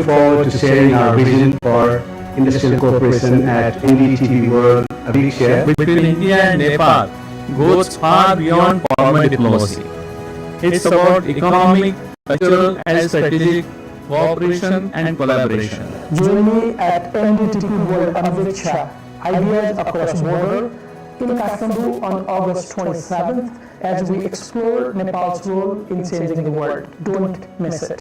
look forward to sharing our vision for industrial cooperation at NDTV World Anviksha. Between India and Nepal goes far beyond formal diplomacy. It's about economic, cultural and strategic cooperation and collaboration. Join me at NDTV World Anviksha, Ideas Across Border, in Kathmandu on August 27th as we explore Nepal's role in changing the world. Don't miss it.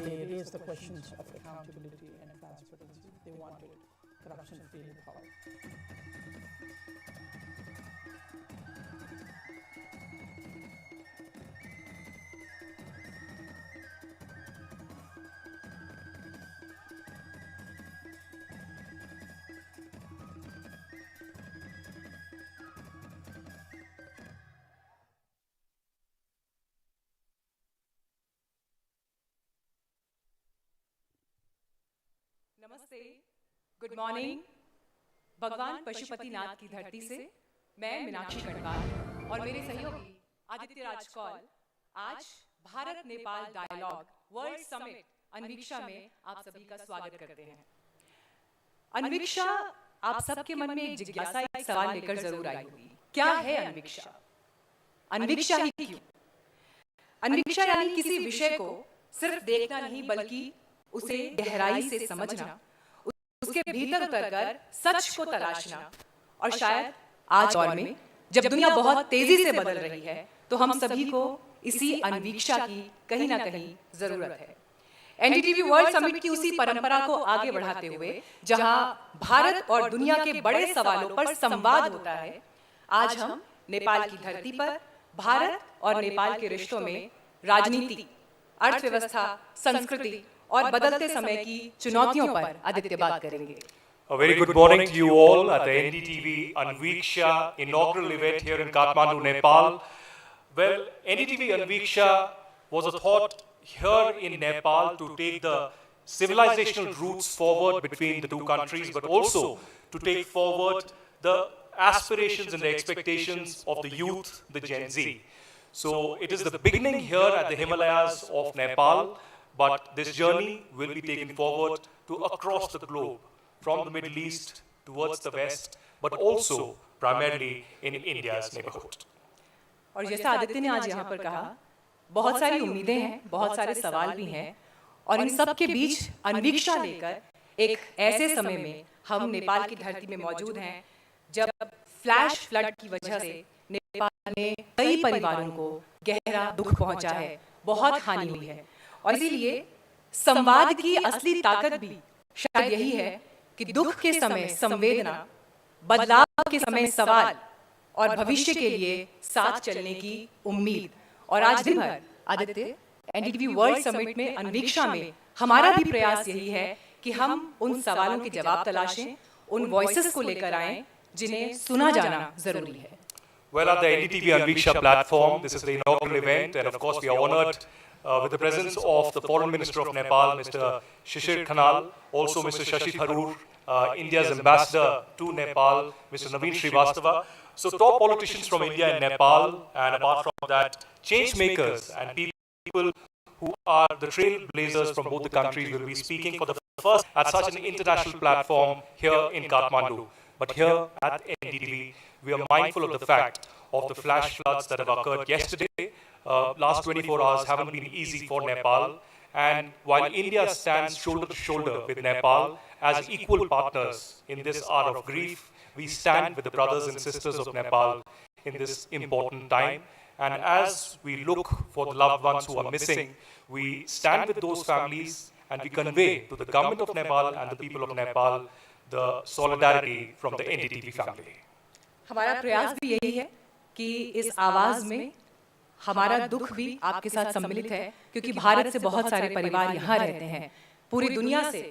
They raised the questions of accountability and transparency. They wanted corruption-free Nepal. नमस्ते, good morning. भगवान पशुपतिनाथ की धरती से मैं मीनाक्षी गढ़वाल और मेरे सहयोगी आदित्य राजकौल आज Bharat Nepal dialogue world summit Anviksha में आप सभी का स्वागत करते हैं। अनवीक्षा आप सबके मन में एक जिज्ञासा, एक सवाल लेकर जरूर आई होगी, क्या है अनवीक्षा? अनवीक्षा ही क्यों? अनवीक्षा यानी किसी विषय को सिर्फ देखना नहीं बल्कि उसे गहराई से समझना, उसके भीतर उतरकर सच को तलाशना। और शायद आज दौर में जब दुनिया बहुत तेजी से बदल रही है तो हम सभी को इसी अनवीक्षा की कहीं ना कहीं जरूरत है। एनडीटीवी वर्ल्ड समिट की उसी परंपरा को आगे बढ़ाते हुए जहां भारत और दुनिया के बड़े सवालों पर संवाद होता है, आज हम नेपाल की धरती पर भारत और नेपाल के रिश्तों में राजनीति, अर्थव्यवस्था, संस्कृति और बदलते समय की चुनौतियों पर आदित्य बात करेंगे। A very good morning to you all at the NDTV Anviksha inaugural event here in Kathmandu, Nepal. Well, NDTV Anviksha was a thought here in Nepal to take the civilizational roots forward between the two countries, but also to take forward the aspirations and the expectations of the youth, the Gen Z. So it is the beginning here at the Himalayas of Nepal. But this journey will be taken forward to across the globe, from the Middle East towards the West, but also primarily in India's neighborhood. और जैसा आदित्य ने आज यहाँ पर कहा, बहुत सारी उम्मीदें हैं, बहुत सारे सवाल भी हैं, और इन सब के बीच अनवीक्षा लेकर एक ऐसे समय में हम नेपाल की धरती में मौजूद हैं, जब फ्लैश फ्लड की वजह से नेपाल में कई परिवारों को गहरा दुख पहुंचा है, बहुत हानि हुई है। और इसीलिए संवाद की असली ताकत भी शायद यही है कि दुख के समय संवेदना, बदलाव के समय सवाल और भविष्य के लिए साथ चलने की उम्मीद। और आज दिन भर आदित्य एनडीटीवी वर्ल्ड समिट में अनवीक्षा में हमारा भी प्रयास यही है कि हम उन सवालों के जवाब तलाशें, उन वॉइसेस को लेकर आएं जिन्हें सुना जाना जरूरी है। Well, at the NDTV Anviksha platform, this is the inaugural event, and of course we are honored with the presence of the Foreign Minister of Nepal, Mr. Shishir Khanal, also Mr. Shashi Tharoor, India's ambassador to Nepal, Mr. Naveen Srivastava. So top politicians from India and Nepal, and apart from that, change makers and people who are the trailblazers from both the countries will be speaking for the first at such an international platform here in Kathmandu. But here at NDTV, we are mindful of the fact of the flash floods that have occurred yesterday. Last 24 hours haven't been easy for Nepal. And while India stands shoulder to shoulder with Nepal as equal partners in this hour of grief, we stand with the brothers and sisters of Nepal in this important time. And as we look for the loved ones who are missing, we stand with those families and we convey to the government of Nepal and the people of Nepal the solidarity from the NDTV family. हमारा प्रयास भी यही है कि इस आवाज में हमारा दुख भी आपके साथ सम्मिलित है, क्योंकि भारत से बहुत सारे परिवार यहाँ रहते हैं। पूरी दुनिया से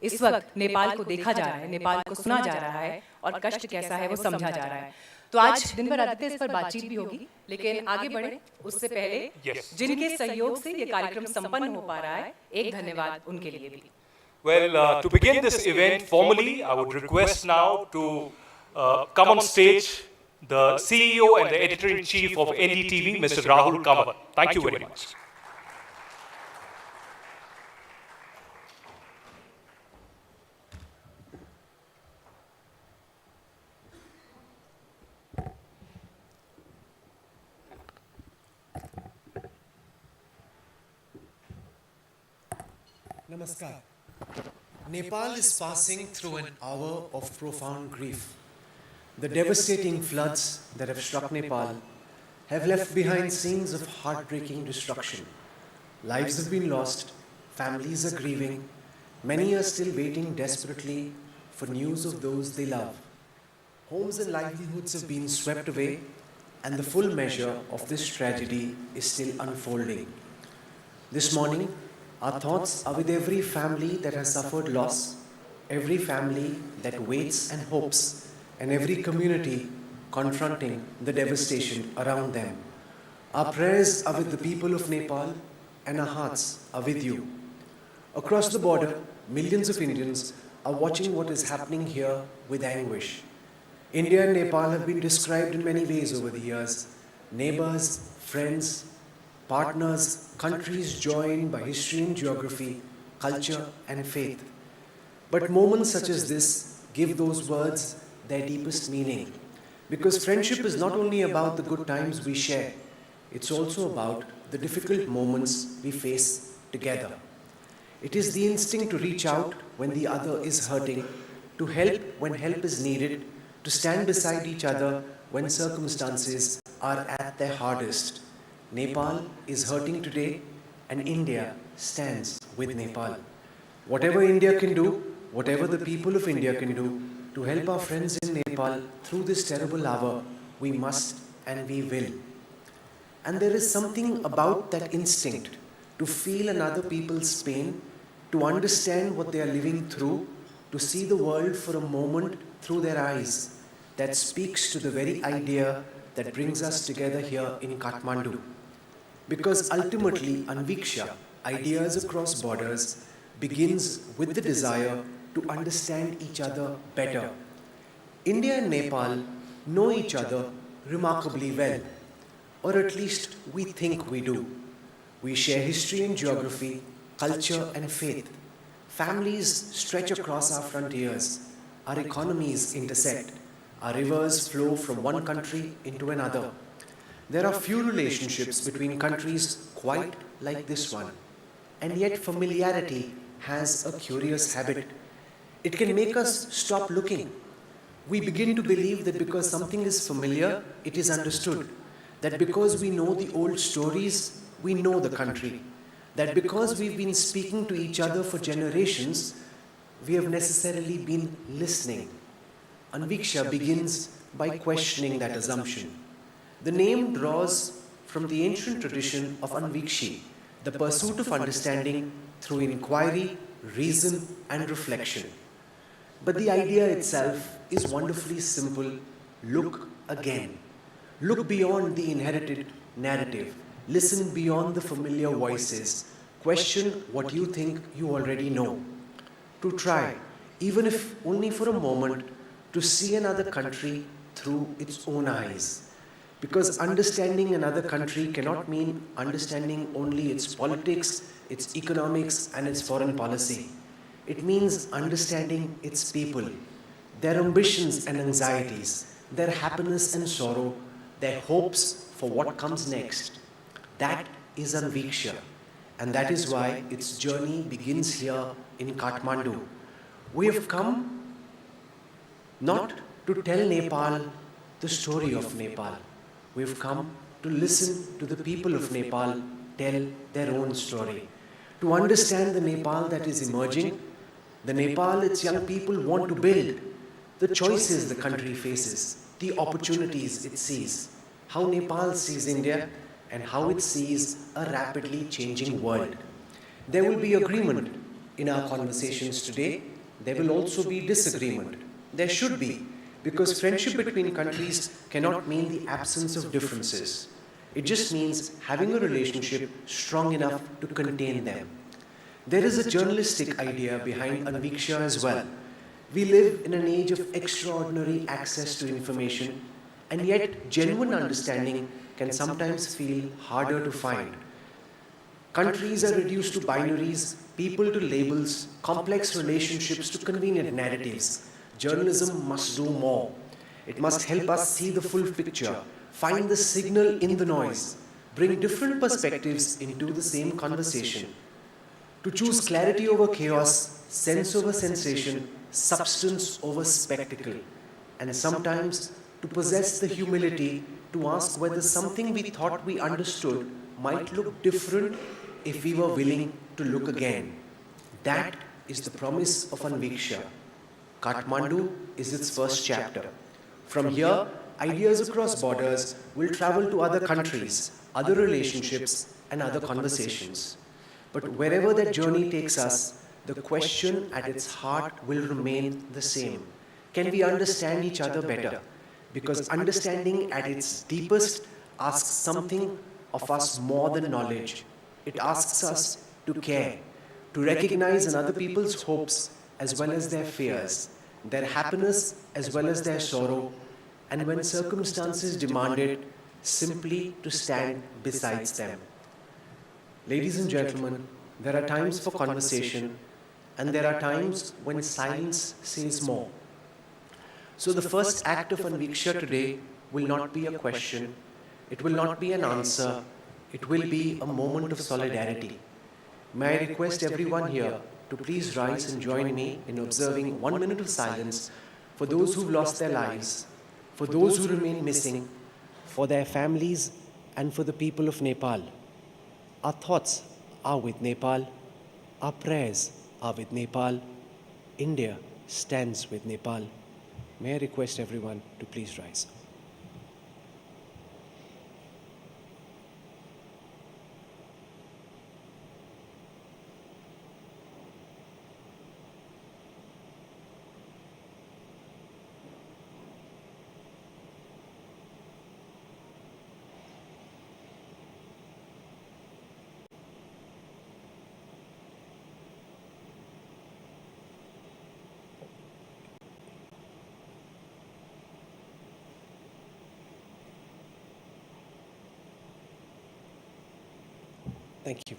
इस वक्त नेपाल को देखा जा रहा है, नेपाल को सुना जा रहा है और कष्ट कैसा है वो समझा जा रहा है। तो आज दिन भर आदित्य इस पर बातचीत भी होगी, लेकिन आगे बढ़े उससे पहले जिनके सहयोग से ये कार्यक्रम संपन्न हो पा रहा है, एक धन्यवाद उनके लिए भी। Well, to begin this event formally, I would request now to come on stage the CEO and the Editor-in-Chief of NDTV, Mr. Rahul Kamar. Thank you very much. Namaskar. Nepal is passing through an hour of profound grief. The devastating floods that have struck Nepal have left behind scenes of heartbreaking destruction. Lives have been lost, families are grieving, many are still waiting desperately for news of those they love. Homes and livelihoods have been swept away, and the full measure of this tragedy is still unfolding. This morning, our thoughts are with every family that has suffered loss, every family that waits and hopes, and every community confronting the devastation around them. Our prayers are with the people of Nepal, and our hearts are with you. Across the border, millions of Indians are watching what is happening here with anguish. India and Nepal have been described in many ways over the years: neighbours, friends, partners, countries joined by history and geography, culture and faith. But moments such as this give those words their deepest meaning. Because friendship is not only about the good times we share, it's also about the difficult moments we face together. It is the instinct to reach out when the other is hurting, to help when help is needed, to stand beside each other when circumstances are at their hardest. Nepal is hurting today, and India stands with Nepal. Whatever India can do, whatever the people of India can do to help our friends in Nepal through this terrible hour, we must and we will. And there is something about that instinct to feel another people's pain, to understand what they are living through, to see the world for a moment through their eyes, that speaks to the very idea that brings us together here in Kathmandu. Because ultimately, Anviksha, ideas across borders, begins with the desire to understand each other better. India and Nepal know each other remarkably well, or at least we think we do. We share history and geography, culture and faith. Families stretch across our frontiers. Our economies intersect. Our rivers flow from one country into another. There are few relationships between countries quite like this one. And yet familiarity has a curious habit. It can make us stop looking. We begin to believe that because something is familiar, it is understood. That because we know the old stories, we know the country. That because we've been speaking to each other for generations, we have necessarily been listening. Anviksha begins by questioning that assumption. The name draws from the ancient tradition of Anvikshi, the pursuit of understanding through inquiry, reason and reflection. But the idea itself is wonderfully simple. Look again. Look beyond the inherited narrative. Listen beyond the familiar voices. Question what you think you already know. To try, even if only for a moment, to see another country through its own eyes. Because understanding another country cannot mean understanding only its politics, its economics and its foreign policy. It means understanding its people, their ambitions and anxieties, their happiness and sorrow, their hopes for what comes next. That is Anviksha, and that is why its journey begins here in Kathmandu. We have come not to tell Nepal the story of Nepal. We have come to listen to the people of Nepal tell their own story, to understand the Nepal that is emerging, the Nepal its young people want to build, the choices the country faces, the opportunities it sees, how Nepal sees India, and how it sees a rapidly changing world. There will be agreement in our conversations today. There will also be disagreement. There should be, because friendship between countries cannot mean the absence of differences. It just means having a relationship strong enough to contain them. There is a journalistic idea behind Anviksha as well. We live in an age of extraordinary access to information, and yet genuine understanding can sometimes feel harder to find. Countries are reduced to binaries, people to labels, complex relationships to convenient narratives. Journalism must do more. It must help us see the full picture, find the signal in the noise, bring different perspectives into the same conversation. To choose clarity over chaos, sense over sensation, substance over spectacle, and sometimes to possess the humility to ask whether something we thought we understood might look different if we were willing to look again. That is the promise of Anviksha. Kathmandu is its first chapter. From here, ideas across borders will travel to other countries, other relationships, and other conversations. But wherever that journey takes us, the question at its heart will remain the same. Can we understand each other better? Because understanding at its deepest asks something of us more than knowledge. It asks us to care, to recognize in other people's hopes as well as their fears, their happiness as well as their sorrow, and when circumstances demand it, simply to stand beside them. Ladies and gentlemen, there are times for conversation, and there are times when silence says more. So the first act of Anviksha today will not be a question, it will not be an answer, it will be a moment of solidarity. May I request everyone here to please rise and join me in observing 1 minute of silence for those who've lost their lives, for those who remain missing, for their families, and for the people of Nepal. Our thoughts are with Nepal, our prayers are with Nepal, India stands with Nepal. May I request everyone to please rise. Thank you.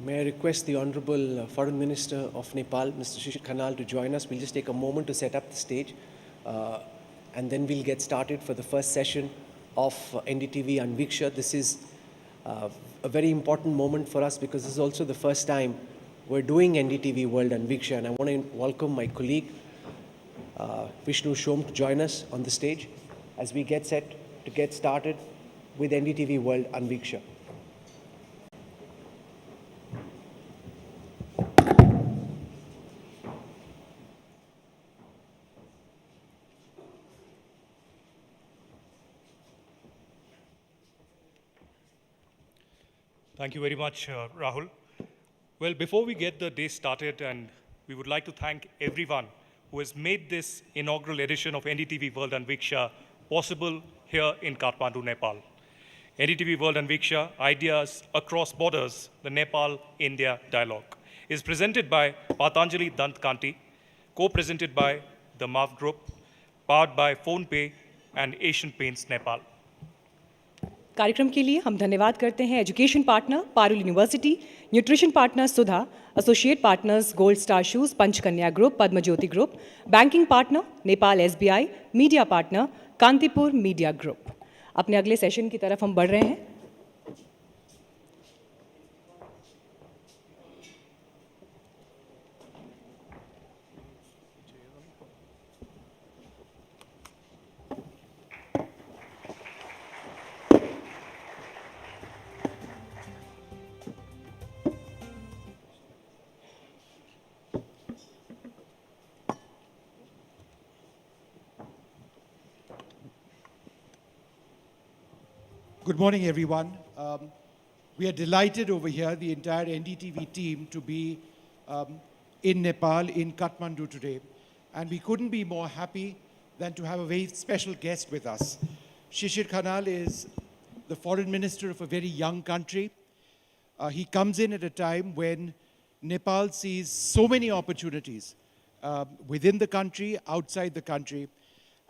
May I request the Honorable Foreign Minister of Nepal, Mr. Shishir Khanal, to join us. We'll just take a moment to set up the stage, and then we'll get started for the first session of NDTV Anviksha. This is a very important moment for us because this is also the first time we're doing NDTV World Anviksha, and I want to welcome my colleague, Vishnu Shom, to join us on the stage as we get set to get started with NDTV World Anviksha. Thank you very much, Rahul. Well, before we get the day started, and we would like to thank everyone who has made this inaugural edition of NDTV World Anviksha possible here in Kathmandu, Nepal. NDTV World Anviksha, Ideas Across Borders, the Nepal-India Dialogue, is presented by Patanjali Dantkanti, co-presented by the MAV Group, powered by PhonePe and Asian Paints Nepal. कार्यक्रम के लिए हम धन्यवाद करते हैं education partner Parul university, nutrition partner Sudha, associate partners gold star shoes, Panchakanya group, Padmajyoti group, banking partner Nepal SBI, media partner Kantipur media group. अपने अगले session की तरफ हम बढ़ रहे हैं। Good morning, everyone. We are delighted over here, the entire NDTV team, to be in Nepal, in Kathmandu today. And we couldn't be more happy than to have a very special guest with us. Shishir Khanal is the foreign minister of a very young country. He comes in at a time when Nepal sees so many opportunities within the country, outside the country.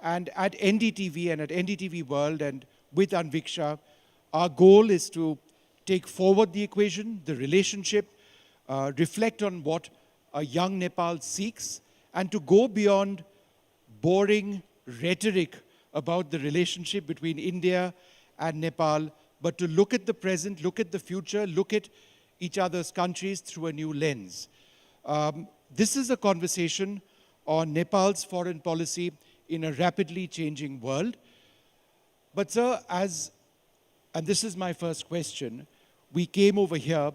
And at NDTV and at NDTV World and with Anviksha, our goal is to take forward the equation, the relationship, reflect on what a young Nepal seeks, and to go beyond boring rhetoric about the relationship between India and Nepal, but to look at the present, look at the future, look at each other's countries through a new lens. This is a conversation on Nepal's foreign policy in a rapidly changing world. But sir, and this is my first question, we came over here,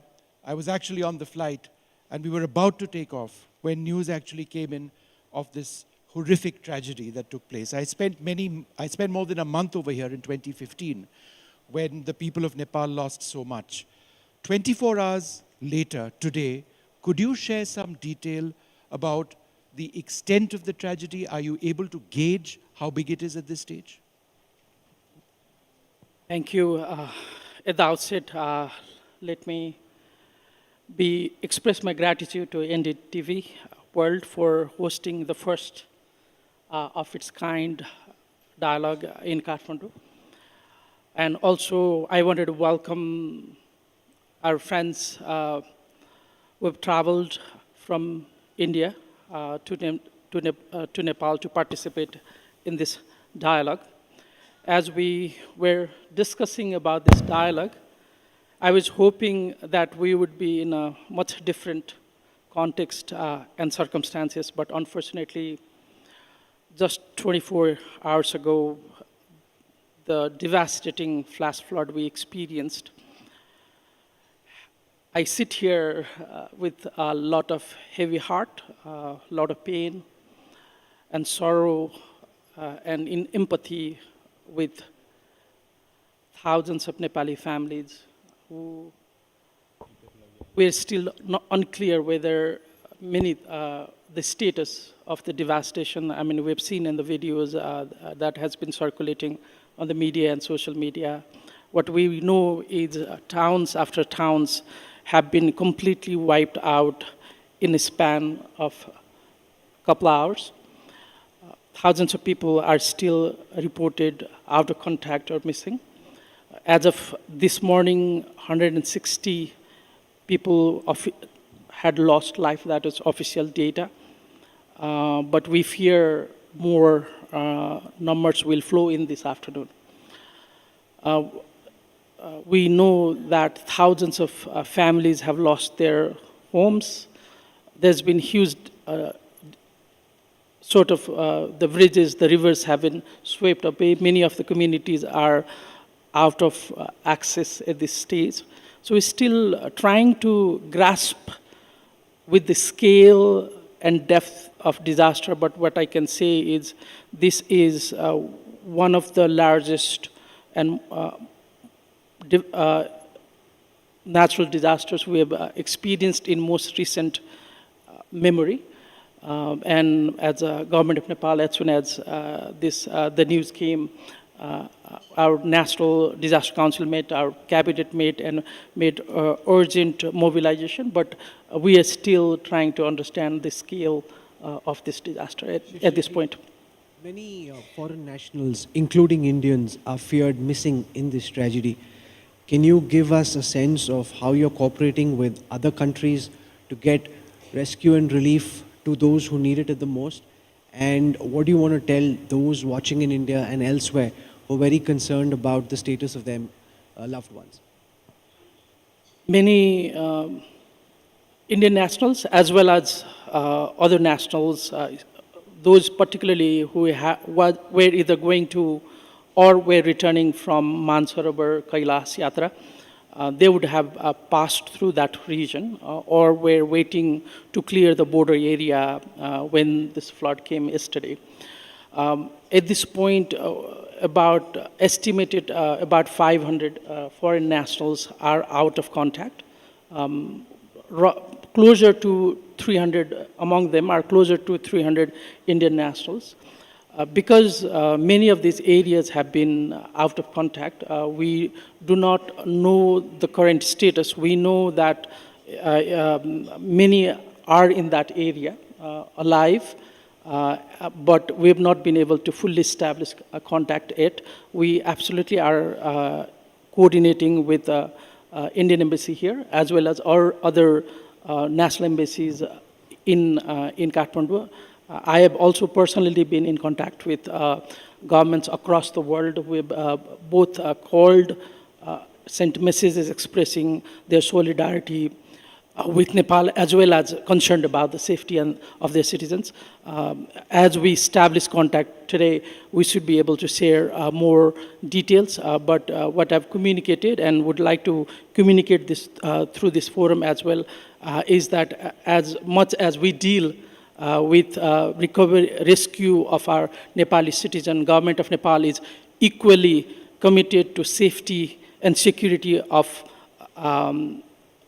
I was actually on the flight, and we were about to take off when news actually came in of this horrific tragedy that took place. I spent more than a month over here in 2015 when the people of Nepal lost so much. 24 hours later, today, could you share some detail about the extent of the tragedy? Are you able to gauge how big it is at this stage? Thank you. At the outset, let me express my gratitude to NDTV World for hosting the first of its kind dialogue in Kathmandu. And also, I wanted to welcome our friends who have traveled from India to Nepal to participate in this dialogue. As we were discussing about this dialogue, I was hoping that we would be in a much different context and circumstances, but unfortunately, just 24 hours ago, the devastating flash flood we experienced, I sit here with a lot of heavy heart, a lot of pain and sorrow, and in empathy with thousands of Nepali families who we're still not unclear whether the status of the devastation. I mean, we've seen in the videos that has been circulating on the media and social media. What we know is towns after towns have been completely wiped out in a span of a couple hours. Thousands of people are still reported out of contact or missing. As of this morning, 160 people had lost life. That is official data. But we fear more numbers will flow in this afternoon. We know that thousands of families have lost their homes. There's been huge the bridges, the rivers have been swept away. Many of the communities are out of access at this stage. So we're still trying to grasp with the scale and depth of disaster, but what I can say is this is one of the largest and natural disasters we have experienced in most recent memory. And as a government of Nepal, as soon as the news came, our National Disaster Council met, our cabinet met, and made urgent mobilization. But we are still trying to understand the scale of this disaster at this point. Many foreign nationals, including Indians, are feared missing in this tragedy. Can you give us a sense of how you're cooperating with other countries to get rescue and relief to those who need it the most? And what do you want to tell those watching in India and elsewhere who are very concerned about the status of their loved ones? Many Indian nationals, as well as other nationals, those particularly who were either going to or were returning from Mansarovar Kailas Yatra, they would have passed through that region or were waiting to clear the border area when this flood came yesterday. At this point, about 500 foreign nationals are out of contact. Closer to 300 among them are closer to 300 Indian nationals. Because many of these areas have been out of contact, we do not know the current status. We know that many are in that area alive, but we have not been able to fully establish a contact yet. We absolutely are coordinating with the Indian Embassy here, as well as our other national embassies in Kathmandu. I have also personally been in contact with governments across the world. We've both called, sent messages expressing their solidarity with Nepal, as well as concerned about the safety of their citizens. As we establish contact today, we should be able to share more details, but what I've communicated and would like to communicate this through this forum as well is that as much as we deal with recovery, rescue of our Nepali citizen, government of Nepal is equally committed to safety and security of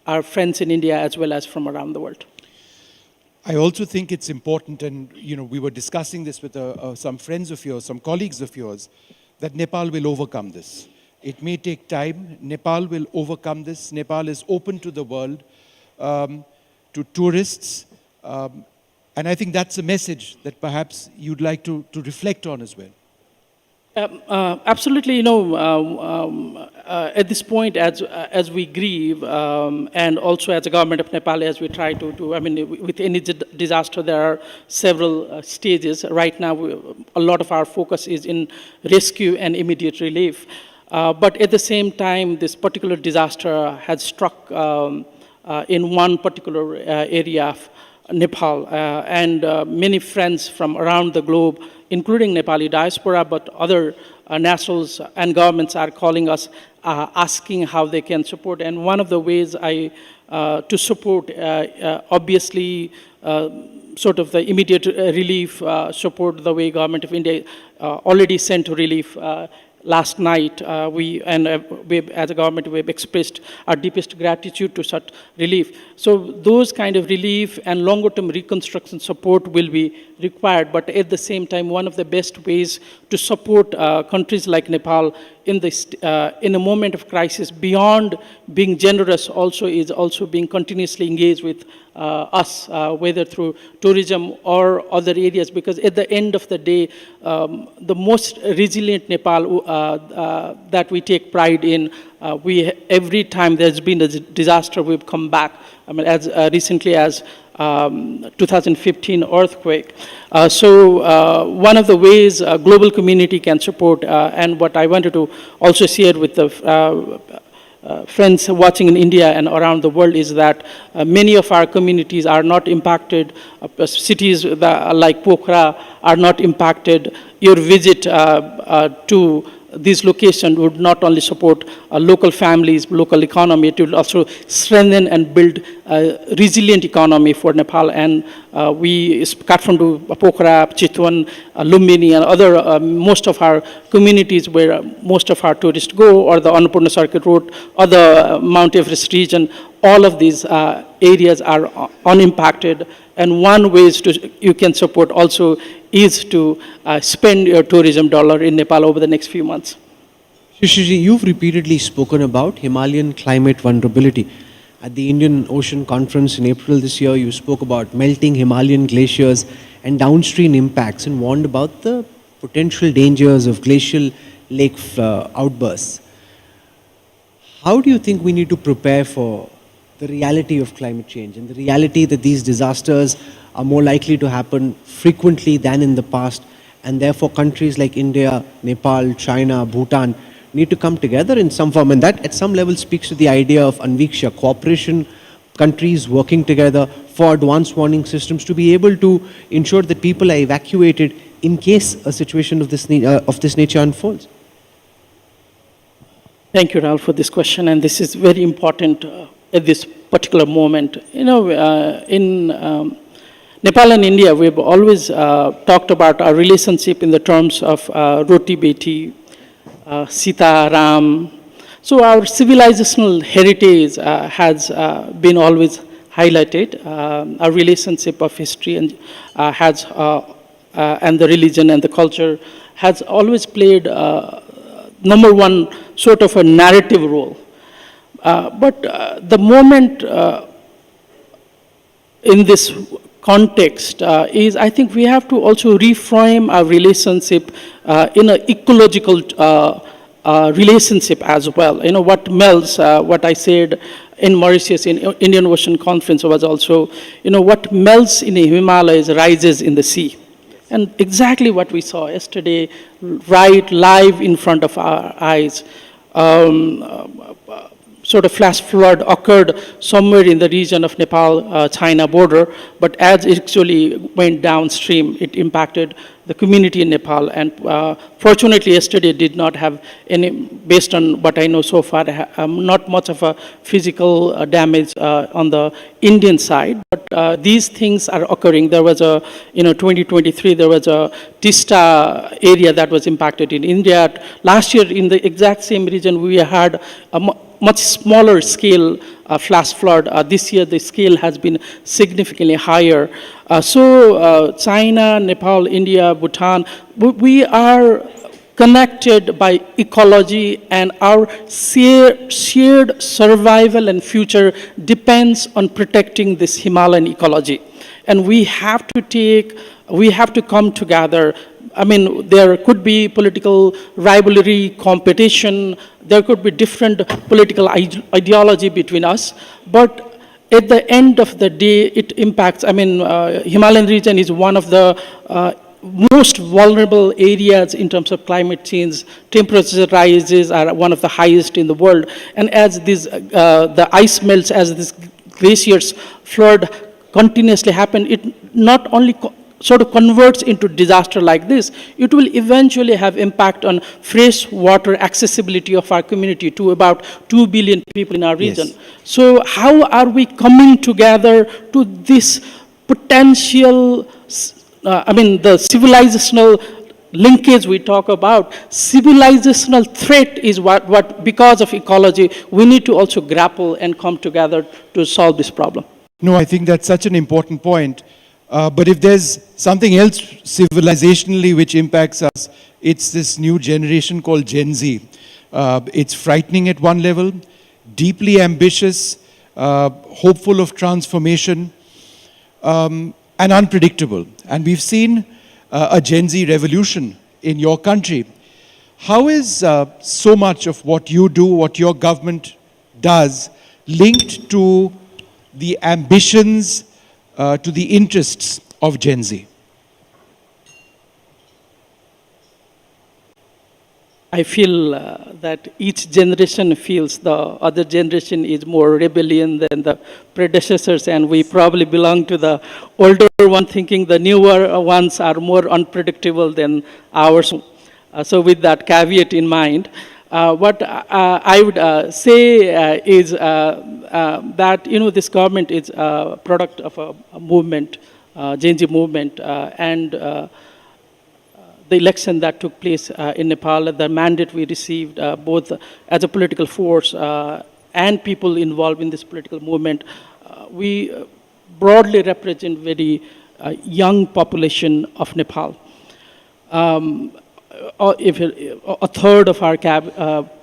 our friends in India as well as from around the world. I also think it's important, and we were discussing this with some friends of yours, some colleagues of yours, that Nepal will overcome this. It may take time. Nepal will overcome this. Nepal is open to the world, to tourists, and I think that's a message that perhaps you'd like to reflect on as well. Absolutely, at this point, as we grieve, and also as a government of Nepal, as we try to do, with any disaster, there are several stages. Right now, a lot of our focus is in rescue and immediate relief. But at the same time, this particular disaster has struck in one particular area of Nepal, and many friends from around the globe, including Nepali diaspora, but other nationals and governments are calling us, asking how they can support. And one of the ways to support, obviously, sort of the immediate relief support, the way Government of India already sent relief last night. We, as a government, we have expressed our deepest gratitude to such relief. So those kind of relief and longer-term reconstruction support will be required, but at the same time, one of the best ways to support countries like Nepal in a moment of crisis, beyond being generous, is also being continuously engaged with us, whether through tourism or other areas, because at the end of the day, the most resilient Nepal that we take pride in, every time there's been a disaster, we've come back. As recently as 2015 earthquake. So one of the ways global community can support, and what I wanted to also share with the friends watching in India and around the world, is that many of our communities are not impacted. Cities like Pokhara are not impacted. Your visit to this location would not only support local families, local economy, it will also strengthen and build a resilient economy for Nepal. And Kathmandu, Pokhara, Chitwan, Lumbini, and other, most of our communities where most of our tourists go, or the Annapurna Circuit Road, or the Mount Everest region, all of these areas are unimpacted. And one way you can support also is to spend your tourism dollar in Nepal over the next few months. Shishirji, you've repeatedly spoken about Himalayan climate vulnerability. At the Indian Ocean Conference in April this year, you spoke about melting Himalayan glaciers and downstream impacts, and warned about the potential dangers of glacial lake outbursts. How do you think we need to prepare for the reality of climate change and the reality that these disasters are more likely to happen frequently than in the past, and therefore countries like India, Nepal, China, Bhutan need to come together in some form? And that at some level speaks to the idea of Anviksha, cooperation, countries working together for advanced warning systems to be able to ensure that people are evacuated in case a situation of this nature unfolds. Thank you, Ralph, for this question, and this is very important at this particular moment. In Nepal and India, we've always talked about our relationship in the terms of Roti Beti, Sita, Ram. So our civilizational heritage has been always highlighted. Our relationship of history and and the religion and the culture has always played number one sort of a narrative role. But the moment in this context is, I think we have to also reframe our relationship in an ecological relationship as well. You know, what melts, what I said in Mauritius in Indian Ocean Conference was also, you know, what melts in the Himalayas rises in the sea. And exactly what we saw yesterday, right live in front of our eyes. Sort of flash flood occurred somewhere in the region of Nepal-China border, but as it actually went downstream, it impacted the community in Nepal. And fortunately, yesterday did not have any, based on what I know so far, not much of a physical damage on the Indian side. But these things are occurring. There was a, 2023, there was a Tista area that was impacted in India. Last year, in the exact same region, we had a much smaller scale flash flood. This year, the scale has been significantly higher. So China, Nepal, India, Bhutan, we are connected by ecology, and our shared survival and future depends on protecting this Himalayan ecology. And we have to come together. I mean, there could be political rivalry, competition, there could be different political ideology between us, but at the end of the day, it impacts. I mean, Himalayan region is one of the most vulnerable areas in terms of climate change. Temperature rises are one of the highest in the world, and as this, the ice melts, as these glaciers flood continuously happen, it not only sort of converts into disaster like this, it will eventually have impact on fresh water accessibility of our community to about 2 billion people in our region. Yes. So how are we coming together to this potential, the civilizational linkage we talk about? Civilizational threat is what, because of ecology, we need to also grapple and come together to solve this problem. No, I think that's such an important point. But if there's something else civilizationally which impacts us, it's this new generation called Gen Z. It's frightening at one level, deeply ambitious, hopeful of transformation, and unpredictable. And we've seen a Gen Z revolution in your country. How is so much of what you do, what your government does, linked to the ambitions, to the interests of Gen Z? I feel that each generation feels the other generation is more rebellion than the predecessors, and we probably belong to the older one, thinking the newer ones are more unpredictable than ours. So with that caveat in mind, what I would say is that, this government is a product of a movement, Gen Z movement, and the election that took place in Nepal, the mandate we received both as a political force and people involved in this political movement, we broadly represent very young population of Nepal. If a third of our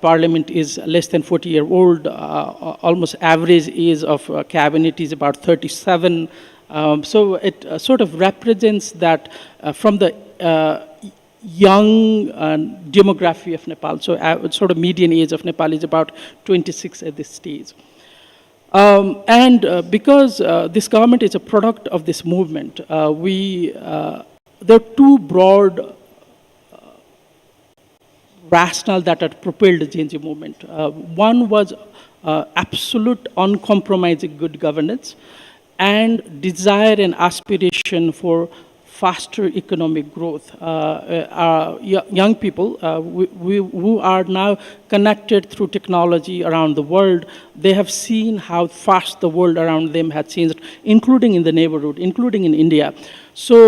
parliament is less than 40-year-old, almost average age of cabinet is about 37. So it sort of represents that from the young demography of Nepal. So sort of median age of Nepal is about 26 at this stage. Because this government is a product of this movement, there are two broad rationale that had propelled the Gen Z movement. One was absolute uncompromising good governance and desire and aspiration for faster economic growth. Young people who are now connected through technology around the world, they have seen how fast the world around them has changed, including in the neighborhood, including in India. So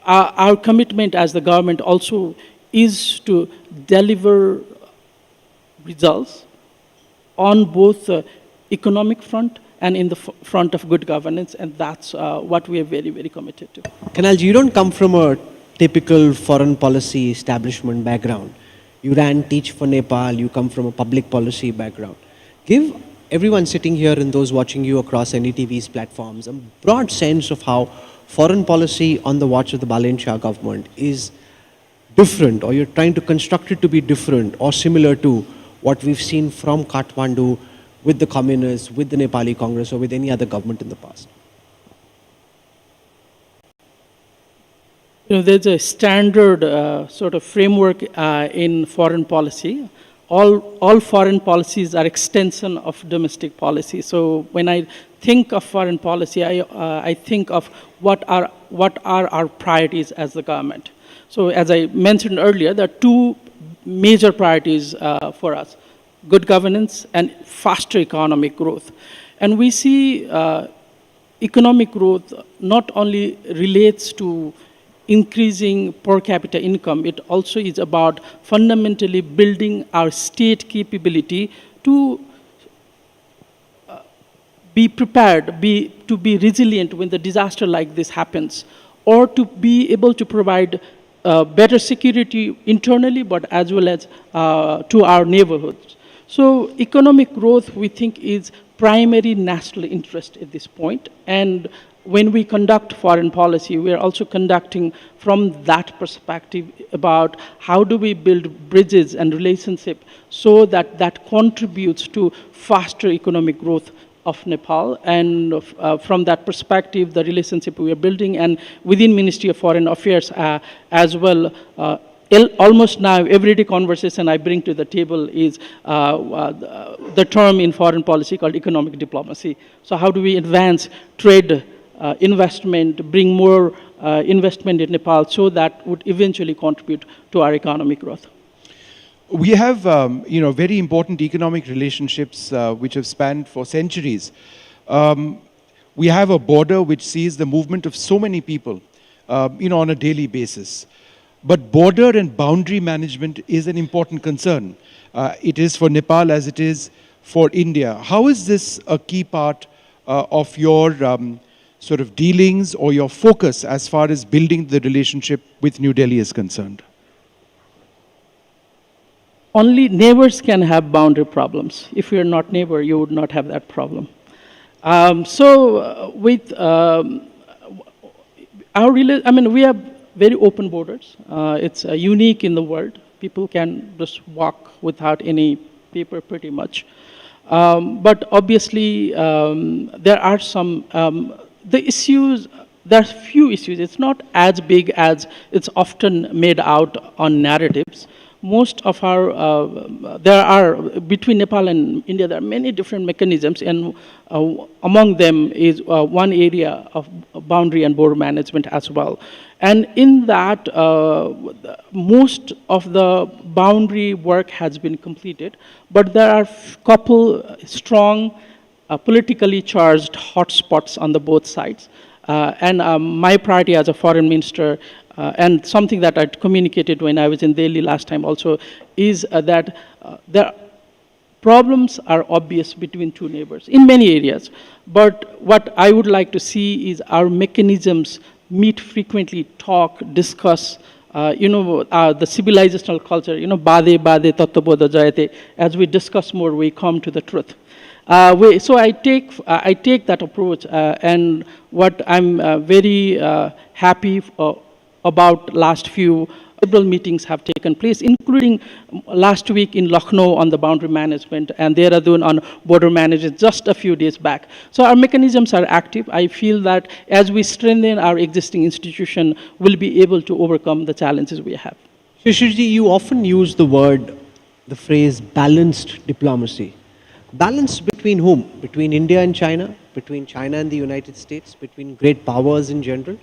our commitment as the government also is to deliver results on both the economic front and in the front of good governance, and that's what we are very, very committed to. Kanalji, you don't come from a typical foreign policy establishment background. You ran Teach for Nepal, you come from a public policy background. Give everyone sitting here and those watching you across NDTV's platforms a broad sense of how foreign policy on the watch of the Balen Shah government is different, or you're trying to construct it to be different or similar to what we've seen from Kathmandu with the communists, with the Nepali Congress, or with any other government in the past? You know, there's a standard sort of framework in foreign policy. All foreign policies are extension of domestic policy. So when I think of foreign policy, I think of what are our priorities as the government. So as I mentioned earlier, there are two major priorities for us: good governance and faster economic growth. And we see economic growth not only relates to increasing per capita income, it also is about fundamentally building our state capability to be prepared, to be resilient when the disaster like this happens, or to be able to provide better security internally, but as well as to our neighborhoods. So economic growth, we think, is primary national interest at this point. And when we conduct foreign policy, we are also conducting from that perspective about how do we build bridges and relationship so that that contributes to faster economic growth of Nepal. And from that perspective, the relationship we are building, and within Ministry of Foreign Affairs as well, almost now everyday conversation I bring to the table is the term in foreign policy called economic diplomacy. So how do we advance trade, investment, bring more investment in Nepal so that would eventually contribute to our economic growth? We have, very important economic relationships which have spanned for centuries. We have a border which sees the movement of so many people, on a daily basis. But border and boundary management is an important concern. It is for Nepal as it is for India. How is this a key part of your sort of dealings or your focus as far as building the relationship with New Delhi is concerned? Only neighbors can have boundary problems. If you're not neighbor, you would not have that problem. With we have very open borders. It's unique in the world. People can just walk without any paper pretty much. But obviously, there are some, the issues, there are few issues. It's not as big as it's often made out on narratives. Most of our, between Nepal and India, there are many different mechanisms, and among them is one area of boundary and border management as well. And in that, most of the boundary work has been completed, but there are a couple strong, politically charged hotspots on the both sides. My priority as a foreign minister, and something that I communicated when I was in Delhi last time also, is that there problems are obvious between two neighbors in many areas. But what I would like to see is our mechanisms meet frequently, talk, discuss, the civilizational culture, bade bade tattva jayate. As we discuss more, we come to the truth. So I take that approach, and what I'm very happy about last few several meetings have taken place, including last week in Lucknow on the boundary management, and Dehradun on border management just a few days back. So our mechanisms are active. I feel that as we strengthen our existing institution, we'll be able to overcome the challenges we have. Shishirji, you often use the phrase balanced diplomacy. Balance between whom? Between India and China? Between China and the United States? Between great powers in general?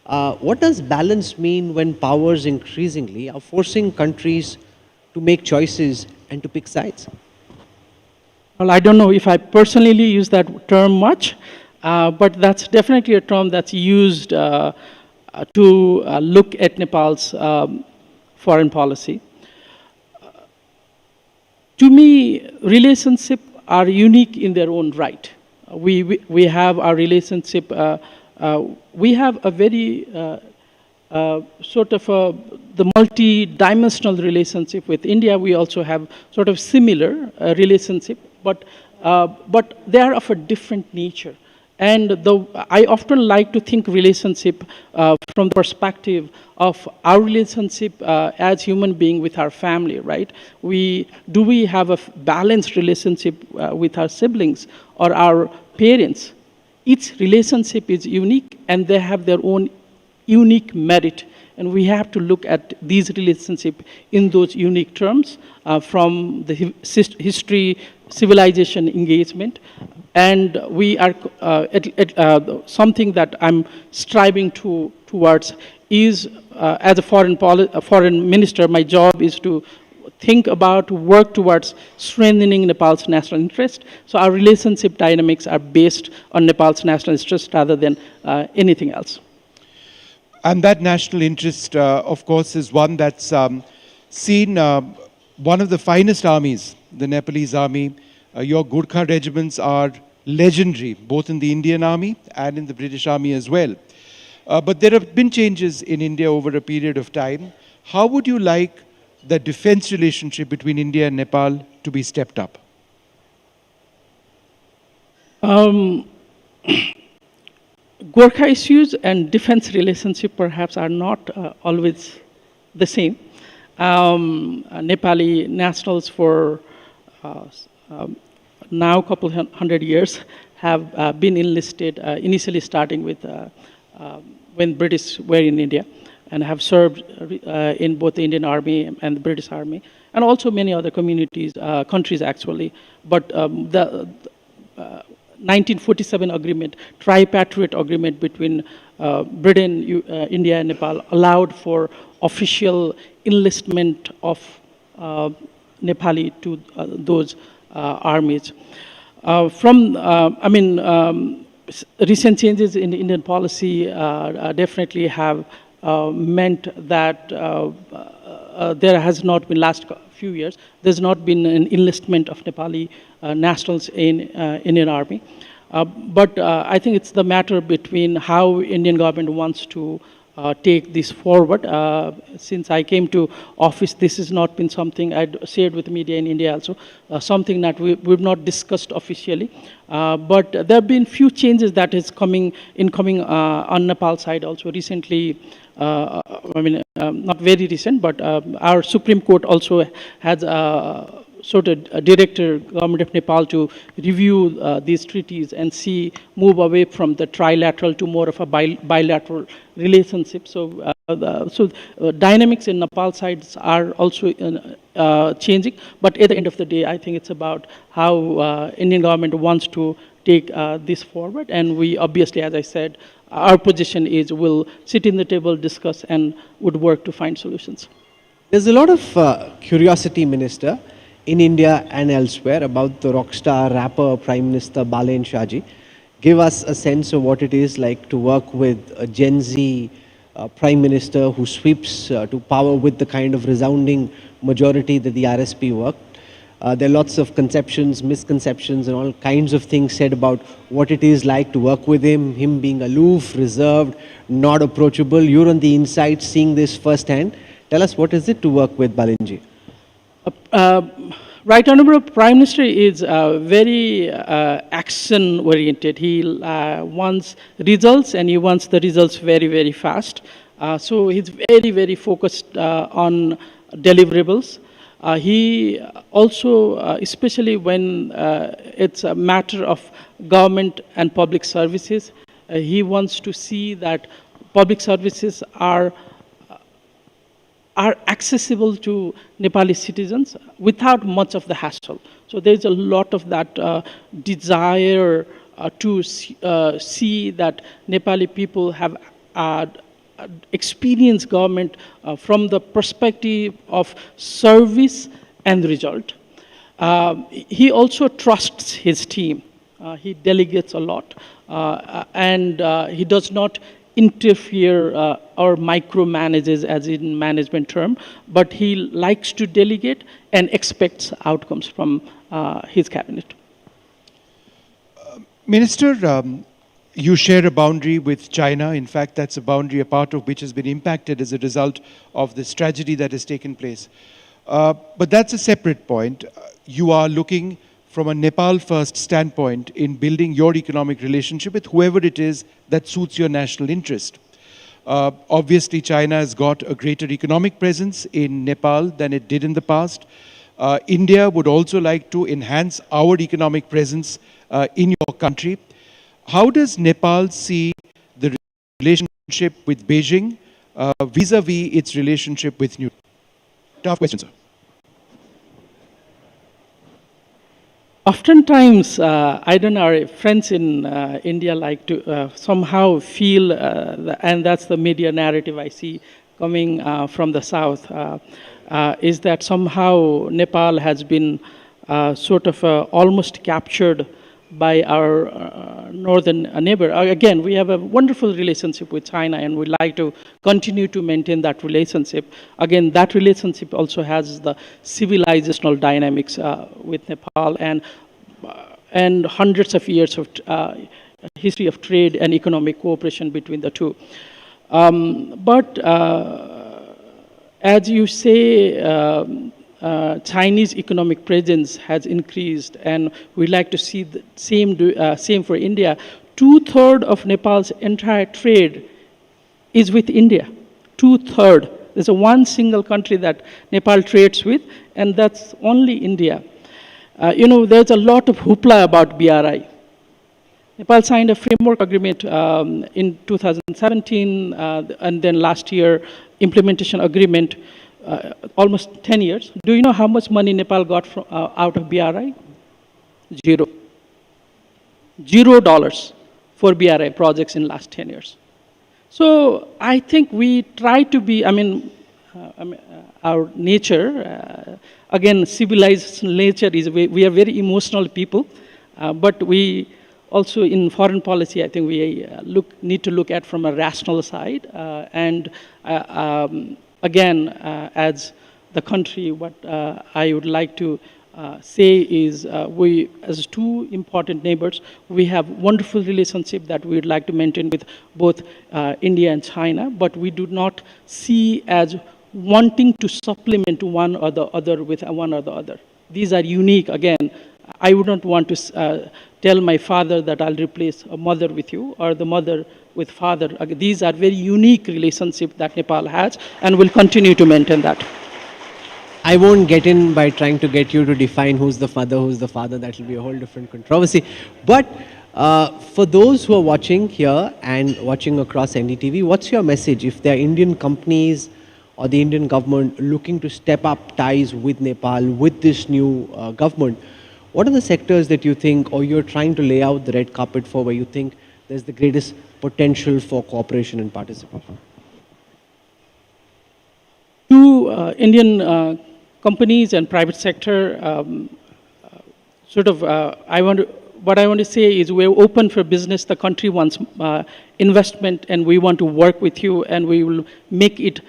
What does balance mean when powers increasingly are forcing countries to make choices and to pick sides? Well, I don't know if I personally use that term much, but that's definitely a term that's used to look at Nepal's foreign policy. To me, relationships are unique in their own right. We have our relationship, we have a very sort of the multi-dimensional relationship with India. We also have sort of similar relationship, but they are of a different nature. And I often like to think relationship from the perspective of our relationship as human being with our family, right? Do we have a balanced relationship with our siblings or our parents? Each relationship is unique and they have their own unique merit. And we have to look at these relationships in those unique terms from the history, civilization, engagement. And we are, something that I'm striving towards is, as a foreign minister, my job is to think about, work towards strengthening Nepal's national interest. So our relationship dynamics are based on Nepal's national interest rather than anything else. And that national interest, of course, is one that's seen one of the finest armies, the Nepalese army. Your Gurkha regiments are legendary, both in the Indian army and in the British army as well. But there have been changes in India over a period of time. How would you like the defense relationship between India and Nepal to be stepped up? Gorkha issues and defense relationship perhaps are not always the same. Nepali nationals for now a couple hundred years have been enlisted, initially starting with when British were in India, and have served in both the Indian Army and the British Army, and also many other communities, countries actually. But the 1947 agreement, tripartite agreement between Britain, India and Nepal allowed for official enlistment of Nepali to those armies. Recent changes in Indian policy definitely have meant that there has not been, last few years, there's not been an enlistment of Nepali nationals in Indian Army. But I think it's the matter between how Indian government wants to take this forward. Since I came to office, this has not been something I'd shared with the media in India also, something that we've not discussed officially. But there have been few changes that is coming on Nepal side also. Recently, not very recent, but our Supreme Court also has sort of directed government of Nepal to review these treaties and move away from the trilateral to more of a bilateral relationship. So, dynamics in Nepal sides are also changing. But at the end of the day, I think it's about how Indian government wants to take this forward. And we obviously, as I said, our position is we'll sit in the table, discuss, and would work to find solutions. There's a lot of curiosity, Minister, in India and elsewhere about the rockstar rapper Prime Minister Balen Shahji. Give us a sense of what it is like to work with a Gen Z Prime Minister who sweeps to power with the kind of resounding majority that the RSP worked. There are lots of conceptions, misconceptions, and all kinds of things said about what it is like to work with him being aloof, reserved, not approachable. You're on the inside seeing this firsthand. Tell us, what is it to work with Balenji? Right Honourable Prime Minister is very action-oriented. He wants results, and he wants the results very, very fast. So he's very, very focused on deliverables. He also, especially when it's a matter of government and public services, he wants to see that public services are accessible to Nepali citizens without much of the hassle. So there's a lot of that desire to see that Nepali people have experienced government from the perspective of service and result. He also trusts his team. He delegates a lot, and he does not interfere or micromanages, as in management term, but he likes to delegate and expects outcomes from his cabinet. Minister, you share a boundary with China. In fact, that's a boundary, a part of which has been impacted as a result of this tragedy that has taken place. But that's a separate point. You are looking from a Nepal-first standpoint in building your economic relationship with whoever it is that suits your national interest. Obviously, China has got a greater economic presence in Nepal than it did in the past. India would also like to enhance our economic presence in your country. How does Nepal see the relationship with Beijing vis-a-vis its relationship with New Delhi? Tough question, sir. Oftentimes, I don't know, our friends in India like to somehow feel, and that's the media narrative I see coming from the south, is that somehow Nepal has been sort of almost captured by our northern neighbor. Again, we have a wonderful relationship with China, and we like to continue to maintain that relationship. Again, that relationship also has the civilizational dynamics with Nepal, and hundreds of years of history of trade and economic cooperation between the two. But as you say, Chinese economic presence has increased, and we like to see the same for India. 2/3 of Nepal's entire trade is with India. 2/3. There's one single country that Nepal trades with, and that's only India. There's a lot of hoopla about BRI. Nepal signed a framework agreement in 2017, and then last year, implementation agreement. Almost 10 years. Do you know how much money Nepal got from, out of BRI? Zero. $0 for BRI projects in last 10 years. So I think we try to be, our nature, again, civilized nature is, we are very emotional people, but we also in foreign policy, I think we need to look at from a rational side, again, as the country, what I would like to say is we, as two important neighbors, we have wonderful relationship that we would like to maintain with both India and China, but we do not see as wanting to supplement one or the other with one or the other. These are unique. Again, I would not want to tell my father that I'll replace a mother with you, or the mother with father. These are very unique relationships that Nepal has, and will continue to maintain that. I won't get in by trying to get you to define who's the father. That will be a whole different controversy. But for those who are watching here and watching across NDTV, what's your message? If there are Indian companies or the Indian government looking to step up ties with Nepal, with this new government, what are the sectors that you think, or you're trying to lay out the red carpet for, where you think there's the greatest potential for cooperation and participation? Two Indian companies and private sector, what I want to say is we're open for business. The country wants investment, and we want to work with you, and we will make it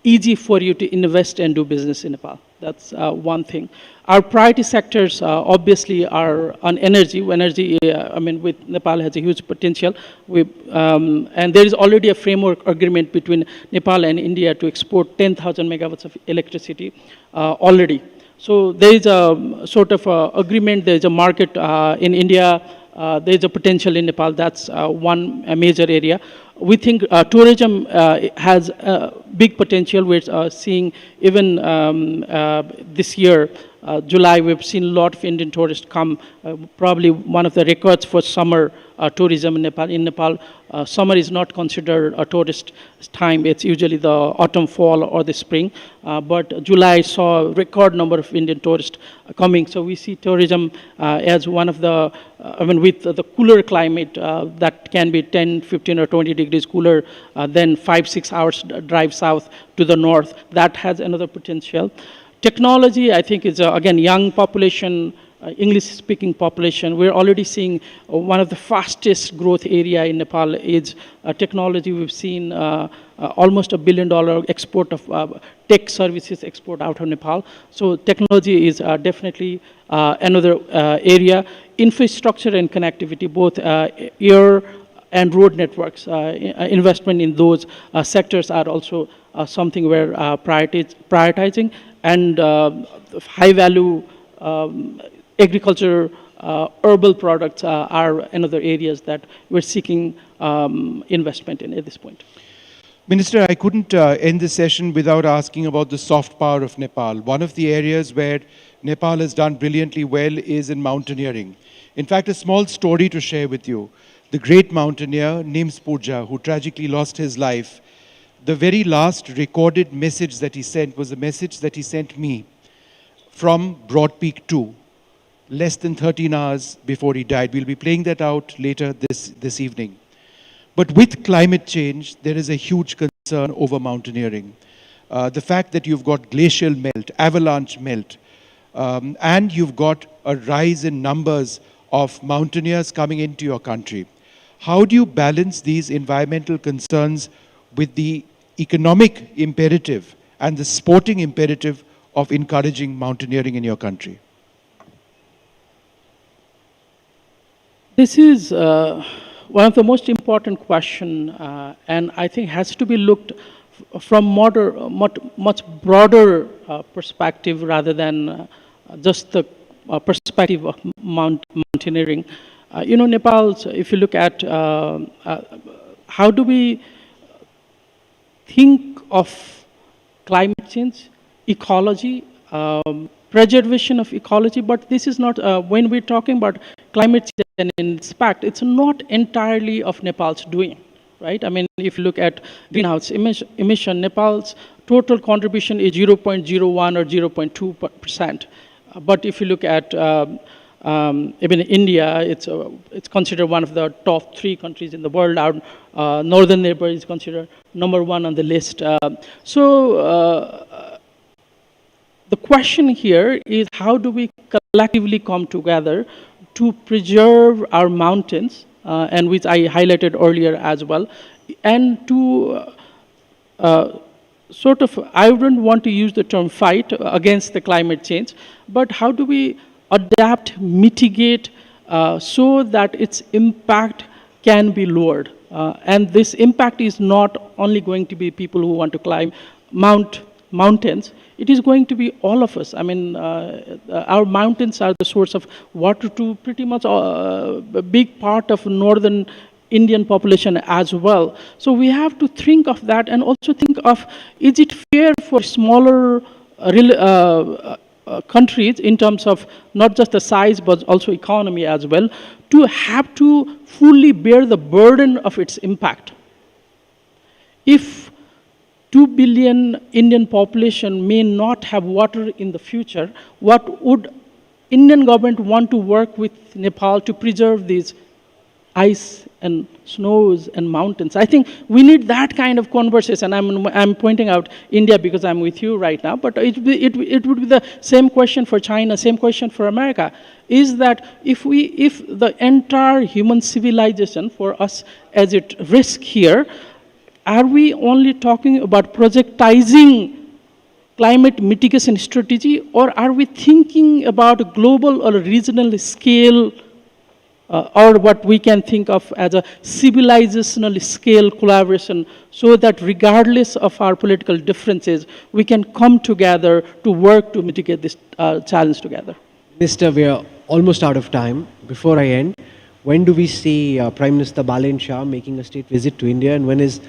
easy for you to invest and do business in Nepal. That's one thing. Our priority sectors obviously are on energy. Energy, with Nepal has a huge potential. And there is already a framework agreement between Nepal and India to export 10,000 megawatts of electricity already. So there is a sort of agreement. There is a market in India. There is a potential in Nepal. That's one major area. We think tourism has big potential. We're seeing even this year, July, we've seen a lot of Indian tourists come, probably one of the records for summer tourism in Nepal. In Nepal, summer is not considered a tourist time. It's usually the autumn, fall, or the spring. But July saw a record number of Indian tourists coming. So we see tourism as one of the, with the cooler climate that can be 10, 15, or 20 degrees cooler than 5-6 hours drive south to the north. That has another potential. Technology, I think, is again young population, English-speaking population. We're already seeing one of the fastest growth area in Nepal is technology. We've seen almost $1 billion export of tech services export out of Nepal. So technology is definitely another area. Infrastructure and connectivity, both air and road networks, investment in those sectors are also something we're prioritizing. And high-value agriculture, herbal products are another areas that we're seeking investment in at this point. Minister, I couldn't end this session without asking about the soft power of Nepal. One of the areas where Nepal has done brilliantly well is in mountaineering. In fact, a small story to share with you. The great mountaineer, Nims Purja, who tragically lost his life, the very last recorded message that he sent was a message that he sent me from Broad Peak 2, less than 13 hours before he died. We'll be playing that out later this evening. But with climate change, there is a huge concern over mountaineering. The fact that you've got glacial melt, avalanche melt, and you've got a rise in numbers of mountaineers coming into your country. How do you balance these environmental concerns with the economic imperative and the sporting imperative of encouraging mountaineering in your country? This is one of the most important questions, and I think has to be looked from much broader perspective rather than just the perspective of mountaineering. Nepal's, if you look at how do we think of climate change, ecology, preservation of ecology, but this is not, when we're talking about climate change and impact, it's not entirely of Nepal's doing, right? I mean, if you look at greenhouse emission, Nepal's total contribution is 0.01 or 0.2%. But if you look at even India, it's considered one of the top 3 countries in the world. Our northern neighbor is considered number 1 on the list. The question here is how do we collectively come together to preserve our mountains, and which I highlighted earlier as well, and to sort of, I wouldn't want to use the term fight against the climate change, but how do we adapt, mitigate, so that its impact can be lowered. And this impact is not only going to be people who want to climb mountains, it is going to be all of us. I mean, our mountains are the source of water to pretty much a big part of northern Indian population as well. So we have to think of that and also think of, is it fair for smaller countries in terms of not just the size but also economy as well, to have to fully bear the burden of its impact. If 2 billion Indian population may not have water in the future, what would Indian government want to work with Nepal to preserve these ice and snows and mountains? I think we need that kind of conversation. I'm pointing out India because I'm with you right now, but it would be the same question for China, same question for America. Is that if the entire human civilization for us as at risk here, are we only talking about projectizing climate mitigation strategy, or are we thinking about a global or a regional scale, or what we can think of as a civilizational scale collaboration, so that regardless of our political differences, we can come together to work to mitigate this challenge together? Minister, we are almost out of time. Before I end, when do we see Prime Minister Balen Shah making a state visit to India, and when is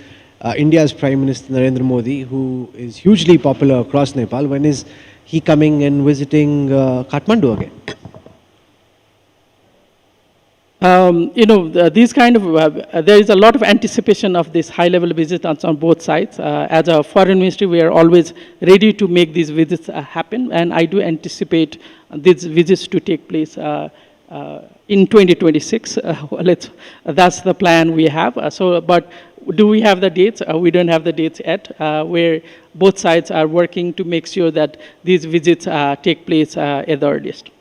India's Prime Minister Narendra Modi, who is hugely popular across Nepal, when is he coming and visiting Kathmandu again? These kind of, there is a lot of anticipation of this high-level visit on both sides. As a foreign ministry, we are always ready to make these visits happen, and I do anticipate these visits to take place in 2026. That's the plan we have. But do we have the dates? We don't have the dates yet, where both sides are working to make sure that these visits take place at the earliest.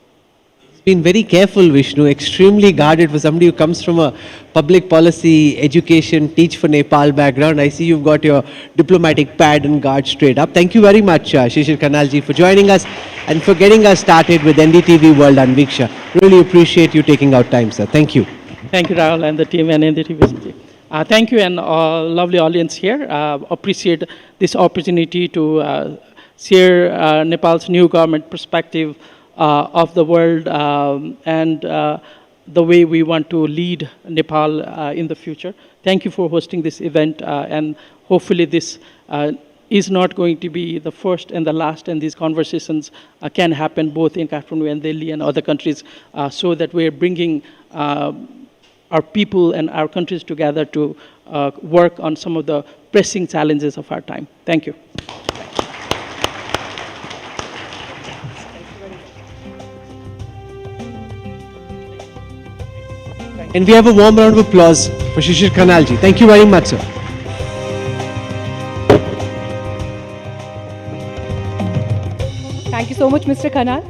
Been very careful, Vishnu, extremely guarded for somebody who comes from a public policy, education, teach for Nepal background. I see you've got your diplomatic pad and guard straight up. Thank you very much, Shishir Khanalji, for joining us and for getting us started with NDTV World Anviksha. Really appreciate you taking out time, sir. Thank you. Thank you, Rahul, and the team and NDTV. Thank you, and lovely audience here. Appreciate this opportunity to share Nepal's new government perspective of the world and the way we want to lead Nepal in the future. Thank you for hosting this event, and hopefully this is not going to be the first and the last, and these conversations can happen both in Kathmandu and Delhi and other countries, so that we're bringing our people and our countries together to work on some of the pressing challenges of our time. Thank you. And we have a warm round of applause for Shishir Khanalji. Thank you very much, sir. Thank you so much mister Khanal.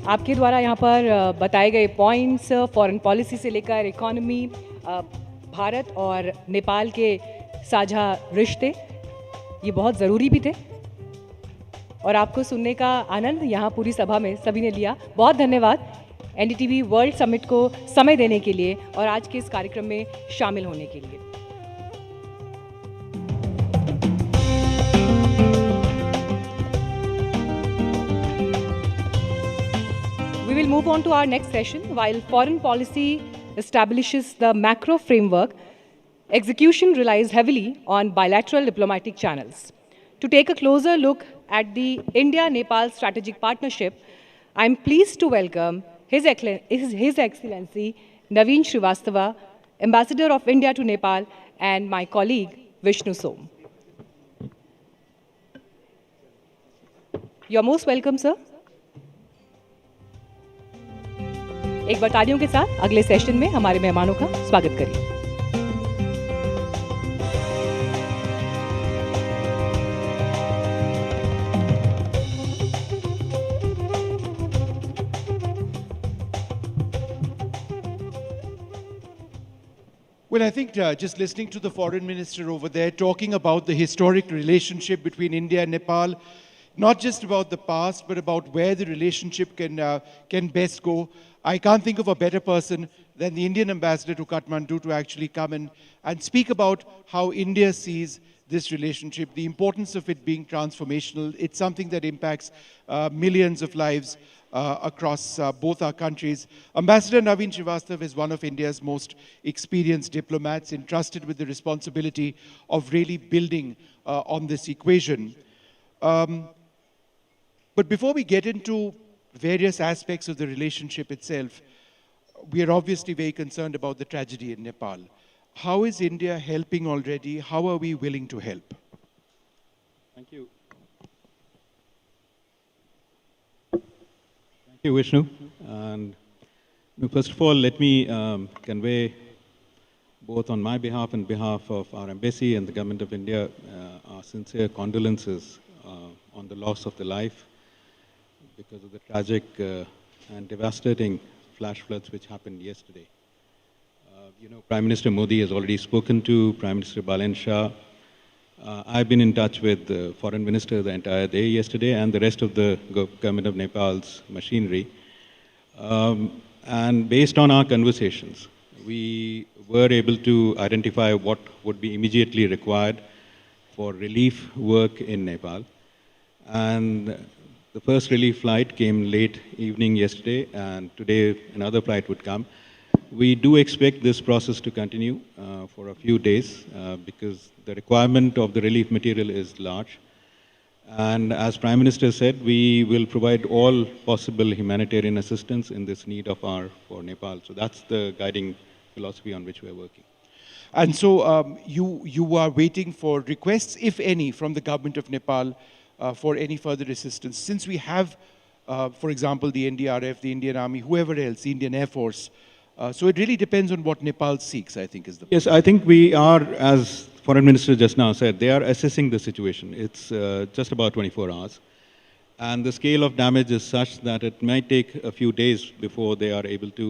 आपके द्वारा यहाँ पर बताए गए points, foreign policy से लेकर economy, Bharat और नेपाल के साझा रिश्ते, ये बहुत ज़रूरी भी थे और आपको सुनने का आनंद यहाँ पूरी सभा में सभी ने लिया। बहुत धन्यवाद एनडीटीवी वर्ल्ड समिट को समय देने के लिए और आज के इस कार्यक्रम में शामिल होने के लिए। We will move on to our next session. While foreign policy establishes the macro framework, execution relies heavily on bilateral diplomatic channels. To take a closer look at the India-Nepal strategic partnership, I am pleased to welcome His Excellency Naveen Srivastava, Ambassador of India to Nepal, and my colleague Vishnu Som. You're most welcome, sir. एक बार तालियों के साथ अगले session में हमारे मेहमानों का स्वागत करिए। Well, I think just listening to the foreign minister over there talking about the historic relationship between India and Nepal, not just about the past, but about where the relationship can best go. I can't think of a better person than the Indian ambassador to Kathmandu to actually come and speak about how India sees this relationship, the importance of it being transformational. It's something that impacts millions of lives across both our countries. Ambassador Naveen Srivastava is one of India's most experienced diplomats, entrusted with the responsibility of really building on this equation. But before we get into various aspects of the relationship itself, we are obviously very concerned about the tragedy in Nepal. How is India helping already? How are we willing to help? Thank you. Thank you, Vishnu. And first of all, let me convey, both on my behalf and behalf of our embassy and the government of India, our sincere condolences on the loss of the life because of the tragic and devastating flash floods which happened yesterday. Prime Minister Modi has already spoken to Prime Minister Balen Shah. I've been in touch with the Foreign Minister the entire day yesterday and the rest of the government of Nepal's machinery. And based on our conversations, we were able to identify what would be immediately required for relief work in Nepal. And the first relief flight came late evening yesterday, and today another flight would come. We do expect this process to continue for a few days because the requirement of the relief material is large. And as Prime Minister said, we will provide all possible humanitarian assistance in this need of for Nepal. So that's the guiding philosophy on which we are working. And so you are waiting for requests, if any, from the government of Nepal for any further assistance. Since we have, for example, the NDRF, the Indian Army, whoever else, the Indian Air Force. So it really depends on what Nepal seeks, I think, is the point. Yes, I think we are, as Foreign Minister just now said, they are assessing the situation. It's just about 24 hours. And the scale of damage is such that it might take a few days before they are able to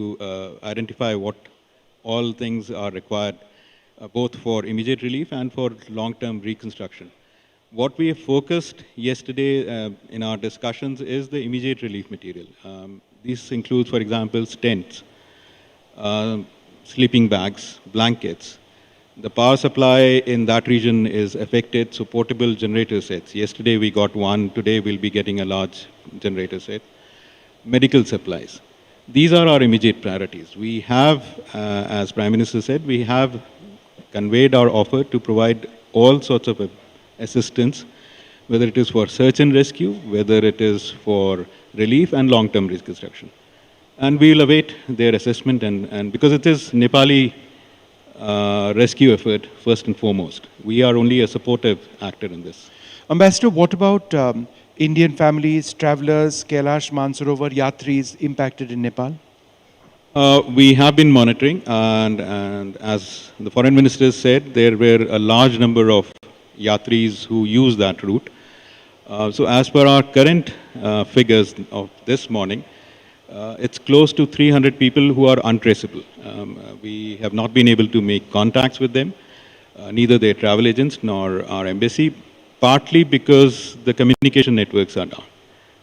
identify what all things are required, both for immediate relief and for long-term reconstruction. What we have focused yesterday in our discussions is the immediate relief material. This includes, for example, tents, sleeping bags, blankets. The power supply in that region is affected, so portable generator sets. Yesterday we got one, today we'll be getting a large generator set. Medical supplies. These are our immediate priorities. We have, as Prime Minister said, we have conveyed our offer to provide all sorts of assistance, whether it is for search and rescue, whether it is for relief and long-term reconstruction. And we will await their assessment, and because it is Nepali rescue effort, first and foremost. We are only a supportive actor in this. Ambassador, what about Indian families, travelers, Kailash Mansarovar, Yatris impacted in Nepal? We have been monitoring, and as the Foreign Minister said, there were a large number of Yatris who use that route. So as per our current figures of this morning, it's close to 300 people who are untraceable. We have not been able to make contacts with them, neither their travel agents nor our embassy, partly because the communication networks are down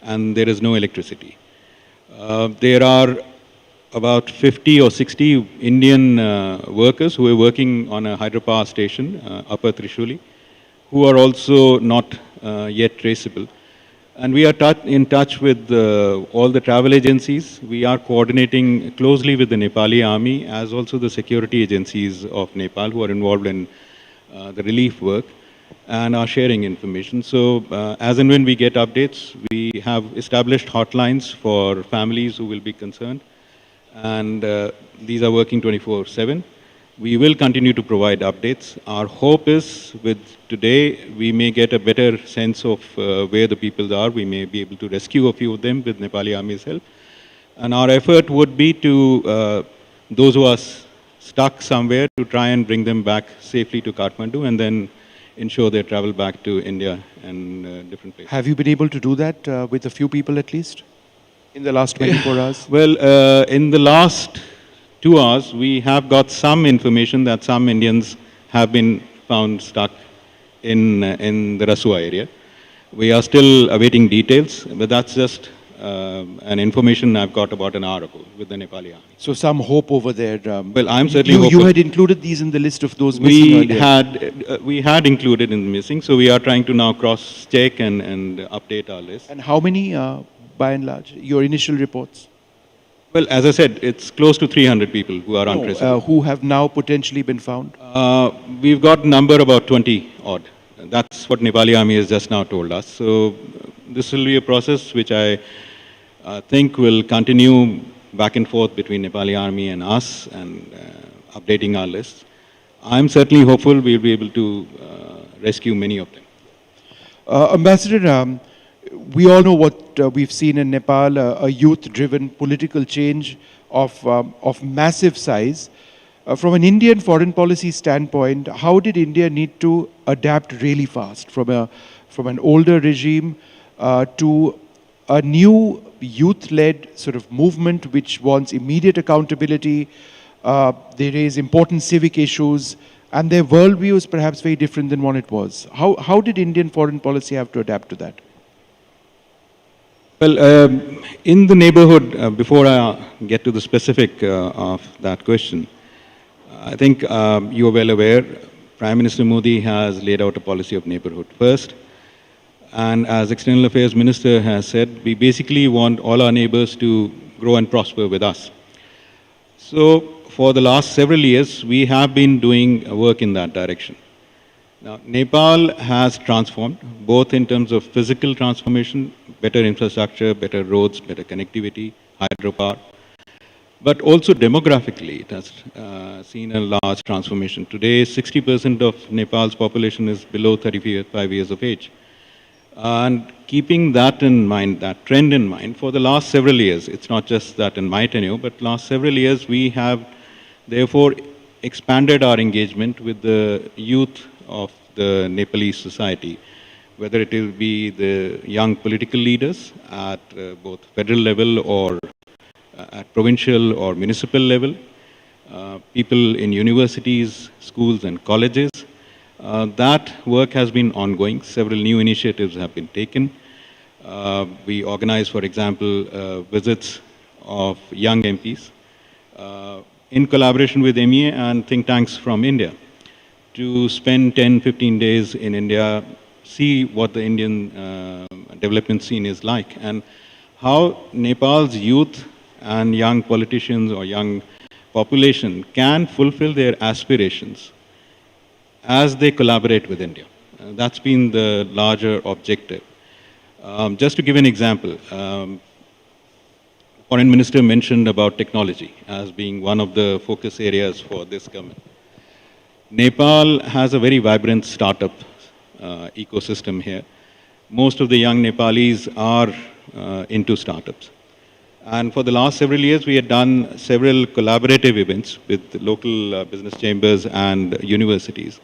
and there is no electricity. There are about 50 or 60 Indian workers who are working on a hydropower station, Upper Trishuli, who are also not yet traceable. And we are in touch with all the travel agencies. We are coordinating closely with the Nepali army, as also the security agencies of Nepal who are involved in the relief work and are sharing information. So as and when we get updates, we have established hotlines for families who will be concerned. And these are working 24/7. We will continue to provide updates. Our hope is with today, we may get a better sense of where the people are. We may be able to rescue a few of them with Nepali Army's help. And our effort would be to those who are stuck somewhere to try and bring them back safely to Kathmandu and then ensure their travel back to India and different places. Have you been able to do that with a few people at least in the last 24 hours? Well, in the last 2 hours, we have got some information that some Indians have been found stuck in the Rasua area. We are still awaiting details, but that's just an information I've got about an hour ago with the Nepali army. So some hope over there. Well, I'm certainly hopeful. You had included these in the list of those missing earlier. We had included in the missing, so we are trying to now cross-check and update our list. And how many, by and large, your initial reports? Well, as I said, it's close to 300 people who are untraceable. Who have now potentially been found? We've got number about 20 odd. That's what Nepali army has just now told us. So this will be a process which I think will continue back and forth between Nepali army and us and updating our lists. I'm certainly hopeful we'll be able to rescue many of them. Ambassador, we all know what we've seen in Nepal, a youth-driven political change of massive size. From an Indian foreign policy standpoint, how did India need to adapt really fast from an older regime to a new youth-led sort of movement which wants immediate accountability? They raise important civic issues, and their worldview is perhaps very different than what it was. How did Indian foreign policy have to adapt to that? Well, in the neighborhood, before I get to the specific of that question, I think you are well aware, Prime Minister Modi has laid out a policy of neighborhood first. And as External Affairs Minister has said, we basically want all our neighbors to grow and prosper with us. So for the last several years, we have been doing work in that direction. Now, Nepal has transformed, both in terms of physical transformation, better infrastructure, better roads, better connectivity, hydropower. But also demographically, it has seen a large transformation. Today, 60% of Nepal's population is below 35 years of age. And keeping that in mind, that trend in mind, for the last several years, it's not just that in my tenure, but last several years, we have therefore expanded our engagement with the youth of the Nepalese society, whether it will be the young political leaders at both federal level or at provincial or municipal level, people in universities, schools and colleges. That work has been ongoing. Several new initiatives have been taken. We organize, for example, visits of young MPs in collaboration with MEA and think tanks from India to spend 10, 15 days in India, see what the Indian development scene is like and how Nepal's youth and young politicians or young population can fulfill their aspirations as they collaborate with India. That's been the larger objective. Just to give an example, Foreign Minister mentioned about technology as being one of the focus areas for this government. Nepal has a very vibrant startup ecosystem here. Most of the young Nepalis are into startups. And for the last several years, we had done several collaborative events with local business chambers and universities.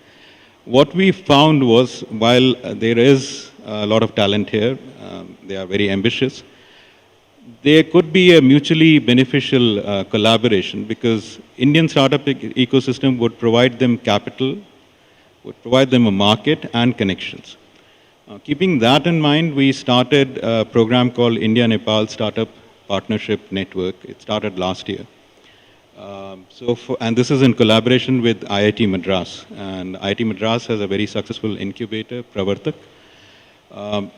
What we found was, while there is a lot of talent here, they are very ambitious, there could be a mutually beneficial collaboration because Indian startup ecosystem would provide them capital, would provide them a market and connections. Keeping that in mind, we started a program called India-Nepal Startup Partnership Network. It started last year. And this is in collaboration with IIT Madras. And IIT Madras has a very successful incubator, Pravartak.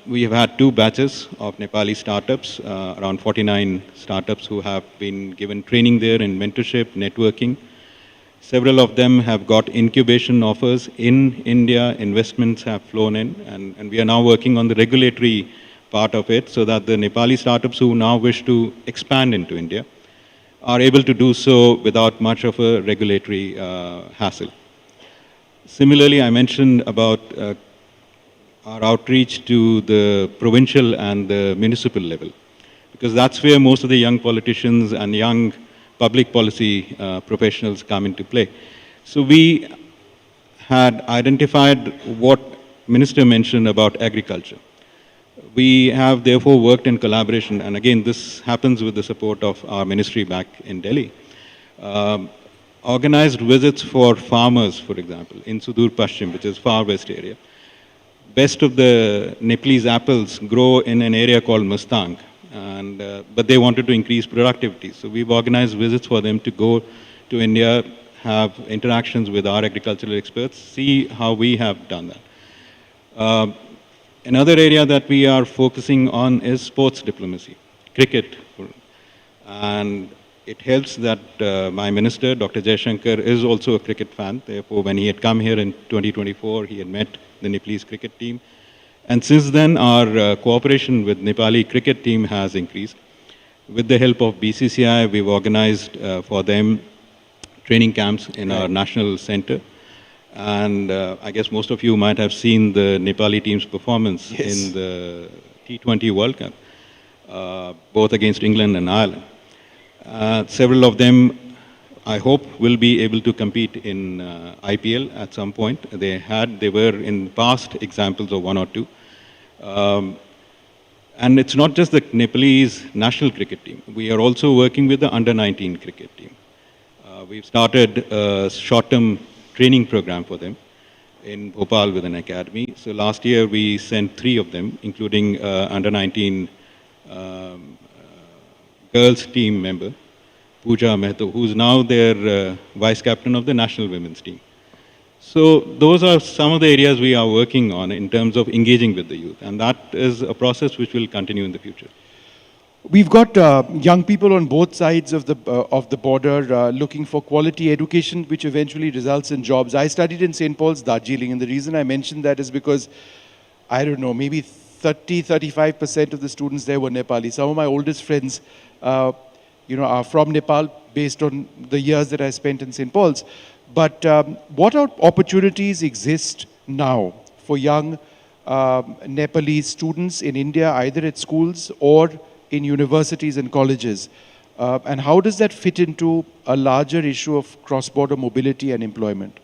We have had 2 batches of Nepali startups, around 49 startups who have been given training there in mentorship, networking. Several of them have got incubation offers in India, investments have flown in, and we are now working on the regulatory part of it so that the Nepali startups who now wish to expand into India are able to do so without much of a regulatory hassle. Similarly, I mentioned about our outreach to the provincial and the municipal level, because that's where most of the young politicians and young public policy professionals come into play. So we had identified what Minister mentioned about agriculture. We have therefore worked in collaboration, and again this happens with the support of our ministry back in Delhi. Organized visits for farmers, for example, in Sudur Pashchim, which is far west area. Best of the Nepalese apples grow in an area called Mustang, and, but they wanted to increase productivity. So we've organized visits for them to go to India, have interactions with our agricultural experts, see how we have done that. Another area that we are focusing on is sports diplomacy, cricket. And it helps that my minister, Dr. Jaishankar, is also a cricket fan. Therefore, when he had come here in 2024, he had met the Nepalese cricket team. And since then, our cooperation with Nepali cricket team has increased. With the help of BCCI, we've organized for them training camps in our national center. And I guess most of you might have seen the Nepali team's performance in the T20 World Cup, both against England and Ireland. Several of them, I hope, will be able to compete in IPL at some point. They were in past examples of 1 or 2. And it's not just the Nepalese national cricket team. We are also working with the under-19 cricket team. We've started a short-term training program for them in Bhopal with an academy. So last year we sent 3 of them, including under-19 girls team member, Pooja Mehto, who's now their vice captain of the national women's team. So those are some of the areas we are working on in terms of engaging with the youth, and that is a process which will continue in the future. We've got young people on both sides of the border looking for quality education, which eventually results in jobs. I studied in St. Paul's, Darjeeling, and the reason I mentioned that is because, I don't know, maybe 30-35% of the students there were Nepali. Some of my oldest friends, are from Nepal based on the years that I spent in St. Paul's. But what opportunities exist now for young Nepalese students in India, either at schools or in universities and colleges? And how does that fit into a larger issue of cross-border mobility and employment?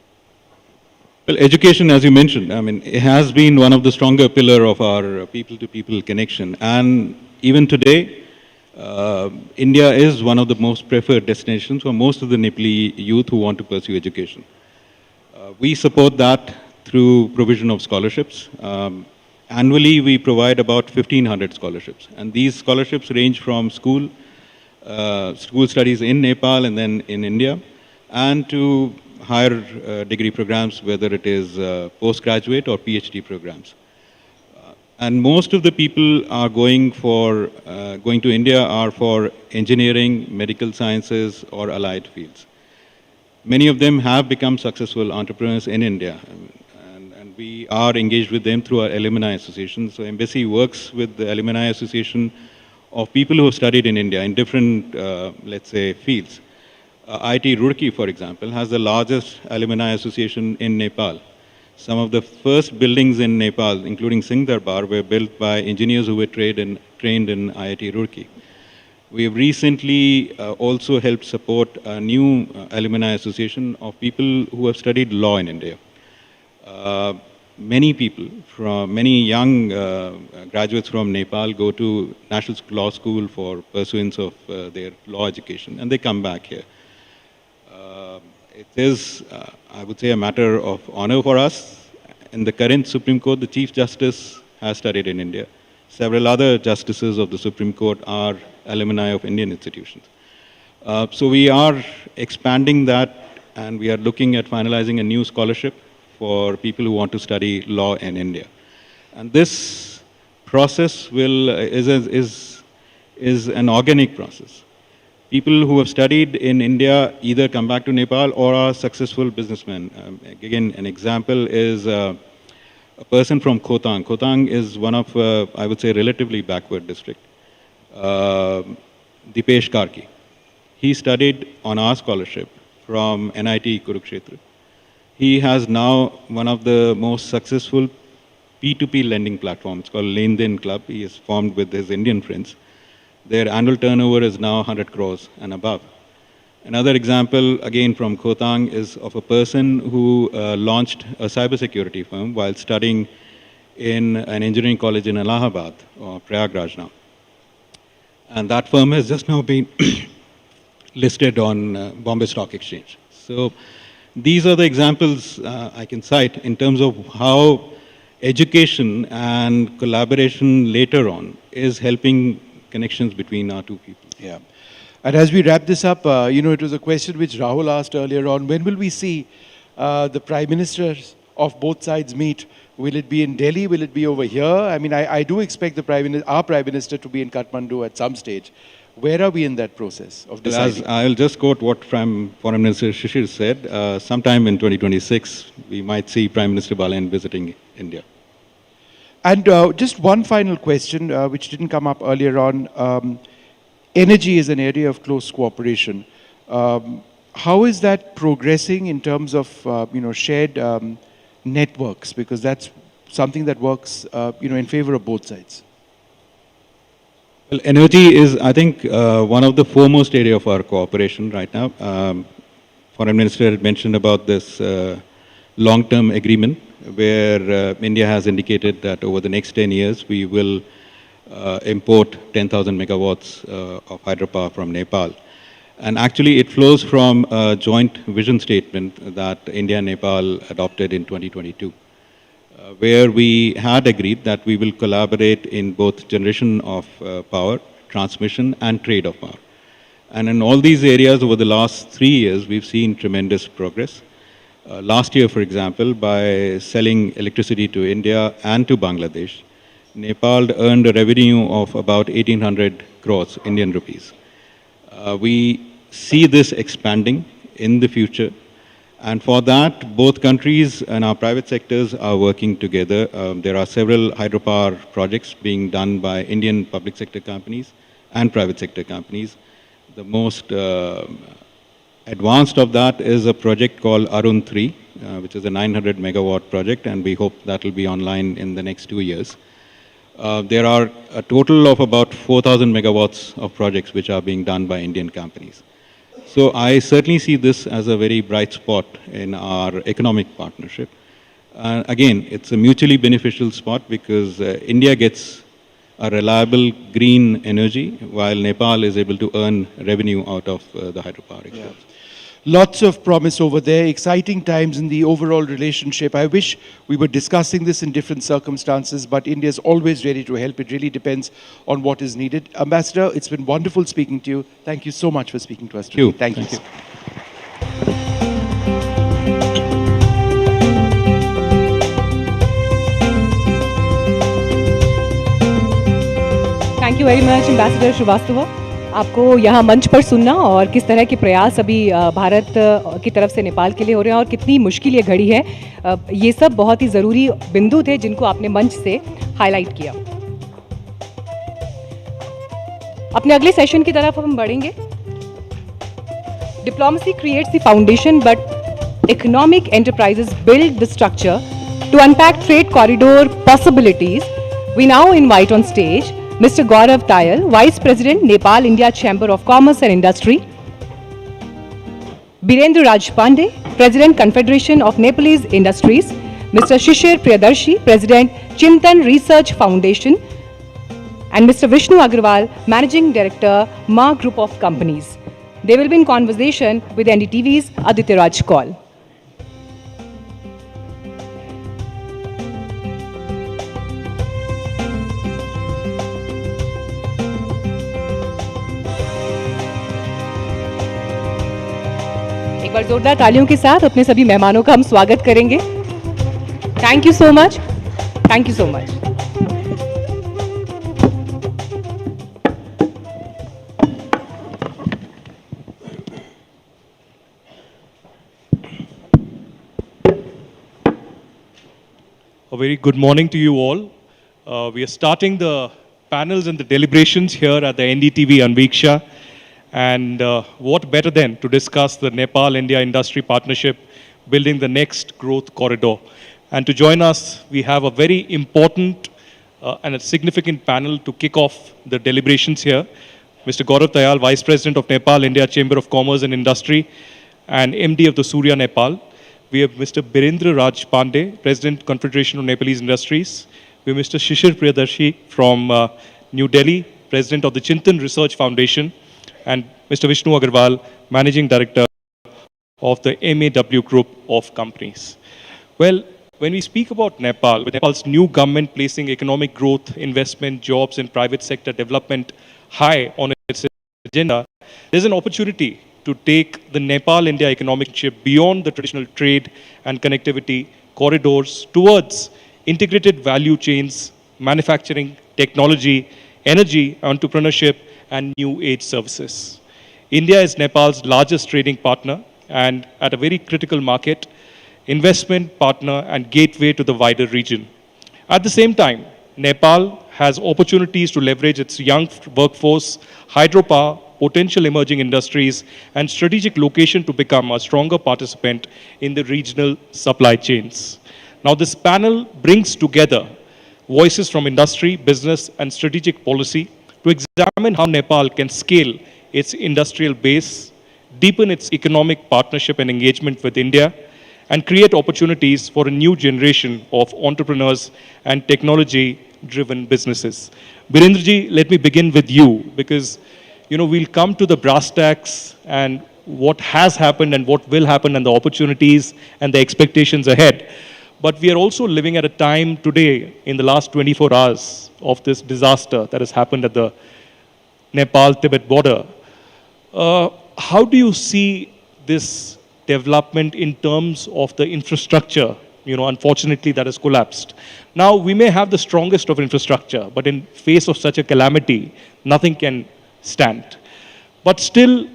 Well, education, as you mentioned, I mean, it has been one of the stronger pillar of our people-to-people connection. And even today, India is one of the most preferred destinations for most of the Nepali youth who want to pursue education. We support that through provision of scholarships. Annually, we provide about 1,500 scholarships. And these scholarships range from school studies in Nepal and then in India, and to higher degree programs, whether it is postgraduate or PhD programs. And most of the people are going to India are for engineering, medical sciences, or allied fields. Many of them have become successful entrepreneurs in India, and we are engaged with them through our alumni association. So Embassy works with the alumni association of people who have studied in India in different, let's say, fields. IIT Roorkee, for example, has the largest alumni association in Nepal. Some of the first buildings in Nepal, including Singh Darbar, were built by engineers who were trained in IIT Roorkee. We have recently also helped support a new alumni association of people who have studied law in India. Many young graduates from Nepal go to National Law School for pursuance of their law education, and they come back here. It is, I would say, a matter of honor for us. In the current Supreme Court, the Chief Justice has studied in India. Several other justices of the Supreme Court are alumni of Indian institutions. So we are expanding that, and we are looking at finalizing a new scholarship for people who want to study law in India. And this process is an organic process. People who have studied in India either come back to Nepal or are successful businessmen. Again, an example is a person from Khotang. Khotang is one of, I would say, relatively backward district. Dipesh Karki. He studied on our scholarship from NIT Kurukshetra. He has now one of the most successful P2P lending platforms called Len Den Club. He is formed with his Indian friends. Their annual turnover is now 100 crores and above. Another example, again from Khotang, is of a person who launched a cybersecurity firm while studying in an engineering college in Allahabad, or Prayagraj now. And that firm has just now been listed on Bombay Stock Exchange. So these are the examples I can cite in terms of how education and collaboration later on is helping connections between our two people. Yeah. And as we wrap this up, it was a question which Rahul asked earlier on. When will we see the Prime Ministers of both sides meet? Will it be in Delhi? Will it be over here? I mean, I do expect our Prime Minister to be in Kathmandu at some stage. Where are we in that process of deciding? I'll just quote what Foreign Minister Shishir said. Sometime in 2026, we might see Prime Minister Balen visiting India. And just one final question, which didn't come up earlier on. Energy is an area of close cooperation. How is that progressing in terms of shared networks? Because that's something that works in favor of both sides. Well, energy is, I think, one of the foremost area of our cooperation right now. Foreign Minister had mentioned about this long-term agreement, where India has indicated that over the next 10 years, we will import 10,000 megawatts of hydropower from Nepal. And actually, it flows from a joint vision statement that India and Nepal adopted in 2022, where we had agreed that we will collaborate in both generation of power, transmission, and trade of power. And in all these areas, over the last 3 years, we've seen tremendous progress. Last year, for example, by selling electricity to India and to Bangladesh, Nepal earned a revenue of about 1,800 crores Indian rupees. We see this expanding in the future, and for that, both countries and our private sectors are working together. There are several hydropower projects being done by Indian public sector companies and private sector companies. The most advanced of that is a project called Arun 3, which is a 900 megawatt project, and we hope that will be online in the next 2 years. There are a total of about 4,000 megawatts of projects which are being done by Indian companies. So I certainly see this as a very bright spot in our economic partnership. Again, it's a mutually beneficial spot because India gets a reliable green energy while Nepal is able to earn revenue out of the hydropower exports. Lots of promise over there, exciting times in the overall relationship. I wish we were discussing this in different circumstances, but India is always ready to help. It really depends on what is needed. Ambassador, it's been wonderful speaking to you. Thank you so much for speaking to us today. Thank you. Thank you very much ambassador Srivastava. आपको यहाँ मंच पर सुनना और किस तरह के प्रयास अभी भारत की तरफ से नेपाल के लिए हो रहे हैं और कितनी मुश्किल ये घड़ी है, ये सब बहुत ही ज़रूरी बिंदु थे जिनको आपने मंच से हाईलाइट किया। अपने अगले सेशन की तरफ हम बढ़ेंगे। Diplomacy creates the foundation but economic enterprises build the structure to unpack trade corridor possibilities. We now invite on stage Mr. Gaurav Tayal, Vice President, Nepal India Chamber of Commerce and Industry. Birendra Raj Pandey, President, Confederation of Nepalese Industries. Mr. Shishir Priyadarshi, President, Chintan Research Foundation. And Mr. Vishnu Agrawal, Managing Director, Ma Group of Companies. They will be in conversation with NDTV's Aditya Raj Kaul. एक बार जोरदार तालियों के साथ अपने सभी मेहमानों का हम स्वागत करेंगे। Thank you so much, thank you so much. A very good morning to you all. We are starting the panels and the deliberations here at the NDTV Anviksha. And what better than to discuss the Nepal-India industry partnership, building the next growth corridor. And to join us, we have a very important and a significant panel to kick off the deliberations here. Mr. Gaurav Tayal, Vice President of Nepal-India Chamber of Commerce and Industry and MD of the Surya Nepal. We have Mr. Birendra Raj Pandey, President, Confederation of Nepalese Industries. We have Mr. Shishir Priyadarshi from New Delhi, President of the Chintan Research Foundation. And Mr. Vishnu Agrawal, Managing Director of the MAW Group of Companies. Well, when we speak about Nepal, with Nepal's new government placing economic growth, investment, jobs and private sector development high on its agenda, there's an opportunity to take the Nepal-India economic chip beyond the traditional trade and connectivity corridors towards integrated value chains, manufacturing, technology, energy, entrepreneurship, and new age services. India is Nepal's largest trading partner and at a very critical market, investment partner and gateway to the wider region. At the same time, Nepal has opportunities to leverage its young workforce, hydropower, potential emerging industries, and strategic location to become a stronger participant in the regional supply chains. Now, this panel brings together voices from industry, business, and strategic policy to examine how Nepal can scale its industrial base, deepen its economic partnership and engagement with India, and create opportunities for a new generation of entrepreneurs and technology-driven businesses. Birendraji, let me begin with you because we'll come to the brass tacks and what has happened and what will happen and the opportunities and the expectations ahead. But we are also living at a time today in the last 24 hours of this disaster that has happened at the Nepal-Tibet border. How do you see this development in terms of the infrastructure, unfortunately that has collapsed? Now, we may have the strongest of infrastructure, but in face of such a calamity, nothing can stand. But still,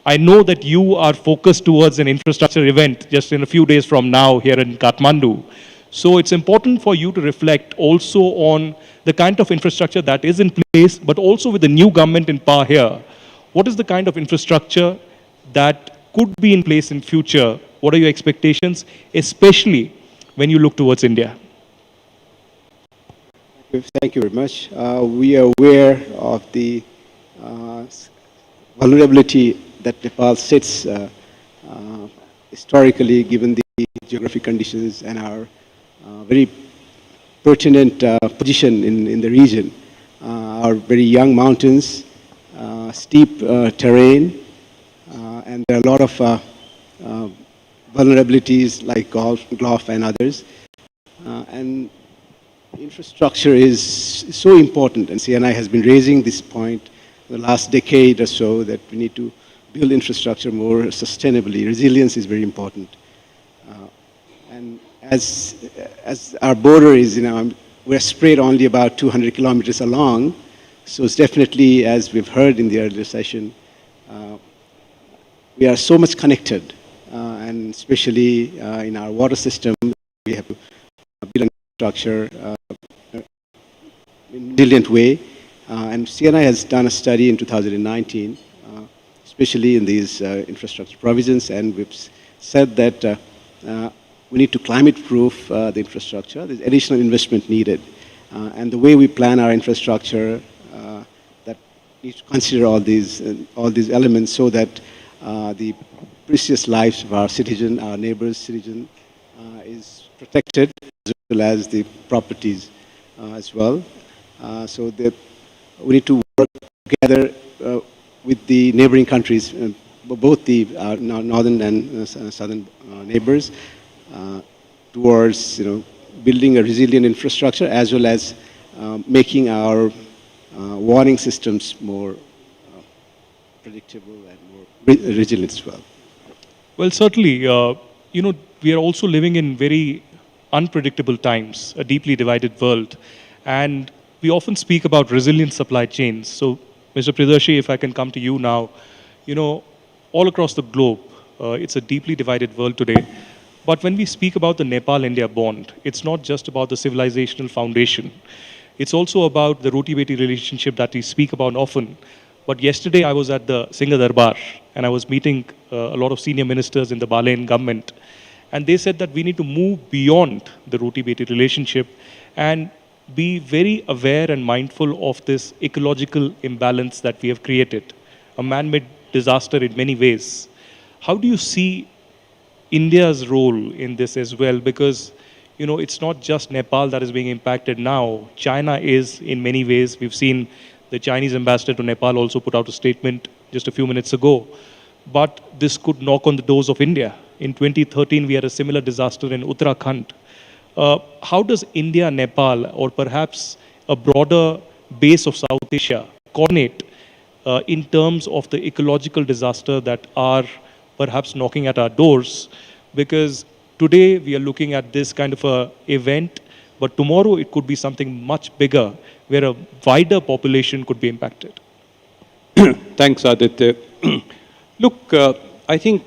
I know that you are focused towards an infrastructure event just in a few days from now here in Kathmandu. So it's important for you to reflect also on the kind of infrastructure that is in place, but also with the new government in power here, what is the kind of infrastructure that could be in place in future? What are your expectations, especially when you look towards India? Thank you very much. We are aware of the vulnerability that Nepal sits historically, given the geographic conditions and our very pertinent position in the region. Our very young mountains, steep terrain, and there are a lot of vulnerabilities like Gulf and others. And infrastructure is so important, and CNI has been raising this point the last decade or so, that we need to build infrastructure more sustainably. Resilience is very important. And as our border is, we're spread only about 200 kilometers along, so it's definitely, as we've heard in the earlier session, we are so much connected, and especially in our water system, we have to build infrastructure in a brilliant way. And CNI has done a study in 2019, especially in these infrastructure provisions, and we've said that we need to climate-proof the infrastructure. There's additional investment needed. And the way we plan our infrastructure, that needs to consider all these elements, so that the precious lives of our citizen, our neighbors' citizen, is protected, as well as the properties as well. So that we need to work together with the neighboring countries, both the northern and southern neighbors, towards building a resilient infrastructure, as well as making our warning systems more predictable and more resilient as well. Well, certainly, we are also living in very unpredictable times, a deeply divided world, and we often speak about resilient supply chains. So, Mr. Priyadarshi, if I can come to you now, all across the globe, it's a deeply divided world today. But when we speak about the Nepal-India bond, it's not just about the civilizational foundation. It's also about the roti-beti relationship that we speak about often. But yesterday I was at the Singha Darbar, and I was meeting a lot of senior ministers in the Balayan government. And they said that we need to move beyond the roti-beti relationship and be very aware and mindful of this ecological imbalance that we have created, a man-made disaster in many ways. How do you see India's role in this as well? Because, it's not just Nepal that is being impacted now. China is in many ways. We've seen the Chinese ambassador to Nepal also put out a statement just a few minutes ago. But this could knock on the doors of India. In 2013, we had a similar disaster in Uttarakhand. How does India, Nepal, or perhaps a broader base of South Asia coordinate in terms of the ecological disaster that are perhaps knocking at our doors? Because today we are looking at this kind of a event, but tomorrow it could be something much bigger, where a wider population could be impacted. Thanks, Aditya. Look, I think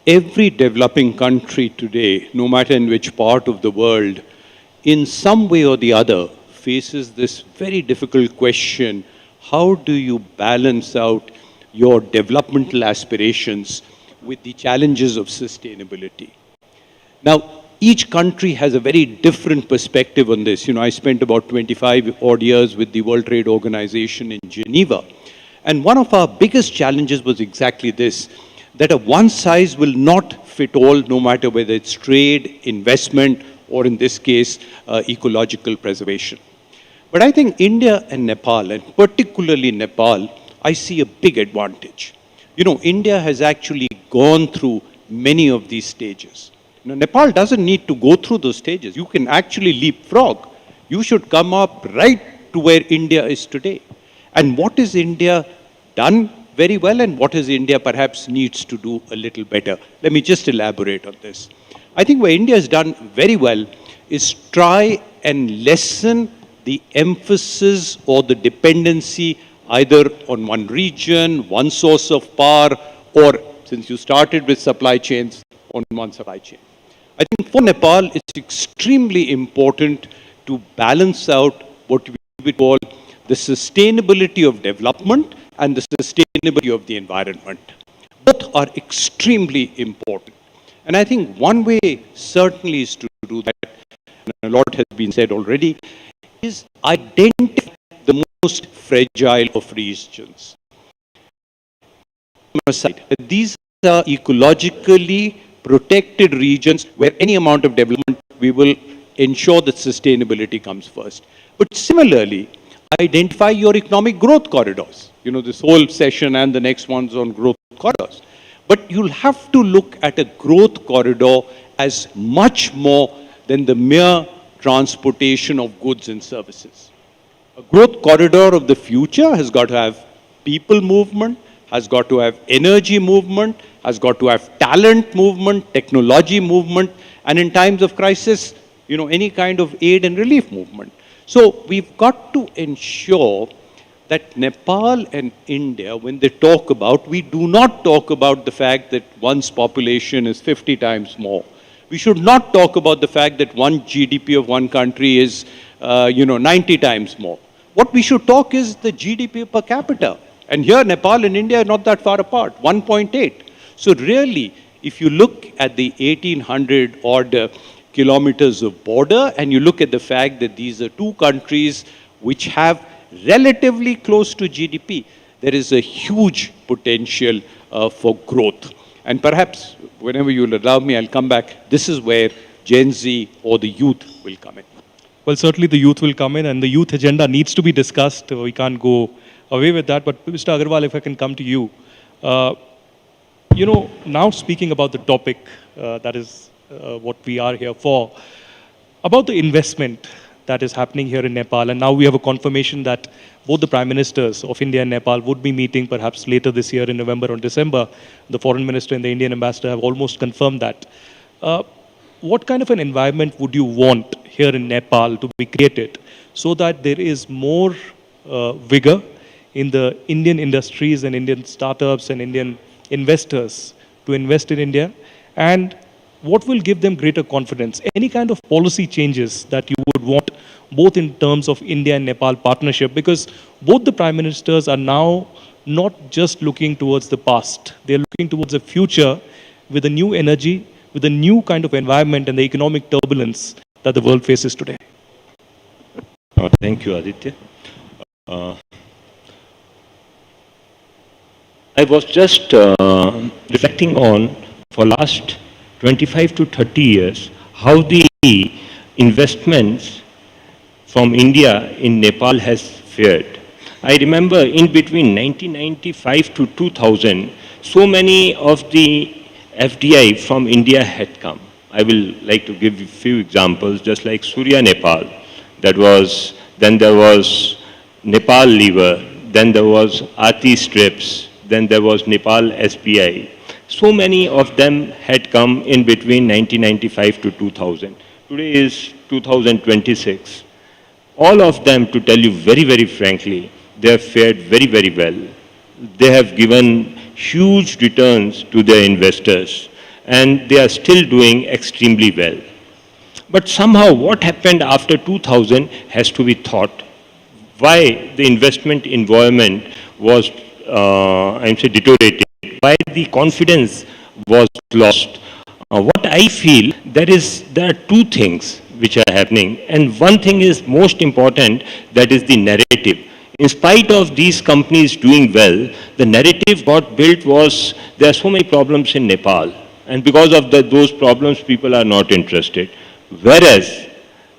every developing country today, no matter in which part of the world, in some way or the other, faces this very difficult question: how do you balance out your developmental aspirations with the challenges of sustainability? Now, each country has a very different perspective on this. I spent about 25 odd years with the World Trade Organization in Geneva. And one of our biggest challenges was exactly this, that a one size will not fit all, no matter whether it's trade, investment, or in this case, ecological preservation. But I think India and Nepal, and particularly Nepal, I see a big advantage. India has actually gone through many of these stages. Nepal doesn't need to go through those stages. You can actually leapfrog. You should come up right to where India is today. And what is India done very well, and what is India perhaps needs to do a little better? Let me just elaborate on this. I think what India has done very well is try and lessen the emphasis or the dependency either on one region, one source of power, or, since you started with supply chains, on one supply chain. I think for Nepal, it's extremely important to balance out what we would call the sustainability of development and the sustainability of the environment. Both are extremely important. And I think one way certainly is to do that, and a lot has been said already, is identify the most fragile of regions. These are ecologically protected regions where any amount of development, we will ensure that sustainability comes first. But similarly, identify your economic growth corridors. You know, this whole session and the next one's on growth corridors. But you'll have to look at a growth corridor as much more than the mere transportation of goods and services. A growth corridor of the future has got to have people movement, has got to have energy movement, has got to have talent movement, technology movement, and in times of crisis, you know, any kind of aid and relief movement. So we've got to ensure that Nepal and India, when they talk about, we do not talk about the fact that one's population is 50 times more. We should not talk about the fact that one GDP of one country is, 90 times more. What we should talk is the GDP per capita. And here, Nepal and India are not that far apart, 1.8. So really, if you look at the 1800 odd kilometers of border, and you look at the fact that these are two countries which have relatively close to GDP, there is a huge potential for growth. And perhaps, whenever you'll allow me, I'll come back. This is where Gen Z or the youth will come in. Well, certainly the youth will come in, and the youth agenda needs to be discussed. We can't go away with that. But Mr. Agarwal, if I can come to you. Now speaking about the topic, that is what we are here for, about the investment that is happening here in Nepal, and now we have a confirmation that both the Prime Ministers of India and Nepal would be meeting perhaps later this year in November or December. The Foreign Minister and the Indian Ambassador have almost confirmed that. What kind of an environment would you want here in Nepal to be created so that there is more vigor in the Indian industries and Indian startups and Indian investors to invest in India? And what will give them greater confidence? Any kind of policy changes that you would want, both in terms of India and Nepal partnership, because both the Prime Ministers are now not just looking towards the past. They're looking towards the future with a new energy, with a new kind of environment and the economic turbulence that the world faces today. Thank you, Aditya. I was just reflecting on, for last 25 to 30 years, how the investments from India in Nepal has fared. I remember in between 1995 to 2000, so many of the FDI from India had come. I will like to give you a few examples, just like Surya Nepal. Then there was Nepal Liver, then there was Aarti Strips, then there was Nepal SBI. So many of them had come in between 1995 to 2000. Today is 2026. All of them, to tell you very, very frankly, they have fared very, very well. They have given huge returns to their investors, and they are still doing extremely well. But somehow what happened after 2000 has to be thought. Why the investment environment was, deteriorated, why the confidence was lost. What I feel, there are two things which are happening, and one thing is most important, that is the narrative. In spite of these companies doing well, the narrative got built was, there are so many problems in Nepal, and because of those problems, people are not interested. Whereas,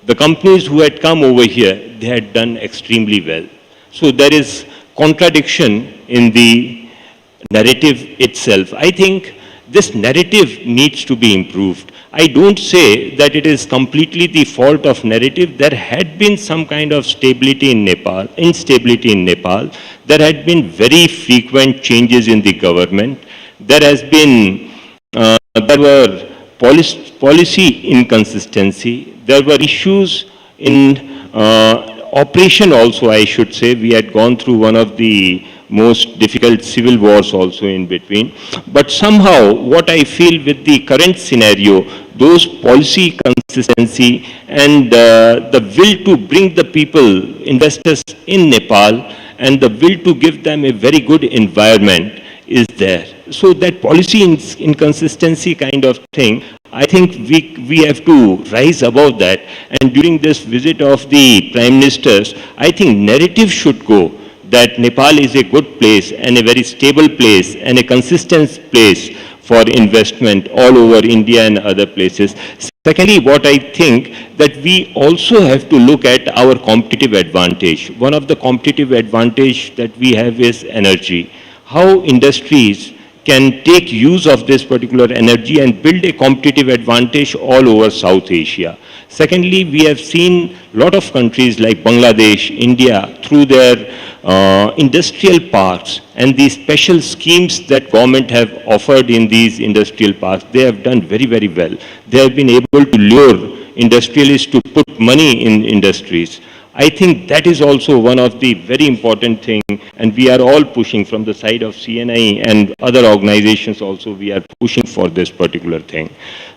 the companies who had come over here, they had done extremely well. So there is contradiction in the narrative itself. I think this narrative needs to be improved. I don't say that it is completely the fault of narrative. There had been some kind of instability in Nepal. There had been very frequent changes in the government. There were policy inconsistency. There were issues in operation also, I should say. We had gone through one of the most difficult civil wars also in between. But somehow, what I feel with the current scenario, those policy consistency and the will to bring the people, investors in Nepal, and the will to give them a very good environment is there. So that policy inconsistency kind of thing, I think we have to rise above that. And during this visit of the Prime Ministers, I think narrative should go that Nepal is a good place and a very stable place and a consistent place for investment all over India and other places. Secondly, what I think that we also have to look at our competitive advantage. One of the competitive advantage that we have is energy. How industries can take use of this particular energy and build a competitive advantage all over South Asia. Secondly, we have seen a lot of countries like Bangladesh, India, through their industrial parks and the special schemes that government have offered in these industrial parks, they have done very, very well. They have been able to lure industrialists to put money in industries. I think that is also one of the very important thing, and we are all pushing from the side of CNI and other organizations also, we are pushing for this particular thing.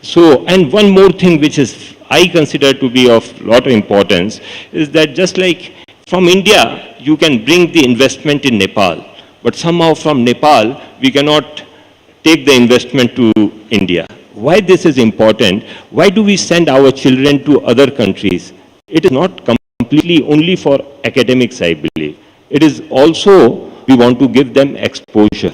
So, and one more thing which is I consider to be of lot of importance is that just like from India, you can bring the investment in Nepal, but somehow from Nepal, we cannot take the investment to India. Why this is important? Why do we send our children to other countries? It is not completely only for academics, I believe. It is also, we want to give them exposure.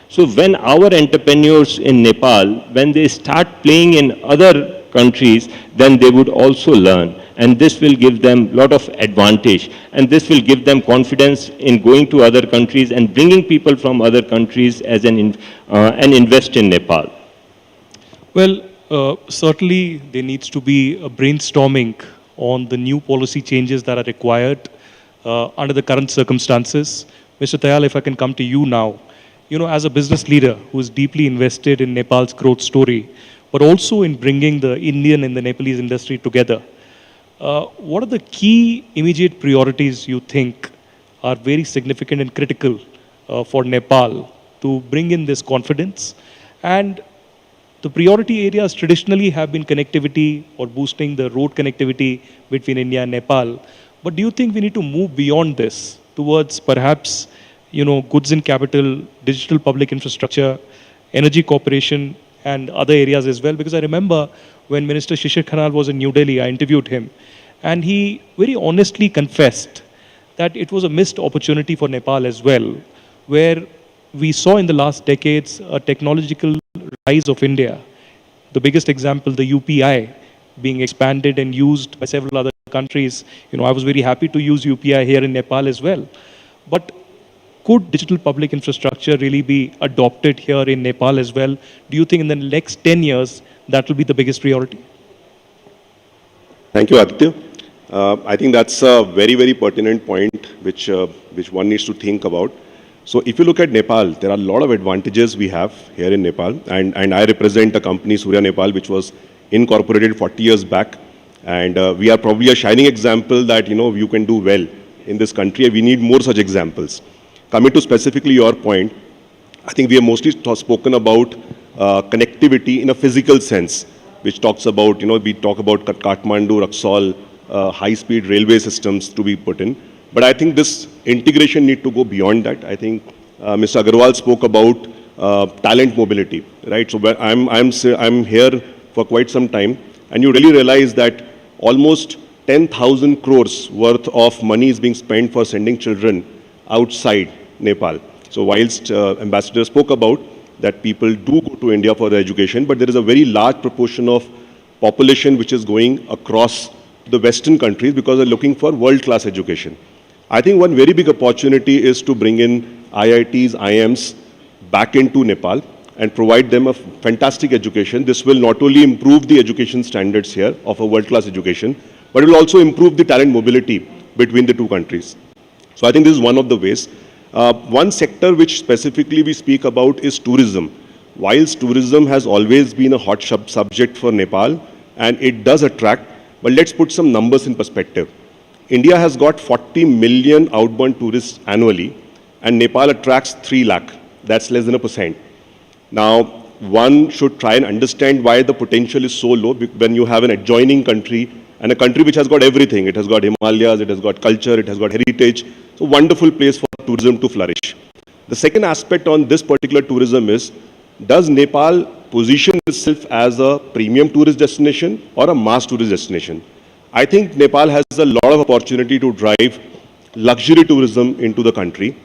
So when our entrepreneurs in Nepal, when they start playing in other countries, then they would also learn. And this will give them a lot of advantage. And this will give them confidence in going to other countries and bringing people from other countries as and invest in Nepal. Well, certainly there needs to be a brainstorming on the new policy changes that are required under the current circumstances. Mr. Tayal, if I can come to you now, as a business leader who is deeply invested in Nepal's growth story, but also in bringing the Indian and the Nepalese industry together, what are the key immediate priorities you think are very significant and critical for Nepal to bring in this confidence? And the priority areas traditionally have been connectivity or boosting the road connectivity between India and Nepal. But do you think we need to move beyond this towards perhaps, goods and capital, digital public infrastructure, energy cooperation, and other areas as well? Because I remember when Minister Shishir Khanal was in New Delhi, I interviewed him, and he very honestly confessed that it was a missed opportunity for Nepal as well, where we saw in the last decades a technological rise of India. The biggest example, the UPI being expanded and used by several other countries. I was very happy to use UPI here in Nepal as well. But could digital public infrastructure really be adopted here in Nepal as well? Do you think in the next 10 years that will be the biggest priority? Thank you, Aditya. I think that's a very, very pertinent point which one needs to think about. So if you look at Nepal, there are a lot of advantages we have here in Nepal. And I represent a company, Surya Nepal, which was incorporated 40 years back. And we are probably a shining example that, you can do well in this country. We need more such examples. Coming to specifically your point, I think we have mostly spoken about connectivity in a physical sense, which talks about, we talk about Kathmandu, Raxaul, high-speed railway systems to be put in. But I think this integration need to go beyond that. I think Mr. Agarwal spoke about talent mobility, right? So I'm here for quite some time, and you really realize that almost 10,000 crores worth of money is being spent for sending children outside Nepal. So whilst Ambassador spoke about that people do go to India for their education, but there is a very large proportion of population which is going across the Western countries because they're looking for world-class education. I think one very big opportunity is to bring in IITs, IIMs back into Nepal and provide them a fantastic education. This will not only improve the education standards here of a world-class education, but it will also improve the talent mobility between the two countries. So I think this is one of the ways. One sector which specifically we speak about is tourism. Whilst tourism has always been a hot subject for Nepal, and it does attract, but let's put some numbers in perspective. India has got 40 million outbound tourists annually, and Nepal attracts 3 lakh. That's less than 1%. Now, one should try and understand why the potential is so low when you have an adjoining country, and a country which has got everything. It has got Himalayas, it has got culture, it has got heritage. So wonderful place for tourism to flourish. The second aspect on this particular tourism is, does Nepal position itself as a premium tourist destination or a mass tourist destination? I think Nepal has a lot of opportunity to drive luxury tourism into the country.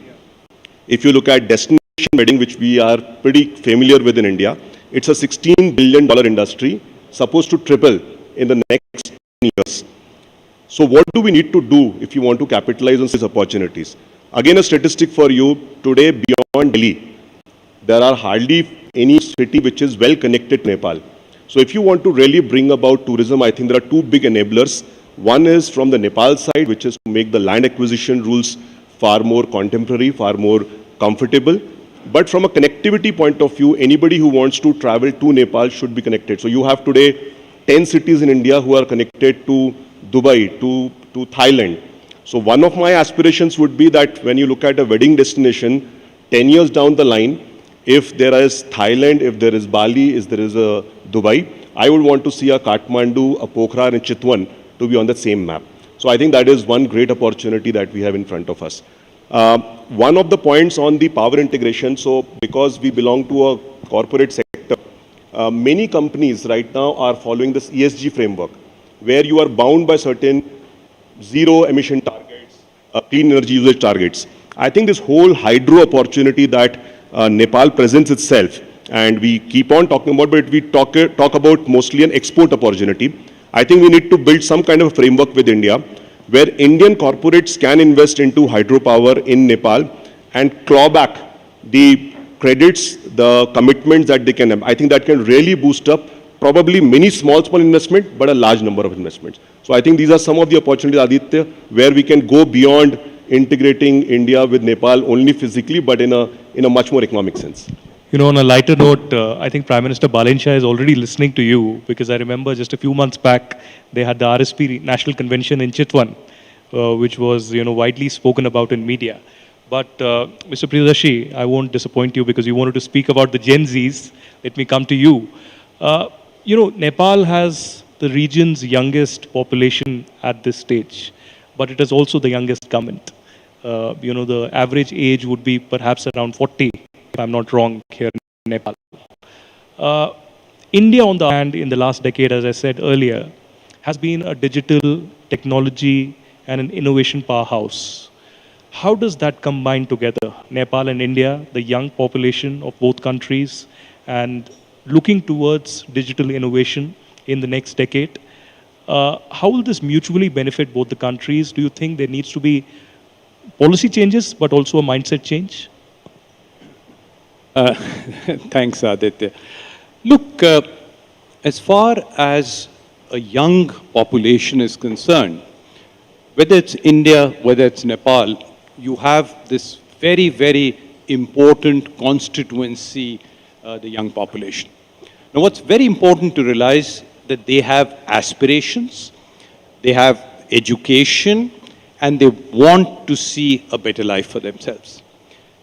If you look at destination wedding, which we are pretty familiar with in India, it's a $16 billion industry, supposed to triple in the next 10 years. So what do we need to do if you want to capitalize on these opportunities? Again, a statistic for you, today beyond Delhi, there are hardly any city which is well connected to Nepal. So if you want to really bring about tourism, I think there are two big enablers. One is from the Nepal side, which is to make the land acquisition rules far more contemporary, far more comfortable. But from a connectivity point of view, anybody who wants to travel to Nepal should be connected. So you have today 10 cities in India who are connected to Dubai, to Thailand. So one of my aspirations would be that when you look at a wedding destination, 10 years down the line, if there is Thailand, if there is Bali, if there is a Dubai, I would want to see a Kathmandu, a Pokhara and Chitwan to be on the same map. So I think that is one great opportunity that we have in front of us. One of the points on the power integration, so because we belong to a corporate sector, many companies right now are following this ESG framework, where you are bound by certain zero emission targets, clean energy usage targets. I think this whole hydro opportunity that Nepal presents itself, and we keep on talking about, but we talk about mostly an export opportunity. I think we need to build some kind of a framework with India, where Indian corporates can invest into hydropower in Nepal and claw back the credits, the commitments that they can have. I think that can really boost up probably many small investment, but a large number of investments. So I think these are some of the opportunities, Aditya, where we can go beyond integrating India with Nepal only physically, but in a much more economic sense. You know, on a lighter note, I think Prime Minister Balinsha is already listening to you, because I remember just a few months back, they had the RSP National Convention in Chitwan, which was, widely spoken about in media. But Mr. Priyadarshi, I won't disappoint you because you wanted to speak about the Gen Zs. Let me come to you. Nepal has the region's youngest population at this stage, but it is also the youngest government. The average age would be perhaps around 40, if I'm not wrong, here in Nepal. India, on the other hand, in the last decade, as I said earlier, has been a digital technology and an innovation powerhouse. How does that combine together, Nepal and India, the young population of both countries, and looking towards digital innovation in the next decade? How will this mutually benefit both the countries? Do you think there needs to be policy changes, but also a mindset change? Thanks, Aditya. Look, as far as a young population is concerned, whether it's India, whether it's Nepal, you have this very, very important constituency, the young population. Now, what's very important to realize that they have aspirations, they have education, and they want to see a better life for themselves.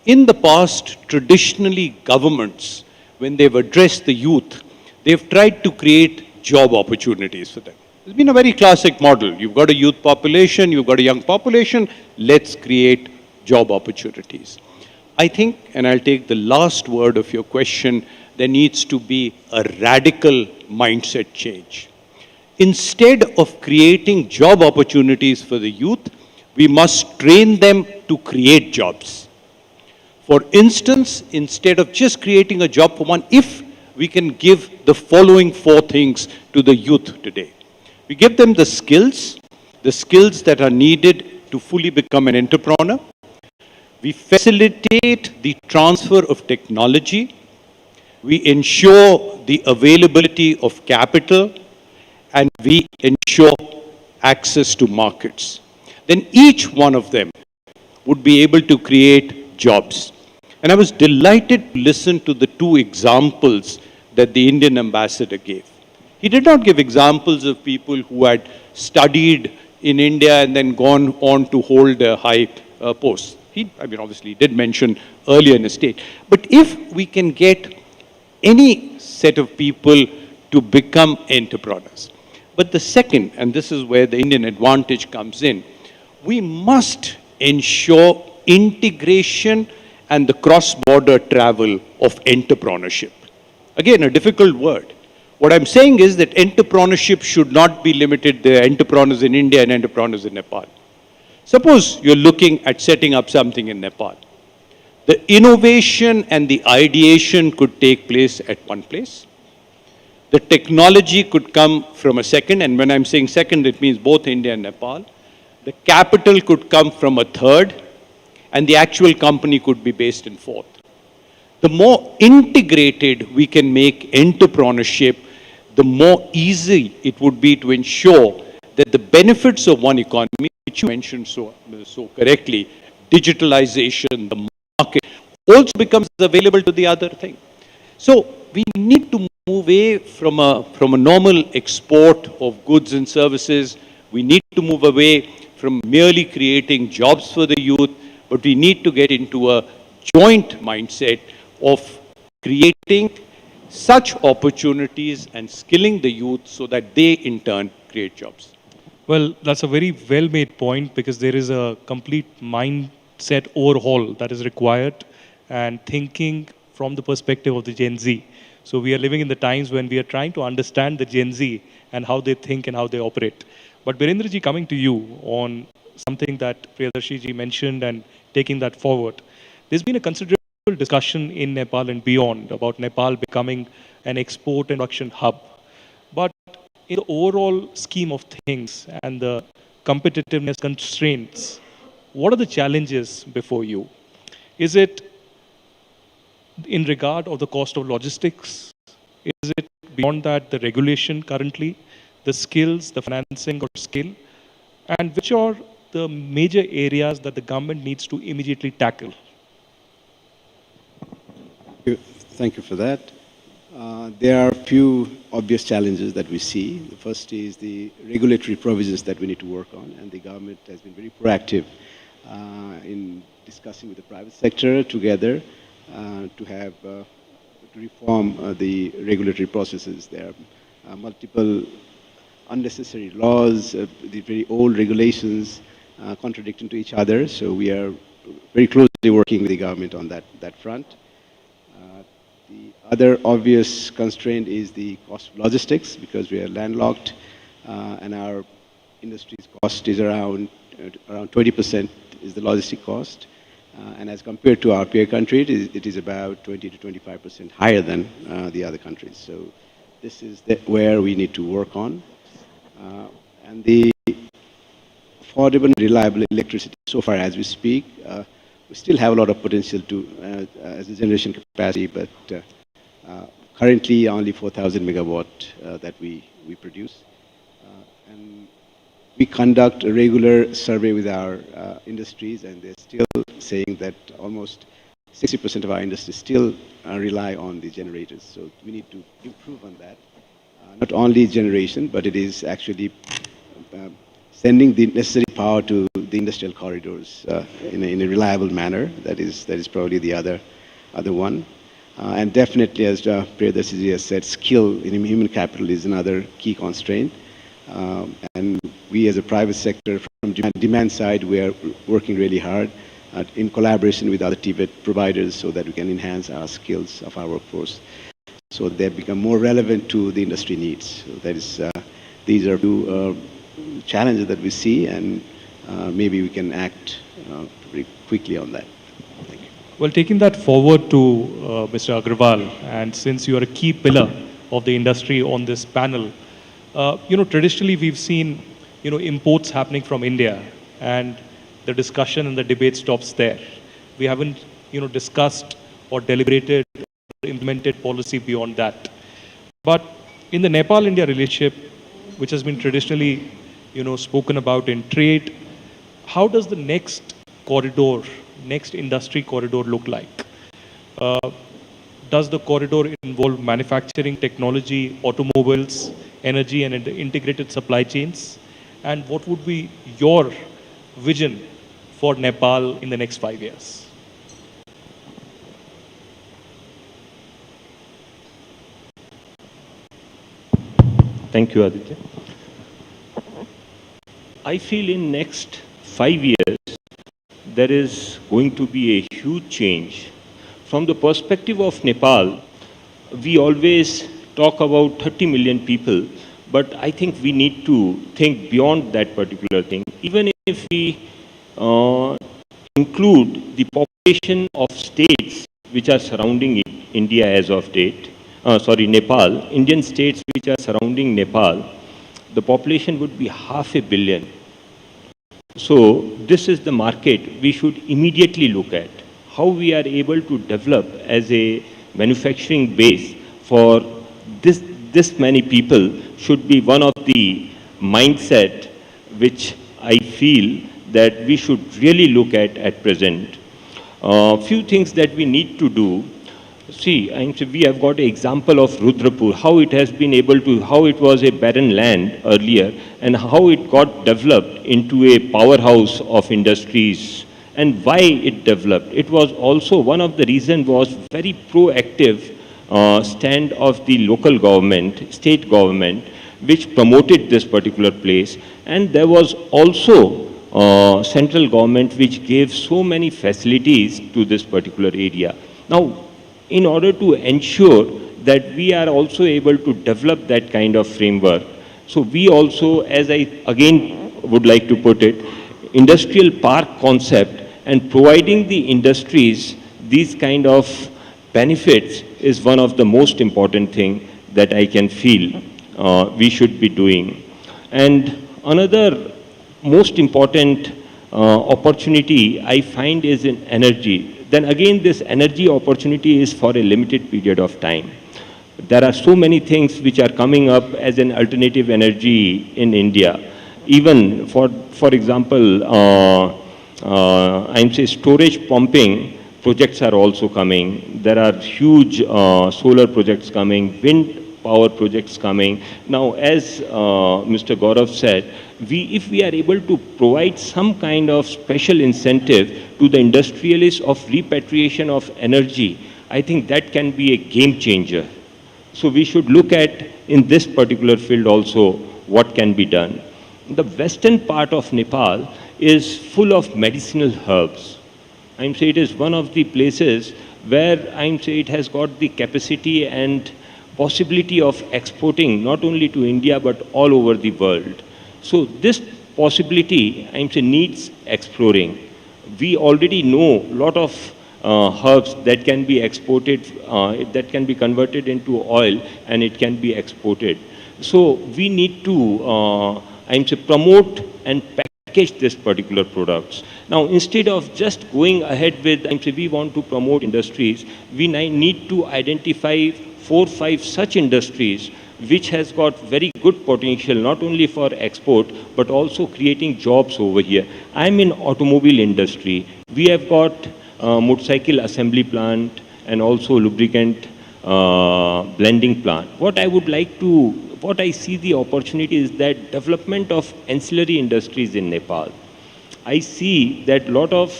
In the past, traditionally, governments, when they've addressed the youth, they've tried to create job opportunities for them. It's been a very classic model. You've got a youth population, you've got a young population, let's create job opportunities. I think, and I'll take the last word of your question, there needs to be a radical mindset change. Instead of creating job opportunities for the youth, we must train them to create jobs. For instance, instead of just creating a job for one, if we can give the following 4 things to the youth today. We give them the skills that are needed to fully become an entrepreneur. We facilitate the transfer of technology. We ensure the availability of capital, and we ensure access to markets. Then each one of them would be able to create jobs. And I was delighted to listen to the 2 examples that the Indian ambassador gave. He did not give examples of people who had studied in India and then gone on to hold high posts. Obviously, he did mention earlier in his state. But if we can get any set of people to become entrepreneurs. But the second, and this is where the Indian advantage comes in, we must ensure integration and the cross-border travel of entrepreneurship. Again, a difficult word. What I'm saying is that entrepreneurship should not be limited to entrepreneurs in India and entrepreneurs in Nepal. Suppose you're looking at setting up something in Nepal. The innovation and the ideation could take place at one place. The technology could come from a second, and when I'm saying second, it means both India and Nepal. The capital could come from a third, and the actual company could be based in fourth. The more integrated we can make entrepreneurship, the more easy it would be to ensure that the benefits of one economy, which you mentioned so correctly, digitalization, the market, also becomes available to the other thing. So we need to move away from a normal export of goods and services. We need to move away from merely creating jobs for the youth, but we need to get into a joint mindset of creating such opportunities and skilling the youth so that they in turn create jobs. Well, that's a very well-made point, because there is a complete mindset overhaul that is required, and thinking from the perspective of the Gen Z. So we are living in the times when we are trying to understand the Gen Z and how they think and how they operate. But Birendra ji, coming to you on something that Priyadarshi ji mentioned and taking that forward, there's been a considerable discussion in Nepal and beyond about Nepal becoming an export and production hub. But in the overall scheme of things and the competitiveness constraints, what are the challenges before you? Is it in regard of the cost of logistics? Is it beyond that, the regulation currently, the skills, the financing or skill? And which are the major areas that the government needs to immediately tackle? Thank you for that. There are a few obvious challenges that we see. The first is the regulatory provisions that we need to work on, and the government has been very proactive in discussing with the private sector together to reform the regulatory processes. There are multiple unnecessary laws, the very old regulations contradicting to each other. So we are very closely working with the government on that front. The other obvious constraint is the cost of logistics, because we are landlocked and our industry's cost is around 20% is the logistic cost. And as compared to our peer country, it is about 20 to 25% higher than the other countries. So this is where we need to work on. And the affordable and reliable electricity, so far as we speak, we still have a lot of potential to as a generation capacity, but currently only 4,000 megawatt that we produce. And we conduct a regular survey with our industries, and they're still saying that almost 60% of our industry still rely on the generators. So we need to improve on that. Not only generation, but it is actually sending the necessary power to the industrial corridors in a reliable manner. That is probably the other one. And definitely, as Priyadarshi has said, skill in human capital is another key constraint. And we as a private sector, from demand side, we are working really hard in collaboration with other TVET providers so that we can enhance our skills of our workforce, so they become more relevant to the industry needs. So that is, these are two challenges that we see, and maybe we can act very quickly on that. Thank you. Well, taking that forward to Mr. Agrawal, and since you are a key pillar of the industry on this panel, traditionally we've seen, imports happening from India, and the discussion and the debate stops there. We haven't, discussed or deliberated or implemented policy beyond that. But in the Nepal-India relationship, which has been traditionally, spoken about in trade, how does the next corridor, next industry corridor look like? Does the corridor involve manufacturing, technology, automobiles, energy, and integrated supply chains? And what would be your vision for Nepal in the next 5 years? Thank you, Aditya. I feel in next 5 years, there is going to be a huge change. From the perspective of Nepal, we always talk about 30 million people, but I think we need to think beyond that particular thing. Even if we include the population of states which are surrounding India as of date, Nepal, Indian states which are surrounding Nepal, the population would be 500 million. So this is the market we should immediately look at. How we are able to develop as a manufacturing base for this many people should be one of the mindset which I feel that we should really look at present. Few things that we need to do. See, we have got an example of Rudrapur, how it has been able to, how it was a barren land earlier, and how it got developed into a powerhouse of industries, and why it developed. It was also one of the reasons was very proactive stand of the local government, state government, which promoted this particular place, and there was also central government which gave so many facilities to this particular area. Now, in order to ensure that we are also able to develop that kind of framework, so we also, as I again would like to put it, industrial park concept and providing the industries these kind of benefits is one of the most important thing that I can feel we should be doing. And another most important opportunity I find is in energy. Then again, this energy opportunity is for a limited period of time. There are so many things which are coming up as an alternative energy in India. Even for example, I'm saying storage pumping projects are also coming. There are huge solar projects coming, wind power projects coming. Now, as Mr. Gaurav said, if we are able to provide some kind of special incentive to the industrialists of repatriation of energy, I think that can be a game changer. So we should look at in this particular field also what can be done. The western part of Nepal is full of medicinal herbs. I'm saying it is one of the places where I'm saying it has got the capacity and possibility of exporting not only to India but all over the world. So this possibility, I'm saying, needs exploring. We already know a lot of herbs that can be exported, that can be converted into oil and it can be exported. So we need to, I'm saying, promote and package this particular products. Now, instead of just going ahead with, I'm saying, we want to promote industries, we need to identify 4 or 5 such industries which has got very good potential not only for export but also creating jobs over here. I'm in automobile industry. We have got motorcycle assembly plant and also lubricant blending plant. What I see the opportunity is that development of ancillary industries in Nepal. I see that a lot of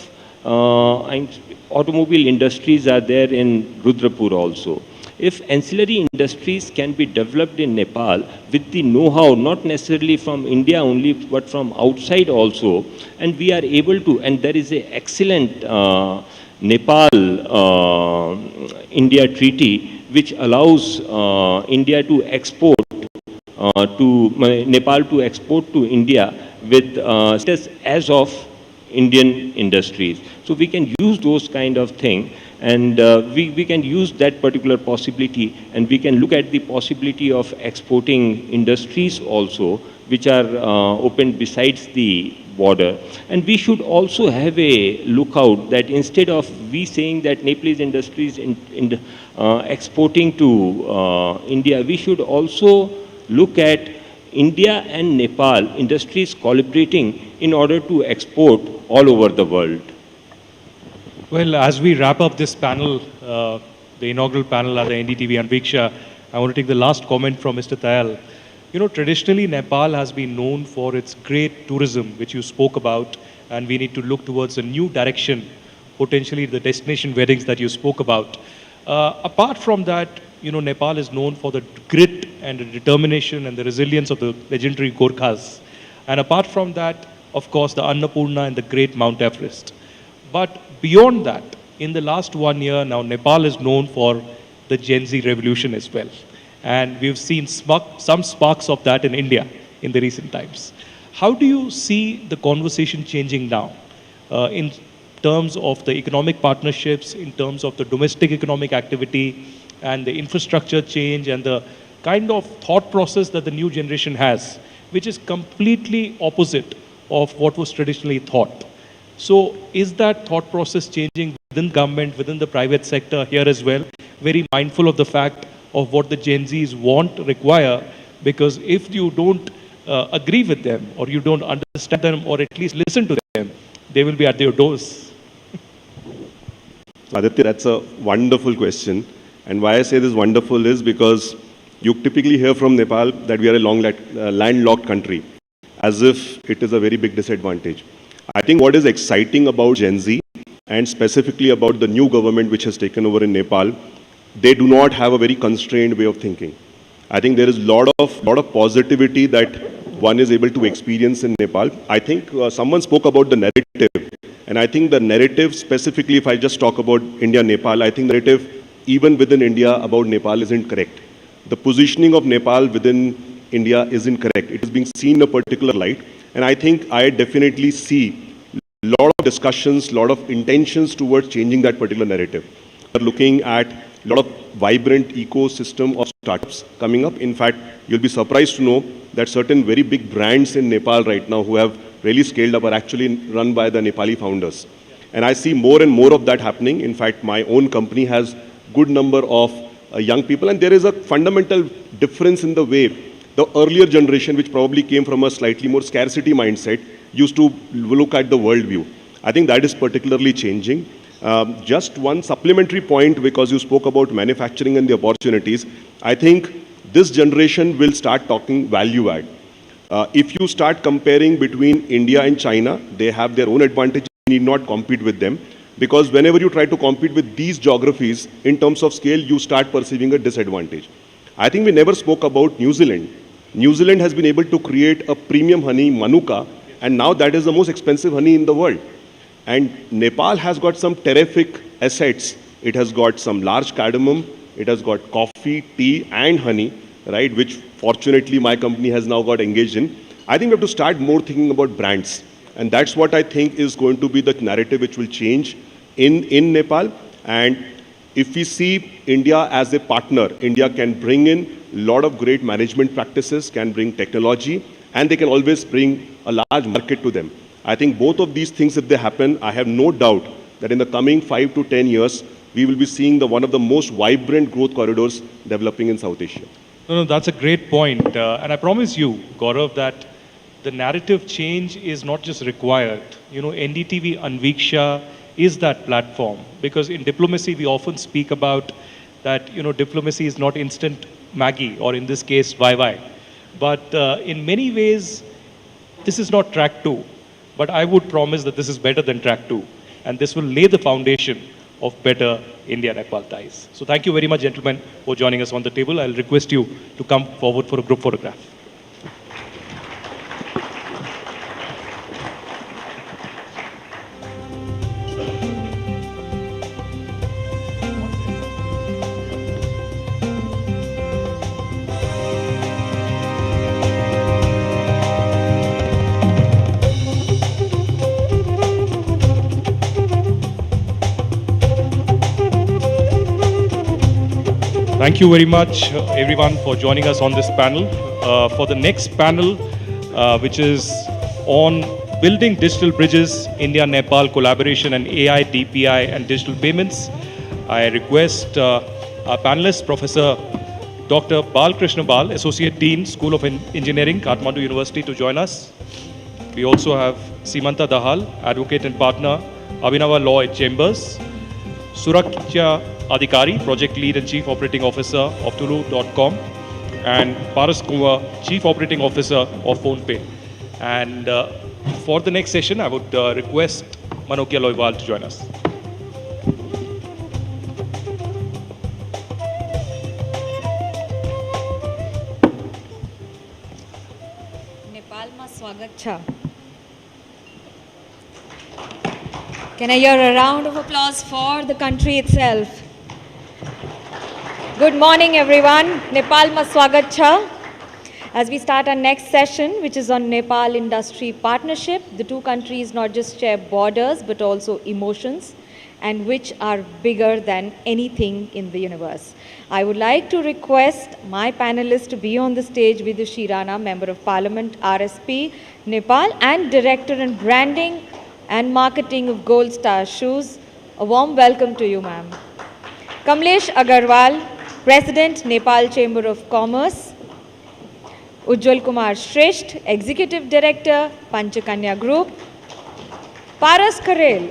automobile industries are there in Rudrapur also. If ancillary industries can be developed in Nepal with the know-how, not necessarily from India only, but from outside also, and we are able to, and there is an excellent Nepal-India treaty which allows India to export to Nepal to export to India with status as of Indian industries. So we can use those kind of things. And we can use that particular possibility and we can look at the possibility of exporting industries also which are open besides the border. And we should also have a lookout that instead of we saying that Nepalese industries exporting to India, we should also look at India and Nepal industries collaborating in order to export all over the world. Well, as we wrap up this panel, the inaugural panel at the NDTV Anviksha, I want to take the last comment from Mr. Tayal. You know, traditionally Nepal has been known for its great tourism, which you spoke about, and we need to look towards a new direction, potentially the destination weddings that you spoke about. Apart from that, you know, Nepal is known for the grit and the determination and the resilience of the legendary Gorkhas. And apart from that, of course, the Annapurna and the great Mount Everest. But beyond that, in the last 1 year now, Nepal is known for the Gen Z revolution as well. And we've seen some sparks of that in India in the recent times. How do you see the conversation changing now in terms of the economic partnerships, in terms of the domestic economic activity and the infrastructure change and the kind of thought process that the new generation has, which is completely opposite of what was traditionally thought? So is that thought process changing within government, within the private sector here as well? Very mindful of the fact of what the Gen Zs want, require, because if you don't agree with them or you don't understand them or at least listen to them, they will be at your doors. Aditya, that's a wonderful question. And why I say this wonderful is because you typically hear from Nepal that we are a landlocked country, as if it is a very big disadvantage. I think what is exciting about Gen Z, and specifically about the new government which has taken over in Nepal, they do not have a very constrained way of thinking. I think there is a lot of positivity that one is able to experience in Nepal. I think someone spoke about the narrative, and I think the narrative specifically, if I just talk about India-Nepal, I think the narrative even within India about Nepal isn't correct. The positioning of Nepal within India isn't correct. It is being seen in a particular light, and I think I definitely see a lot of discussions, a lot of intentions towards changing that particular narrative. We are looking at a lot of vibrant ecosystem of startups coming up. In fact, you'll be surprised to know that certain very big brands in Nepal right now who have really scaled up are actually run by the Nepali founders. And I see more and more of that happening. In fact, my own company has good number of young people, and there is a fundamental difference in the way the earlier generation, which probably came from a slightly more scarcity mindset, used to look at the world view. I think that is particularly changing. Just one supplementary point, because you spoke about manufacturing and the opportunities. I think this generation will start talking value add. If you start comparing between India and China, they have their own advantages. You need not compete with them, because whenever you try to compete with these geographies in terms of scale, you start perceiving a disadvantage. I think we never spoke about New Zealand. New Zealand has been able to create a premium honey, Manuka, and now that is the most expensive honey in the world. And Nepal has got some terrific assets. It has got some large cardamom, it has got coffee, tea and honey, right, which fortunately my company has now got engaged in. I think we have to start more thinking about brands. And that's what I think is going to be the narrative which will change in Nepal. And if we see India as a partner, India can bring in a lot of great management practices, can bring technology, and they can always bring a large market to them. I think both of these things, if they happen, I have no doubt that in the coming 5 to 10 years, we will be seeing one of the most vibrant growth corridors developing in South Asia. No, that's a great point. And I promise you, Gaurav, that the narrative change is not just required. You know, NDTV Anviksha is that platform, because in diplomacy, we often speak about that, you know, diplomacy is not instant Maggie, or in this case, YY. But in many ways, this is not track 2. But I would promise that this is better than track 2. And this will lay the foundation of better India-Nepal ties. So thank you very much, gentlemen, for joining us on the table. I'll request you to come forward for a group photograph. Thank you very much, everyone, for joining us on this panel. For the next panel, which is on building digital bridges, India-Nepal collaboration and AI, DPI and digital payments, I request our panelist, Professor Dr. Balkrishna Bal, Associate Dean, School of Engineering, Kathmandu University, to join us. We also have Simanta Dahal, Advocate and Partner, Abhinava Law at Chambers, Surakya Adhikari, Project Lead and Chief Operating Officer of Tulu.com, and Paras Kumar, Chief Operating Officer of PhonePe. And for the next session, I would request Manokia Loiwal to join us. नेपालमा स्वागत छ। Can I hear a round of applause for the country itself? Good morning, everyone. Nepal ma swagat cha. As we start our next session, which is on Nepal industry partnership, the two countries not just share borders, but also emotions, and which are bigger than anything in the universe. I would like to request my panelists to be on the stage with Vidushi Rana, Member of Parliament, RSP, Nepal, and Director in Branding and Marketing of Gold Star Shoes. A warm welcome to you, ma'am. Kamlesh Agarwal, President, Nepal Chamber of Commerce. Ujjwal Kumar Shresht, Executive Director, Panchakanya Group. Paras Karel,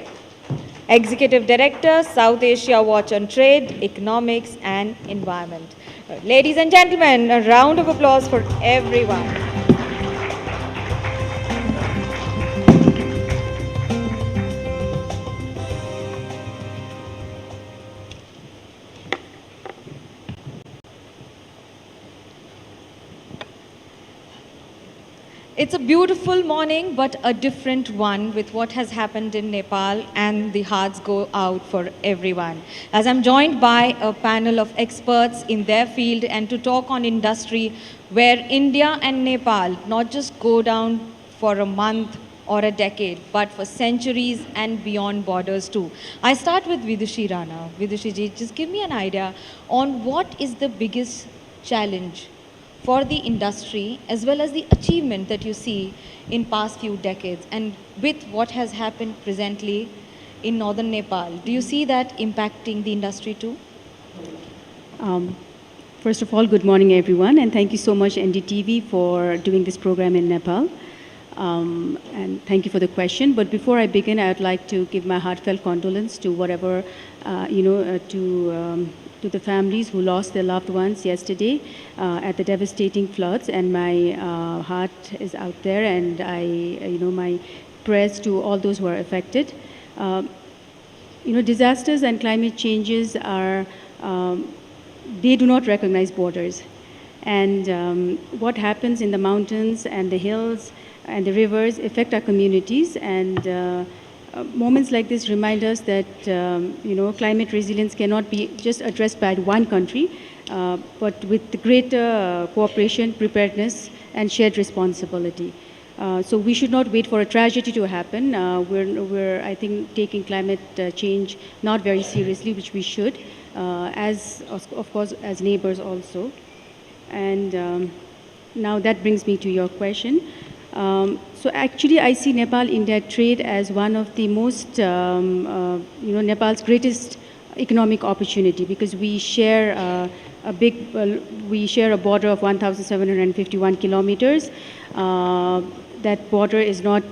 Executive Director, South Asia Watch on Trade, Economics and Environment. Ladies and gentlemen, a round of applause for everyone. It's a beautiful morning, but a different one with what has happened in Nepal, and the hearts go out for everyone. As I'm joined by a panel of experts in their field and to talk on industry where India and Nepal not just go down for a month or a decade, but for centuries and beyond borders too. I start with Vidushi Rana. Vidushi ji, just give me an idea on what is the biggest challenge for the industry as well as the achievement that you see in past few decades, and with what has happened presently in northern Nepal. Do you see that impacting the industry too? First of all, good morning everyone, and thank you so much NDTV for doing this program in Nepal. And thank you for the question. But before I begin, I would like to give my heartfelt condolence to whatever, to the families who lost their loved ones yesterday at the devastating floods. And my heart is out there, and my prayers to all those who are affected. Disasters and climate changes are, they do not recognize borders. And what happens in the mountains and the hills and the rivers affect our communities, and moments like this remind us that climate resilience cannot be just addressed by one country, but with the greater cooperation, preparedness, and shared responsibility. So we should not wait for a tragedy to happen. We're, I think, taking climate change not very seriously, which we should, of course, as neighbors also. And now that brings me to your question. So actually, I see Nepal-India trade as one of the most, Nepal's greatest economic opportunity, because we share we share a border of 1,751 kilometers. That border is not,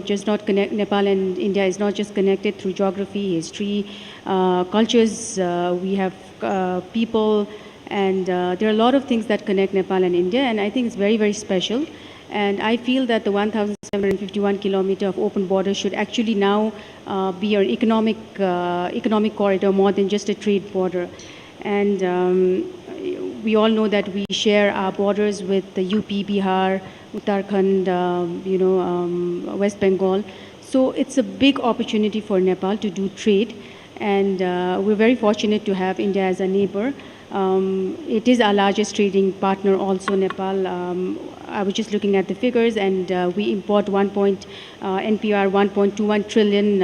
just not connect. Nepal and India is not just connected through geography, history, cultures. We have people, and there are a lot of things that connect Nepal and India, and I think it's very, very special. And I feel that the 1,751 kilometer of open border should actually now be an economic corridor more than just a trade border. And we all know that we share our borders with the UP, Bihar, Uttarakhand, West Bengal. So it's a big opportunity for Nepal to do trade. And we're very fortunate to have India as a neighbor. It is our largest trading partner also, Nepal. I was just looking at the figures, and we import NPR 1.21 trillion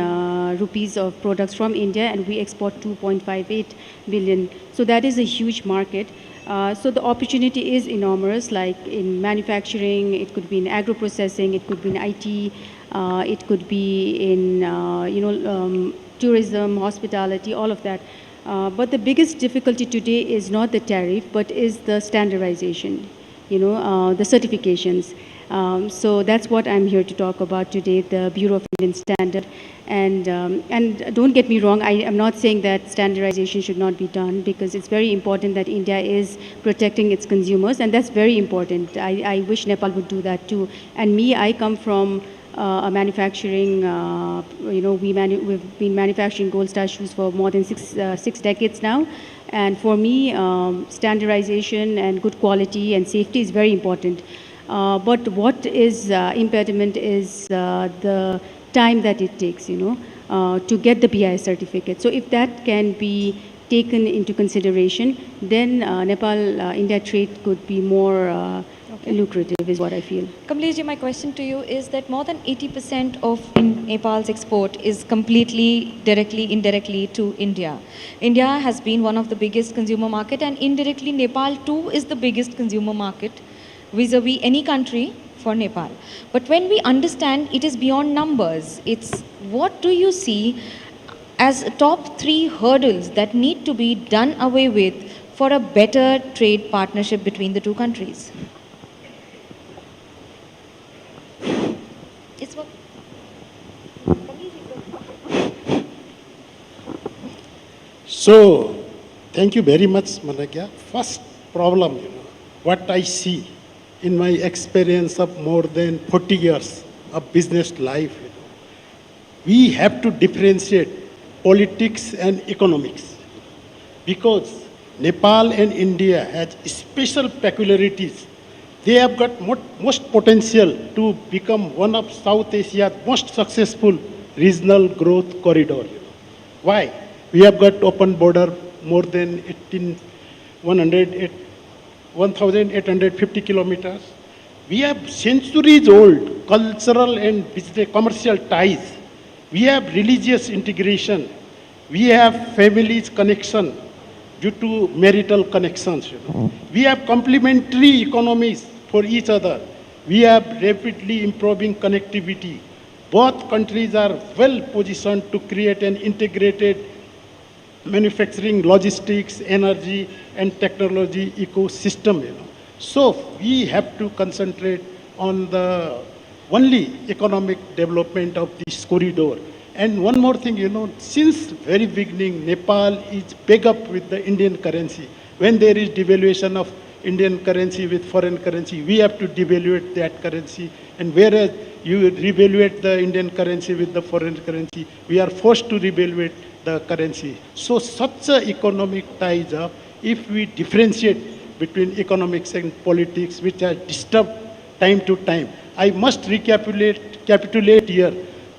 rupees of products from India, and we export 2.58 billion. So that is a huge market. So the opportunity is enormous, like in manufacturing, it could be in agro-processing, it could be in IT, it could be in tourism, hospitality, all of that. But the biggest difficulty today is not the tariff, but is the standardization, the certifications. So that's what I'm here to talk about today, the Bureau of Indian Standard. And don't get me wrong, I am not saying that standardization should not be done, because it's very important that India is protecting its consumers, and that's very important. I wish Nepal would do that too. And me, I come from a manufacturing, we've been manufacturing Gold Star shoes for more than six decades now. And for me, standardization and good quality and safety is very important. But what is impediment is the time that it takes, to get the BIS certificate. So if that can be taken into consideration, then Nepal-India trade could be more lucrative, is what I feel. Kamlesh, my question to you is that more than 80% of Nepal's export is completely, directly, indirectly to India. India has been one of the biggest consumer market, and indirectly Nepal too is the biggest consumer market vis-a-vis any country for Nepal. But when we understand it is beyond numbers, it's what do you see as top 3 hurdles that need to be done away with for a better trade partnership between the two countries? So, thank you very much, Managya. First problem, what I see in my experience of more than 40 years of business life, we have to differentiate politics and economics, because Nepal and India has special peculiarities. They have got most potential to become one of South Asia's most successful regional growth corridor. Why? We have got open border more than 1,850 kilometers. We have centuries old cultural and business commercial ties. We have religious integration. We have families connection due to marital connections. We have complementary economies for each other. We have rapidly improving connectivity. Both countries are well positioned to create an integrated manufacturing, logistics, energy, and technology ecosystem. So we have to concentrate on the only economic development of this corridor. And one more thing, since very beginning, Nepal is pegged up with the Indian currency. When there is devaluation of Indian currency with foreign currency, we have to devaluate that currency. And whereas you revaluate the Indian currency with the foreign currency, we are forced to revaluate the currency. So such a economic ties up, if we differentiate between economics and politics, which are disturbed time to time. I must recapitulate here,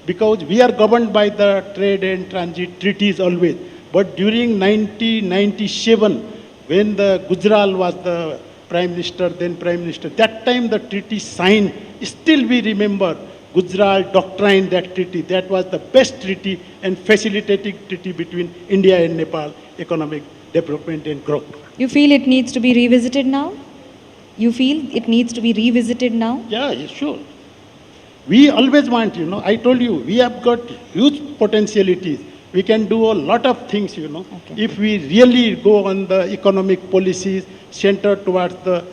because we are governed by the trade and transit treaties always. But during 1997, when the Gujral was the Prime Minister, then Prime Minister, that time the treaty signed, still we remember Gujral doctrine, that treaty. That was the best treaty and facilitating treaty between India and Nepal, economic development and growth. You feel it needs to be revisited now? You feel it needs to be revisited now? Yeah, sure. We always want, I told you, we have got huge potentialities. We can do a lot of things, if we really go on the economic policies centered towards the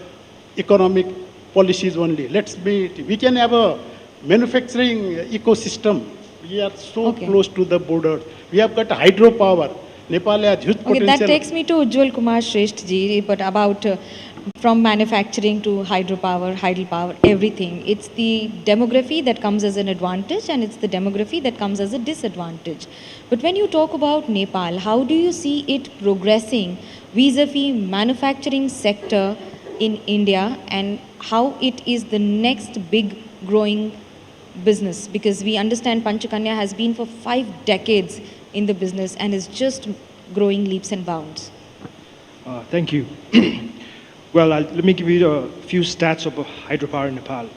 economic policies only. We can have a manufacturing ecosystem. We are so close to the border. We have got hydropower. Nepal has huge potential. That takes me to Ujjwal Kumar Shresht ji, but about from manufacturing to hydropower, everything. It's the demography that comes as an advantage, and it's the demography that comes as a disadvantage. But when you talk about Nepal, how do you see it progressing vis-a-vis manufacturing sector in India, and how it is the next big growing business? Because we understand Panchakanya has been for 5 decades in the business and is just growing leaps and bounds. Thank you. Well, let me give you a few stats of hydropower in Nepal.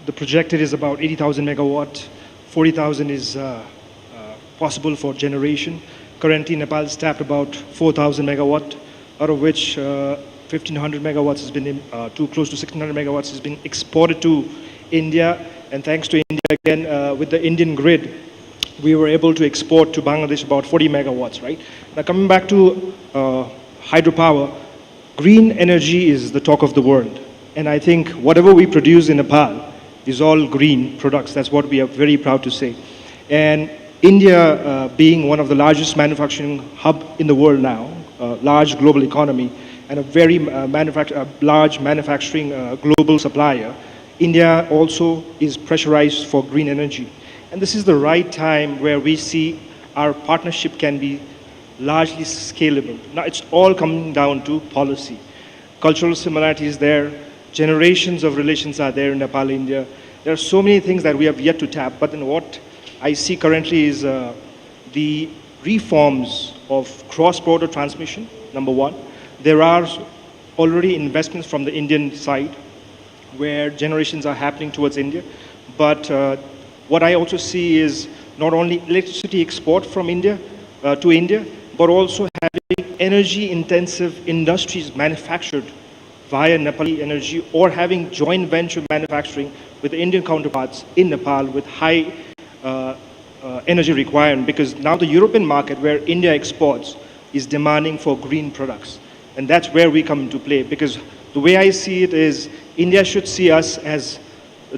The projected is about 80,000 megawatt, 40,000 is possible for generation. Currently, Nepal is tapped about 4,000 megawatt, out of which 1,500 megawatts has been, close to 1,600 megawatts has been exported to India. And thanks to India, again, with the Indian grid, we were able to export to Bangladesh about 40 megawatts, right? Now, coming back to hydropower, green energy is the talk of the world. And I think whatever we produce in Nepal is all green products. That's what we are very proud to say. And India, being one of the largest manufacturing hub in the world now, large global economy, and a very large manufacturing global supplier, India also is pressurized for green energy. And this is the right time where we see our partnership can be largely scalable. Now it's all coming down to policy. Cultural similarities there, generations of relations are there in Nepal, India. There are so many things that we have yet to tap, but then what I see currently is the reforms of cross-border transmission, number one. There are already investments from the Indian side where generations are happening towards India. But what I also see is not only electricity export from India to India, but also having energy-intensive industries manufactured via Nepali energy, or having joint venture manufacturing with Indian counterparts in Nepal with high energy requirement, because now the European market where India exports is demanding for green products. And that's where we come into play, because the way I see it is India should see us as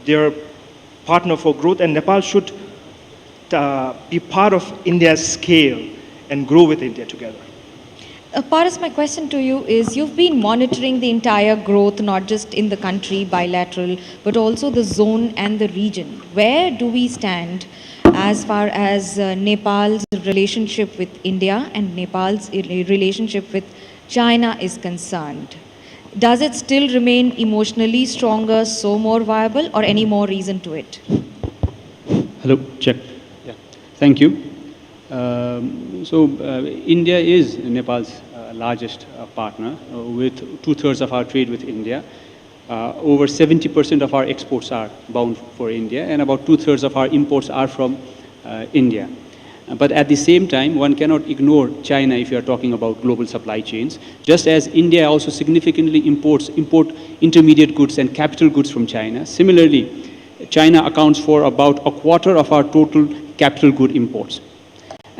their partner for growth, and Nepal should be part of India's scale and grow with India together. Paras, my question to you is, you've been monitoring the entire growth, not just in the country, bilateral, but also the zone and the region. Where do we stand as far as Nepal's relationship with India and Nepal's relationship with China is concerned? Does it still remain emotionally stronger, so more viable, or any more reason to it? Hello, check. Yeah, thank you. India is Nepal's largest partner, with 2/3 of our trade with India. Over 70% of our exports are bound for India, and about 2/3 of our imports are from India. But at the same time, one cannot ignore China if you are talking about global supply chains. Just as India also significantly import intermediate goods and capital goods from China, similarly, China accounts for about 1/4 of our total capital good imports.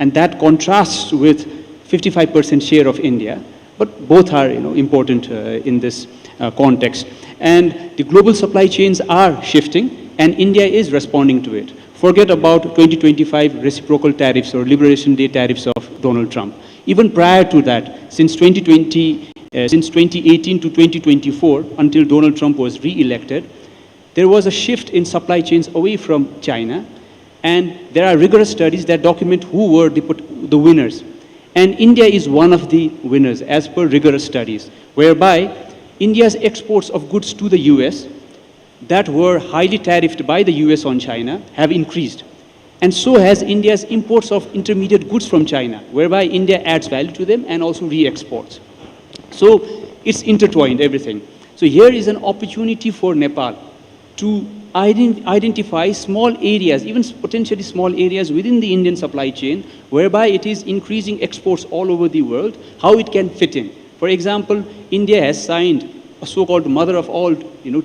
And that contrasts with 55% share of India, but both are important in this context. And the global supply chains are shifting, and India is responding to it. Forget about 2025 reciprocal tariffs or Liberation Day tariffs of Donald Trump. Even prior to that, since 2018 to 2024, until Donald Trump was re-elected, there was a shift in supply chains away from China. And there are rigorous studies that document who were the winners. And India is one of the winners, as per rigorous studies, whereby India's exports of goods to the US that were highly tariffed by the US on China have increased. And so has India's imports of intermediate goods from China, whereby India adds value to them and also re-exports. So it's intertwined, everything. So here is an opportunity for Nepal to identify small areas, even potentially small areas within the Indian supply chain, whereby it is increasing exports all over the world, how it can fit in. For example, India has signed a so-called mother of all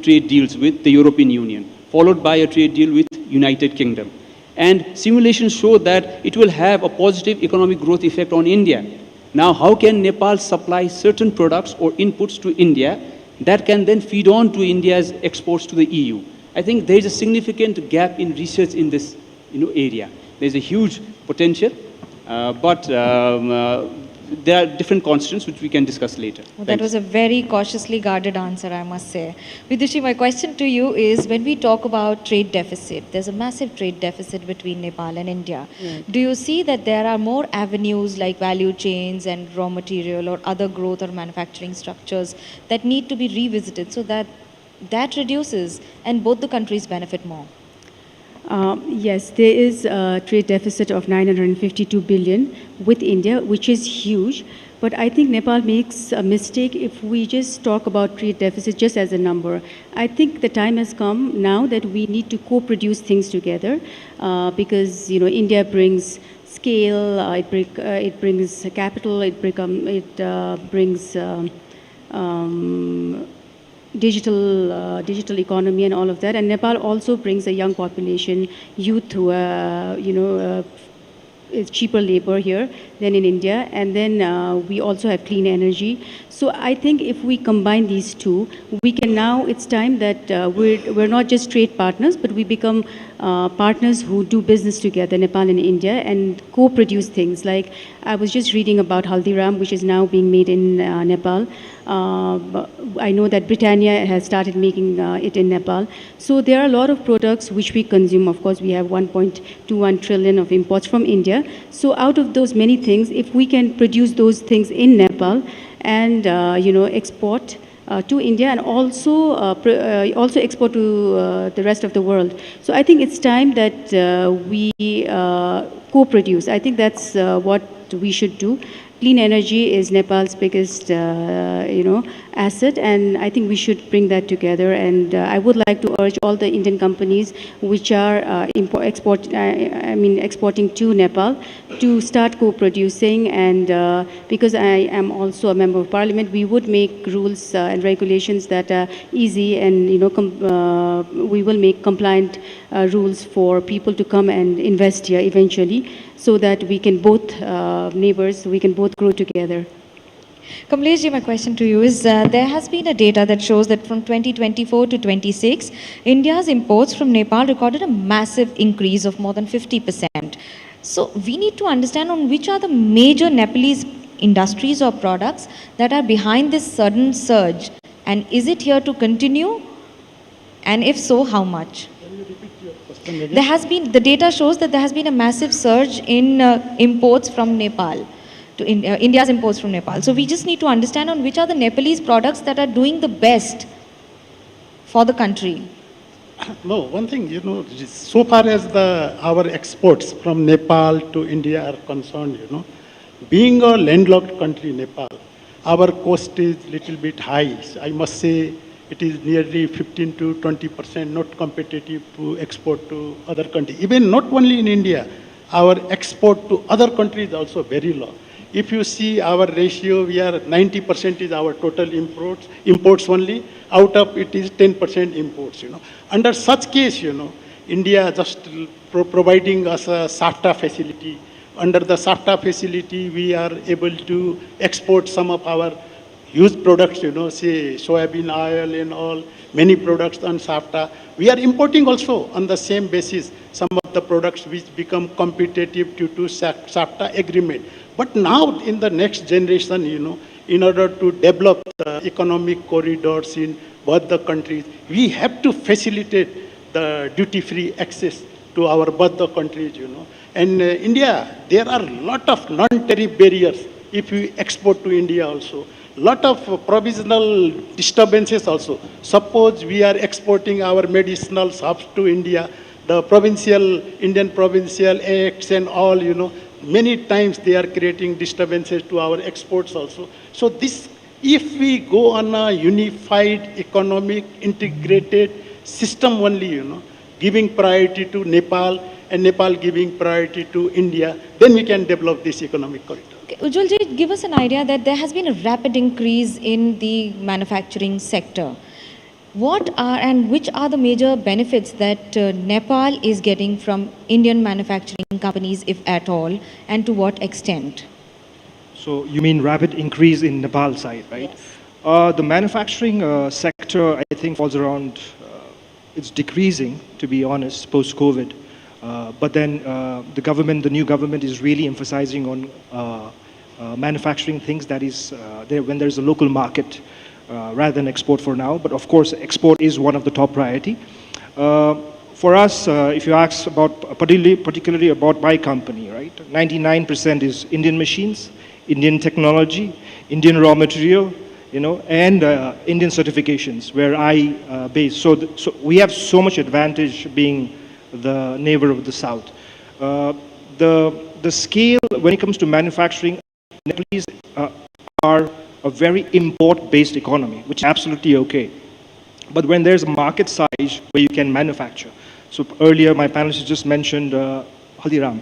trade deals with the European Union, followed by a trade deal with United Kingdom. And simulations show that it will have a positive economic growth effect on India. Now, how can Nepal supply certain products or inputs to India that can then feed on to India's exports to the EU? I think there is a significant gap in research in this area. There's a huge potential, but there are different constants which we can discuss later. Well, that was a very cautiously guarded answer, I must say. Vidushi, my question to you is, when we talk about trade deficit, there's a massive trade deficit between Nepal and India. Right. Do you see that there are more avenues like value chains and raw material or other growth or manufacturing structures that need to be revisited so that reduces and both the countries benefit more? Yes, there is a trade deficit of 952 billion with India, which is huge. But I think Nepal makes a mistake if we just talk about trade deficit just as a number. I think the time has come now that we need to co-produce things together, because India brings scale, it brings capital, it brings digital economy and all of that, and Nepal also brings a young population, youth who is cheaper labor here than in India, and then we also have clean energy. So I think if we combine these two, we can now, it's time that we're not just trade partners, but we become partners who do business together, Nepal and India, and co-produce things. Like I was just reading about Haldiram, which is now being made in Nepal. I know that Britannia has started making it in Nepal. So there are a lot of products which we consume. Of course, we have 1.21 trillion of imports from India. So out of those many things, if we can produce those things in Nepal and export to India and also also export to the rest of the world. So I think it's time that we co-produce. I think that's what we should do. Clean energy is Nepal's biggest, asset, and I think we should bring that together. And I would like to urge all the Indian companies which are exporting to Nepal to start co-producing. And because I am also a member of Parliament, we would make rules and regulations that are easy, and we will make compliant rules for people to come and invest here eventually, so that we can both neighbors, we can both grow together. Kamlesh, my question to you is, there has been a data that shows that from 2024 to 26, India's imports from Nepal recorded a massive increase of more than 50%. So we need to understand on which are the major Nepalese industries or products that are behind this sudden surge, and is it here to continue? And if so, how much? There has been, the data shows that there has been a massive surge in imports from Nepal, to India's imports from Nepal. So we just need to understand on which are the Nepalese products that are doing the best for the country. No, one thing, so far as our exports from Nepal to India are concerned, being a landlocked country, Nepal, our cost is little bit high. I must say, it is nearly 15 to 20% not competitive to export to other countries. Even not only in India, our export to other countries is also very low. If you see our ratio, we are 90% is our total imports only. Out of it is 10% imports. Under such case, India just providing us a SAFTA facility. Under the SAFTA facility, we are able to export some of our used products, say soybean oil and all, many products on SAFTA. We are importing also on the same basis some of the products which become competitive due to SAFTA agreement. But now in the next generation, in order to develop the economic corridors in both the countries, we have to facilitate the duty-free access to our both the countries, And India, there are a lot of non-tariff barriers if we export to India also. Lot of provisional disturbances also. Suppose we are exporting our medicinal herbs to India, the Indian provincial acts and all, many times they are creating disturbances to our exports also. So this, if we go on a unified economic integrated system only, giving priority to Nepal and Nepal giving priority to India, then we can develop this economic corridor. Ujjwalji, give us an idea that there has been a rapid increase in the manufacturing sector. What are and which are the major benefits that Nepal is getting from Indian manufacturing companies, if at all, and to what extent? So you mean rapid increase in Nepal side, right? Yes. The manufacturing sector, I think, falls around, it's decreasing, to be honest, post-COVID. But then the new government is really emphasizing on manufacturing things that is when there's a local market rather than export for now. But of course, export is one of the top priority. For us, if you ask about particularly about my company, right? 99% is Indian machines, Indian technology, Indian raw material, and Indian certifications where I base. So we have so much advantage being the neighbor of the South. The scale when it comes to manufacturing, Nepalese are a very import-based economy, which is absolutely okay. But when there's a market size where you can manufacture, so earlier my panelists just mentioned Haldiram.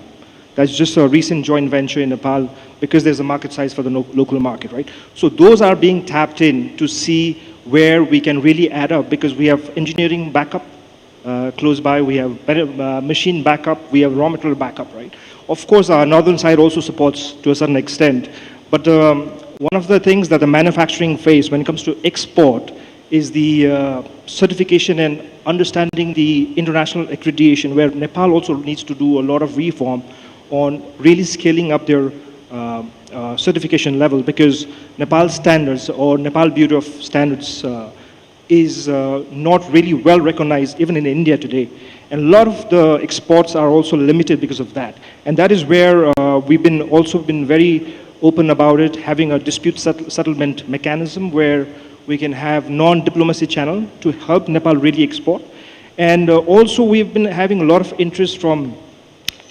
That's just a recent joint venture in Nepal because there's a market size for the local market, right? So those are being tapped in to see where we can really add up because we have engineering backup close by, we have machine backup, we have raw material backup, right? Of course, our northern side also supports to a certain extent, but one of the things that the manufacturing face when it comes to export is the certification and understanding the international accreditation, where Nepal also needs to do a lot of reform on really scaling up their certification level, because Nepal standards or Nepal Bureau of Standards is not really well recognized even in India today. And a lot of the exports are also limited because of that. And that is where we've also been very open about it, having a dispute settlement mechanism where we can have non-diplomacy channel to help Nepal really export. And also we've been having a lot of interest from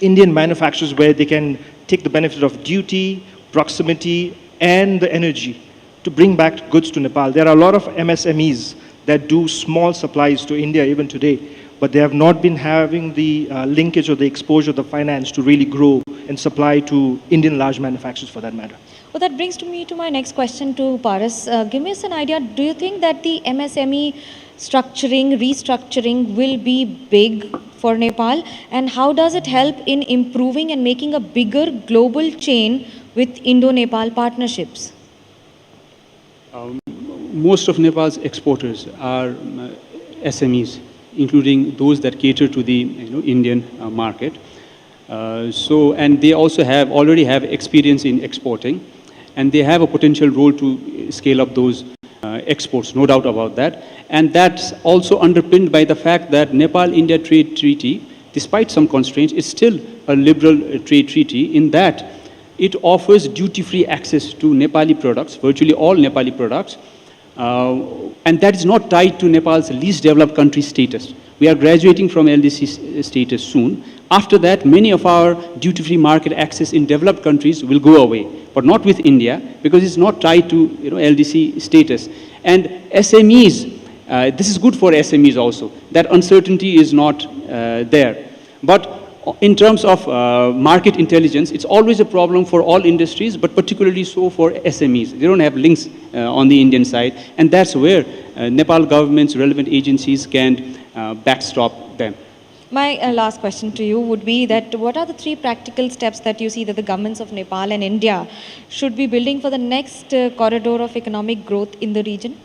Indian manufacturers where they can take the benefit of duty, proximity, and the energy to bring back goods to Nepal. There are a lot of MSMEs that do small supplies to India even today, but they have not been having the linkage or the exposure, the finance to really grow and supply to Indian large manufacturers for that matter. Well, that brings me to my next question to Paras. Give me us an idea. Do you think that the MSME restructuring will be big for Nepal? And how does it help in improving and making a bigger global chain with Indo-Nepal partnerships? Most of Nepal's exporters are SMEs, including those that cater to the Indian market. And they also already have experience in exporting, and they have a potential role to scale up those exports, no doubt about that. And that's also underpinned by the fact that Nepal-India trade treaty, despite some constraints, is still a liberal trade treaty in that it offers duty-free access to Nepali products, virtually all Nepali products, and that is not tied to Nepal's least developed country status. We are graduating from LDC status soon. After that, many of our duty-free market access in developed countries will go away, but not with India, because it's not tied to LDC status. And SMEs, this is good for SMEs also. That uncertainty is not there. But in terms of market intelligence, it's always a problem for all industries, but particularly so for SMEs. They don't have links on the Indian side, and that's where Nepal government's relevant agencies can backstop them. My last question to you would be that what are the 3 practical steps that you see that the governments of Nepal and India should be building for the next corridor of economic growth in the region?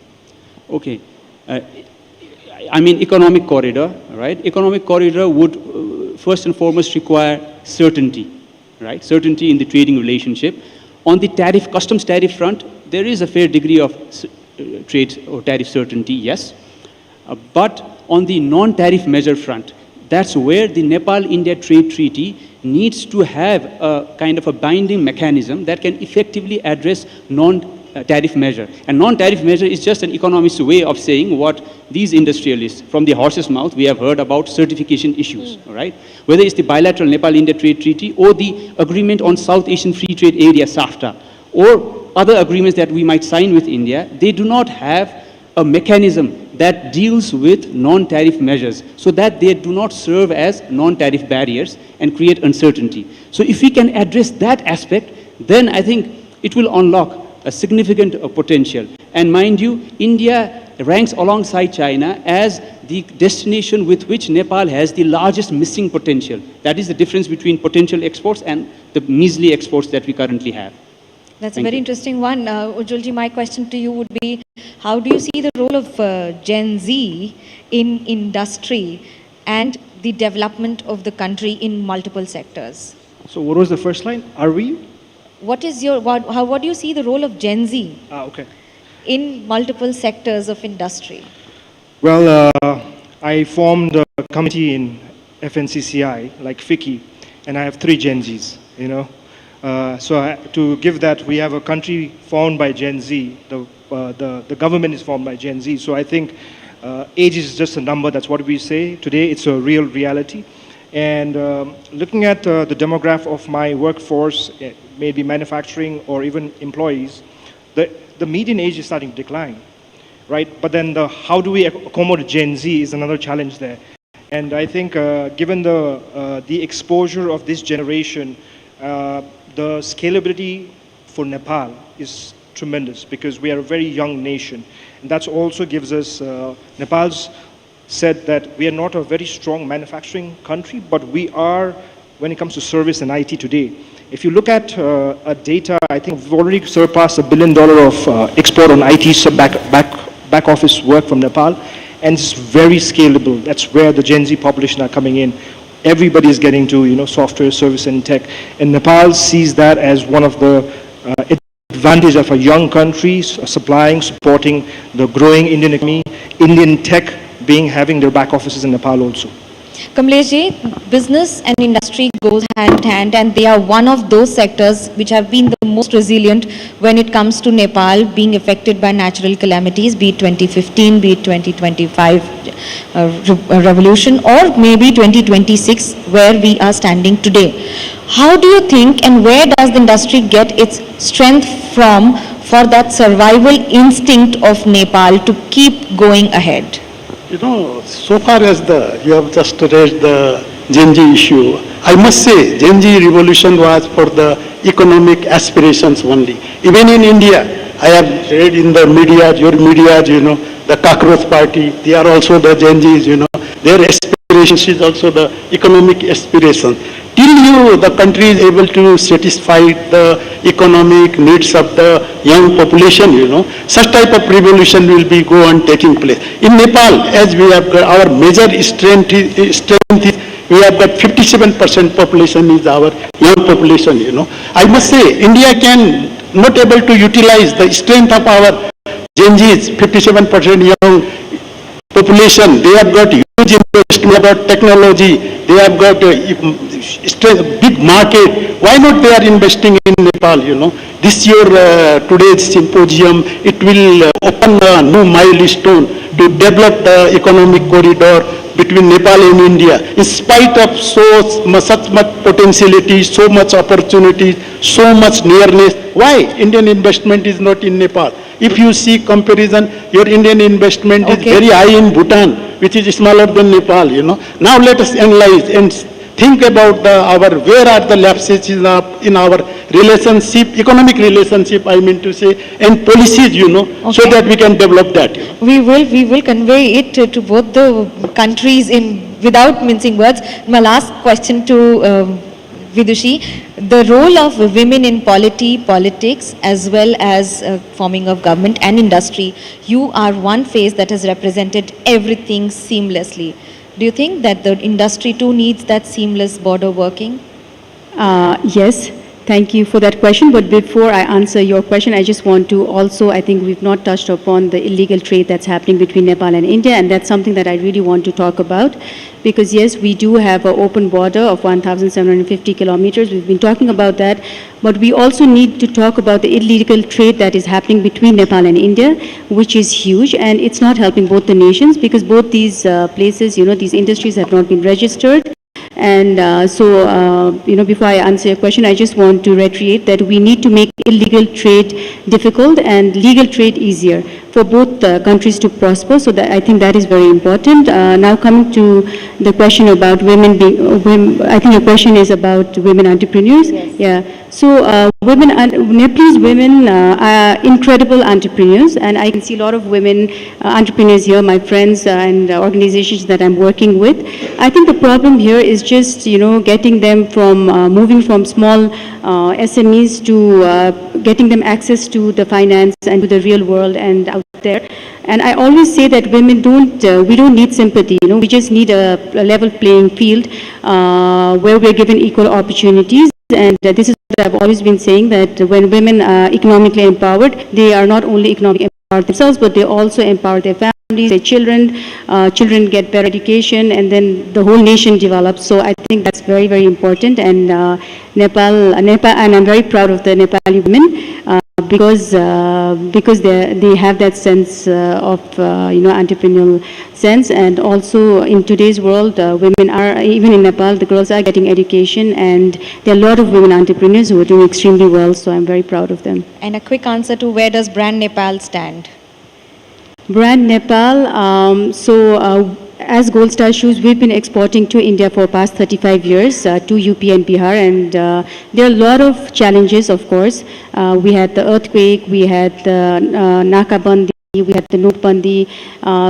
Okay. I mean, economic corridor, right? Economic corridor would first and foremost require certainty, right? Certainty in the trading relationship. On the customs tariff front, there is a fair degree of trade or tariff certainty, yes. But on the non-tariff measure front, that's where the Nepal-India trade treaty needs to have a kind of a binding mechanism that can effectively address non-tariff measure. And non-tariff measure is just an economist's way of saying what these industrialists, from the horse's mouth, we have heard about certification issues, all right? Whether it's the bilateral Nepal-India trade treaty or the agreement on South Asian Free Trade Area, SAFTA, or other agreements that we might sign with India, they do not have a mechanism that deals with non-tariff measures so that they do not serve as non-tariff barriers and create uncertainty. So if we can address that aspect, then I think it will unlock a significant potential. And mind you, India ranks alongside China as the destination with which Nepal has the largest missing potential. That is the difference between potential exports and the measly exports that we currently have. That's a very interesting one. Ujjwalji, my question to you would be, how do you see the role of Gen Z in industry and the development of the country in multiple sectors? So what was the first line? Are we? What do you see the role of Gen Z in multiple sectors of industry? Well, I formed a committee in FNCCI, like FICCI, and I have 3 Gen Zs, to give that, we have a country formed by Gen Z, the government is formed by Gen Z, so I think age is just a number, that's what we say. Today it's a real reality. And looking at the demographic of my workforce, maybe manufacturing or even employees, the median age is starting to decline, right? But then how do we accommodate Gen Z is another challenge there. And I think given the exposure of this generation, the scalability for Nepal is tremendous because we are a very young nation. And that also gives us, Nepal's said that we are not a very strong manufacturing country, but we are when it comes to service and IT today. If you look at data, I think we've already surpassed $1 billion of export on IT back office work from Nepal, and it's very scalable. That's where the Gen Z population are coming in. Everybody is getting to software, service, and tech, and Nepal sees that as one of the advantage of a young country supporting the growing Indian economy, Indian tech having their back offices in Nepal also. Kamlesh, business and industry goes hand in hand, and they are one of those sectors which have been the most resilient when it comes to Nepal being affected by natural calamities, be it 2015, be it 2025 revolution, or maybe 2026 where we are standing today. How do you think, and where does the industry get its strength from for that survival instinct of Nepal to keep going ahead? You know, so far as you have just raised the Gen Z issue, I must say Gen Z revolution was for the economic aspirations only. Even in India, I have read in the media, your media, you know, the Cockroach Party, they are also the Gen Zs, you know, their aspirations is also the economic aspiration. Till the country is able to satisfy the economic needs of the young population, you know, such type of revolution will be go on taking place. In Nepal, as we have got our major strength is we have got 57% population is our young population, you know. I must say, India can not able to utilize the strength of our Gen Zs, 57% young population. They have got huge investment about technology. They have got a big market. Why not they are investing in Nepal, you know? This year, today's symposium, it will open a new milestone to develop the economic corridor between Nepal and India. In spite of such much potentiality, so much opportunity, so much nearness, why Indian investment is not in Nepal? If you see comparison, your Indian investment is very high in Bhutan, which is smaller than Nepal, you know. Now let us analyze and think about where are the lapses in our relationship, economic relationship, I mean to say, and policies, you know, so that we can develop that. We will convey it to both the countries without mincing words. My last question to Vidushi, the role of women in politics as well as forming of government and industry. You are one face that has represented everything seamlessly. Do you think that the industry too needs that seamless border working? Yes. Thank you for that question. But before I answer your question, I just want to also, I think we've not touched upon the illegal trade that's happening between Nepal and India, and that's something that I really want to talk about. Because yes, we do have an open border of 1,750 kilometers. We've been talking about that. But we also need to talk about the illegal trade that is happening between Nepal and India, which is huge. And it's not helping both the nations because both these places, you know, these industries have not been registered. And you know, before I answer your question, I just want to reiterate that we need to make illegal trade difficult and legal trade easier for both countries to prosper. So that I think that is very important. Now coming to the question about women being, I think your question is about women entrepreneurs. Yes. Yeah. So Nepalese women are incredible entrepreneurs, and I can see a lot of women entrepreneurs here, my friends and organizations that I'm working with. I think the problem here is just, you know, getting them from moving from small SMEs to getting them access to the finance and to the real world and out there. And I always say that women we don't need sympathy, you know, we just need a level playing field where we're given equal opportunities. And this is what I've always been saying, that when women are economically empowered, they are not only economically empowered themselves, but they also empower their families, their children. Children get better education, and then the whole nation develops. So I think that's very, very important. And Nepal, and I'm very proud of the Nepali women because they have that sense of you know, entrepreneurial sense. And also in today's world, women are, even in Nepal, the girls are getting education, and there are a lot of women entrepreneurs who are doing extremely well. So I'm very proud of them. And a quick answer to where does Brand Nepal stand? Brand Nepal, as Gold Star Shoes, we've been exporting to India for past 35 years, to UP and Bihar, and there are a lot of challenges, of course. We had the earthquake, we had the Nakabandi, we had the Notbandi,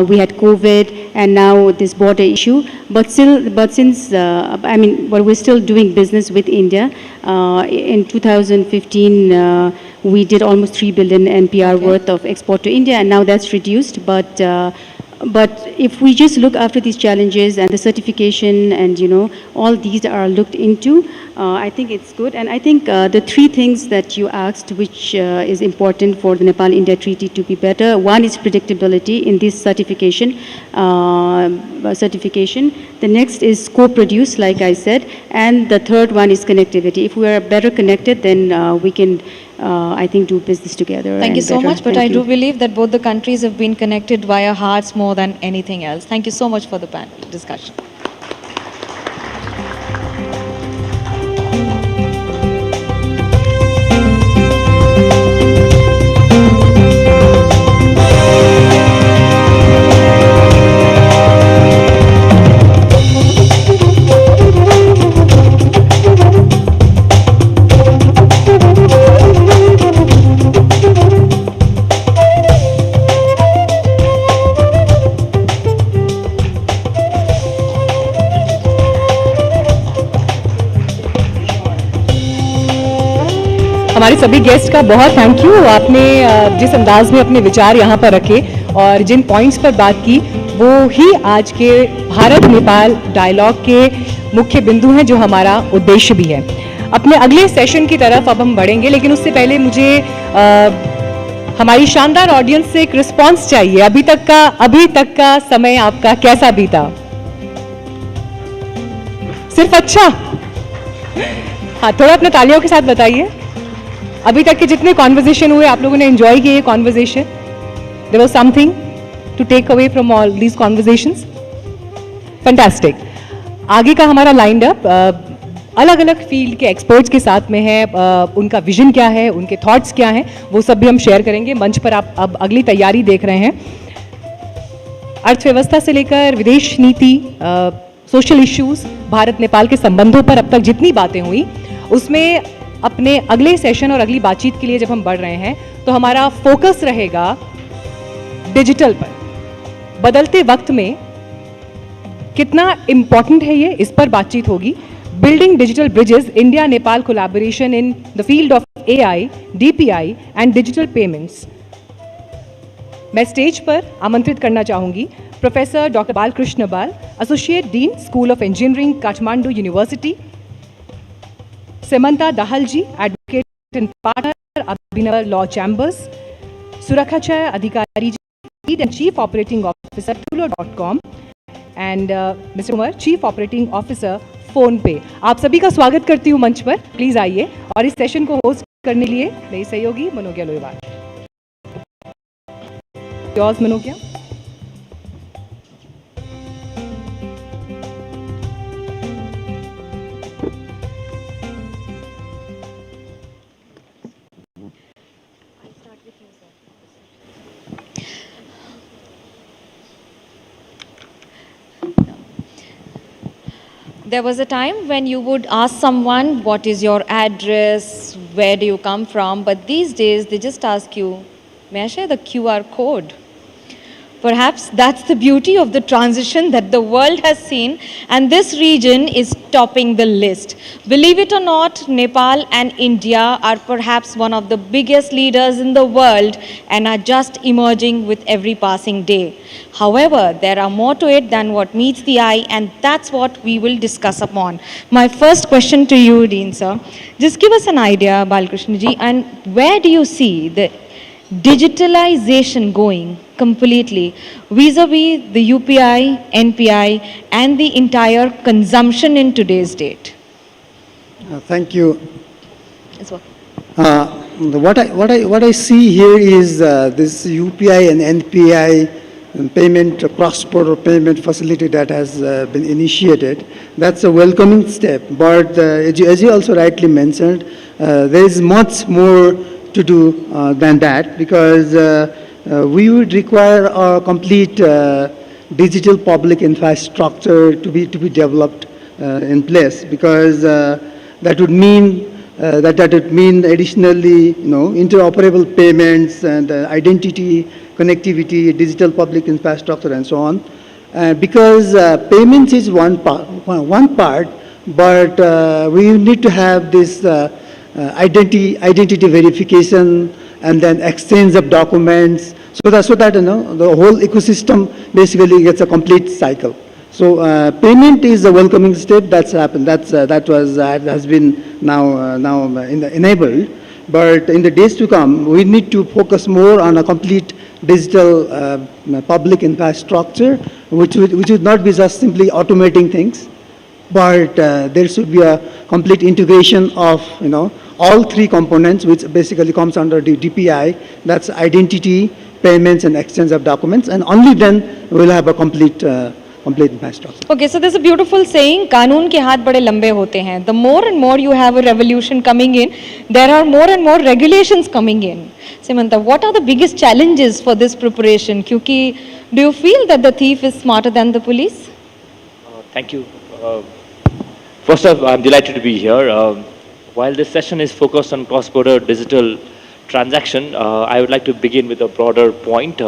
we had COVID, and now this border issue. But since, we're still doing business with India. In 2015, we did almost 3 billion NPR worth of export to India, and now that's reduced. But But if we just look after these challenges and the certification and, all these are looked into, I think it's good. And I think the three things that you asked, which is important for the Nepal-India treaty to be better, one is predictability in this certification. The next is co-produce, like I said, and the third one is connectivity. If we are better connected, then we can, I think, do business together. Thank you so better. much, but Thank I you. do believe that both the countries have been connected via hearts more than anything else. Thank you so much for the panel discussion. हमारे सभी guest का बहुत thank you. आपने जिस अंदाज में अपने विचार यहाँ पर रखे और जिन पॉइंट्स पर बात की, वो ही आज के भारत नेपाल डायलॉग के मुख्य बिंदु हैं, जो हमारा उद्देश्य भी है। अपने अगले सेशन की तरफ अब हम बढ़ेंगे, लेकिन उससे पहले मुझे हमारी शानदार ऑडियंस से एक रिस्पॉन्स चाहिए। अभी तक का समय आपका कैसा बीता? सिर्फ अच्छा? हाँ, थोड़ा अपने तालियों के साथ बताइए। अभी तक के जितने कॉन्वर्जेशन हुए, आप लोगों ने एंजॉय किए conversation? There was something to take away from all these conversations? Fantastic. आगे का हमारा लाइंड अप अलग अलग फील्ड के एक्सपर्ट्स के साथ में है। उनका विजन क्या है, उनके थॉट्स क्या हैं, वो सब भी हम शेयर करेंगे। मंच पर आप अब अगली तैयारी देख रहे हैं। अर्थव्यवस्था से लेकर विदेश नीति, सोशल इश्यूज, भारत नेपाल के संबंधों पर अब तक जितनी बातें हुई, उसमें अपने अगले सेशन और अगली बातचीत के लिए जब हम बढ़ रहे हैं, तो हमारा फोकस रहेगा डिजिटल पर। बदलते वक्त में कितना इम्पॉर्टेंट है ये, इस पर बातचीत होगी। Building digital bridges, India Nepal collaboration in the field of AI, DPI and digital payments. मैं स्टेज पर आमंत्रित करना चाहूंगी प्रोफेसर डॉक्टर बालकृष्ण बाल, associate dean, school of engineering, Kathmandu university; Samantha Dahalji, advocate and partner, Abhinav Law Chambers; Surakhacha Adhikari, lead and chief operating officer, Tulo.com; and Mr. Umar, chief operating officer, PhonePe। आप सभी का स्वागत करती हूँ मंच पर। Please आइए और इस सेशन को होस्ट करने के लिए मेरी सहयोगी Manogya Lohiwal. Yours Manogya. There was a time when you would ask someone, what is your address, where do you come from? But these days, they just ask you, may I share the QR code? Perhaps that's the beauty of the transition that the world has seen, and this region is topping the list. Believe it or not, Nepal and India are perhaps one of the biggest leaders in the world and are just emerging with every passing day. However, there are more to it than what meets the eye, and that's what we will discuss upon. My first question to you, Dean sir, just give us an idea, Balkrishna ji, and where do you see the digitalization going completely vis-a-vis the UPI, NPI and the entire consumption in today's date? Thank you. It's okay. What I see here is this UPI and NPI payment, cross-border payment facility that has been initiated. That's a welcoming step, but as you also rightly mentioned, there is much more to do than that, because we would require a complete digital public infrastructure to be developed in place, because that would mean additionally, interoperable payments and identity, connectivity, digital public infrastructure, and so on. Because payments is one part, but we need to have this identity verification and then exchange of documents, so that the whole ecosystem basically gets a complete cycle. So payment is a welcoming step that's happened. Has been now enabled. But in the days to come, we need to focus more on a complete digital public infrastructure, which would not be just simply automating things, but there should be a complete integration of all three components, which basically comes under the DPI. That's identity, payments, and exchange of documents, and only then we'll have a complete infrastructure. Okay, so there's a beautiful saying, कानून के हाथ बड़े लंबे होते हैं. The more and more you have a revolution coming in, there are more and more regulations coming in. Samantha, what are the biggest challenges for this preparation? क्योंकि do you feel that the thief is smarter than the police? Thank you. First off, I'm delighted to be here. While this session is focused on cross-border digital transaction, I would like to begin with a broader point.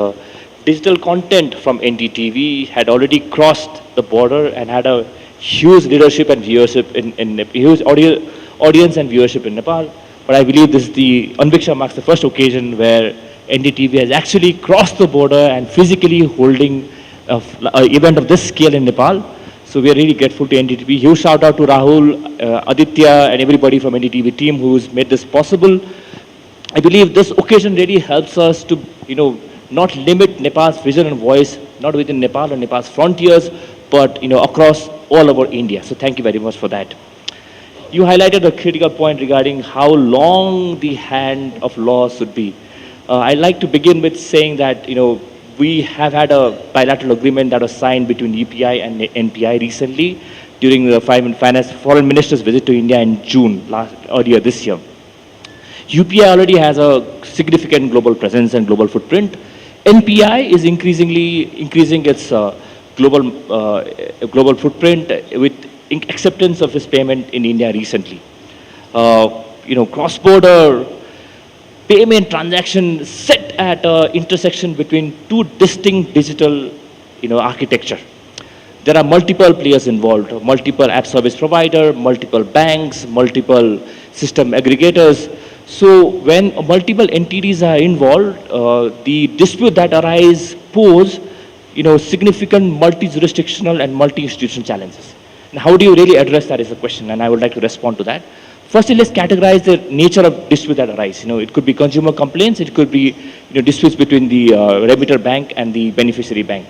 Digital content from NDTV had already crossed the border and had a huge leadership and viewership in huge audience and viewership in Nepal. But I believe this is Anviksha marks the first occasion where NDTV has actually crossed the border and physically holding an event of this scale in Nepal. So we are really grateful to NDTV. Huge shout out to Rahul, Aditya, and everybody from NDTV team who's made this possible. I believe this occasion really helps us to, not limit Nepal's vision and voice, not within Nepal or Nepal's frontiers, but across all over India. So thank you very much for that. You highlighted a critical point regarding how long the hand of law should be. I'd like to begin with saying that we have had a bilateral agreement that was signed between UPI and NPI recently during the foreign minister's visit to India in June earlier this year. UPI already has a significant global presence and global footprint. NPI is increasing its global footprint with acceptance of its payment in India recently. Cross-border payment transaction set at an intersection between two distinct digital architecture. There are multiple players involved, multiple app service provider, multiple banks, multiple system aggregators. So when multiple entities are involved, the dispute that arise pose, significant multi-jurisdictional and multi-institutional challenges. And how do you really address that is the question, and I would like to respond to that. Firstly, let's categorize the nature of dispute that arise. It could be consumer complaints, it could be disputes between the remitter bank and the beneficiary bank.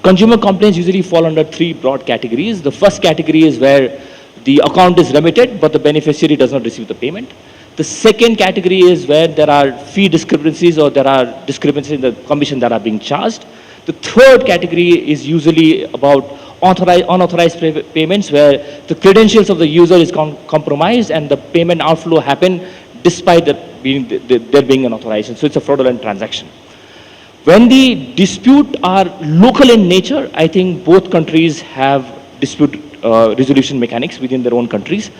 Consumer complaints usually fall under three broad categories. The first category is where the account is remitted, but the beneficiary does not receive the payment. The second category is where there are fee discrepancies or there are discrepancies in the commission that are being charged. The third category is usually about unauthorized payments where the credentials of the user is compromised and the payment outflow happen despite there being an authorization. So it's a fraudulent transaction. When the dispute are local in nature, I think both countries have dispute resolution mechanics within their own countries.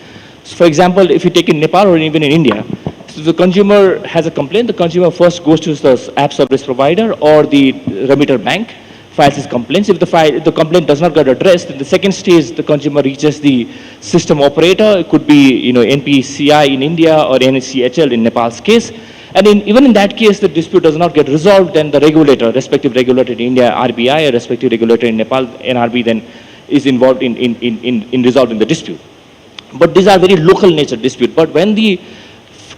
So for example, if you take in Nepal or even in India, so the consumer has a complaint, the consumer first goes to the app service provider or the remitter bank, files his complaints. If the complaint does not get addressed, in the second stage, the consumer reaches the system operator. It could be NPCI in India or NCHL in Nepal's case. And even in that case, the dispute does not get resolved, then the regulator, respective regulator in India, RBI, or respective regulator in Nepal, NRB, then is involved in resolving the dispute. But these are very local nature dispute. But when the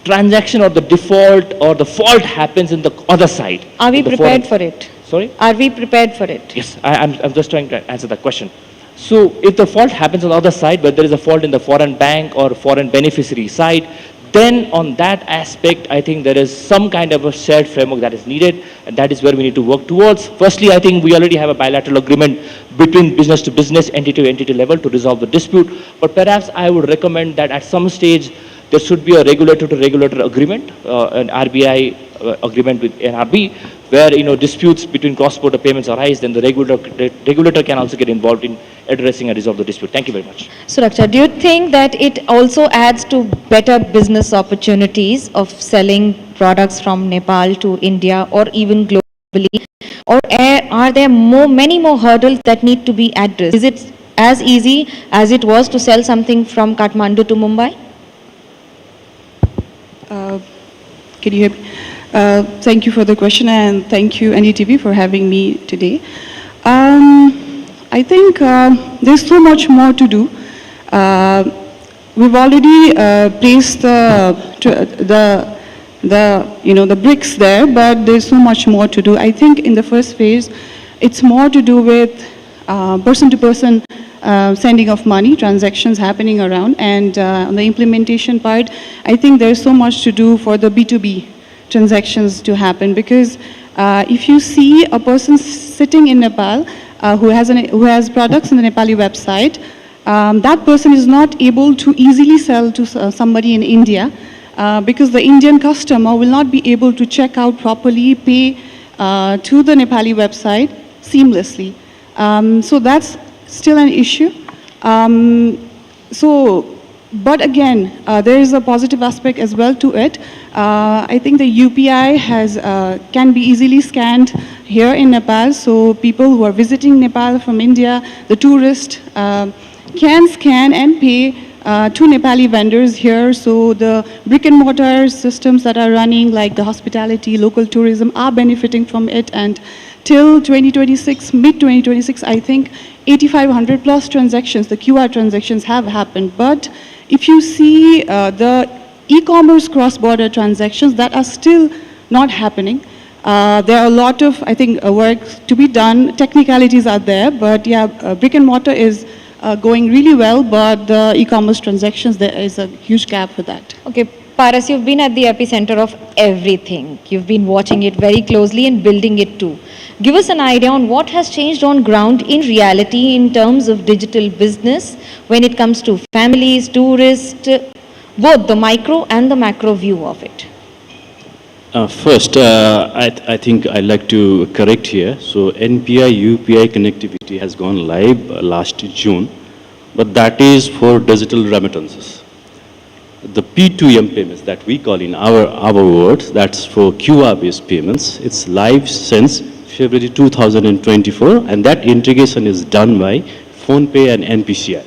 transaction or the default or the fault happens in the other side. Are we prepared for it? Sorry? Are we prepared for it? Yes, I'm just trying to answer that question. So if the fault happens on the other side, whether there is a fault in the foreign bank or foreign beneficiary side, then on that aspect, I think there is some kind of a shared framework that is needed, and that is where we need to work towards. Firstly, I think we already have a bilateral agreement between business to business, entity to entity level to resolve the dispute, but perhaps I would recommend that at some stage, there should be a regulator to regulator agreement, an RBI agreement with NRB, where disputes between cross-border payments arise, then the regulator can also get involved in addressing and resolve the dispute. Thank you very much. Suraksha, do you think that it also adds to better business opportunities of selling products from Nepal to India or even globally? Or are there many more hurdles that need to be addressed? Is it as easy as it was to sell something from Kathmandu to Mumbai? Can you hear me? Thank you for the question, and thank you NDTV for having me today. I think there's so much more to do. We've already placed the bricks there, but there's so much more to do. I think in the first phase, it's more to do with person-to-person sending of money, transactions happening around, and on the implementation part, I think there's so much to do for the B2B transactions to happen, because if you see a person sitting in Nepal who has products in the Nepali website, that person is not able to easily sell to somebody in India because the Indian customer will not be able to check out properly, pay to the Nepali website seamlessly. So that's still an issue. But again, there is a positive aspect as well to it. I think the UPI can be easily scanned here in Nepal, so people who are visiting Nepal from India, the tourist, can scan and pay to Nepali vendors here. So the brick and mortar systems that are running, like the hospitality, local tourism, are benefiting from it. And till 2026, mid-2026, I think 8,500 plus transactions, the QR transactions have happened. But if you see the e-commerce cross-border transactions, that are still not happening. There are a lot of, I think, work to be done. Technicalities are there, but yeah, brick and mortar is going really well, but the e-commerce transactions, there is a huge gap for that. Okay, Paras, you've been at the epicenter of everything. You've been watching it very closely and building it too. Give us an idea on what has changed on ground in reality in terms of digital business when it comes to families, tourists, both the micro and the macro view of it. First, I think I'd like to correct here. So NPI UPI connectivity has gone live last June, but that is for digital remittances. The P2M payments that we call in our words, that's for QR-based payments. It's live since February 2024, and that integration is done by PhonePe and NPCI.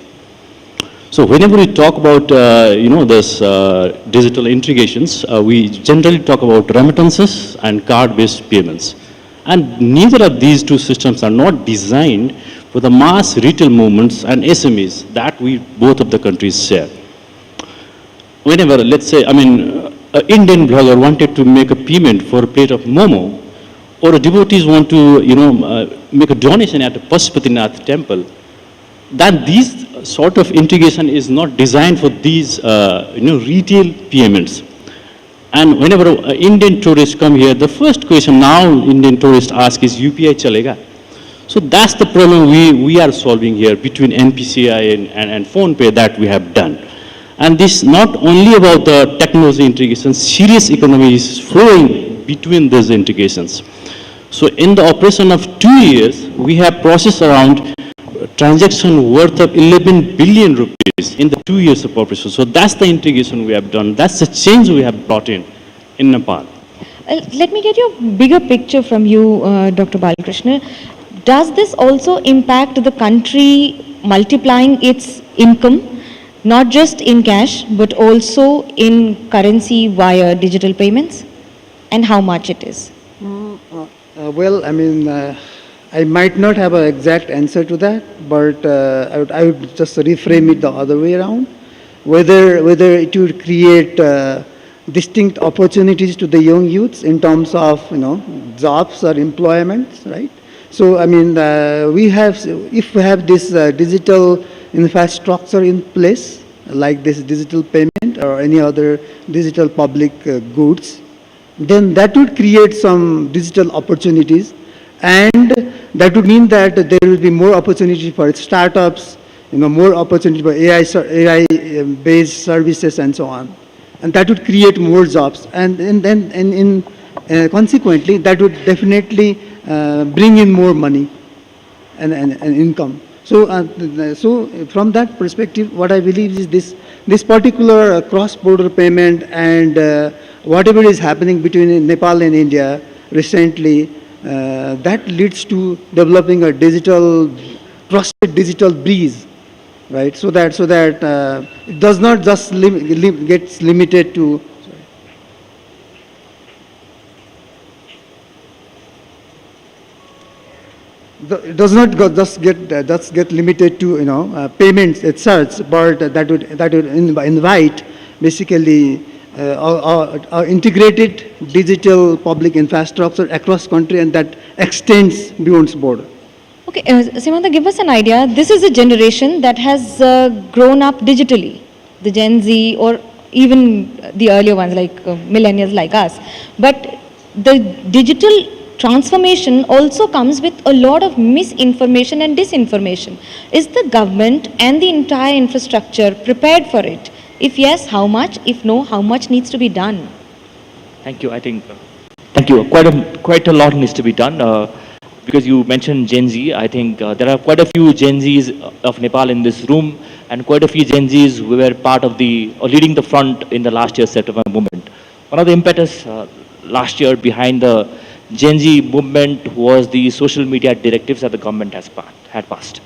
So whenever we talk about, this digital integrations, we generally talk about remittances and card-based payments. And neither of these two systems are not designed for the mass retail movements and SMEs that both of the countries share. Whenever, let's say, an Indian blogger wanted to make a payment for a plate of momo, or devotees want to, make a donation at a Pashupatinath temple, then these sort of integration is not designed for these, retail payments. And whenever Indian tourists come here, the first question now Indian tourists ask is UPI chalega. So that's the problem we are solving here between NPCI and PhonePe that we have done. And this not only about the technology integration, serious economy is flowing between these integrations. So in the operation of 2 years, we have processed around transaction worth of 11 billion rupees in the 2 years of operation. So that's the integration we have done. That's the change we have brought in Nepal. Let me get your bigger picture from you, Dr. Balakrishna. Does this also impact the country multiplying its income, not just in cash, but also in currency via digital payments? And how much it is? I might not have an exact answer to that, but I would just reframe it the other way around. Whether it would create distinct opportunities to the young youths in terms of jobs or employment, right? So if we have this digital infrastructure in place, like this digital payment or any other digital public goods, then that would create some digital opportunities. And that would mean that there will be more opportunity for startups, more opportunity for AI-based services and so on. And that would create more jobs. And then consequently, that would definitely bring in more money and income. So from that perspective, what I believe is this particular cross-border payment and whatever is happening between Nepal and India recently, that leads to developing a trusted digital breeze, right? So that it does not just gets limited to. it does not just get limited to payments itself, but that would invite basically our integrated digital public infrastructure across country, and that extends beyond border. Okay, Simanta, give us an idea. This is a generation that has grown up digitally, the Gen Z or even the earlier ones like millennials like us. But the digital transformation also comes with a lot of misinformation and disinformation. Is the government and the entire infrastructure prepared for it? If yes, how much? If no, how much needs to be done? Thank you. I think, thank you. Quite a lot needs to be done. Because you mentioned Gen Z, I think there are quite a few Gen Zs of Nepal in this room, and quite a few Gen Zs who were part of or leading the front in the last year's September movement. One of the impetus last year behind the Gen Z movement was the social media directives that the government had passed.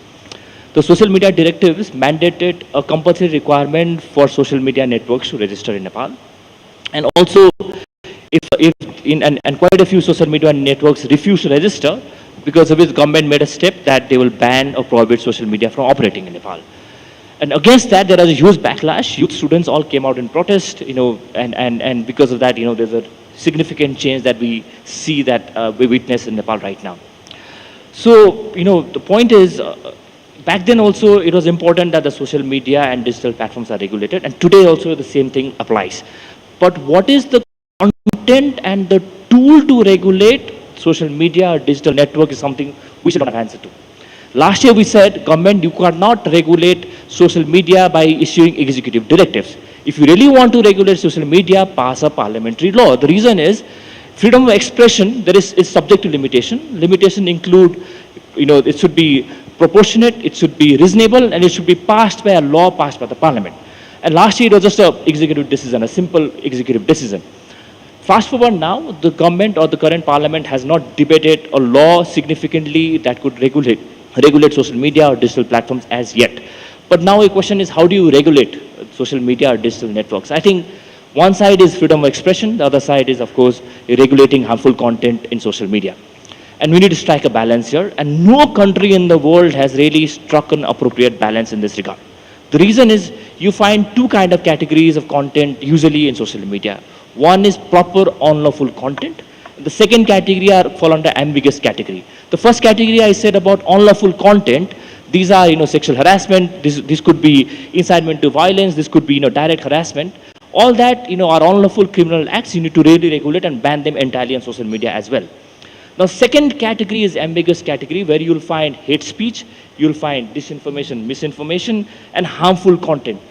The social media directives mandated a compulsory requirement for social media networks to register in Nepal. And also, and quite a few social media networks refused to register, because of which the government made a step that they will ban or prohibit social media from operating in Nepal. And against that, there was a huge backlash. Youth students all came out in protest, and because of that, there's a significant change that we see that we witness in Nepal right now. So, the point is, back then also, it was important that the social media and digital platforms are regulated, and today also the same thing applies. But what is the content and the tool to regulate social media or digital network is something we should have an answer to. Last year we said, government, you cannot regulate social media by issuing executive directives. If you really want to regulate social media, pass a parliamentary law. The reason is, freedom of expression, is subject to limitation. Limitation include, it should be proportionate, it should be reasonable, and it should be passed by a law passed by the parliament. And last year it was just an executive decision, a simple executive decision. Fast forward now, the government or the current parliament has not debated a law significantly that could regulate social media or digital platforms as yet. But now the question is, how do you regulate social media or digital networks? I think one side is freedom of expression, the other side is, of course, regulating harmful content in social media. And we need to strike a balance here, and no country in the world has really struck an appropriate balance in this regard. The reason is, you find two kind of categories of content usually in social media. One is proper unlawful content. The second category fall under ambiguous category. The first category I said about unlawful content, these are sexual harassment, this could be incitement to violence, this could be direct harassment. All that are unlawful criminal acts. You need to really regulate and ban them entirely on social media as well. Now, second category is ambiguous category, where you'll find hate speech, you'll find disinformation, misinformation, and harmful content.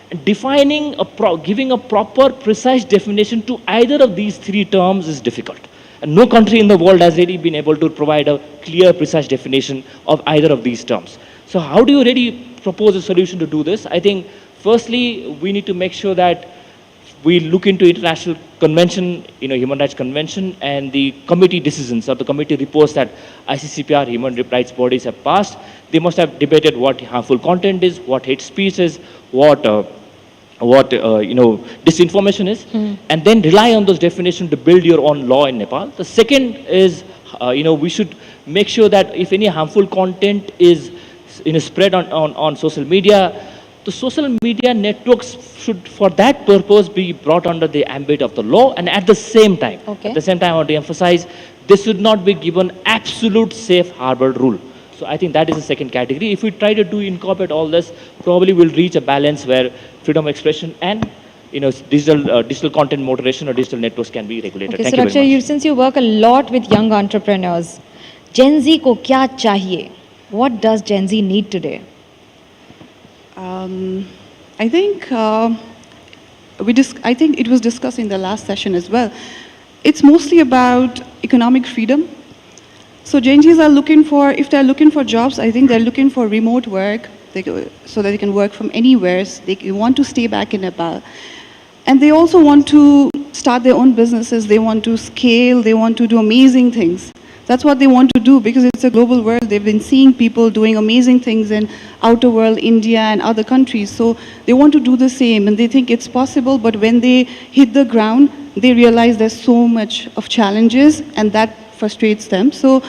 And giving a proper, precise definition to either of these three terms is difficult. And no country in the world has really been able to provide a clear, precise definition of either of these terms. So how do you really propose a solution to do this? I think, firstly, we need to make sure that we look into international convention, human rights convention, and the committee decisions or the committee reports that ICCPR human rights bodies have passed. They must have debated what harmful content is, what hate speech is, what disinformation is, and then rely on those definitions to build your own law in Nepal. The second is, we should make sure that if any harmful content is spread on social media, the social media networks should, for that purpose, be brought under the ambit of the law, and at the same time, I want to emphasize, this should not be given absolute safe harbor rule. So I think that is the second category. If we try to incorporate all this, probably we'll reach a balance where freedom of expression and digital content moderation or digital networks can be regulated. Okay, Thank you very much. since you work a lot with young entrepreneurs, Gen Z ko kya chahiye? What does Gen Z need today? I think I think it was discussed in the last session as well. It's mostly about economic freedom. So Gen Zs are looking for, if they're looking for jobs, I think they're looking for remote work, so that they can work from anywhere. So they want to stay back in Nepal. And they also want to start their own businesses. They want to scale. They want to do amazing things. That's what they want to do, because it's a global world. They've been seeing people doing amazing things in outer world, India and other countries. So they want to do the same, and they think it's possible. But when they hit the ground, they realize there's so much of challenges, and that frustrates them. So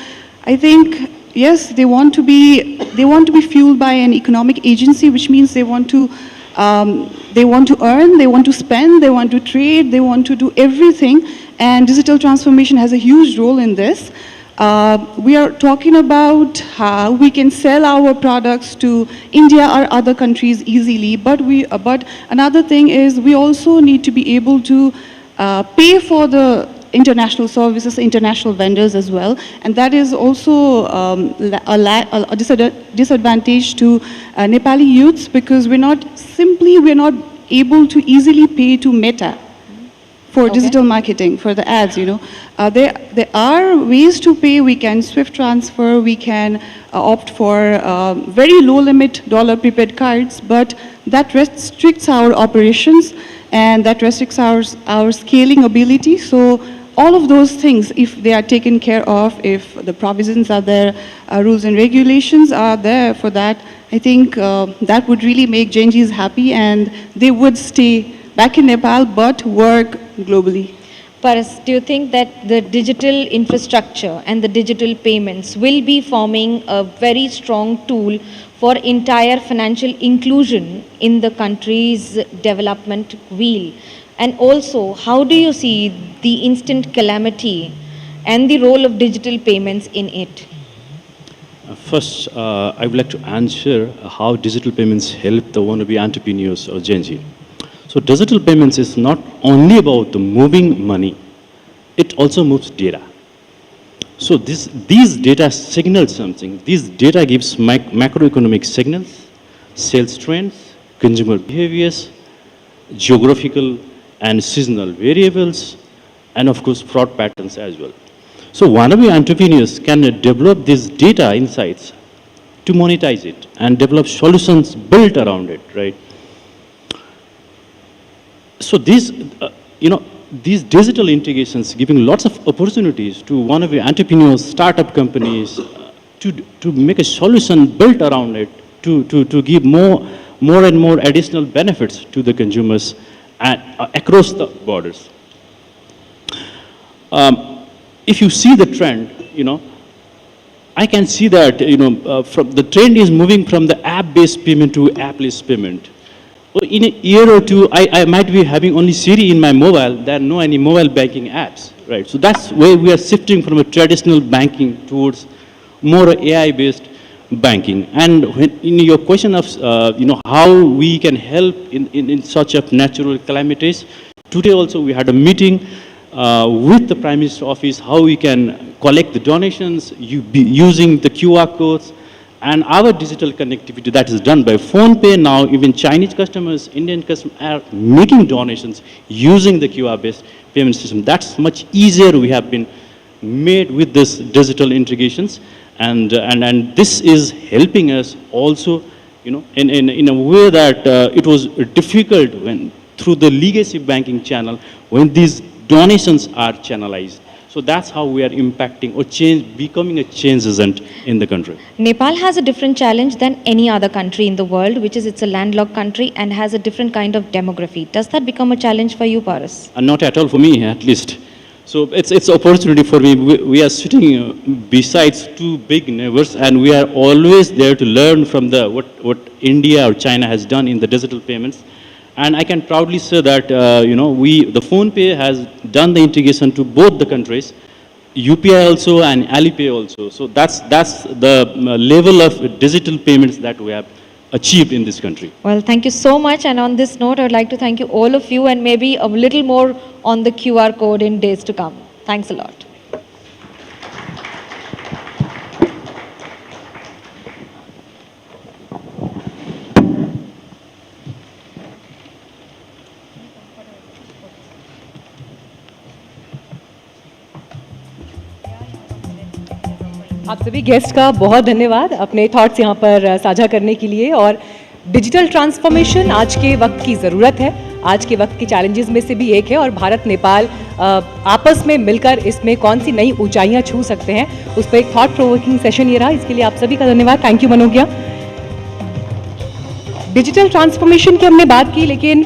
I think yes, they want to be fueled by an economic agency, which means they want to earn, they want to spend, they want to trade, they want to do everything, and digital transformation has a huge role in this. We are talking about how we can sell our products to India or other countries easily, but another thing is we also need to be able to pay for the international services, international vendors as well, and that is also a disadvantage to Nepali youths, because we're not able to easily pay to Meta for digital marketing, for the ads, There are ways to pay. We can SWIFT transfer, we can opt for very low limit dollar prepaid cards, but that restricts our operations and that restricts our scaling ability. So all of those things, if they are taken care of, if the provisions are there, rules and regulations are there for that, I think that would really make Genjis happy and they would stay back in Nepal but work globally. Paras, do you think that the digital infrastructure and the digital payments will be forming a very strong tool for entire financial inclusion in the country's development wheel? And also, how do you see the instant calamity and the role of digital payments in it? First, I would like to answer how digital payments help the wannabe entrepreneurs or Genji. So digital payments is not only about the moving money, it also moves data. So these data signal something. This data gives macroeconomic signals, sales trends, consumer behaviors, geographical and seasonal variables, and of course fraud patterns as well. So wannabe entrepreneurs can develop these data insights to monetize it and develop solutions built around it, right? So these digital integrations giving lots of opportunities to wannabe entrepreneurs, startup companies, to make a solution built around it, to give more and more additional benefits to the consumers and across the borders. If you see the trend, I can see that from the trend is moving from the app-based payment to app-less payment. In a year or two, I might be having only Siri in my mobile. There are no any mobile banking apps, right? So that's where we are shifting from a traditional banking towards more AI-based banking. And in your question of how we can help in such a natural calamities, today also we had a meeting with the Prime Minister's office how we can collect the donations using the QR codes and our digital connectivity that is done by PhonePe. Now even Chinese customers, Indian customers are making donations using the QR-based payment system. That's much easier we have been made with this digital integrations. And this is helping us also, in a way that it was difficult when through the legacy banking channel when these donations are channelized. So that's how we are impacting or becoming a change agent in the country. Nepal has a different challenge than any other country in the world, which is it's a landlocked country and has a different kind of demography. Does that become a challenge for you, Paras? Not at all for me, at least. So it's an opportunity for me. We are sitting besides two big neighbors, and we are always there to learn from what India or China has done in the digital payments. And I can proudly say that the PhonePe has done the integration to both the countries, UPI also and Alipay also. So that's the level of digital payments that we have achieved in this country. Well, thank you so much. And on this note, I would like to thank you all of you, and maybe a little more on the QR code in days to come. Thanks a lot. आप सभी guest का बहुत धन्यवाद अपने thoughts यहाँ पर साझा करने के लिए। और डिजिटल ट्रांसफॉर्मेशन आज के वक्त की ज़रूरत है, आज के वक्त की चैलेंजेस में से भी एक है, और भारत नेपाल आपस में मिलकर इसमें कौन सी नई ऊंचाइयाँ छू सकते हैं, उस पर एक थॉट प्रोवोकिंग सेशन ये रहा। इसके लिए आप सभी का धन्यवाद। Thank you Manogya. Digital transformation की हमने बात की, लेकिन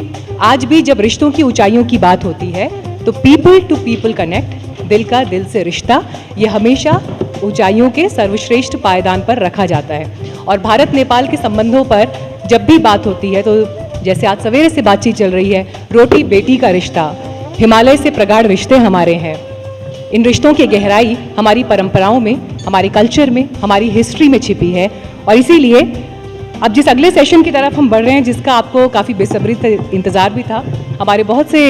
आज भी जब रिश्तों की ऊंचाइयों की बात होती है तो पीपल टू पीपल कनेक्ट, दिल का दिल से रिश्ता, ये हमेशा ऊंचाइयों के सर्वश्रेष्ठ पायदान पर रखा जाता है। और भारत नेपाल के संबंधों पर जब भी बात होती है तो जैसे आज सवेरे से बातचीत चल रही है, रोटी बेटी का रिश्ता, हिमालय से प्रगाढ़ रिश्ते हमारे हैं। इन रिश्तों की गहराई हमारी परंपराओं में, हमारे कल्चर में, हमारी हिस्ट्री में छिपी है। और इसीलिए अब जिस अगले सेशन की तरफ हम बढ़ रहे हैं, जिसका आपको काफ़ी बेसब्री से इंतज़ार भी था, हमारे बहुत से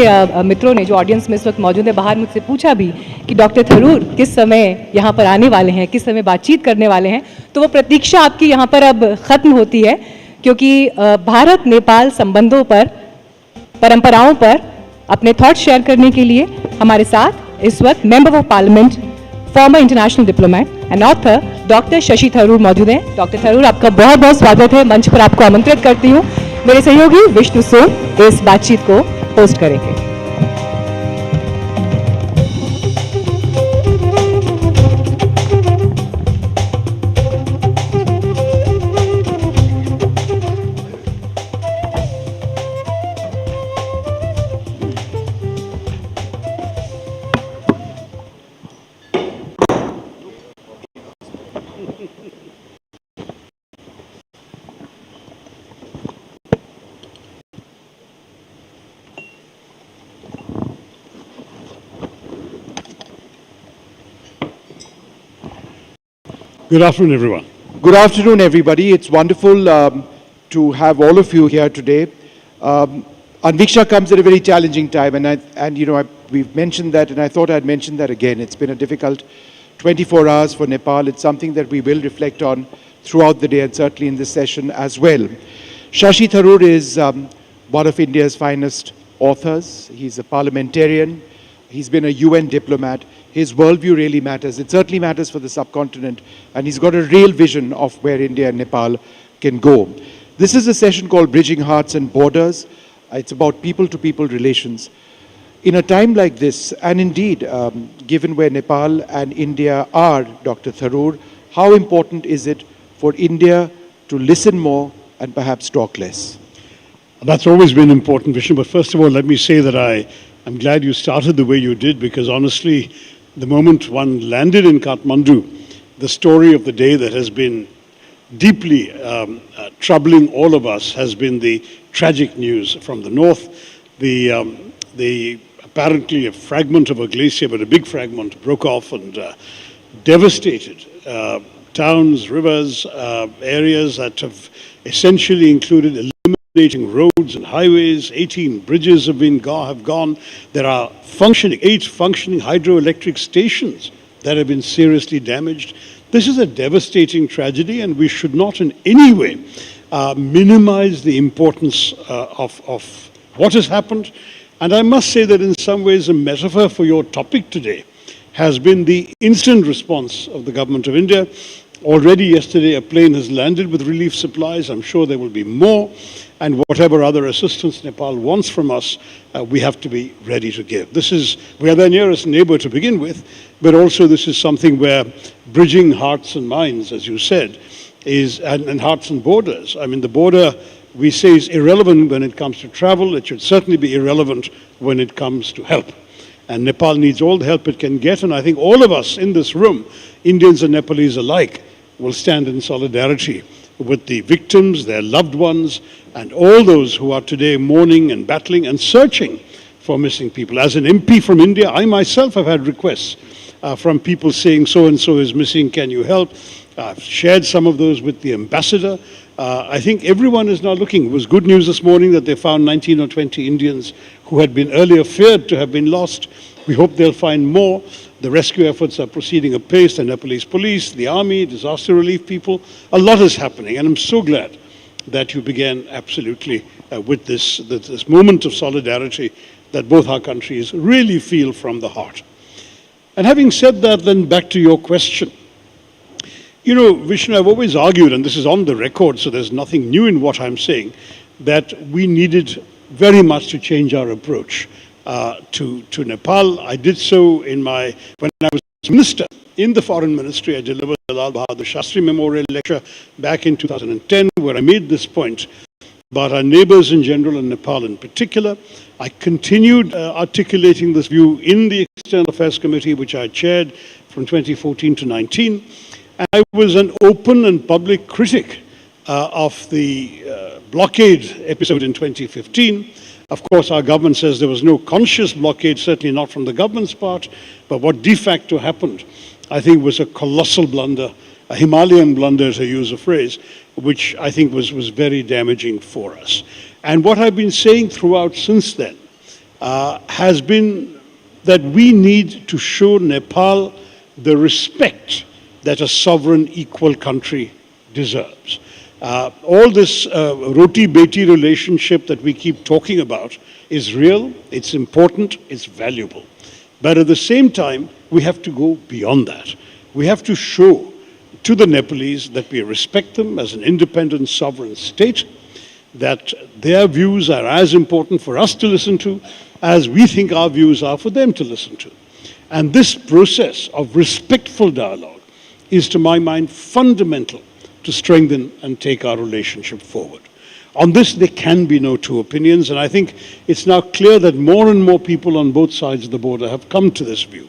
मित्रों ने जो ऑडियंस में इस वक्त मौजूद है बाहर मुझसे पूछा भी कि डॉक्टर थरूर किस समय यहाँ पर आने वाले हैं, किस समय बातचीत करने वाले हैं। तो वो प्रतीक्षा आपकी यहाँ पर अब ख़त्म होती है, क्योंकि भारत नेपाल संबंधों पर, परंपराओं पर अपने थॉट्स शेयर करने के लिए हमारे साथ इस वक्त member of parliament, farmer international diplomat and author doctor Shashi Tharoor मौजूद हैं। डॉक्टर थरूर, आपका बहुत बहुत स्वागत है। मंच पर आपको आमंत्रित करती हूँ। मेरे सहयोगी विष्णु सोन इस बातचीत को होस्ट करेंगे। Good afternoon, everyone. Good afternoon, everybody. It's wonderful to have all of you here today. Anviksha comes at a very challenging time, and we've mentioned that, and I thought I'd mention that again. It's been a difficult 24 hours for Nepal. It's something that we will reflect on throughout the day, and certainly in this session as well. Shashi Tharoor is one of India's finest authors. He's a parliamentarian. He's been a UN diplomat. His worldview really matters. It certainly matters for the subcontinent, and he's got a real vision of where India and Nepal can go. This is a session called Bridging Hearts and Borders. It's about people-to-people relations. In a time like this, and indeed, given where Nepal and India are, Dr. Tharoor, how important is it for India to listen more and perhaps talk less? That's always been important, Vishnu, but first of all, let me say that I'm glad you started the way you did, because honestly, the moment one landed in Kathmandu, the story of the day that has been deeply troubling all of us has been the tragic news from the north. The apparently a fragment of a glacier, but a big fragment, broke off and devastated towns, rivers, areas that have essentially included eliminating roads and highways. 18 bridges have gone. There are 8 functioning hydroelectric stations that have been seriously damaged. This is a devastating tragedy, and we should not in any way minimize the importance of what has happened. And I must say that in some ways a metaphor for your topic today has been the instant response of the government of India. Already yesterday a plane has landed with relief supplies. I'm sure there will be more. And whatever other assistance Nepal wants from us, we have to be ready to give. We are their nearest neighbor to begin with, but also this is something where bridging hearts and minds, as you said, and hearts and borders. I mean, the border, we say, is irrelevant when it comes to travel. It should certainly be irrelevant when it comes to help. And Nepal needs all the help it can get, and I think all of us in this room, Indians and Nepalese alike, will stand in solidarity with the victims, their loved ones, and all those who are today mourning and battling and searching for missing people. As an MP from India, I myself have had requests from people saying, so-and-so is missing, can you help? I've shared some of those with the ambassador. I think everyone is now looking. It was good news this morning that they found 19 or 20 Indians who had been earlier feared to have been lost. We hope they'll find more. The rescue efforts are proceeding apace. The Nepalese police, the army, disaster relief people. A lot is happening, and I'm so glad that you began absolutely with this moment of solidarity that both our countries really feel from the heart. And having said that, then back to your question. You know, Vishnu, I've always argued, and this is on the record, so there's nothing new in what I'm saying, that we needed very much to change our approach to Nepal. I did so when I was minister in the foreign ministry. I delivered the Lal Bahadur Shastri Memorial Lecture back in 2010, where I made this point about our neighbours in general and Nepal in particular. I continued articulating this view in the External Affairs Committee, which I chaired from 2014 to 19. And I was an open and public critic of the blockade episode in 2015. Of course, our government says there was no conscious blockade, certainly not from the government's part, but what de facto happened, I think, was a colossal blunder, a Himalayan blunder, to use a phrase, which I think was very damaging for us. And what I've been saying throughout since then has been that we need to show Nepal the respect that a sovereign, equal country deserves. All this roti-beti relationship that we keep talking about is real, it's important, it's valuable. But at the same time, we have to go beyond that. We have to show to the Nepalese that we respect them as an independent sovereign state, that their views are as important for us to listen to as we think our views are for them to listen to. And this process of respectful dialogue is, to my mind, fundamental to strengthen and take our relationship forward. On this, there can be no two opinions, and I think it's now clear that more and more people on both sides of the border have come to this view.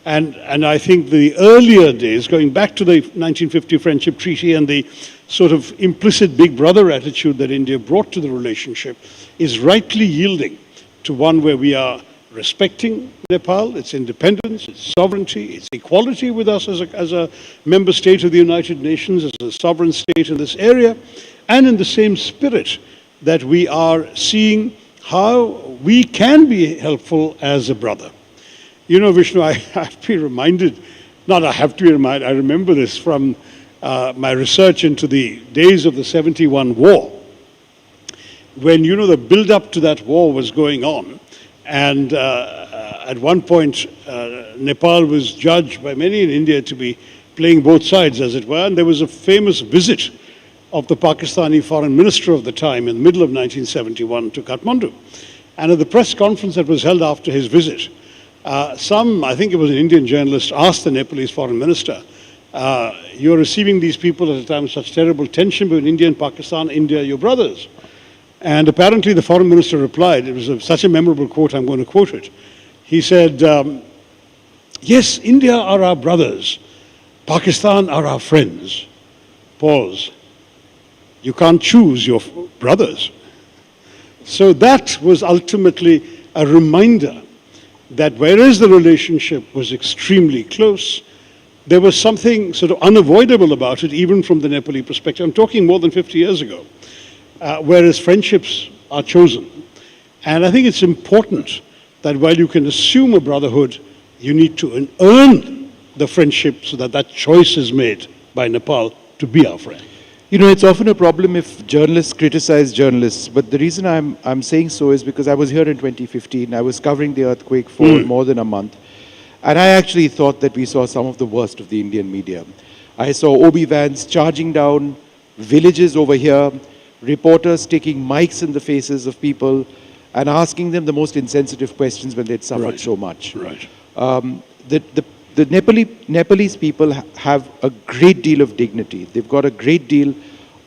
And I think the earlier days, going back to the 1950 Friendship Treaty and the sort of implicit big brother attitude that India brought to the relationship, is rightly yielding to one where we are respecting Nepal, its independence, its sovereignty, its equality with us as a member state of the United Nations, as a sovereign state in this area, and in the same spirit that we are seeing how we can be helpful as a brother. You know, Vishnu, I have to be reminded, not I have to be reminded, I remember this from my research into the days of the 71 war, when, you know, the build-up to that war was going on. And at one point, Nepal was judged by many in India to be playing both sides, as it were. And there was a famous visit of the Pakistani foreign minister of the time in the middle of 1971 to Kathmandu. And at the press conference that was held after his visit, I think it was an Indian journalist, asked the Nepalese foreign minister, you're receiving these people at a time of such terrible tension between India and Pakistan. India are your brothers. And apparently the foreign minister replied, it was such a memorable quote, I'm going to quote it. He said, yes, India are our brothers, Pakistan are our friends. Pause. You can't choose your brothers. So that was ultimately a reminder that whereas the relationship was extremely close, there was something sort of unavoidable about it, even from the Nepali perspective. I'm talking more than 50 years ago. Whereas friendships are chosen. And I think it's important that while you can assume a brotherhood, you need to earn the friendship so that that choice is made by Nepal to be our friend. You know, it's often a problem if journalists criticize journalists, but the reason I'm saying so is because I was here in 2015. I was covering the earthquake for more than a month. And I actually thought that we saw some of the worst of the Indian media. I saw OB vans charging down villages over here, reporters taking mics in the faces of people and asking them the most insensitive questions when they'd suffered so much. Right. The Nepalese people have a great deal of dignity. They've got a great deal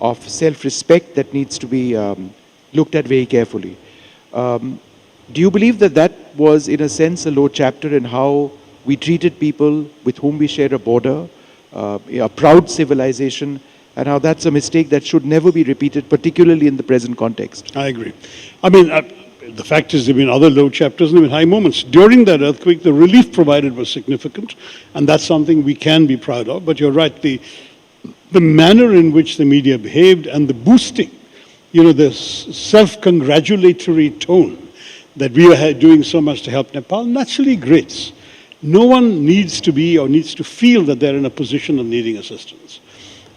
of self-respect that needs to be looked at very carefully. Do you believe that that was, in a sense, a low chapter in how we treated people with whom we share a border, a proud civilization, and how that's a mistake that should never be repeated, particularly in the present context? I agree. I mean, the fact is there have been other low chapters and there have been high moments. During that earthquake, the relief provided was significant, and that's something we can be proud of. But you're right, the manner in which the media behaved and the boosting, you know, the self-congratulatory tone that we are doing so much to help Nepal naturally grates. No one needs to be or needs to feel that they're in a position of needing assistance.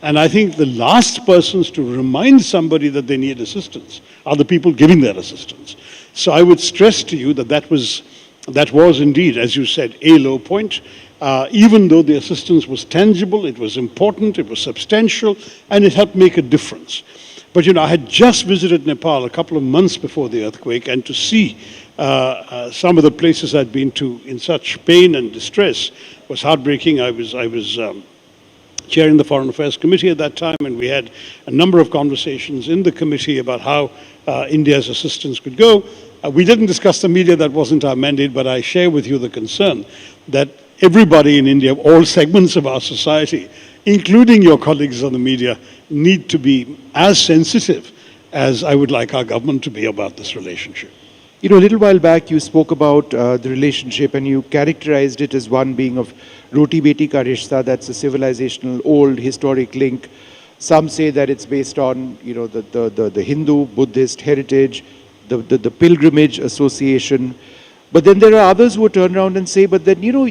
And I think the last persons to remind somebody that they need assistance are the people giving that assistance. So I would stress to you that that was indeed, as you said, a low point. Even though the assistance was tangible, it was important, it was substantial, and it helped make a difference. But, you know, I had just visited Nepal a couple of months before the earthquake, and to see some of the places I'd been to in such pain and distress was heartbreaking. I was chairing the Foreign Affairs Committee at that time, and we had a number of conversations in the committee about how India's assistance could go. We didn't discuss the media, that wasn't our mandate, but I share with you the concern that everybody in India, all segments of our society, including your colleagues on the media, need to be as sensitive as I would like our government to be about this relationship. You know, a little while back you spoke about the relationship and you characterized it as one being of Roti Beti Ka Rishta, that's a civilizational, old, historic link. Some say that it's based on, you know, the Hindu, Buddhist heritage, the pilgrimage association. But then there are others who turn around and say, but then, you know,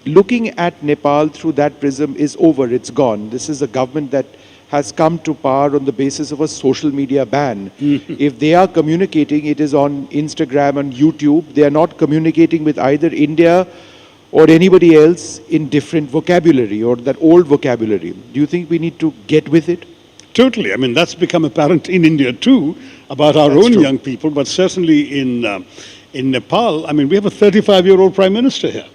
looking at Nepal through that prism is over, it's gone. This is a government that has come to power on the basis of a social media ban. If they are communicating, it is on Instagram and YouTube. They are not communicating with either India or anybody else in different vocabulary or that old vocabulary. Do you think we need to get with it? Totally. I mean, that's become apparent in India too, about our own young people, but certainly in Nepal, I mean, we have a 35-year-old prime minister here.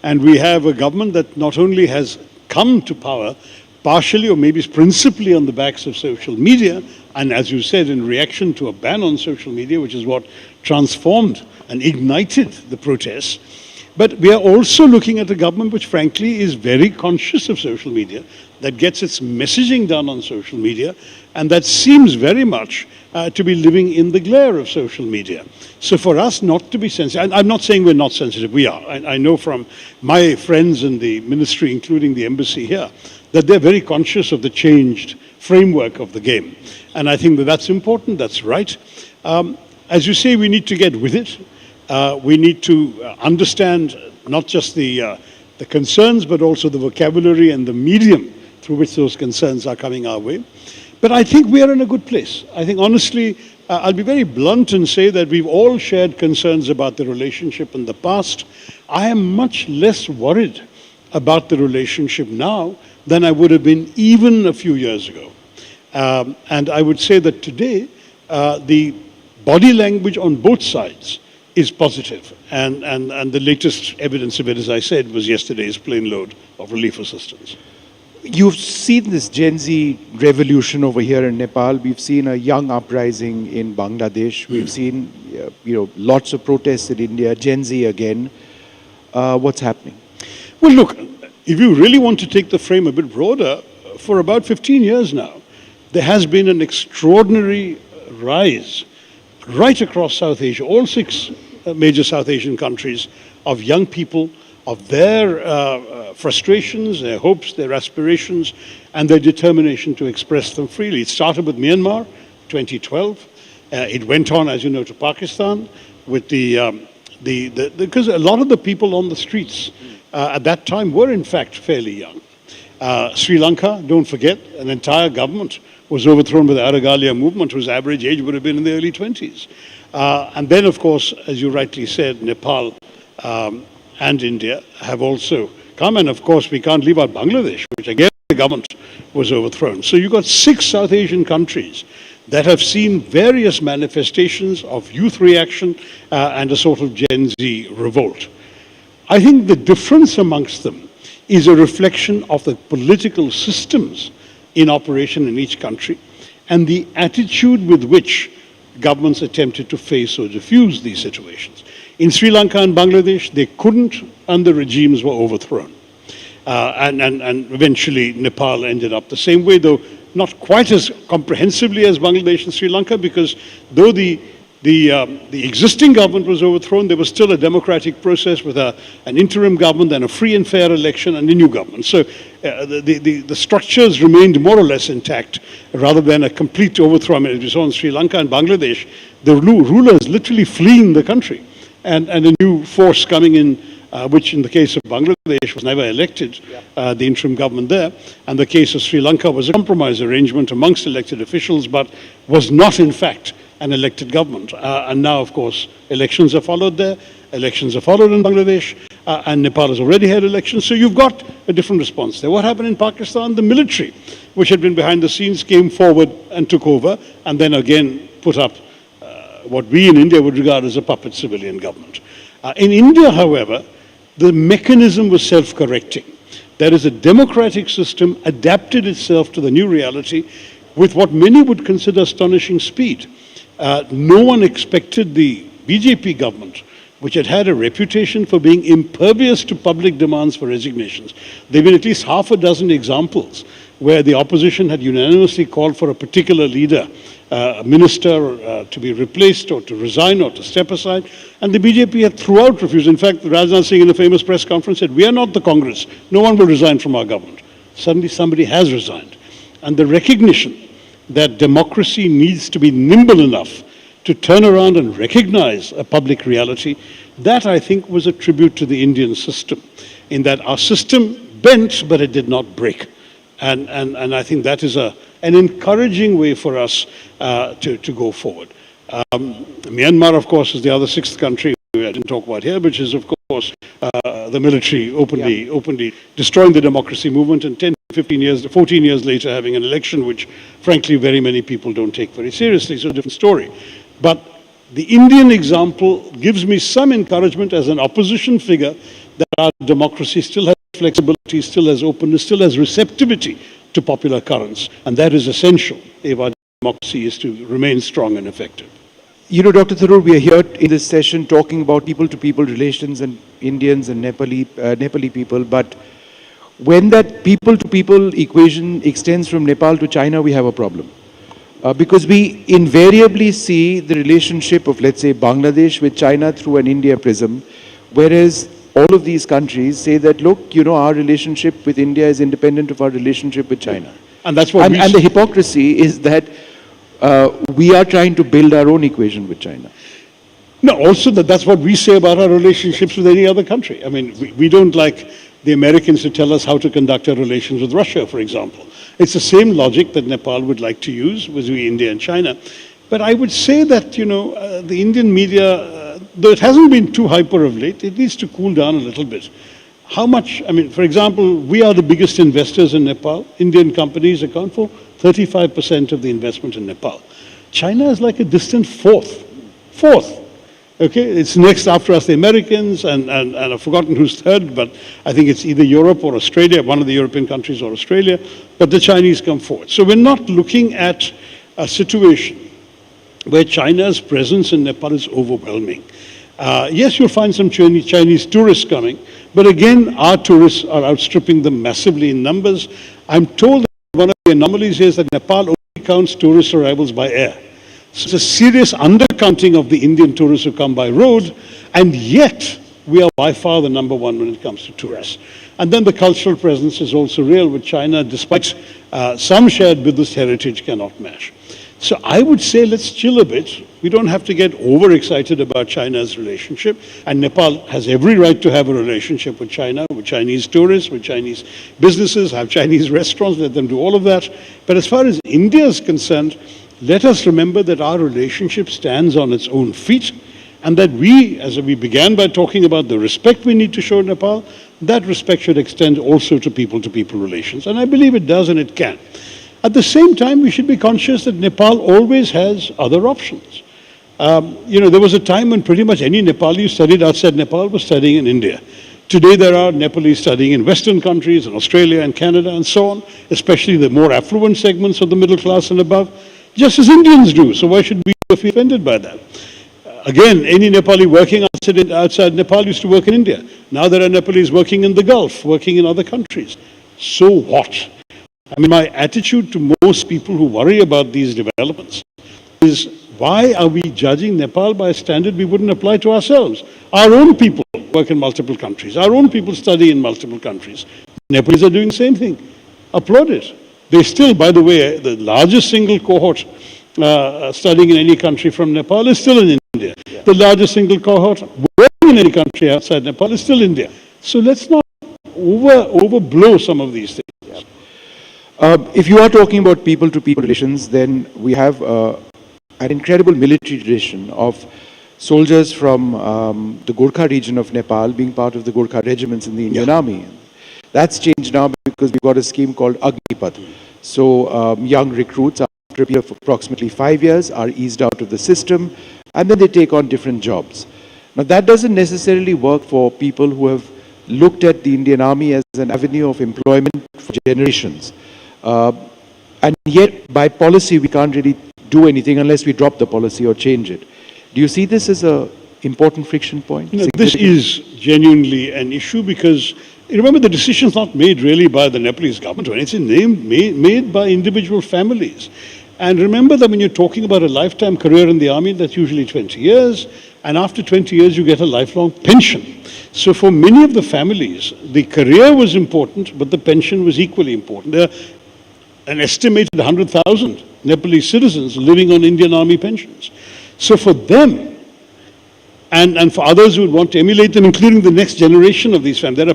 And we have a government that not only has come to power partially or maybe principally on the backs of social media, and as you said, in reaction to a ban on social media, which is what transformed and ignited the protests. But we are also looking at a government which frankly is very conscious of social media, that gets its messaging done on social media, and that seems very much to be living in the glare of social media. So for us not to be sensitive, I'm not saying we're not sensitive, we are. I know from my friends in the ministry, including the embassy here, that they're very conscious of the changed framework of the game. And I think that that's important, that's right. As you say, we need to get with it. We need to understand not just the concerns, but also the vocabulary and the medium through which those concerns are coming our way. But I think we are in a good place. I think honestly, I'll be very blunt and say that we've all shared concerns about the relationship in the past. I am much less worried about the relationship now than I would have been even a few years ago. And I would say that today, the body language on both sides is positive. And the latest evidence of it, as I said, was yesterday's plane load of relief assistance. You've seen this Gen Z revolution over here in Nepal. We've seen a young uprising in Bangladesh. We've seen, you know, lots of protests in India, Gen Z again. What's happening? Well, look, if you really want to take the frame a bit broader, for about 15 years now, there has been an extraordinary rise right across South Asia, all 6 major South Asian countries, of young people, of their frustrations, their hopes, their aspirations, and their determination to express them freely. It started with Myanmar, 2012. It went on, as you know, to Pakistan, with because a lot of the people on the streets at that time were in fact fairly young. Sri Lanka, don't forget, an entire government was overthrown by the Aragalia movement, whose average age would have been in the early 20s. And then, of course, as you rightly said, Nepal and India have also come. And of course, we can't leave out Bangladesh, which again, the government was overthrown. So you've got 6 South Asian countries that have seen various manifestations of youth reaction and a sort of Gen Z revolt. I think the difference amongst them is a reflection of the political systems in operation in each country and the attitude with which governments attempted to face or diffuse these situations. In Sri Lanka and Bangladesh, they couldn't, and the regimes were overthrown. And eventually Nepal ended up the same way, though not quite as comprehensively as Bangladesh and Sri Lanka, because though the existing government was overthrown, there was still a democratic process with an interim government and a free and fair election and a new government. So the structures remained more or less intact rather than a complete overthrow. I mean, as we saw in Sri Lanka and Bangladesh, the rulers literally fleeing the country and a new force coming in, which in the case of Bangladesh was never elected, the interim government there. And the case of Sri Lanka was a compromise arrangement amongst elected officials, but was not in fact an elected government. And now, of course, elections are followed there, elections are followed in Bangladesh, and Nepal has already had elections, so you've got a different response there. What happened in Pakistan? The military, which had been behind the scenes, came forward and took over, and then again put up what we in India would regard as a puppet civilian government. In India, however, the mechanism was self-correcting. That is, a democratic system adapted itself to the new reality with what many would consider astonishing speed. No one expected the BJP government which had had a reputation for being impervious to public demands for resignations. There have been at least half a dozen examples where the opposition had unanimously called for a particular leader, a minister, to be replaced or to resign or to step aside, and the BJP had throughout refused. In fact, Rajnath Singh in a famous press conference said, "We are not the Congress. No one will resign from our government." Suddenly somebody has resigned. And the recognition that democracy needs to be nimble enough to turn around and recognize a public reality, that I think was a tribute to the Indian system, in that our system bent, but it did not break. And I think that is an encouraging way for us to go forward. Myanmar, of course, is the other sixth country I didn't talk about here, which is, of course, the military openly destroying the democracy movement, and 10, 15 years, 14 years later having an election which, frankly, very many people don't take very seriously. So a different story. But the Indian example gives me some encouragement as an opposition figure that our democracy still has flexibility, still has openness, still has receptivity to popular currents. And that is essential if our democracy is to remain strong and effective. You know, Dr. Tharoor, we are here in this session talking about people-to-people relations and Indians and Nepali people, but when that people-to-people equation extends from Nepal to China, we have a problem. Because we invariably see the relationship of, let's say, Bangladesh with China through an India prism, whereas all of these countries say that, look, you know, our relationship with India is independent of our relationship with China. And that's what and the hypocrisy is that we are trying to build our own equation with China. No, also that's what we say about our relationships with any other country. I mean, we don't like the Americans to tell us how to conduct our relations with Russia, for example. It's the same logic that Nepal would like to use with India and China. But I would say that, you know, the Indian media, though it hasn't been too hyper of late, it needs to cool down a little bit. How much, I mean, for example, we are the biggest investors in Nepal. Indian companies account for 35% of the investment in Nepal. China is like a distant fourth. Okay, it's next after us, the Americans, and I've forgotten who's third, but I think it's either Europe or Australia, one of the European countries or Australia, but the Chinese come forward. So we're not looking at a situation where China's presence in Nepal is overwhelming. Yes, you'll find some Chinese tourists coming, but again, our tourists are outstripping them massively in numbers. I'm told that one of the anomalies here is that Nepal only counts tourist arrivals by air. So it's a serious undercounting of the Indian tourists who come by road, and yet we are by far the number one when it comes to tourists. And then the cultural presence is also real, with China, despite some shared Buddhist heritage, cannot match. So I would say let's chill a bit. We don't have to get overexcited about China's relationship, and Nepal has every right to have a relationship with China, with Chinese tourists, with Chinese businesses, have Chinese restaurants, let them do all of that. But as far as India is concerned, let us remember that our relationship stands on its own feet, and that we, as we began by talking about the respect we need to show Nepal, that respect should extend also to people relations. And I believe it does and it can. At the same time, we should be conscious that Nepal always has other options. You know, there was a time when pretty much any Nepali who studied outside Nepal was studying in India. Today there are Nepalese studying in Western countries, in Australia and Canada and so on, especially the more affluent segments of the middle class and above, just as Indians do. So why should we be offended by that? Again, any Nepali working outside Nepal used to work in India. Now there are Nepalese working in the Gulf, working in other countries. So what? I mean, my attitude to most people who worry about these developments is, why are we judging Nepal by a standard we wouldn't apply to ourselves? Our own people work in multiple countries. Our own people study in multiple countries. Nepalese are doing the same thing. Applaud it. They still, by the way, the largest single cohort studying in any country from Nepal is still in India. Yeah. The largest single cohort working in any country outside Nepal is still India. So let's not overblow some of these things. Yeah. If you are talking about people-to-people relations, then we have an incredible military tradition of soldiers from the Gorkha region of Nepal being part of the Gorkha regiments in the Indian Army. That's changed now because we've got a scheme called Agnipath. So young recruits, after a period of approximately 5 years, are eased out of the system, and then they take on different jobs. Now that doesn't necessarily work for people who have looked at the Indian Army as an avenue of employment for generations. And yet, by policy, we can't really do anything unless we drop the policy or change it. Do you see this as a important friction point? This is genuinely an issue because, remember, the decision is not made really by the Nepalese government or anything, made by individual families. And remember that when you're talking about a lifetime career in the army, that's usually 20 years, and after 20 years you get a lifelong pension. So for many of the families, the career was important, but the pension was equally important. There are an estimated 100,000 Nepalese citizens living on Indian Army pensions. So for them, and for others who would want to emulate them, including the next generation of these families,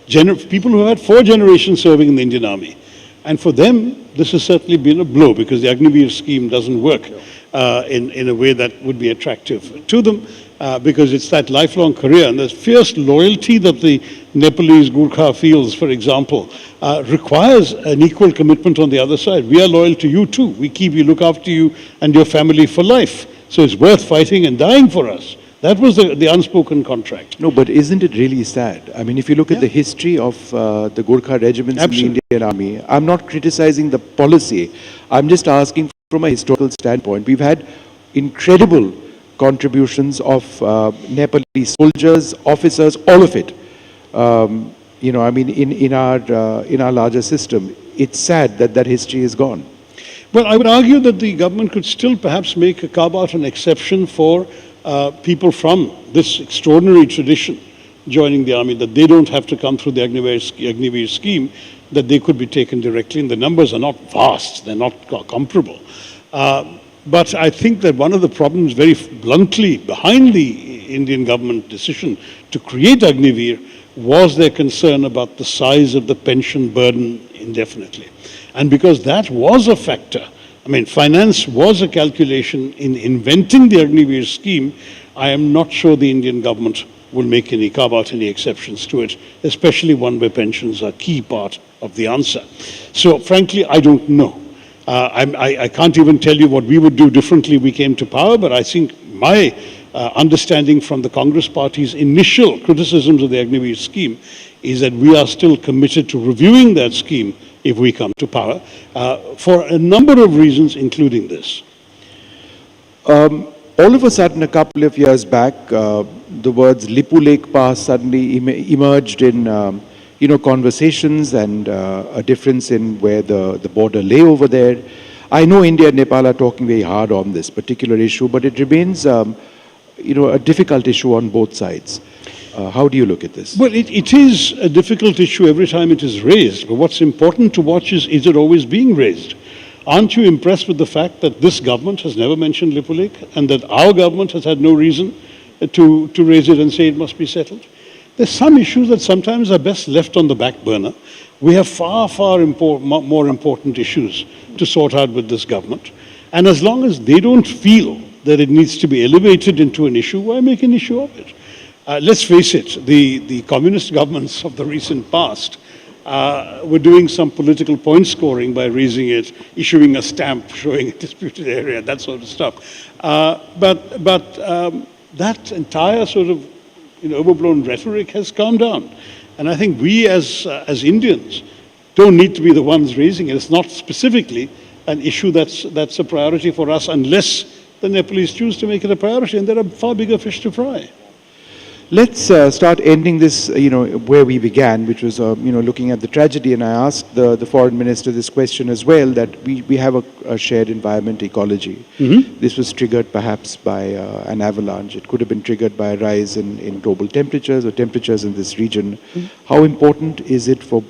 there are people who have had 4 generations serving in the Indian Army. And for them, this has certainly been a blow because the Agniveer scheme doesn't work in a way that would be attractive to them because it's that lifelong career. And the fierce loyalty that the Nepalese Gurkha feels, for example, requires an equal commitment on the other side. We are loyal to you too. We look after you and your family for life. So it's worth fighting and dying for us. That was the unspoken contract. No, but isn't it really sad? I mean, if you look at the history of the Gurkha regiments in the Indian Army, I'm not criticizing the policy. I'm just asking from a historical standpoint. We've had incredible contributions of Nepalese soldiers, officers, all of it. You know, I mean, in our larger system, it's sad that that history is gone. Well, I would argue that the government could still perhaps carve out an exception for people from this extraordinary tradition joining the army, that they don't have to come through the Agniveer scheme, that they could be taken directly. And the numbers are not vast, they're not comparable. But I think that one of the problems very bluntly behind the Indian government decision to create Agniveer was their concern about the size of the pension burden indefinitely. And because that was a factor, I mean, finance was a calculation in inventing the Agniveer scheme. I am not sure the Indian government will carve out any exceptions to it, especially one where pensions are a key part of the answer. So frankly, I don't know. I can't even tell you what we would do differently if we came to power, but I think my understanding from the Congress Party's initial criticisms of the Agniveer scheme is that we are still committed to reviewing that scheme if we come to power, for a number of reasons, including this. All of a sudden, a couple of years back, the words Lipu Lake Pass suddenly emerged in conversations and a difference in where the border lay over there. I know India and Nepal are talking very hard on this particular issue, but it remains a difficult issue on both sides. How do you look at this? Well, it is a difficult issue every time it is raised, but what's important to watch is it always being raised? Aren't you impressed with the fact that this government has never mentioned Lipu Lake and that our government has had no reason to raise it and say it must be settled? There's some issues that sometimes are best left on the back burner. We have far more important issues to sort out with this government. And as long as they don't feel that it needs to be elevated into an issue, why make an issue of it? Let's face it, the communist governments of the recent past were doing some political point scoring by raising it, issuing a stamp showing a disputed area, that sort of stuff. But that entire sort of overblown rhetoric has calmed down. And I think we as Indians don't need to be the ones raising it. It's not specifically an issue that's a priority for us unless the Nepalese choose to make it a priority, and there are far bigger fish to fry. Let's start ending this, where we began, which was, looking at the tragedy. And I asked the foreign minister this question as well, that we have a shared environment ecology. Mm-hmm. This was triggered perhaps by an avalanche. It could have been triggered by a rise in global temperatures or temperatures in this region. Mm-hmm. How important is it for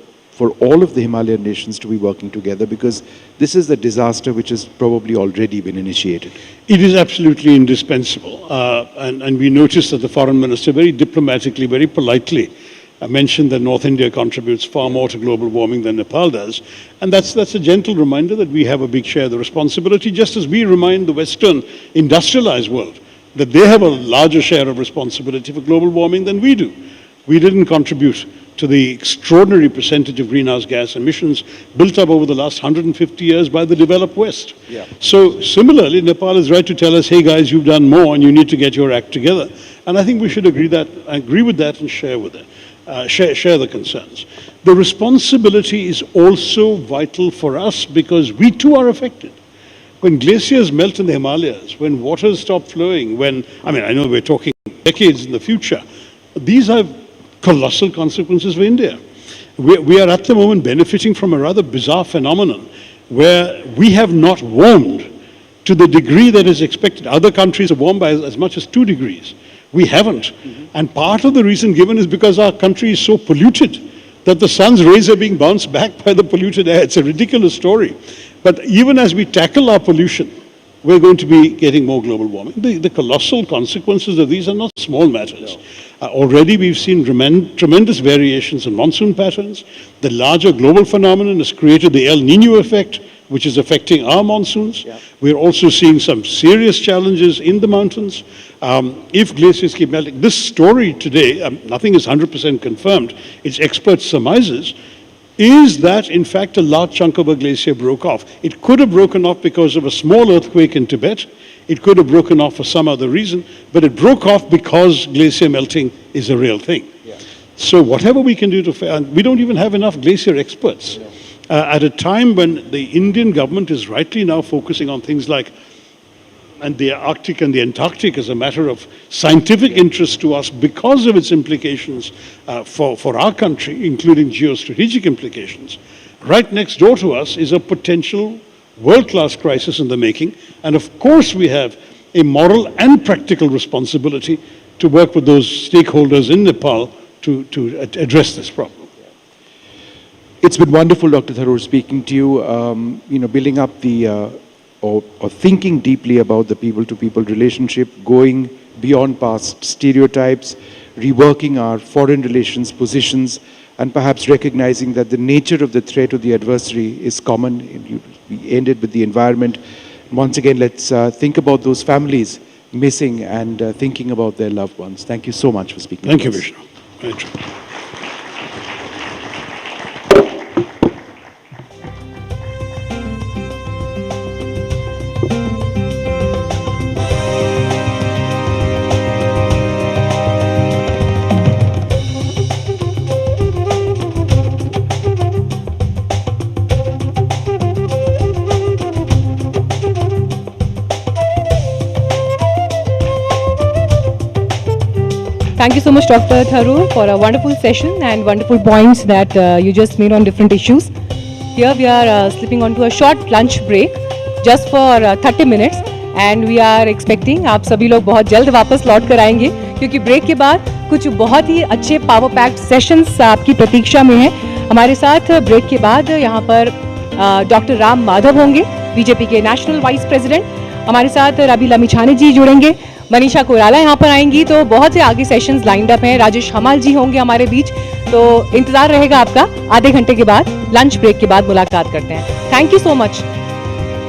all of the Himalayan nations to be working together? Because this is a disaster which has probably already been initiated. It is absolutely indispensable. And we noticed that the foreign minister very diplomatically, very politely mentioned that North India contributes far more to global warming than Nepal does. And that's a gentle reminder that we have a big share of the responsibility, just as we remind the Western industrialized world that they have a larger share of responsibility for global warming than we do. We didn't contribute to the extraordinary percentage of greenhouse gas emissions built up over the last 150 years by the developed West. Yeah. So similarly, Nepal is right to tell us, hey guys, you've done more and you need to get your act together. And I think we should agree with that and share with it, share the concerns. The responsibility is also vital for us because we too are affected. When glaciers melt in the Himalayas, when waters stop flowing, I know we're talking decades in the future, these have colossal consequences for India. We are at the moment benefiting from a rather bizarre phenomenon where we have not warmed to the degree that is expected. Other countries have warmed by as much as 2 degrees. We haven't. And part of the reason given is because our country is so polluted that the sun's rays are being bounced back by the polluted air. It's a ridiculous story. But even as we tackle our pollution, we're going to be getting more global warming. The colossal consequences of these are not small matters. Already we've seen tremendous variations in monsoon patterns. The larger global phenomenon has created the El Nino effect, which is affecting our monsoons. Yeah. We're also seeing some serious challenges in the mountains. If glaciers keep melting, this story today, nothing is 100% confirmed, it's expert surmises, is that in fact a large chunk of a glacier broke off. It could have broken off because of a small earthquake in Tibet. It could have broken off for some other reason, but it broke off because glacier melting is a real thing. Yeah. So whatever we can do to, and we don't even have enough glacier experts. Yeah. At a time when the Indian government is rightly now focusing on things like and the Arctic and the Antarctic as a matter of scientific interest to us because of its implications for our country, including geostrategic implications. Right next door to us is a potential world-class crisis in the making, and of course we have a moral and practical responsibility to work with those stakeholders in Nepal to address this problem. It's been wonderful, Dr. Tharoor, speaking to you, building up the or thinking deeply about the people-to-people relationship, going beyond past stereotypes, reworking our foreign relations positions, and perhaps recognizing that the nature of the threat or the adversary is common. We ended with the environment. Once again, let's think about those families missing and thinking about their loved ones. Thank you so much for speaking. Thank you, Vishnu. Thank you. Thank you so much, Dr. Tharoor, for a wonderful session and wonderful points that you just made on different issues. Here we are slipping onto a short lunch break just for 30 minutes and we are expecting आप सभी लोग बहुत जल्द वापस लौट कर आएंगे क्योंकि ब्रेक के बाद कुछ बहुत ही अच्छे पावर पैक्ड सेशंस आपकी प्रतीक्षा में हैं। हमारे साथ ब्रेक के बाद यहाँ पर डॉक्टर राम माधव होंगे, बीजेपी के नेशनल वाइस प्रेसिडेंट। हमारे साथ रवि लमिछाने जी जुड़ेंगे, मनीषा कोराला यहाँ पर आएंगी, तो बहुत से आगे सेशंस लाइंड अप हैं। राजेश हमाल जी होंगे हमारे बीच, तो इंतजार रहेगा आपका। आधे घंटे के बाद लंच ब्रेक के बाद मुलाकात करते हैं। Thank you so much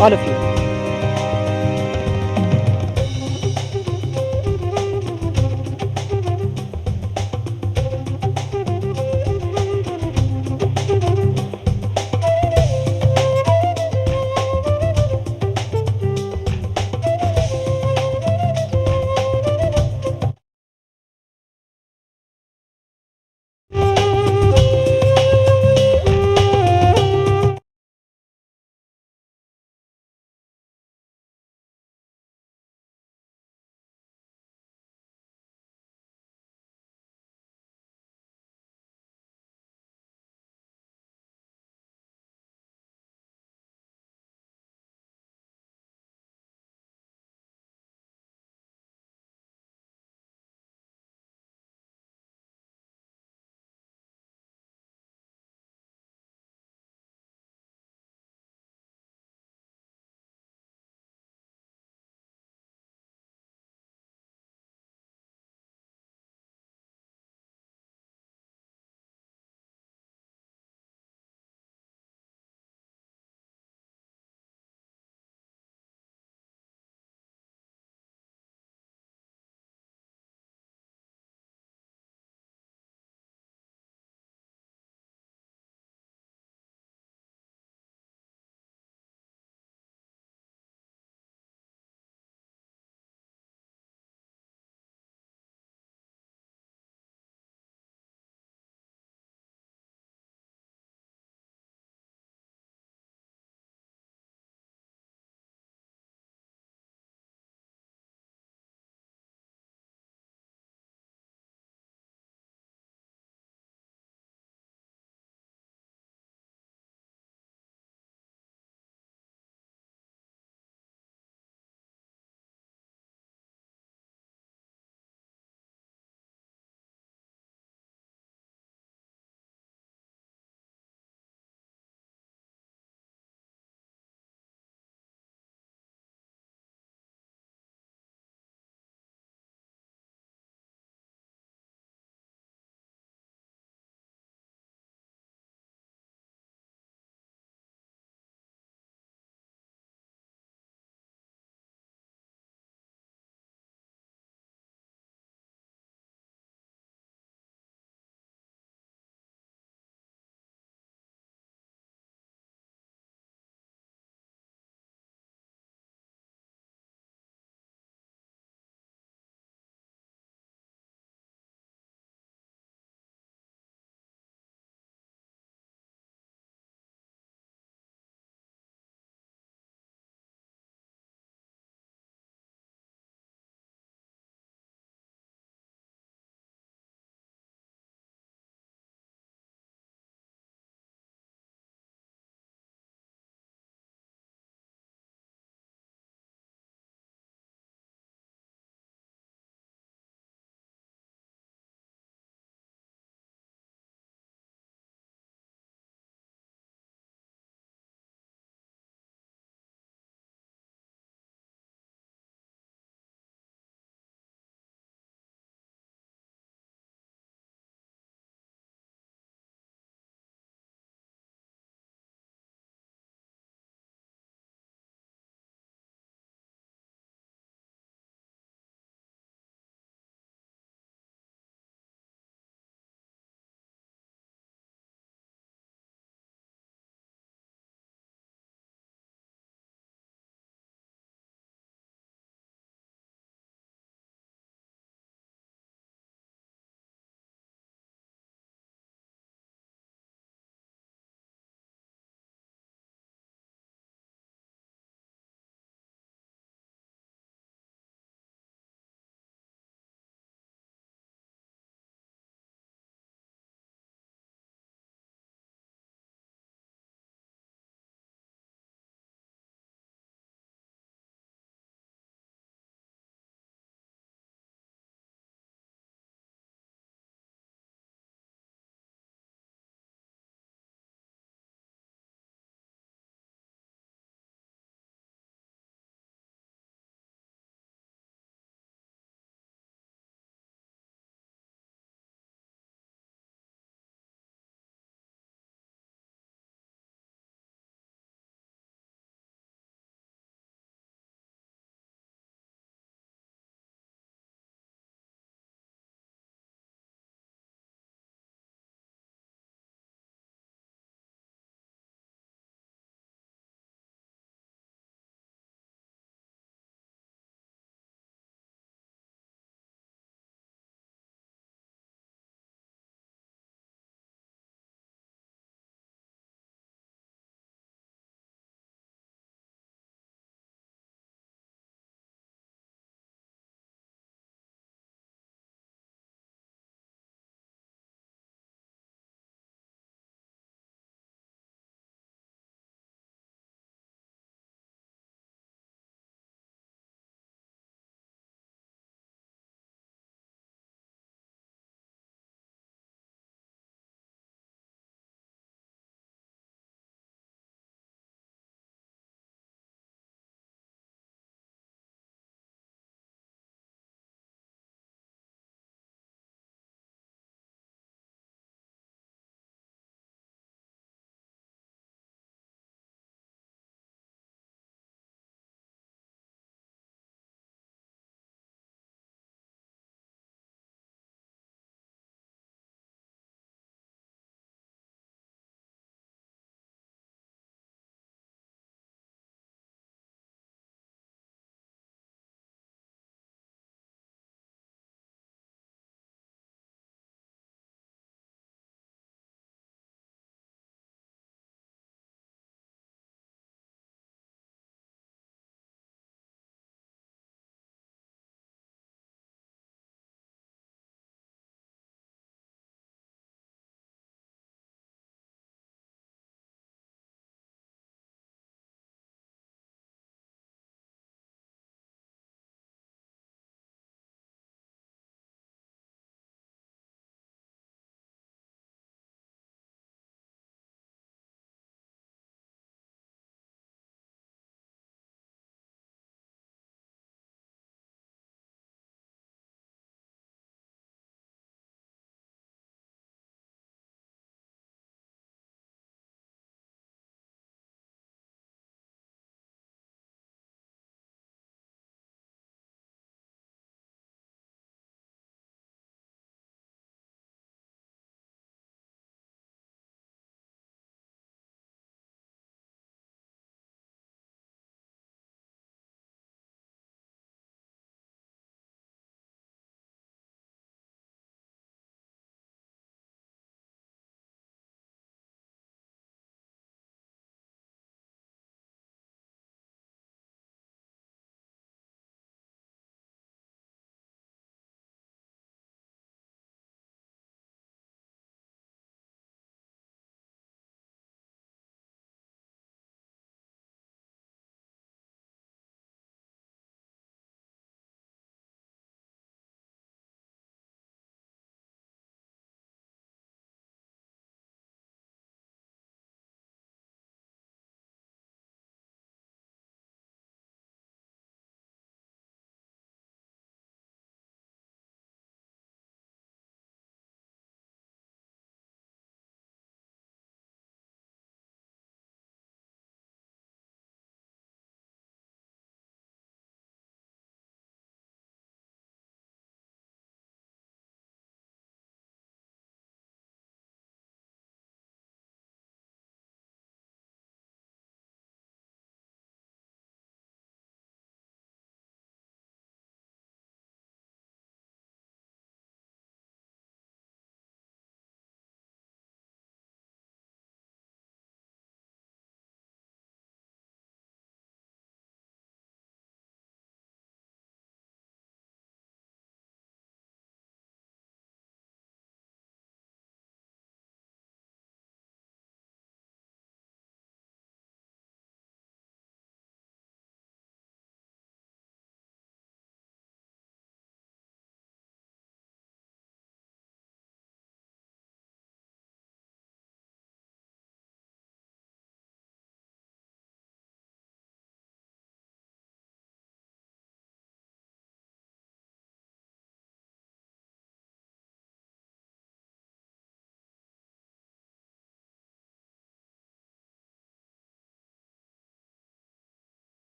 all of you.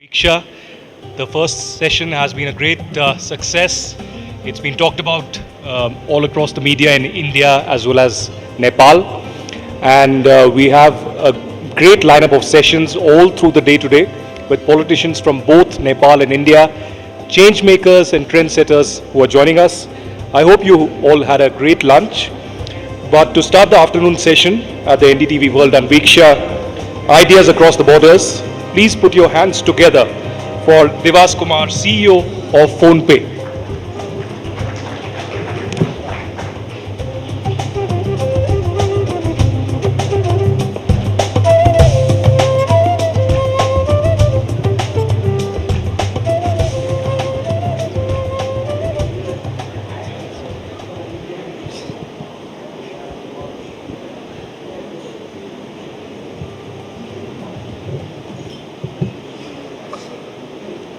Anviksha. The first session has been a great success. It's been talked about all across the media in India as well as Nepal. And we have a great lineup of sessions all through the day today with politicians from both Nepal and India, change makers and trendsetters who are joining us. I hope you all had a great lunch. But to start the afternoon session at the NDTV World Anviksha, Ideas Across the Borders, please put your hands together for Devas Kumar, CEO of PhonePe.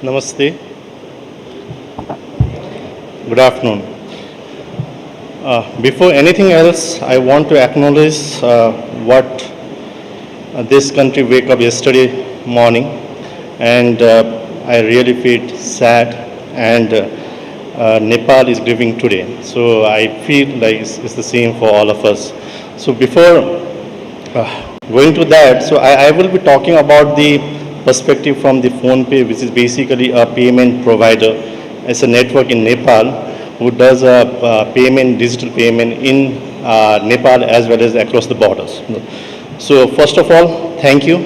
Namaste. Good afternoon. Before anything else, I want to acknowledge what this country wake up yesterday morning, and I really feel sad, and Nepal is grieving today. So I feel like it's the same for all of us. So before going to that, so I will be talking about the perspective from the PhonePe, which is basically a payment provider. It's a network in Nepal who does a payment, digital payment in Nepal as well as across the borders. So first of all, thank you,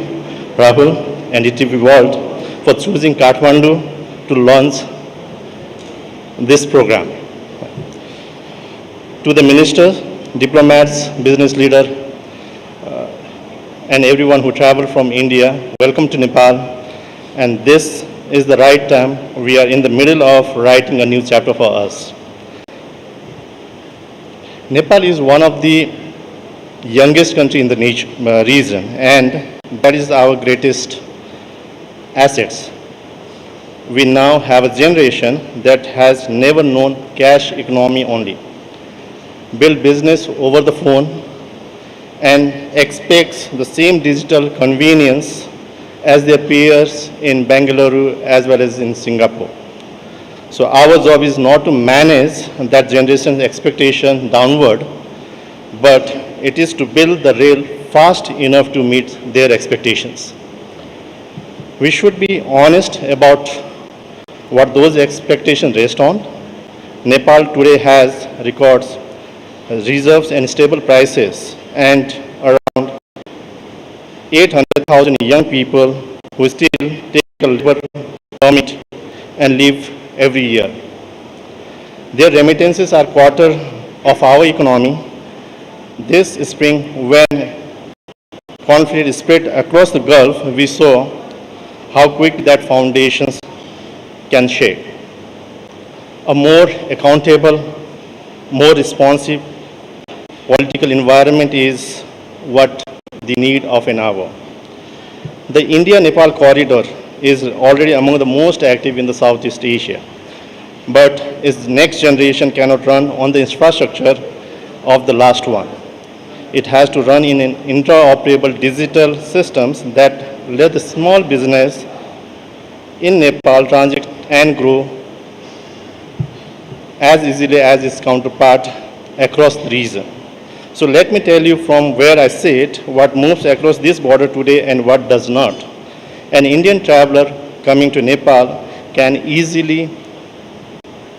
Rahul and NDTV World, for choosing Kathmandu to launch this program. To the ministers, diplomats, business leaders, and everyone who traveled from India, welcome to Nepal. And this is the right time. We are in the middle of writing a new chapter for us. Nepal is one of the youngest country in the region, and that is our greatest assets. We now have a generation that has never known cash economy only, build business over the phone, and expects the same digital convenience as their peers in Bangalore as well as in Singapore. So our job is not to manage that generation's expectation downward, but it is to build the rail fast enough to meet their expectations. We should be honest about what those expectations rest on. Nepal today has records, reserves and stable prices, and around 800,000 young people who still take a labor permit and live every year. Their remittances are quarter of our economy. This spring, when conflict spread across the Gulf, we saw how quick that foundations can shake. A more accountable, more responsive political environment is what the need of an hour. The India-Nepal corridor is already among the most active in the Southeast Asia, but its next generation cannot run on the infrastructure of the last one. It has to run in an interoperable digital systems that let the small business in Nepal transact and grow as easily as its counterpart across the region. So let me tell you from where I sit what moves across this border today and what does not. An Indian traveler coming to Nepal can easily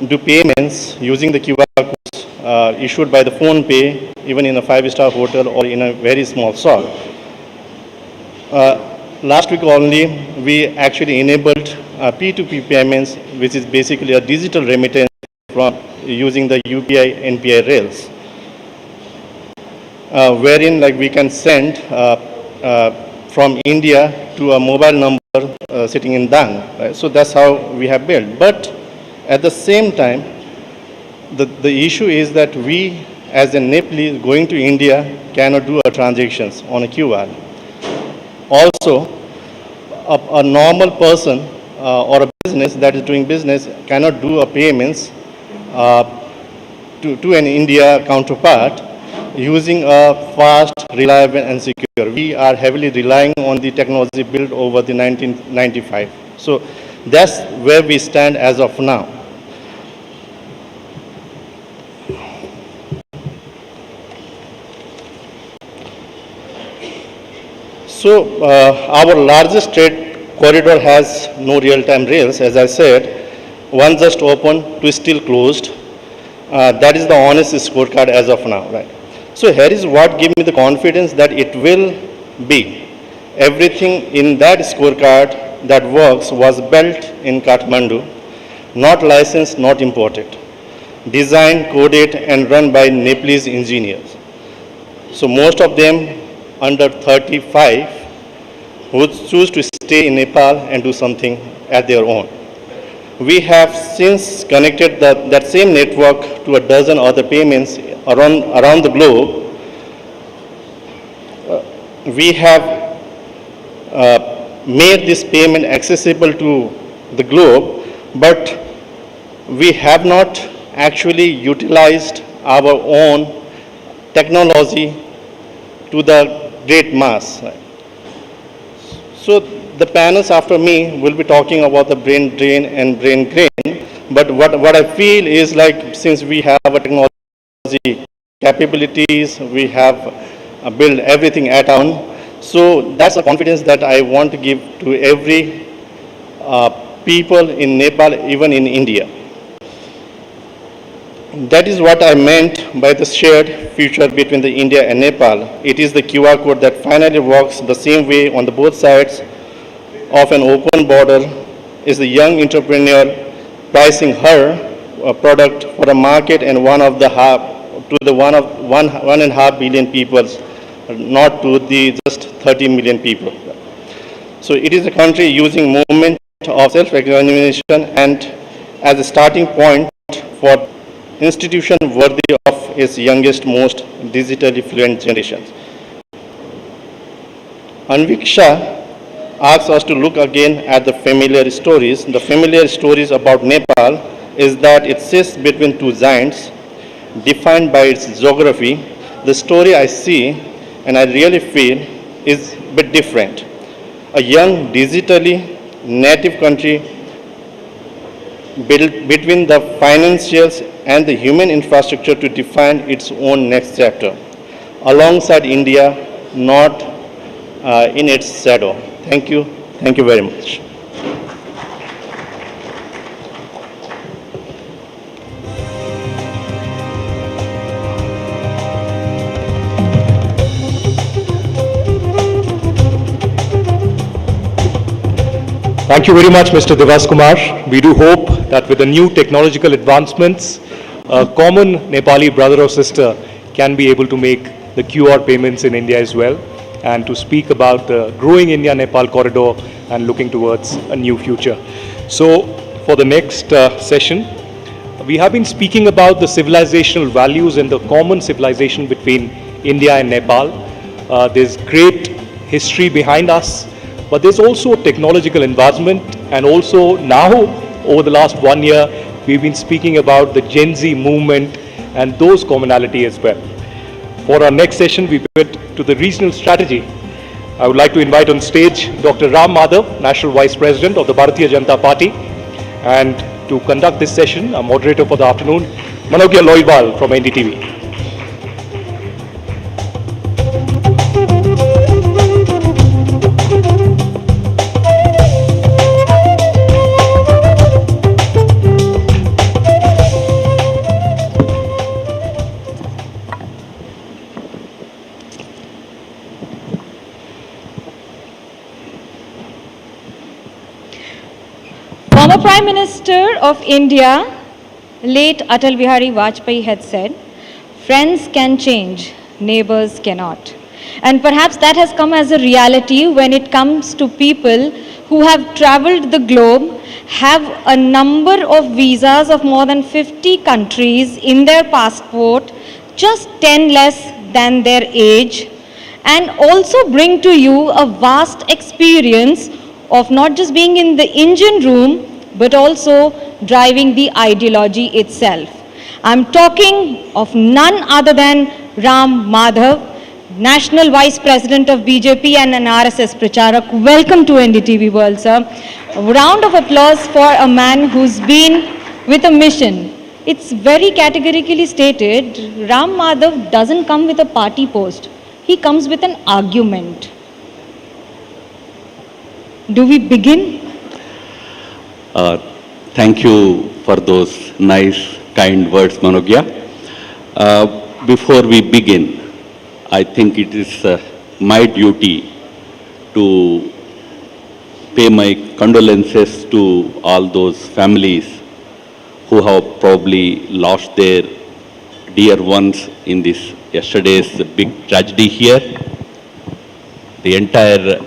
do payments using the QR codes issued by the PhonePe, even in a 5-star hotel or in a very small shop. Last week only, we actually enabled P2P payments, which is basically a digital remittance from using the UPI NPI rails. Wherein like we can send from India to a mobile number sitting in Dang. Right? So that's how we have built. But at the same time, the issue is that we as a Nepalese going to India cannot do our transactions on a QR. Also, a normal person or a business that is doing business cannot do a payments to an India counterpart using a fast, reliable and secure. We are heavily relying on the technology built over the 1995. So that's where we stand as of now. So our largest trade corridor has no real-time rails, as I said. One just opened, two still closed. That is the honest scorecard as of now, right? So here is what gives me the confidence that it will be. Everything in that scorecard that works was built in Kathmandu, not licensed, not imported. Designed, coded, and run by Nepalese engineers. So most of them under 35 who choose to stay in Nepal and do something at their own. We have since connected that same network to a dozen other payments around the globe. We have made this payment accessible to the globe, but we have not actually utilized our own technology to the great mass. So the panels after me will be talking about the brain drain and brain drain, but what I feel is like, since we have a technology capabilities, we have built everything at home, so that's a confidence that I want to give to every people in Nepal, even in India. That is what I meant by the shared future between the India and Nepal. It is the QR code that finally works the same way on the both sides of an open border. Is the young entrepreneur pricing her product for a market and one and a half billion people, not to the just 30 million people. So it is a country using movement of self-examination and as a starting point for institution worthy of its youngest, most digitally fluent generations. Anviksha asks us to look again at the familiar stories. The familiar stories about Nepal is that it sits between two giants, defined by its geography. The story I see, and I really feel, is a bit different. A young, digitally native country built between the financials and the human infrastructure to define its own next chapter, alongside India, not in its shadow. Thank you. Thank you very much. Thank you very much, Mr. Devas Kumar. We do hope that with the new technological advancements, a common Nepali brother or sister can be able to make the QR payments in India as well, and to speak about the growing India-Nepal corridor and looking towards a new future. So for the next session, we have been speaking about the civilizational values and the common civilization between India and Nepal. There's great history behind us, but there's also technological advancement, and also now, over the last 1 year, we've been speaking about the Gen Z movement and those commonality as well. For our next session, we pivot to the regional strategy. I would like to invite on stage Dr. Ram Madhav, National Vice President of the Bharatiya Janata Party, and to conduct this session, our moderator for the afternoon, Manogya Loibal from NDTV. Former Prime Minister of India, late Atal Bihari Vajpayee had said, "Friends can change, neighbors cannot." And perhaps that has come as a reality when it comes to people who have traveled the globe, have a number of visas of more than 50 countries in their passport, just 10 less than their age, and also bring to you a vast experience of not just being in the engine room, but also driving the ideology itself. I'm talking of none other than Ram Madhav, National Vice President of BJP and an RSS Pracharak. Welcome to NDTV World, sir. A round of applause for a man who's been with a mission. It's very categorically stated, Ram Madhav doesn't come with a party post. He comes with an argument. Do we begin? Thank you for those nice, kind words, Manogya. Before we begin, I think it is my duty to pay my condolences to all those families who have probably lost their dear ones in this yesterday's big tragedy here. The entire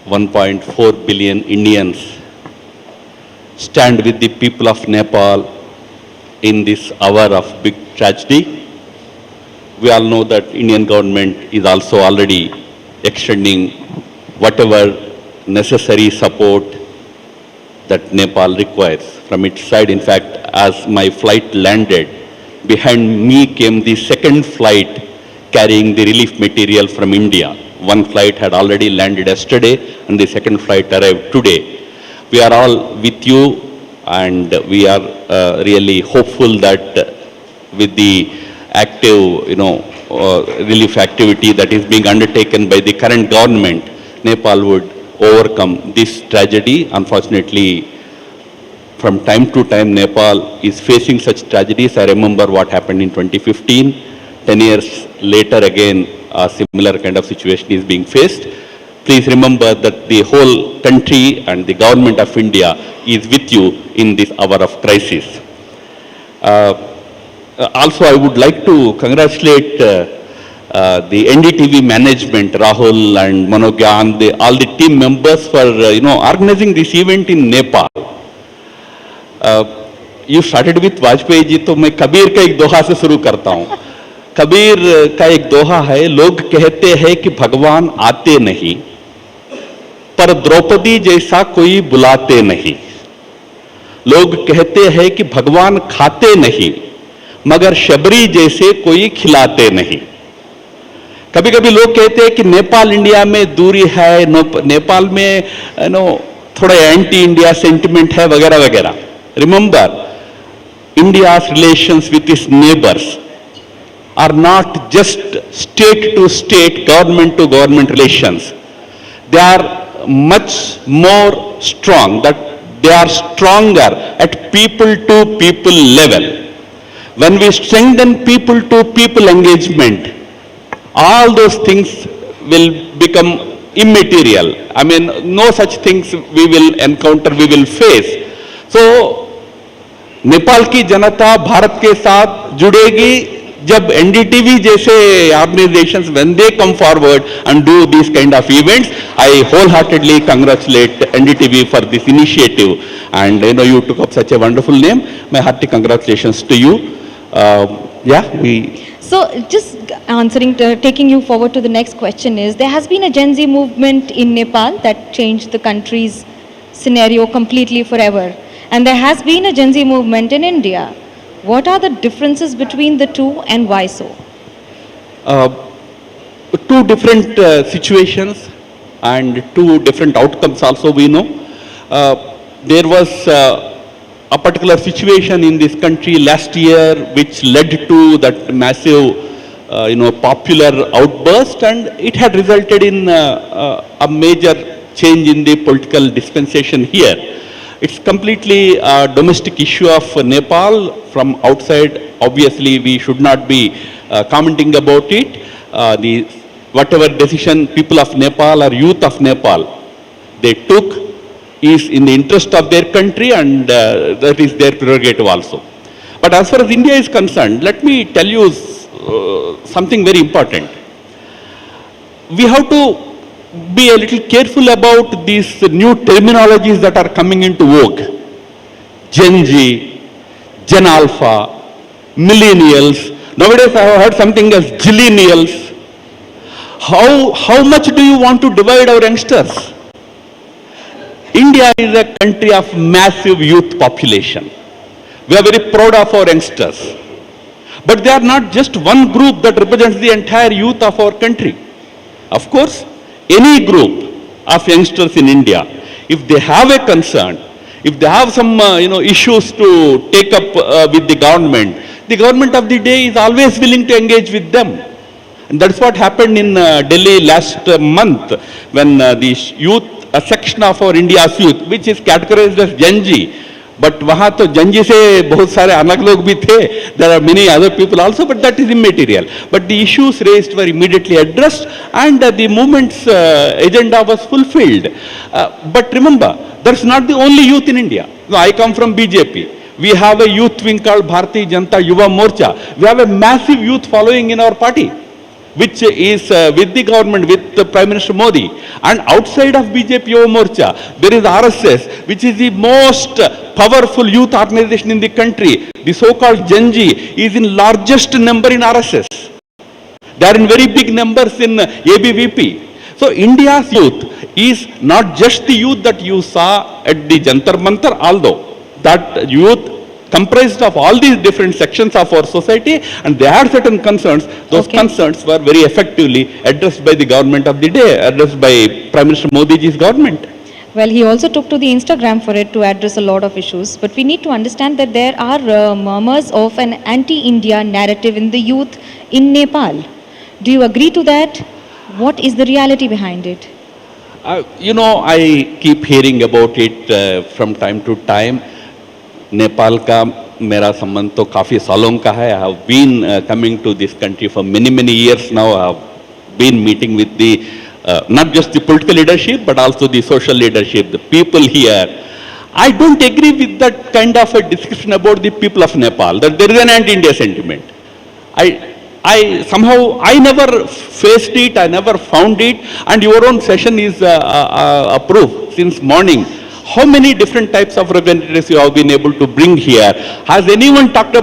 1.4 billion Indians stand with the people of Nepal in this hour of big tragedy. We all know that Indian government is also already extending whatever necessary support that Nepal requires from its side. In fact, as my flight landed, behind me came the second flight carrying the relief material from India. One flight had already landed yesterday and the second flight arrived today. We are all with you and we are really hopeful that with the active, relief activity that is being undertaken by the current government, Nepal would overcome this tragedy. Unfortunately, from time to time, Nepal is facing such tragedies. I remember what happened in 2015. 10 years later, again, a similar kind of situation is being faced. Please remember that the whole country and the government of India is with you in this hour of crisis. Also, I would like to congratulate the NDTV management, Rahul and Manogya, and all the team members for organizing this event in Nepal. You started with Vajpayee ji, तो मैं कबीर का एक दोहा से शुरू करता हूँ. कबीर का एक दोहा है, लोग कहते हैं कि भगवान आते नहीं, पर द्रौपदी जैसा कोई बुलाते नहीं. लोग कहते हैं कि भगवान खाते नहीं, मगर शबरी जैसे कोई खिलाते नहीं. कभी कभी लोग कहते हैं कि नेपाल इंडिया में दूरी है, नेपाल में थोड़ा एंटी इंडिया सेंटिमेंट है वगैरह वगैरह. Remember, India's relations with its neighbors are not just state to state, government to government relations. They are much more strong, that they are stronger at people to people level. When we strengthen people to people engagement, all those things will become immaterial. I mean, no such things we will encounter, we will face. So, Nepal की जनता भारत के साथ जुड़ेगी जब NDTV जैसे organizations, when they come forward and do these kind of events. I wholeheartedly congratulate NDTV for this initiative, and you took up such a wonderful name. My hearty congratulations to you. So just taking you forward to the next question is, there has been a Gen Z movement in Nepal that changed the country's scenario completely forever. And there has been a Gen Z movement in India. What are the differences between the two and why so? Two different situations and two different outcomes also we know. There was a particular situation in this country last year which led to that massive popular outburst, and it had resulted in a major change in the political dispensation here. It's completely a domestic issue of Nepal. From outside, obviously, we should not be commenting about it. Whatever decision people of Nepal or youth of Nepal they took is in the interest of their country, and that is their prerogative also. But as far as India is concerned, let me tell you something very important. We have to be a little careful about these new terminologies that are coming into vogue. Gen Z, Gen Alpha, Millennials. Nowadays I have heard something as Zillennials. How much do you want to divide our youngsters? India is a country of massive youth population. We are very proud of our youngsters. But they are not just one group that represents the entire youth of our country. Of course, any group of youngsters in India, if they have a concern, if they have some issues to take up with the government of the day is always willing to engage with them. And that's what happened in Delhi last month when the youth, a section of our India's youth, which is categorized as Gen Z, but वहाँ तो Gen Z से बहुत सारे अलग लोग भी थे. There are many other people also, but that is immaterial. But the issues raised were immediately addressed, and the movement's agenda was fulfilled. But remember, that's not the only youth in India. No, I come from BJP. We have a youth wing called Bharatiya Janata Yuva Morcha. We have a massive youth following in our party, which is with the government, with the Prime Minister Modi. And outside of BJP Yuva Morcha, there is RSS, which is the most powerful youth organization in the country. The so-called Gen Z is in largest number in RSS. They are in very big numbers in ABVP. So India's youth is not just the youth that you saw at the Jantar Mantar, although that youth comprised of all these different sections of our society, and they had certain concerns. Those concerns were very effectively addressed by the government of the day, addressed by Prime Minister Modi's government. Well, he also took to the Instagram for it to address a lot of issues. But we need to understand that there are murmurs of an anti-India narrative in the youth in Nepal. Do you agree to that? What is the reality behind it? I keep hearing about it from time to time. Nepal का मेरा संबंध तो काफ़ी सालों का है. I have been coming to this country for many years now. I have been meeting with the not just the political leadership but also the social leadership, the people here. I don't agree with that kind of a discussion about the people of Nepal, that there is an anti-India sentiment. I somehow, I never faced it, I never found it, and your own session is approved since morning. How many different types of representatives you have been able to bring here? Has anyone talked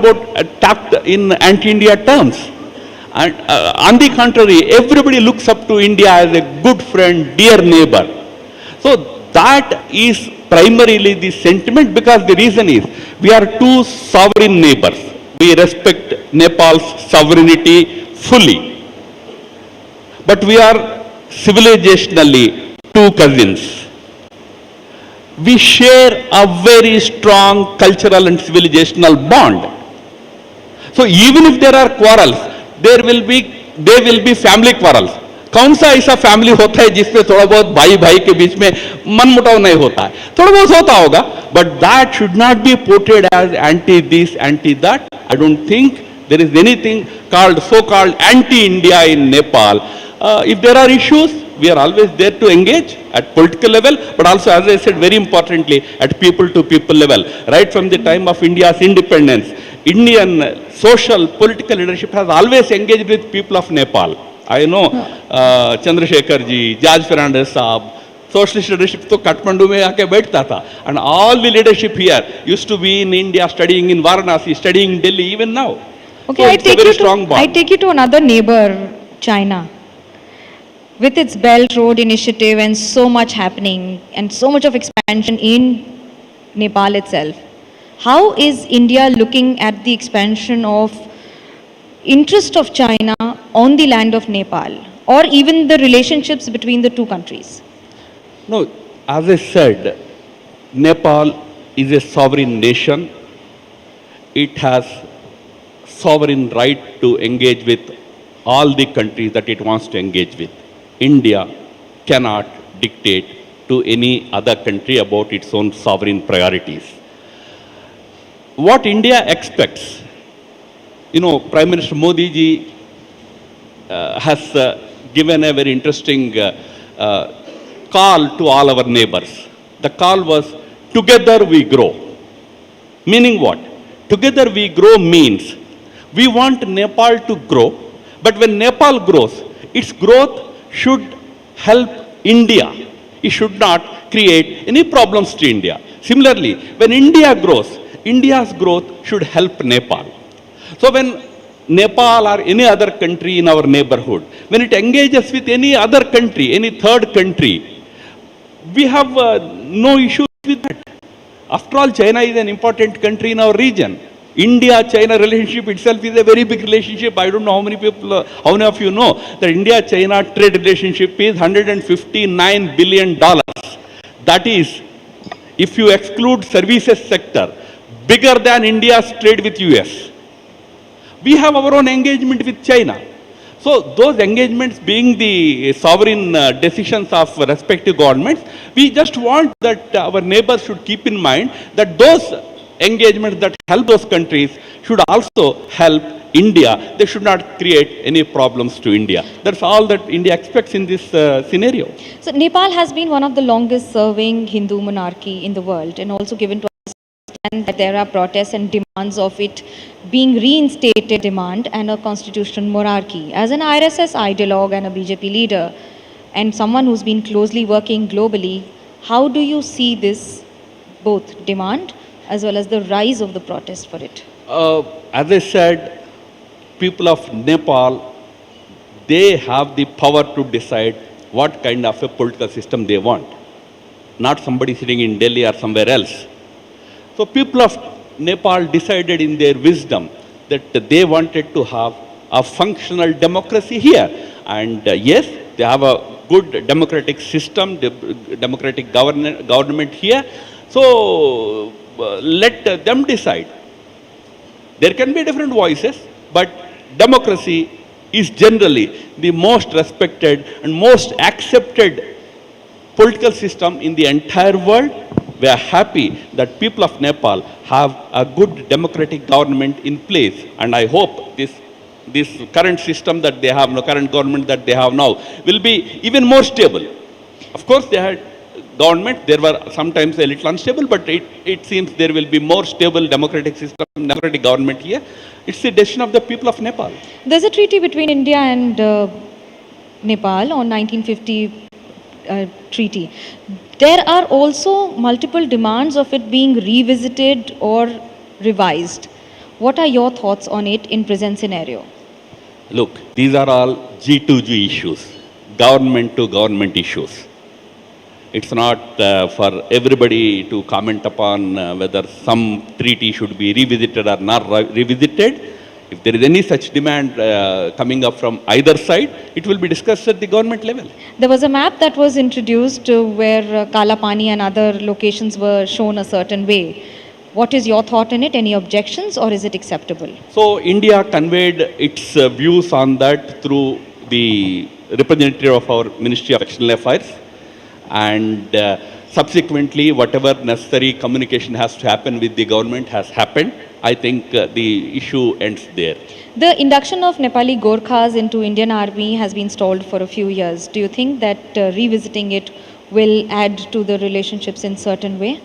in anti-India terms? And on the contrary, everybody looks up to India as a good friend, dear neighbor. So that is primarily the sentiment, because the reason is we are two sovereign neighbors. We respect Nepal's sovereignty fully. But we are civilizationally two cousins. We share a very strong cultural and civilizational bond. So even if there are quarrels, there will be family quarrels. कौन सा ऐसा family होता है जिसमें थोड़ा बहुत भाई भाई के बीच में मनमुटाव नहीं होता है? थोड़ा बहुत होता होगा, but that should not be portrayed as anti this, anti that. I don't think there is anything called so-called anti-India in Nepal. If there are issues, we are always there to engage at political level, but also, as I said, very importantly, at people-to-people level. Right from the time of India's independence, Indian social, political leadership has always engaged with people of Nepal. I know Chandrasekhar ji, George Fernandez Saab, socialist leadership to Kathmandu mein aake baithta tha. And all the leadership here used to be in India, studying in Varanasi, studying in Delhi, even now. Okay, so I take you to another neighbor, China. With its Belt Road initiative and so much happening and so much of expansion in Nepal itself, how is India looking at the expansion of interest of China on the land of Nepal, or even the relationships between the two countries? No, as I said, Nepal is a sovereign nation. It has sovereign right to engage with all the countries that it wants to engage with. India cannot dictate to any other country about its own sovereign priorities. What India expects, Prime Minister Modi ji has given a very interesting call to all our neighbors. The call was, together we grow. Meaning what? Together we grow means we want Nepal to grow, but when Nepal grows, its growth should help India. It should not create any problems to India. Similarly, when India grows, India's growth should help Nepal. So when Nepal or any other country in our neighborhood, when it engages with any other country, any third country, we have no issues with that. After all, China is an important country in our region. India-China relationship itself is a very big relationship. I don't know how many people, how many of you know that India-China trade relationship is $159 billion. That is, if you exclude services sector, bigger than India's trade with US. We have our own engagement with China. So those engagements being the sovereign decisions of respective governments, we just want that our neighbors should keep in mind that those engagements that help those countries should also help India. They should not create any problems to India. That's all that India expects in this scenario. So Nepal has been one of the longest serving Hindu monarchy in the world, and also given to understand that there are protests and demands of it being reinstated demand and a constitutional monarchy. As an RSS ideologue and a BJP leader and someone who's been closely working globally, how do you see this both demand as well as the rise of the protest for it? As I said, people of Nepal, they have the power to decide what kind of a political system they want, not somebody sitting in Delhi or somewhere else. So people of Nepal decided in their wisdom that they wanted to have a functional democracy here. And yes, they have a good democratic system, democratic government here. So let them decide. There can be different voices, but democracy is generally the most respected and most accepted political system in the entire world. We are happy that people of Nepal have a good democratic government in place, and I hope this current system that they have, the current government that they have now, will be even more stable. Of course, they had government, there were sometimes a little unstable, but it seems there will be more stable democratic system, democratic government here. It's the decision of the people of Nepal. There's a treaty between India and Nepal on 1950 treaty. There are also multiple demands of it being revisited or revised. What are your thoughts on it in present scenario? Look, these are all G2G issues, government to government issues. It's not for everybody to comment upon whether some treaty should be revisited or not revisited. If there is any such demand coming up from either side, it will be discussed at the government level. There was a map that was introduced where Kala Pani and other locations were shown a certain way. What is your thought on it? Any objections, or is it acceptable? So India conveyed its views on that through the representative of our Ministry of External Affairs, and subsequently whatever necessary communication has to happen with the government has happened. I think the issue ends there. The induction of Nepali Gorkhas into Indian Army has been stalled for a few years. Do you think that revisiting it will add to the relationships in certain way?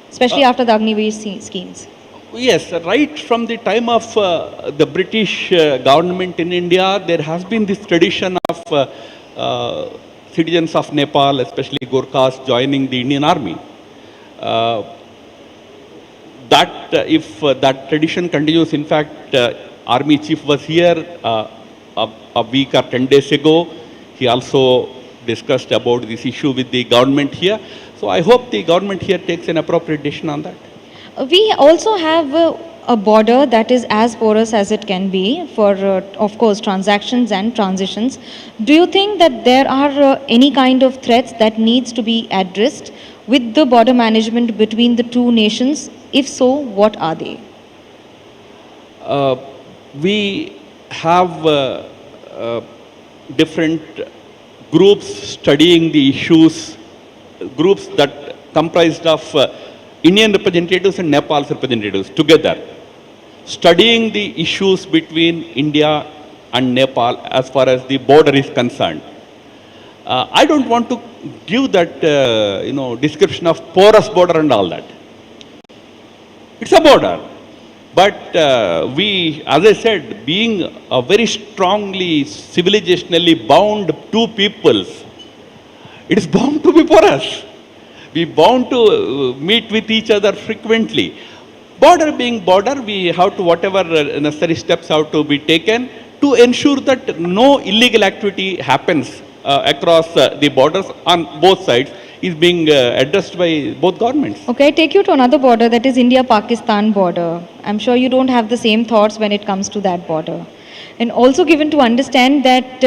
Especially after the Agniveer schemes. Yes, right from the time of the British government in India, there has been this tradition of citizens of Nepal, especially Gorkhas, joining the Indian Army. If that tradition continues, in fact, Army Chief was here a week or 10 days ago. He also discussed about this issue with the government here. So I hope the government here takes an appropriate decision on that. We also have a border that is as porous as it can be for, of course, transactions and transitions. Do you think that there are any kind of threats that needs to be addressed with the border management between the two nations? If so, what are they? We have different groups studying the issues, groups that comprised of Indian representatives and Nepal's representatives together, studying the issues between India and Nepal as far as the border is concerned. I don't want to give that description of porous border and all that. It's a border. But we, as I said, being a very strongly civilizationally bound two peoples, it is bound to be porous. We bound to meet with each other frequently. Border being border, we have to, whatever necessary steps have to be taken to ensure that no illegal activity happens across the borders on both sides. is being addressed by both governments. Okay, I take you to another border, that is India-Pakistan border. I'm sure you don't have the same thoughts when it comes to that border. And also given to understand that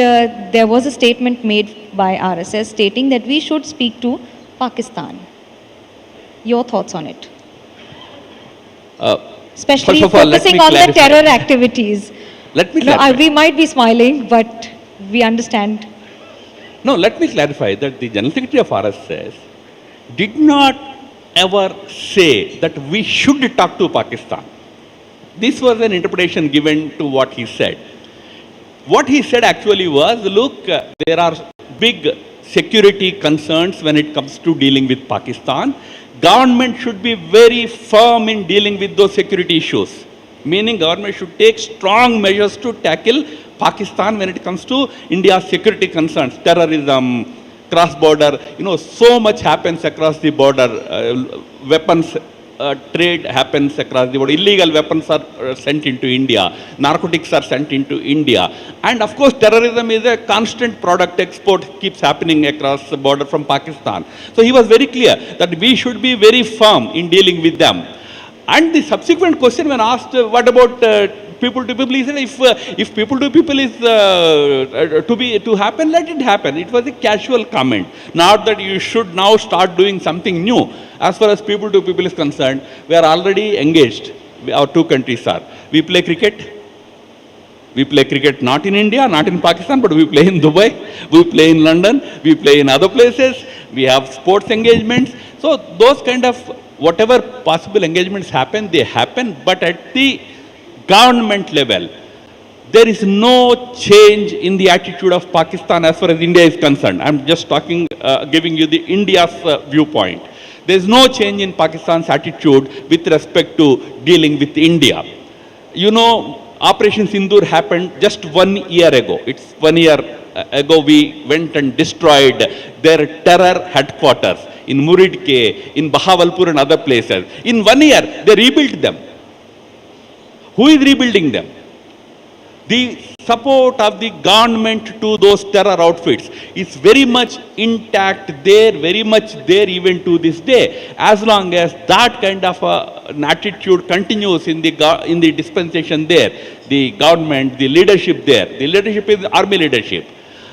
there was a statement made by RSS stating that we should speak to Pakistan. Your thoughts on it? Especially first of all, focusing on the terror activities. Let me No, clarify. we might be smiling, but we understand. No, let me clarify that the General Secretary of RSS did not ever say that we should talk to Pakistan. This was an interpretation given to what he said. What he said actually was, look, there are big security concerns when it comes to dealing with Pakistan. Government should be very firm in dealing with those security issues. Meaning government should take strong measures to tackle Pakistan when it comes to India's security concerns, terrorism, cross-border, so much happens across the border. Weapons trade happens across the border. Illegal weapons are sent into India. Narcotics are sent into India. And of course, terrorism is a constant product export, keeps happening across the border from Pakistan. So he was very clear that we should be very firm in dealing with them. And the subsequent question when asked, what about people to people, he said, if people to people is to happen, let it happen. It was a casual comment. Not that you should now start doing something new. As far as people to people is concerned, we are already engaged. Our two countries are. We play cricket. We play cricket not in India, not in Pakistan, but we play in Dubai, we play in London, we play in other places. We have sports engagements. So those kind of whatever possible engagements happen, they happen. But at the government level, there is no change in the attitude of Pakistan as far as India is concerned. I'm just talking, giving you the India's viewpoint. There is no change in Pakistan's attitude with respect to dealing with India. Operation Sindoor happened just 1 year ago. It's 1 year ago we went and destroyed their terror headquarters in Muridke, in Bahawalpur and other places. In 1 year, they rebuilt them. Who is rebuilding them? The support of the government to those terror outfits is very much intact there, very much there even to this day. As long as that kind of an attitude continues in the dispensation there, the government, the leadership there, the leadership is army leadership.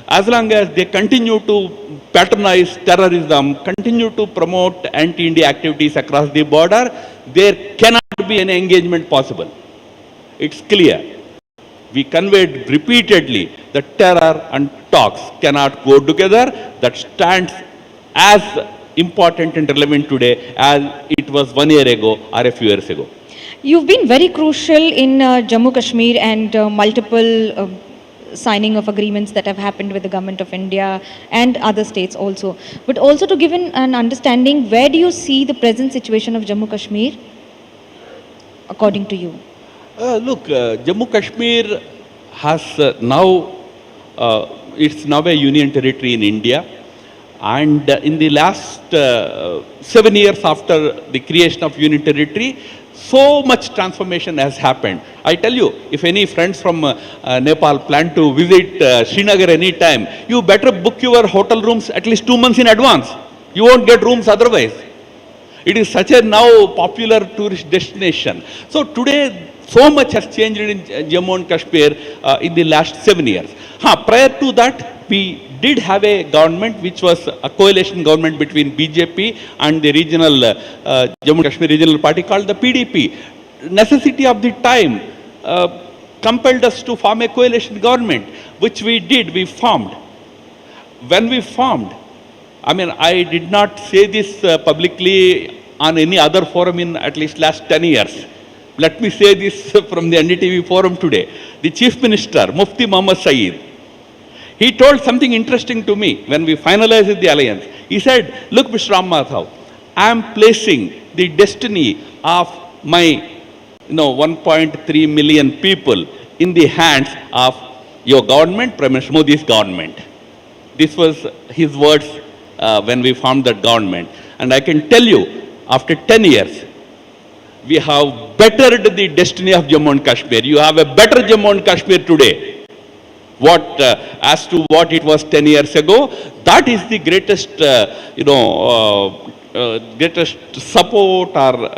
As long as they continue to patronize terrorism, continue to promote anti-India activities across the border, there cannot be any engagement possible. It's clear. We conveyed repeatedly that terror and talks cannot go together. That stands as important and relevant today as it was 1 year ago or a few years ago. You've been very crucial in Jammu Kashmir and multiple signing of agreements that have happened with the government of India and other states also. But also to give an understanding, where do you see the present situation of Jammu Kashmir according to you? Look, Jammu Kashmir has it's now a union territory in India. And in the last 7 years after the creation of union territory, so much transformation has happened. I tell you, if any friends from Nepal plan to visit Srinagar any time, you better book your hotel rooms at least 2 months in advance. You won't get rooms otherwise. It is such a now popular tourist destination. So today, so much has changed in Jammu and Kashmir in the last 7 years. Prior to that, we did have a government which was a coalition government between BJP and the regional Jammu and Kashmir regional party called the PDP. Necessity of the time compelled us to form a coalition government, which we did, we formed. When we formed, I did not say this publicly on any other forum in at least last 10 years. Let me say this from the NDTV forum today. The Chief Minister, Mufti Muhammad Saeed, he told something interesting to me when we finalized the alliance. He said, look, Mr. Ram Madhav, I am placing the destiny of my 1.3 million people in the hands of your government, Prime Minister Modi's government. This was his words when we formed that government. And I can tell you, after 10 years, we have bettered the destiny of Jammu and Kashmir. You have a better Jammu and Kashmir today. as to what it was 10 years ago. That is the greatest, greatest support or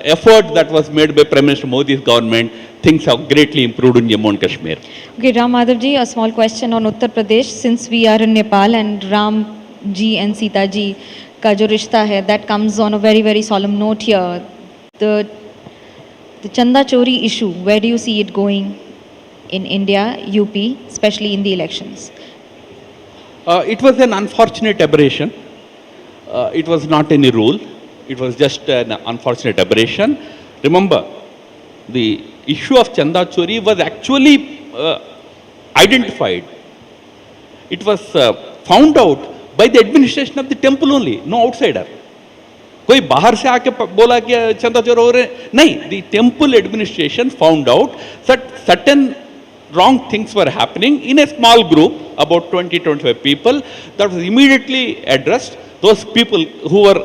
effort that was made by Prime Minister Modi's government. Things have greatly improved in Jammu and Kashmir. Okay, Ram Madhav ji, a small question on Uttar Pradesh. Since we are in Nepal and Ram ji and Sita ji ka jo rishta hai, that comes on a very, very solemn note here. The Chanda Chori issue, where do you see it going in India, UP, especially in the elections? It was an unfortunate aberration. It was not any rule. It was just an unfortunate aberration. Remember, the issue of Chanda Chori was actually identified. It was found out by the administration of the temple only, no outsider. कोई बाहर से आके बोला कि चंदा चोर हो रहे नहीं. The temple administration found out that certain wrong things were happening in a small group, about 20-25 people. That was immediately addressed. Those people who were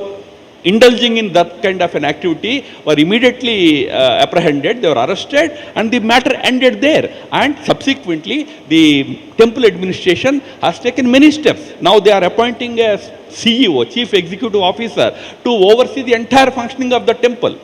indulging in that kind of an activity were immediately apprehended, they were arrested, and the matter ended there. And subsequently, the temple administration has taken many steps. Now they are appointing a CEO, Chief Executive Officer, to oversee the entire functioning of the temple.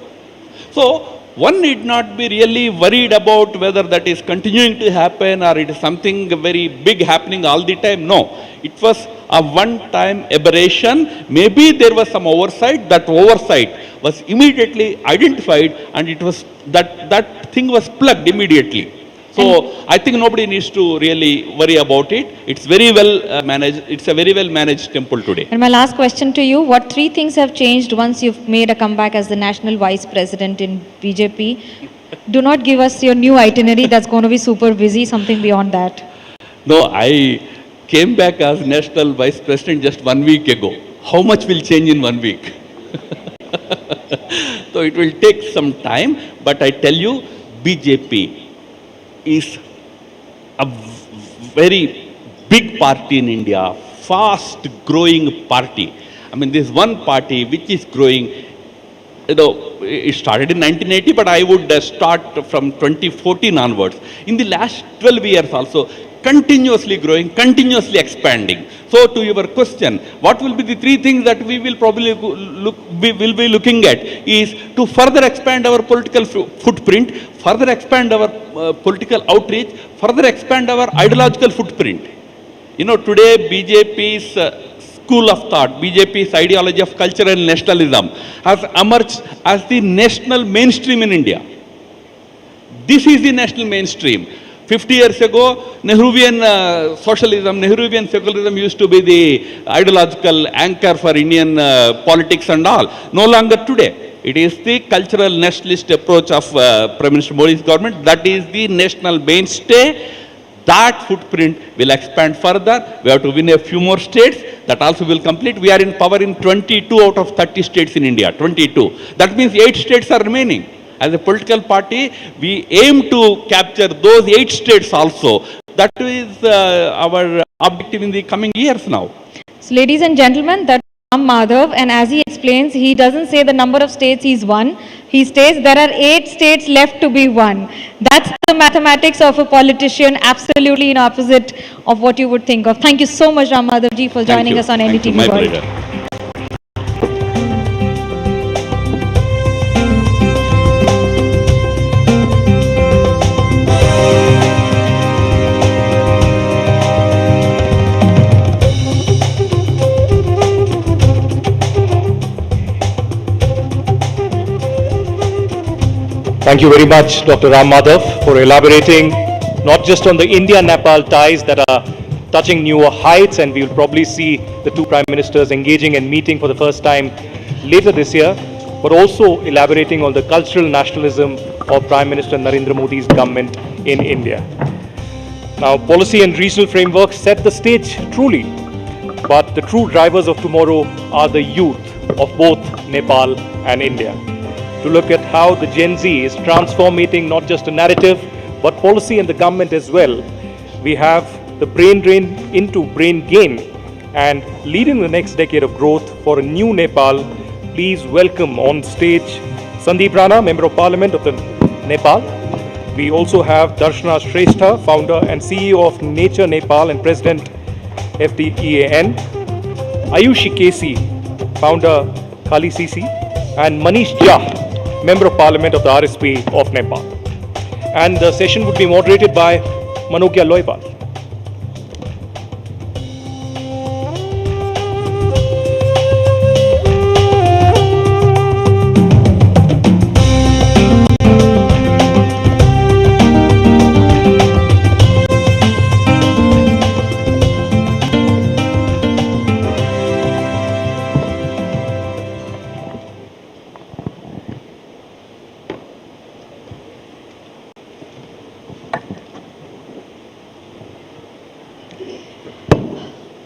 So one need not be really worried about whether that is continuing to happen or it is something very big happening all the time. No, it was a one-time aberration. Maybe there was some oversight. That oversight was immediately identified, and it was that thing was plugged immediately. So I think nobody needs to really worry about it. It's very well managed. It's a very well managed temple today. And my last question to you, what 3 things have changed once you've made a comeback as the National Vice President in BJP? Do not give us your new itinerary that's going to be super busy, something beyond that. No, I came back as National Vice President just 1 week ago. How much will change in 1 week? So it will take some time, but I tell you, BJP is a very big party in India, fast growing party. I mean, there's one party which is growing, it started in 1980, but I would start from 2014 onwards. In the last 12 years also, continuously growing, continuously expanding. So to your question, what will be the 3 things that we will probably will be looking at is to further expand our political footprint, further expand our political outreach, further expand our ideological footprint. Today BJP's school of thought, BJP's ideology of cultural nationalism has emerged as the national mainstream in India. This is the national mainstream. 50 years ago, Nehruvian socialism, Nehruvian secularism used to be the ideological anchor for Indian politics and all. No longer today. It is the cultural nationalist approach of Prime Minister Modi's government. That is the national mainstay. That footprint will expand further. We have to win a few more states. That also will complete. We are in power in 22 out of 30 states in India. 22. That means 8 states are remaining. As a political party, we aim to capture those 8 states also. That is our objective in the coming years now. So ladies and gentlemen, that's Ram Madhav, and as he explains, he doesn't say the number of states he's won. He states there are 8 states left to be won. That's the mathematics of a politician, absolutely in opposite of what you would think of. Thank you so much, Ram Madhav ji, for joining us on NDTV My World. pleasure. Thank you very much, Dr. Ram Madhav, for elaborating not just on the India-Nepal ties that are touching newer heights, and we will probably see the 2 prime ministers engaging and meeting for the first time later this year, but also elaborating on the cultural nationalism of Prime Minister Narendra Modi's government in India. Now, policy and regional frameworks set the stage truly, but the true drivers of tomorrow are the youth of both Nepal and India. To look at how the Gen Z is transforming not just a narrative, but policy and the government as well. We have the brain drain into brain gain, and leading the next decade of growth for a new Nepal. Please welcome on stage Sandeep Rana, Member of Parliament of the Nepal, We also have Darshana Shrestha, founder and CEO of Nature Nepal and President FDEAN, Ayushi Kesi, founder Kali CC, and Manish Jha, Member of Parliament of the RSP of Nepal. And the session would be moderated by Manogya Loipal.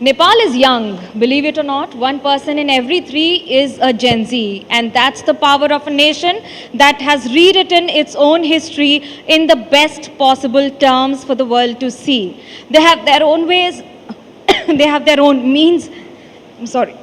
Nepal is young, believe it or not. 1 person in every 3 is a Gen Z. And that's the power of a nation that has rewritten its own history in the best possible terms for the world to see. They have their own ways, they have their own means. I'm sorry.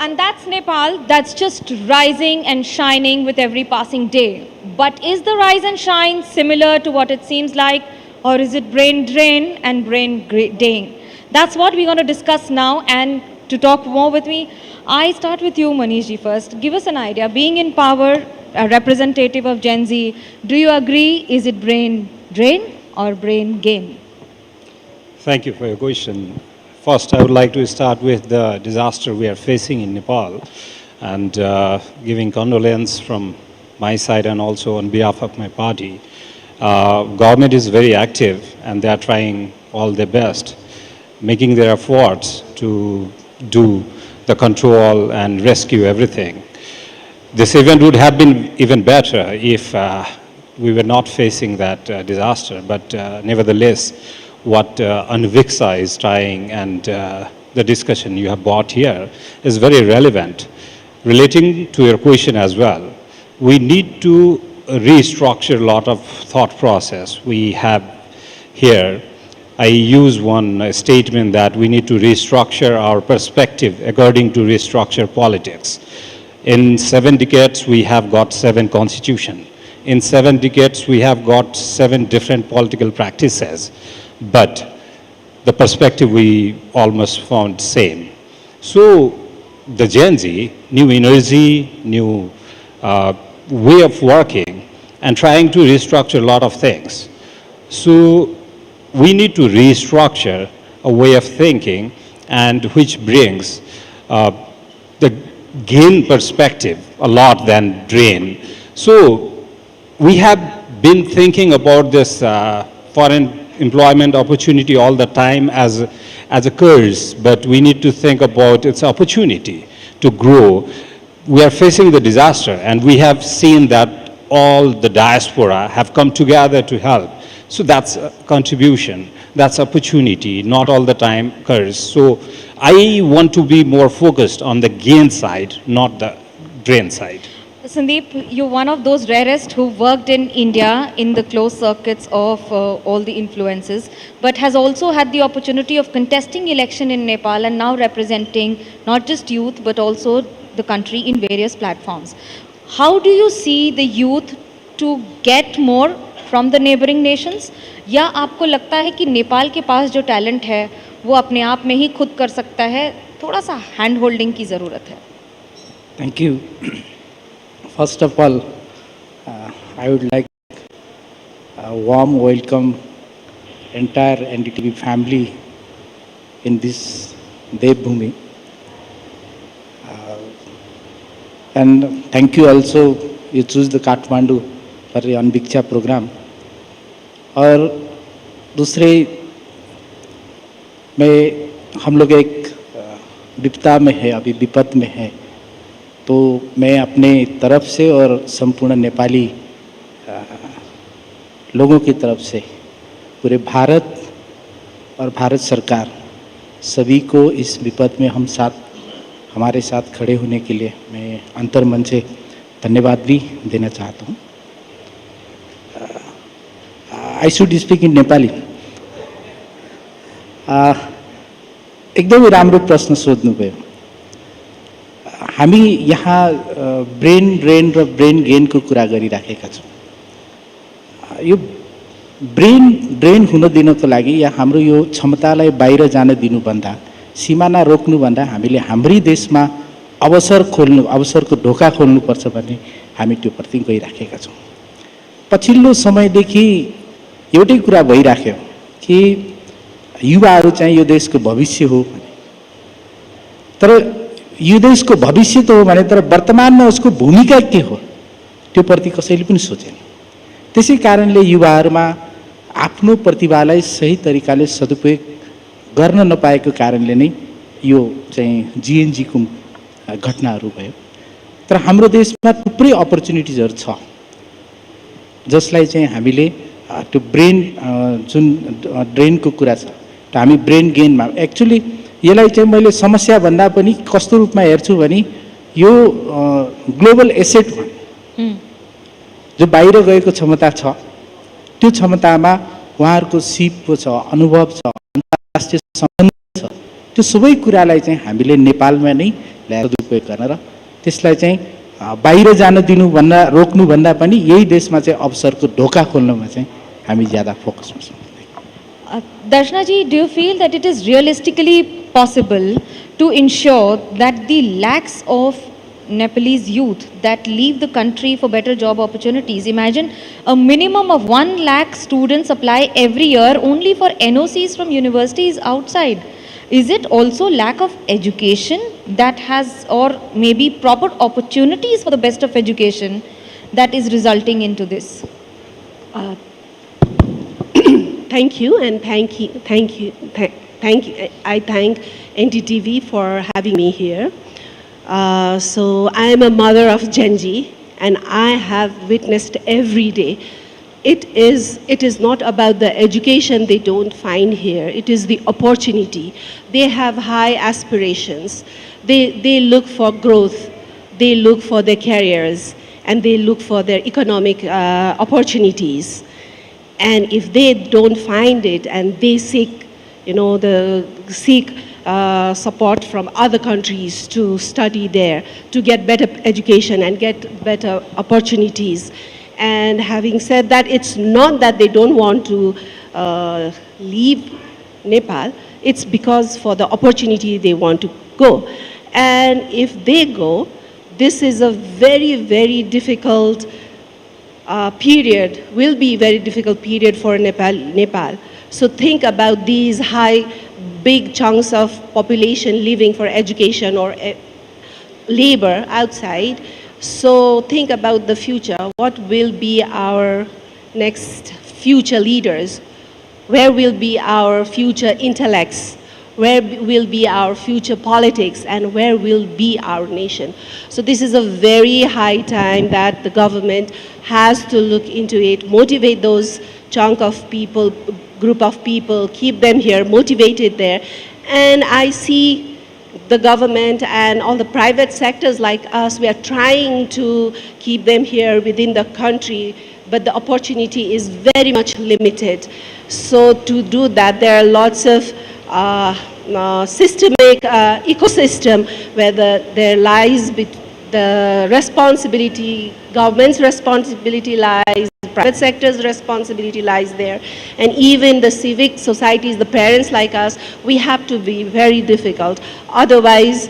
And that's Nepal, that's just rising and shining with every passing day. But is the rise and shine similar to what it seems like, or is it brain drain and brain drain? That's what we're going to discuss now. And to talk more with me, I start with you, Manishji, first. Give us an idea. Being in power, a representative of Gen Z, do you agree, is it brain drain or brain gain? Thank you for your question. First, I would like to start with the disaster we are facing in Nepal and giving condolence from my side and also on behalf of my party. Government is very active and they are trying all their best, making their efforts to do the control and rescue everything. This event would have been even better if we were not facing that disaster, but nevertheless, what Anviksha is trying and the discussion you have brought here is very relevant. Relating to your question as well, we need to restructure a lot of thought process we have here. I use one statement that we need to restructure our perspective according to restructure politics. In 7 decades, we have got 7 constitutions. In 7 decades, we have got 7 different political practices. But the perspective we almost found same. So the Gen Z, new energy, new way of working and trying to restructure a lot of things. So we need to restructure a way of thinking and which brings the gain perspective a lot than drain. So we have been thinking about this foreign employment opportunity all the time as a curse, but we need to think about its opportunity to grow. We are facing the disaster and we have seen that all the diaspora have come together to help. So that's a contribution, that's opportunity, not all the time curse. So I want to be more focused on the gain side, not the drain side. Sandeep, you're one of those rarest who worked in India in the closed circuits of all the influences, but has also had the opportunity of contesting election in Nepal and now representing not just youth, but also the country in various platforms. How do you see the youth to get more from the neighboring nations? या आपको लगता है कि नेपाल के पास जो talent है वो अपने आप में ही खुद कर सकता है, थोड़ा सा हैंड होल्डिंग की ज़रूरत है? Thank you. First of all, I would like a warm welcome entire NDTV family in this Devbhumi. And thank you also, you choose the Kathmandu for the Anviksha program. और दूसरे में हम लोग एक विपदा में है, अभी विपद में है, तो मैं अपने तरफ से और संपूर्ण नेपाली लोगों की तरफ से पूरे भारत और भारत सरकार सभी को इस विपद में हमारे साथ खड़े होने के लिए मैं अंतर्मन से धन्यवाद भी देना चाहता हूँ. I should speak in Nepali. एकदमै राम्रो प्रश्न सोध्नुभयो. हामी यहाँ ब्रेन ड्रेन र ब्रेन गेनको कुरा गरिराखेका छौँ। यो ब्रेन ड्रेन हुन दिनको लागि या हाम्रो यो क्षमतालाई बाहिर जान दिनुभन्दा, सिमाना रोक्नुभन्दा हामीले हाम्रै देशमा अवसरको ढोका खोल्नुपर्छ भन्ने हामी त्यो प्रति गइराखेका छौँ। पछिल्लो समयदेखि एउटै कुरा भइराख्यो कि युवाहरू चाहिँ यो देशको भविष्य हो भने, तर यो देशको भविष्य त हो भने तर वर्तमानमा उसको भूमिका के हो त्यो प्रति कसैले पनि सोचेन। त्यसै कारणले युवाहरूमा आफ्नो प्रतिभालाई सही तरिकाले सदुपयोग गर्न नपाएको कारणले नै यो चाहिँ जीएनजीको घटनाहरू भयो। तर हाम्रो देशमा थुप्रै अपर्च्युनिटिजहरू छ जसलाई चाहिँ हामीले त्यो ब्रेन जुन ड्रेनको कुरा छ, त हामी ब्रेन गेनमा एक्चुअली यसलाई चाहिँ मैले समस्या भन्दा पनि कस्तो रूपमा हेर्छु भने यो ग्लोबल एसेट हो, जो बाहिर गएको क्षमता छ, त्यो क्षमतामा उहाँहरूको सिप छ, अनुभव छ, अन्तर्राष्ट्रिय सम्बन्ध छ, त्यो सबै कुरालाई चाहिँ हामीले नेपालमा नै ल्याएर उपयोग गर्न र त्यसलाई चाहिँ बाहिर जान दिनुभन्दा रोक्नुभन्दा पनि यही देशमा चाहिँ अवसरको ढोका खोल्नमा चाहिँ हामी ज्यादा फोकस गर्छौँ। Darshana ji, do you feel that it is realistically possible to ensure that the lakhs of Nepalese youth that leave the country for better job opportunities, imagine a minimum of 1 lakh students apply every year only for NOCs from universities outside. Is it also lack of education that has, or maybe proper opportunities for the best of education that is resulting into this? Thank you, and thank you. I thank NDTV for having me here. So I am a mother of Gen Z, and I have witnessed every day. It is not about the education they don't find here. It is the opportunity. They have high aspirations. They look for growth. They look for their careers, and they look for their economic opportunities. And if they don't find it, and they seek, support from other countries to study there, to get better education and get better opportunities. And having said that, it's not that they don't want to leave Nepal. It's because for the opportunity they want to go. And if they go, this is a very, very difficult period, will be a very difficult period for Nepal. So think about these big chunks of population living for education or labor outside. So think about the future. What will be our next future leaders? Where will be our future intellects? Where will be our future politics? And where will be our nation? So this is a very high time that the government has to look into it, motivate those chunk of people, group of people, keep them here, motivated there. And I see the government and all the private sectors like us, we are trying to keep them here within the country, but the opportunity is very much limited. So to do that, there are lots of systemic ecosystem where there lies the responsibility, government's responsibility lies, private sector's responsibility lies there, and even the civic societies, the parents like us, we have to be very difficult. Otherwise,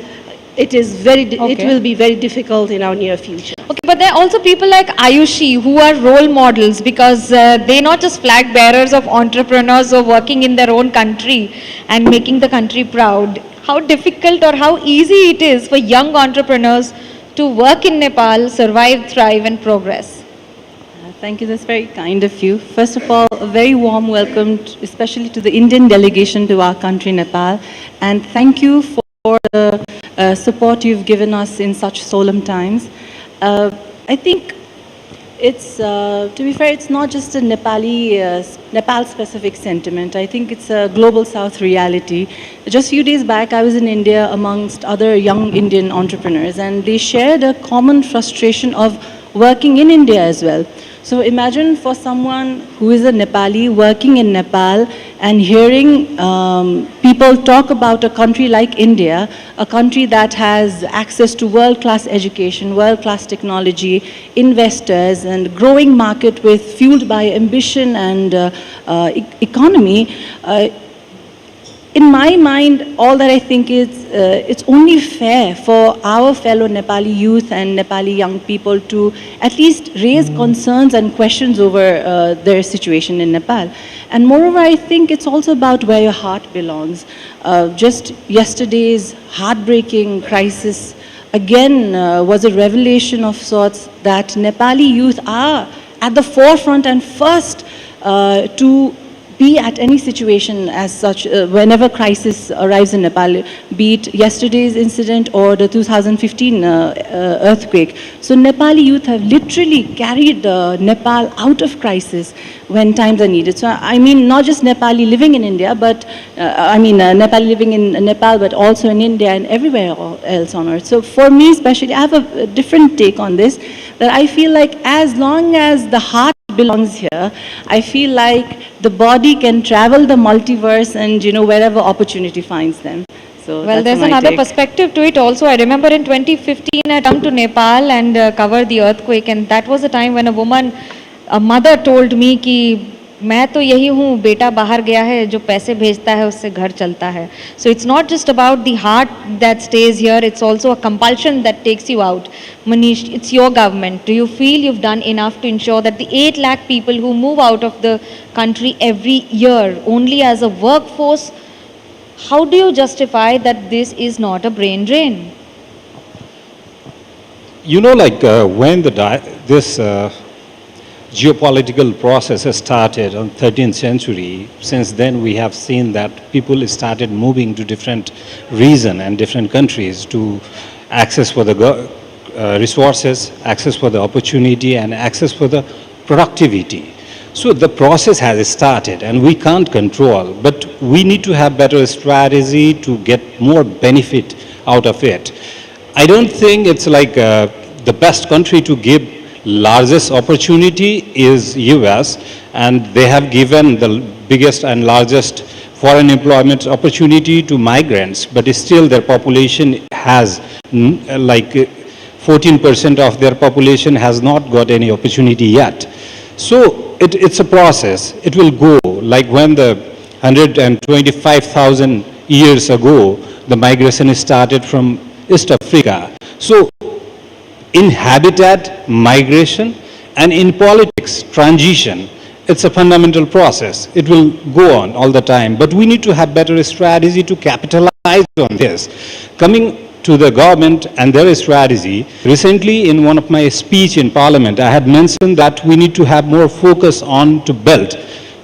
it will be very difficult in our near future. Okay, but there are also people like Ayushi who are role models because they're not just flag bearers of entrepreneurs who are working in their own country and making the country proud. How difficult or how easy it is for young entrepreneurs to work in Nepal, survive, thrive and progress? Thank you, that's very kind of you. First of all, a very warm welcome, especially to the Indian delegation to our country, Nepal. And thank you for the support you've given us in such solemn times. I think it's, to be fair, it's not just a Nepal-specific sentiment. I think it's a global South reality. Just a few days back, I was in India amongst other young Indian entrepreneurs, and they shared a common frustration of working in India as well. So imagine for someone who is a Nepali working in Nepal and hearing people talk about a country like India, a country that has access to world-class education, world-class technology, investors, and growing market with fueled by ambition and economy. In my mind, all that I think is it's only fair for our fellow Nepali youth and Nepali young people to at least raise concerns and questions over their situation in Nepal. And moreover, I think it's also about where your heart belongs. Just yesterday's heartbreaking crisis again was a revelation of sorts that Nepali youth are at the forefront and first to be at any situation as such, whenever crisis arrives in Nepal, be it yesterday's incident or the 2015 earthquake. So Nepali youth have literally carried Nepal out of crisis when times are needed. So I mean, not just Nepali living in India, but Nepali living in Nepal, but also in India and everywhere else on earth. So for me especially, I have a different take on this, that I feel like as long as the heart belongs here, I feel like the body can travel the multiverse and, you know, wherever opportunity finds them. So well, there's another perspective to it also. I remember in 2015 I come to Nepal and covered the earthquake, and that was a time when a mother told me कि मैं तो यही हूँ, बेटा बाहर गया है, जो पैसे भेजता है उससे घर चलता है. So it's not just about the heart that stays here, it's also a compulsion that takes you out. Manish, it's your government. Do you feel you've done enough to ensure that the 8 lakh people who move out of the country every year only as a workforce, how do you justify that this is not a brain drain? You know, like when this geopolitical process has started on 13th century, since then we have seen that people started moving to different regions and different countries to access for the resources, access for the opportunity, and access for the productivity. So the process has started and we can't control, but we need to have better strategy to get more benefit out of it. I don't think it's like the best country to give largest opportunity is US, and they have given the biggest and largest foreign employment opportunity to migrants, but still their population has like 14% of their population has not got any opportunity yet. So it's a process. It will go like when the 125,000 years ago the migration started from East Africa. So in habitat, migration, and in politics, transition, it's a fundamental process. It will go on all the time, but we need to have better strategy to capitalize on this. Coming to the government and their strategy, recently in one of my speech in Parliament, I had mentioned that we need to have more focus on to build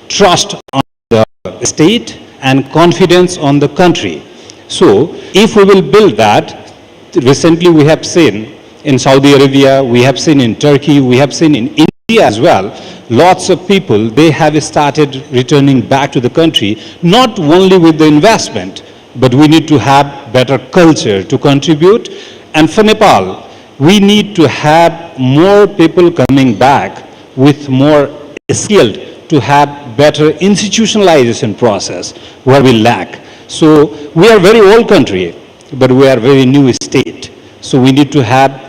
trust on the state and confidence on the country. So if we will build that, recently we have seen in Saudi Arabia, we have seen in Turkey, we have seen in India as well, lots of people, they have started returning back to the country, not only with the investment, but we need to have better culture to contribute. And for Nepal, we need to have more people coming back with more skilled to have better institutionalization process where we lack. So we are very old country, but we are very new state. So we need to have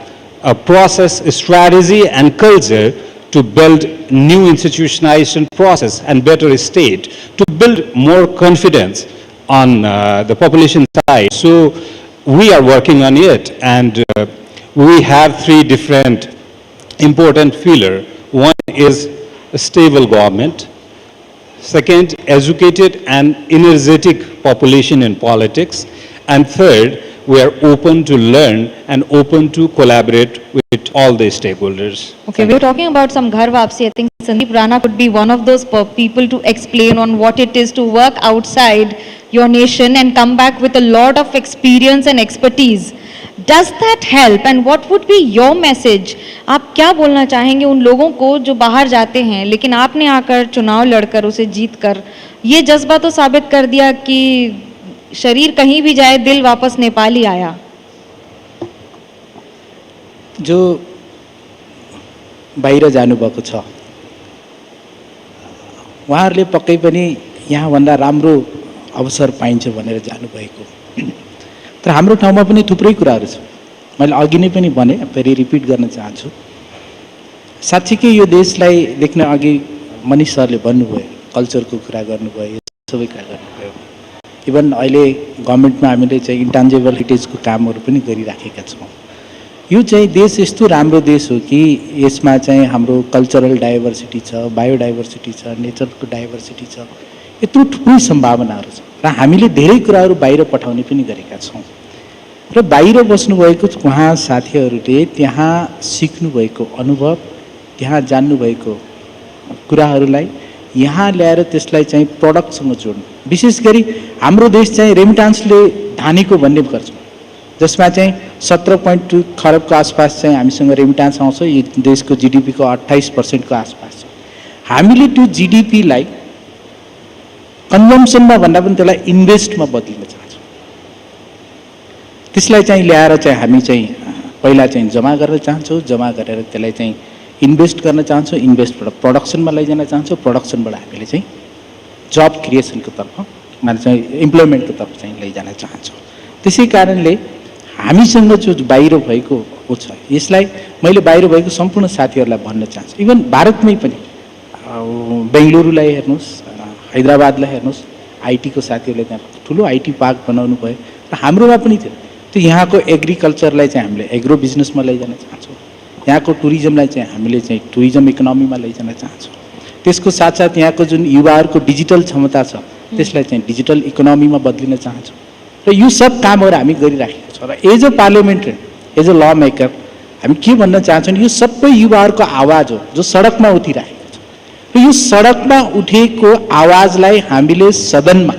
a process, a strategy and culture to build new institutionalization process and better state, to build more confidence on the population side. So we are working on it, and we have 3 different important pillars. One is a stable government. Second, educated and energetic population in politics. And third, we are open to learn and open to collaborate with all the stakeholders. Okay, we were talking about some ghar vapsi. I think Sandeep Rana could be one of those people to explain on what it is to work outside your nation and come back with a lot of experience and expertise. Does that help? And what would be your message? आप क्या बोलना चाहेंगे उन लोगों को जो बाहर जाते हैं, लेकिन आपने आकर चुनाव लड़कर उसे जीतकर ये जज्बा तो साबित कर दिया कि शरीर कहीं भी जाए दिल वापस नेपाल ही आया. जो बाहिर जानुभएको छ, उहाँहरूले पक्कै पनि यहाँभन्दा राम्रो अवसर पाइन्छ भनेर जानुभएको। तर हाम्रो ठाउँमा पनि थुप्रै कुराहरू छ। मैले अघि नै पनि भने, फेरि रिपिट गर्न चाहन्छु। साँच्चीकै यो देशलाई देख्न अघि मनिष सरले भन्नुभयो, कल्चरको कुरा गर्नुभयो, यो सबै कुरा गर्नुभयो। इभन अहिले गभर्मेन्टमा हामीले चाहिँ इन्टान्जिबल हेरिटेजको कामहरू पनि गरिराखेका छौँ। यो चाहिँ देश यस्तो राम्रो देश हो कि यसमा चाहिँ हाम्रो कल्चरल डाइभर्सिटी छ, बायोडाइभर्सिटी छ, नेचरको डाइभर्सिटी छ, यत्रो ठुलो सम्भावनाहरू छ र हामीले धेरै कुराहरू बाहिर पठाउने पनि गरेका छौँ। र बाहिर बस्नुभएको उहाँ साथीहरूले त्यहाँ सिक्नुभएको अनुभव, त्यहाँ जान्नुभएको कुराहरूलाई यहाँ ल्याएर त्यसलाई चाहिँ प्रडक्टसँग जोड्नु। विशेष गरी हाम्रो देश चाहिँ रेमिटान्सले धानेको भन्ने गर्छौँ, जसमा चाहिँ 17.2 खरबको आसपास चाहिँ हामीसँग रेमिटान्स आउँछ। यो देशको जिडिपीको 28% को आसपास छ। हामीले त्यो जिडिपीलाई कन्जम्सनमा भन्दा पनि त्यसलाई इन्भेस्टमा बदलिन चाहन्छौँ। त्यसलाई चाहिँ ल्याएर चाहिँ हामी चाहिँ पहिला चाहिँ जम्मा गर्न चाहन्छौँ, जम्मा गरेर त्यसलाई चाहिँ इन्भेस्ट गर्न चाहन्छौँ, इन्भेस्टबाट प्रोडक्सनमा लैजान चाहन्छौँ, प्रोडक्सनबाट हामीले चाहिँ जब क्रिएसनको तर्फ माने चाहिँ इम्प्लोइमेन्टको तर्फ चाहिँ लैजान चाहन्छौँ। त्यसै कारणले हामीसँग जो बाहिर भएको छ, यसलाई मैले बाहिर भएको सम्पूर्ण साथीहरूलाई भन्न चाहन्छु। इभन भारतमै पनि बेङ्गलुरुलाई हेर्नुहोस्, हैदराबादलाई हेर्नुहोस्, आइटीको साथीहरूले त्यहाँ ठुलो आइटी पार्क बनाउनु भयो र हाम्रोमा पनि थियो। त्यो यहाँको एग्रिकल्चरलाई चाहिँ हामीले एग्रो बिजनेसमा लैजान चाहन्छौँ, यहाँको टुरिज्मलाई चाहिँ हामीले चाहिँ टुरिज्म इकोनोमीमा लैजान चाहन्छौँ। त्यसको साथसाथ यहाँको जुन युवाहरूको डिजिटल क्षमता छ, त्यसलाई चाहिँ डिजिटल इकोनोमीमा बदलिन चाहन्छौँ। र यो सब कामहरू हामी गरिराखेका छौँ। र एज अ पार्लियामेन्ट्रियन, एज अ ल मेकर हामी के भन्न चाहन्छौँ, यो सबै युवाहरूको आवाज हो जो सडकमा उठिराखेको छ। र यो सडकमा उठेको आवाजलाई हामीले सदनमा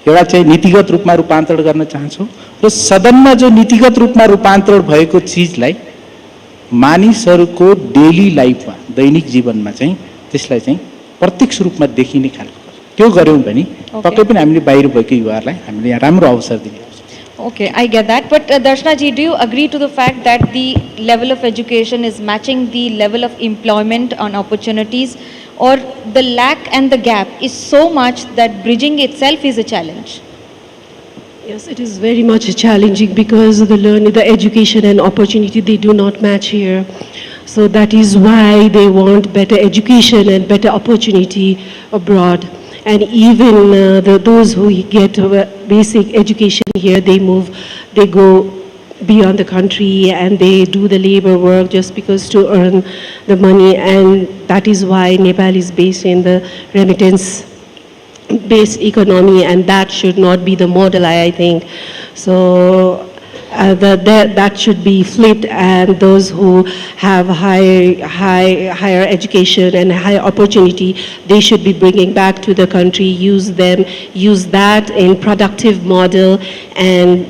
एउटा चाहिँ नीतिगत रूपमा रूपान्तरण गर्न चाहन्छौँ। र सदनमा जो नीतिगत रूपमा रूपान्तरण भएको चिजलाई मानिसहरूको डेली लाइफमा, दैनिक जीवनमा चाहिँ त्यसलाई चाहिँ प्रत्यक्ष रूपमा देखिने खालको त्यो गऱ्यौँ भने पक्कै पनि हामीले बाहिर भएको युवाहरूलाई हामीले यहाँ राम्रो अवसर दिने। Okay, I get that. But Darshana ji, do you agree to the fact that the level of education is matching the level of employment and opportunities, or the lack and the gap is so much that bridging itself is a challenge? Yes, it is very much challenging because the education and opportunity, they do not match here. So that is why they want better education and better opportunity abroad. And even those who get basic education here, they go beyond the country and they do the labor work just because to earn the money. And that is why Nepal is based in the remittance-based economy, and that should not be the model, I think. So that should be flipped, and those who have higher education and higher opportunity, they should be bringing back to the country, use that in productive model, and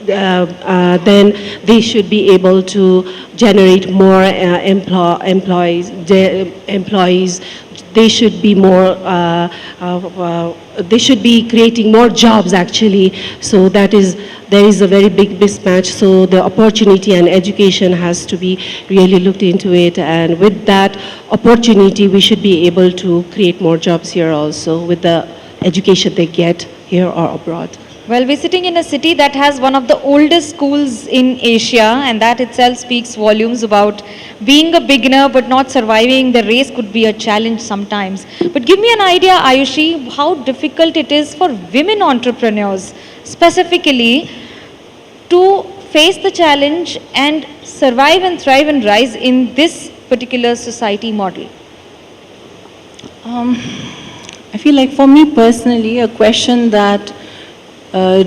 then they should be able to generate more employees. They should be more. They should be creating more jobs actually. So there is a very big mismatch. So the opportunity and education has to be really looked into it. And with that opportunity, we should be able to create more jobs here also with the education they get here or abroad. Well, we're sitting in a city that has one of the oldest schools in Asia, and that itself speaks volumes about being a beginner but not surviving the race could be a challenge sometimes. But give me an idea, Ayushi, how difficult it is for women entrepreneurs specifically to face the challenge and survive and thrive and rise in this particular society model. I feel like for me personally, a question that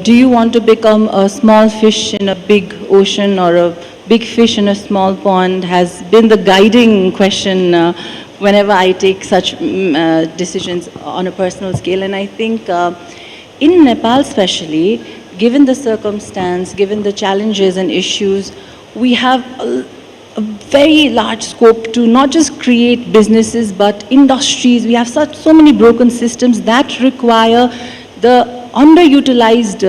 do you want to become a small fish in a big ocean or a big fish in a small pond has been the guiding question whenever I take such decisions on a personal scale. And I think in Nepal especially, given the circumstance, given the challenges and issues, we have a very large scope to not just create businesses but industries. We have so many broken systems that require the underutilized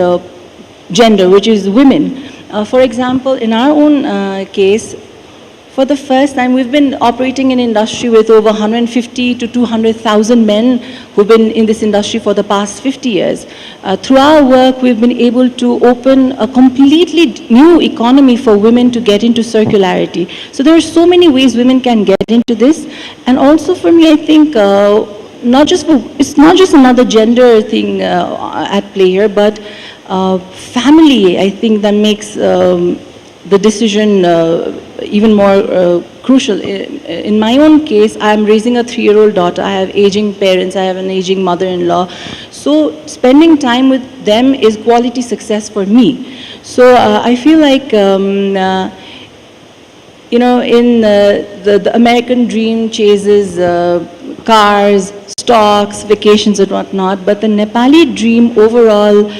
gender, which is women. For example, in our own case, for the first time, we've been operating in industry with over 150 to 200,000 men who've been in this industry for the past 50 years. Through our work, we've been able to open a completely new economy for women to get into circularity. So there are so many ways women can get into this. And also for me, I think, it's not just another gender thing at play here, but family, I think, that makes the decision even more crucial. In my own case, I'm raising a 3-year-old daughter. I have aging parents. I have an aging mother-in-law. So spending time with them is quality success for me. So I feel like, you know, in the American dream chases cars, stocks, vacations and whatnot, but the Nepali dream overall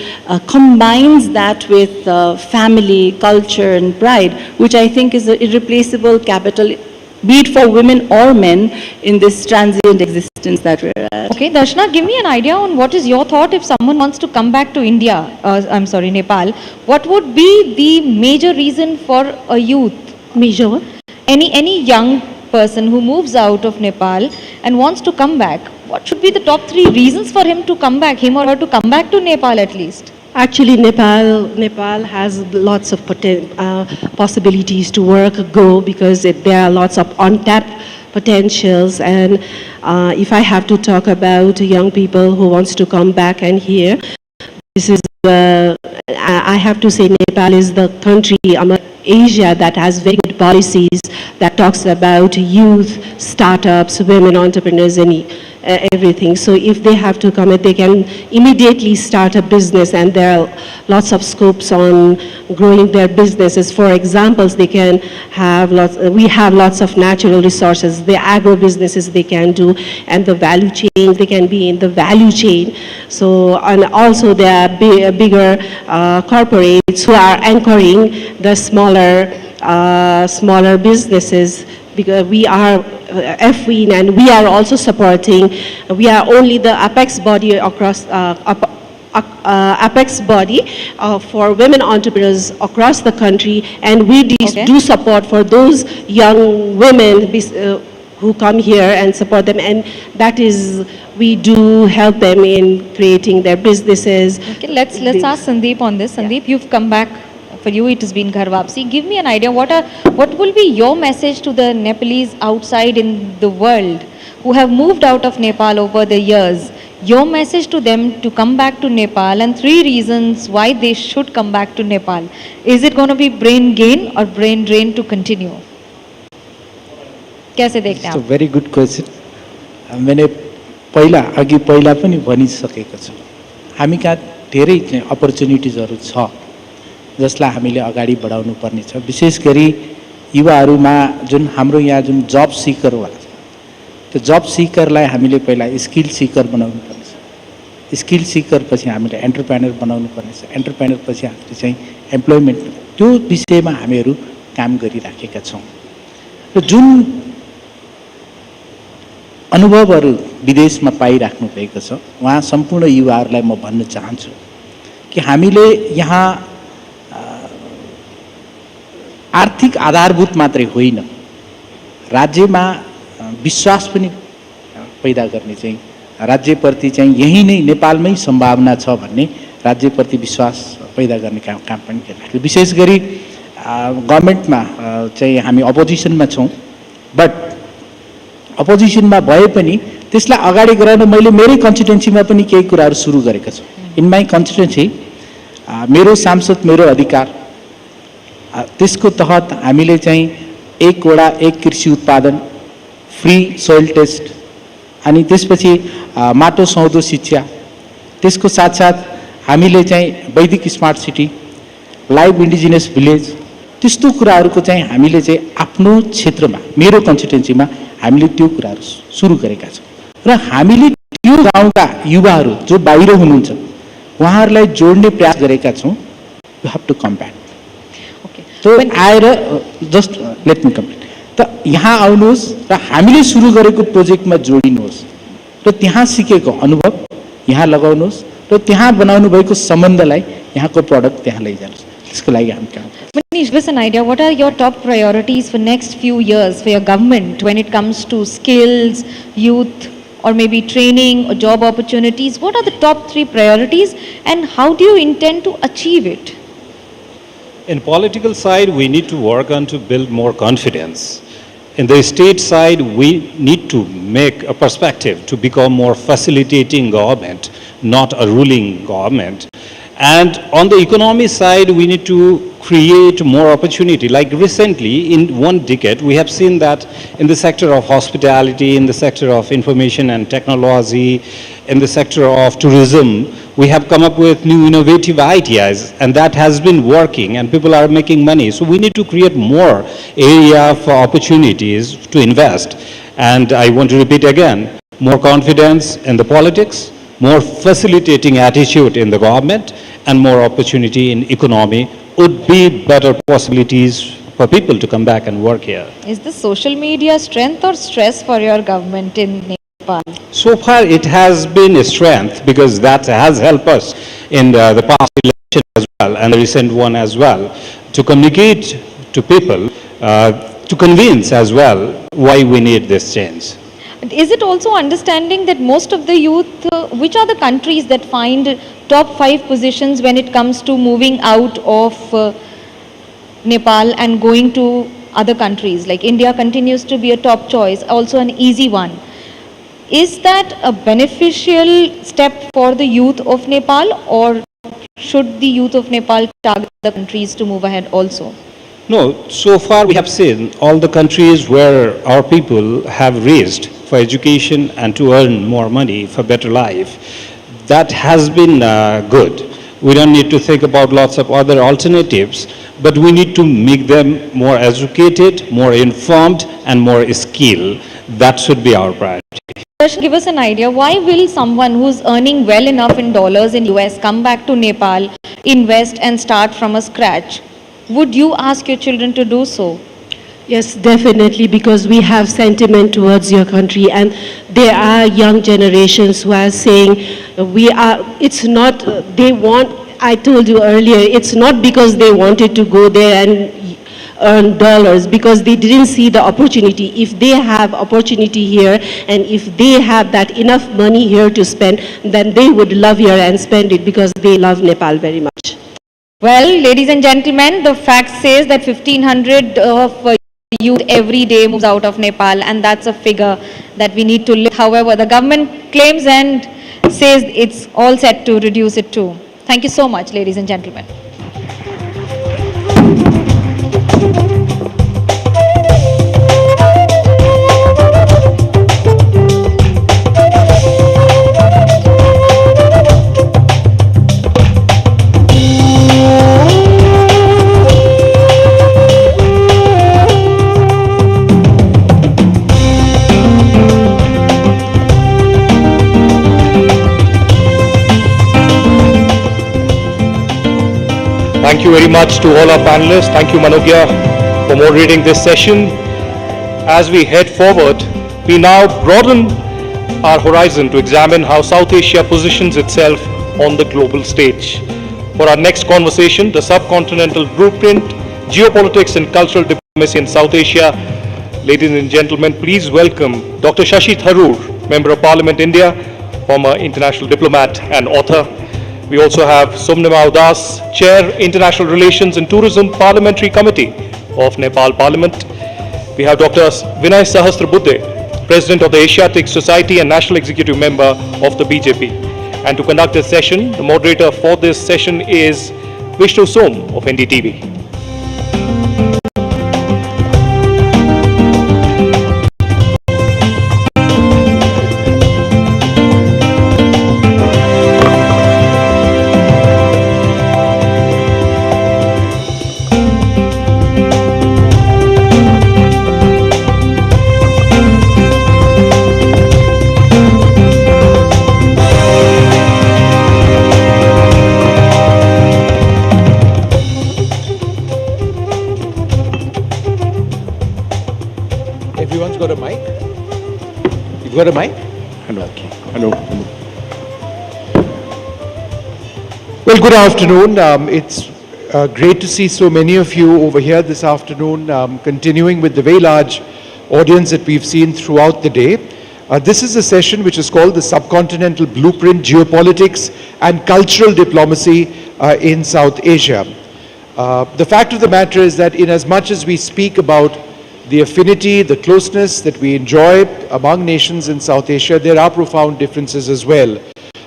combines that with family, culture and pride, which I think is an irreplaceable capital, be it for women or men in this transient existence that we're at. Okay, Darshana, give me an idea on what is your thought if someone wants to come back to Nepal. What would be the major reason for a youth? Major what? Any young person who moves out of Nepal and wants to come back, what should be the top 3 reasons for him to come back, him or her to come back to Nepal at least? Actually, Nepal has lots of possibilities to work, go, because there are lots of untapped potentials. And if I have to talk about young people who wants to come back and here, this is, I have to say Nepal is the country among Asia that has very good policies that talks about youth, startups, women entrepreneurs and everything. So if they have to come, they can immediately start a business, and there are lots of scopes on growing their businesses. For examples, they can have we have lots of natural resources, the agro businesses they can do, and the value chain, they can be in the value chain. So, and also there are bigger corporates who are anchoring the smaller businesses, because we are FWIN and we are also supporting, we are only the apex body across, apex body for women entrepreneurs across the country, and we do support for those young women who come here and support them, and that is, we do help them in creating their businesses. Okay, let's ask Sandeep on this. Sandeep, you've come back. For you, it has been Ghar Wapsi. Give me an idea, what will be your message to the Nepalese outside in the world who have moved out of Nepal over the years? Your message to them to come back to Nepal, and 3 reasons why they should come back to Nepal. Is it going to be brain gain or brain drain to continue? कैसे देखते हैं आप? Very good question. मैंने पहिला पनि भनिसकेको छु, हामी कहाँ धेरै अपर्च्युनिटिजहरू छ जसलाई हामीले अगाडि बढाउनु पर्ने छ। विशेष गरी युवाहरूमा जुन हाम्रो यहाँ जुन जब सिकर होला छ, त्यो जब सिकरलाई हामीले पहिला स्किल सिकर बनाउनु पर्ने छ। स्किल सिकर पछि हामीले एन्टरप्रेन्योर बनाउनु पर्ने छ। एन्टरप्रेन्योर पछि हामीले चाहिँ एम्प्लोइमेन्ट, त्यो विषयमा हामीहरू काम गरिराखेका छौँ। र जुन अनुभवहरू विदेशमा पाइराख्नु भएको छ, वहाँ सम्पूर्ण युवाहरूलाई म भन्न चाहन्छु कि हामीले यहाँ आर्थिक आधारभूत मात्रै होइन, राज्यमा विश्वास पनि पैदा गर्ने चाहिँ, राज्यप्रति चाहिँ यही नै नेपालमै सम्भावना छ भन्ने राज्यप्रति विश्वास पैदा गर्ने काम पनि गरिरहेको। विशेष गरी गभर्नमेन्टमा चाहिँ हामी अपोजिसनमा छौँ, बट अपोजिसनमा भए पनि त्यसलाई अगाडि गराउन मैले मेरै कन्स्टिट्युन्सीमा पनि केही कुराहरू सुरु गरेका छु। इन माई कन्स्टिट्युन्सी मेरो सांसद मेरो अधिकार, त्यसको तहत हामीले चाहिँ 1 वडा 1 कृषि उत्पादन, फ्री सोइल टेस्ट, अनि त्यसपछि माटो सुहाउँदो शिक्षा, त्यसको साथसाथ हामीले चाहिँ वैदिक smart city, live indigenous village, त्यस्तो कुराहरूको चाहिँ हामीले चाहिँ आफ्नो क्षेत्रमा मेरो कन्स्टिट्युन्सीमा हामीले त्यो कुराहरू सुरु गरेका छौँ। र हामीले त्यो गाउँका युवाहरू जो बाहिर हुनुहुन्छ उहाँहरूलाई जोड्ने प्रयास गरेका छौँ। You have to come back. तो आएर जस्ट लेट मी कम्प्लिट, त यहाँ आउनुहोस् र हामीले सुरु गरेको प्रोजेक्टमा जोडिनुहोस् र त्यहाँ सिकेको अनुभव यहाँ लगाउनुहोस् र त्यहाँ बनाउनु भएको सम्बन्धलाई यहाँको प्रडक्ट त्यहाँ लैजानुहोस्। त्यसको लागि हामी काम गर्छौँ। Manish, give us an idea. What are your top priorities for next few years for your government when it comes to skills, youth, or maybe training or job opportunities? What are the top 3 priorities and how do you intend to achieve it? In political side, we need to work on to build more confidence. In the state side, we need to make a perspective to become more facilitating government, not a ruling government. And on the economy side, we need to create more opportunity. Like recently, in 1 decade, we have seen that in the sector of hospitality, in the sector of information and technology, in the sector of tourism, we have come up with new innovative ideas, and that has been working, and people are making money. So we need to create more area for opportunities to invest. And I want to repeat again, more confidence in the politics, more facilitating attitude in the government, and more opportunity in economy would be better possibilities for people to come back and work here. Is this social media strength or stress for your government in Nepal? So far it has been a strength because that has helped us in the past election as well and the recent one as well to communicate to people, to convince as well why we need this change. Is it also understanding that most of the youth, which are the countries that find top 5 positions when it comes to moving out of Nepal and going to other countries? Like India continues to be a top choice, also an easy one. Is that a beneficial step for the youth of Nepal, or should the youth of Nepal target the countries to move ahead also? No, so far we have seen all the countries where our people have raised for education and to earn more money for better life. That has been good. We don't need to think about lots of other alternatives, but we need to make them more educated, more informed, and more skilled. That should be our priority. Just give us an idea, why will someone who's earning well enough in dollars in US come back to Nepal, invest and start from a scratch? Would you ask your children to do so? Yes, definitely, because we have sentiment towards your country, and there are young generations who are saying it's not, they want, I told you earlier, it's not because they wanted to go there and earn dollars, because they didn't see the opportunity. If they have opportunity here, and if they have that enough money here to spend, then they would love here and spend it because they love Nepal very much. Well, ladies and gentlemen, the fact says that 1,500 of youth every day moves out of Nepal, and that's a figure that we need to live. However, the government claims and says it's all set to reduce it too. Thank you so much, ladies and gentlemen. Thank you very much to all our panelists. Thank you, Manogya, for moderating this session. As we head forward, we now broaden our horizon to examine how South Asia positions itself on the global stage. For our next conversation, the subcontinental blueprint, geopolitics and cultural diplomacy in South Asia. Ladies and gentlemen, please welcome Dr. Shashi Tharoor, Member of Parliament, India, former international diplomat and author. We also have Somnima Udas, Chair, International Relations and Tourism Parliamentary Committee of Nepal Parliament. We have Dr. Vinay Sahasrabuddhe, President of the Asiatic Society and National Executive Member of the BJP. And to conduct this session, the moderator for this session is Vishnu Som of NDTV. Got a mic? You've got a mic? Hello. Okay. Hello. Well, good afternoon. It's great to see so many of you over here this afternoon, continuing with the very large audience that we've seen throughout the day. This is a session which is called the Subcontinental Blueprint, Geopolitics and Cultural Diplomacy in South Asia. The fact of the matter is that in as much as we speak about the affinity, the closeness that we enjoy among nations in South Asia, there are profound differences as well.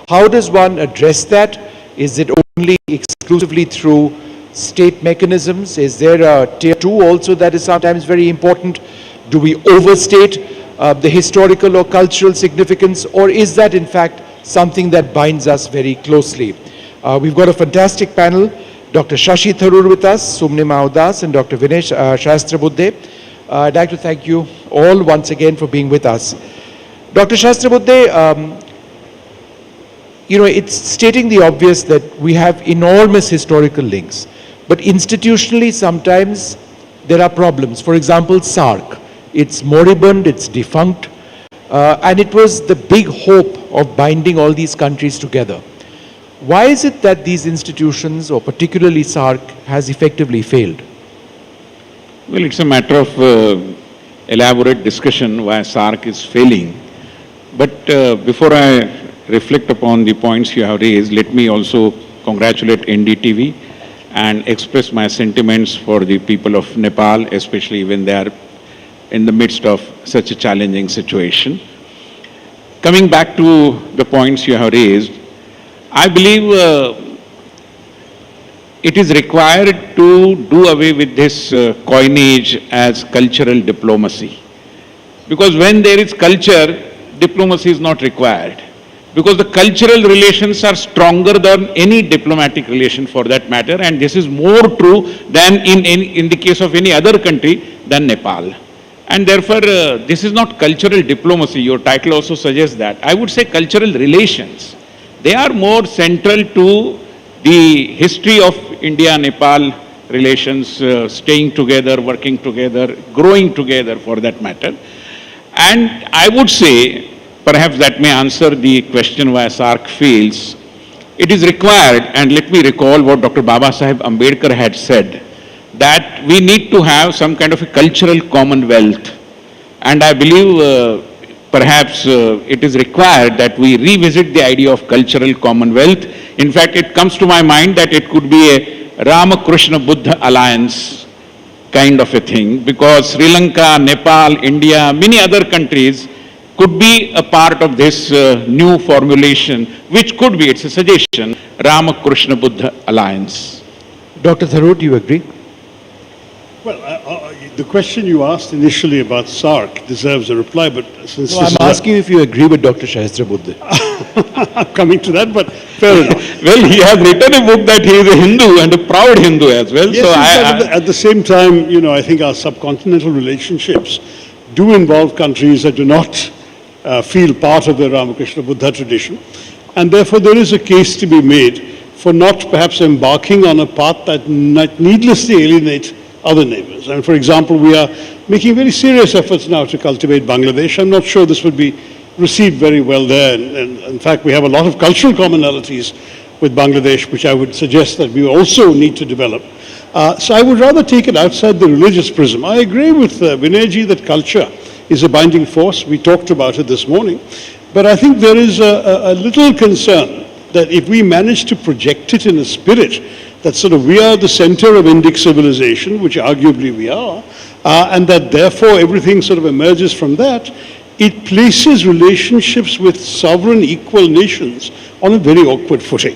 How does one address that? Is it only exclusively through state mechanisms? Is there a tier 2 also that is sometimes very important? Do we overstate the historical or cultural significance, or is that in fact something that binds us very closely? We've got a fantastic panel, Dr. Shashi Tharoor with us, Sumni Mahudas and Dr. Vinay Shastrabuddhe. I'd like to thank you all once again for being with us. Dr. Shastrabuddhe, you know, it's stating the obvious that we have enormous historical links, but institutionally sometimes there are problems. For example, SARC, it's moribund, it's defunct, and it was the big hope of binding all these countries together. Why is it that these institutions, or particularly SARC, has effectively failed? Well, it's a matter of elaborate discussion why SARC is failing. But before I reflect upon the points you have raised, let me also congratulate NDTV and express my sentiments for the people of Nepal, especially when they are in the midst of such a challenging situation. Coming back to the points you have raised, I believe it is required to do away with this coinage as cultural diplomacy. Because when there is culture, diplomacy is not required. Because the cultural relations are stronger than any diplomatic relation for that matter, and this is more true than in the case of any other country than Nepal. And therefore, this is not cultural diplomacy. Your title also suggests that. I would say cultural relations. They are more central to the history of India-Nepal relations, staying together, working together, growing together for that matter. And I would say, perhaps that may answer the question why SARC fails. It is required, and let me recall what Dr. Baba Sahib Ambedkar had said, that we need to have some kind of a cultural commonwealth. And I believe perhaps it is required that we revisit the idea of cultural commonwealth. In fact, it comes to my mind that it could be a Ramakrishna-Buddha alliance kind of a thing, because Sri Lanka, Nepal, India, many other countries could be a part of this new formulation, which could be, it's a suggestion, Ramakrishna-Buddha alliance. Dr. Tharoor, do you agree? Well, the question you asked initially about SARC deserves a reply, but since I'm asking you if you agree with Dr. Shastrabuddhe. I'm coming to that, but fair enough. Well, he has written a book that he is a Hindu and a proud Hindu as well. Yes, so at the same time, you know, I think our subcontinental relationships do involve countries that do not feel part of the Ramakrishna Buddha tradition, and therefore there is a case to be made for not perhaps embarking on a path that needlessly alienates other neighbors. And for example, we are making very serious efforts now to cultivate Bangladesh. I'm not sure this would be received very well there. And in fact, we have a lot of cultural commonalities with Bangladesh, which I would suggest that we also need to develop. So I would rather take it outside the religious prism. I agree with Vinayji that culture is a binding force. We talked about it this morning. But I think there is a little concern that if we manage to project it in a spirit that sort of we are the center of Indic civilization, which arguably we are, and that therefore everything sort of emerges from that, it places relationships with sovereign equal nations on a very awkward footing.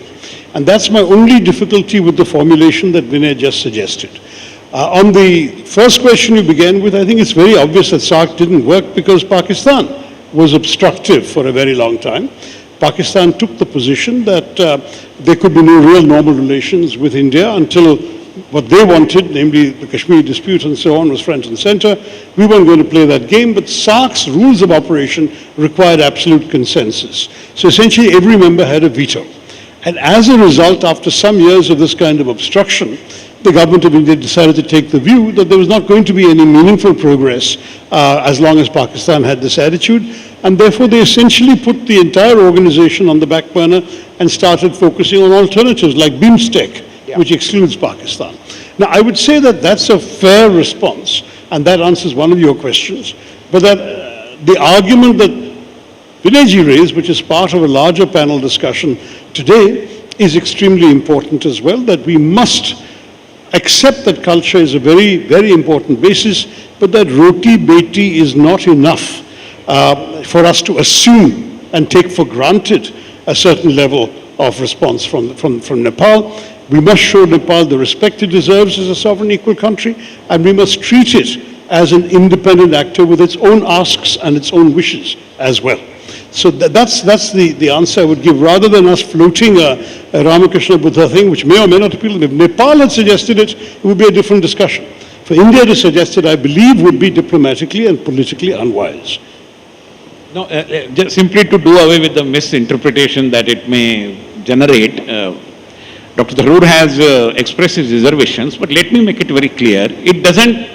And that's my only difficulty with the formulation that Vinay just suggested. On the first question you began with, I think it's very obvious that SARC didn't work because Pakistan was obstructive for a very long time. Pakistan took the position that there could be no real normal relations with India until what they wanted, namely the Kashmir dispute and so on, was front and center. We weren't going to play that game, but SARC's rules of operation required absolute consensus. So essentially every member had a veto. And as a result, after some years of this kind of obstruction, the government of India decided to take the view that there was not going to be any meaningful progress as long as Pakistan had this attitude. And therefore, they essentially put the entire organization on the back burner and started focusing on alternatives like BIMSTEC which excludes Pakistan. Now, I would say that that's a fair response, and that answers one of your questions. But that the argument that Vinayji raised, which is part of a larger panel discussion today, is extremely important as well, that we must accept that culture is a very, very important basis, but that roti beti is not enough for us to assume and take for granted a certain level of response from Nepal. We must show Nepal the respect it deserves as a sovereign equal country, and we must treat it as an independent actor with its own asks and its own wishes as well. So that's the answer I would give, rather than us floating a Ramakrishna Buddha thing, which may or may not appeal. If Nepal had suggested it, it would be a different discussion. For India to suggest it, I believe, would be diplomatically and politically unwise. No, just simply to do away with the misinterpretation that it may generate, Dr. Tharoor has expressed his reservations, but let me make it very clear. It doesn't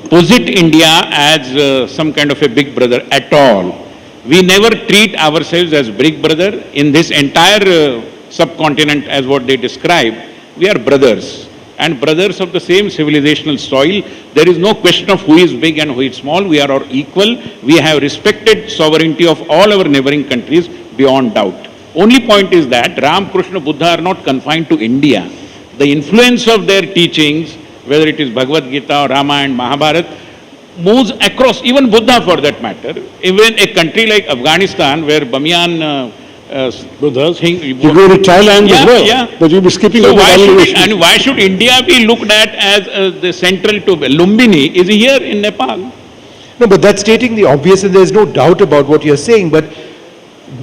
posit India as some kind of a big brother at all. We never treat ourselves as big brother in this entire subcontinent as what they describe. We are brothers, and brothers of the same civilizational soil. There is no question of who is big and who is small. We are all equal. We have respected sovereignty of all our neighboring countries beyond doubt. Only point is that Ram, Krishna, Buddha are not confined to India. The influence of their teachings, whether it is Bhagavad Gita or Rama and Mahabharata, moves across, even Buddha for that matter. Even a country like Afghanistan, where Bamiyan Buddhas, you go to Thailand as well, but you'll be skipping over and why should India be looked at as the central to Lumbini is here in Nepal? No, but that's stating the obvious, and there's no doubt about what you're saying. But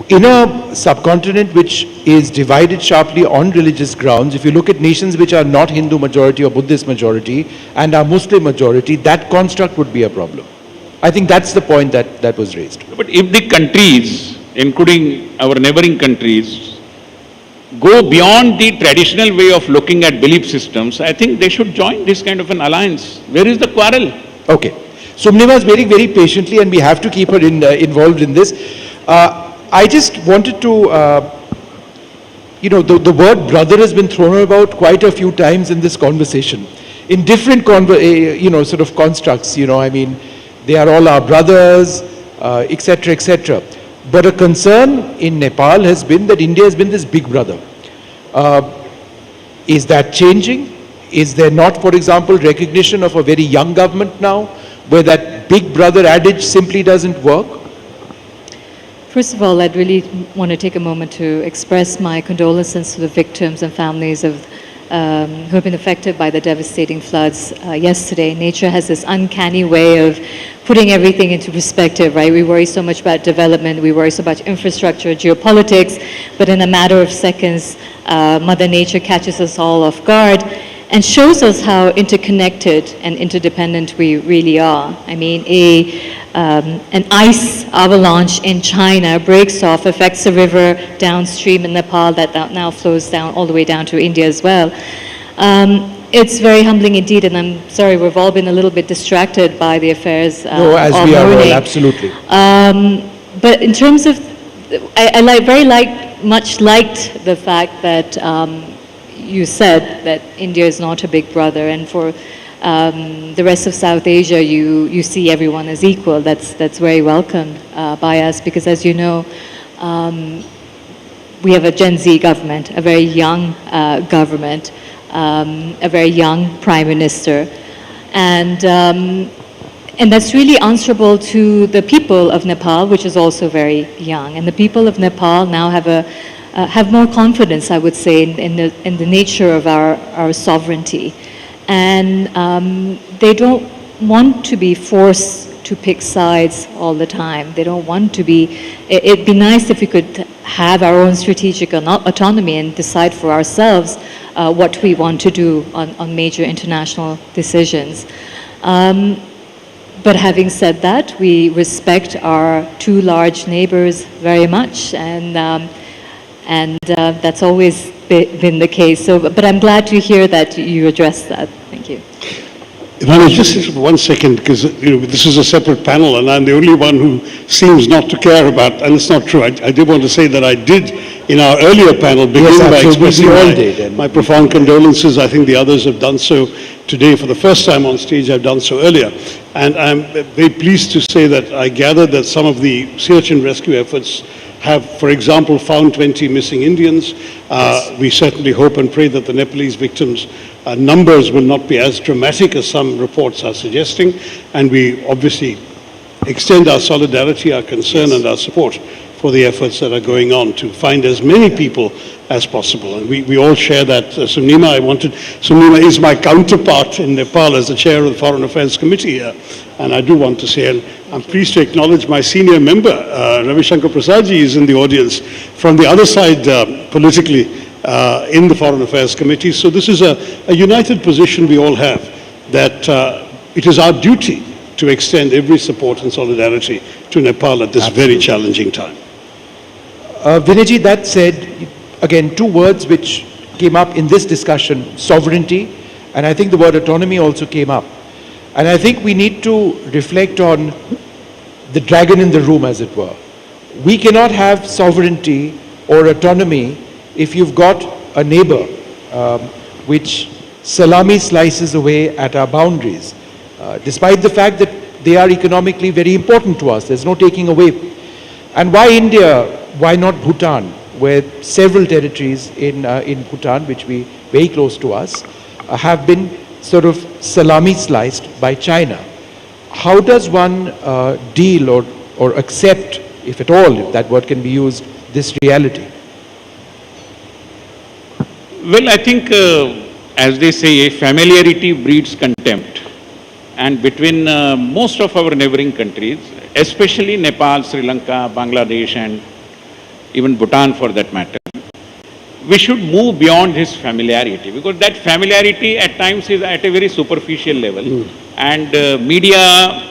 in a subcontinent which is divided sharply on religious grounds, if you look at nations which are not Hindu majority or Buddhist majority and are Muslim majority, that construct would be a problem. I think that's the point that was raised. But if the countries, including our neighboring countries, go beyond the traditional way of looking at belief systems, I think they should join this kind of an alliance. Where is the quarrel? Okay. Sumnima is waiting very patiently, and we have to keep her involved in this. I just wanted to, the word brother has been thrown about quite a few times in this conversation. In different, sort of constructs, I mean, they are all our brothers, etc., etc. But a concern in Nepal has been that India has been this big brother. Is that changing? Is there not, for example, recognition of a very young government now, where that big brother adage simply doesn't work? First of all, I'd really want to take a moment to express my condolences to the victims and families of who have been affected by the devastating floods yesterday. Nature has this uncanny way of putting everything into perspective, right? We worry so much about development, we worry so much geopolitics, geopolitics, but in a matter of seconds, Mother Nature catches us all off guard and shows us how interconnected and interdependent we really are. I mean, an ice avalanche in China breaks off, affects a river downstream in Nepal that now flows down all the way down to India as well. It's very humbling indeed, and I'm sorry, we've all been a little bit distracted by the affairs No, as we are all, absolutely. But in terms of, I much liked the fact that you said that India is not a big brother, and for the rest of South Asia, you see everyone as equal. That's very welcomed by us, because as you know, we have a Gen Z government, a very young government, a very young prime minister, and that's really answerable to the people of Nepal, which is also very young. And the people of Nepal now have more confidence, I would say, in the nature of our sovereignty. And they don't want to be forced to pick sides all the time. They don't want to be, it'd be nice if we could have our own strategic autonomy and decide for ourselves what we want to do on major international decisions. But having said that, we respect our two large neighbors very much, and that's always been the case. So, but I'm glad to hear that you addressed that. Thank you. Ivana, just for 1 second, because this is a separate panel, and I'm the only one who seems not to care about, and it's not true. I did want to say that I did in our earlier panel begin by expressing my profound condolences. I think the others have done so today for the first time on stage. I've done so earlier. And I'm very pleased to say that I gathered that some of the search and rescue efforts have, for example, found 20 missing Indians. We certainly hope and pray that the Nepalese victims' numbers will not be as dramatic as some reports are suggesting. And we obviously extend our solidarity, our concern and our support for the efforts that are going on to find as many people as possible. And we all share that. Sunima is my counterpart in Nepal as the chair of the Foreign Affairs Committee here. And I do want to say, and I'm pleased to acknowledge my senior member, Ravi Shankar Prasadji, is in the audience from the other side politically in the Foreign Affairs Committee. So this is a united position we all have, that it is our duty to extend every support and solidarity to Nepal at this very challenging time. Vinayji, that said, again, two words which came up in this discussion, sovereignty, and I think the word autonomy also came up. And I think we need to reflect on the dragon in the room, as it were. We cannot have sovereignty or autonomy if you've got a neighbor which salami slices away at our boundaries. Despite the fact that they are economically very important to us, there's no taking away. And why India? Why not Bhutan, where several territories in Bhutan, which be very close to us, have been sort of salami sliced by China? How does one deal or accept, if at all, if that word can be used, this reality? Well, I think, as they say, familiarity breeds contempt. And between most of our neighboring countries, especially Nepal, Sri Lanka, Bangladesh, and even Bhutan for that matter, we should move beyond this familiarity, because that familiarity at times is at a very superficial level. And media,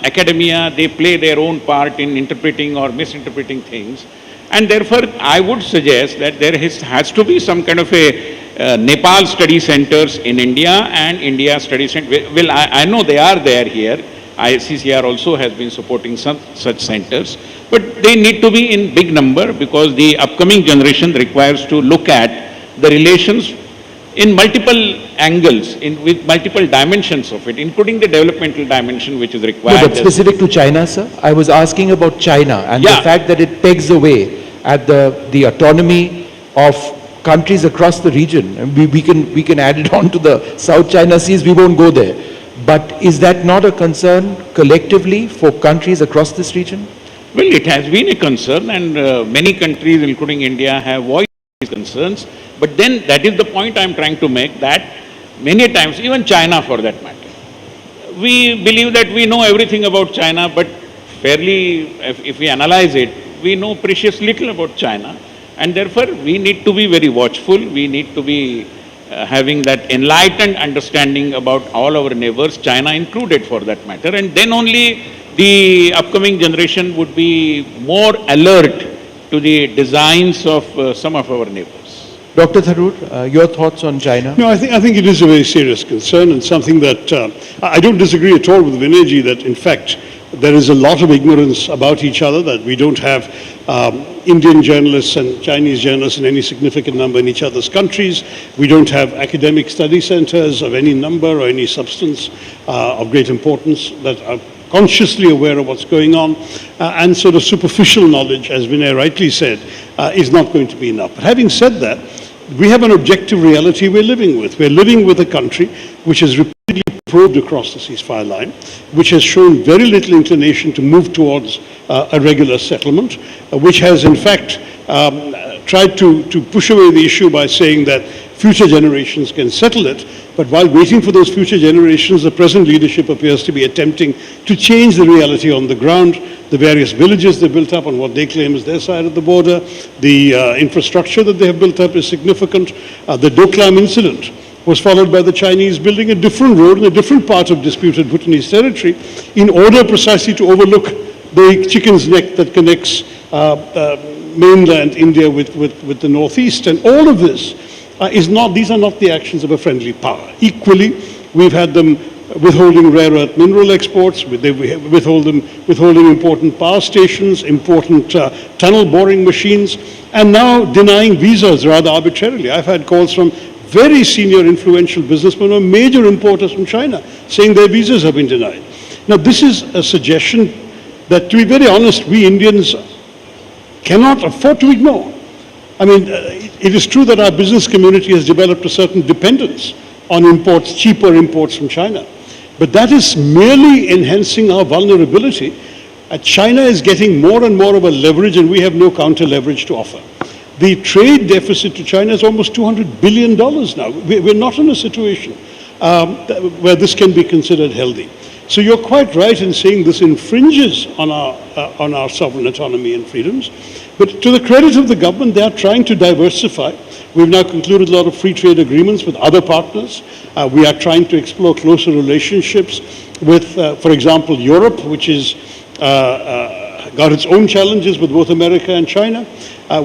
academia, they play their own part in interpreting or misinterpreting things. And therefore, I would suggest that there has to be some kind of a Nepal study centers in India and India study center. Well, I know they are there here. ICCR also has been supporting some such centers, but they need to be in big number, because the upcoming generation requires to look at the relations in multiple angles, with multiple dimensions of it, including the developmental dimension which is required. No, but specific to China, sir, I was asking about China and the fact that it pegs away at the autonomy of countries across the region. And we can add it on to the South China Seas, we won't go there. But is that not a concern collectively for countries across this region? Well, it has been a concern, and many countries, including India, have voiced these concerns. But then that is the point I am trying to make, that many times, even China for that matter, we believe that we know everything about China, but fairly, if we analyze it, we know precious little about China. And therefore, we need to be very watchful, we need to be having that enlightened understanding about all our neighbors, China included for that matter, and then only the upcoming generation would be more alert to the designs of some of our neighbors. Dr. Tharoor, your thoughts on China? No, I think it is a very serious concern, and something that I don't disagree at all with Vinayji, that in fact there is a lot of ignorance about each other, that we don't have Indian journalists and Chinese journalists in any significant number in each other's countries. We don't have academic study centers of any number or any substance of great importance that are consciously aware of what's going on, and sort of superficial knowledge, as Vinay rightly said, is not going to be enough. But having said that, we have an objective reality we're living with. We're living with a country which has repeatedly probed across the ceasefire line, which has shown very little inclination to move towards a regular settlement, which has in fact tried to push away the issue by saying that future generations can settle it. But while waiting for those future generations, the present leadership appears to be attempting to change the reality on the ground. The various villages they built up on what they claim is their side of the border, the infrastructure that they have built up is significant. The Doklam incident was followed by the Chinese building a different road in a different part of disputed Bhutanese territory in order precisely to overlook the chicken's neck that connects mainland India with the northeast. And all of this these are not the actions of a friendly power. Equally, we've had them withholding rare earth mineral exports, withholding important power stations, important tunnel boring machines, and now denying visas rather arbitrarily. I've had calls from very senior influential businessmen or major importers from China saying their visas have been denied. Now, this is a suggestion that, to be very honest, we Indians cannot afford to ignore. I mean, it is true that our business community has developed a certain dependence on imports, cheaper imports from China. But that is merely enhancing our vulnerability. China is getting more and more of a leverage, and we have no counter leverage to offer. The trade deficit to China is almost $200 billion now. We're not in a situation where this can be considered healthy. So you're quite right in saying this infringes on our sovereign autonomy and freedoms. But to the credit of the government, they are trying to diversify. We've now concluded a lot of free trade agreements with other partners. We are trying to explore closer relationships with, for example, Europe, which is got its own challenges with both America and China.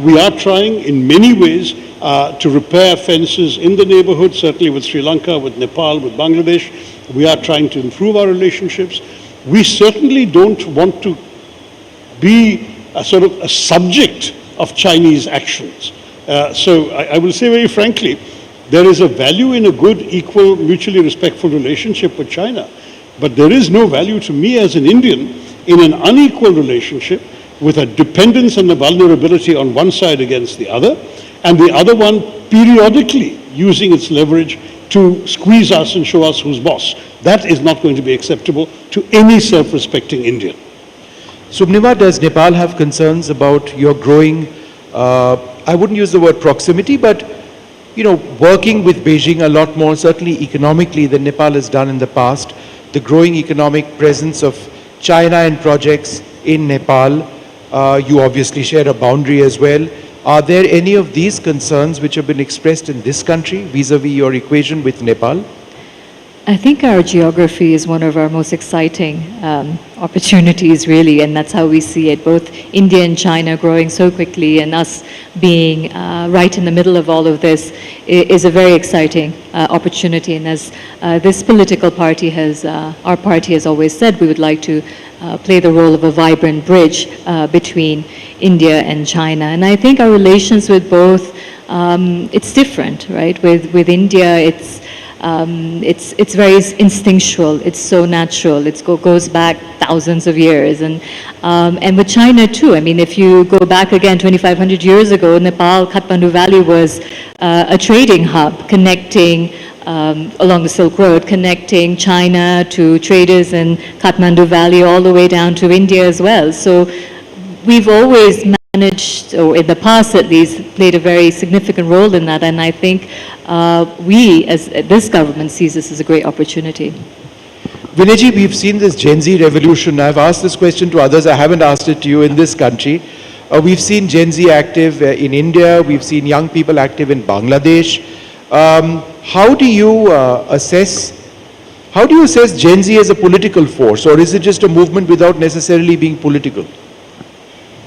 We are trying in many ways to repair fences in the neighborhood, certainly with Sri Lanka, with Nepal, with Bangladesh. We are trying to improve our relationships. We certainly don't want to be a sort of a subject of Chinese actions. So I will say very frankly, there is a value in a good, equal, mutually respectful relationship with China. But there is no value to me as an Indian in an unequal relationship with a dependence and a vulnerability on one side against the other, and the other one periodically using its leverage to squeeze us and show us who's boss. That is not going to be acceptable to any self-respecting Indian. Subnima, does Nepal have concerns about your growing, I wouldn't use the word proximity, but working with Beijing a lot more, certainly economically, than Nepal has done in the past, the growing economic presence of China and projects in Nepal, you obviously share a boundary as well. Are there any of these concerns which have been expressed in this country vis-a-vis your equation with Nepal? I think our geography is one of our most exciting opportunities, really, and that's how we see it. Both India and China growing so quickly, and us being right in the middle of all of this is a very exciting opportunity. And as this political party has, our party has always said, we would like to play the role of a vibrant bridge between India and China. And I think our relations with both, it's different, right? With India, it's very instinctual. It's so natural. It goes back thousands of years, and with China too. I mean, if you go back again 2,500 years ago, Nepal, Kathmandu Valley was a trading hub connecting along the Silk Road, connecting China to traders in Kathmandu Valley all the way down to India as well. So we've always managed, or in the past at least, played a very significant role in that, and I think we, as this government, sees this as a great opportunity. Vinayji, we've seen this Gen Z revolution. I've asked this question to others. I haven't asked it to you in this country. We've seen Gen Z active in India. We've seen young people active in Bangladesh. How do you assess Gen Z as a political force, or is it just a movement without necessarily being political?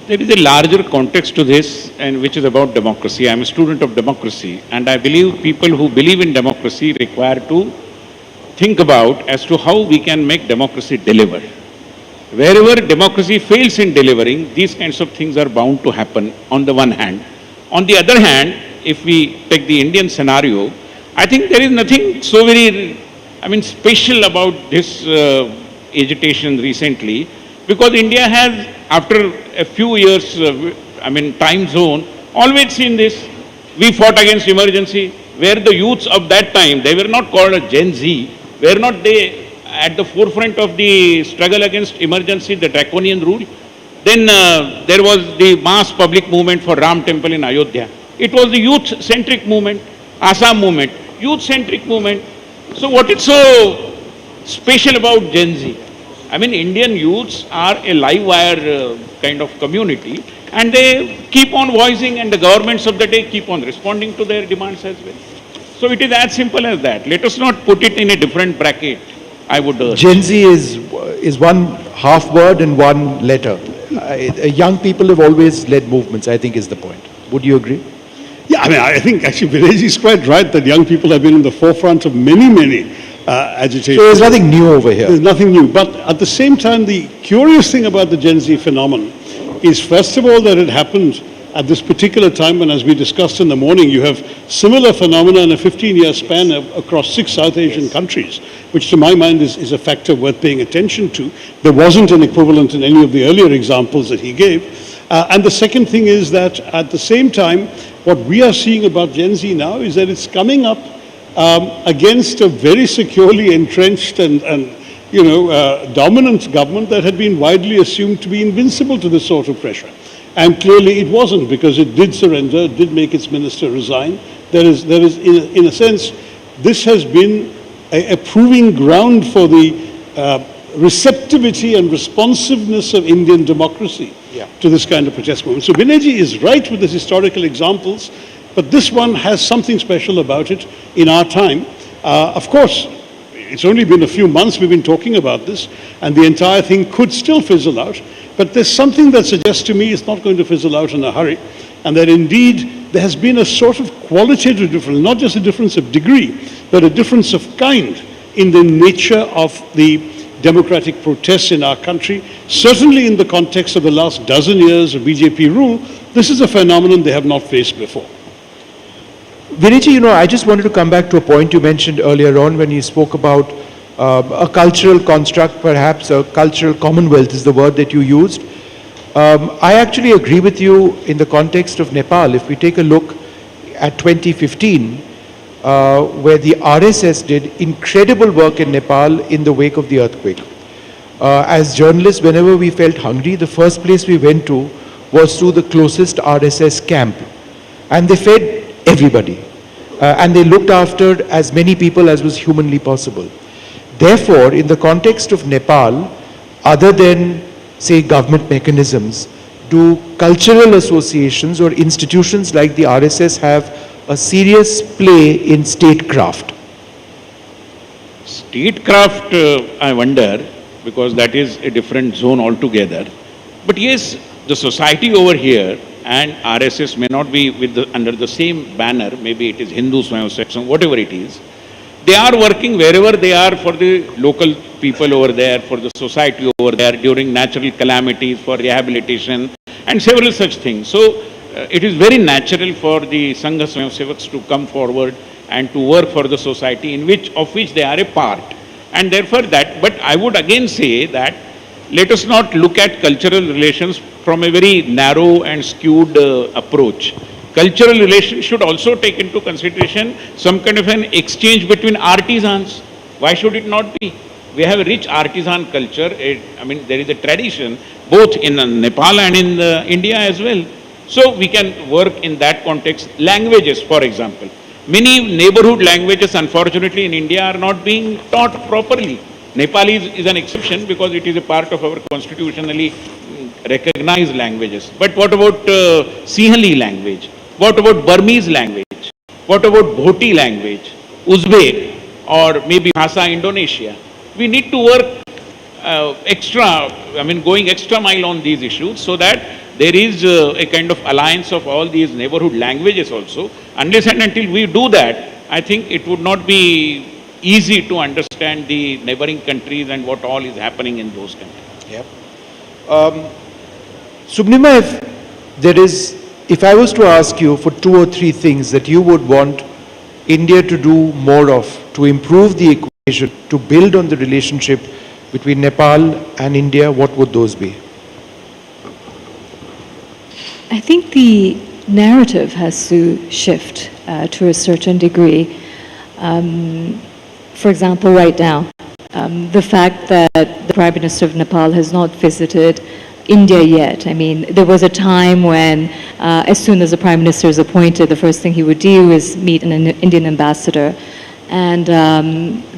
There is a larger context to this, and which is about democracy. I'm a student of democracy, and I believe people who believe in democracy require to think about as to how we can make democracy deliver. Wherever democracy fails in delivering, these kinds of things are bound to happen on the one hand. On the other hand, if we take the Indian scenario, I think there is nothing so very, special about this agitation recently, because India has, after a few years, time zone, always seen this. We fought against emergency, where the youths of that time, they were not called a Gen Z, were not they at the forefront of the struggle against emergency, the draconian rule? Then there was the mass public movement for Ram Temple in Ayodhya. It was the youth-centric movement, Assam movement, youth-centric movement. So what is so special about Gen Z? Indian youths are a live wire kind of community, and they keep on voicing, and the governments of the day keep on responding to their demands as well. So it is as simple as that. Let us not put it in a different bracket, I would urge. Gen Z is one half word and one letter. Young people have always led movements, I think is the point. Would you agree? Yeah, I think actually Vinayji is quite right that young people have been in the forefront of many agitation. So there's nothing new over here. There's nothing new. But at the same time, the curious thing about the Gen Z phenomenon is, first of all, that it happened at this particular time when, as we discussed in the morning, you have similar phenomena in a 15-year span across 6 South Asian countries, which to my mind is a factor worth paying attention to. There wasn't an equivalent in any of the earlier examples that he gave. And the second thing is that at the same time, what we are seeing about Gen Z now is that it's coming up against a very securely entrenched and dominant government that had been widely assumed to be invincible to this sort of pressure. And clearly it wasn't, because it did surrender, it did make its minister resign. There is in a sense, this has been a proving ground for the receptivity and responsiveness of Indian democracy to this kind of protest movement. So Vinayji is right with his historical examples, but this one has something special about it in our time. Of course, it's only been a few months we've been talking about this, and the entire thing could still fizzle out. But there's something that suggests to me it's not going to fizzle out in a hurry, and that indeed there has been a sort of qualitative difference, not just a difference of degree, but a difference of kind in the nature of the democratic protests in our country. Certainly in the context of the last dozen years of BJP rule, this is a phenomenon they have not faced before. Vinayji, I just wanted to come back to a point you mentioned earlier on when you spoke about a cultural construct, perhaps a cultural commonwealth is the word that you used. I actually agree with you in the context of Nepal. If we take a look at 2015, where the RSS did incredible work in Nepal in the wake of the earthquake. As journalists, whenever we felt hungry, the first place we went to was to the closest RSS camp. And they fed everybody. And they looked after as many people as was humanly possible. Therefore, in the context of Nepal, other than, say, government mechanisms, do cultural associations or institutions like the RSS have a serious play in statecraft? Statecraft, I wonder, because that is a different zone altogether. But yes, the society over here and RSS may not be under the same banner, maybe it is Hindu Swayam section, whatever it is. They are working wherever they are for the local people over there, for the society over there, during natural calamities, for rehabilitation and several such things. So it is very natural for the Sangha Swayamsevaks to come forward and to work for the society of which they are a part. And therefore but I would again say that let us not look at cultural relations from a very narrow and skewed approach. Cultural relations should also take into consideration some kind of an exchange between artisans. Why should it not be? We have a rich artisan culture. There is a tradition both in Nepal and in India as well. So we can work in that context. Languages, for example. Many neighborhood languages, unfortunately, in India are not being taught properly. Nepali is an exception because it is a part of our constitutionally recognized languages. But what about Sinhali language? What about Burmese language? What about Bhoti language? Uzbek or maybe Bhasa Indonesia? We need to work going extra mile on these issues so that there is a kind of alliance of all these neighborhood languages also. Unless and until we do that, I think it would not be easy to understand the neighboring countries and what all is happening in those countries. Yep. Subnima, if I was to ask you for 2 or 3 things that you would want India to do more of, to improve the equation, to build on the relationship between Nepal and India, what would those be? I think the narrative has to shift to a certain degree. For example, right now, the fact that the Prime Minister of Nepal has not visited India yet. There was a time when as soon as the Prime Minister is appointed, the first thing he would do is meet an Indian ambassador. And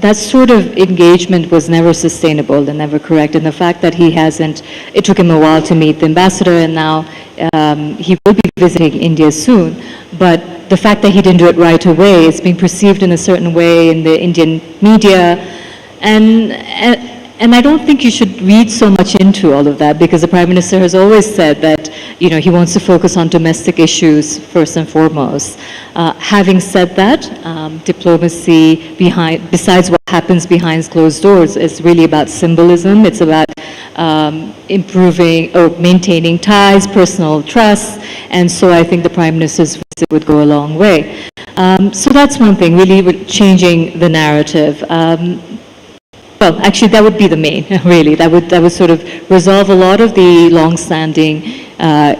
that sort of engagement was never sustainable and never correct. And the fact that it took him a while to meet the ambassador, and now he will be visiting India soon. But the fact that he didn't do it right away, it's being perceived in a certain way in the Indian media. And And I don't think you should read so much into all of that, because the Prime Minister has always said that, he wants to focus on domestic issues first and foremost. Having said that, diplomacy besides what happens behind closed doors is really about symbolism. It's about improving or maintaining ties, personal trust, and so I think the Prime Minister's visit would go a long way. So that's one thing, really changing the narrative. Well, actually, that would be the main, really. That would sort of resolve a lot of the long-standing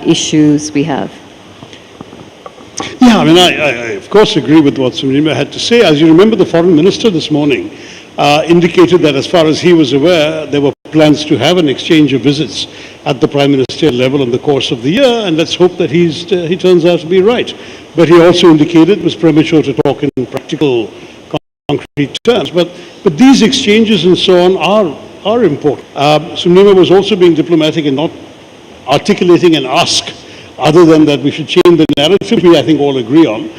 issues we have. Yeah, I mean, I of course agree with what Sunima had to say. As you remember, the Foreign Minister this morning indicated that as far as he was aware, there were plans to have an exchange of visits at the Prime Minister level in the course of the year, and let's hope that he turns out to be right. But he also indicated it was premature to talk in practical, concrete terms. But these exchanges and so on are important. Sunima was also being diplomatic and not articulating an ask other than that we should change the narrative, we I think all agree on.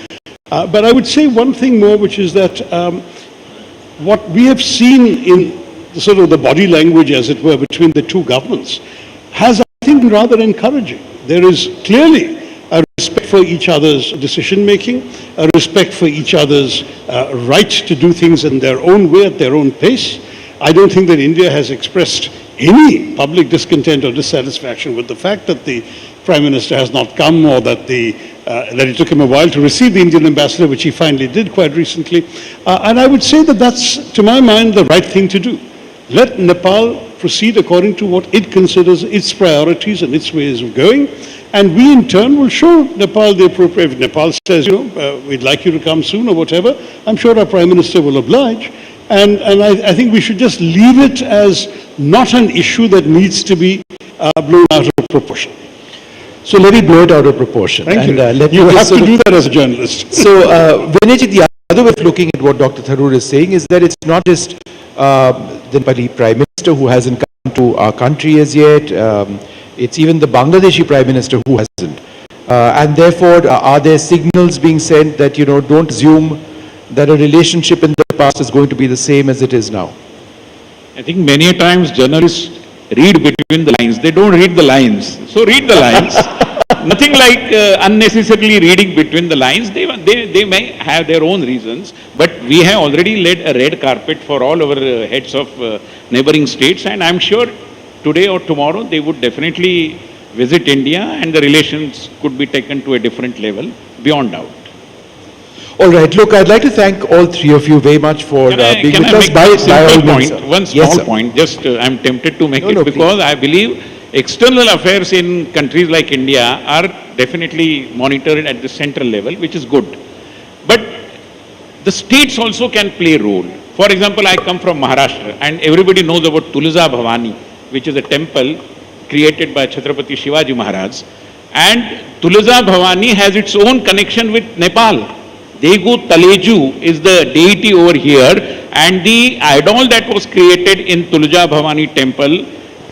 But I would say one thing more, which is that what we have seen in sort of the body language, as it were, between the two governments has, I think, been rather encouraging. There is clearly a respect for each other's decision-making, a respect for each other's right to do things in their own way, at their own pace. I don't think that India has expressed any public discontent or dissatisfaction with the fact that the Prime Minister has not come, or that that it took him a while to receive the Indian ambassador, which he finally did quite recently. And I would say that that's, to my mind, the right thing to do. Let Nepal proceed according to what it considers its priorities and its ways of going. And we, in turn, will show Nepal the appropriate. If Nepal says, we'd like you to come soon or whatever, I'm sure our Prime Minister will oblige. And I think we should just leave it as not an issue that needs to be blown out of proportion. So let me blow it out of proportion. Thank you. Let You me have to sort do of- that as a journalist. So, Vinayji, the other way of looking at what Dr. Tharoor is saying is that it's not just the Nepali Prime Minister who hasn't come to our country as yet. It's even the Bangladeshi Prime Minister who hasn't. And therefore, are there signals being sent that, don't assume that a relationship in the past is going to be the same as it is now? I think many a times journalists read between the lines. They don't read the lines. So read the lines. Nothing like unnecessarily reading between the lines. They may have their own reasons, but we have already laid a red carpet for all our heads of neighboring states, and I'm sure today or tomorrow they would definitely visit India, and the relations could be taken to a different level, beyond doubt. All right, look, I'd like to thank all three of you very much for being with us. By all means, point, sir. one Yes, small sir. point, just I'm tempted to make No, it no, because I believe external affairs in countries like India are definitely monitored at the central level, which is good. But the states also can play a role. For example, I come from Maharashtra, and everybody knows about Tulsa Bhavani, which is a temple created by Chhatrapati Shivaji Maharaj. And Tulsa Bhavani has its own connection with Nepal. Degu Taleju is the deity over here, and the idol that was created in Tulsa Bhavani temple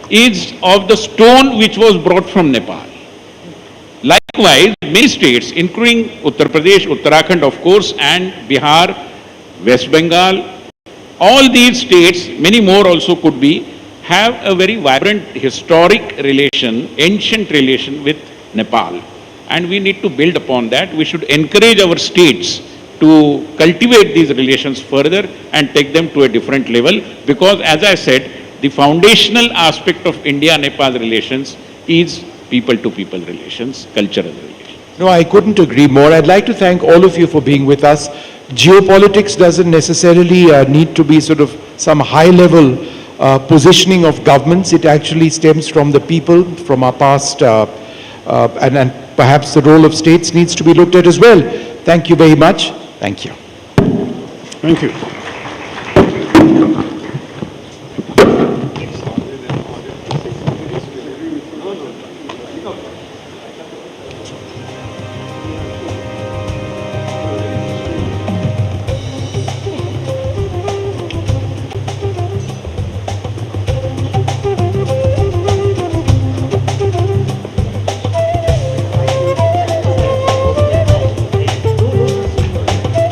is of the stone which was brought from Nepal. Likewise, many states, including Uttar Pradesh, Uttarakhand of course, and Bihar, West Bengal, all these states, many more also could be, have a very vibrant historic relation, ancient relation with Nepal. And we need to build upon that. We should encourage our states to cultivate these relations further and take them to a different level, because as I said, the foundational aspect of India-Nepal relations is people-to-people relations, cultural relations. No, I couldn't agree more. I'd like to thank all of you for being with us. Geopolitics doesn't necessarily need to be sort of some high-level positioning of governments. It actually stems from the people, from our past, and perhaps the role of states needs to be looked at as well. Thank you very much. Thank you. Thank you.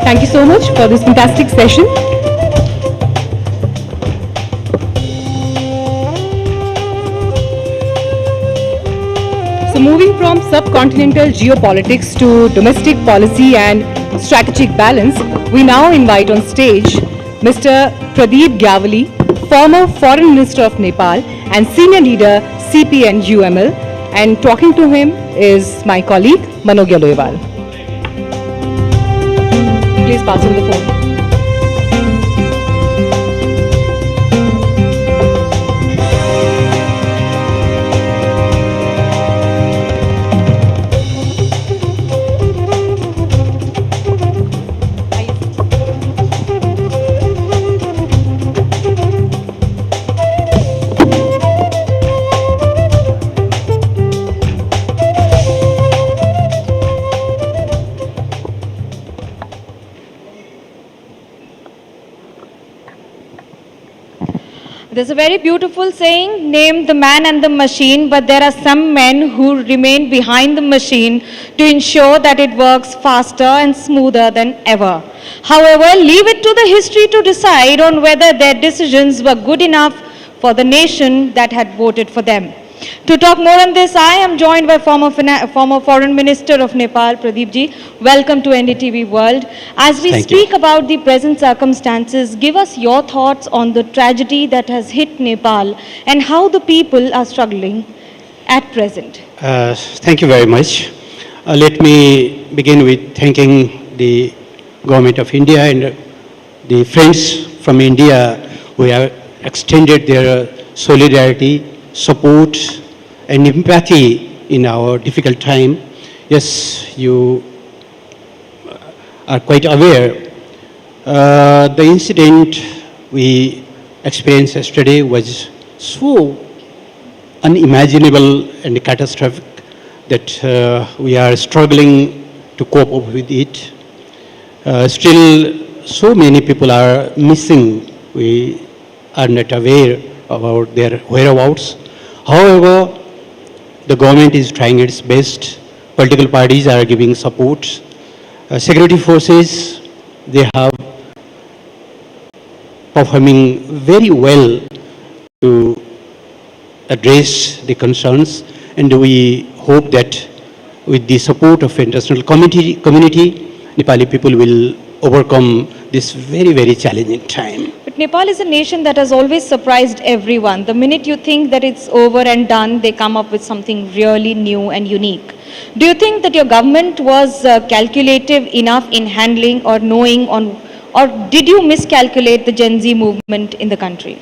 Thank you so much for this fantastic session. So moving from subcontinental geopolitics to domestic policy and strategic balance, we now invite on stage Mr. Pradeep Gyavali, former Foreign Minister of Nepal and Senior Leader CPN-UML, and talking to him is my colleague Manogya Loiwal. Please pass him the phone. There's a very beautiful saying, name the man and the machine, but there are some men who remain behind the machine to ensure that it works faster and smoother than ever. However, leave it to the history to decide on whether their decisions were good enough for the nation that had voted for them. To talk more on this, I am joined by former Foreign Minister of Nepal, Pradeep ji. Welcome to NDTV World. As we speak about the present circumstances, give us your thoughts on the tragedy that has hit Nepal and how the people are struggling at present. Thank you very much. Let me begin with thanking the Government of India and the friends from India who have extended their solidarity, support and empathy in our difficult time. Yes, you are quite aware. The incident we experienced yesterday was so unimaginable and catastrophic that we are struggling to cope up with it. Still, so many people are missing. We are not aware about their whereabouts. However, the government is trying its best. Political parties are giving support. Security forces, they have performing very well to address the concerns, and we hope that with the support of international community, Nepali people will overcome this very, very challenging time. But Nepal is a nation that has always surprised everyone. The minute you think that it's over and done, they come up with something really new and unique. Do you think that your government was calculative enough in handling or knowing on, or did you miscalculate the Gen Z movement in the country?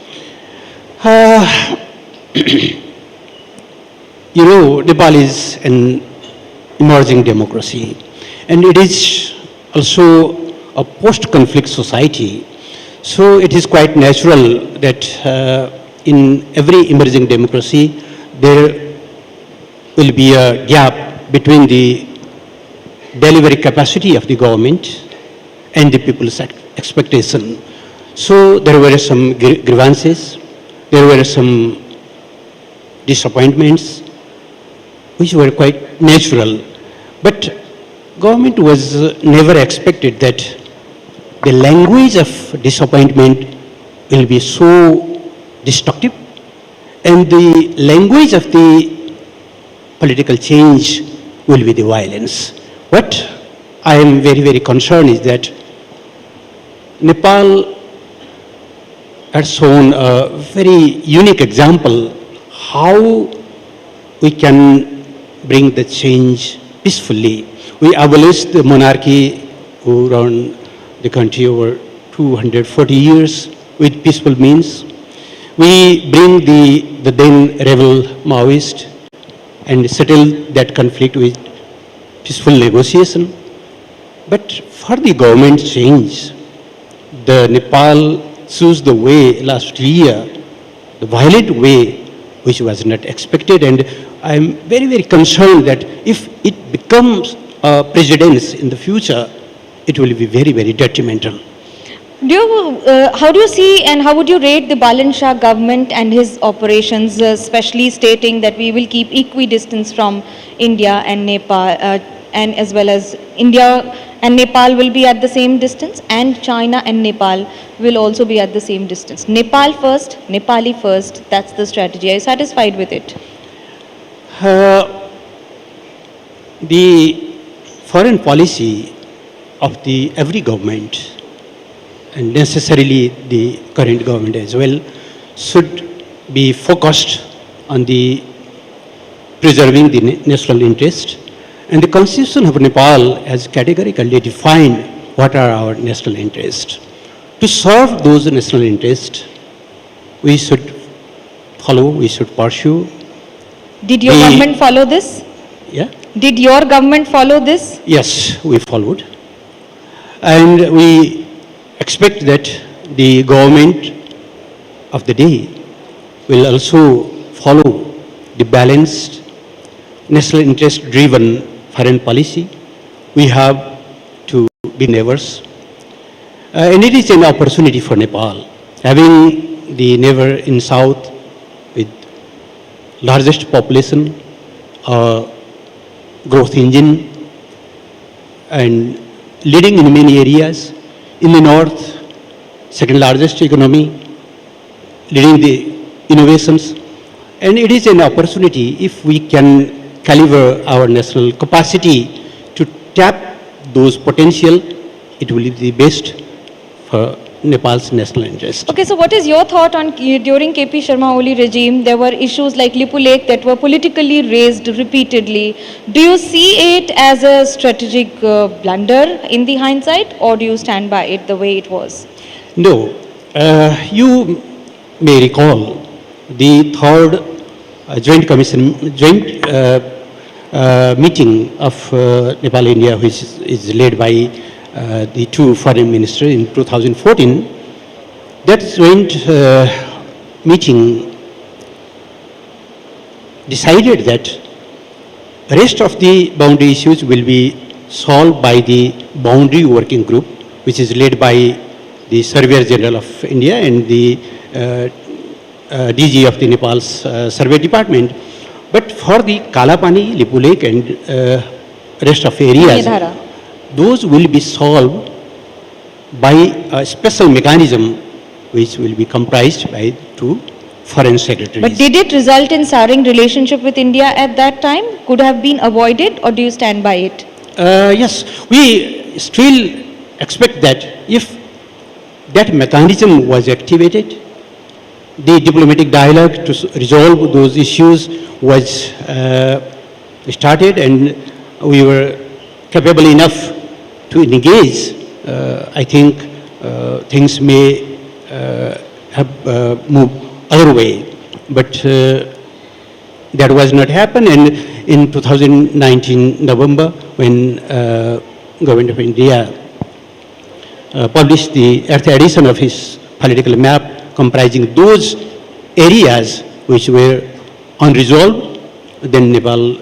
You know, Nepal is an emerging democracy, and it is also a post-conflict society. So it is quite natural that in every emerging democracy, there will be a gap between the delivery capacity of the government and the people's expectation. So there were some grievances, there were some disappointments, which were quite natural. But government was never expected that the language of disappointment will be so destructive, and the language of the political change will be the violence. What I am very, very concerned is that Nepal has shown a very unique example how we can bring the change peacefully. We abolished the monarchy who run the country over 240 years with peaceful means. We bring the then rebel Maoist and settle that conflict with peaceful negotiation. But for the government change, the Nepal chose the way last year, the violent way, which was not expected, and I am very, very concerned that if it becomes a precedent in the future, it will be very, very detrimental. How do you see and how would you rate the Balan Shah government and his operations, especially stating that we will keep equidistance from India and Nepal, and as well as India and Nepal will be at the same distance, and China and Nepal will also be at the same distance. Nepal first, Nepali first, that's the strategy. Are you satisfied with it? The foreign policy of the every government, and necessarily the current government as well, should be focused on the preserving the national interest. And the Constitution of Nepal has categorically defined what are our national interests. To serve those national interests, we should follow, we should pursue. Did your government follow this? Yeah? Did your government follow this? Yes, we followed. And we expect that the government of the day will also follow the balanced, national interest-driven foreign policy. We have to be neighbors. And it is an opportunity for Nepal, having the neighbor in south with largest population, growth engine, and leading in many areas. In the north, second largest economy, leading the innovations. And it is an opportunity if we can caliber our national capacity to tap those potential, it will be the best for Nepal's national interest. Okay, so what is your thought on during KP Sharma Oli regime, there were issues like Lipu Lake that were politically raised repeatedly. Do you see it as a strategic blunder in the hindsight, or do you stand by it the way it was? No. You may recall the third joint meeting of Nepal-India, which is led by the two foreign ministers in 2014. That joint meeting decided that rest of the boundary issues will be solved by the boundary working group, which is led by the Surveyor General of India and the DG of the Nepal's Survey Department. But for the Kalapani, Lipu Lake and rest of areas, those will be solved by a special mechanism which will be comprised by two foreign secretaries. But did it result in souring relationship with India at that time? Could have been avoided, or do you stand by it? Yes, we still expect that if that mechanism was activated, the diplomatic dialogue to resolve those issues was started, and we were capable enough to engage. I think things may have moved other way, but that was not happen. And in 2019 November, when Government of India published the 8th edition of his political map comprising those areas which were unresolved, then Nepal,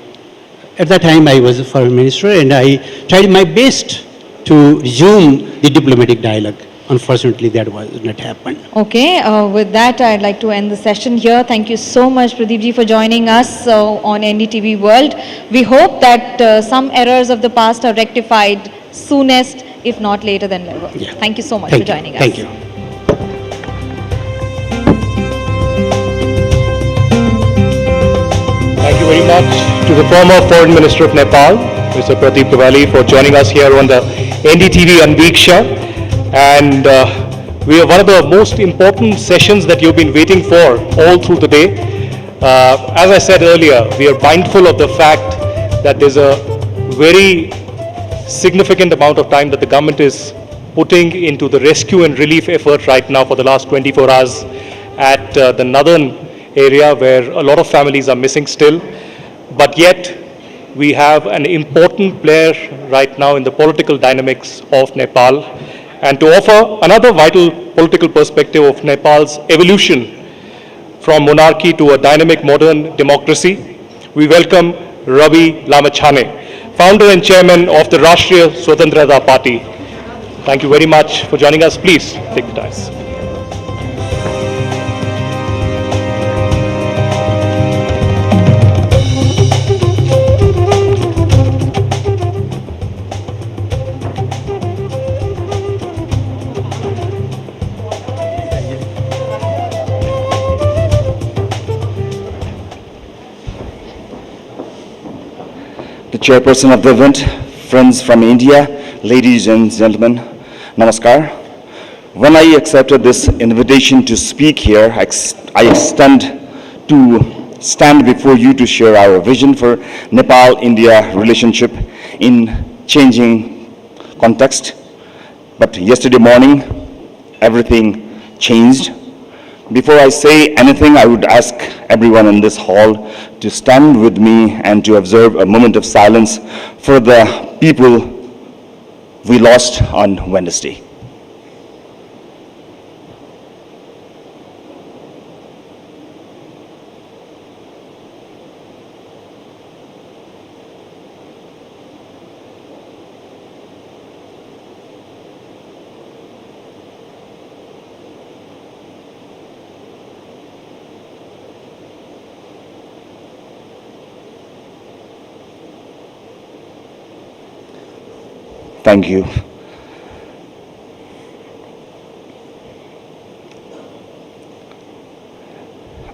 at that time I was a foreign minister, and I tried my best to resume the diplomatic dialogue. Unfortunately, that was not happened. Okay, with that, I'd like to end the session here. Thank you so much, Pradeep ji, for joining us on NDTV World. We hope that some errors of the past are rectified soonest, if not later than never. Yeah. Thank you so much for joining us. Thank you. Thank you very much to the former Foreign Minister of Nepal, Mr. Pradeep Diwali, for joining us here on the NDTV Anviksha. And we are one of the most important sessions that you've been waiting for all through the day. As I said earlier, we are mindful of the fact that there's a very significant amount of time that the government is putting into the rescue and relief effort right now for the last 24 hours at the northern area, where a lot of families are missing still. But yet, we have an important player right now in the political dynamics of Nepal. And to offer another vital political perspective of Nepal's evolution from monarchy to a dynamic modern democracy, we welcome Ravi Lamachhane, founder and chairman of the Rashtriya Swatantrata Party. Thank you very much for joining us. Please take the dais. The Chairperson of the event, friends from India, ladies and gentlemen, namaskar. When I accepted this invitation to speak here, I extend to stand before you to share our vision for Nepal-India relationship in changing context. But yesterday morning, everything changed. Before I say anything, I would ask everyone in this hall to stand with me and to observe a moment of silence for the people we lost on Wednesday. Thank you.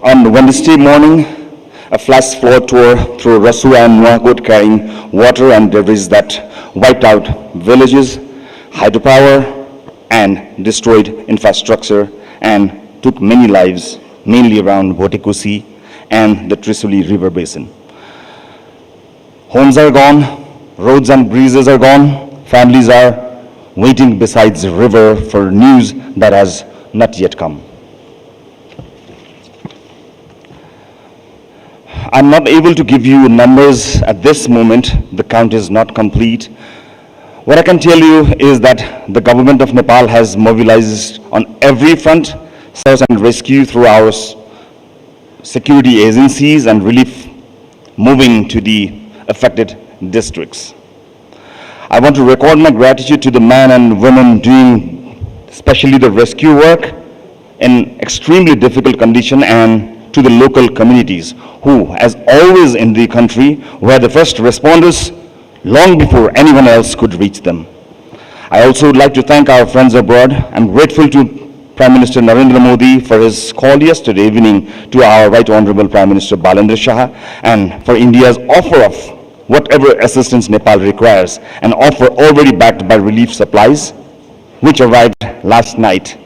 On Wednesday morning, a flash flood tore through Rasu and Nuakot carrying water and debris that wiped out villages, hydropower, and destroyed infrastructure and took many lives, mainly around Botekusi and the Trisuli River Basin. Homes are gone, roads and bridges are gone, families are waiting beside the river for news that has not yet come. I'm not able to give you numbers at this moment. The count is not complete. What I can tell you is that the government of Nepal has mobilized on every front, search and rescue through our security agencies and relief moving to the affected districts. I want to record my gratitude to the men and women doing especially the rescue work in extremely difficult condition, and to the local communities who, as always in the country, were the first responders long before anyone else could reach them. I also would like to thank our friends abroad. I'm grateful to Prime Minister Narendra Modi for his call yesterday evening to our Right Honorable Prime Minister Balendra Shah, and for India's offer of whatever assistance Nepal requires, an offer already backed by relief supplies, which arrived last night.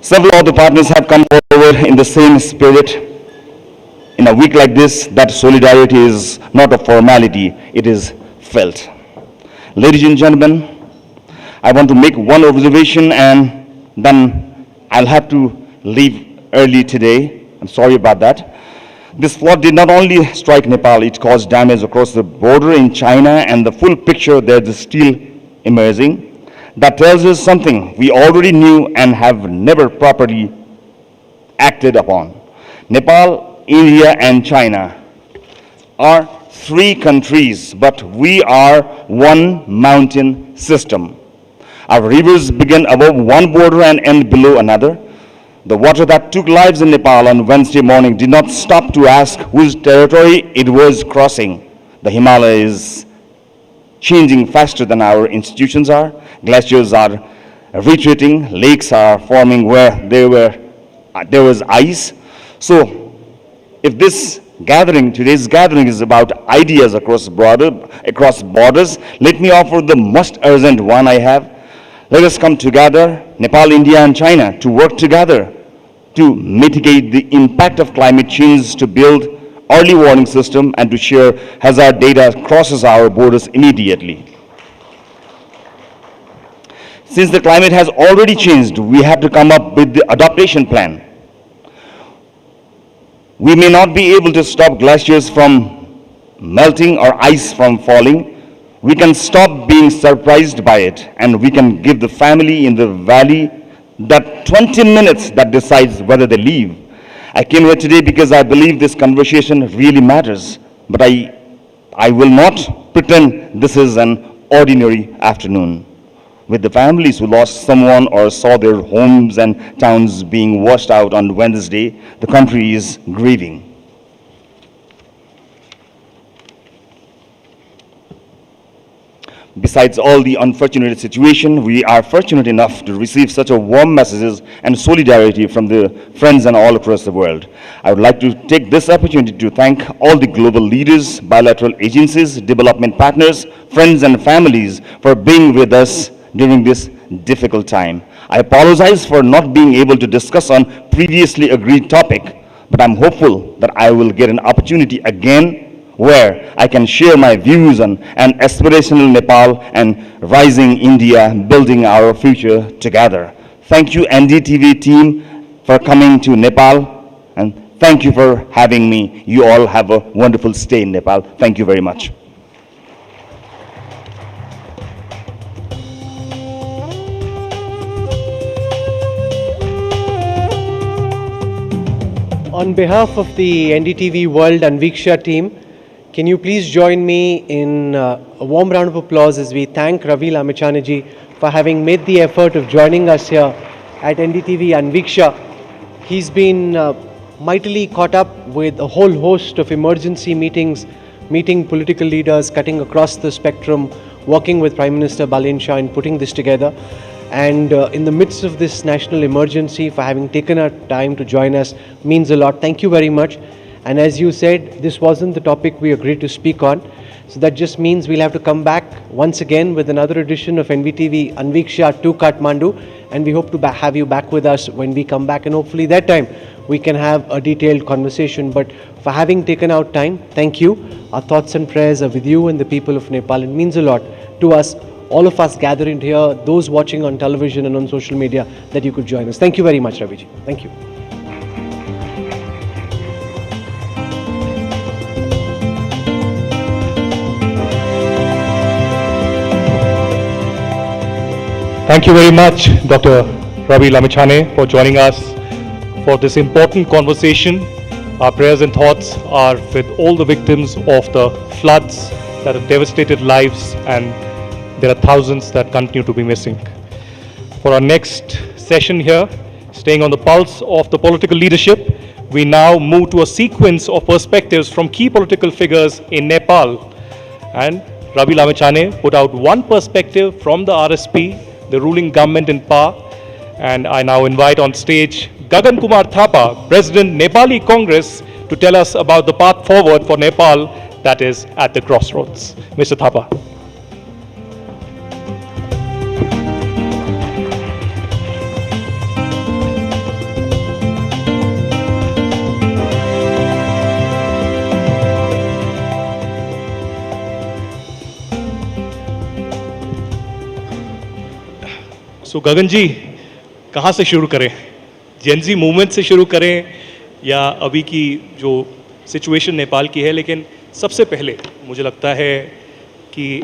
Several other partners have come forward in the same spirit. In a week like this, that solidarity is not a formality, it is felt. Ladies and gentlemen, I want to make one observation and then I'll have to leave early today. I'm sorry about that. This flood did not only strike Nepal, it caused damage across the border in China, and the full picture there is still emerging. That tells us something we already knew and have never properly acted upon. Nepal, India, and China are three countries, but we are one mountain system. Our rivers begin above one border and end below another. The water that took lives in Nepal on Wednesday morning did not stop to ask whose territory it was crossing. The Himalaya is changing faster than our institutions are. Glaciers are retreating. Lakes are forming where there was ice. So if this gathering, today's gathering, is about ideas across borders, let me offer the most urgent one I have. Let us come together, Nepal, India, and China, to work together to mitigate the impact of climate change, to build early warning system, and to share hazard data crosses our borders immediately. Since the climate has already changed, we have to come up with the adaptation plan. We may not be able to stop glaciers from melting or ice from falling. We can stop being surprised by it, and we can give the family in the valley that 20 minutes that decides whether they leave. I came here today because I believe this conversation really matters, but I will not pretend this is an ordinary afternoon. With the families who lost someone or saw their homes and towns being washed out on Wednesday, the country is grieving. Besides all the unfortunate situation, we are fortunate enough to receive such a warm messages and solidarity from the friends and all across the world. I would like to take this opportunity to thank all the global leaders, bilateral agencies, development partners, friends and families for being with us during this difficult time. I apologize for not being able to discuss on previously agreed topic, but I'm hopeful that I will get an opportunity again where I can share my views on an aspirational Nepal and rising India, building our future together. Thank you, NDTV team, for coming to Nepal, and thank you for having me. You all have a wonderful stay in Nepal. Thank you very much. On behalf of the NDTV World Anviksha team, can you please join me in a warm round of applause as we thank Ravi Lamichaniji for having made the effort of joining us here at NDTV Anviksha. He's been mightily caught up with a whole host of emergency meetings, meeting political leaders, cutting across the spectrum, working with Prime Minister Balin Shah in putting this together. And in the midst of this national emergency, for having taken our time to join us means a lot. Thank you very much. And as you said, this wasn't the topic we agreed to speak on. So that just means we'll have to come back once again with another edition of NDTV Anviksha to Kathmandu. And we hope to have you back with us when we come back. And hopefully that time we can have a detailed conversation. But for having taken out time, thank you. Our thoughts and prayers are with you and the people of Nepal. It means a lot to us, all of us gathering here, those watching on television and on social media, that you could join us. Thank you very much, Raviji. Thank you. Thank you very much, Dr. Ravi Lamichhane, for joining us for this important conversation. Our prayers and thoughts are with all the victims of the floods that have devastated lives, and there are thousands that continue to be missing. For our next session here, staying on the pulse of the political leadership, we now move to a sequence of perspectives from key political figures in Nepal. And Ravi Lamichhane put out one perspective from the RSP, the ruling government in power. And I now invite on stage Gagan Kumar Thapa, President Nepali Congress, to tell us about the path forward for Nepal that is at the crossroads. Mr. Thapa. So गगन जी, कहाँ से शुरू करें? Gen Z movement से शुरू करें या अभी की जो सिचुएशन नेपाल की है? लेकिन सबसे पहले मुझे लगता है कि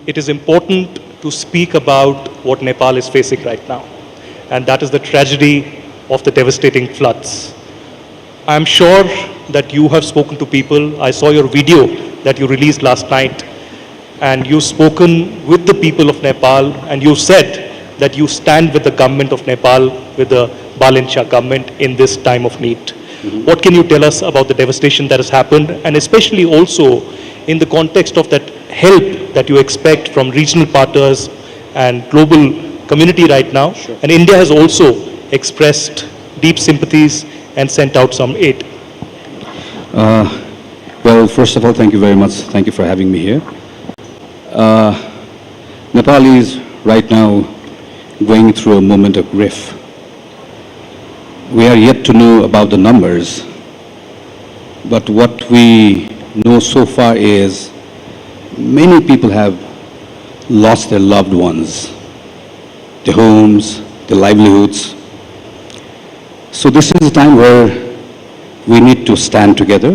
it is important to speak about what Nepal is facing right now, and that is the tragedy of the devastating floods. I am sure that you have spoken to people. I saw your video that you released last night, and you've spoken with the people of Nepal, and you said that you stand with the government of Nepal, with the Balin Shah government in this time of need. What can you tell us about the devastation that has happened, and especially also in the context of that help that you expect from regional partners and global community right now? Sure. And India has also expressed deep sympathies and sent out some aid. Well, first of all, thank you very much. Thank you for having me here. Nepal is right now going through a moment of grief. We are yet to know about the numbers, but what we know so far is many people have lost their loved ones, their homes, their livelihoods. So this is a time where we need to stand together,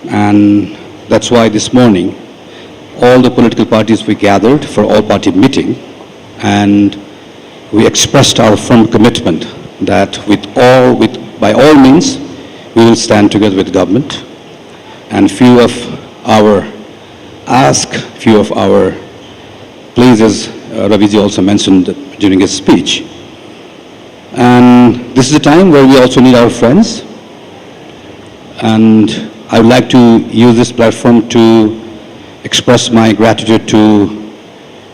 and that's why this morning all the political parties we gathered for all-party meeting, and we expressed our firm commitment that by all means we will stand together with government. And few of our places Raviji also mentioned during his speech. And this is a time where we also need our friends, and I would like to use this platform to express my gratitude to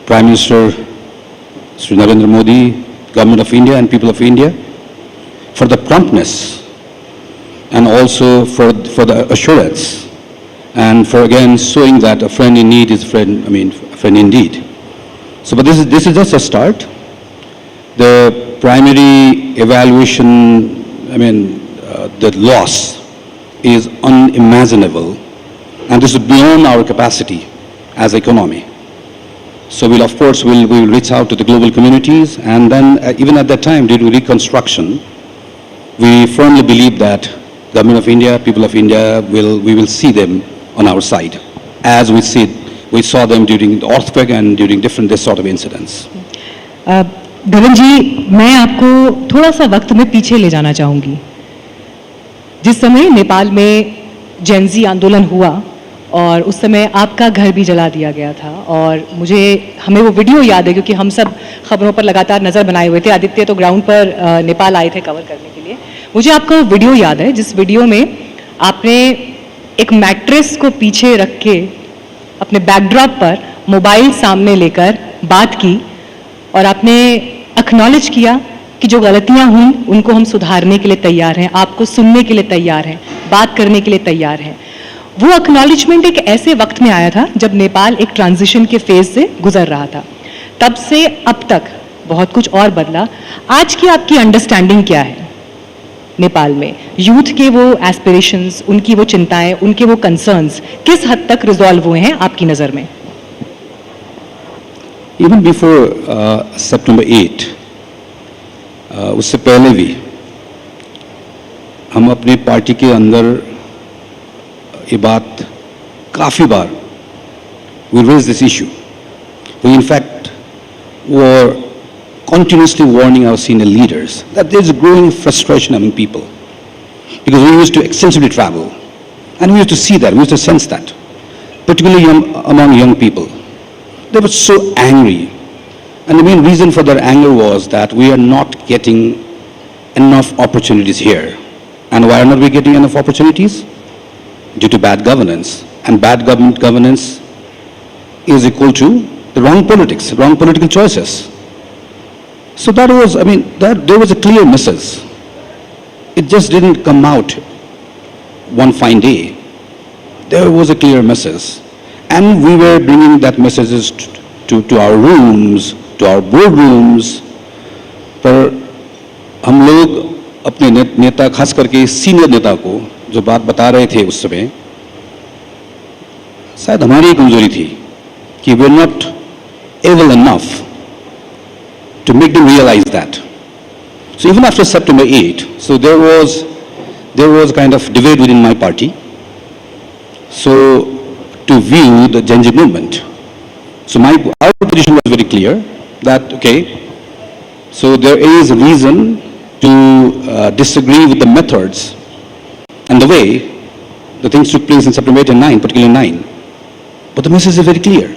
Prime Minister Sri Narendra Modi, Government of India and people of India for the promptness and also for the assurance and for again showing that a friend in need is a friend indeed. So, but this is just a start. The primary evaluation, the loss is unimaginable, and this is beyond our capacity as economy. So we'll, of course, we'll reach out to the global communities, and then even at that time, during reconstruction, we firmly believe that Government of India, people of India, we will see them on our side, as we saw them during the earthquake and during different this sort of incidents. गगन जी, मैं आपको थोड़ा सा वक्त में पीछे ले जाना चाहूँगी. जिस समय नेपाल में जेनजी आंदोलन हुआ और उस समय आपका घर भी जला दिया गया था, और हमें वो वीडियो याद है क्योंकि हम सब खबरों पर लगातार नज़र बनाए हुए थे. आदित्य तो ग्राउंड पर नेपाल आए थे कवर करने के लिए. मुझे आपका वो वीडियो याद है जिस वीडियो में आपने एक मैट्रेस को पीछे रख के अपने बैकड्रॉप पर मोबाइल सामने लेकर बात की और आपने एक्नॉलेज किया कि जो गलतियां हुई उनको हम सुधारने के लिए तैयार हैं, आपको सुनने के लिए तैयार हैं, बात करने के लिए तैयार हैं. वो एक्नॉलेजमेंट एक ऐसे वक्त में आया था जब नेपाल एक ट्रांजिशन के फेज से गुजर रहा था. तब से अब तक बहुत कुछ और बदला. आज की आपकी अंडरस्टैंडिंग क्या है नेपाल में? यूथ के वो एस्पिरेशंस, उनकी वो चिंताएं, उनके वो कंसर्न्स किस हद तक रिजॉल्व हुए हैं आपकी नज़र में? Even before September 8, उससे पहले भी हम अपनी पार्टी के अंदर ये बात काफ़ी बार we raised this issue. We in fact were continuously warning our senior leaders that there is a growing frustration among people because we used to extensively travel and we used to see that, we used to sense that, particularly among young people. They were so angry, and the main reason for their anger was that we are not getting enough opportunities here. And why are not we getting enough opportunities? Due to bad governance, and bad governance is equal to the wrong politics, wrong political choices. So that was, there was a clear message. It just didn't come out one fine day. There was a clear message. And we were bringing that messages to our rooms, to our boardrooms. पर हम लोग अपने नेता, खास करके senior नेता को जो बात बता रहे थे उस समय, शायद हमारी कमजोरी थी कि we're not able enough to make them realize that. So even after September 8, so there was kind of debate within my party. So to view the Gen Z movement. So our position was very clear that, okay, so there is a reason to disagree with the methods and the way the things took place in September 8 and 9, particularly 9. But the message is very clear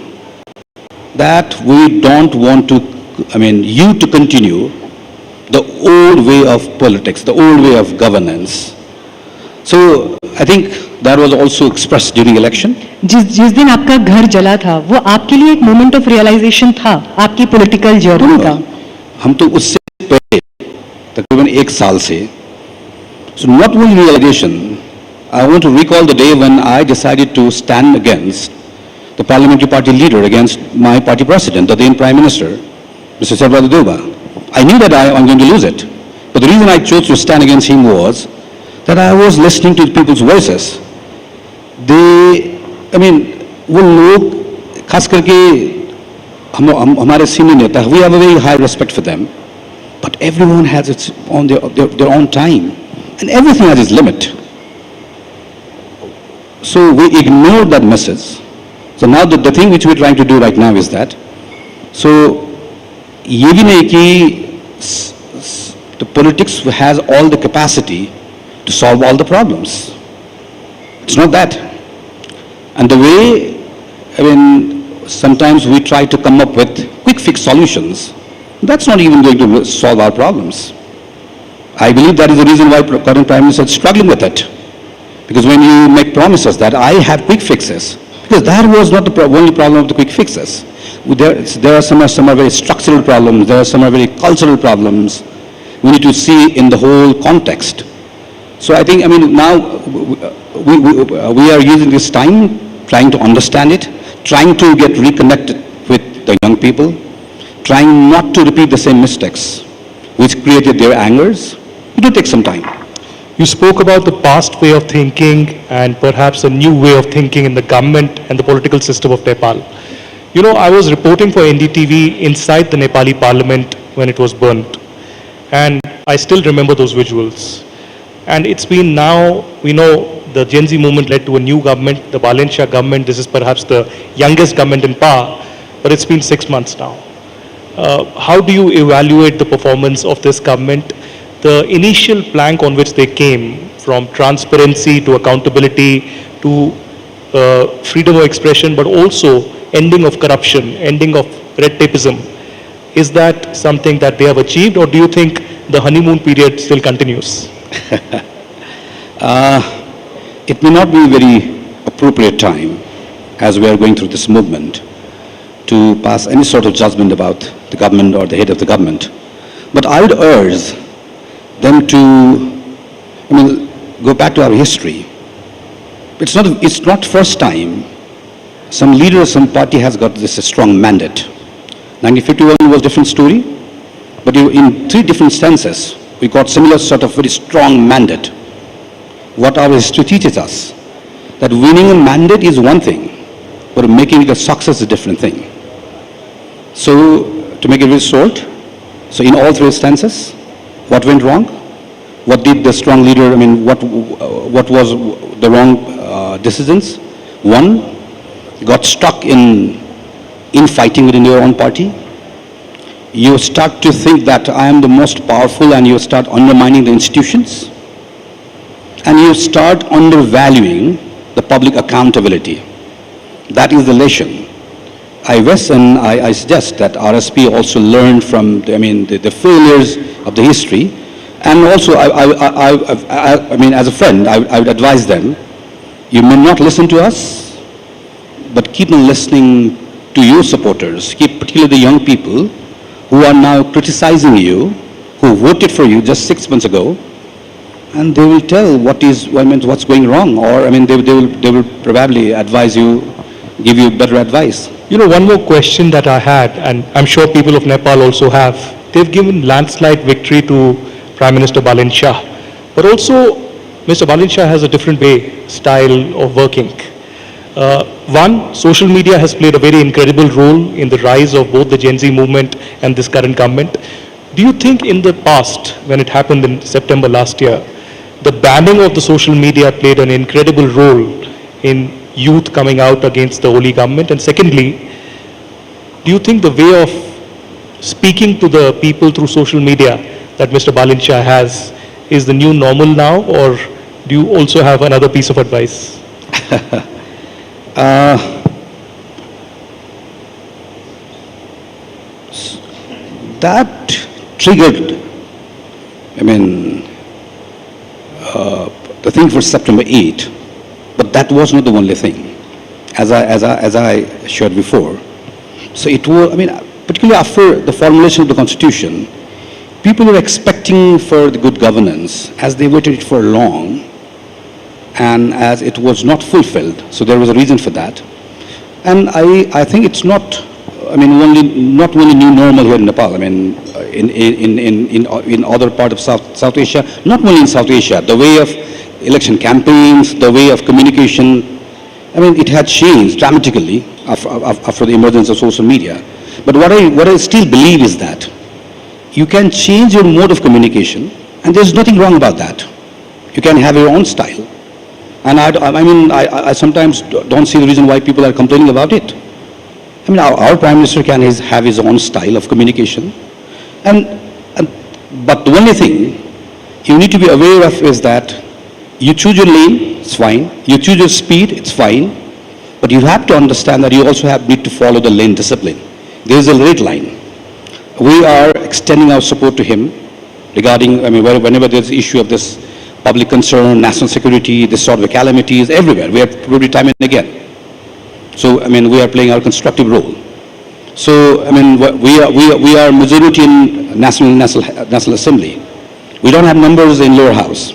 that we don't want to, you to continue the old way of politics, the old way of governance. So I think that was also expressed during election. जिस दिन आपका घर जला था, वो आपके लिए एक मोमेंट ऑफ रियलाइजेशन था आपकी पॉलिटिकल जर्नी का? हम तो उससे पहले तकरीबन एक साल से. So not only realization, I want to recall the day when I decided to stand against the parliamentary party leader, against my party president, the then Prime Minister, Mr. Sarvadadeva. I knew that I am going to lose it. But the reason I chose to stand against him was that I was listening to people's voices. वो लोग खास करके हमारे senior नेता, we have a very high respect for them, but everyone has its on their own time, and everything has its limit. So we ignored that message. So now the thing which we're trying to do right now is that, so ये भी नहीं कि the politics has all the capacity to solve all the problems. It's not that. And the way, sometimes we try to come up with quick fix solutions, that's not even going to solve our problems. I believe that is the reason why current Prime Minister is struggling with it. Because when you make promises that I have quick fixes, because Because that was not the only problem of the quick fixes. There are some are very structural problems, there are some are very cultural problems. We need to see in the whole context. So I think, I mean, now we are using this time trying to understand it, trying to get reconnected with the young people, trying not to repeat the same mistakes which created their angers. It will take some time. You spoke about the past way of thinking and perhaps a new way of thinking in the government and the political system of Nepal. You know, I was reporting for NDTV inside the Nepali parliament when it was burnt. And I still remember those visuals. And it's been now, we know the Gen Z movement led to a new government, the Balensha government. This is perhaps the youngest government in power, but it's been 6 months now. How do you evaluate the performance of this government? The initial plank on which they came, from transparency to accountability to freedom of expression, but also ending of corruption, ending of red tapeism, is that something that they have achieved, or do you think the honeymoon period still continues? It may not be a very appropriate time, as we are going through this movement, to pass any sort of judgment about the government or the head of the government. But I would urge them to, go back to our history. It's not first time some leader of some party has got this strong mandate. 1951 was a different story, but in 3 different stances, we got similar sort of very strong mandate. What our history teaches us, that winning a mandate is one thing, but making it a success is a different thing. So, to make it very short, so in all 3 stances, what went wrong? What did the strong leader, what was the wrong decisions? One, got stuck in fighting within your own party. You start to think that I am the most powerful, and you start undermining the institutions. And you start undervaluing the public accountability. That is the lesson. I wish and I suggest that RSP also learned from the failures of the history. And also, as a friend, I would advise them, you may not listen to us, but keep on listening to your supporters, particularly the young people who are now criticizing you, who voted for you just 6 months ago, and they will tell what's going wrong, or they will probably advise you, give you better advice. You know, one more question that I had, and I'm sure people of Nepal also have, they've given landslide victory to Prime Minister Balensha, but also Mr. Balensha has a different style of working. One, social media has played a very incredible role in the rise of both the Gen Z movement and this current government. Do you think in the past, when it happened in September last year, the banning of the social media played an incredible role in youth coming out against the Oli government? And secondly, do you think the way of speaking to the people through social media that Mr. Balensha has is the new normal now, or do you also have another piece of advice? That triggered, the thing for September 8, but that was not the only thing, as I shared before. So it was, particularly after the formulation of the Constitution, people were expecting for the good governance, as they waited for long, and as it was not fulfilled. So there was a reason for that. And I think it's not, not only new normal here in Nepal, in other part of South Asia, not only in South Asia, the way of election campaigns, the way of communication, it had changed dramatically after the emergence of social media. But what I still believe is that you can change your mode of communication, and there's nothing wrong about that. You can have your own style. And I sometimes don't see the reason why people are complaining about it. Our Prime Minister can have his own style of communication. But the only thing you need to be aware of is that you choose your lane, it's fine. You choose your speed, it's fine. But you have to understand that you also need to follow the lane discipline. There is a red line. We are extending our support to him regarding, whenever there's an issue of this public concern, national security, this sort of calamities, everywhere. We have probably time and again. So, I mean, we are playing our constructive role. So, I mean, we are majority in National Assembly. We don't have numbers in lower house.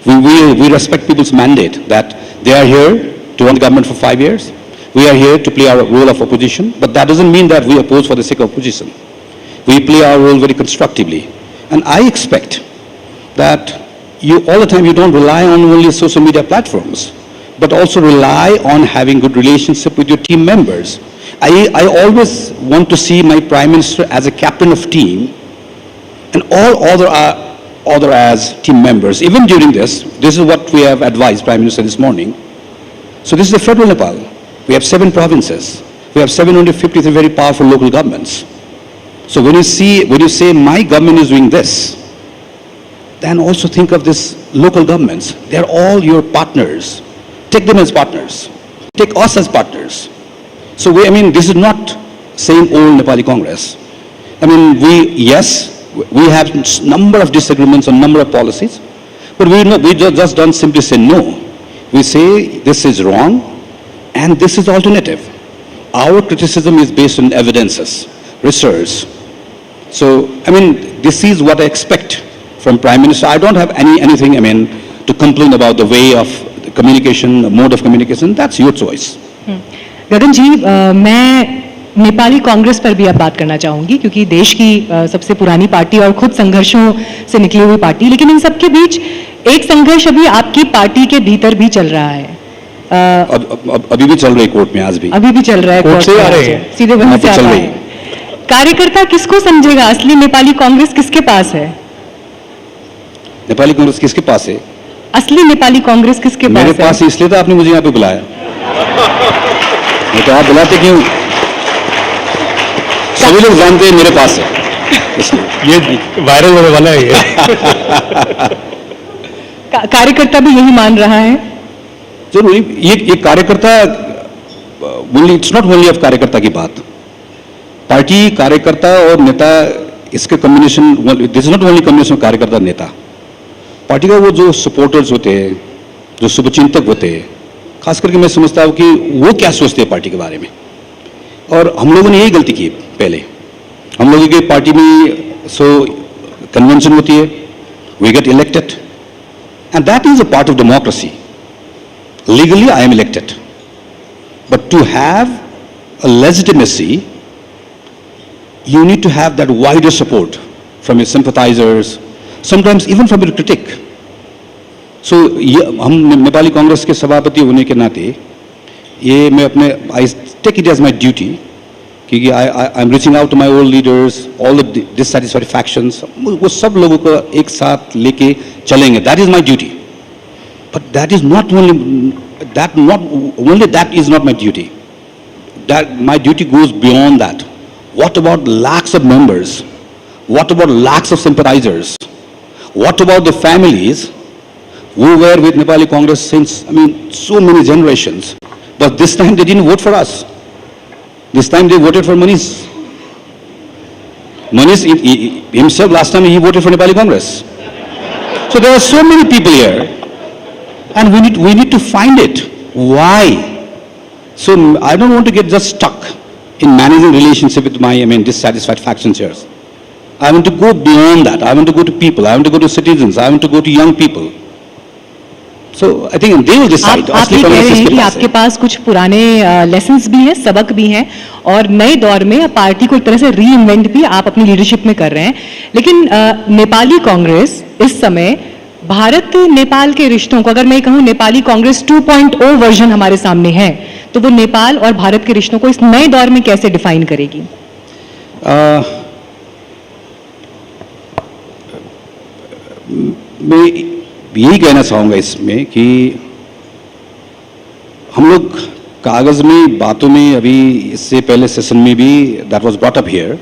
We respect people's mandate that they are here to run the government for 5 years. We are here to play our role of opposition, but that doesn't mean that we oppose for the sake of opposition. We play our role very constructively. And I expect that all the time you don't rely on only social media platforms, but also rely on having good relationship with your team members. I always want to see my Prime Minister as a captain of team and all other as team members. Even during this is what we have advised Prime Minister this morning. So this is the federal Nepal. We have 7 provinces. We have 753 very powerful local governments. So when you say my government is doing this, then also think of this local governments. They're all your partners. Take them as partners. Take us as partners. So this is not same old Nepali Congress. I mean, we have number of disagreements on number of policies, but we just don't simply say no. We say this is wrong and this is alternative. Our criticism is based on evidences, research. So, this is what I expect from Prime Minister. I don't have anything, to complain about the way of communication, the mode of communication. That's your choice. गगन जी, मैं नेपाली कांग्रेस पर भी अब बात करना चाहूँगी क्योंकि देश की सबसे पुरानी पार्टी और खुद संघर्षों से निकली हुई पार्टी, लेकिन इन सबके बीच एक संघर्ष अभी आपकी पार्टी के भीतर भी चल रहा है। अभी भी चल रही है कोर्ट में, आज भी अभी भी चल रहा है कोर्ट से आ रहे हैं, सीधे वहीं से आ रहे हैं। कार्यकर्ता किसको समझेगा? असली नेपाली कांग्रेस किसके पास है? नेपाली कांग्रेस किसके पास है? असली नेपाली कांग्रेस किसके पास है? मेरे पास, इसलिए तो आपने मुझे यहाँ पे बुलाया। नहीं तो आप बुलाते क्यों? सभी लोग जानते हैं मेरे पास है। ये वायरल होने वाला है ये। कार्यकर्ता भी यही मान रहा है। जरूर, ये कार्यकर्ता, इट्स नॉट ओनली ऑफ कार्यकर्ता की बात। पार्टी, कार्यकर्ता और नेता, इसके combination, this is not only combination कार्यकर्ता नेता। पार्टी का वो जो सपोर्टर्स होते हैं, जो शुभचिंतक होते हैं, खास करके मैं समझता हूँ कि वो क्या सोचते हैं पार्टी के बारे में। और हम लोगों ने यही गलती की पहले। हम लोगों की पार्टी में कन्वेंशन होती है, we get elected and that is a part of democracy. Legally I am elected, but to have a legitimacy you need to have that wider support from your sympathizers, sometimes even from your critic. So, हम नेपाली कांग्रेस के सभापति होने के नाते ये मैं अपने I take it as my duty क्योंकि I'm reaching out to my old leaders, all the dissatisfied factions, वो सब लोगों को एक साथ लेके चलेंगे. That is my duty. But that is not only that is not my duty. That my duty goes beyond that. What about lakhs of members? What about lakhs of sympathizers? What about the families who were with Nepali Congress since, so many generations? But this time they didn't vote for us. This time they voted for Manish. Manish himself, last time he voted for Nepali Congress. So there are so many people here, and we need to find it. Why? So I don't want to get just stuck in managing relationship with my dissatisfied factions here. I want to go beyond that. I want to go to people. I want to go to citizens. I want to go to young people. So I think they will decide. आप ये कह रहे हैं कि आपके पास कुछ पुराने lessons भी हैं, सबक भी हैं, और नए दौर में पार्टी को एक तरह से रीइन्वेंट भी आप अपनी लीडरशिप में कर रहे हैं। लेकिन नेपाली कांग्रेस इस समय भारत नेपाल के रिश्तों को, अगर मैं कहूँ नेपाली कांग्रेस 2.0 वर्जन हमारे सामने है, तो वो नेपाल और भारत के रिश्तों को इस नए दौर में कैसे डिफाइन करेगी? मैं यही कहना चाहूँगा इसमें कि हम लोग कागज में, बातों में, अभी इससे पहले सेशन में भी that was brought up here,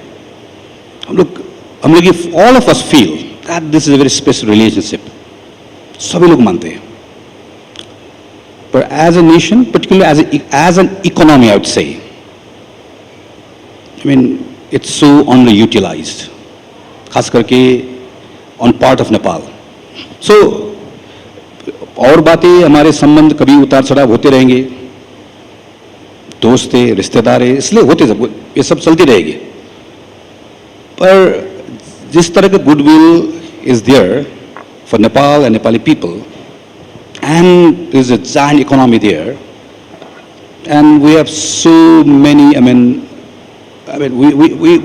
हम लोग all of us feel that this is a very special relationship. सभी लोग मानते हैं, but as a nation, particularly as an economy, I would say, it's so underutilized, खास करके on part of Nepal. So, और बातें, हमारे संबंध कभी उतार चढ़ाव होते रहेंगे, दोस्त थे, रिश्तेदार है, इसलिए होते सब, ये सब चलती रहेगी। पर जिस तरह का goodwill is there for Nepal and Nepali people, and there's a giant economy there, and we have so many,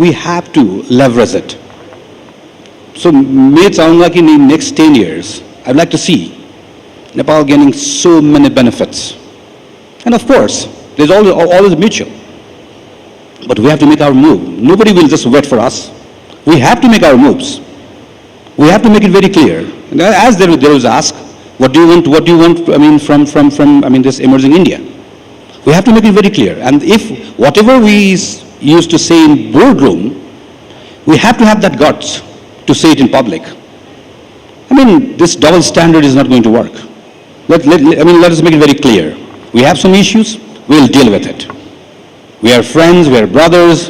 we have to leverage it. So मैं चाहूँगा कि in next 10 years, I'd like to see Nepal gaining so many benefits. And of course, there's always mutual. But we have to make our move. Nobody will just wait for us. We have to make our moves. We have to make it very clear. As there was asked, what do you want, from this emerging India? We have to make it very clear. And if whatever we used to say in boardroom, we have to have that guts to say it in public. This double standard is not going to work. Let us make it very clear. We have some issues, we'll deal with it. We are friends, we are brothers,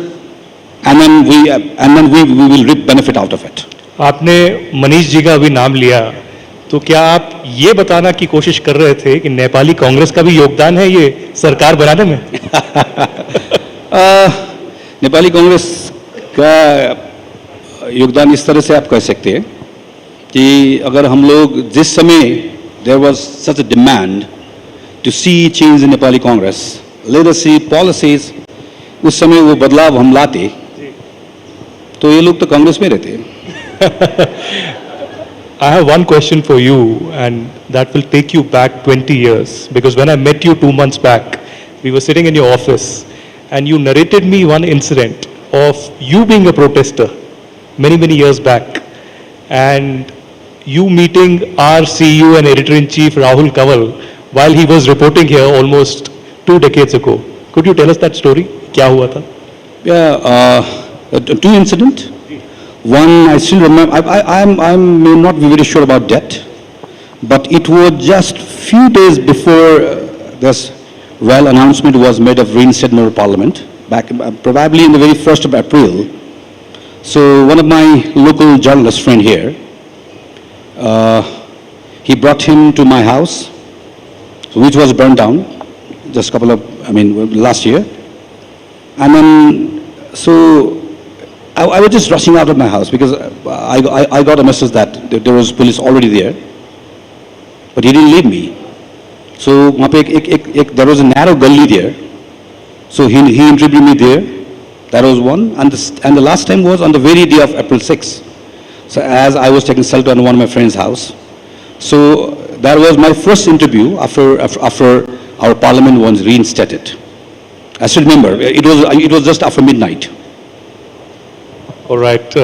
and then we will reap benefit out of it. आपने मनीष जी का अभी नाम लिया, तो क्या आप ये बताना की कोशिश कर रहे थे कि नेपाली कांग्रेस का भी योगदान है ये सरकार बनाने में? नेपाली कांग्रेस का योगदान इस तरह से आप कह सकते हैं कि अगर हम लोग जिस समय there was such a demand to see change in Nepali Congress, leadership, policies, उस समय वो बदलाव हम लाते, तो ये लोग तो कांग्रेस में रहते। I have one question for you, and that will take you back 20 years, because when I met you 2 months back, we were sitting in your office, and you narrated me one incident of you being a protester many years back, and you meeting our CEO and editor-in-chief Rahul Kanwal while he was reporting here almost 2 decades ago. Could you tell us that story? क्या हुआ था? Yeah, 2 incidents. One, I still remember, I may not be very sure about that, but it was just few days before this royal announcement was made of reinstatement of parliament, back probably in the very 1st of April. So one of my local journalist friend here, he brought him to my house, which was burned down just last year. And then, so I was just rushing out of my house because I got a message that there was police already there, but he didn't leave me. So there was a narrow gully there, so he interviewed me there. That was one, and the last time was on the very day of April 6th. So as I was taking shelter in one of my friend's house, so that was my first interview after our parliament was reinstated. I still remember it was just after midnight. All right,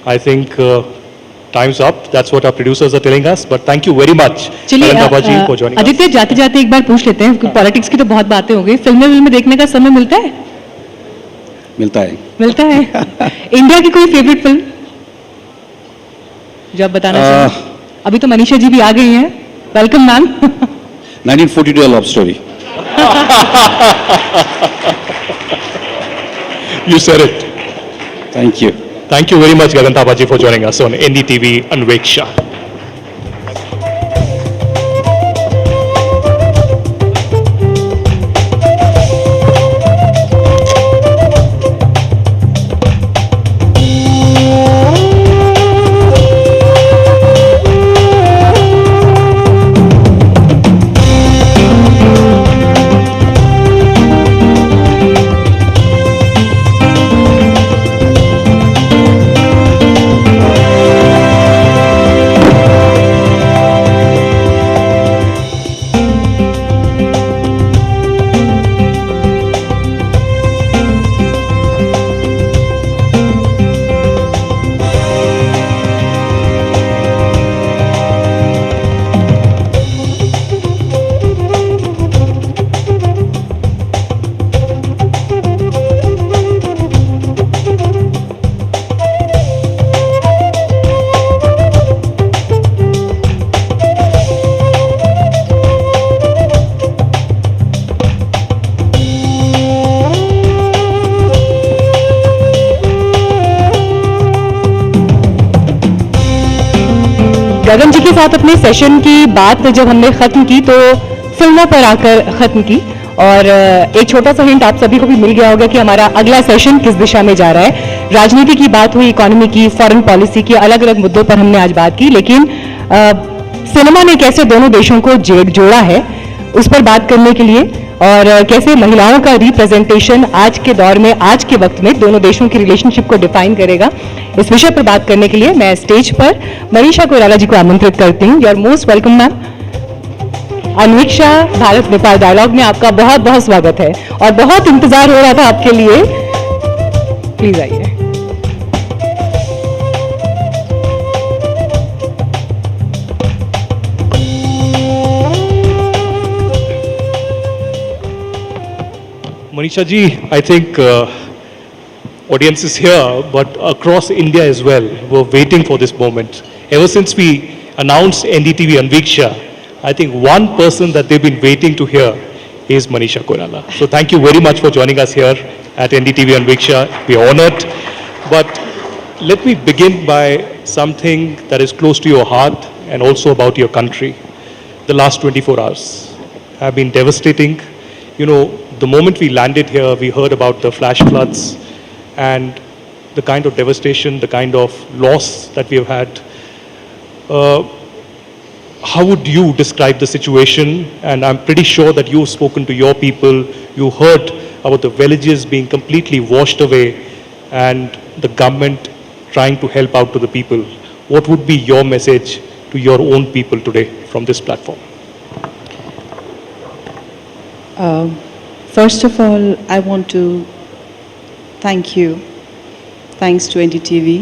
I think time's up. That's what our producers are telling us. But thank you very much, Anviksha ji, for joining us. Aditya, जाते जाते एक बार पूछ लेते हैं, politics की तो बहुत बातें हो गई, फिल्में देखने का समय मिलता है? मिलता है। मिलता है। इंडिया की कोई फेवरेट फिल्म जो आप बताना चाहें? अभी तो मनीषा जी भी आ गई हैं। Welcome ma'am. 1942 A Love Story. You said it. Thank you. Thank you very much, Gagan Thapaji, for joining us on NDTV Anviksha. गगन जी के साथ अपने सेशन की बात जब हमने ख़त्म की तो फिल्मों पर आकर ख़त्म की, और एक छोटा सा हिंट आप सभी को भी मिल गया होगा कि हमारा अगला सेशन किस दिशा में जा रहा है। राजनीति की बात हुई, इकोनॉमी की, फॉरेन पॉलिसी की, अलग अलग मुद्दों पर हमने आज बात की, लेकिन सिनेमा ने कैसे दोनों देशों को जोड़ा है उस पर बात करने के लिए, और कैसे महिलाओं का रिप्रेजेंटेशन आज के दौर में, आज के वक्त में दोनों देशों की रिलेशनशिप को डिफाइन करेगा, इस विषय पर बात करने के लिए मैं स्टेज पर मनीषा कोइराला जी को आमंत्रित करती हूँ। You are most welcome ma'am. Anviksha Bharat Nepal dialogue में आपका बहुत बहुत स्वागत है और बहुत इंतजार हो रहा था आपके लिए, प्लीज आइए। Manisha ji, I think audience is here, but across India as well, we're waiting for this moment. Ever since we announced NDTV Anviksha, I think one person that they've been waiting to hear is Manisha Koirala. So thank you very much for joining us here at NDTV Anviksha. We are honored. But let me begin by something that is close to your heart and also about your country. The last 24 hours have been devastating. You know, the moment we landed here, we heard about the flash floods and the kind of devastation, the kind of loss that we have had. How would you describe the situation? And I'm pretty sure that you've spoken to your people, you heard about the villages being completely washed away and the government trying to help out to the people. What would be your message to your own people today from this platform? First of all, I want to thank you. Thanks to NDTV.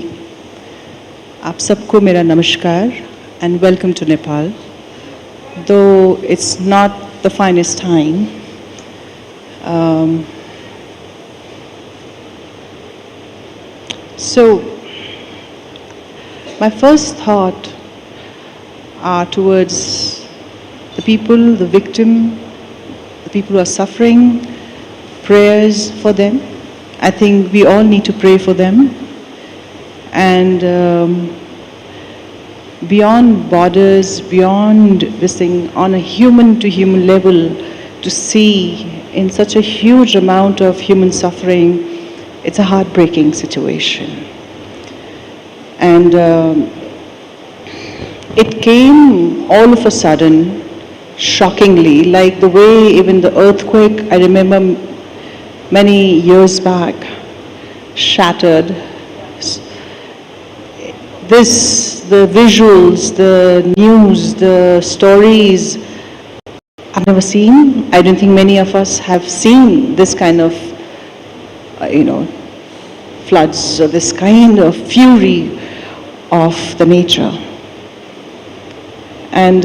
आप सबको मेरा नमस्कार and welcome to Nepal. Though it's not the finest time, so my first thought are towards the people, the victim, the people who are suffering, prayers for them. I think we all need to pray for them. And beyond borders, beyond this thing, on a human to human level, to see in such a huge amount of human suffering, it's a heartbreaking situation. And it came all of a sudden, shockingly, like the way even the earthquake, I remember many years back, shattered. The visuals, the news, the stories, I've never seen. I don't think many of us have seen this kind of, floods, or this kind of fury of the nature. And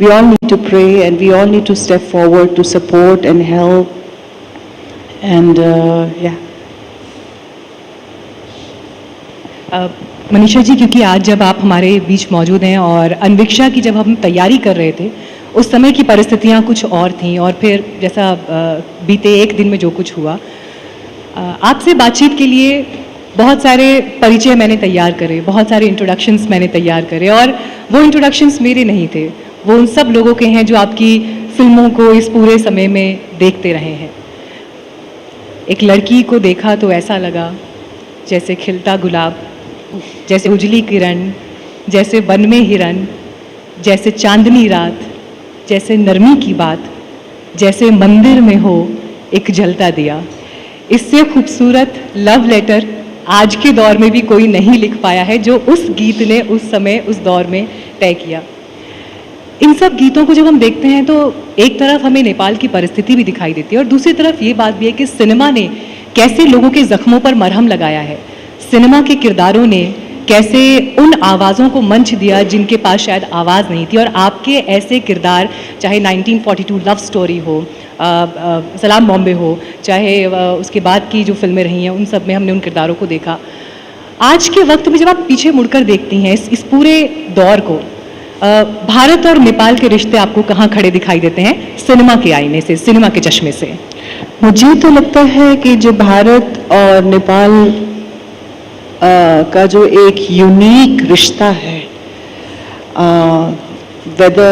we all need to pray, and we all need to step forward to support and help. And yeah. Manisha ji, क्योंकि आज जब आप हमारे बीच मौजूद हैं और अनविक्षा की जब हम तैयारी कर रहे थे, उस समय की परिस्थितियां कुछ और थीं, और फिर जैसा बीते एक दिन में जो कुछ हुआ, आपसे बातचीत के लिए बहुत सारे परिचय मैंने तैयार करे, बहुत सारे इंट्रोडक्शंस मैंने तैयार करे, और वो इंट्रोडक्शंस मेरे नहीं थे, वो उन सब लोगों के हैं जो आपकी फिल्मों को इस पूरे समय में देखते रहे हैं। एक लड़की को देखा तो ऐसा लगा जैसे खिलता गुलाब, जैसे उजली किरण, जैसे वन में हिरन, जैसे चांदनी रात, जैसे नरमी की बात, जैसे मंदिर में हो एक जलता दिया। इससे खूबसूरत लव लेटर आज के दौर में भी कोई नहीं लिख पाया है, जो उस गीत ने उस समय उस दौर में तय किया। इन सब गीतों को जब हम देखते हैं तो एक तरफ हमें नेपाल की परिस्थिति भी दिखाई देती है, और दूसरी तरफ ये बात भी है कि सिनेमा ने कैसे लोगों के जख्मों पर मरहम लगाया है। सिनेमा के किरदारों ने कैसे उन आवाज़ों को मंच दिया जिनके पास शायद आवाज़ नहीं थी, और आपके ऐसे किरदार, चाहे 1942 लव स्टोरी हो, सलाम बॉम्बे हो, चाहे उसके बाद की जो फिल्में रही हैं, उन सब में हमने उन किरदारों को देखा। आज के वक्त में जब आप पीछे मुड़कर देखती हैं इस पूरे दौर को, भारत और नेपाल के रिश्ते आपको कहाँ खड़े दिखाई देते हैं सिनेमा के आईने से, सिनेमा के चश्मे से? मुझे तो लगता है कि जो भारत और नेपाल का जो एक यूनिक रिश्ता है, whether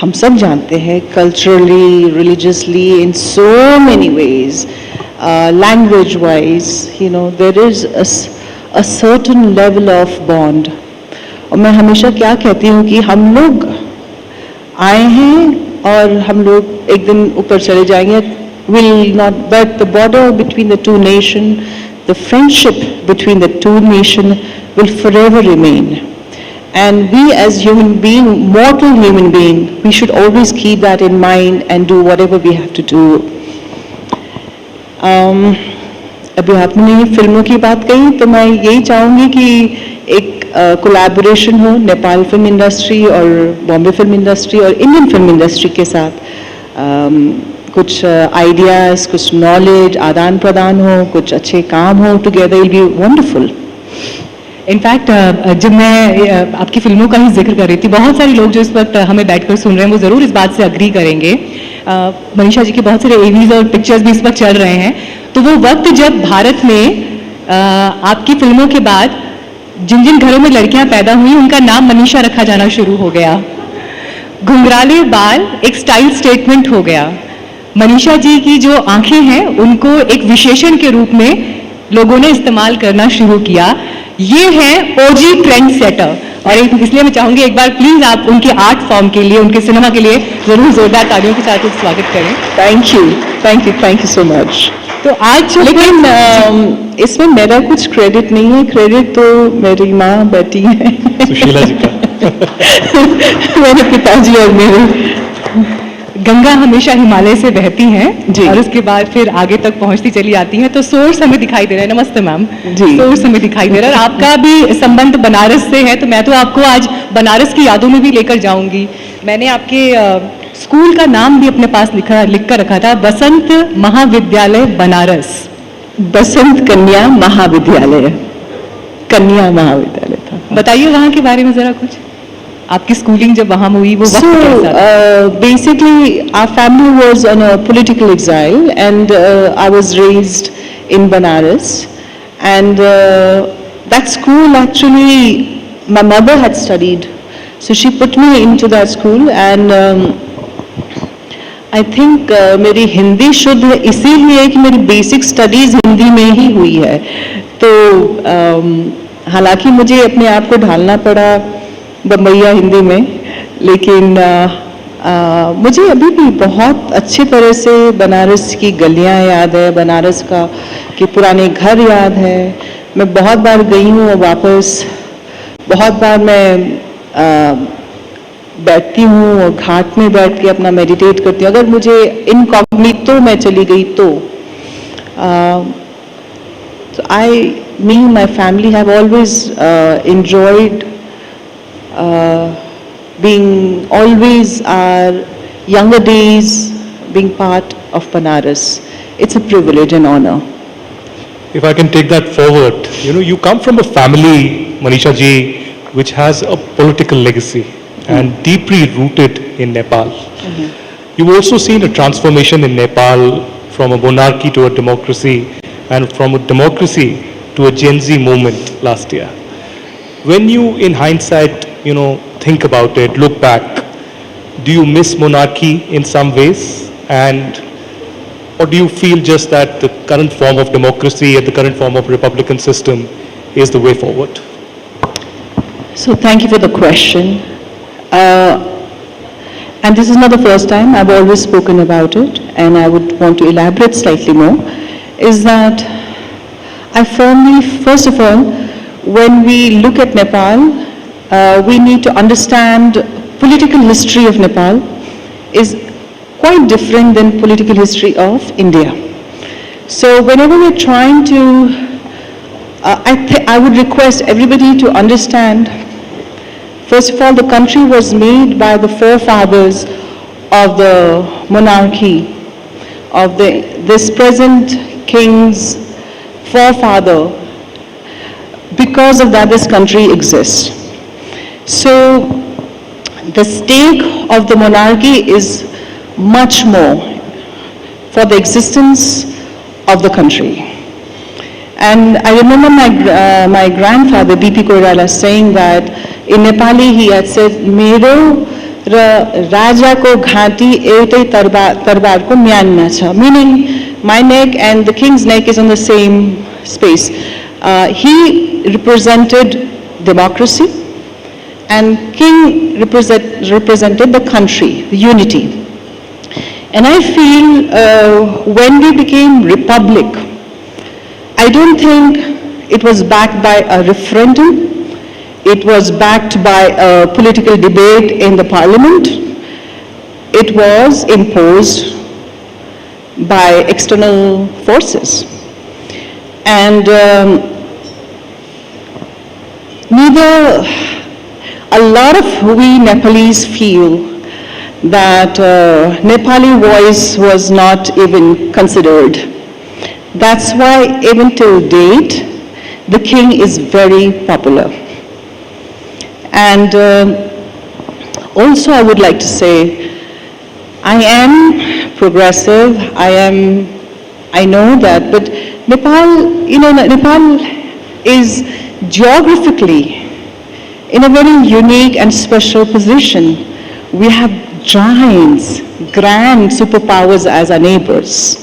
हम सब जानते हैं, culturally, religiously, in so many ways, language-wise, there is a certain level of bond. और मैं हमेशा क्या कहती हूँ कि हम लोग आए हैं और हम लोग एक दिन ऊपर चले जाएंगे. Will not, but the border between the two nations, the friendship between the two nations will forever remain. And we as human beings, mortal human beings, we should always keep that in mind and do whatever we have to do. अभी आपने फिल्मों की बात कही तो मैं यही चाहूँगी कि एक कोलैबोरेशन हो नेपाल फिल्म इंडस्ट्री और बॉम्बे फिल्म इंडस्ट्री और इंडियन फिल्म इंडस्ट्री के साथ. कुछ आइडियाज़, कुछ नॉलेज आदान प्रदान हो, कुछ अच्छे काम हो, together will be wonderful. In fact जब मैं आपकी फिल्मों का ही जिक्र कर रही थी, बहुत सारे लोग जो इस वक्त हमें बैठकर सुन रहे हैं वो ज़रूर इस बात से अग्री करेंगे. मनीषा जी के बहुत सारे एवीज और पिक्चर्स भी इस वक्त चल रहे हैं. तो वो वक्त जब भारत में आपकी फिल्मों के बाद जिन जिन घरों में लड़कियां पैदा हुई उनका नाम मनीषा रखा जाना शुरू हो गया. घुंघराले बाल एक स्टाइल स्टेटमेंट हो गया. मनीषा जी की जो आंखें हैं उनको एक विशेषण के रूप में लोगों ने इस्तेमाल करना शुरू किया. ये है ओजी ट्रेंड सेटर. और इसलिए मैं चाहूंगी एक बार प्लीज आप उनके आर्ट फॉर्म के लिए, उनके सिनेमा के लिए जरूर जोरदार तालियों के साथ स्वागत करें. Thank you, thank you, thank you so much. तो आज लेकिन इसमें मेरा कुछ क्रेडिट नहीं है. क्रेडिट तो मेरी माँ बेटी है, सुशीला जी का. मेरे पिताजी और मेरे. गंगा हमेशा हिमालय से बहती हैं और उसके बाद फिर आगे तक पहुंचती चली आती हैं. तो सोर्स हमें दिखाई दे रहा है. नमस्ते मैम. सोर्स हमें दिखाई दे रहा है. आपका भी संबंध बनारस से है, तो मैं तो आपको आज बनारस की यादों में भी लेकर जाऊंगी. मैंने आपके स्कूल का नाम भी अपने पास लिख कर रखा था, बसंत महाविद्यालय बनारस. बसंत कन्या महाविद्यालय, कन्या महाविद्यालय था. बताइए वहाँ के बारे में जरा कुछ. आपकी स्कूलिंग जब वहाँ हुई वो वक्त कैसा था? Basically, our family was on a political exile, and I was raised in Banaras. And that school actually, my mother had studied, so she put me into that school. And I think मेरी हिंदी शुद्ध है इसीलिए कि मेरी basic studies Hindi में ही हुई है. तो हालांकि मुझे अपने आप को ढालना पड़ा बम्बैया हिंदी में, लेकिन मुझे अभी भी बहुत अच्छी तरह से बनारस की गलियां याद है, बनारस का के पुराने घर याद है. मैं बहुत बार गई हूँ और वापस बहुत बार मैं बैठती हूँ और घाट में बैठ के अपना मेडिटेट करती हूँ. अगर मुझे इनकॉग्निटो मैं चली गई तो me and my family have always enjoyed being always our younger days being part of Banaras. It's a privilege and honor. If I can take that forward, you come from a family, Manisha ji, which has a political legacy and deeply rooted in Nepal. You've also seen a transformation in Nepal from a monarchy to a democracy, and from a democracy to a Gen Z movement last year. When you, in hindsight, think about it, look back, do you miss monarchy in some ways? Or do you feel just that the current form of democracy and the current form of republican system is the way forward? So thank you for the question. And this is not the first time, I've always spoken about it, and I would want to elaborate slightly more, is that I firmly, first of all, when we look at Nepal, we need to understand political history of Nepal is quite different than political history of India. So whenever we're trying to, I would request everybody to understand, first of all, the country was made by the forefathers of the monarchy, of this present king's forefather. Because of that, this country exists. So the stake of the monarchy is much more for the existence of the country. And I remember my grandfather, B.P. Koirala, saying that in Nepali he had said, "Mero र राजाको घाँटी एउटै तरबारको म्यानमा छ, meaning my neck and the king's neck is on the same space. He represented democracy and king represented the country, the unity. And I feel when we became republic, I don't think it was backed by a referendum. It was backed by a political debate in the parliament. It was imposed by external forces. And a lot of we Nepalese feel that Nepali voice was not even considered. That's why even till date, the king is very popular. And also I would like to say, I am progressive, I know that, but Nepal, Nepal is geographically in a very unique and special position. We have giants, grand superpowers as our neighbors.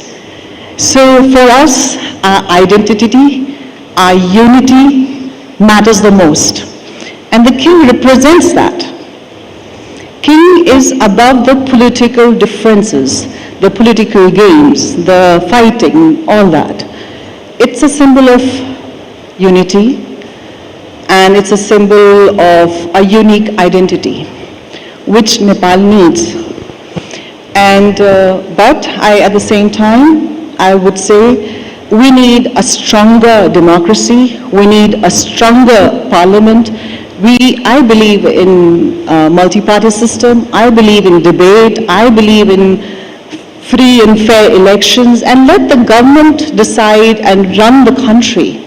So for us, our identity, our unity matters the most. And the king represents that. King is above the political differences, the political games, the fighting, all that. It's a symbol of unity, and it's a symbol of a unique identity, which Nepal needs. And, but at the same time, I would say we need a stronger democracy, we need a stronger parliament. I believe in multi-party system, I believe in debate, I believe in free and fair elections, and let the government decide and run the country.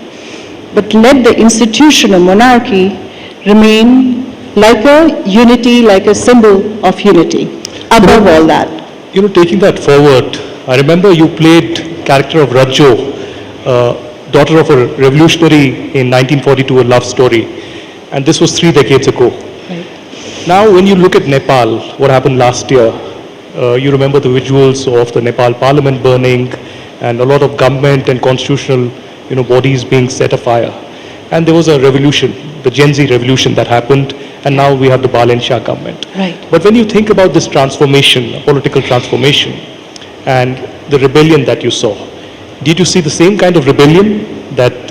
But let the institution of monarchy remain like a unity, like a symbol of unity, above all that. Taking that forward, I remember you played character of Rajo, daughter of a revolutionary in 1942, a love story. And this was 3 decades ago. Right. Now, when you look at Nepal, what happened last year, you remember the visuals of the Nepal parliament burning and a lot of government and constitutional bodies being set afire. And there was a revolution, the Gen Z revolution that happened, and now we have the Bal and Shah government. Right. But when you think about this transformation, political transformation, and the rebellion that you saw, did you see the same kind of rebellion that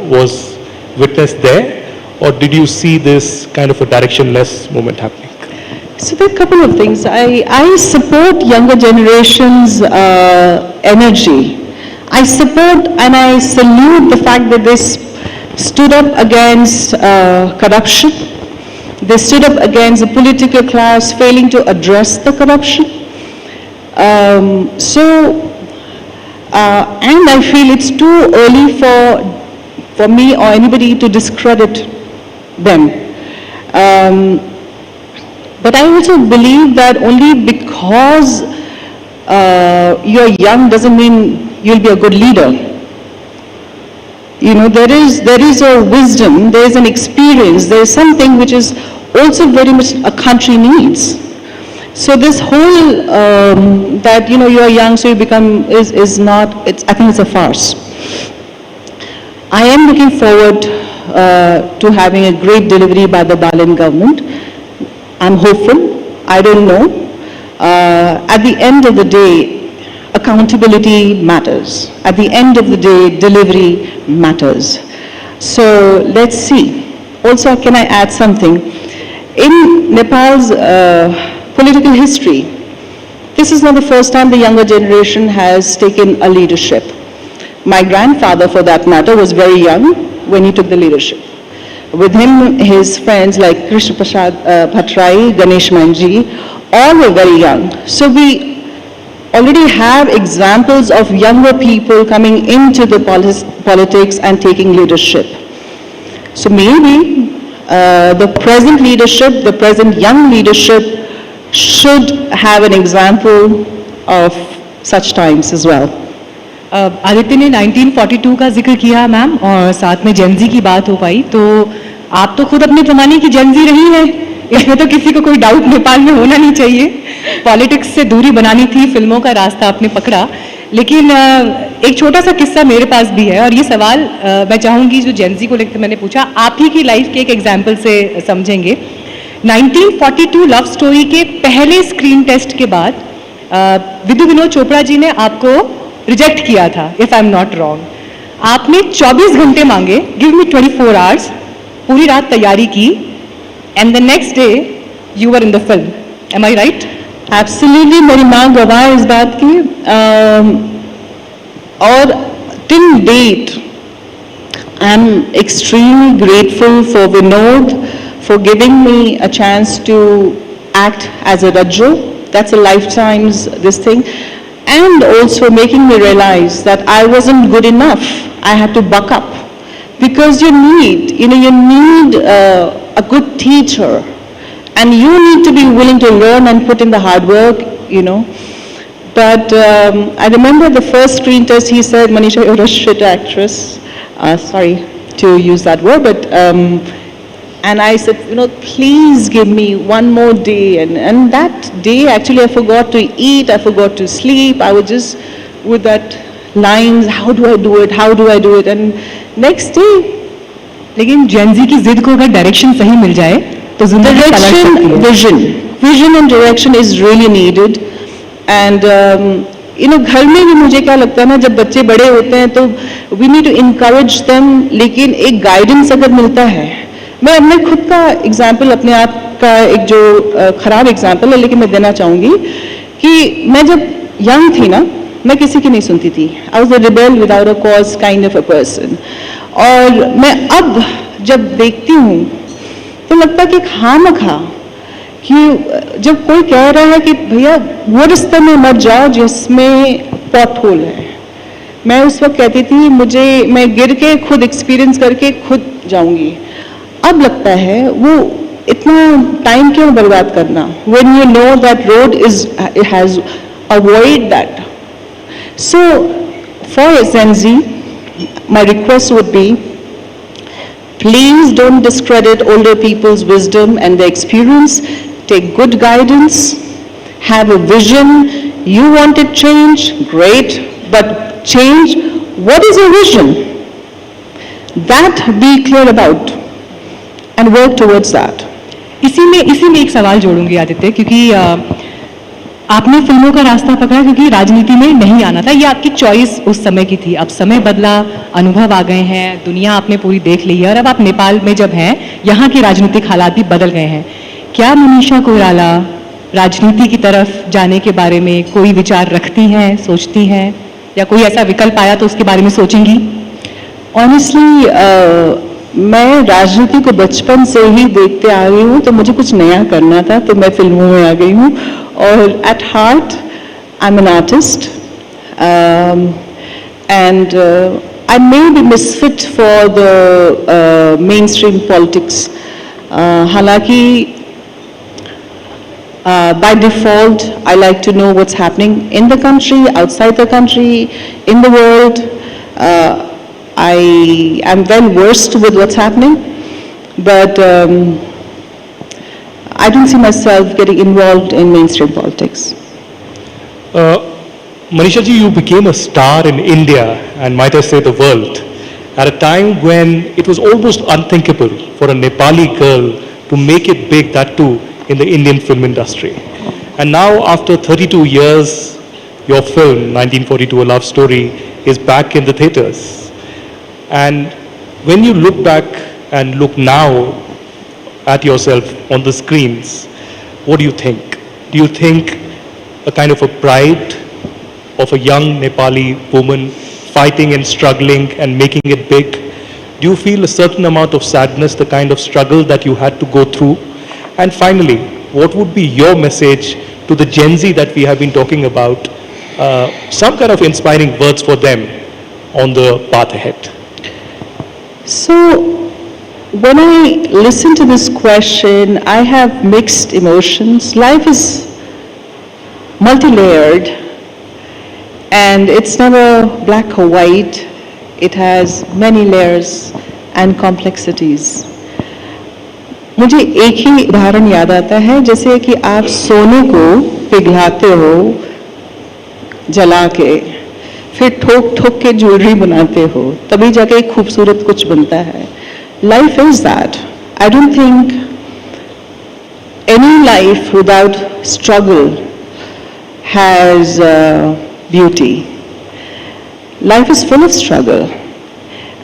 was witnessed there? Or did you see this kind of a directionless movement happening? So there are a couple of things. I support younger generation's energy. I support and I salute the fact that they stood up against corruption. They stood up against the political class failing to address the corruption. And I feel it's too early for me or anybody to discredit them. But I also believe that only because you're young doesn't mean you'll be a good leader. There is a wisdom, there is an experience, there is something which is also very much a country needs. So this whole that you're young so you become is not. I think it's a farce. I am looking forward to having a great delivery by the Balen government. I'm hopeful. I don't know. At the end of the day, accountability matters. At the end of the day, delivery matters. So let's see. Also, can I add something? In Nepal's political history, this is not the first time the younger generation has taken a leadership. My grandfather, for that matter, was very young when he took the leadership. With him, his friends like Krishna Prasad Bhattrai, Ganesh Manji, all were very young. So we already have examples of younger people coming into the politics and taking leadership. So maybe the present leadership, the present young leadership should have an example of such times as well. Aditya ने 1942 का जिक्र किया ma'am और साथ में Gen Z की बात हो पाई तो आप तो खुद अपने ज़माने की जेनजी रही हैं इसमें तो किसी को कोई डाउट नेपाल में होना नहीं चाहिए। पॉलिटिक्स से दूरी बनानी थी, फिल्मों का रास्ता आपने पकड़ा। लेकिन एक छोटा सा किस्सा मेरे पास भी है और ये सवाल मैं चाहूँगी जो जेनजी को लेकर मैंने पूछा, आप ही की लाइफ के एक एग्जाम्पल से समझेंगे। 1942 लव स्टोरी के पहले स्क्रीन टेस्ट के बाद विदु विनोद चोपड़ा जी ने आपको रिजेक्ट किया था, if I am not wrong. आपने 24 घंटे मांगे, गिव मी 24 आवर्स, पूरी रात तैयारी की, and the next day you were in the film. Am I right? Absolutely, मेरी माँ गवाह है इस बात की। और till date I am extremely grateful for Vinod for giving me a chance to act as a Rajjo. That's a lifetime's this thing, and also making me realize that I wasn't good enough. I had to buck up because you need a good teacher, and you need to be willing to learn and put in the hard work, But I remember the first screen test, he said, Manisha, you're a shit actress. Sorry to use that word, but, and I said, please give me one more day. And that day, actually, I forgot to eat, I forgot to sleep. I was just with that lines, how do I do it? How do I do it? And next day, लेकिन Gen Z की जिद को अगर direction सही मिल जाए तो जिंदगी पलट सकती है। vision and direction is really needed. And घर में भी मुझे क्या लगता है ना, जब बच्चे बड़े होते हैं तो we need to encourage them, लेकिन एक गाइडेंस अगर मिलता है, मैं अपने खुद का एग्जाम्पल, अपने आप का एक जो खराब एग्जाम्पल है लेकिन मैं देना चाहूँगी कि मैं जब यंग थी ना, मैं किसी की नहीं सुनती थी। I was a rebel without a cause kind of a person. और मैं अब जब देखती हूँ तो लगता है कि खामखा कि जब कोई कह रहा है कि भैया वो रिश्ते में मत जाओ जिसमें पॉट होल है, मैं उस वक्त कहती थी मैं गिर के खुद एक्सपीरियंस करके खुद जाऊंगी। अब लगता है वो इतना टाइम क्यों बर्बाद करना, when you know that road it has avoid that. So for Gen Z, my request would be, please don't discredit older people's wisdom and their experience. Take good guidance, have a vision. You wanted change, great, but change, what is your vision? That be clear about and work towards that. इसी में एक सवाल जोड़ूंगी आदित्य, क्योंकि आपने फिल्मों का रास्ता पकड़ा क्योंकि राजनीति में नहीं आना था, ये आपकी चॉइस उस समय की थी। अब समय बदला, अनुभव आ गए हैं, दुनिया आपने पूरी देख ली है और अब आप नेपाल में जब हैं, यहाँ के राजनीतिक हालात भी बदल गए हैं। क्या मनीषा कोइराला राजनीति की तरफ जाने के बारे में कोई विचार रखती हैं, सोचती हैं, या कोई ऐसा विकल्प आया तो उसके बारे में सोचेंगी? ऑनेस्टली मैं राजनीति को बचपन से ही देखते आ रही हूँ, तो मुझे कुछ नया करना था तो मैं फिल्मों में आ गई हूँ। और at heart I am an artist and I may be misfit for the main stream politics. हालांकि by default I like to know what's happening in the country, outside the country, in the world. I am well versed with what's happening, but I don't see myself getting involved in mainstream politics. Manisha ji, you became a star in India and might I say the world at a time when it was almost unthinkable for a Nepali girl to make it big, that too in the Indian film industry. And now after 32 years, your film 1942 A Love Story is back in the theatres. And when you look back and look now at yourself on the screens, what do you think? Do you think a kind of a pride of a young Nepali woman fighting and struggling and making it big? Do you feel a certain amount of sadness, the kind of struggle that you had to go through? And finally, what would be your message to the Gen Z that we have been talking about? Some kind of inspiring words for them on the path ahead. So, when I listen to this question, I have mixed emotions. Life is multi-layered, and it's never black or white. It has many layers and complexities. मुझे एक ही उदाहरण याद आता है, जैसे कि आप सोने को पिघलाते हो जला के, फिर ठोक ठोक के ज्वेलरी बनाते हो, तभी जाके खूबसूरत कुछ बनता है. Life is that. I don't think any life without struggle has beauty. Life is full of struggle,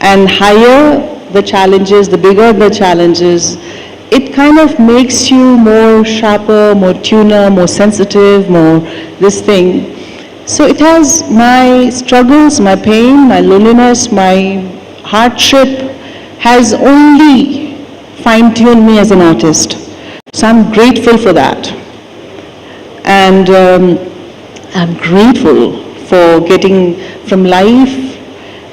and higher the challenges, the bigger the challenges, it kind of makes you more sharper, more tuner, more sensitive, more this thing. So it has my struggles, my pain, my loneliness, my hardship has only fine-tuned me as an artist. So I'm grateful for that. And I'm grateful for getting from life,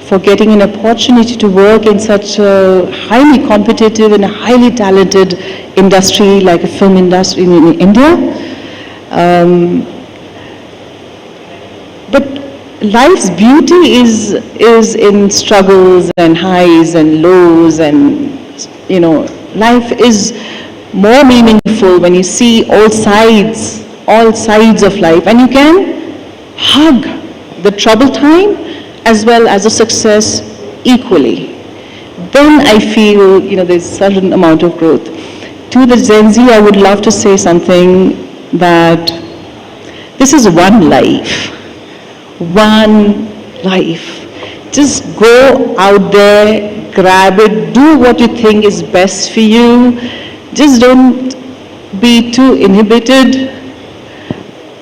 for getting an opportunity to work in such a highly competitive and highly talented industry like a film industry in India. But life's beauty is in struggles and highs and lows, and life is more meaningful when you see all sides of life, and you can hug the trouble time as well as the success equally. Then I feel, there's a certain amount of growth. To the Gen Z, I would love to say something, that this is one life. One life. Just go out there, grab it, do what you think is best for you. Just don't be too inhibited.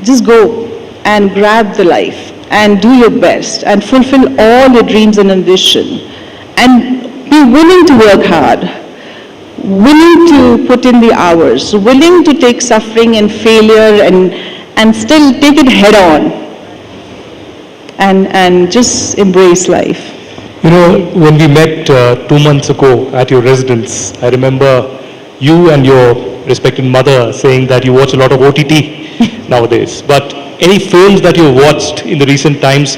Just go and grab the life and do your best and fulfill all your dreams and ambition, and be willing to work hard, willing to put in the hours, willing to take suffering and failure and still take it head on, and just embrace life. When we met 2 months ago at your residence, I remember you and your respected mother saying that you watch a lot of OTT nowadays. But any films that you've watched in the recent times,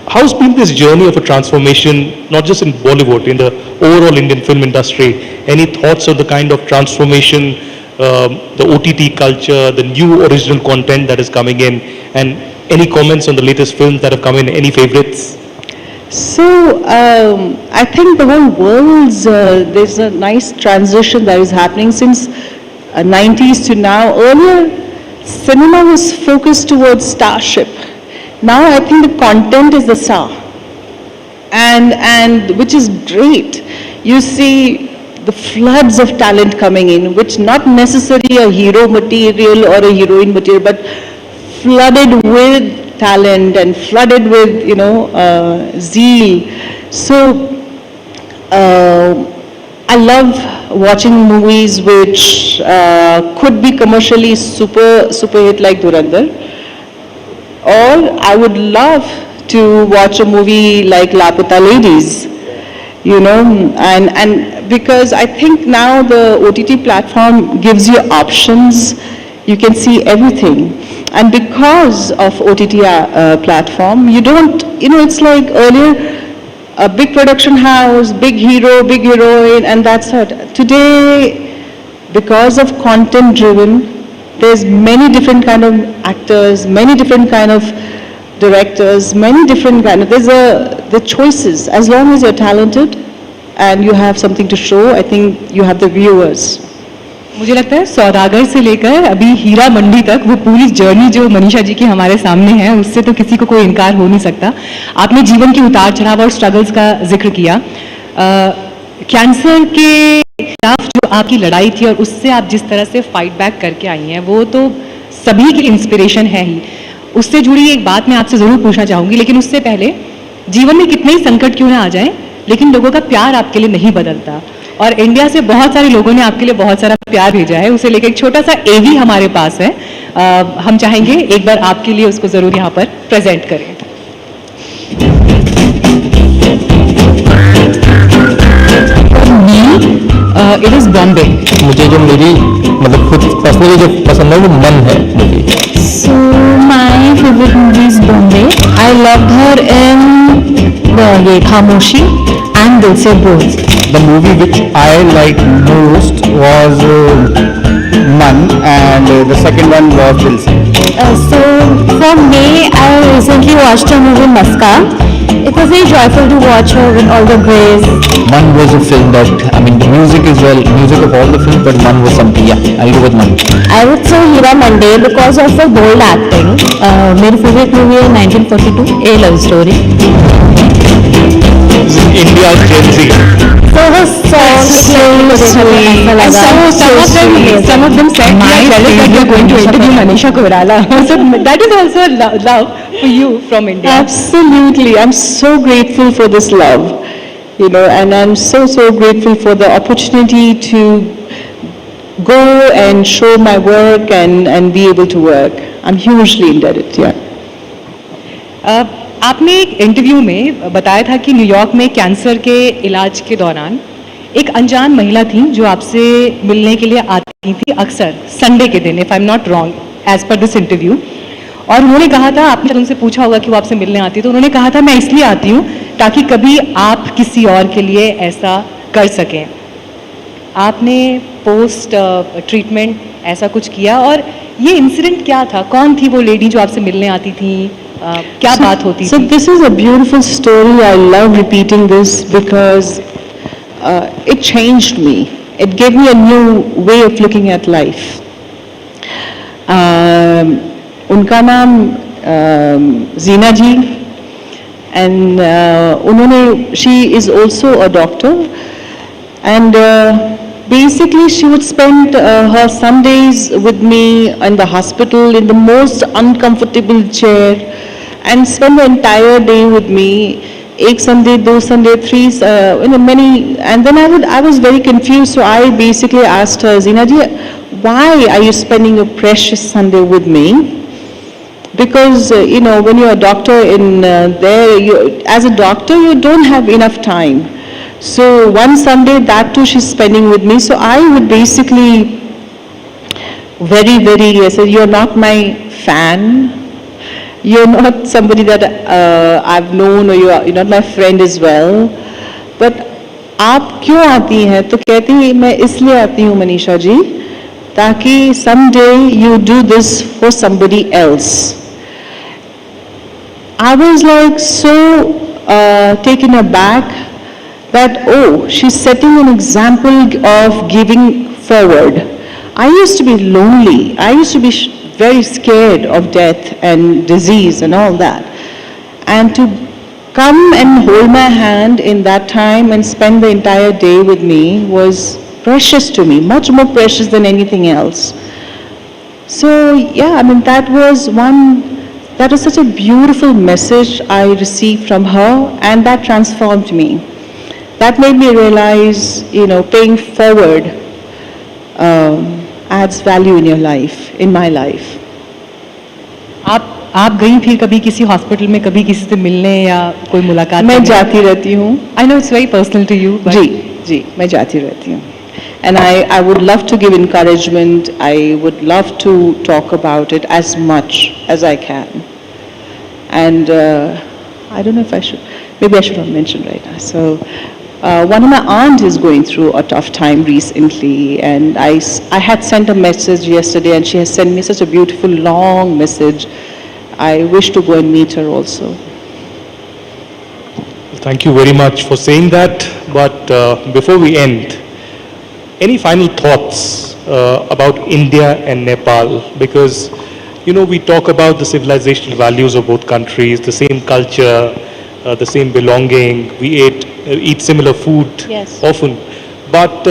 how's been this journey of a transformation, not just in Bollywood, in the overall Indian film industry? Any thoughts of the kind of transformation, the OTT culture, the new original content that is coming in, and any comments on the latest films that have come in? Any favorites? So I think the whole world's, there's a nice transition that is happening since 90s to now. Earlier, cinema was focused towards starship. Now I think the content is the star, and which is great. You see the floods of talent coming in, which not necessarily a hero material or a heroine material, but flooded with talent and flooded with zeal. So I love watching movies which could be commercially super hit like Durandar, or I would love to watch a movie like Laputa Ladies, and because I think now the OTT platform gives you options, you can see everything, and because of OTT platform, you don't, it's like earlier, a big production house, big hero, big heroine, and that's it. Today, because of content driven, there's many different kind of actors, many different kind of directors, many different kind of, the choices. As long as you're talented and you have something to show, I think you have the viewers. मुझे लगता है सौदागर से लेकर अभी हीरा मंडी तक वो पूरी journey जो मनीषा जी की हमारे सामने है, उससे तो किसी को कोई इनकार हो नहीं सकता. आपने जीवन की उतार चढ़ाव और स्ट्रगल्स का जिक्र किया. कैंसर के खिलाफ जो आपकी लड़ाई थी और उससे आप जिस तरह से फाइट बैक करके आई हैं, वो तो सभी की इंस्पिरेशन है ही. उससे जुड़ी एक बात मैं आपसे ज़रूर पूछना चाहूँगी, लेकिन उससे पहले जीवन में कितने ही संकट क्यों ना आ जाएं, लेकिन लोगों का प्यार आपके लिए नहीं बदलता. और इंडिया से बहुत सारे लोगों ने आपके लिए बहुत सारा प्यार भेजा है. उसे लेकर एक छोटा सा एवी हमारे पास है, हम चाहेंगे एक बार आपके लिए उसको ज़रूर यहाँ पर प्रेजेंट करें. It is Bombay. मुझे जो मेरी मतलब खुद पर्सनली जो पसंद है वो मन है movie. So my favourite movie is Bombay. I loved her in ये Khamoshi and and Dil Se Bold. The movie which I liked most was Man, and the second one was Dil Se. So for me, I recently watched a movie Maska. It was very joyful to watch her with all the grace. Man was a film that, I mean, the music is music of all the films, but Man was something, yeah, I'll go with Man. I would say Hira Monday because of her bold acting. My favorite movie is 1942, A Love Story. India Gen Z. So her songs, some of them said we are jealous that you are going to interview Manisha Koirala. So that is also love for you from India. Absolutely. I'm so grateful for this love, you know, and I'm so grateful for the opportunity to go and show my work and be able to work. I'm hugely indebted, yeah. आपने एक interview में बताया था कि New York में cancer के इलाज के दौरान एक अनजान महिला थी जो आपसे मिलने के लिए आती थी अक्सर संडे के दिन, if I am not wrong as per this interview, और उन्होंने कहा था, आपने उनसे पूछा होगा कि वो आपसे मिलने आती, तो उन्होंने कहा था मैं इसलिए आती हूँ ताकि कभी आप किसी और के लिए ऐसा कर सकें। आपने पोस्ट ट्रीटमेंट ऐसा कुछ किया, और ये इंसिडेंट क्या था? कौन थी वो लेडी जो आपसे मिलने आती थी? क्या बात होती थी? So this is a beautiful story. I love repeating this because it changed me. It gave me a new way of looking at life. उनका नाम जीना जी, and उन्होंने, she is also a doctor, and basically she would spend her Sundays with me in the hospital in the most uncomfortable chair and spend the entire day with me. Ek Sunday, do Sunday, three, many, and then I was very confused, so I basically asked her, Zina ji, why are you spending your precious Sunday with me? Because, you know, when you're a doctor in there, as a doctor, you don't have enough time. So one Sunday, that too, she's spending with me. So I would basically I said, you're not my fan. You're not somebody that I've known, or you're not my friend as well. But आप क्यों आती हैं? तो कहती हैं, मैं इसलिए आती हूँ मनीषा जी, ताकि someday you do this for somebody else. I was like so taken aback that, oh, she's setting an example of giving forward. I used to be lonely. I used to be very scared of death and disease and all that. And to come and hold my hand in that time and spend the entire day with me was precious to me, much more precious than anything else. So yeah, I mean, that was such a beautiful message I received from her, and that transformed me. That made me realize, you know, paying forward adds value in your life, in my life. आप गई फिर कभी किसी hospital में, कभी किसी से मिलने या कोई मुलाकात? मैं जाती रहती हूँ. I know it's very personal to you. जी, मैं जाती रहती हूँ. And I would love to give encouragement. I would love to talk about it as much as I can. And I don't know if I should, maybe I should have mentioned right now. So one of my aunt is going through a tough time recently, and I had sent a message yesterday, and she has sent me such a beautiful long message. I wish to go and meet her also. Thank you very much for saying that. But before we end, any final thoughts about India and Nepal? Because, you know, we talk about the civilizational values of both countries, the same culture, the same belonging. We eat similar food often. But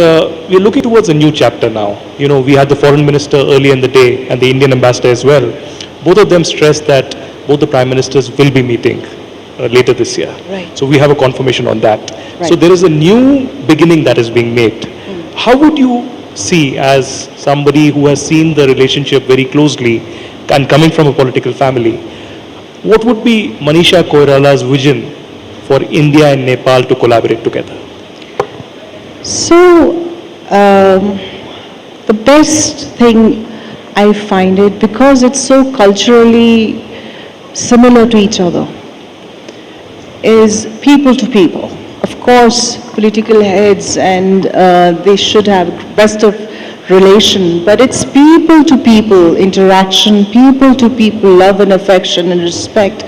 we're looking towards a new chapter now. You know, we had the foreign minister earlier in the day and the Indian ambassador as well. Both of them stressed that both the prime ministers will be meeting later this year. Right. So we have a confirmation on that. Right. So there is a new beginning that is being made. How would you see, as somebody who has seen the relationship very closely and coming from a political family, what would be Manisha Koirala's vision for India and Nepal to collaborate together? So, the best thing I find it, because it's so culturally similar to each other, is people to people. of course, political heads and they should have best of relation, but it's people to people interaction, people to people love and affection and respect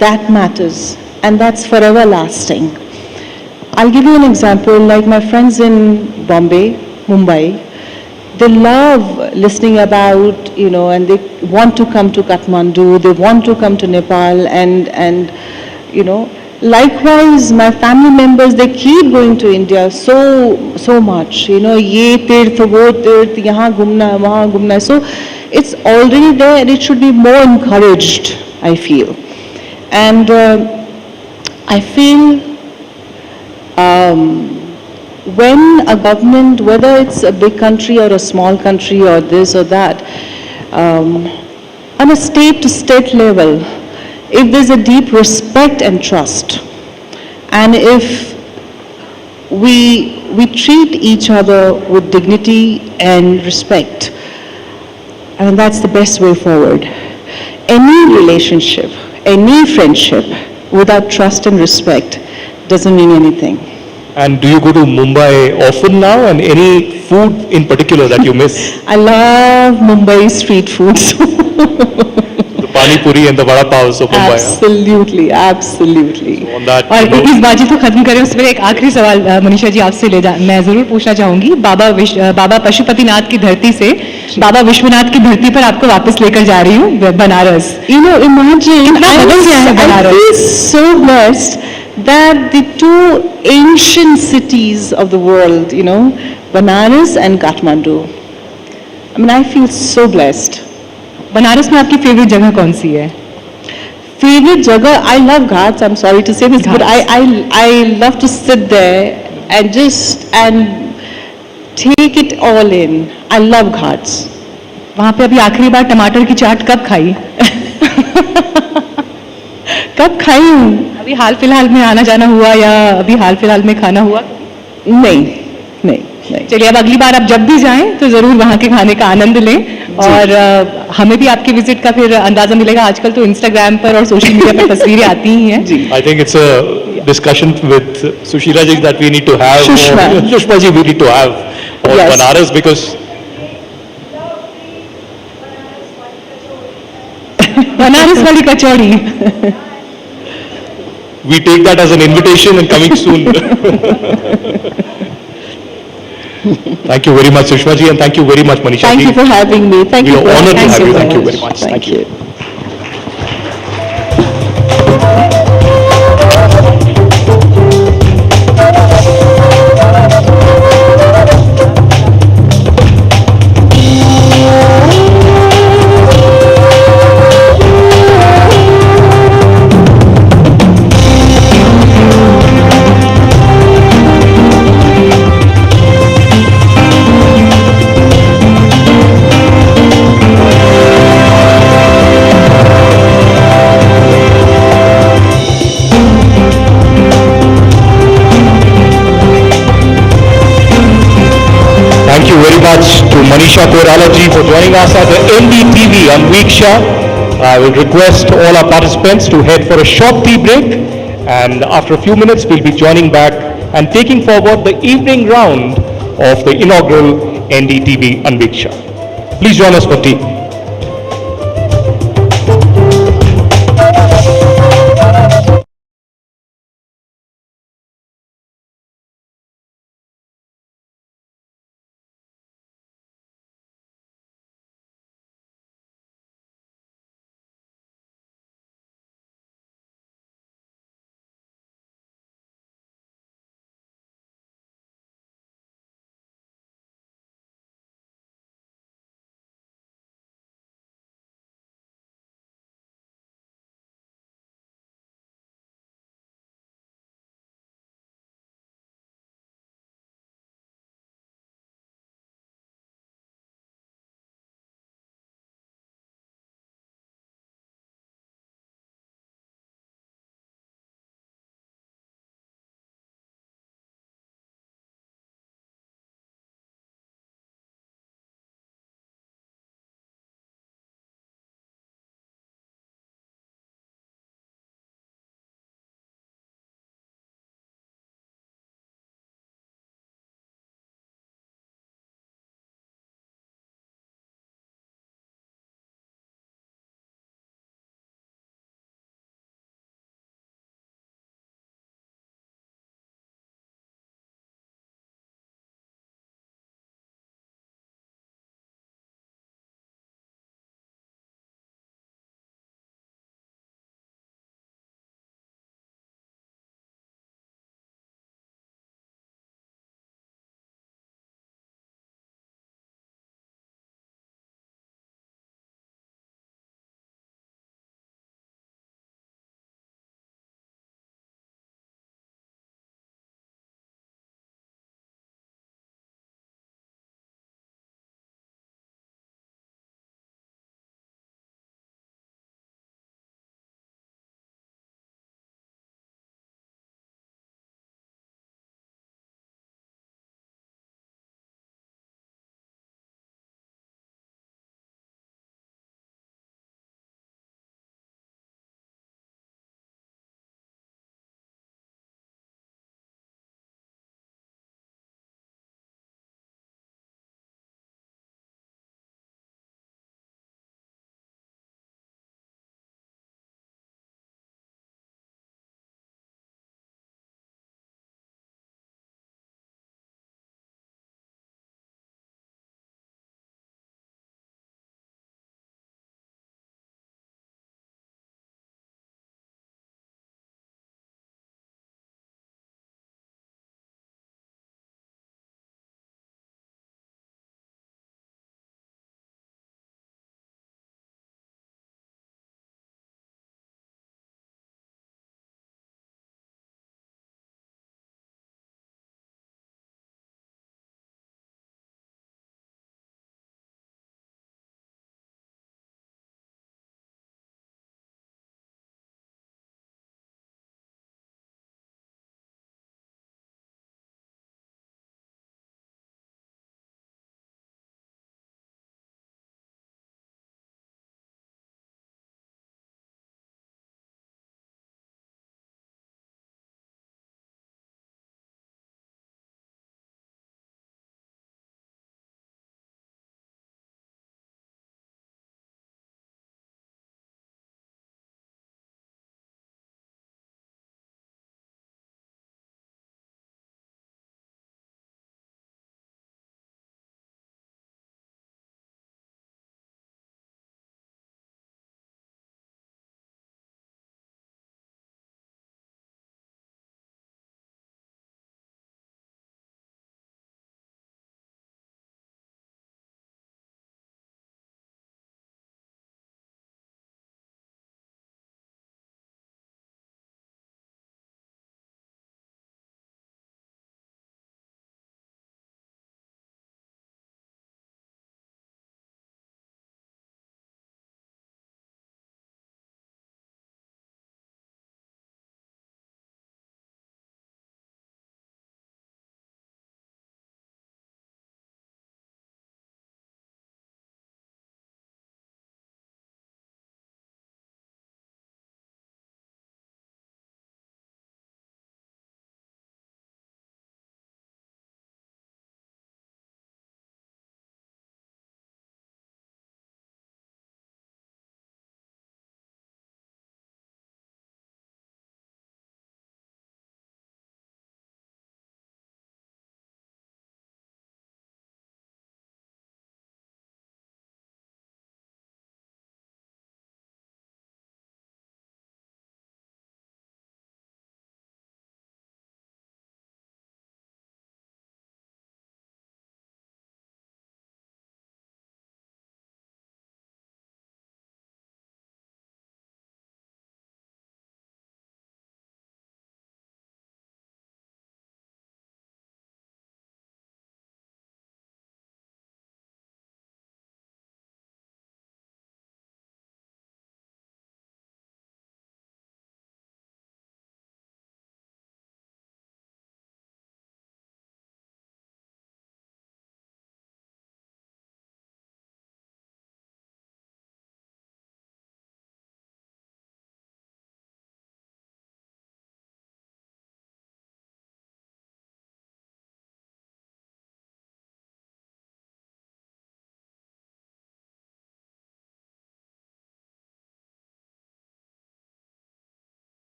that matters, and that's forever lasting. I'll give you an example, like my friends in Bombay, Mumbai, they love listening about, and they want to come to Kathmandu, they want to come to Nepal, and likewise, my family members, they keep going to India so much. Ye tirth, wo tirth, yahan ghumna, wahan ghumna. So it's already there, and it should be more encouraged, I feel. And I feel when a government, whether it's a big country or a small country or this or that, on a state-to-state level, if there's a deep respect and trust, and if we treat each other with dignity and respect, and that's the best way forward. Any relationship, any friendship without trust and respect doesn't mean anything. And do you go to Mumbai often now, and any food in particular that you miss? I love Mumbai street foods. The Pani Puri and the Vada Pav of Mumbai. Absolutely, absolutely. So on that और note, इस बातचीत को खत्म करें उससे पहले एक आखिरी सवाल मनीषा जी आपसे मैं जरूर पूछना चाहूंगी। बाबा पशुपतिनाथ की धरती से बाबा विश्वनाथ की धरती पर आपको वापस लेकर जा रही हूँ, Banaras. Imagine, I feel so blessed that the two ancient cities of the world, Banaras and Kathmandu. I mean, I feel so blessed. Banaras में आपकी फेवरेट जगह कौन सी है? Favorite jagah, I love ghats. I'm sorry to say this, but I love to sit there and take it all in. I love ghats. वहाँ पे अभी आखिरी बार टमाटर की चाट कब खाई? कब खाई हूँ? अभी हाल फिलहाल में आना जाना हुआ या अभी हाल फिलहाल में खाना हुआ? नहीं। चलिए, अब अगली बार आप जब भी जाएं तो जरूर वहाँ के खाने का आनंद लें, और हमें भी आपकी विजिट का फिर अंदाजा मिलेगा। आजकल तो इंस्टाग्राम पर और सोशल मीडिया पर तस्वीरें आती ही हैं। I think it's a discussion with Sushila ji that we need to have. Sushma ji, we need to have on Banaras, because Banaras वाली कचौड़ी। we take that as an invitation and coming soon. Thank you very much, Sushma ji, and thank you very much, Manisha ji. Thank you for having me. Thank you. We are honored to have you. Thank you very much. Thank you. To Manisha Koirala-ji for joining us at the NDTV Anviksha. I will request all our participants to head for a short tea break, and after a few minutes we'll be joining back and taking forward the evening round of the inaugural NDTV Anviksha. Please join us for tea.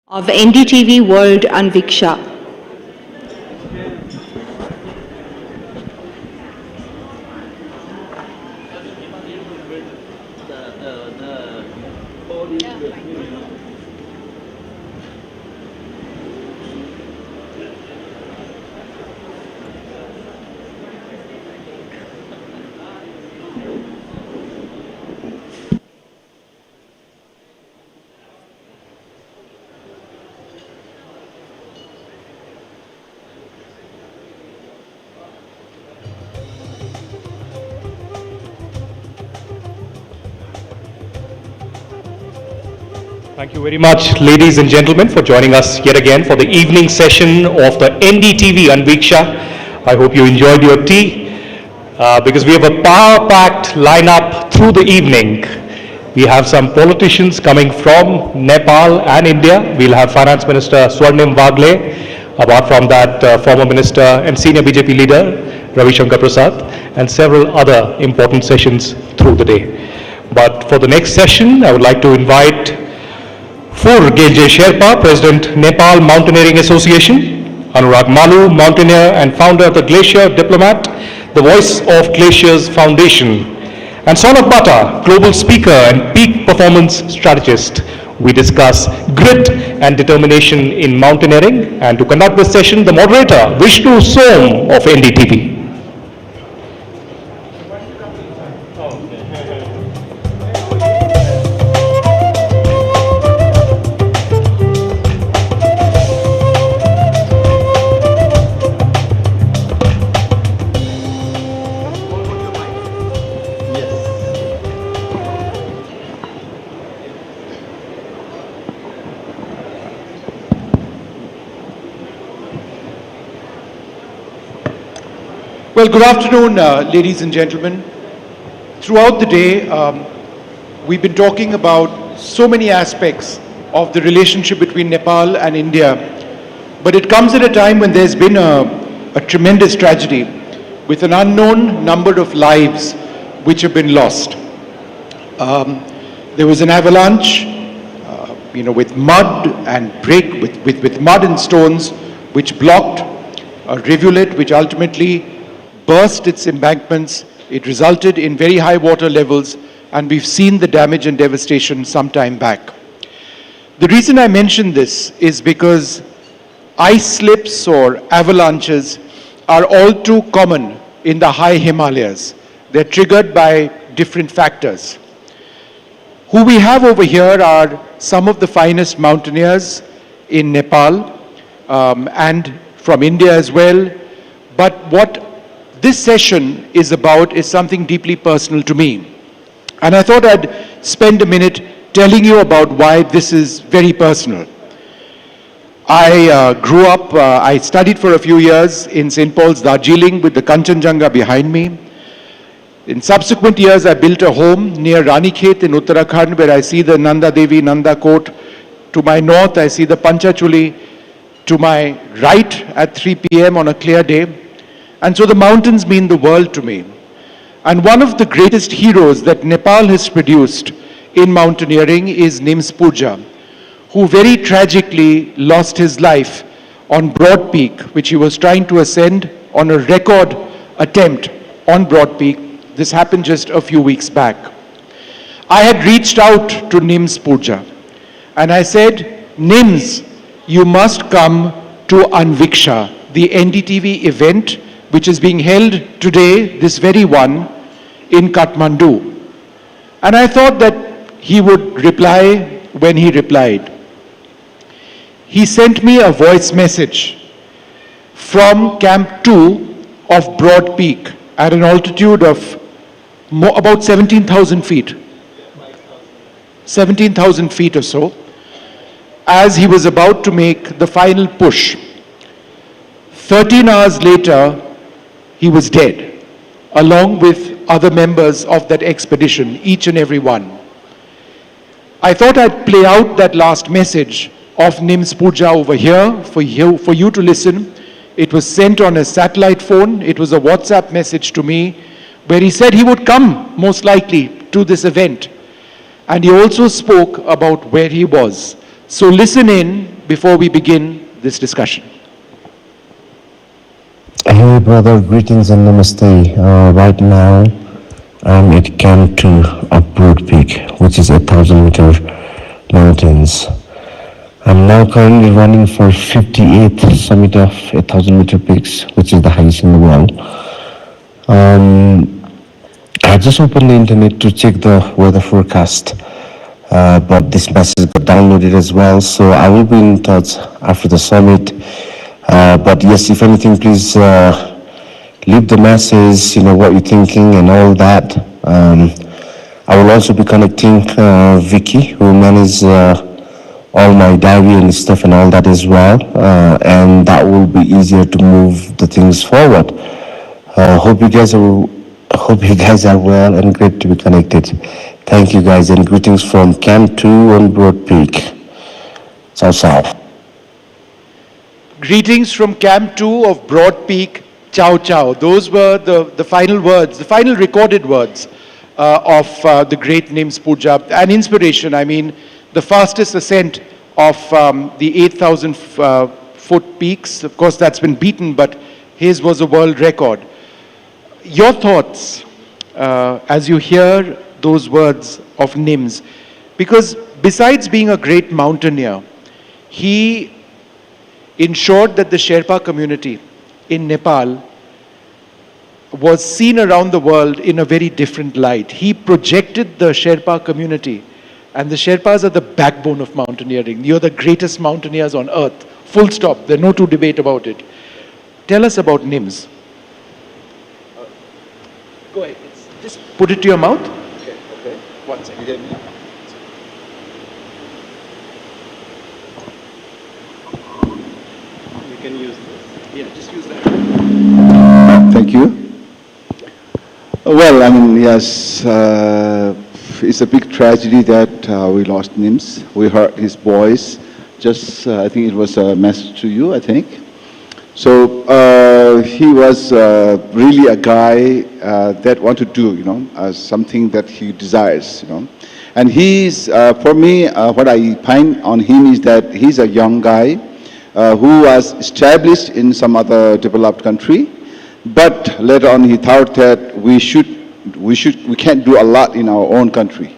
of NDTV World Anviksha. Thank you very much, ladies and gentlemen, for joining us yet again for the evening session of the NDTV Anviksha. I hope you enjoyed your tea because we have a power-packed lineup through the evening. We have some politicians coming from Nepal and India. We'll have Finance Minister Swarnim Vagle, apart from that former minister and senior BJP leader Ravi Shankar Prasad, and several other important sessions through the day. But for the next session, I would like to invite Gelje Sherpa, President, Nepal Mountaineering Association; Anurag Malu, mountaineer and founder of the Glacier Diplomat, the Voice of Glaciers Foundation; and Saurabh Bata, global speaker and peak performance strategist. We discuss grit and determination in mountaineering. And to conduct this session, the moderator, Vishnu Som of NDTV. Well, good afternoon, ladies and gentlemen. Throughout the day, we've been talking about so many aspects of the relationship between Nepal and India. But it comes at a time when there's been a tremendous tragedy with an unknown number of lives which have been lost. There was an avalanche, with mud and with mud and stones, which blocked a rivulet, which ultimately burst its embankments. It resulted in very high water levels, and we've seen the damage and devastation some time back. The reason I mention this is because ice slips or avalanches are all too common in the high Himalayas. They're triggered by different factors. Who we have over here are some of the finest mountaineers in Nepal and from India as well. But what this session is about is something deeply personal to me. And I thought I'd spend a minute telling you about why this is very personal. I grew up, I studied for a few years in St. Paul's, Darjeeling, with the Kanchenjunga behind me. In subsequent years, I built a home near Ranikhet in Uttarakhand, where I see the Nanda Devi, Nanda Kot. To my north, I see the Panchachuli. To my right, at 3 p.m. on a clear day. And so the mountains mean the world to me. And one of the greatest heroes that Nepal has produced in mountaineering is Nims Purja, who very tragically lost his life on Broad Peak, which he was trying to ascend on a record attempt on Broad Peak. This happened just a few weeks back. I had reached out to Nims Purja and I said, Nims, you must come to Anviksha, the NDTV event which is being held today, this very one, in Kathmandu. And I thought that he would reply when he replied. He sent me a voice message from Camp 2 of Broad Peak at an altitude of about 17,000 feet. 17,000 feet or so, as he was about to make the final push. 13 hours later, he was dead, along with other members of that expedition, each and every one. I thought I'd play out that last message of Nims Purja over here for you to listen. It was sent on a satellite phone. It was a WhatsApp message to me where he said he would come, most likely, to this event. And he also spoke about where he was. So listen in before we begin this discussion. Hey brother, greetings and namaste. Right now I'm at Camp 2 of Broad Peak, which is 1,000-meter mountains. I'm now currently running for 58th summit of 1,000-meter peaks, which is the highest in the world. I just opened the internet to check the weather forecast, but this message got downloaded as well, so I will be in touch after the summit. But yes, if anything, please leave the message, what you're thinking and all that. I will also be connecting Vicky, who manages all my diary and stuff and all that as well, and that will be easier to move the things forward. Hope you guys are well and great to be connected. Thank you guys, and greetings from Camp 2 on Broad Peak. Ciao, ciao. Greetings from Camp 2 of Broad Peak, ciao ciao. Those were the final words, the final recorded words of the great Nims Pooja. An inspiration, I mean, the fastest ascent of the 8,000 foot peaks. Of course, that's been beaten, but his was a world record. Your thoughts as you hear those words of Nims, because besides being a great mountaineer, he ensured that the Sherpa community in Nepal was seen around the world in a very different light. He projected the Sherpa community, and the Sherpas are the backbone of mountaineering. You're the greatest mountaineers on earth, full stop. There's no two debate about it. Tell us about Nims. Go ahead, just put it to your mouth. Okay. 1 second. Can use this. Yeah, just use that. Thank you. Well, I mean, yes, it's a big tragedy that we lost Nims. We heard his voice. Just, I think it was a message to you, I think. So he was really a guy that wanted to do, something that he desires, And he's, for me, what I find on him is that he's a young guy who was established in some other developed country, but later on he thought that we can't do a lot in our own country.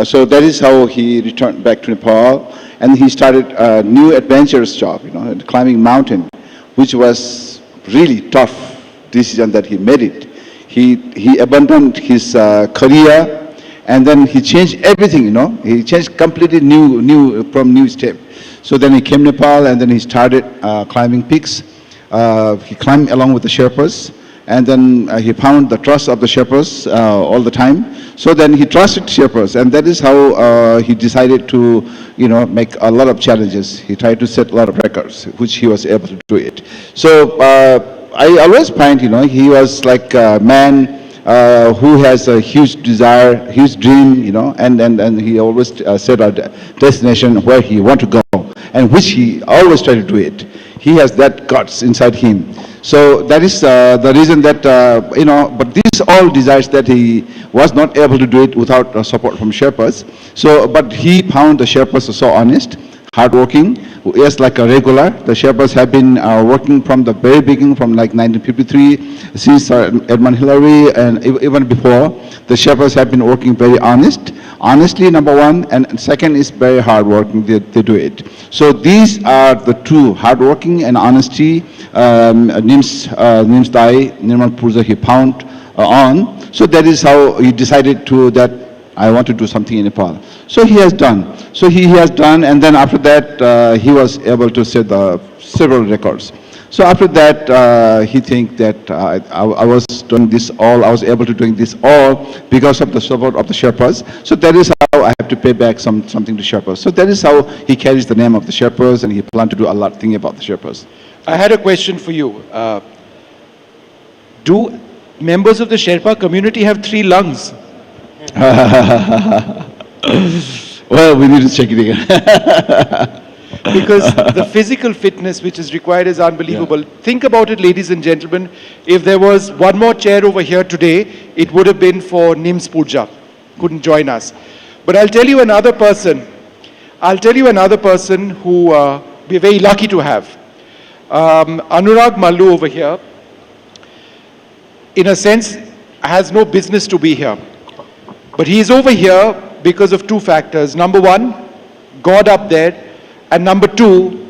So that is how he returned back to Nepal, and he started a new adventurous job, climbing mountain, which was really tough decision that he made it. He abandoned his career, and then he changed everything, He changed completely new step. So then he came to Nepal, and then he started climbing peaks. He climbed along with the Sherpas, and then he found the trust of the Sherpas all the time. So then he trusted Sherpas, and that is how he decided to, make a lot of challenges. He tried to set a lot of records, which he was able to do it. So I always find, he was like a man who has a huge desire, huge dream, and he always set a destination where he want to go, and which he always try to do it. He has that guts inside him. So that is the reason that, but these all desires that he was not able to do it without support from Sherpas. So, but he found the Sherpas so honest, hardworking, yes, like a regular. The Sherpas have been working from the very beginning, from like 1953, since Edmund Hillary, and even before. The Sherpas have been working very honestly, number one, and second is very hardworking. They do it. So these are the two, hardworking and honesty. Nims Dai, Nirmal Purja, he found on. So that is how he decided to that I want to do something in Nepal. So he has done. And then after that, he was able to set several records. So after that, he think that I was doing this all, I was able to doing this all because of the support of the Sherpas. So that is how I have to pay back something to Sherpas. So that is how he carries the name of the Sherpas, and he planned to do a lot of things about the Sherpas. I had a question for you. Do members of the Sherpa community have 3 lungs? Well, we need to check it again. Because the physical fitness which is required is unbelievable. Yeah. Think about it, ladies and gentlemen. If there was one more chair over here today, it would have been for Nims Pooja. Couldn't join us. But I'll tell you another person. I'll tell you another person who we're very lucky to have. Anurag Mallu over here, in a sense, has no business to be here. But he is over here because of two factors. Number one, God up there. And number two,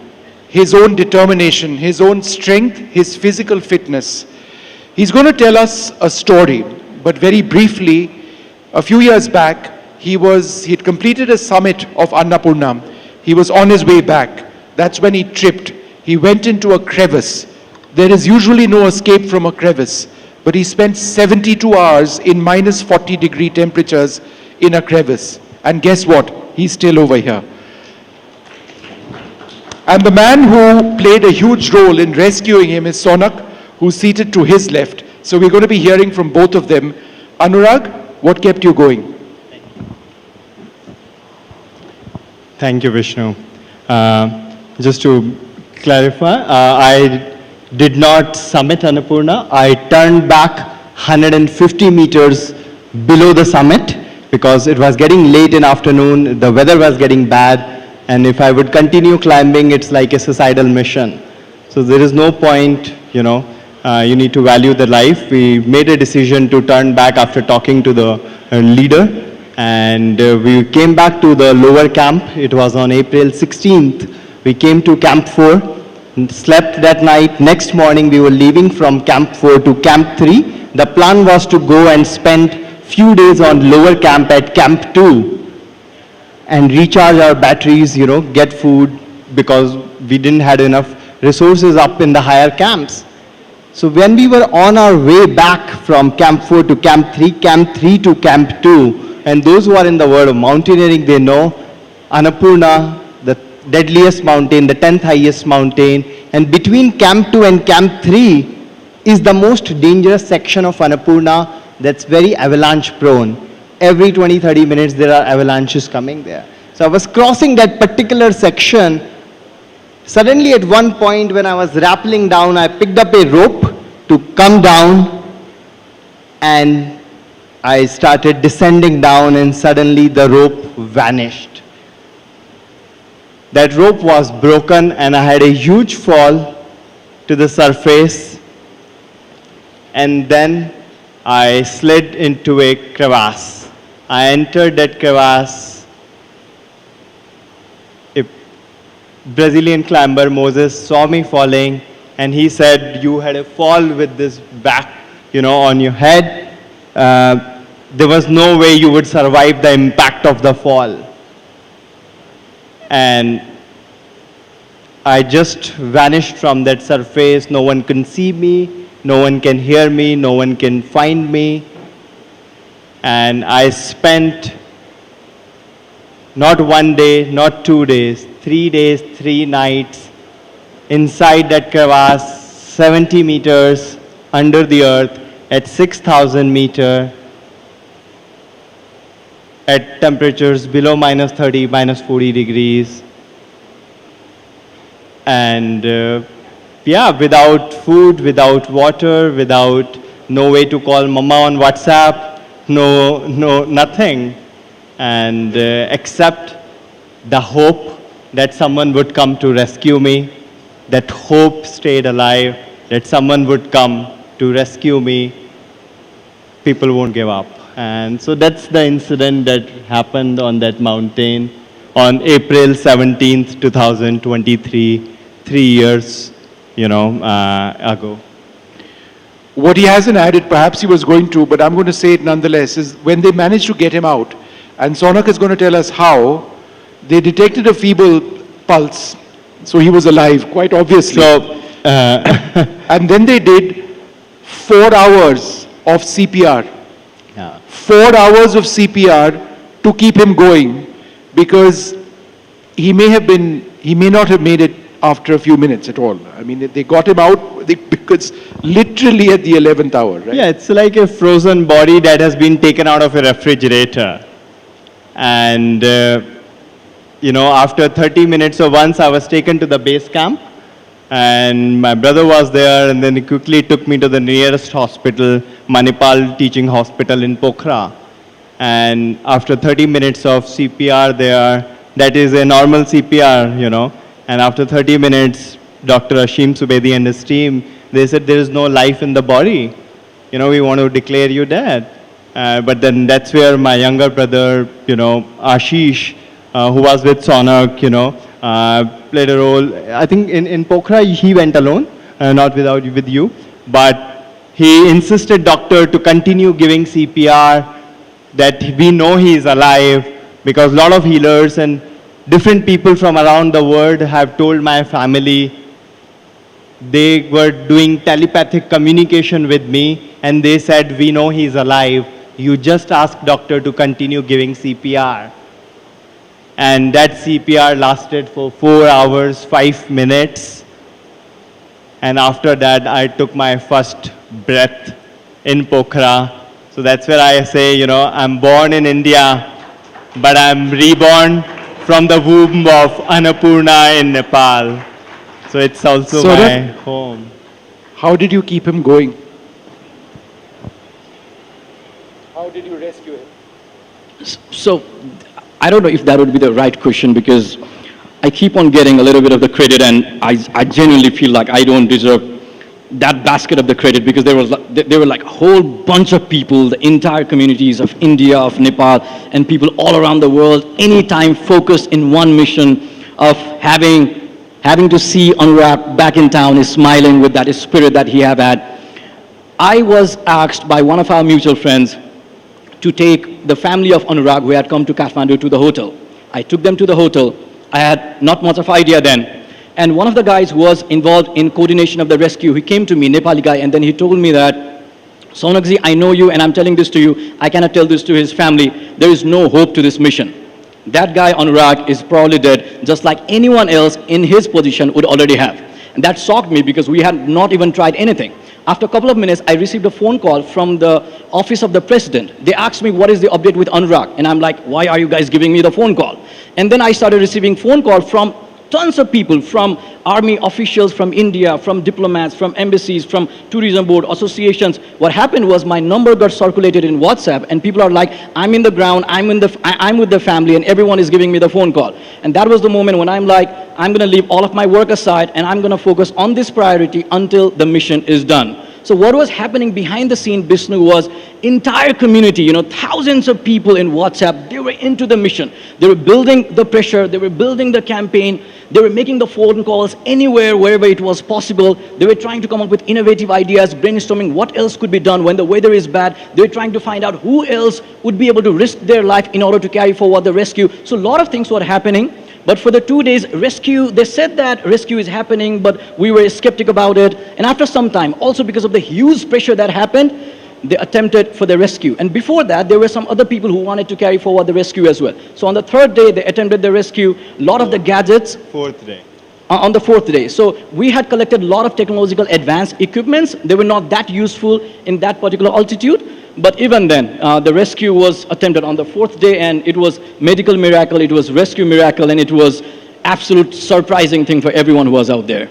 his own determination, his own strength, his physical fitness. He's going to tell us a story, but very briefly, a few years back, he'd completed a summit of Annapurna. He was on his way back. That's when he tripped. He went into a crevice. There is usually no escape from a crevice, but he spent 72 hours in minus 40-degree temperatures in a crevice. And guess what? He's still over here. And the man who played a huge role in rescuing him is Sonak, who's seated to his left. So we're going to be hearing from both of them. Anurag, what kept you going? Thank you, Vishnu. Just to clarify, I did not summit Annapurna. I turned back 150 meters below the summit because it was getting late in afternoon, the weather was getting bad, and if I would continue climbing, it's like a suicidal mission. So there is no point, you need to value the life. We made a decision to turn back after talking to the leader, and we came back to the lower camp. It was on April 16th. We came to Camp 4, slept that night. Next morning, we were leaving from Camp 4 to Camp 3. The plan was to go and spend few days on lower camp at Camp 2 and recharge our batteries, get food, because we didn't have enough resources up in the higher camps. So when we were on our way back from Camp 4 to Camp 3 to Camp 2, and those who are in the world of mountaineering, they know Annapurna, the deadliest mountain, the 10th highest mountain, and between Camp 2 and Camp 3 is the most dangerous section of Annapurna that's very avalanche prone. Every 20-30 minutes there are avalanches coming there. So I was crossing that particular section. Suddenly at one point when I was rappelling down, I picked up a rope to come down, and I started descending down, and suddenly the rope vanished. That rope was broken and I had a huge fall to the surface, and then I slid into a crevasse. I entered that crevasse. A Brazilian climber, Moses, saw me falling, and he said, "You had a fall with this back, on your head. There was no way you would survive the impact of the fall." And I just vanished from that surface. No one can see me, no one can hear me, no one can find me. And I spent not 1 day, not 2 days, 3 days, 3 nights inside that crevasse, 70 meters under the earth at 6,000 meters at temperatures below minus 30, minus 40 degrees. And without food, without water, without no way to call mama on WhatsApp, nothing. And except the hope that someone would come to rescue me, that hope stayed alive, that someone would come to rescue me. People won't give up. And so that's the incident that happened on that mountain on April 17th, 2023, 3 years, ago. What he hasn't added, perhaps he was going to, but I'm going to say it nonetheless, is when they managed to get him out, and Sonak is going to tell us how, they detected a feeble pulse, so he was alive, quite obviously. So, and then they did 4 hours of CPR. Yeah. 4 hours of CPR to keep him going, because he may not have made it after a few minutes at all. I mean, they got him out because literally at the 11th hour, right? Yeah, it's like a frozen body that has been taken out of a refrigerator. And, after 30 minutes or once I was taken to the base camp, and my brother was there, and then he quickly took me to the nearest hospital, Manipal Teaching Hospital in Pokhara. And after 30 minutes of CPR there, that is a normal CPR, and after 30 minutes, Dr. Ashim Subedi and his team, they said there is no life in the body. We want to declare you dead. But then that's where my younger brother, Ashish, who was with Sonak, played a role. I think in Pokhara, he went alone, not with you. But he insisted doctor to continue giving CPR, that we know he is alive, because a lot of healers and different people from around the world have told my family. They were doing telepathic communication with me, and they said, we know he is alive. You just ask doctor to continue giving CPR. And that CPR lasted for 4 hours, 5 minutes. And after that, I took my first breath in Pokhara. So that's where I say, I'm born in India, but I'm reborn from the womb of Annapurna in Nepal. So it's also my home. How did you keep him going? How did you rescue him? So, I don't know if that would be the right question, because I keep on getting a little bit of the credit, and I genuinely feel like I don't deserve that basket of the credit, because there were like a whole bunch of people, the entire communities of India, of Nepal, and people all around the world, anytime focused in one mission of having to see Anurag back in town, is smiling with that spirit that he have had. I was asked by one of our mutual friends to take the family of Anurag, who had come to Kathmandu, to the hotel. I took them to the hotel. I had not much of idea then. And one of the guys who was involved in coordination of the rescue, he came to me, Nepali guy, and then he told me that, Sonakji, I know you, and I'm telling this to you. I cannot tell this to his family. There is no hope to this mission. That guy, Anurag, is probably dead, just like anyone else in his position would already have. And that shocked me, because we had not even tried anything. After a couple of minutes, I received a phone call from the office of the president. They asked me, what is the update with Anurag? And I'm like, why are you guys giving me the phone call? And then I started receiving phone calls from tons of people, from army officials, from India, from diplomats, from embassies, from tourism board associations. What happened was my number got circulated in WhatsApp, and people are like, I'm in the ground, I'm with the family, and everyone is giving me the phone call. And that was the moment when I'm like, I'm going to leave all of my work aside, and I'm going to focus on this priority until the mission is done. So what was happening behind the scene, Vishnu, was entire community, thousands of people in WhatsApp, they were into the mission. They were building the pressure, they were building the campaign, they were making the phone calls anywhere, wherever it was possible. They were trying to come up with innovative ideas, brainstorming what else could be done when the weather is bad. They were trying to find out who else would be able to risk their life in order to carry forward the rescue. So a lot of things were happening. But for the 2 days rescue, they said that rescue is happening, but we were skeptic about it. And after some time, also because of the huge pressure that happened, they attempted for the rescue. And before that, there were some other people who wanted to carry forward the rescue as well. So on the 3rd day, they attempted the rescue. A lot of the gadgets. 4th day. On the 4th day. So we had collected a lot of technological advanced equipments. They were not that useful in that particular altitude. But even then, the rescue was attempted on the 4th day, and it was medical miracle, it was rescue miracle, and it was absolute surprising thing for everyone who was out there.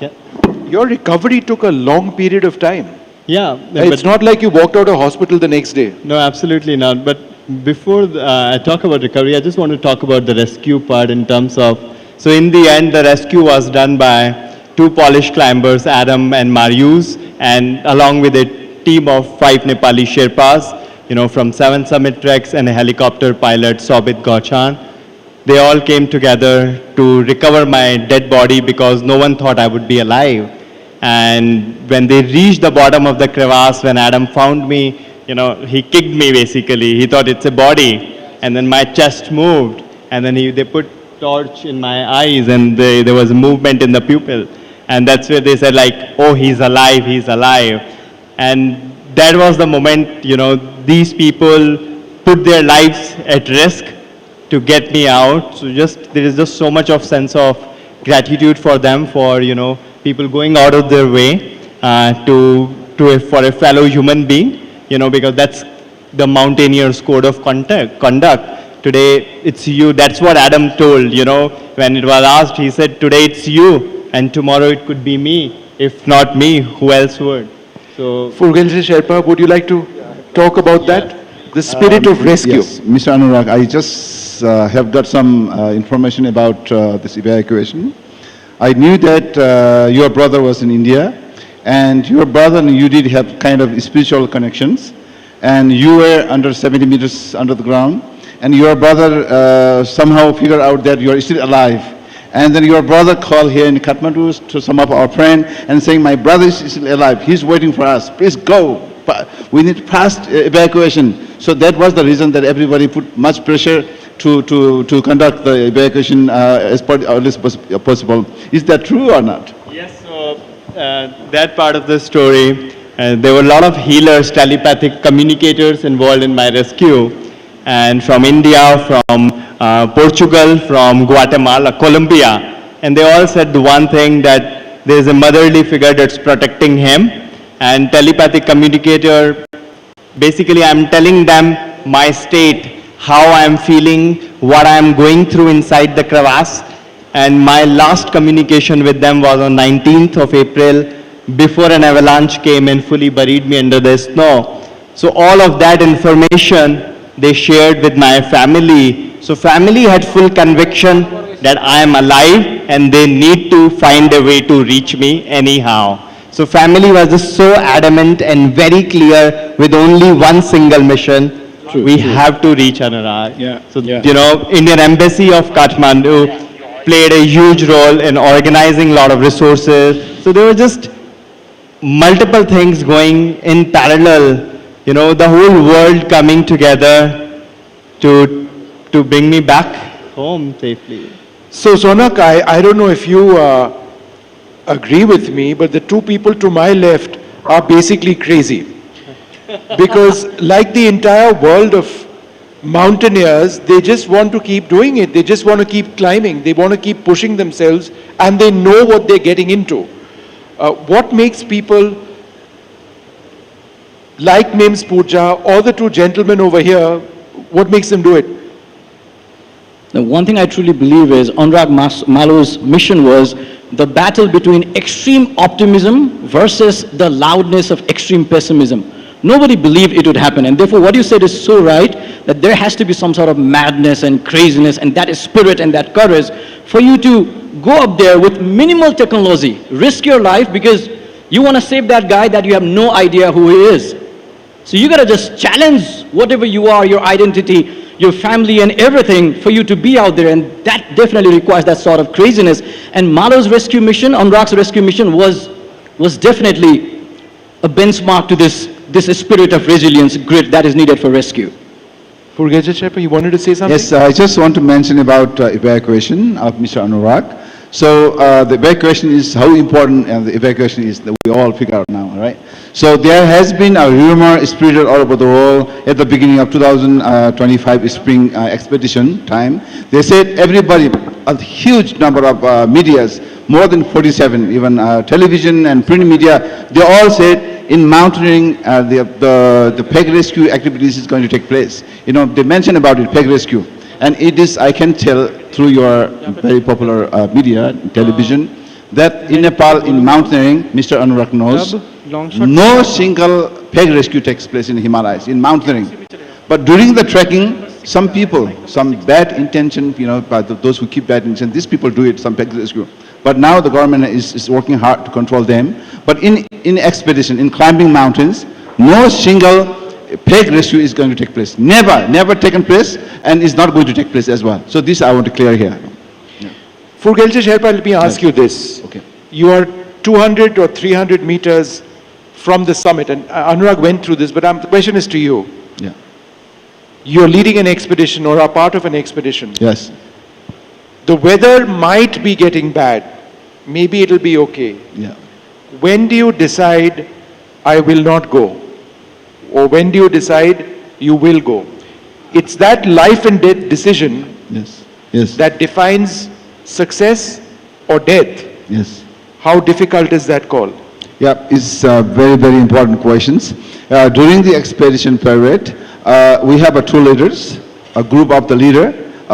Yeah. Your recovery took a long period of time. Yeah. It's not like you walked out of hospital the next day. No, absolutely not. But before I talk about recovery, I just want to talk about the rescue part in terms of, so in the end, the rescue was done by 2 Polish climbers, Adam and Marius, and along with it, team of 5 Nepali Sherpas, from 7 summit treks, and a helicopter pilot, Sobit Gauchan. They all came together to recover my dead body, because no one thought I would be alive. And when they reached the bottom of the crevasse, when Adam found me, he kicked me basically. He thought it's a body. And then my chest moved. And then they put torch in my eyes, and there was a movement in the pupil. And that's where they said like, oh, he's alive, he's alive. And that was the moment, these people put their lives at risk to get me out. So there is just so much of sense of gratitude for them, for, people going out of their way for a fellow human being, because that's the mountaineer's code of conduct. Today, it's you. That's what Adam told, when it was asked, he said, today it's you, and tomorrow it could be me. If not me, who else would? So, Furgelji Sherpa, would you like to talk about that? The spirit of rescue. Yes, Mr. Anurag, I just have got some information about this evacuation. I knew that your brother was in India, and your brother and you did have kind of spiritual connections, and you were under 70 meters under the ground, and your brother somehow figured out that you are still alive. And then your brother called here in Kathmandu to some of our friends and saying, my brother is still alive, he's waiting for us, please go. We need fast evacuation. So that was the reason that everybody put much pressure to conduct the evacuation as early as possible. Is that true or not? Yes, so that part of the story, there were a lot of healers, telepathic communicators involved in my rescue. And from India, from Portugal, from Guatemala, Colombia. And they all said the one thing, that there's a motherly figure that's protecting him. And telepathic communicator, basically I'm telling them my state, how I'm feeling, what I'm going through inside the crevasse. And my last communication with them was on 19th of April, before an avalanche came and fully buried me under the snow. So all of that information they shared with my family. So family had full conviction that I am alive and they need to find a way to reach me anyhow. So family was just so adamant and very clear with only one single mission. We have to reach Anurag. So, you know, Indian Embassy of Kathmandu played a huge role in organizing a lot of resources. So there were just multiple things going in parallel. You know, the whole world coming together to bring me back home safely. So Sonak, I don't know if you agree with me, but the two people to my left are basically crazy. Because like the entire world of mountaineers, they just want to keep doing it. They just want to keep climbing. They want to keep pushing themselves, and they know what they're getting into. What makes people like Nims Pooja or the two gentlemen over here, what makes them do it? The one thing I truly believe is Anurag Malu's mission was the battle between extreme optimism versus the loudness of extreme pessimism. Nobody believed it would happen, and therefore what you said is so right, that there has to be some sort of madness and craziness and that is spirit and that courage for you to go up there with minimal technology, risk your life because you want to save that guy that you have no idea who he is. So you got to just challenge whatever you are, your identity, your family and everything for you to be out there, and that definitely requires that sort of craziness. And Malu's rescue mission, Anurag's rescue mission was definitely a benchmark to this spirit of resilience, grit that is needed for rescue. Purgeja Shepa, you wanted to say something? Yes, I just want to mention about evacuation of Mr. Anurag. So the evacuation is how important, and the evacuation is that we all figure out now, right? So there has been a rumor spread all over the world at the beginning of 2025 spring expedition time. They said everybody, a huge number of medias, more than 47, even television and print media, they all said in mountaineering the peg rescue activities is going to take place. You know, they mentioned about it, peg rescue. And it is, I can tell through your very popular media, television, that in Nepal, in mountaineering, Mr. Anurag knows, no single peg rescue takes place in Himalayas, in mountaineering. But during the trekking, some people, some bad intention, you know, by those who keep bad intention, these people do it, some peg rescue. But now the government is working hard to control them. But in expedition, in climbing mountains, no single peg rescue is going to take place. Never taken place, and is not going to take place as well. So this I want to clear here. Purgeja Sherpa, let me ask you this. Okay. You are 200 or 300 meters from the summit, and Anurag went through this, but the question is to you. Yeah. You're leading an expedition or are part of an expedition. Yes. The weather might be getting bad. Maybe it'll be okay. Yeah. When do you decide, I will not go? Or when do you decide you will go? It's that life and death decision that defines success or death. Yes. How difficult is that call? Yeah, it's very, very important questions. During the expedition period, we have two leaders, a group of the leader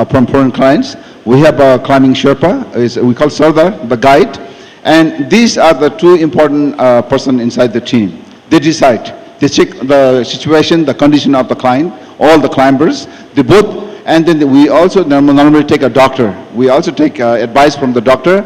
from foreign clients. We have a climbing Sherpa, we call Sardar, the guide. And these are the two important persons inside the team. They decide. They check the situation, the condition of the climb, all the climbers. They both, And then we also normally take a doctor. We also take advice from the doctor,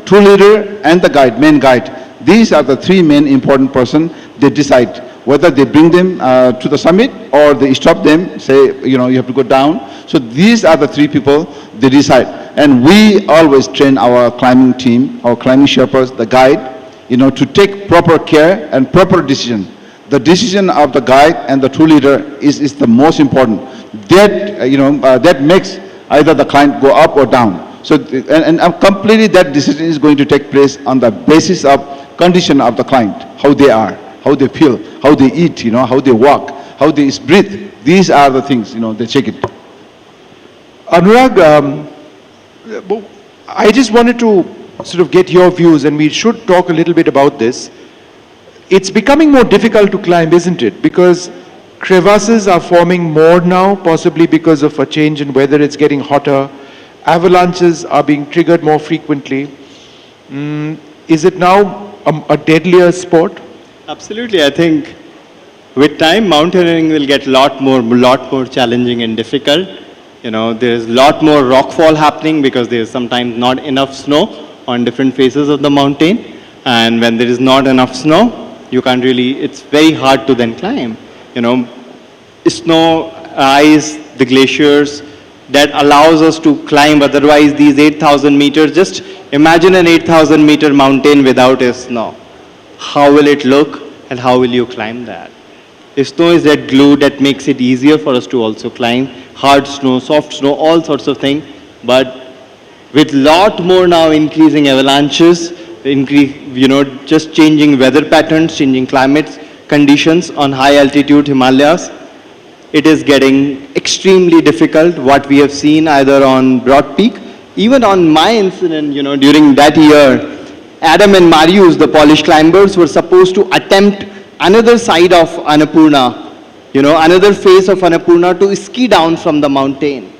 true leader, and the guide, main guide. These are the three main important person. They decide whether they bring them to the summit or they stop them, say, you have to go down. So these are the three people, they decide. And we always train our climbing team, our climbing Sherpas, the guide, to take proper care and proper decision. The decision of the guide and the true leader is the most important. That, that makes either the client go up or down. So, and completely that decision is going to take place on the basis of condition of the client, how they are, how they feel, how they eat, how they walk, how they breathe. These are the things, they check it. Anurag, I just wanted to sort of get your views, and we should talk a little bit about this. It's becoming more difficult to climb, isn't it? Because crevasses are forming more now, possibly because of a change in weather, it's getting hotter. Avalanches are being triggered more frequently. Is it now a deadlier sport? Absolutely. I think with time, mountaineering will get a lot more challenging and difficult. There's a lot more rockfall happening because there's sometimes not enough snow on different faces of the mountain. And when there is not enough snow, you can't really, it's very hard to then climb. Snow, ice, the glaciers, that allows us to climb. Otherwise, these 8,000 meters, just imagine an 8,000 meter mountain without a snow. How will it look and how will you climb that? Snow is that glue that makes it easier for us to also climb. Hard snow, soft snow, all sorts of things. But with lot more now increasing avalanches, just changing weather patterns, changing climate conditions on high altitude Himalayas, it is getting extremely difficult. What we have seen either on Broad Peak, even on my incident, during that year, Adam and Marius, the Polish climbers, were supposed to attempt another side of Annapurna, another face of Annapurna to ski down from the mountain.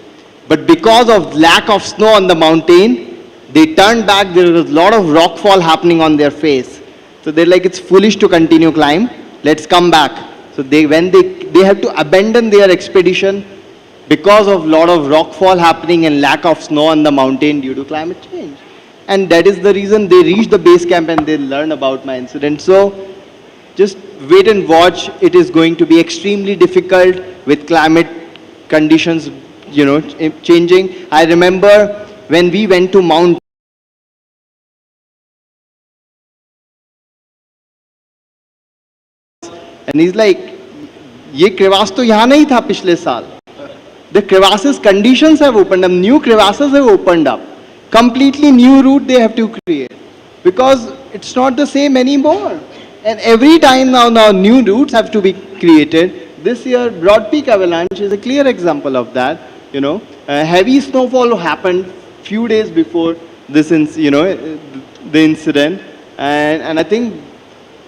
But because of lack of snow on the mountain, they turned back. There was a lot of rockfall happening on their face. So they're like, it's foolish to continue climb. Let's come back. So they have to abandon their expedition because of lot of rockfall happening and lack of snow on the mountain due to climate change. And that is the reason they reach the base camp and they learn about my incident. So just wait and watch. It is going to be extremely difficult with climate conditions, changing. I remember when we went to Mount and he's like, ये crevasse तो यहाँ नहीं था पिछले साल. The crevasses conditions have opened up, new crevasses have opened up. Completely new route they have to create because it's not the same anymore. And every time now new routes have to be created. This year, Broad Peak Avalanche is a clear example of that. Heavy snowfall happened few days before this, the incident, and I think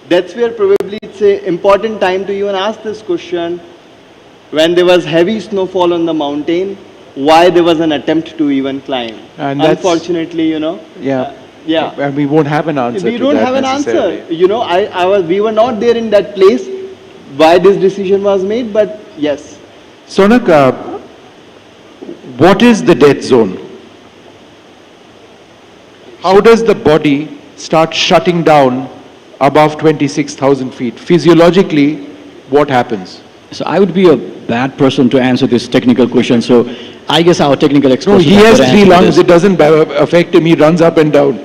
that's where probably it's an important time to even ask this question. When there was heavy snowfall on the mountain, why there was an attempt to even climb? And unfortunately, yeah. And we won't have an answer. We don't have an answer. We were not there in that place. Why this decision was made, but yes. Sonak, what is the death zone? How does the body start shutting down above 26,000 feet? Physiologically, what happens? So I would be a bad person to answer this technical question. So I guess our technical expert. No, he has 3 lungs. It doesn't affect him. He runs up and down.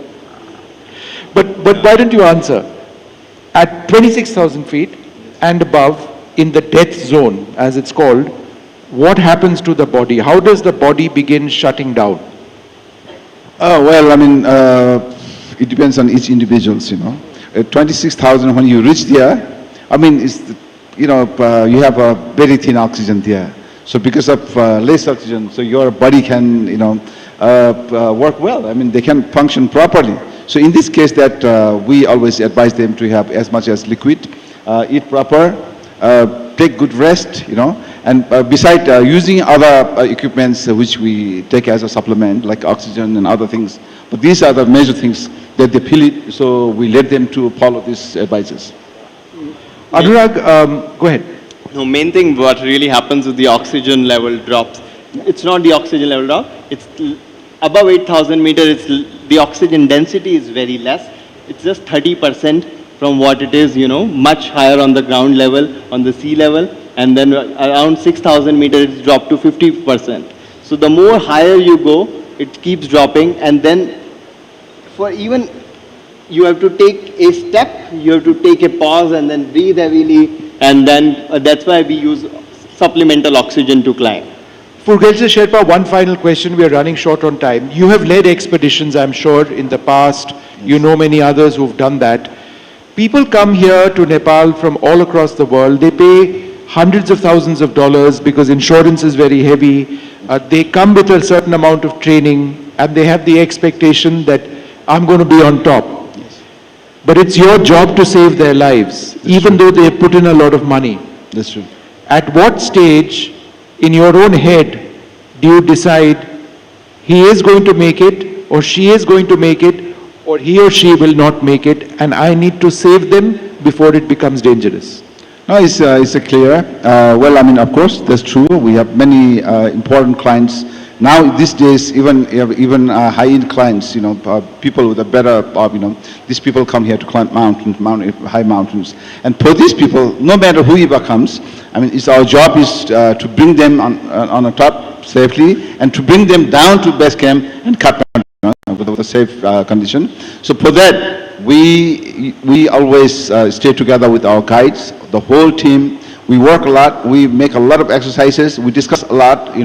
But why don't you answer? At 26,000 feet and above, in the death zone, as it's called, what happens to the body? How does the body begin shutting down? Well, it depends on each individuals, At 26,000, when you reach there, you have a very thin oxygen there. So because of less oxygen, so your body can, work well. They can function properly. So in this case that we always advise them to have as much as liquid, eat proper, take good rest, and beside using other equipments which we take as a supplement, like oxygen and other things. But these are the major things that they feel it, so we let them to follow these advices. Anurag, go ahead. No, main thing what really happens is the oxygen level drops. it's not the oxygen level drop. It's above 8,000 meters. The oxygen density is very less. It's just 30% from what it is, much higher on the ground level, on the sea level, and then around 6,000 meters it's dropped to 50%. So the more higher you go, it keeps dropping, and then for even you have to take a step, you have to take a pause and then breathe heavily, and then that's why we use supplemental oxygen to climb. Furgelsa Sherpa, one final question. We are running short on time. You have led expeditions, I'm sure, in the past. You know many others who've done that. People come here to Nepal from all across the world. They pay hundreds of thousands of dollars because insurance is very heavy. They come with a certain amount of training, and they have the expectation that I'm going to be on top. But it's your job to save their lives, even though they have put in a lot of money. That's true. At what stage in your own head do you decide he is going to make it, or she is going to make it, or he or she will not make it, and I need to save them before it becomes dangerous? No, it's clear. Well, I mean, of course, that's true. We have many important clients. Now, these days, even high-end clients, people with a better, these people come here to climb high mountains. And for these people, no matter who ever comes, I mean, our job is to bring them on the top safely and to bring them down to base camp and Kathmandu with a safe condition. So for that, we always stay together with our guides, the whole team. We work a lot, we make a lot of exercises, we discuss a lot,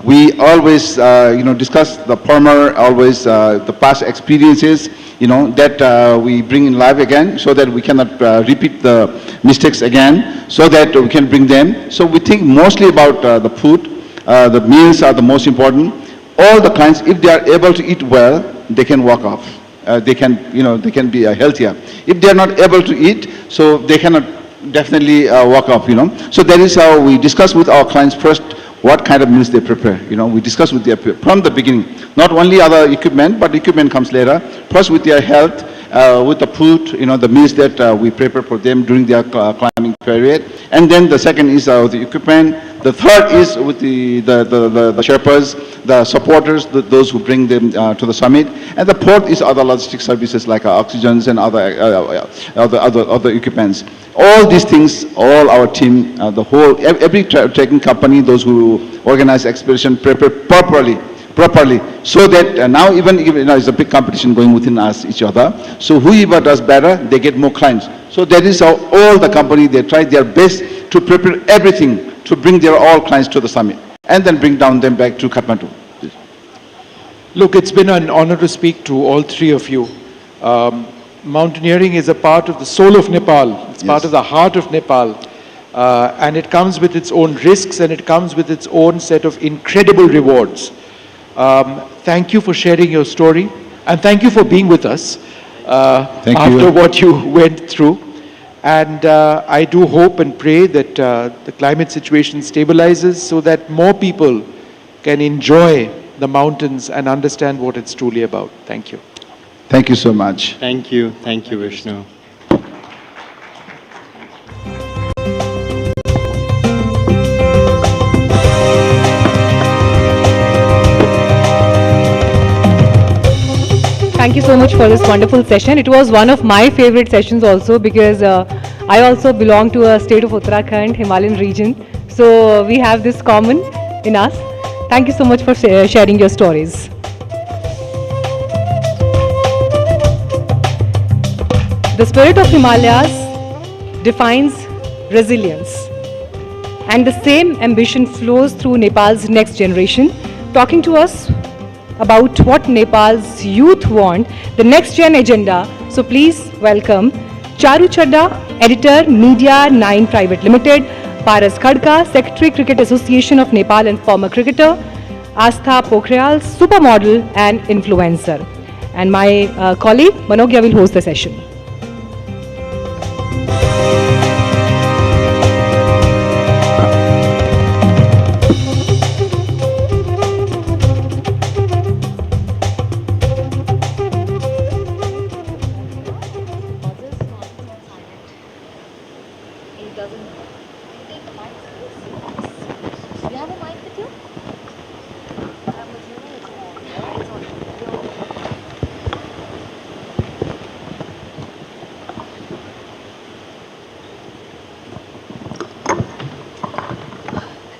We always, discuss the former, always the past experiences, that we bring in life again so that we cannot repeat the mistakes again, so that we can bring them. So we think mostly about the food, the meals are the most important. All the clients, if they are able to eat well, they can walk off. They can be healthier. If they are not able to eat, so they cannot definitely walk off, So that is how we discuss with our clients first what kind of meals they prepare. We discuss with them from the beginning. Not only other equipment, but equipment comes later. First with their health, with the food, the meals that we prepare for them during their climbing period. And then the second is the equipment. The third is with the Sherpas, the supporters, those who bring them to the summit. And the fourth is other logistic services like oxygens and other equipments. All these things, all our team, every trekking company, those who organize expedition, prepare properly, so that now even it's a big competition going within us, each other. So whoever does better, they get more clients. So that is how all the company, they try their best to prepare everything to bring their all clients to the summit and then bring down them back to Kathmandu. Look, it's been an honor to speak to all three of you. Mountaineering is a part of the soul of Nepal. It's part of the heart of Nepal. And it comes with its own risks, and it comes with its own set of incredible rewards. Thank you for sharing your story, and thank you for being with us after what you went through. And I do hope and pray that the climate situation stabilizes so that more people can enjoy the mountains and understand what it's truly about. Thank you. Thank you so much. Thank you, Vishnu. Thank you so much for this wonderful session. It was one of my favorite sessions also because I also belong to a state of Uttarakhand, Himalayan region. So we have this common in us. Thank you so much for sharing your stories. The spirit of Himalayas defines resilience, and the same ambition flows through Nepal's next generation, talking to us about what Nepal's youth want, the next gen agenda. So please welcome Charu Chadda, editor, Media 9 Private Limited; Paras Khadka, Secretary, Cricket Association of Nepal and former cricketer; Astha Pokhriyal, supermodel and influencer. And my colleague Manogya will host the session.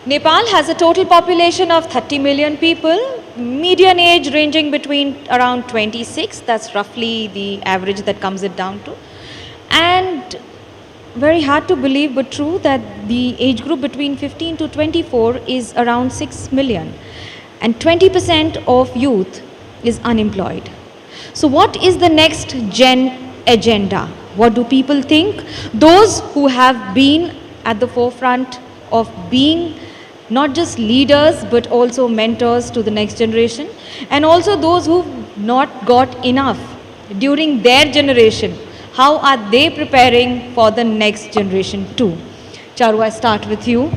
Nepal has a total population of 30 million people, median age ranging between around 26, that's roughly the average that comes it down to. And very hard to believe but true that the age group between 15 to 24 is around 6 million. And 20% of youth is unemployed. So what is the next gen agenda? What do people think? Those who have been at the forefront of being not just leaders but also mentors to the next generation, and also those who've not got enough during their generation, how are they preparing for the next generation too? Charu, I start with you.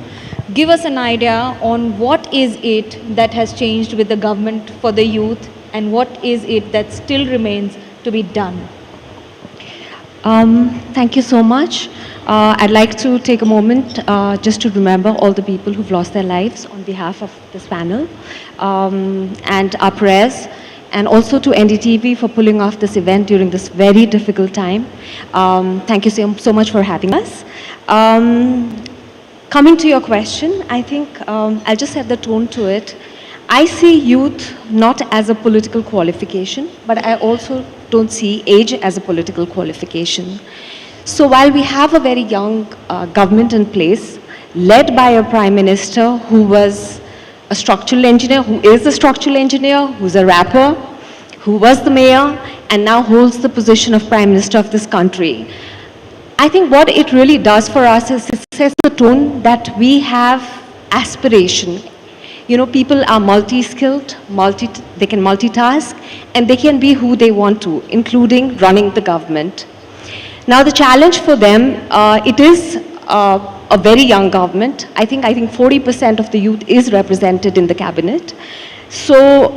Give us an idea on what is it that has changed with the government for the youth and what is it that still remains to be done? Thank you so much. I'd like to take a moment just to remember all the people who've lost their lives on behalf of this panel and our prayers, and also to NDTV for pulling off this event during this very difficult time. Thank you so much for having us. Coming to your question, I think I'll just set the tone to it. I see youth not as a political qualification, but I also don't see age as a political qualification. So while we have a very young government in place, led by a prime minister who was a structural engineer, who is a structural engineer, who's a rapper, who was the mayor, and now holds the position of prime minister of this country, I think what it really does for us is it sets the tone that we have aspiration. You know, people are multi-skilled, they can multitask, and they can be who they want to, including running the government. Now the challenge for them, it is a very young government. I think 40% of the youth is represented in the cabinet. So,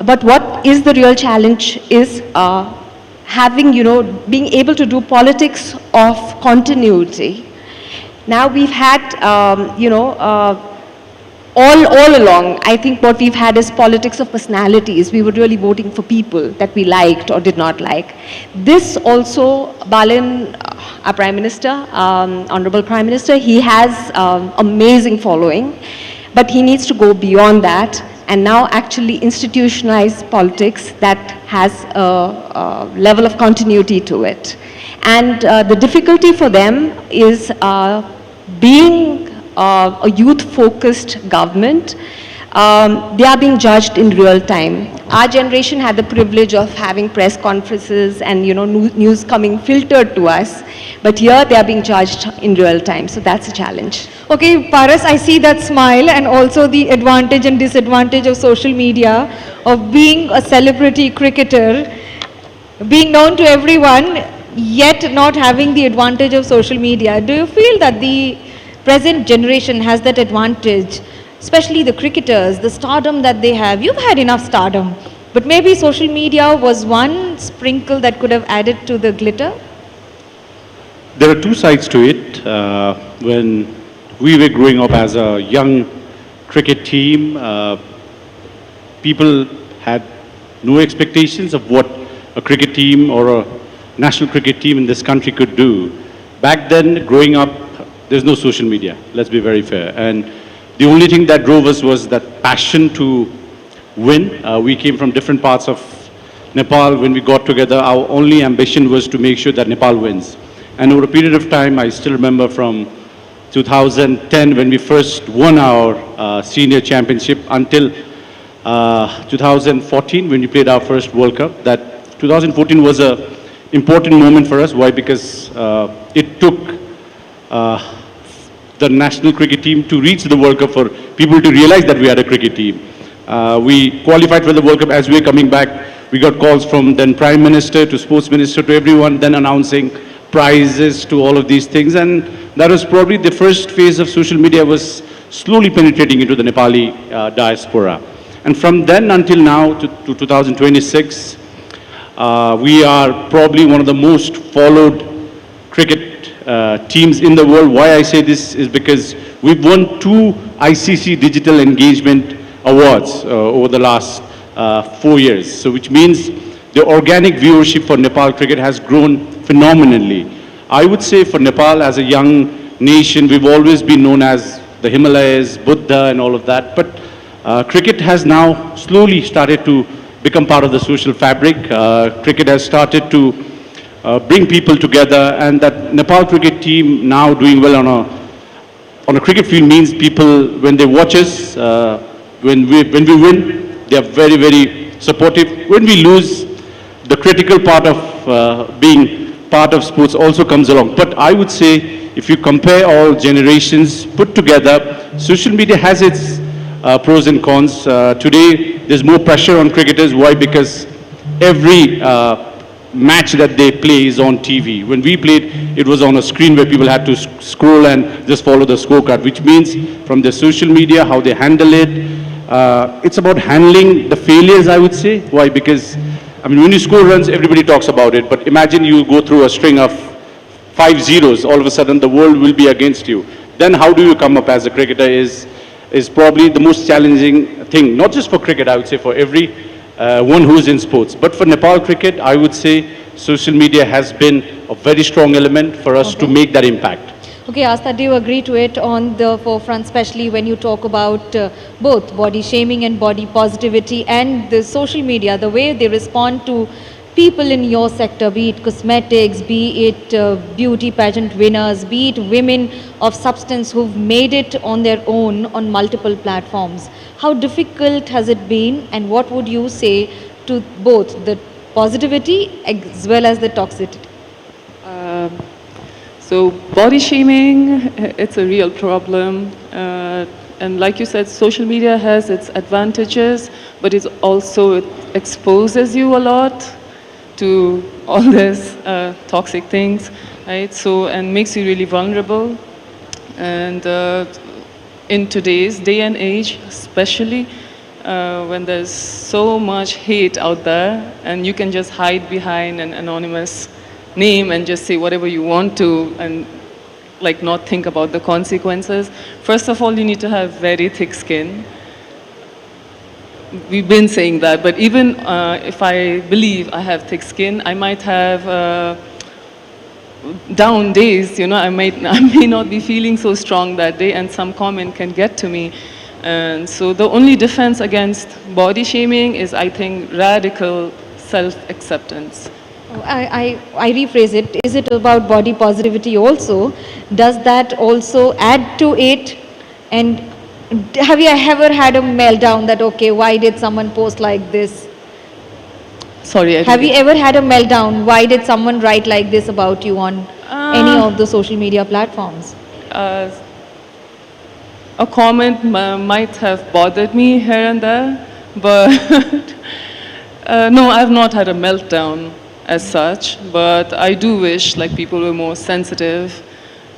but what is the real challenge is having, being able to do politics of continuity. Now we've had, all along, I think what we've had is politics of personalities. We were really voting for people that we liked or did not like. This also, Balin, our Prime Minister, Honorable Prime Minister, he has amazing following, but he needs to go beyond that and now actually institutionalize politics that has a level of continuity to it. And the difficulty for them is being a youth-focused government, they are being judged in real time. Our generation had the privilege of having press conferences and news coming filtered to us, but here they are being judged in real time, so that's a challenge. Okay, Paras, I see that smile and also the advantage and disadvantage of social media, of being a celebrity cricketer, being known to everyone, yet not having the advantage of social media. Do you feel that the present generation has that advantage, especially the cricketers, the stardom that they have? You've had enough stardom, but maybe social media was one sprinkle that could have added to the glitter? There are two sides to it. When we were growing up as a young cricket team, people had no expectations of what a cricket team or a national cricket team in this country could do. Back then, growing up, there's no social media, let's be very fair. And the only thing that drove us was that passion to win. We came from different parts of Nepal. When we got together, our only ambition was to make sure that Nepal wins. And over a period of time, I still remember from 2010 when we first won our senior championship until 2014 when we played our first World Cup. That 2014 was an important moment for us. Why? Because it took the national cricket team to reach the World Cup for people to realize that we had a cricket team. We qualified for the World Cup. As we were coming back, we got calls from then Prime Minister to Sports Minister to everyone, then announcing prizes to all of these things. And that was probably the first phase of social media was slowly penetrating into the Nepali diaspora. And from then until now to 2026, we are probably one of the most followed cricket teams in the world. Why I say this is because we've won 2 ICC Digital Engagement Awards over the last 4 years. So which means the organic viewership for Nepal cricket has grown phenomenally. I would say for Nepal as a young nation, we've always been known as the Himalayas, Buddha and all of that. But cricket has now slowly started to become part of the social fabric. Cricket has started to bring people together, and that Nepal cricket team now doing well on a cricket field means people, when they watch us, when we win, they are very, very supportive. When we lose, the critical part of being part of sports also comes along. But I would say, if you compare all generations put together, social media has its pros and cons. Today, there's more pressure on cricketers. Why? Because every match that they play is on TV. When we played, it was on a screen where people had to scroll and just follow the scorecard, which means from the social media, how they handle it, it's about handling the failures, I would say. Why? Because, I mean, when you score runs, everybody talks about it, but imagine you go through a string of 5 zeros, all of a sudden the world will be against you. Then how do you come up as a cricketer is probably the most challenging thing, not just for cricket, I would say for every one who's in sports. But for Nepal cricket, I would say social media has been a very strong element for us to make that impact. Okay, Asta, do you agree to it on the forefront, especially when you talk about both body shaming and body positivity and the social media, the way they respond to people in your sector, be it cosmetics, be it beauty pageant winners, be it women of substance who've made it on their own on multiple platforms. How difficult has it been, and what would you say to both the positivity as well as the toxicity? So body shaming, it's a real problem. And like you said, social media has its advantages, but it exposes you a lot to all these toxic things, right? So, and makes you really vulnerable. And in today's day and age, especially when there's so much hate out there, and you can just hide behind an anonymous name and just say whatever you want to, and like not think about the consequences. First of all, you need to have very thick skin. We've been saying that, but even if I believe I have thick skin, I might have down days, you know, I may not be feeling so strong that day, and some comment can get to me. And so the only defense against body shaming is, I think, radical self-acceptance. I rephrase it. Is it about body positivity also? Does that also add to it? And have you ever had a meltdown that, okay, why did someone post like this? Sorry, have you ever had a meltdown? Why did someone write like this about you on any of the social media platforms? A comment might have bothered me here and there, but no, I've not had a meltdown as such, but I do wish like people were more sensitive,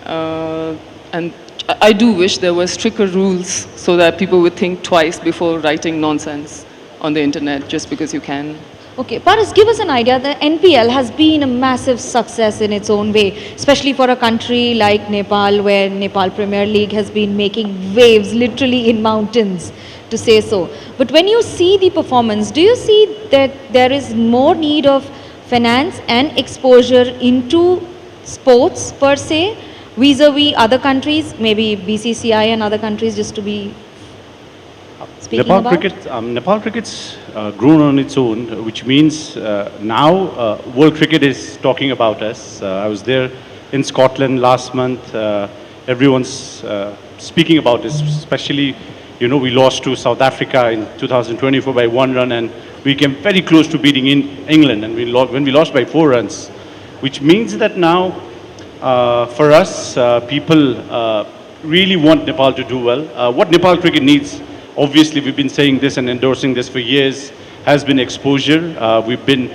and I do wish there were stricter rules so that people would think twice before writing nonsense on the internet just because you can. Okay, Paras, give us an idea. The NPL has been a massive success in its own way, especially for a country like Nepal, where Nepal Premier League has been making waves literally in mountains, to say so. But when you see the performance, do you see that there is more need of finance and exposure into sports per se, vis-a-vis other countries, maybe BCCI and other countries, just to be speaking about? Nepal cricket's grown on its own, which means now world cricket is talking about us. I was there in Scotland last month. Everyone's speaking about this, especially, you know, we lost to South Africa in 2024 by 1 run, and we came very close to beating England, and when we lost by 4 runs, which means that now, for us, people really want Nepal to do well. What Nepal cricket needs, obviously we've been saying this and endorsing this for years, has been exposure. We've been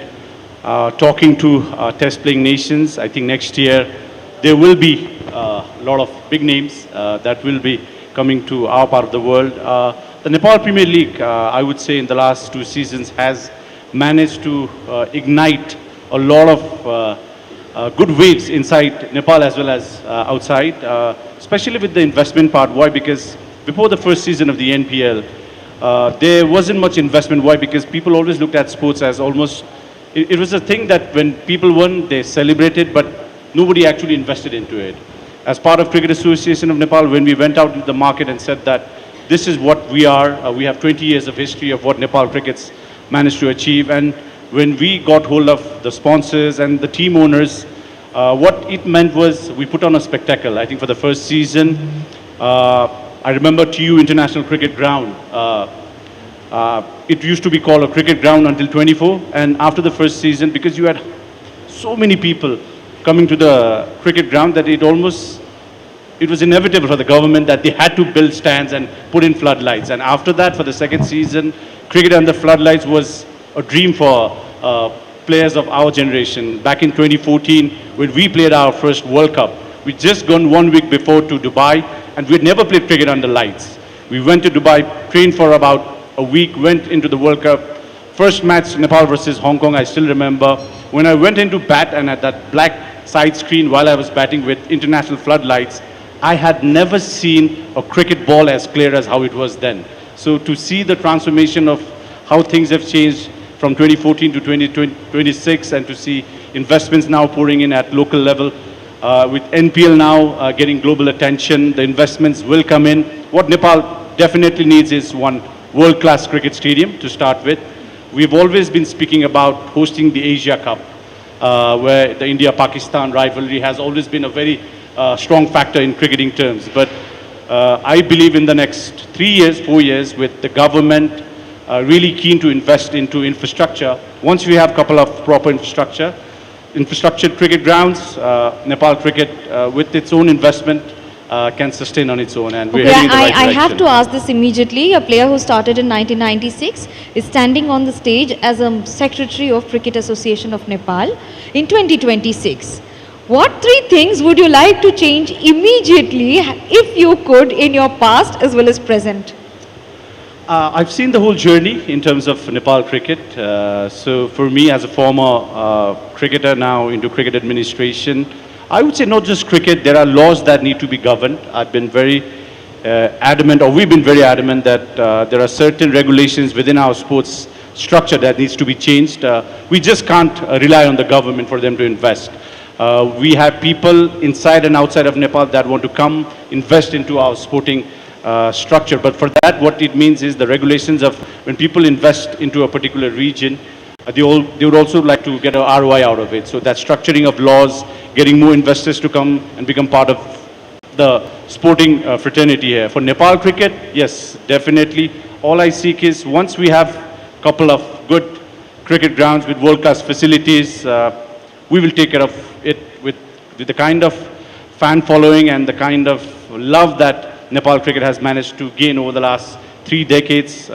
talking to test-playing nations. I think next year there will be a lot of big names that will be coming to our part of the world. The Nepal Premier League, I would say in the last 2 seasons, has managed to ignite a lot of good waves inside Nepal as well as outside, especially with the investment part. Why? Because before the first season of the NPL, there wasn't much investment. Why? Because people always looked at sports as almost, it was a thing that when people won, they celebrated, but nobody actually invested into it. as part of Cricket Association of Nepal, when we went out into the market and said that this is what we are, we have 20 years of history of what Nepal cricket's managed to achieve. And when we got hold of the sponsors and the team owners, what it meant was we put on a spectacle. I think for the first season, I remember TU International Cricket Ground. It used to be called a cricket ground until 24, and after the first season, because you had so many people coming to the cricket ground that it was inevitable for the government that they had to build stands and put in floodlights. And after that, for the second season, cricket under floodlights was a dream for players of our generation. Back in 2014, when we played our first World Cup, we'd just gone 1 week before to Dubai, and we'd never played cricket under lights. We went to Dubai, trained for about a week, went into the World Cup. First match, Nepal versus Hong Kong, I still remember. When I went into bat and at that black side screen while I was batting with international floodlights, I had never seen a cricket ball as clear as how it was then. So to see the transformation of how things have changed from 2014 to 2026, and to see investments now pouring in at local level, with NPL now getting global attention, the investments will come in. What Nepal definitely needs is one world-class cricket stadium to start with. We've always been speaking about hosting the Asia Cup, where the India-Pakistan rivalry has always been a very strong factor in cricketing terms. But I believe in the next 3 years, 4 years, with the government really keen to invest into infrastructure, once we have a couple of proper infrastructured cricket grounds, Nepal cricket with its own investment can sustain on its own, and we're heading in the right direction. I have to ask this immediately. A player who started in 1996 is standing on the stage as a Secretary of Cricket Association of Nepal in 2026. What 3 things would you like to change immediately, if you could, in your past as well as present? I've seen the whole journey in terms of Nepal cricket. So for me, as a former cricketer now into cricket administration, I would say not just cricket, there are laws that need to be governed. I've been very adamant, or we've been very adamant, that there are certain regulations within our sports structure that needs to be changed. We just can't rely on the government for them to invest. We have people inside and outside of Nepal that want to come invest into our sporting structure. But for that, what it means is the regulations of when people invest into a particular region, they would also like to get an ROI out of it. So that structuring of laws, getting more investors to come and become part of the sporting fraternity here. For Nepal cricket, yes, definitely. All I seek is once we have a couple of good cricket grounds with world-class facilities, we will take care of it with the kind of fan following and the kind of love that Nepal cricket has managed to gain over the last 3 decades.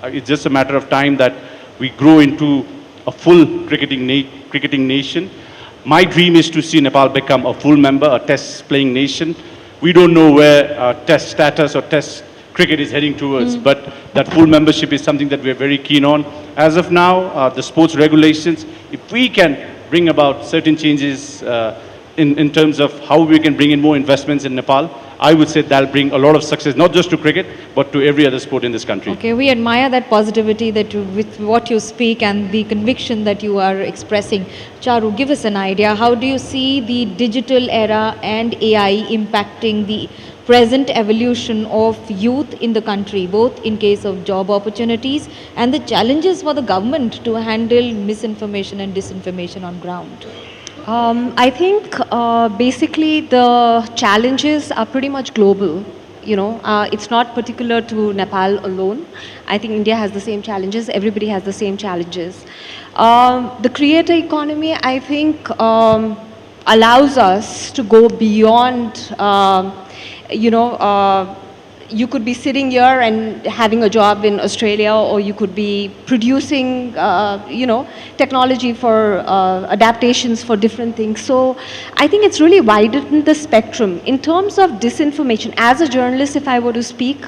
It's just a matter of time that we grow into a full cricketing nation. My dream is to see Nepal become a full member, a test playing nation. We don't know where test status or test cricket is heading towards, but that full membership is something that we're very keen on. As of now, the sports regulations, if we can bring about certain changes in terms of how we can bring in more investments in Nepal, I would say that'll bring a lot of success, not just to cricket, but to every other sport in this country. Okay, we admire that positivity that with what you speak and the conviction that you are expressing. Charu, give us an idea. How do you see the digital era and AI impacting the present evolution of youth in the country, both in case of job opportunities and the challenges for the government to handle misinformation and disinformation on ground? I think basically the challenges are pretty much global. You know, it's not particular to Nepal alone. I think India has the same challenges. Everybody has the same challenges. The creator economy, I think, allows us to go beyond, you could be sitting here and having a job in Australia, or you could be producing, technology for adaptations for different things. So I think it's really widened the spectrum. In terms of disinformation, as a journalist, if I were to speak,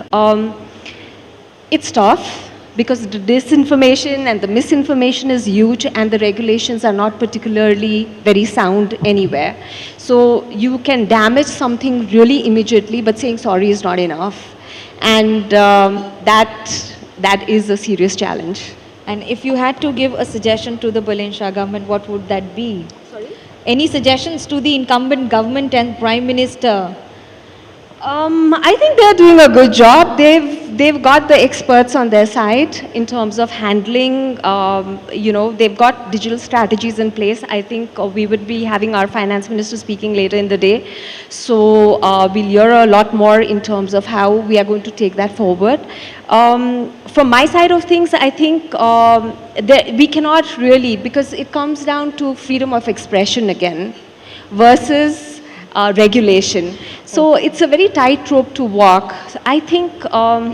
it's tough because the disinformation and the misinformation is huge and the regulations are not particularly very sound anywhere. So you can damage something really immediately, but saying sorry is not enough. And that is a serious challenge. And if you had to give a suggestion to the Bullenshaw government, what would that be? Sorry? Any suggestions to the incumbent government and Prime Minister? I think they're doing a good job. They've got the experts on their side in terms of handling. They've got digital strategies in place. I think we would be having our finance minister speaking later in the day, so we'll hear a lot more in terms of how we are going to take that forward. From my side of things, I think that we cannot really, because it comes down to freedom of expression again versus regulation. So it's a very tight rope to walk. So I think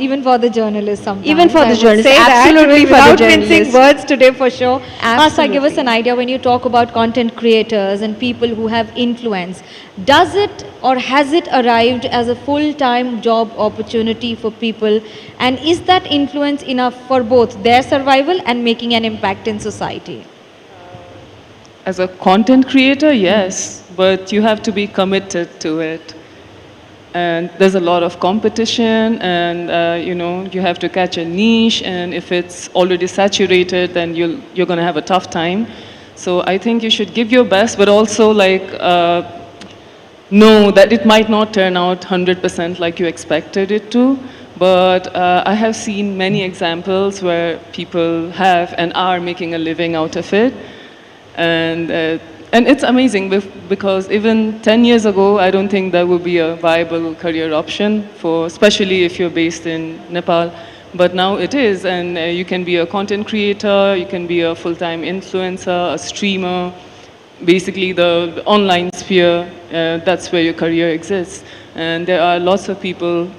even for the journalists sometimes. Even for I the would journalists, say that, absolutely for the without journalists. mincing words today for sure. Asa, give us Absolutely. an idea when you talk about content creators and people who have influence. Does it or has it arrived as a full-time job opportunity for people? And is that influence enough for both their survival and making an impact in society? As a content creator, yes, but you have to be committed to it. And there's a lot of competition, and you have to catch a niche, and if it's already saturated, then you're going to have a tough time. So I think you should give your best, but also know that it might not turn out 100% like you expected it to. But I have seen many examples where people have and are making a living out of it. And it's amazing because even 10 years ago, I don't think that would be a viable career option especially if you're based in Nepal. But now it is, and you can be a content creator, you can be a full-time influencer, a streamer, basically the online sphere, that's where your career exists. And there are lots of people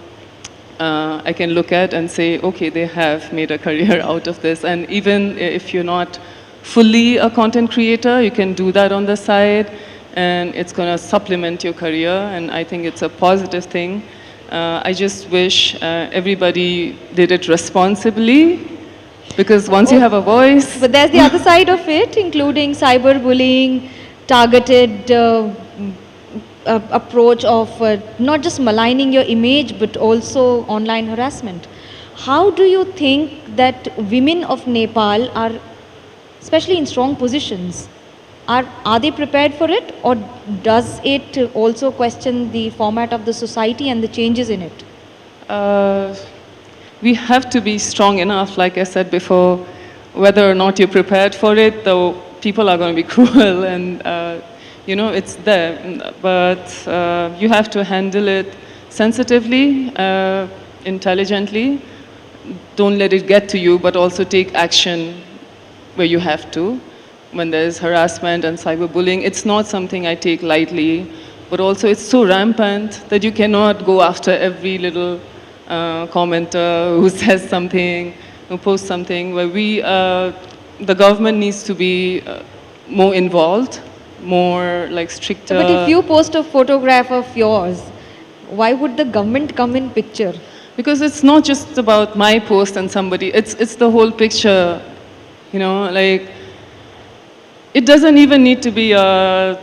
I can look at and say, okay, they have made a career out of this. And even if you're not fully a content creator, you can do that on the side, and it's going to supplement your career, and I think it's a positive thing. I just wish everybody did it responsibly, because once you have a voice... But there's the other side of it, including cyberbullying, targeted approach of not just maligning your image, but also online harassment. How do you think that women of Nepal are, especially in strong positions, are they prepared for it, or does it also question the format of the society and the changes in it? We have to be strong enough, like I said before, whether or not you're prepared for it, though people are going to be cruel, and it's there. But you have to handle it sensitively, intelligently. Don't let it get to you, but also take action where you have to. When there's harassment and cyberbullying, it's not something I take lightly, but also it's so rampant that you cannot go after every little commenter who says something, who posts something. Where the government needs to be more involved, more stricter. But if you post a photograph of yours, why would the government come in picture? Because it's not just about my post and somebody, it's the whole picture. It doesn't even need to be glamorous.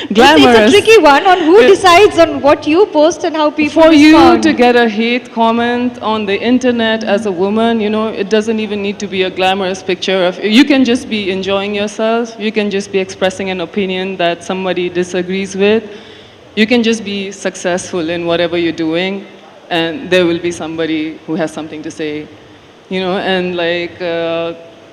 It's a tricky one on who decides on what you post and how people For respond. you to get a hate comment on the internet as a woman, it doesn't even need to be a glamorous picture. You can just be enjoying yourself. You can just be expressing an opinion that somebody disagrees with. You can just be successful in whatever you're doing, and there will be somebody who has something to say.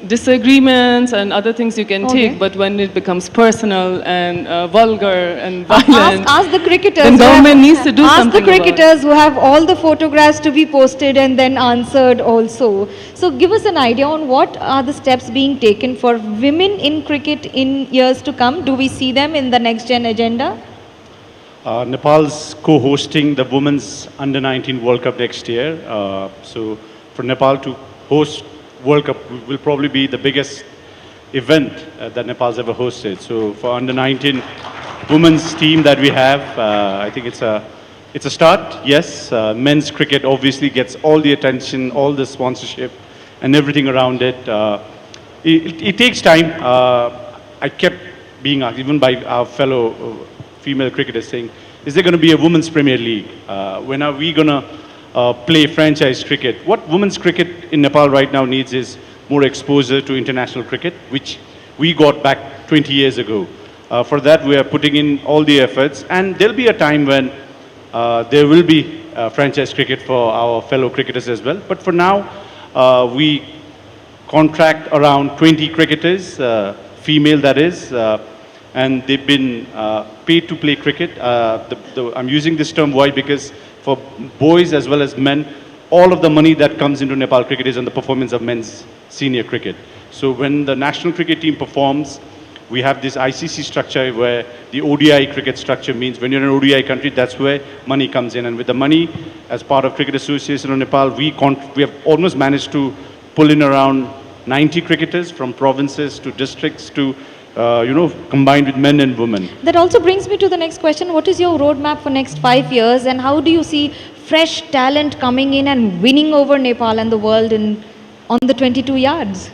Disagreements and other things you can take, but when it becomes personal and vulgar and violent, ask the cricketers. then government needs to do something. Ask the cricketers who have all the photographs to be posted and then answered also. So give us an idea on what are the steps being taken for women in cricket in years to come. Do we see them in the next gen agenda? Nepal's co-hosting the Women's Under-19 World Cup next year. So for Nepal to host World Cup will probably be the biggest event that Nepal's ever hosted. So for Under-19 women's team that we have, I think it's a start. Yes, men's cricket obviously gets all the attention, all the sponsorship, and everything around it. It takes time. I kept being asked, even by our fellow female cricketers, saying, is there going to be a women's Premier League? When are we going to play franchise cricket? What women's cricket in Nepal right now needs is more exposure to international cricket, which we got back 20 years ago. For that, we are putting in all the efforts, and there'll be a time when there will be franchise cricket for our fellow cricketers as well. But for now, we contract around 20 cricketers, female that is, and they've been paid to play cricket. I'm using this term why? Because for boys as well as men, all of the money that comes into Nepal cricket is on the performance of men's senior cricket. So when the national cricket team performs, we have this ICC structure where the ODI cricket structure means when you're an ODI country, that's where money comes in. And with the money, as part of Cricket Association of Nepal, we have almost managed to pull in around 90 cricketers from provinces to districts to, combined with men and women. That also brings me to the next question. What is your roadmap for next 5 years, and how do you see fresh talent coming in and winning over Nepal and the world on the 22 yards?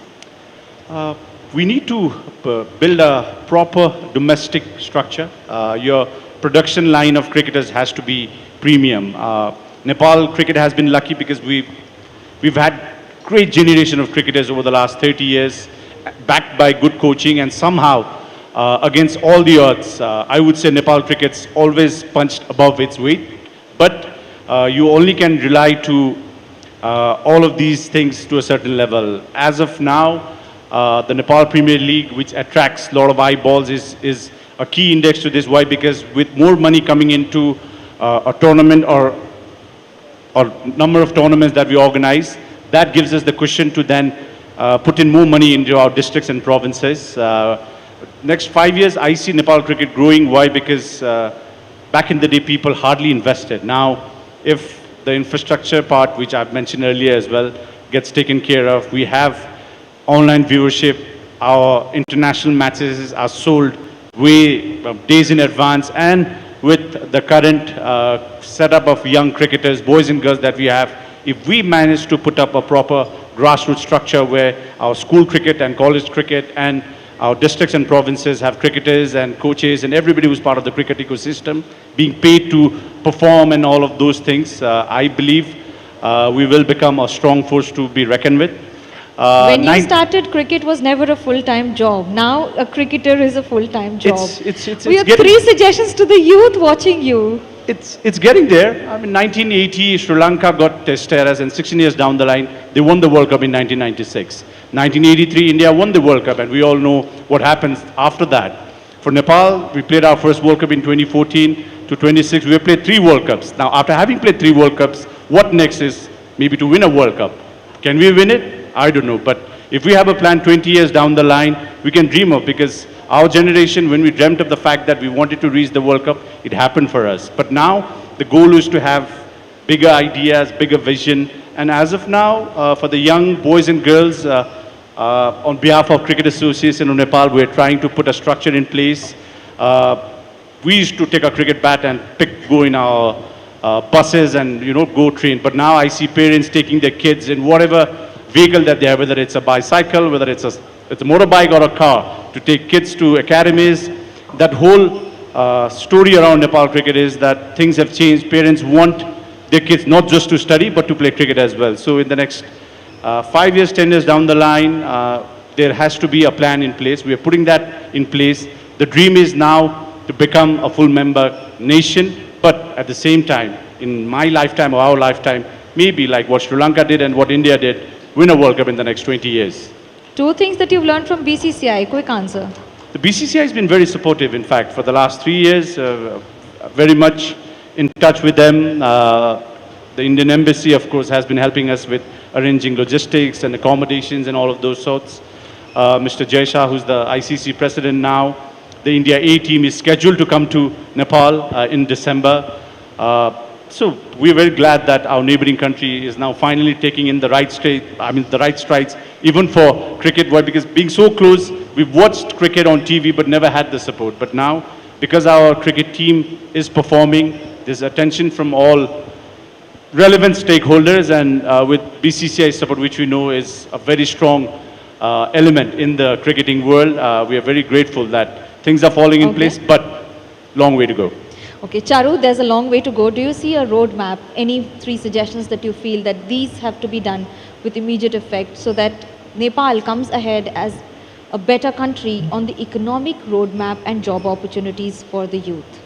We need to build a proper domestic structure. Your production line of cricketers has to be premium. Nepal cricket has been lucky because we've had great generation of cricketers over the last 30 years, backed by good coaching, and somehow, against all the odds, I would say Nepal cricket's always punched above its weight. But you only can rely to all of these things to a certain level. As of now, the Nepal Premier League, which attracts a lot of eyeballs, is a key index to this. Why? Because with more money coming into a tournament or number of tournaments that we organize, that gives us the cushion to then put in more money into our districts and provinces. Next 5 years, I see Nepal cricket growing. Why? Because back in the day, people hardly invested. Now, if the infrastructure part, which I've mentioned earlier as well, gets taken care of, we have online viewership, our international matches are sold way days in advance, and with the current setup of young cricketers, boys and girls that we have, if we manage to put up a proper grassroots structure where our school cricket and college cricket and our districts and provinces have cricketers and coaches and everybody who's part of the cricket ecosystem being paid to perform and all of those things, I believe we will become a strong force to be reckoned with. When you started, cricket was never a full-time job. Now a cricketer is a full-time job. We have 3 suggestions to the youth watching you. It's getting there. I mean, 1980, Sri Lanka got test errors, and 16 years down the line, they won the World Cup in 1996. 1983, India won the World Cup, and we all know what happens after that. For Nepal, we played our first World Cup in 2014 to 26. We have played 3 World Cups. Now, after having played 3 World Cups, what next is maybe to win a World Cup. Can we win it? I don't know. But if we have a plan 20 years down the line, we can dream of, because our generation, when we dreamt of the fact that we wanted to reach the World Cup, it happened for us. But now, the goal is to have bigger ideas, bigger vision. And as of now, for the young boys and girls, on behalf of Cricket Association of Nepal, we're trying to put a structure in place. We used to take a cricket bat and go in our buses and, go train. But now I see parents taking their kids in whatever vehicle that they have, whether it's a bicycle, whether it's a motorbike or a car, to take kids to academies. That whole story around Nepal cricket is that things have changed. Parents want their kids not just to study, but to play cricket as well. So in the next 5 years, 10 years down the line, there has to be a plan in place. We are putting that in place. The dream is now to become a full member nation, but at the same time, in my lifetime or our lifetime, maybe like what Sri Lanka did and what India did, win a World Cup in the next 20 years. 2 things that you've learned from BCCI. Quick answer. The BCCI has been very supportive, in fact, for the last 3 years, very much in touch with them. The Indian Embassy, of course, has been helping us with arranging logistics and accommodations and all of those sorts. Mr. Jay Shah, who's the ICC president now, the India A team is scheduled to come to Nepal in December. So we're very glad that our neighboring country is now finally taking in the right strides, even for cricket. Why? Because being so close, we've watched cricket on TV but never had the support. But now, because our cricket team is performing, there's attention from all relevant stakeholders, and with BCCI support, which we know is a very strong element in the cricketing world, we are very grateful that things are falling in place, but long way to go. Okay, Charu, there's a long way to go. Do you see a roadmap, any 3 suggestions that you feel that these have to be done with immediate effect so that Nepal comes ahead as a better country on the economic roadmap and job opportunities for the youth?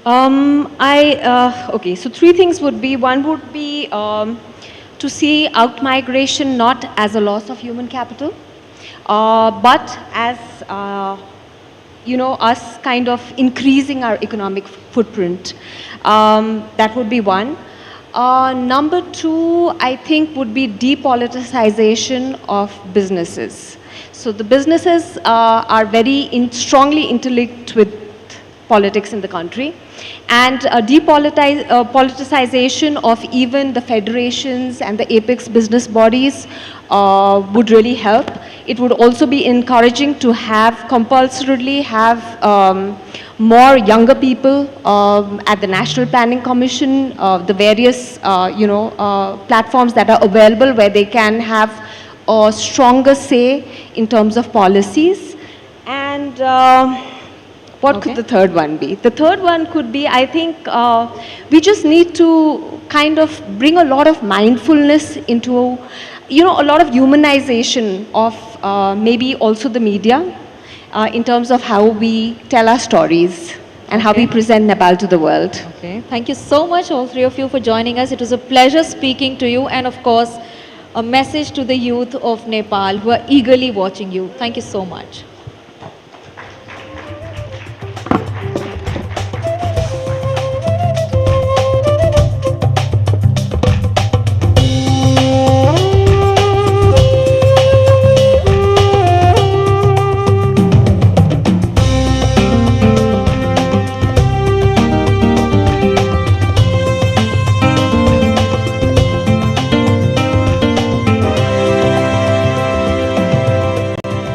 Okay, so three things would be, one would be to see out-migration not as a loss of human capital, but as, us kind of increasing our economic footprint. That would be one. Number two, I think, would be depoliticization of businesses. So the businesses are very strongly interlinked with politics in the country, and politicization of even the federations and the apex business bodies would really help. It would also be encouraging to compulsorily have more younger people at the National Planning Commission, the various platforms that are available where they can have a stronger say in terms of policies. And what could the third one be? The third one could be, I think, we just need to kind of bring a lot of mindfulness into, a lot of humanization of maybe also the media in terms of how we tell our stories and how we present Nepal to the world. Okay, thank you so much, all three of you, for joining us. It was a pleasure speaking to you, and of course, a message to the youth of Nepal who are eagerly watching you. Thank you so much.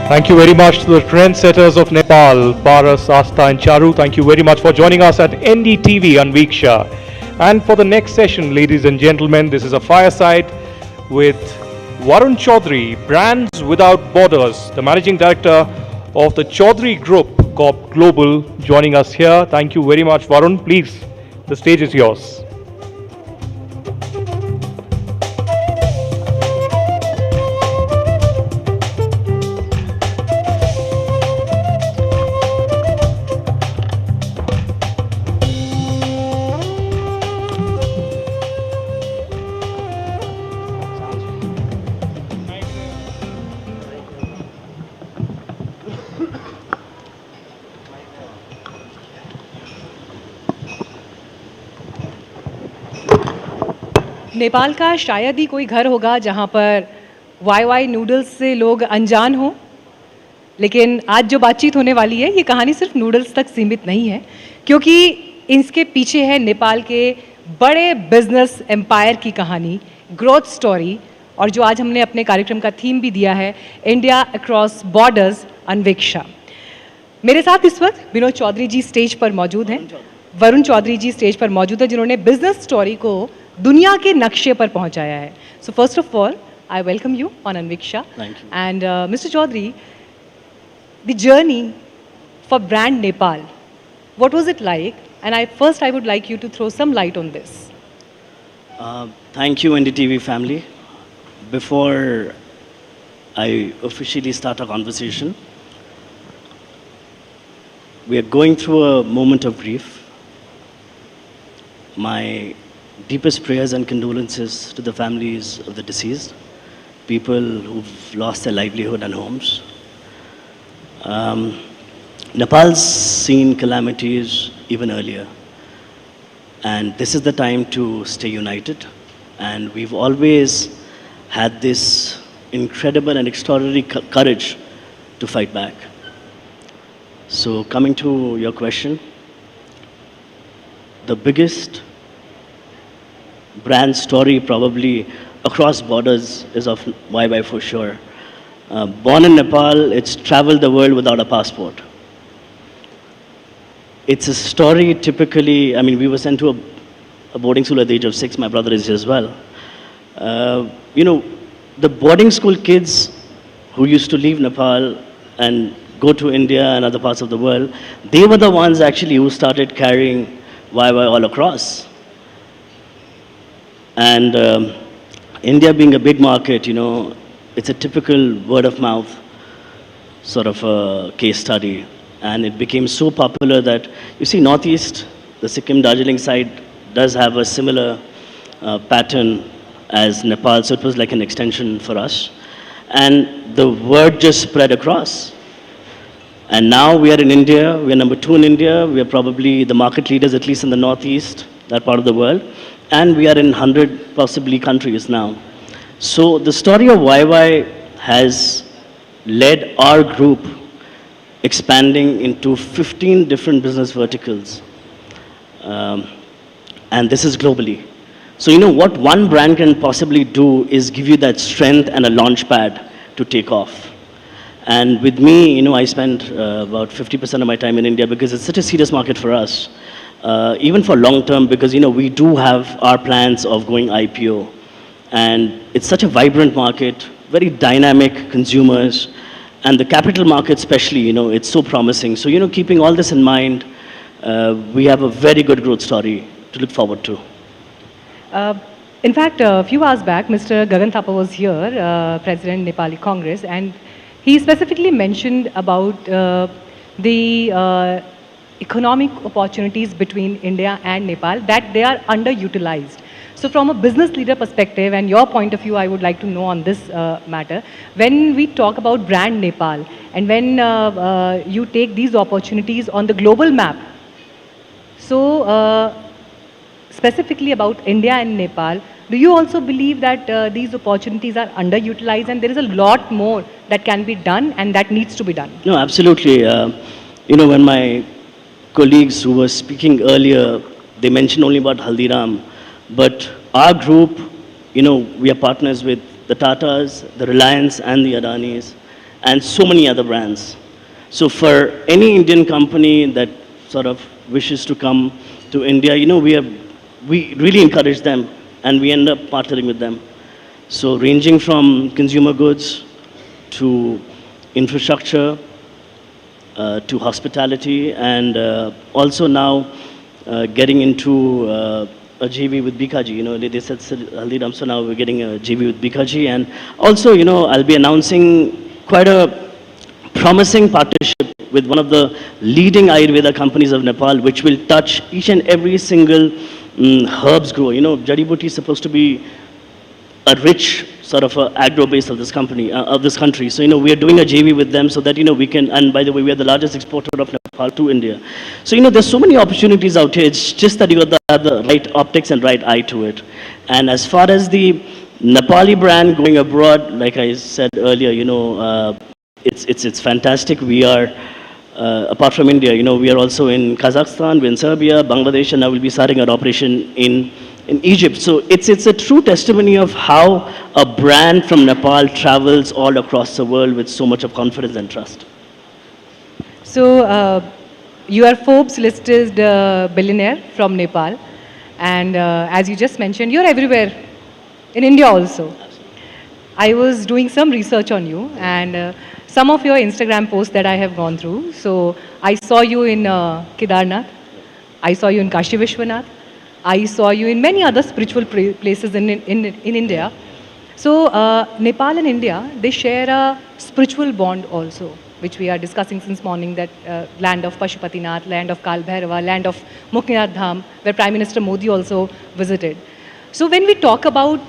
Thank you very much to the trendsetters of Nepal, Paras, Asta and Charu. Thank you very much for joining us at NDTV Anviksha. And for the next session, ladies and gentlemen, this is a fireside with Varun Chaudhary, Brands Without Borders, the Managing Director of the Chaudhary Group Corp Global, joining us here. Thank you very much, Varun. Please, the stage is yours. Nepal का शायद ही कोई घर होगा जहाँ पर Y noodles से लोग अनजान हों, लेकिन आज जो बातचीत होने वाली है ये कहानी सिर्फ नूडल्स तक सीमित नहीं है, क्योंकि इसके पीछे है नेपाल के बड़े बिजनेस एम्पायर की कहानी, ग्रोथ स्टोरी, और जो आज हमने अपने कार्यक्रम का थीम भी दिया है, इंडिया अक्रॉस बॉर्डर्स अनविक्षा। मेरे साथ इस वक्त विनोद चौधरी जी स्टेज पर मौजूद हैं, वरुण चौधरी जी स्टेज पर मौजूद है, जिन्होंने बिजनेस स्टोरी को दुनिया के नक्शे पर पहुंचाया है। So first of all I welcome you on Anviksha and mister Chaudhary, the journey for brand Nepal, what was it like? And I would like you to throw some light on this. Thank you, NDTV family. Before I officially start our conversation, we are going through a moment of grief. My deepest prayers and condolences to the families of the deceased, people who've lost their livelihood and homes. Nepal's seen calamities even earlier, and this is the time to stay united. And we've always had this incredible and extraordinary courage to fight back. So coming to your question, the biggest brand story probably across borders is of YY for sure. Born in Nepal, it's traveled the world without a passport. It's a story typically, I mean, we were sent to a boarding school at the age of 6, my brother is here as well. The boarding school kids who used to leave Nepal and go to India and other parts of the world, they were the ones actually who started carrying YY all across. And India being a big market, it's a typical word of mouth. sort of a case study. And it became so popular that, you see, Northeast, the Sikkim Darjeeling side does have a similar pattern as Nepal, so it was like an extension for us. And the word just spread across. And now we are in India, we are number 2 in India, we are probably the market leaders, at least in the Northeast, that part of the world. And we are in 100 possibly countries now. So the story of YY has led our group expanding into 15 different business verticals. And this is globally. So you know what one brand can possibly do is give you that strength and a launch pad to take off. And with me, you know, I spend about 50% of my time in India because it's such a serious market for us. Even for long term, because you know, we do have our plans of going IPO. And it's such a vibrant market, very dynamic consumers, and the capital market especially, you know, it's so promising. So, you know, keeping all this in mind, we have a very good growth story to look forward to. In fact, a few hours back, Mr. Gagan Thapa was here, President Nepali Congress, and he specifically mentioned about the economic opportunities between India and Nepal, that they are underutilized. So from a business leader perspective and your point of view, I would like to know on this matter. When we talk about brand Nepal and when you take these opportunities on the global map, so specifically about India and Nepal, do you also believe that these opportunities are underutilized and there is a lot more that can be done and that needs to be done? No, absolutely. You know, when my colleagues who were speaking earlier, they mentioned only about Haldiram. But our group, you know, we are partners with the Tatas, the Reliance and the Adanis and so many other brands. So for any Indian company that sort of wishes to come to India, you know, we really encourage them and we end up partnering with them. So ranging from consumer goods to infrastructure to hospitality and also now getting into a JV with Bikaji. You know, they said Haldiram, so now we're getting a JV with Bikaji. And also, you know, I'll be announcing quite a promising partnership with one of the leading Ayurveda companies of Nepal, which will touch each and every single herbs grow. You know, Jari Buti is supposed to be a rich sort of agro base of this company, of this country. So, you know, we are doing a JV with them so that, you know, we can, and by the way, we are the largest exporter of Nepal to India. So, you know, there's so many opportunities out here. It's just that you got to have the right optics and right eye to it. And as far as the Nepali brand going abroad, like I said earlier, you know, it's fantastic. We are, apart from India, you know, we are also in Kazakhstan, we're in Serbia, Bangladesh, and now we'll be starting our operation in Egypt. So it's a true testimony of how a brand from Nepal travels all across the world with so much of confidence and trust. So you are Forbes listed billionaire from Nepal, and as you just mentioned, you're everywhere, in India also. I was doing some research on you and some of your Instagram posts that I have gone through. So I saw you in Kedarnath, I saw you in Kashi Vishwanath, I saw you in many other spiritual places in India. So Nepal and India, they share a spiritual bond also, which we are discussing since morning, that land of Pashupatinath, land of Kal Bhairava, land of Muktinath Dham, where Prime Minister Modi also visited. So when we talk about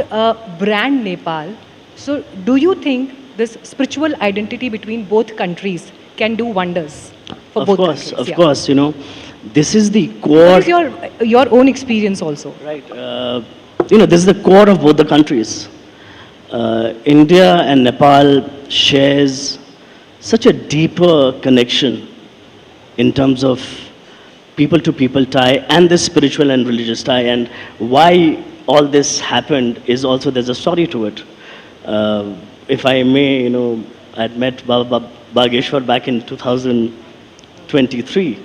brand Nepal, so do you think this spiritual identity between both countries can do wonders for both countries? Of course, you know. This is the core. What is your own experience also? Right. You know, this is the core of both the countries. India and Nepal shares such a deeper connection in terms of people-to-people tie and this spiritual and religious tie. And why all this happened is also, there's a story to it. If I may, you know, I had met Baba Bageshwar back in 2023.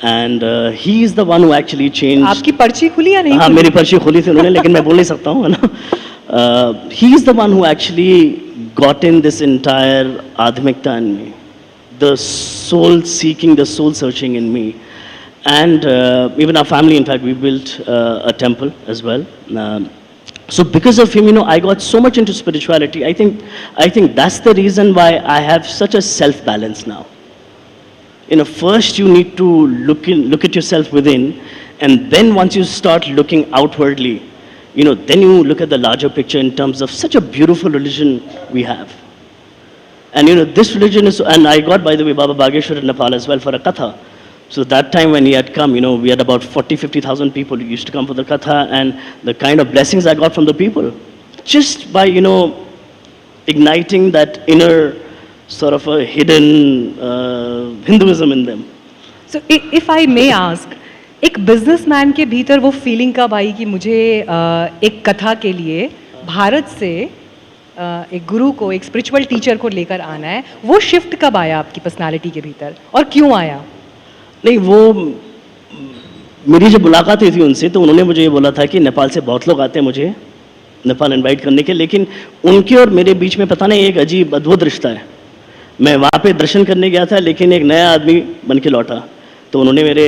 And he is the one who actually changed. आपकी पर्ची खुली या नहीं? हाँ, मेरी पर्ची खुली थी उन्होंने, लेकिन मैं बोल नहीं सकता हूँ, है ना? He is the one who actually got in this entire adhimikta in me, the soul seeking, the soul searching in me, and even our family. In fact, we built a temple as well. So because of him, I got so much into spirituality. I think that's the reason why I have such a self-balance now. First you need to look at yourself within, and then once you start looking outwardly, then you look at the larger picture in terms of such a beautiful religion we have. And this religion is, and I got, by the way, Baba Bageshwar in Nepal as well for a katha. So that time when he had come, we had about 50,000 people who used to come for the katha, and the kind of blessings I got from the people, just by, igniting that inner sort of a hidden Hinduism in them. So if I may ask, एक businessman के भीतर वो feeling कब आई कि मुझे एक कथा के लिए भारत से एक गुरु को, एक स्पिरिचुअल टीचर को लेकर आना है, वो शिफ्ट कब आया आपकी पर्सनालिटी के भीतर और क्यों आया? नहीं, वो मेरी जब मुलाकात हुई थी उनसे तो उन्होंने मुझे ये बोला था कि नेपाल से बहुत लोग आते हैं मुझे नेपाल इनवाइट करने के, लेकिन उनके और मेरे बीच में पता नहीं एक अजीब अद्भुत रिश्ता है। मैं वहाँ पे दर्शन करने गया था, लेकिन एक नया आदमी बन के लौटा, तो उन्होंने मेरे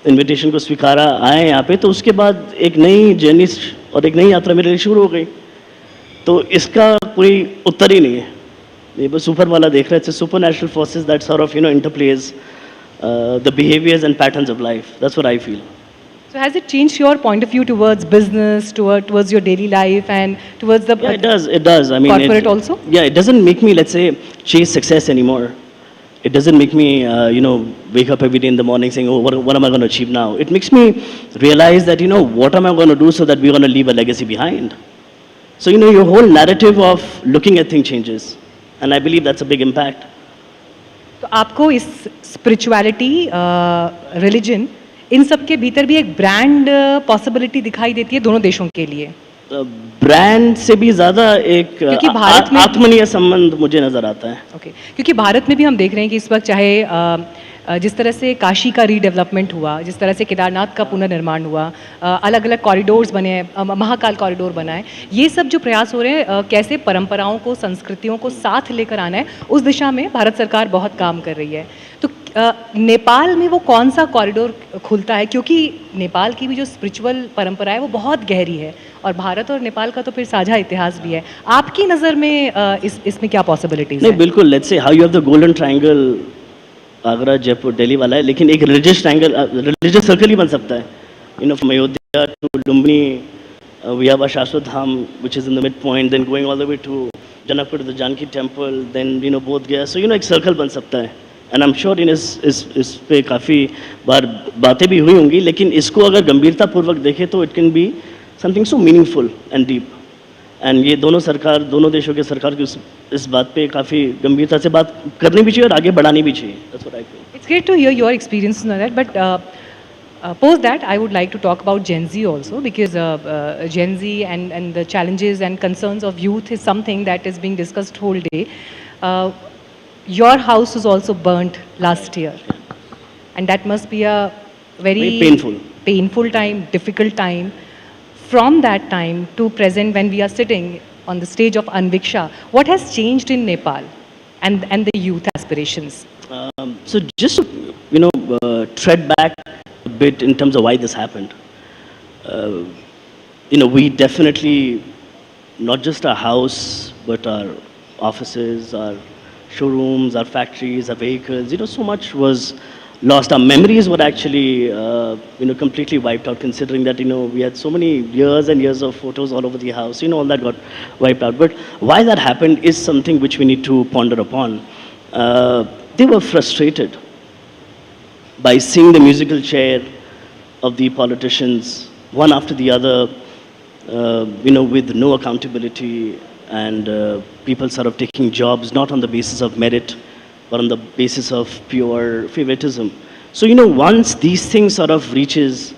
इनविटेशन को स्वीकारा, आए यहाँ पे, तो उसके बाद एक नई जर्नी और एक नई यात्रा मेरे लिए शुरू हो गई। तो इसका कोई उत्तर ही नहीं है, ये बस ऊपर वाला देख रहे थे, supernatural forces that sort of interplays the behaviors and patterns of life. That's what I feel. So has it changed your point of view towards business, towards your daily life, and towards the it does. I mean, corporate also? Yeah, it doesn't make me, let's say, chase success anymore. It doesn't make me, wake up every day in the morning saying, oh, what am I going to achieve now? It makes me realize that, what am I going to do so that we're going to leave a legacy behind? So, your whole narrative of looking at things changes. And I believe that's a big impact. तो आपको इस spirituality, religion, इन सब के भीतर भी एक brand possibility दिखाई देती है दोनों देशों के लिए? ब्रांड से भी ज़्यादा एक आत्मीय संबंध मुझे नज़र आता है। ओके, क्योंकि भारत में भी हम देख रहे हैं कि इस वक्त चाहे जिस तरह से काशी का रीडेवलपमेंट हुआ, जिस तरह से केदारनाथ का पुनर्निर्माण हुआ, अलग अलग कॉरिडोर्स बने हैं, महाकाल कॉरिडोर बना है, ये सब जो प्रयास हो रहे हैं कैसे परंपराओं को, संस्कृतियों को साथ लेकर आना है, उस दिशा में भारत सरकार बहुत काम कर रही है। तो नेपाल में वो कौन सा कॉरिडोर खुलता है, क्योंकि नेपाल की भी जो स्पिरिचुअल परंपरा है वो बहुत गहरी है और भारत और नेपाल का तो फिर साझा इतिहास भी है। आपकी नज़र में इसमें क्या पॉसिबिलिटीज है? नहीं, बिल्कुल, let's say how you have the golden triangle, Agra, Jaipur, Delhi वाला है, लेकिन एक रिलीजियस ट्रायंगल, रिलीजियस सर्कल ही बन सकता है। From Ayodhya to Lumbini, we have a Shashwat Dham which is in the mid point, then going all the way to Janakpur to the Janaki temple, then Bodh Gaya. सो एक circle बन सकता है। एंड आई एम श्योर इस पे काफ़ी बार बातें भी हुई होंगी, लेकिन इसको अगर गंभीरतापूर्वक देखें तो it can be something so meaningful and deep. And ये दोनों देशों के सरकार की इस बात पे काफ़ी गंभीरता से बात करनी भी चाहिए और आगे बढ़ानी भी चाहिए। That's what I feel. It's great to hear your experiences on that, but post that I would like to talk about Gen Z also, because Gen Z and the challenges and concerns of youth is something that is being discussed whole day. Your house was also burnt last year, and that must be a very painful time, difficult time. From that time to present, when we are sitting on the stage of Anviksha, what has changed in Nepal and the youth aspirations? So just tread back a bit in terms of why this happened. We definitely, not just our house, but our offices, our showrooms, our factories, our vehicles, so much was lost. Our memories were actually, completely wiped out, considering that, we had so many years and years of photos all over the house, all that got wiped out. But why that happened is something which we need to ponder upon. They were frustrated by seeing the musical chair of the politicians, one after the other, with no accountability, and people sort of taking jobs not on the basis of merit, but on the basis of pure favoritism. So, once these things sort of reaches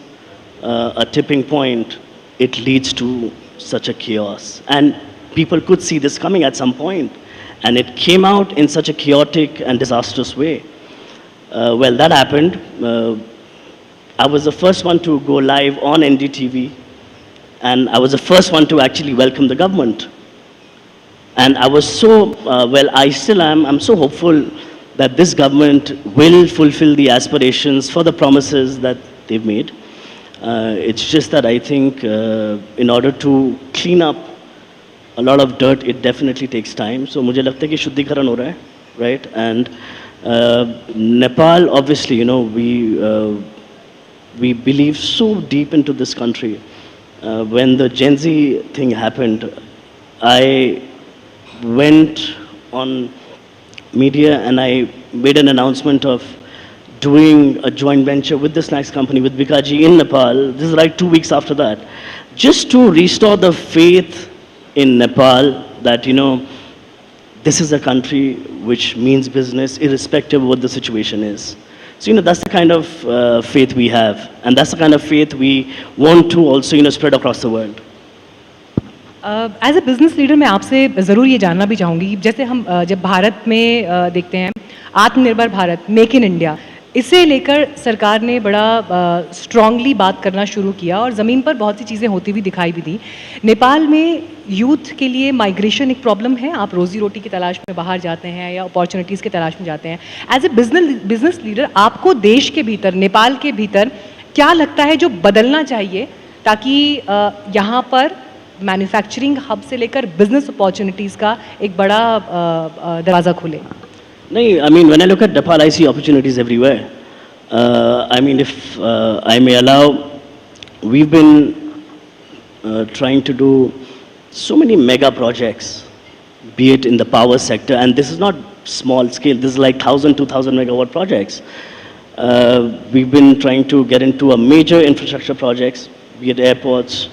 a tipping point, it leads to such a chaos. And people could see this coming at some point, and it came out in such a chaotic and disastrous way. Well, that happened. I was the first one to go live on NDTV, and I was the first one to actually welcome the government. And I was so, I still am, I'm so hopeful that this government will fulfill the aspirations for the promises that they've made. It's just that I think in order to clean up a lot of dirt, it definitely takes time. So मुझे लगता है कि शुद्धिकरण हो रहा है, right? And Nepal, obviously, you know, we believe so deep into this country. When the Gen Z thing happened, I went on media and I made an announcement of doing a joint venture with the snacks company, with Bikaji in Nepal. This is like 2 weeks after that. Just to restore the faith in Nepal that, you know, this is a country which means business irrespective of what the situation is. So, you know, that's the kind of faith we have. And that's the kind of faith we want to also, you know, spread across the world. As a business leader मैं आपसे ज़रूर ये जानना भी चाहूँगी, जैसे हम जब भारत में देखते हैं आत्मनिर्भर भारत, मेक इन इंडिया, इसे लेकर सरकार ने बड़ा स्ट्रांगली बात करना शुरू किया और ज़मीन पर बहुत सी चीज़ें होती हुई दिखाई भी दी। नेपाल में यूथ के लिए माइग्रेशन एक प्रॉब्लम है, आप रोज़ी रोटी की तलाश में बाहर जाते हैं या अपॉर्चुनिटीज़ की तलाश में जाते हैं। एज ए बिजनेस लीडर आपको देश के भीतर, नेपाल के भीतर क्या लगता है जो बदलना चाहिए ताकि यहाँ पर मैन्युफैक्चरिंग हब से लेकर बिजनेस अपॉर्चुनिटीज़ का एक बड़ा दरवाज़ा खुले? No, I mean, when I look at Nepal, I see opportunities everywhere. I mean, if I may allow, we've been trying to do so many mega projects, be it in the power sector, and this is not small scale, this is like 1,000, 2,000 megawatt projects. We've been trying to get into a major infrastructure projects, be it airports.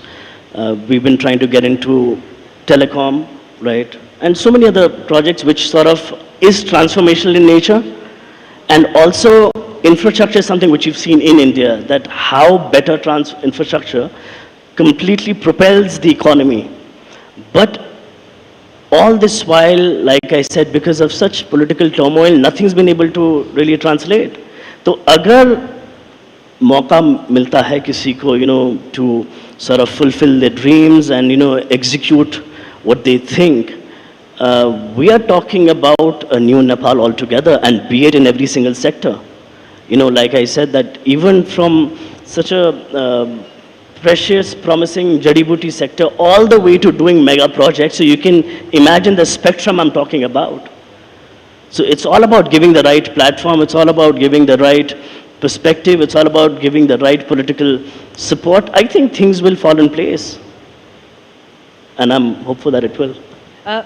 We've been trying to get into telecom, right? And so many other projects which sort of is transformational in nature. And also infrastructure is something which you've seen in India, that how better infrastructure completely propels the economy. But all this while, like I said, because of such political turmoil, nothing's been able to really translate. So agar mauka milta hai kisi ko, you know, to sort of fulfill their dreams and, you know, execute what they think, we are talking about a new Nepal altogether, and be it in every single sector. You know, like I said, that even from such a precious, promising Jadibuti sector all the way to doing mega projects, so you can imagine the spectrum I'm talking about. So it's all about giving the right platform, it's all about giving the right perspective, it's all about giving the right political support. I think things will fall in place, and I'm hopeful that it will.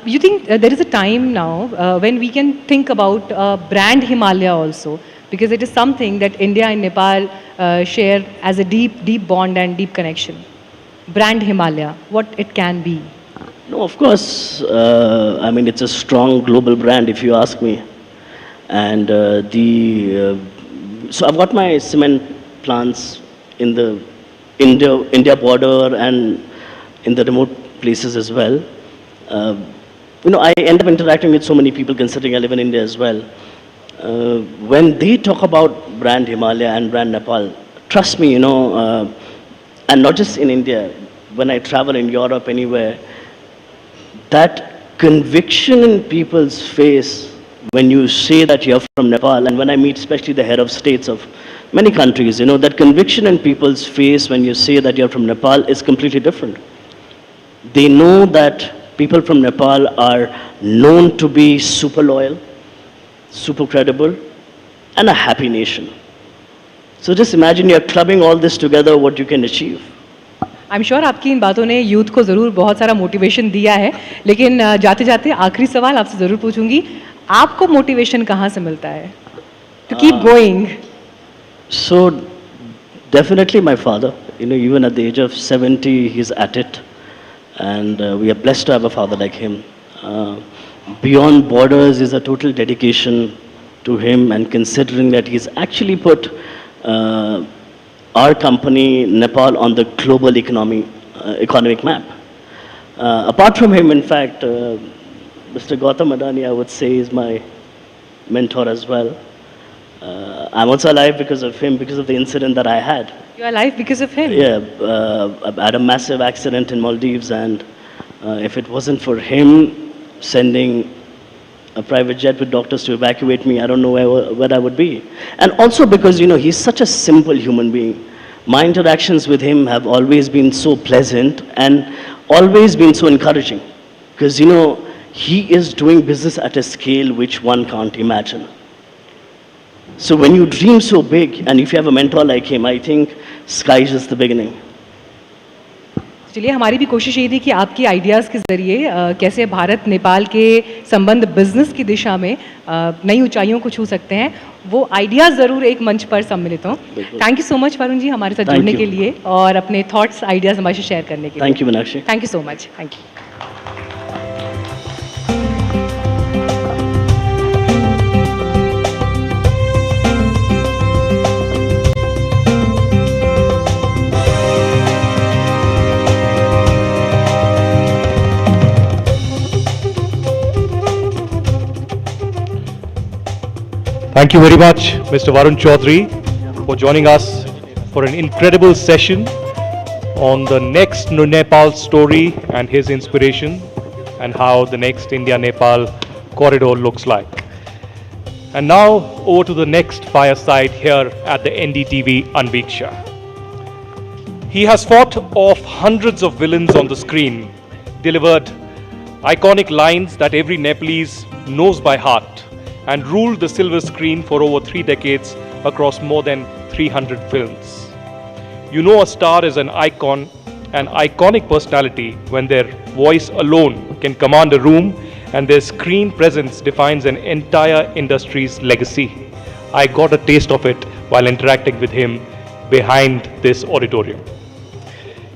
You think there is a time now when we can think about brand Himalaya also, because it is something that India and Nepal share as a deep bond and deep connection. Brand Himalaya, what it can be? No, of course. I mean, it's a strong global brand, if you ask me. And so I've got my cement plants in the India border and in the remote places as well. You know, I end up interacting with so many people, considering I live in India as well. When they talk about brand Himalaya and brand Nepal, trust me, you know, and not just in India, when I travel in Europe, anywhere, that conviction in people's face when you say that you're from Nepal, and when I meet especially the head of states of many countries, you know, that conviction in people's face when you say that you're from Nepal is completely different. They know that people from Nepal are known to be super loyal, super credible, and a happy nation. So just imagine you're clubbing all this together, what you can achieve. I'm sure आपकी इन बातों ने youth को ज़रूर बहुत सारा motivation दिया है, लेकिन जाते जाते आखिरी सवाल आपसे ज़रूर पूछूंगी, आपको मोटिवेशन कहाँ से मिलता है to keep going? So definitely my father. You know, even at the age of 70, he's at it. And we are blessed to have a father like him. Beyond Borders is a total dedication to him, and considering that he's actually put our company, Nepal, on the global economic map. Apart from him, in fact, Mr. Gautam Adani, I would say, is my mentor as well. I'm also alive because of him, because of the incident that I had. You are alive because of him? Yeah, I had a massive accident in Maldives, and if it wasn't for him sending a private jet with doctors to evacuate me, I don't know where I would be. And also because, you know, he's such a simple human being. My interactions with him have always been so pleasant and always been so encouraging. Because, you know, he is doing business at a scale which one can't imagine. So when you dream so big, and if you have a mentor like him, I think sky is just the beginning. चलिए हमारी भी कोशिश ये थी कि आपके ideas के ज़रिए कैसे भारत नेपाल के संबंध बिजनेस की दिशा में नई ऊंचाइयों को छू सकते हैं, वो आइडियाज़ ज़रूर एक मंच पर सम्मिलित हों. Thank you so much Varun ji हमारे साथ जुड़ने के लिए और अपने थॉट्स आइडियाज़ हमारे से शेयर करने के लिए. Thank you Meenakshi. Thank you so much. Thank you. Thank you very much, Mr. Varun Chaudhary, for joining us for an incredible session on the next Nepal story and his inspiration and how the next India-Nepal corridor looks like. And now over to the next fireside here at the NDTV Anviksha. He has fought off hundreds of villains on the screen, delivered iconic lines that every Nepalese knows by heart, and ruled the silver screen for over 3 decades across more than 300 films. You know a star is an icon, an iconic personality when their voice alone can command a room and their screen presence defines an entire industry's legacy. I got a taste of it while interacting with him behind this auditorium.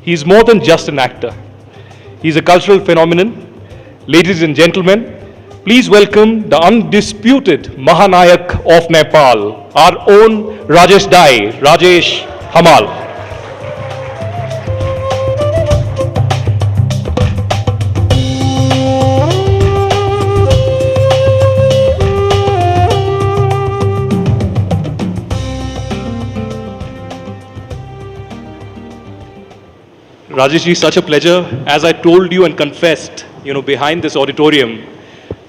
He's more than just an actor. He's a cultural phenomenon. Ladies and gentlemen, please welcome the undisputed Mahanayak of Nepal, our own Rajesh Dai, Rajesh Hamal. Rajesh ji, such a pleasure. As I told you and confessed, behind this auditorium,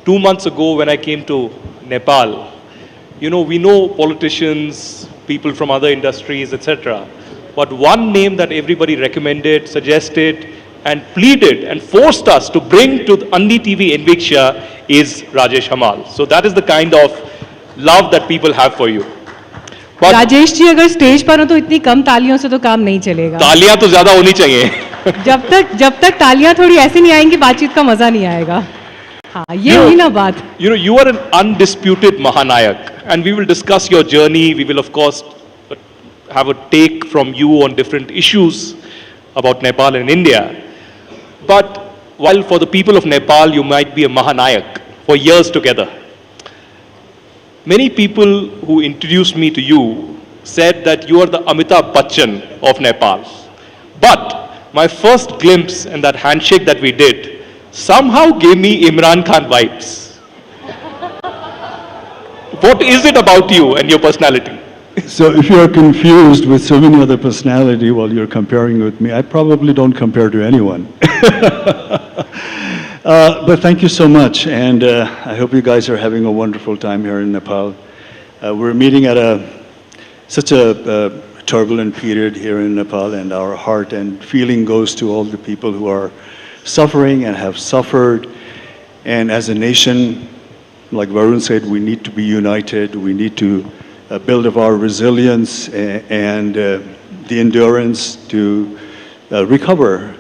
2 months ago when I came to Nepal, we know politicians, people from other industries, etc. But one name that everybody recommended, suggested, and pleaded and forced us to bring to the NDTV Anviksha is Rajesh Hamal. So that is the kind of love that people have for you. But Rajesh ji अगर stage पर हो तो इतनी कम तालियों से तो काम नहीं चलेगा. तालियां तो ज्यादा होनी चाहिए. जब तक तालियां थोड़ी ऐसे नहीं आएंगी बातचीत का मजा नहीं आएगा. हाँ, ये हुई ना बात. You are an undisputed Mahanayak, and we will discuss your journey. We will of course have a take from you on different issues about Nepal and India. But while for the people of Nepal you might be a Mahanayak for years together, many people who introduced me to you said that you are the Amitabh Bachchan of Nepal. But my first glimpse and that handshake that we did somehow gave me Imran Khan vibes. What is it about you and your personality? So if you are confused with so many other personality while you're comparing with me, I probably don't compare to anyone. But thank you so much, and I hope you guys are having a wonderful time here in Nepal. We're meeting at such a turbulent period here in Nepal, and our heart and feeling goes to all the people who are suffering and have suffered. And as a nation, like Varun said, we need to be united. We need to build up our resilience and the endurance to recover.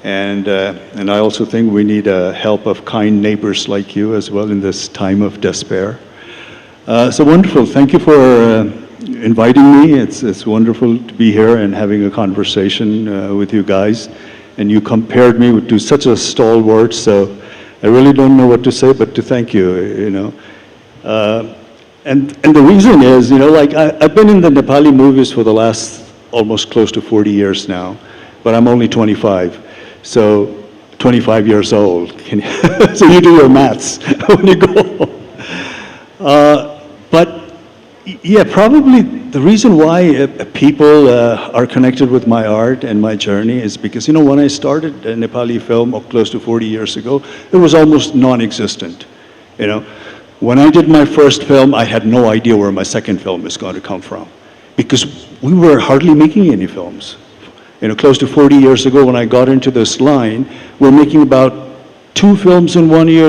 And I also think we need help of kind neighbors like you as well in this time of despair. So wonderful. Thank you for inviting me. It's wonderful to be here and having a conversation with you guys. And you compared me to such a stalwart, so I really don't know what to say but to thank you, And the reason is, I've been in the Nepali movies for the last almost close to 40 years now, but I'm only 25. So 25 years old. So you do your maths when you go. But yeah, probably the reason why people are connected with my art and my journey is because, when I started a Nepali film close to 40 years ago, it was almost non-existent, When I did my first film, I had no idea where my second film was going to come from. because we were hardly making any films. You know, close to 40 years ago when I got into this line, we're making about 2 films in 1 year,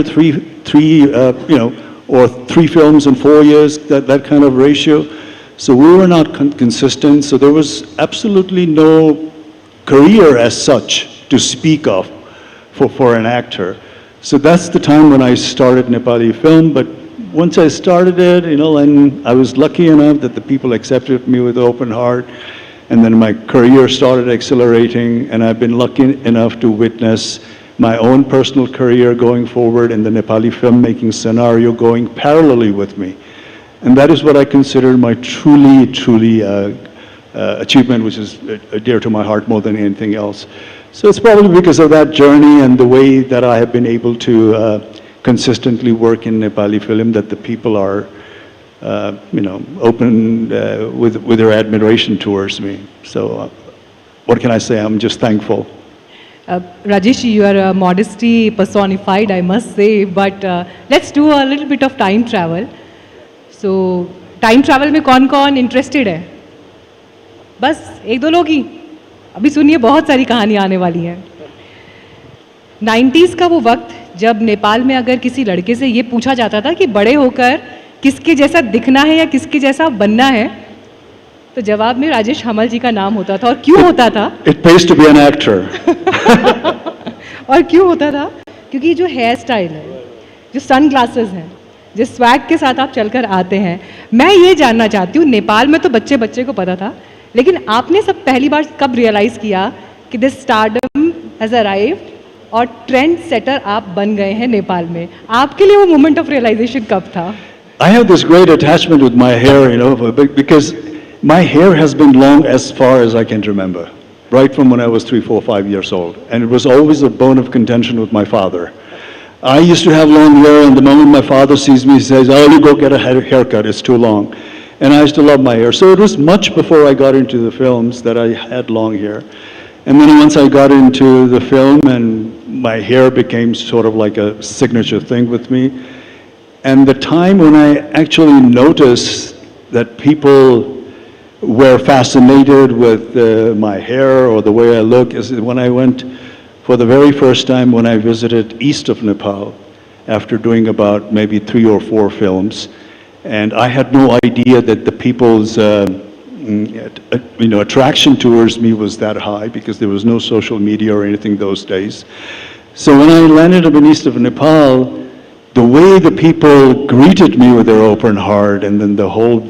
or 3 films in 4 years, that kind of ratio. So we were not consistent, so there was absolutely no career as such to speak of for an actor. So that's the time when I started Nepali film, but once I started it, and I was lucky enough that the people accepted me with open heart, and then my career started accelerating, and I've been lucky enough to witness my own personal career going forward and the Nepali filmmaking scenario going parallelly with me. And that is what I consider my truly achievement, which is dear to my heart more than anything else. So it's probably because of that journey and the way that I have been able to consistently work in Nepali film that the people are, open with their admiration towards me. So what can I say? I'm just thankful. Rajesh, you are modesty personified, I must say, but let's do a little bit of time travel. So, time travel में कौन-कौन interested है? बस एक दो लोग ही. अभी सुनिए बहुत सारी कहानियाँ आने वाली हैं. 90s का वो वक्त जब नेपाल में अगर किसी लड़के से ये पूछा जाता था कि बड़े होकर किसके जैसा दिखना है या किसके जैसा बनना है, तो जवाब में राजेश हमाल जी का नाम होता था. और क्यों होता था? It pays to be an actor. और क्यों होता था? क्योंकि जो हेयर स्टाइल है, जो सन ग्लासेस हैं, जिस स्वैग के साथ आप चलकर आते हैं, मैं ये जानना चाहती हूँ, नेपाल में तो बच्चे बच्चे को पता था, लेकिन आपने सब पहली बार कब रियलाइज़ किया कि दिस स्टारडम हैज़ अराइव्ड और ट्रेंड सेटर आप बन गए हैं नेपाल में? आपके लिए वो मोमेंट ऑफ रियलाइजेशन कब था? I have this great attachment with my hair, because my hair has been long as far as I can remember, right from when I was 3, 4, 5 years old. And it was always a bone of contention with my father. I used to have long hair, and the moment my father sees me, he says, "Oh, you go get a haircut, it's too long." And I used to love my hair. So it was much before I got into the films that I had long hair. And then once I got into the film, and my hair became sort of like a signature thing with me. And the time when I actually noticed that people were fascinated with my hair or the way I look is when I went for the very first time when I visited east of Nepal after doing about maybe 3 or 4 films. And I had no idea that the people's attraction towards me was that high because there was no social media or anything those days. So when I landed up in east of Nepal, the way the people greeted me with their open heart, and then the whole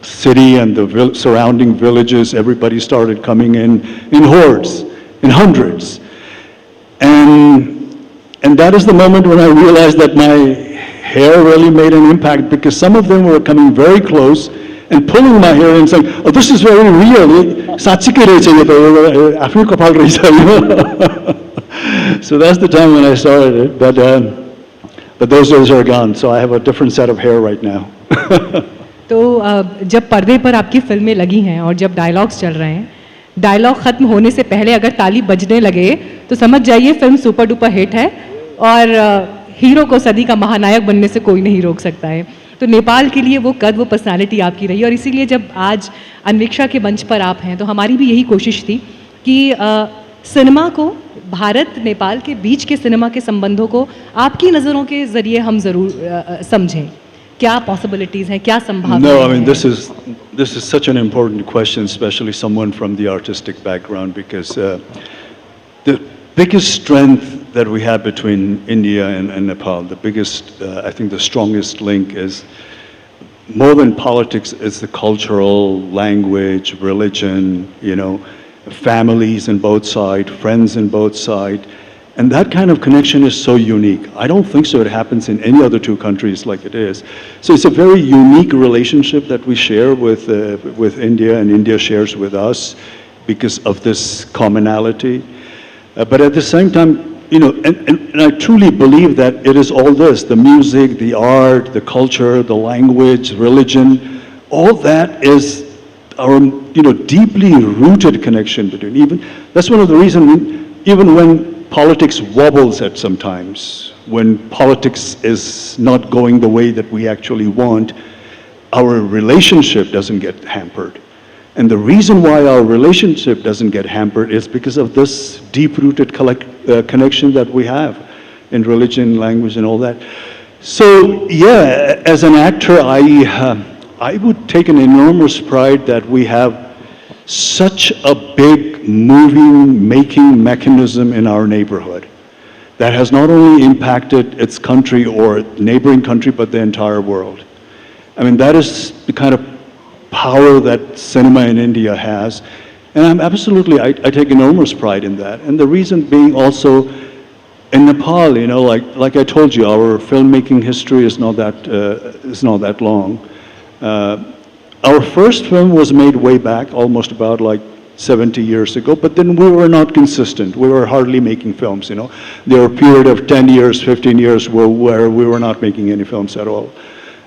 city and the surrounding villages, everybody started coming in hordes, in hundreds. And that is the moment when I realized that my hair really made an impact, because some of them were coming very close and pulling my hair and saying, "Oh, this is very real. Saachhikai rahecha yo ta, afnai kapal rahecha." So that's the time when I started it. But those days are gone, so I have a different set of hair right now. तो जब पर्दे पर आपकी फिल्में लगी हैं और जब डायलॉग्स चल रहे हैं, डायलॉग ख़त्म होने से पहले अगर ताली बजने लगे तो समझ जाइए फिल्म सुपर डुपर हिट है और हीरो को सदी का महानायक बनने से कोई नहीं रोक सकता है. तो नेपाल के लिए वो कद, वो पर्सनालिटी आपकी रही, और इसीलिए जब आज अन्वीक्षा के मंच पर आप हैं तो हमारी भी यही कोशिश थी कि सिनेमा को, भारत नेपाल के बीच के सिनेमा के संबंधों को आपकी नज़रों के ज़रिए हम ज़रूर समझें. क्या पॉसिबिलिटीज़ हैं, क्या संभावनाएं हैं? No, I mean, this is such an important question, especially someone from the artistic background, because the biggest strength that we have between India and Nepal, the biggest, I think the strongest link is, more than politics, is the cultural, language, religion, families on both sides, friends on both sides. And that kind of connection is so unique. I don't think so it happens in any other 2 countries like it is. So it's a very unique relationship that we share with India, and India shares with us because of this commonality. But at the same time, and I truly believe that it is all this, the music, the art, the culture, the language, religion, all that is our deeply rooted connection between. That's one of the reasons, even when politics wobbles at sometimes, when politics is not going the way that we actually want, our relationship doesn't get hampered. And the reason why our relationship doesn't get hampered is because of this deep-rooted connection that we have in religion, language, and all that. So, yeah, as an actor, I would take an enormous pride that we have such a big movie-making mechanism in our neighborhood that has not only impacted its country or neighboring country, but the entire world. I mean, that is the kind of power that cinema in India has. And I'm absolutely, I take enormous pride in that. And the reason being also, in Nepal, you know, like I told you, our filmmaking history is not that long. Our first film was made way back, almost about like 70 years ago, but then we were not consistent. We were hardly making films, you know. There were a period of 10 years, 15 years where we were not making any films at all.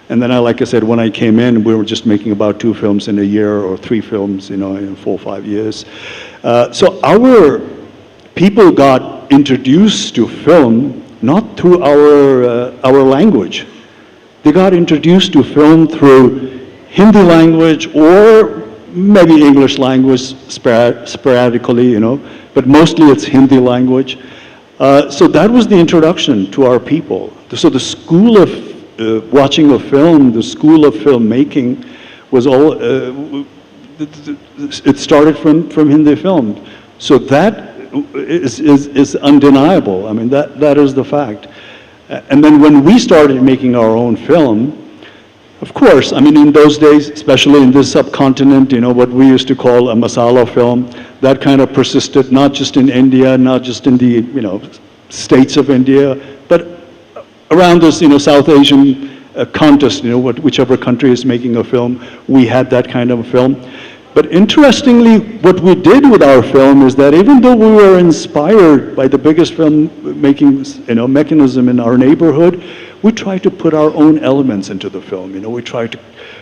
And then, like I said, when I came in, we were just making about 2 films in a year or 3 films, you know, in 4 or 5 years. So our people got introduced to film not through our language. They got introduced to film through Hindi language or maybe English language sporadically, you know, but mostly it's Hindi language. So that was the introduction to our people. So the school of watching a film, the school of filmmaking was all, it started from Hindi film. So that is undeniable. I mean, that is the fact. And then when we started making our own film, of course, I mean, in those days, especially in this subcontinent, you know, what we used to call a masala film, that kind of persisted not just in India, not just in the, you know, states of India, but around this, you know, South Asian contest, you know, whichever country is making a film, we had that kind of a film. But interestingly, what we did with our film is that even though we were inspired by the biggest film-making, you know, mechanism in our neighborhood, we tried to put our own elements into the film. You know, we tried to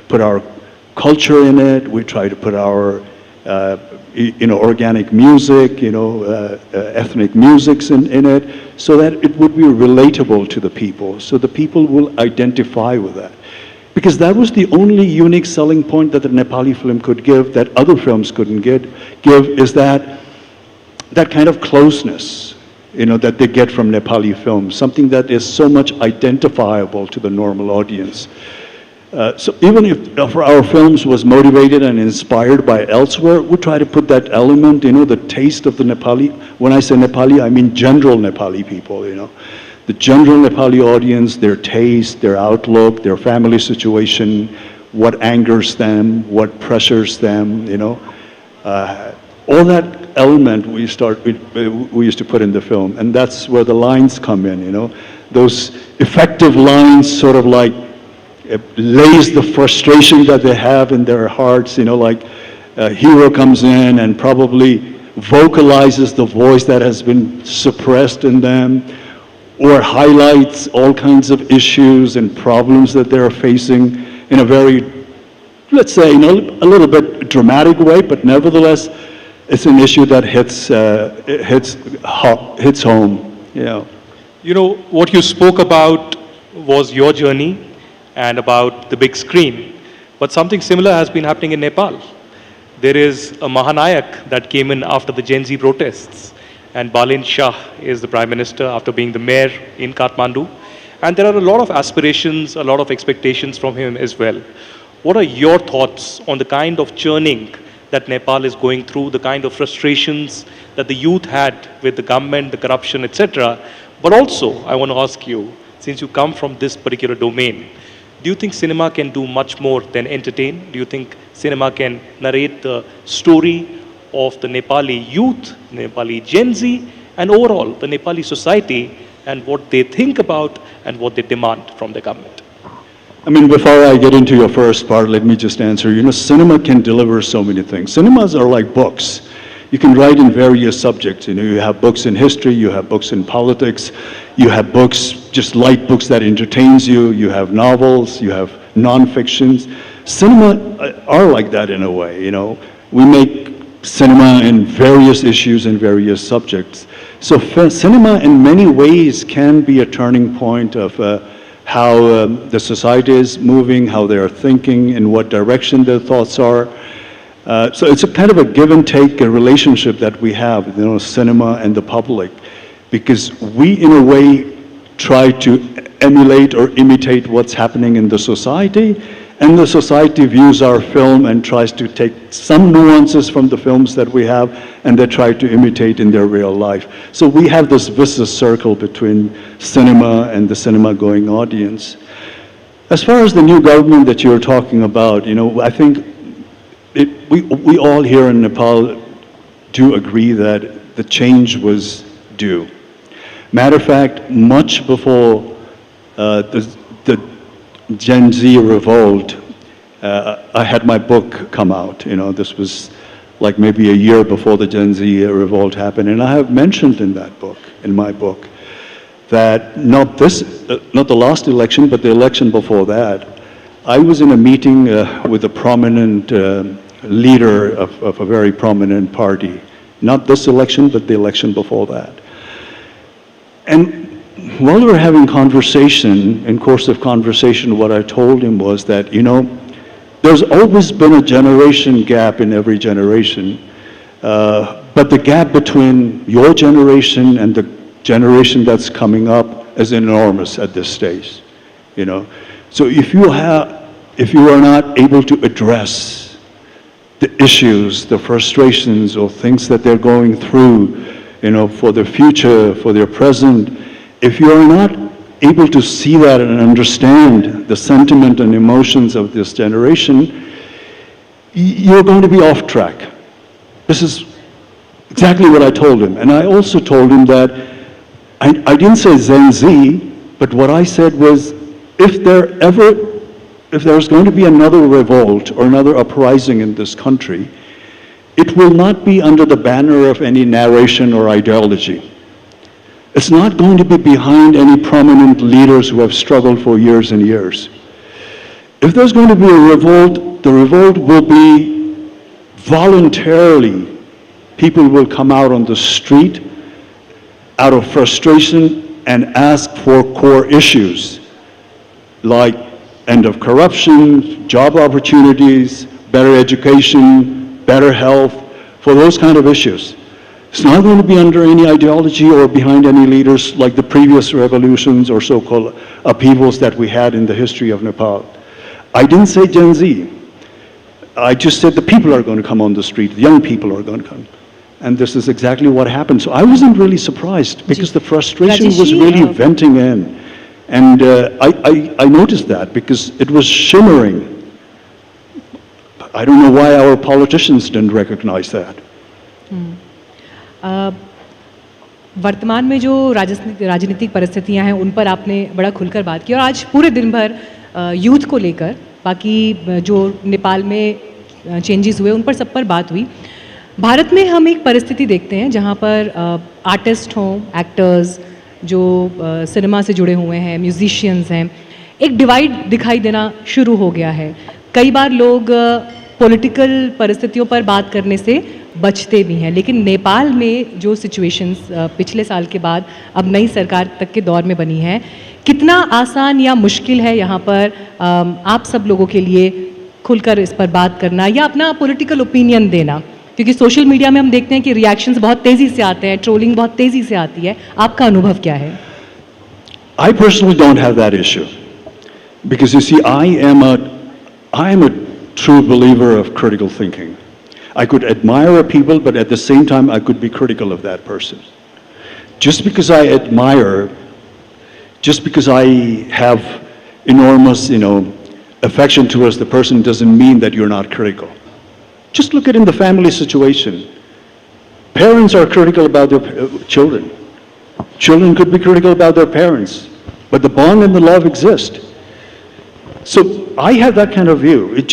put our culture in it. We tried to put our, you know, organic music, you know, ethnic musics in it, so that it would be relatable to the people, so the people will identify with that. Because that was the only unique selling point that the Nepali film could give that other films couldn't give, is that kind of closeness, you know, that they get from Nepali films, something that is so much identifiable to the normal audience. So even if our films was motivated and inspired by elsewhere, we try to put that element, you know, the taste of the Nepali. When I say Nepali, I mean general Nepali people, you know. The general Nepali audience, their taste, their outlook, their family situation, what angers them, what pressures them, you know. All that element we used to put in the film, and that's where the lines come in, you know. Those effective lines sort of like lays the frustration that they have in their hearts, you know, like a hero comes in and probably vocalizes the voice that has been suppressed in them, or highlights all kinds of issues and problems that they're facing in a very, let's say, you know, a little bit dramatic way, but nevertheless, it's an issue that hits home, you know. You know, what you spoke about was your journey and about the big screen, but something similar has been happening in Nepal. There is a Mahanayak that came in after the Gen Z protests, and Balin Shah is the Prime Minister after being the mayor in Kathmandu. And there are a lot of aspirations, a lot of expectations from him as well. What are your thoughts on the kind of churning that Nepal is going through, the kind of frustrations that the youth had with the government, the corruption, etc. But also, I want to ask you, since you come from this particular domain, do you think cinema can do much more than entertain? Do you think cinema can narrate the story of the Nepali youth, Nepali Gen Z, and overall the Nepali society and what they think about and what they demand from the government? I mean, before I get into your first part, let me just answer. You know, cinema can deliver so many things. Cinemas are like books. You can write in various subjects. You know, you have books in history, you have books in politics, you have books, just light books that entertains you, you have novels, you have non-fictions. Cinema are like that in a way, you know. We make cinema in various issues and various subjects. So cinema in many ways can be a turning point of how the society is moving, how they are thinking, in what direction their thoughts are. So it's a kind of a give and take relationship that we have, you know, cinema and the public, because we, in a way, try to emulate or imitate what's happening in the society, and the society views our film and tries to take some nuances from the films that we have, and they try to imitate in their real life. So we have this vicious circle between cinema and the cinema-going audience. As far as the new government that you're talking about, you know, I think we all here in Nepal do agree that the change was due. Matter of fact, much before the Gen Z revolt, I had my book come out. You know, this was like maybe a year before the Gen Z revolt happened, and I have mentioned in that book, in my book, that not the last election, but the election before that, I was in a meeting with a prominent leader of a very prominent party. Not this election, but the election before that. And while we were having conversation, in course of conversation, what I told him was that, you know, there's always been a generation gap in every generation, but the gap between your generation and the generation that's coming up is enormous at this stage, you know. So if you are not able to address the issues, the frustrations, or things that they're going through, you know, for their future, for their present, if you are not able to see that and understand the sentiment and emotions of this generation, you're going to be off track. This is exactly what I told him. And I also told him that I didn't say Gen Z, but what I said was, if there's going to be another revolt or another uprising in this country, it will not be under the banner of any narration or ideology. It's not going to be behind any prominent leaders who have struggled for years and years. If there's going to be a revolt, the revolt will be voluntarily. People will come out on the street out of frustration and ask for core issues like end of corruption, job opportunities, better education, better health, for those kind of issues. It's not going to be under any ideology or behind any leaders like the previous revolutions or so-called upheavals that we had in the history of Nepal. I didn't say Gen Z. I just said the people are going to come on the street, the young people are going to come. And this is exactly what happened. So I wasn't really surprised because the frustration was really venting in. And I noticed that because it was shimmering. I don't know why our politicians didn't recognize that. वर्तमान में जो राजनीतिक परिस्थितियां हैं उन पर आपने बड़ा खुलकर बात की और आज पूरे दिन भर यूथ को लेकर बाकी जो नेपाल में चेंजेस हुए उन पर सब पर बात हुई। भारत में हम एक परिस्थिति देखते हैं जहां पर आर्टिस्ट हों, एक्टर्स जो सिनेमा से जुड़े हुए हैं, म्यूजिशियंस हैं, एक डिवाइड दिखाई देना शुरू हो गया है। कई बार लोग पॉलिटिकल परिस्थितियों पर बात करने से बचते भी हैं, लेकिन नेपाल में जो सिचुएशंस पिछले साल के बाद अब नई सरकार तक के दौर में बनी है, कितना आसान या मुश्किल है यहाँ पर आप सब लोगों के लिए खुलकर इस पर बात करना या अपना पॉलिटिकल ओपिनियन देना? क्योंकि सोशल मीडिया में हम देखते हैं कि रिएक्शंस बहुत तेज़ी से आते हैं, ट्रोलिंग बहुत तेज़ी से आती है, आपका अनुभव क्या है? I personally don't have that issue because you see, I am a true believer of critical thinking. I could admire a people, but at the same time, I could be critical of that person. Just because I admire, just because I have enormous, affection towards the person doesn't mean that you're not critical. Just look at in the family situation. Parents are critical about their children. Children could be critical about their parents, but the bond and the love exist. So I have that kind of view. It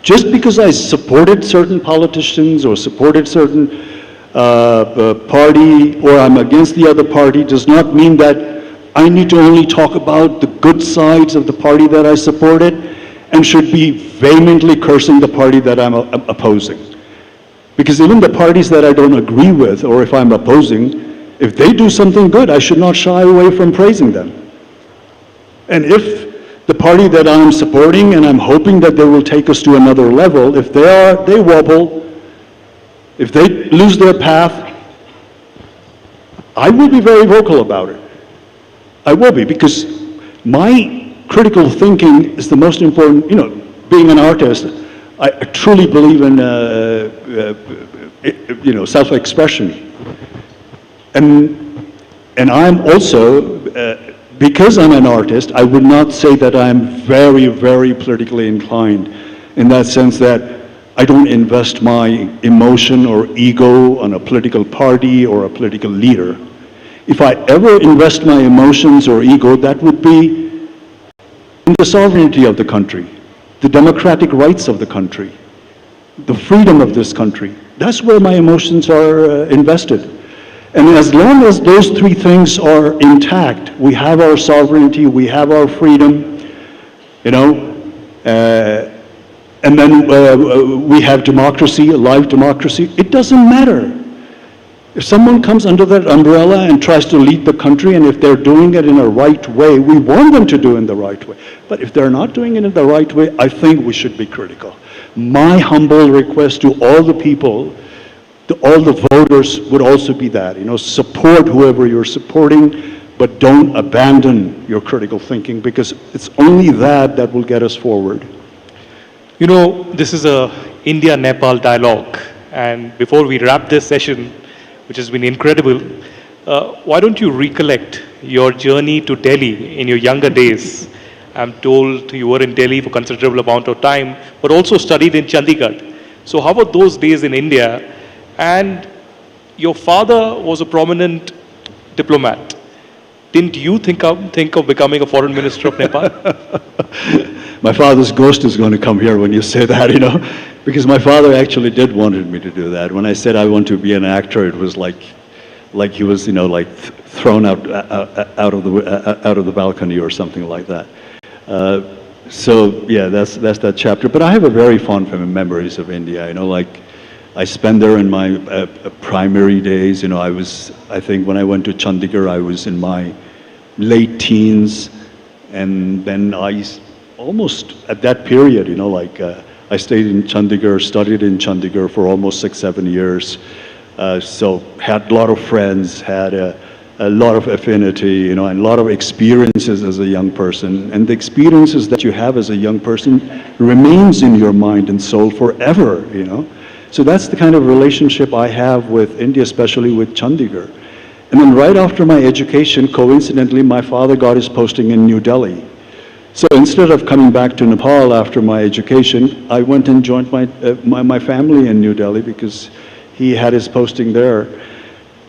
just because I supported certain politicians or supported certain party or I'm against the other party does not mean that I need to only talk about the good sides of the party that I supported and should be vehemently cursing the party that I'm opposing. Because even the parties that I don't agree with or if I'm opposing, if they do something good, I should not shy away from praising them. And if the party that I'm supporting, and I'm hoping that they will take us to another level. If they wobble, if they lose their path, I will be very vocal about it. I will be, because my critical thinking is the most important. You know, being an artist, I truly believe in you know, self-expression, and I'm also because I'm an artist, I would not say that I'm very, very politically inclined, in that sense that I don't invest my emotion or ego on a political party or a political leader. If I ever invest my emotions or ego, that would be in the sovereignty of the country, the democratic rights of the country, the freedom of this country. That's where my emotions are invested. And as long as those three things are intact, we have our sovereignty, we have our freedom, you know, and then we have democracy, a live democracy. It doesn't matter. If someone comes under that umbrella and tries to lead the country, and if they're doing it in a right way, we want them to do it in the right way. But if they're not doing it in the right way, I think we should be critical. My humble request to all the people, to all the voters, would also be that, you know, support whoever you're supporting, but don't abandon your critical thinking, because it's only that that will get us forward. You know, this is a India-Nepal dialogue, and before we wrap this session, which has been incredible, why don't you recollect your journey to Delhi in your younger days? I'm told you were in Delhi for a considerable amount of time, but also studied in Chandigarh. So how about those days in India? And your father was a prominent diplomat. Didn't you think of becoming a foreign minister of Nepal? My father's ghost is going to come here when you say that, you know, because my father actually did wanted me to do that. When I said I want to be an actor, it was like he was, you know, like thrown out of the balcony or something like that. So yeah, that's that chapter. But I have a very fond memories of India. You know, like I spent there in my primary days. You know, I think when I went to Chandigarh, I was in my late teens, and then I almost at that period, you know, like I stayed in Chandigarh, studied in Chandigarh for almost 6-7 years. So had a lot of friends, had a lot of affinity, you know, and a lot of experiences as a young person. And the experiences that you have as a young person remains in your mind and soul forever, you know. So that's the kind of relationship I have with India, especially with Chandigarh. And then right after my education, coincidentally, my father got his posting in New Delhi. So instead of coming back to Nepal after my education, I went and joined my family in New Delhi because he had his posting there.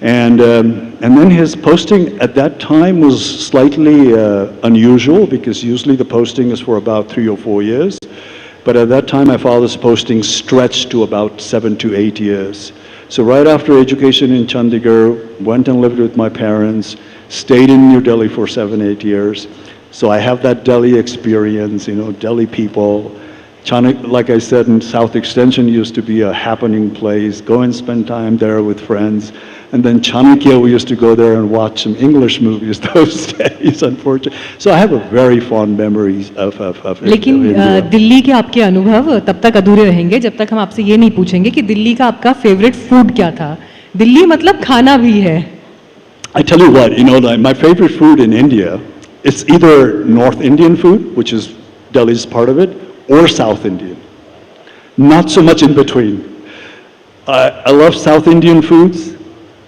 And then his posting at that time was slightly unusual, because usually the posting is for about 3 or 4 years. But at that time, my father's posting stretched to about 7 to 8 years. So right after education in Chandigarh, went and lived with my parents, stayed in New Delhi for 7-8 years. So I have that Delhi experience, you know, Delhi people. Like I said, in South Extension used to be a happening place. Go and spend time there with friends. And then Chanakya, we used to go there and watch some English movies those days, unfortunately. So I have a very fond memories of लेकिन दिल्ली के आपके अनुभव तब तक अधूरे रहेंगे जब तक हम आपसे ये नहीं पूछेंगे कि दिल्ली का आपका फेवरेट फूड क्या था. दिल्ली मतलब खाना भी है. I tell you what, you know, my favorite food in India, it's either North Indian food, which is Delhi's part of it, or South Indian. Not so much in between. I love South Indian foods.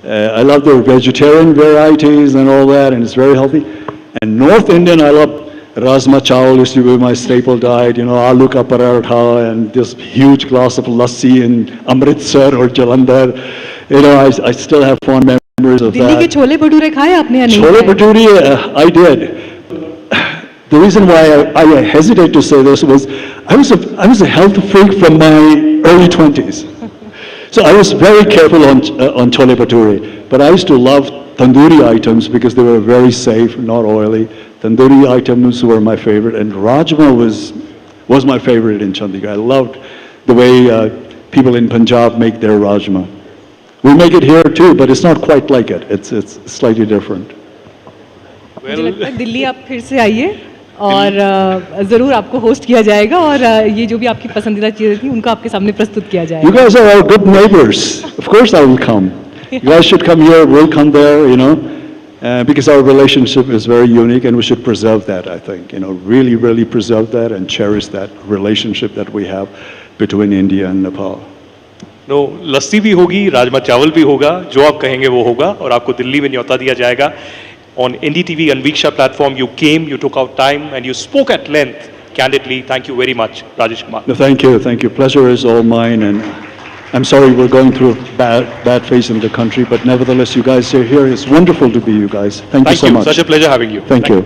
I love their vegetarian varieties and all that, and it's very healthy. And North Indian, I love Rajma chawal used to be my staple diet, you know, aloo ka paratha and this huge glass of lassi in Amritsar or Jalandhar. You know, I still have fond memories of Delhi के that. Chole bhature खाए आपने या नहीं? Chole bhature, I did. The reason why I hesitate to say this was I was a health freak from my early 20s. So I was very careful on chole bhature, but I used to love tandoori items because they were very safe, not oily. Tandoori items were my favorite, and rajma was my favorite in Chandigarh. I loved the way people in Punjab make their rajma. We make it here too, but it's not quite like it. It's slightly different. मुझे लगता है दिल्ली आप फिर से आइए. और ज़रूर आपको होस्ट किया जाएगा और ये जो भी आपकी पसंदीदा चीज़ें थी उनको आपके सामने प्रस्तुत किया जाएगा. You guys are all good neighbors. Of course I will come. You guys should come here, we'll come there, you know, because our relationship is very unique and we should preserve that, I think. You know, really, really preserve that and cherish that relationship that we have between India and Nepal. No lassi भी होगी, राजमा चावल भी होगा, जो आप कहेंगे वो होगा और आपको दिल्ली में न्योता दिया जाएगा. On NDTV Anviksha platform, you came, you took out time and you spoke at length, candidly. Thank you very much, Rajesh Kumar. No, thank you, thank you. Pleasure is all mine, and I'm sorry we're going through bad phase in the country, but nevertheless, you guys are here. It's wonderful to be you guys. Thank you so much. Such a pleasure having you. Thank you.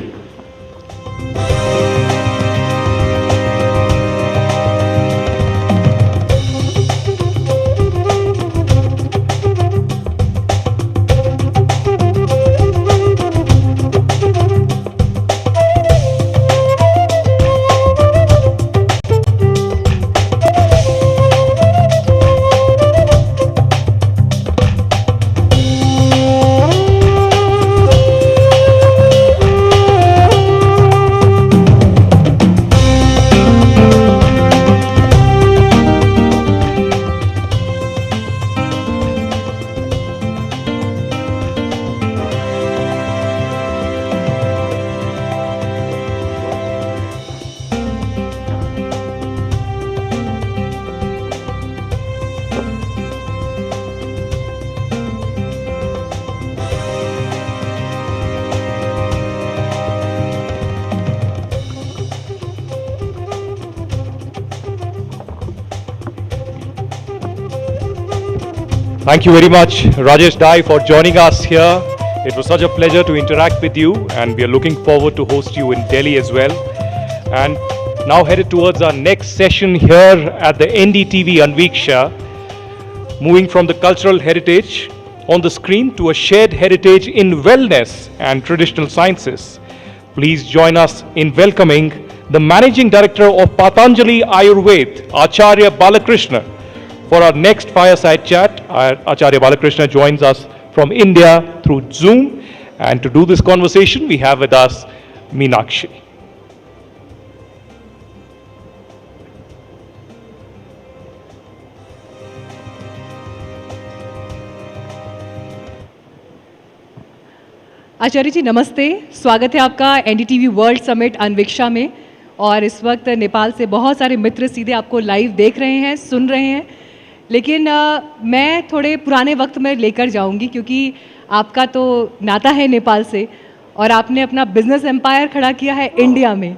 Thank you very much, Rajesh Dai, for joining us here. It was such a pleasure to interact with you, and we are looking forward to host you in Delhi as well. And now headed towards our next session here at the NDTV Anviksha, moving from the cultural heritage on the screen to a shared heritage in wellness and traditional sciences. Please join us in welcoming the Managing Director of Patanjali Ayurved, Acharya Balakrishna, for our next fireside chat. Acharya Balakrishna joins us from India through Zoom, and to do this conversation we have with us Meenakshi. आचार्य जी नमस्ते, स्वागत है आपका NDTV world summit अनविक्षा में. और इस वक्त नेपाल से बहुत सारे मित्र सीधे आपको लाइव देख रहे हैं, सुन रहे हैं. लेकिन मैं थोड़े पुराने वक्त में लेकर जाऊंगी, क्योंकि आपका तो नाता है नेपाल से और आपने अपना बिजनेस एम्पायर खड़ा किया है इंडिया में.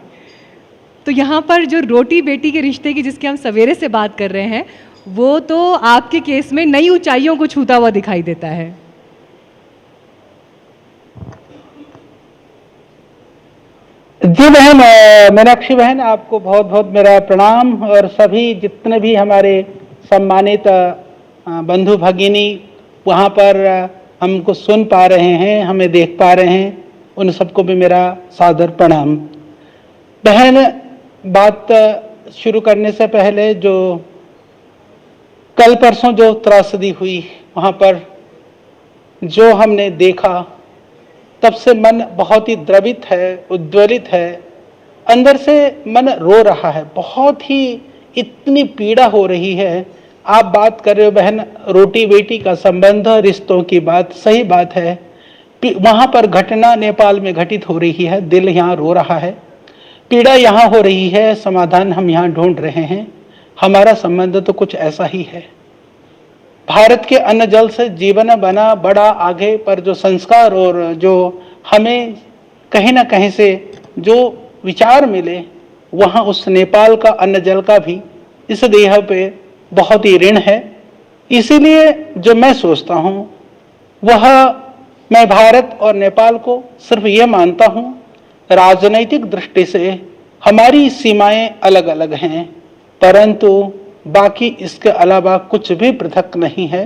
तो यहाँ पर जो रोटी बेटी के रिश्ते की जिसकी हम सवेरे से बात कर रहे हैं, वो तो आपके केस में नई ऊंचाइयों को छूता हुआ दिखाई देता है. जी बहन, मीनाक्षी बहन, आपको बहुत बहुत मेरा प्रणाम. और सभी जितने भी हमारे सम्मानित बंधु भगिनी वहाँ पर हमको सुन पा रहे हैं, हमें देख पा रहे हैं, उन सबको भी मेरा सादर प्रणाम. बहन, बात शुरू करने से पहले जो कल परसों जो त्रासदी हुई वहाँ पर जो हमने देखा, तब से मन बहुत ही द्रवित है, उद्वेलित है. अंदर से मन रो रहा है, बहुत ही इतनी पीड़ा हो रही है. आप बात कर रहे हो बहन रोटी बेटी का संबंध, रिश्तों की बात, सही बात है. वहाँ पर घटना नेपाल में घटित हो रही है, दिल यहाँ रो रहा है, पीड़ा यहाँ हो रही है, समाधान हम यहाँ ढूंढ रहे हैं. हमारा संबंध तो कुछ ऐसा ही है. भारत के अन्न जल से जीवन बना बड़ा आगे, पर जो संस्कार और जो हमें कहीं ना कहीं से जो विचार मिले, वहाँ उस नेपाल का अन्न जल का भी इस देह पे बहुत ही ऋण है. इसीलिए जो मैं सोचता हूँ वह, मैं भारत और नेपाल को सिर्फ ये मानता हूँ, राजनैतिक दृष्टि से हमारी सीमाएं अलग अलग हैं, परंतु बाकी इसके अलावा कुछ भी पृथक नहीं है.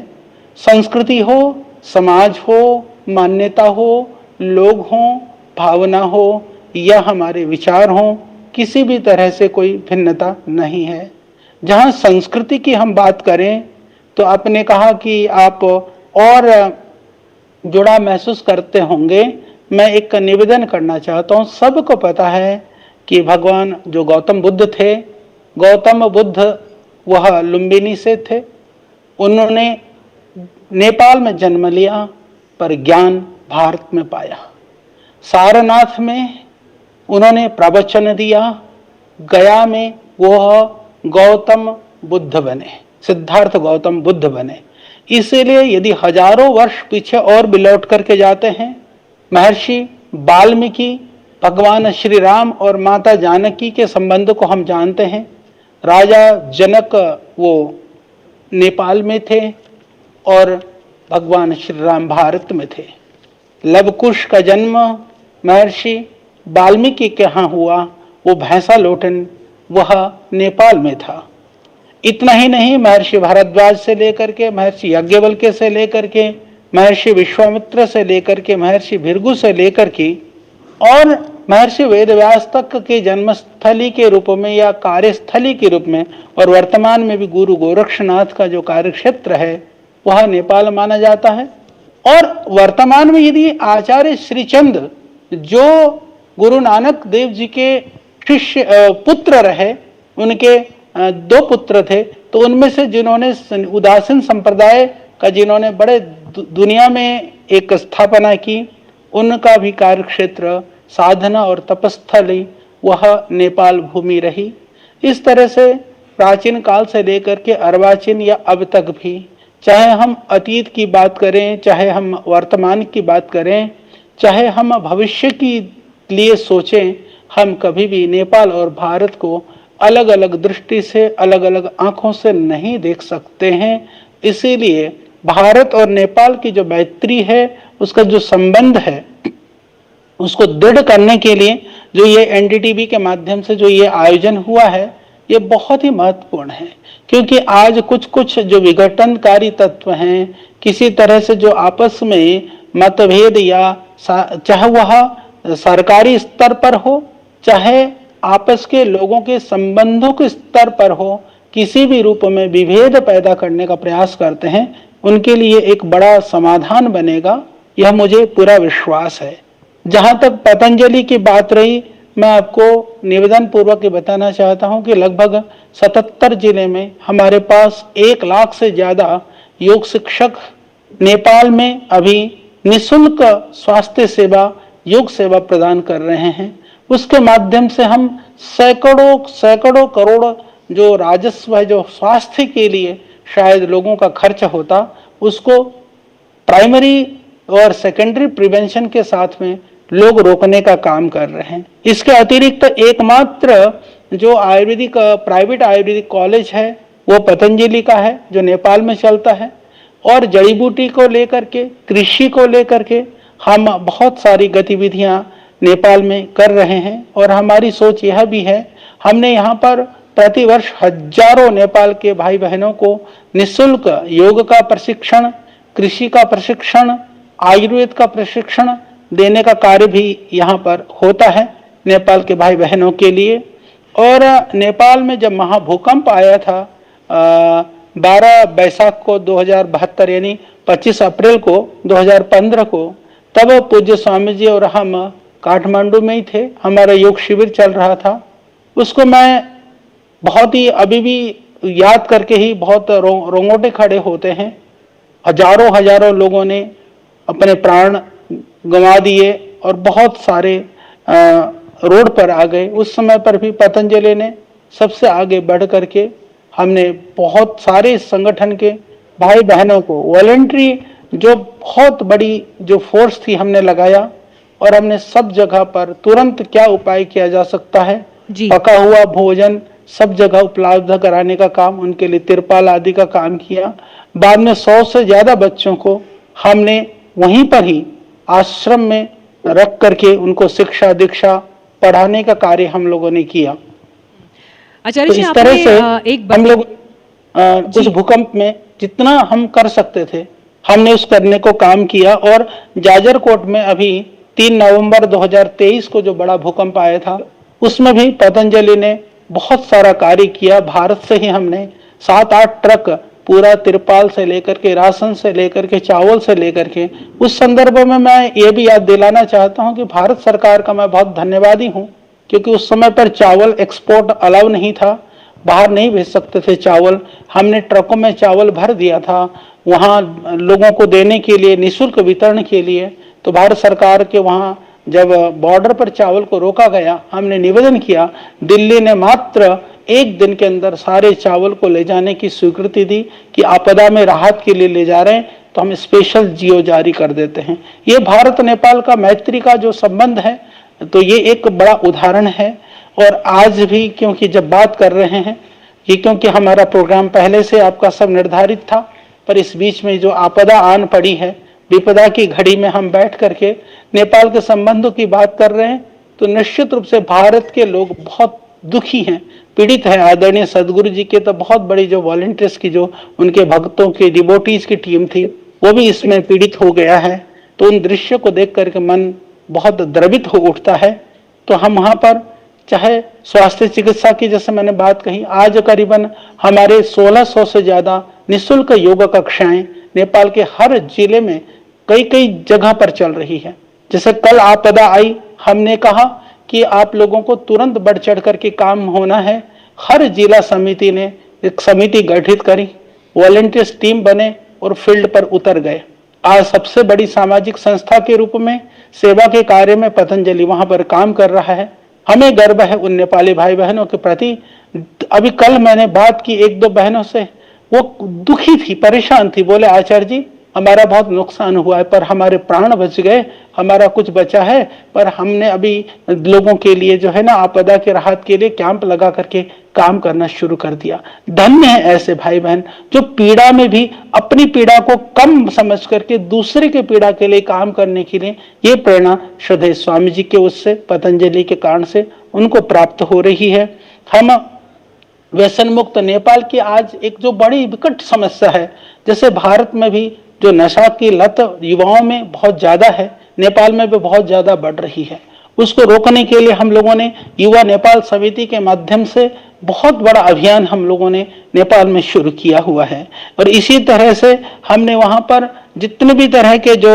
संस्कृति हो, समाज हो, मान्यता हो, लोग हों, भावना हो या हमारे विचार हों, किसी भी तरह से कोई भिन्नता नहीं है. जहाँ संस्कृति की हम बात करें तो आपने कहा कि आप और जुड़ा महसूस करते होंगे. मैं एक निवेदन करना चाहता हूँ. सबको पता है कि भगवान जो गौतम बुद्ध थे, गौतम बुद्ध वह लुम्बिनी से थे। उन्होंने नेपाल में जन्म लिया पर ज्ञान भारत में पाया। सारनाथ में उन्होंने प्रवचन दिया, गया में वह गौतम बुद्ध बने, सिद्धार्थ गौतम बुद्ध बने। इसीलिए यदि हजारों वर्ष पीछे और भी लौट करके जाते हैं, महर्षि वाल्मीकि, भगवान श्री राम और माता जानकी के संबंध को हम जानते हैं। राजा जनक वो नेपाल में थे और भगवान श्री राम भारत में थे। लवकुश का जन्म महर्षि वाल्मीकि के यहाँ हुआ, वो भैंसा लोटन वह नेपाल में था। इतना ही नहीं, महर्षि भारद्वाज से लेकर के, महर्षि याज्ञवल्क्य से लेकर के, महर्षि विश्वामित्र से लेकर के, महर्षि भृगु से लेकर के और महर्षि वेदव्यास तक के जन्मस्थली के रूप में या कार्यस्थली के रूप में, और वर्तमान में भी गुरु गोरक्षनाथ का जो कार्यक्षेत्र है वह नेपाल माना जाता है। और वर्तमान में यदि आचार्य श्रीचंद जो गुरु नानक देव जी के शिष्य पुत्र रहे, उनके 2 पुत्र थे, तो उनमें से जिन्होंने उदासीन संप्रदाय का जिन्होंने बड़े दुनिया में एक स्थापना की, उनका भी कार्यक्षेत्र साधना और तपस्थली वह नेपाल भूमि रही। इस तरह से प्राचीन काल से लेकर के अर्वाचीन या अब तक भी, चाहे हम अतीत की बात करें, चाहे हम वर्तमान की बात करें, चाहे हम भविष्य की लिए सोचें, हम कभी भी नेपाल और भारत को अलग अलग दृष्टि से, अलग अलग आंखों से नहीं देख सकते हैं। इसीलिए भारत और नेपाल की जो मैत्री है, उसका जो संबंध है, उसको दृढ़ करने के लिए जो ये एनडीटीवी के माध्यम से जो ये आयोजन हुआ है, ये बहुत ही महत्वपूर्ण है। क्योंकि आज कुछ कुछ जो विघटनकारी तत्व हैं, किसी तरह से जो आपस में मतभेद या चाहे वह सरकारी स्तर पर हो, चाहे आपस के लोगों के संबंधों के स्तर पर हो, किसी भी रूप में विभेद पैदा करने का प्रयास करते हैं, उनके लिए एक बड़ा समाधान बनेगा, यह मुझे पूरा विश्वास है। जहां तक पतंजलि की बात रही, मैं आपको निवेदन पूर्वक ये बताना चाहता हूं कि लगभग 77 जिले में हमारे पास 1 लाख से ज्यादा योग शिक्षक नेपाल में अभी निःशुल्क स्वास्थ्य सेवा, योग सेवा प्रदान कर रहे हैं। उसके माध्यम से हम सैकड़ों करोड़ जो राजस्व है, जो स्वास्थ्य के लिए शायद लोगों का खर्च होता, उसको प्राइमरी और सेकेंडरी प्रिवेंशन के साथ में लोग रोकने का काम कर रहे हैं। इसके अतिरिक्त एकमात्र जो आयुर्वेदिक प्राइवेट आयुर्वेदिक कॉलेज है वो पतंजलि का है, जो नेपाल में चलता है। और जड़ी बूटी को लेकर के, कृषि को लेकर के हम बहुत सारी गतिविधियां नेपाल में कर रहे हैं। और हमारी सोच यह भी है, हमने यहाँ पर प्रतिवर्ष हजारों नेपाल के भाई बहनों को निःशुल्क योग का प्रशिक्षण, कृषि का प्रशिक्षण, आयुर्वेद का प्रशिक्षण देने का कार्य भी यहाँ पर होता है नेपाल के भाई बहनों के लिए। और नेपाल में जब महाभूकंप आया था 12 बैसाख को 2072 यानी 25 अप्रैल को 2015 को, तब पूज्य स्वामी जी और हम काठमांडू में ही थे, हमारा योग शिविर चल रहा था। उसको मैं बहुत ही अभी भी याद करके ही बहुत रोंगटे खड़े होते हैं। हजारों लोगों ने अपने प्राण गंवा दिए और बहुत सारे रोड पर आ गए। उस समय पर भी पतंजलि ने सबसे आगे बढ़ करके, हमने बहुत सारे संगठन के भाई बहनों को वॉलंटरी जो बहुत बड़ी जो फोर्स थी हमने लगाया, और हमने सब जगह पर तुरंत क्या उपाय किया जा सकता है, पका हुआ भोजन सब जगह उपलब्ध कराने का काम, उनके लिए तिरपाल आदि का काम किया। बाद में 100 से ज्यादा बच्चों को हमने वहीं पर ही आश्रम में रख करके उनको शिक्षा दीक्षा पढ़ाने का कार्य हम लोगों ने किया। आचार्य तो जी, इस तरह से हम लोग उस भूकंप में जितना हम कर सकते थे हमने उस करने को काम किया। और जाजरकोट में अभी 3 नवंबर 2023 को जो बड़ा भूकंप आया था, उसमें भी पतंजलि ने बहुत सारा कार्य किया। भारत से ही हमने 7-8 ट्रक पूरा तिरपाल से लेकर के, राशन से लेकर के, चावल से लेकर के, उस संदर्भ में मैं ये भी याद दिलाना चाहता हूं कि भारत सरकार का मैं बहुत धन्यवादी हूं क्योंकि उस समय पर चावल एक्सपोर्ट अलाउ नहीं था, बाहर नहीं भेज सकते थे चावल। हमने ट्रकों में चावल भर दिया था वहाँ लोगों को देने के लिए, निःशुल्क वितरण के लिए। तो भारत सरकार के वहाँ जब बॉर्डर पर चावल को रोका गया, हमने निवेदन किया, दिल्ली ने मात्र एक दिन के अंदर सारे चावल को ले जाने की स्वीकृति दी कि आपदा में राहत के लिए ले जा रहे हैं तो हम स्पेशल जियो जारी कर देते हैं। ये भारत नेपाल का मैत्री का जो संबंध है, तो ये एक बड़ा उदाहरण है। और आज भी क्योंकि जब बात कर रहे हैं, ये क्योंकि हमारा प्रोग्राम पहले से आपका सब निर्धारित था, पर इस बीच में जो आपदा आन पड़ी है, विपदा की घड़ी में हम बैठ करके नेपाल के संबंधों की बात कर रहे हैं, तो निश्चित रूप से भारत के लोग बहुत दुखी हैं, पीड़ित हैं। आदरणीय सदगुरु जी के तो बहुत बड़ी जो वॉलंटियर्स की, जो उनके भक्तों की, डिवोटीज की टीम थी, वो भी इसमें पीड़ित हो गया है। तो उन दृश्य को देख करके मन बहुत द्रवित हो उठता है। तो हम वहाँ पर चाहे स्वास्थ्य चिकित्सा की, जैसे मैंने बात कही, आज करीबन हमारे 1600 से ज्यादा निःशुल्क योग कक्षाएं नेपाल के हर जिले में कई कई जगह पर चल रही है। जैसे कल आपदा आई, हमने कहा कि आप लोगों को तुरंत बढ़ चढ़ करके काम होना है। हर जिला समिति ने एक समिति गठित करी, वॉलंटियर्स टीम बने और फील्ड पर उतर गए। आज सबसे बड़ी सामाजिक संस्था के रूप में सेवा के कार्य में पतंजलि वहां पर काम कर रहा है। हमें गर्व है उन नेपाली भाई बहनों के प्रति। अभी कल मैंने बात की एक दो बहनों से, वो दुखी थी, परेशान थी, बोले आचार्य जी हमारा बहुत नुकसान हुआ है, पर हमारे प्राण बच गए, हमारा कुछ बचा है, पर हमने अभी लोगों के लिए जो है ना आपदा के राहत के लिए कैंप लगा करके काम करना शुरू कर दिया। धन्य है ऐसे भाई बहन जो पीड़ा में भी अपनी पीड़ा को कम समझ करके दूसरे के पीड़ा के लिए काम करने के लिए, ये प्रेरणा श्रद्धेय स्वामी जी के उससे, पतंजलि के कारण से उनको प्राप्त हो रही है। हम व्यसन मुक्त नेपाल की आज एक जो बड़ी विकट समस्या है, जैसे भारत में भी जो नशा की लत युवाओं में बहुत ज्यादा है, नेपाल में भी बहुत ज्यादा बढ़ रही है। उसको रोकने के लिए हम लोगों ने युवा नेपाल समिति के माध्यम से बहुत बड़ा अभियान हम लोगों ने नेपाल में शुरू किया हुआ है। और इसी तरह से हमने वहां पर जितने भी तरह के जो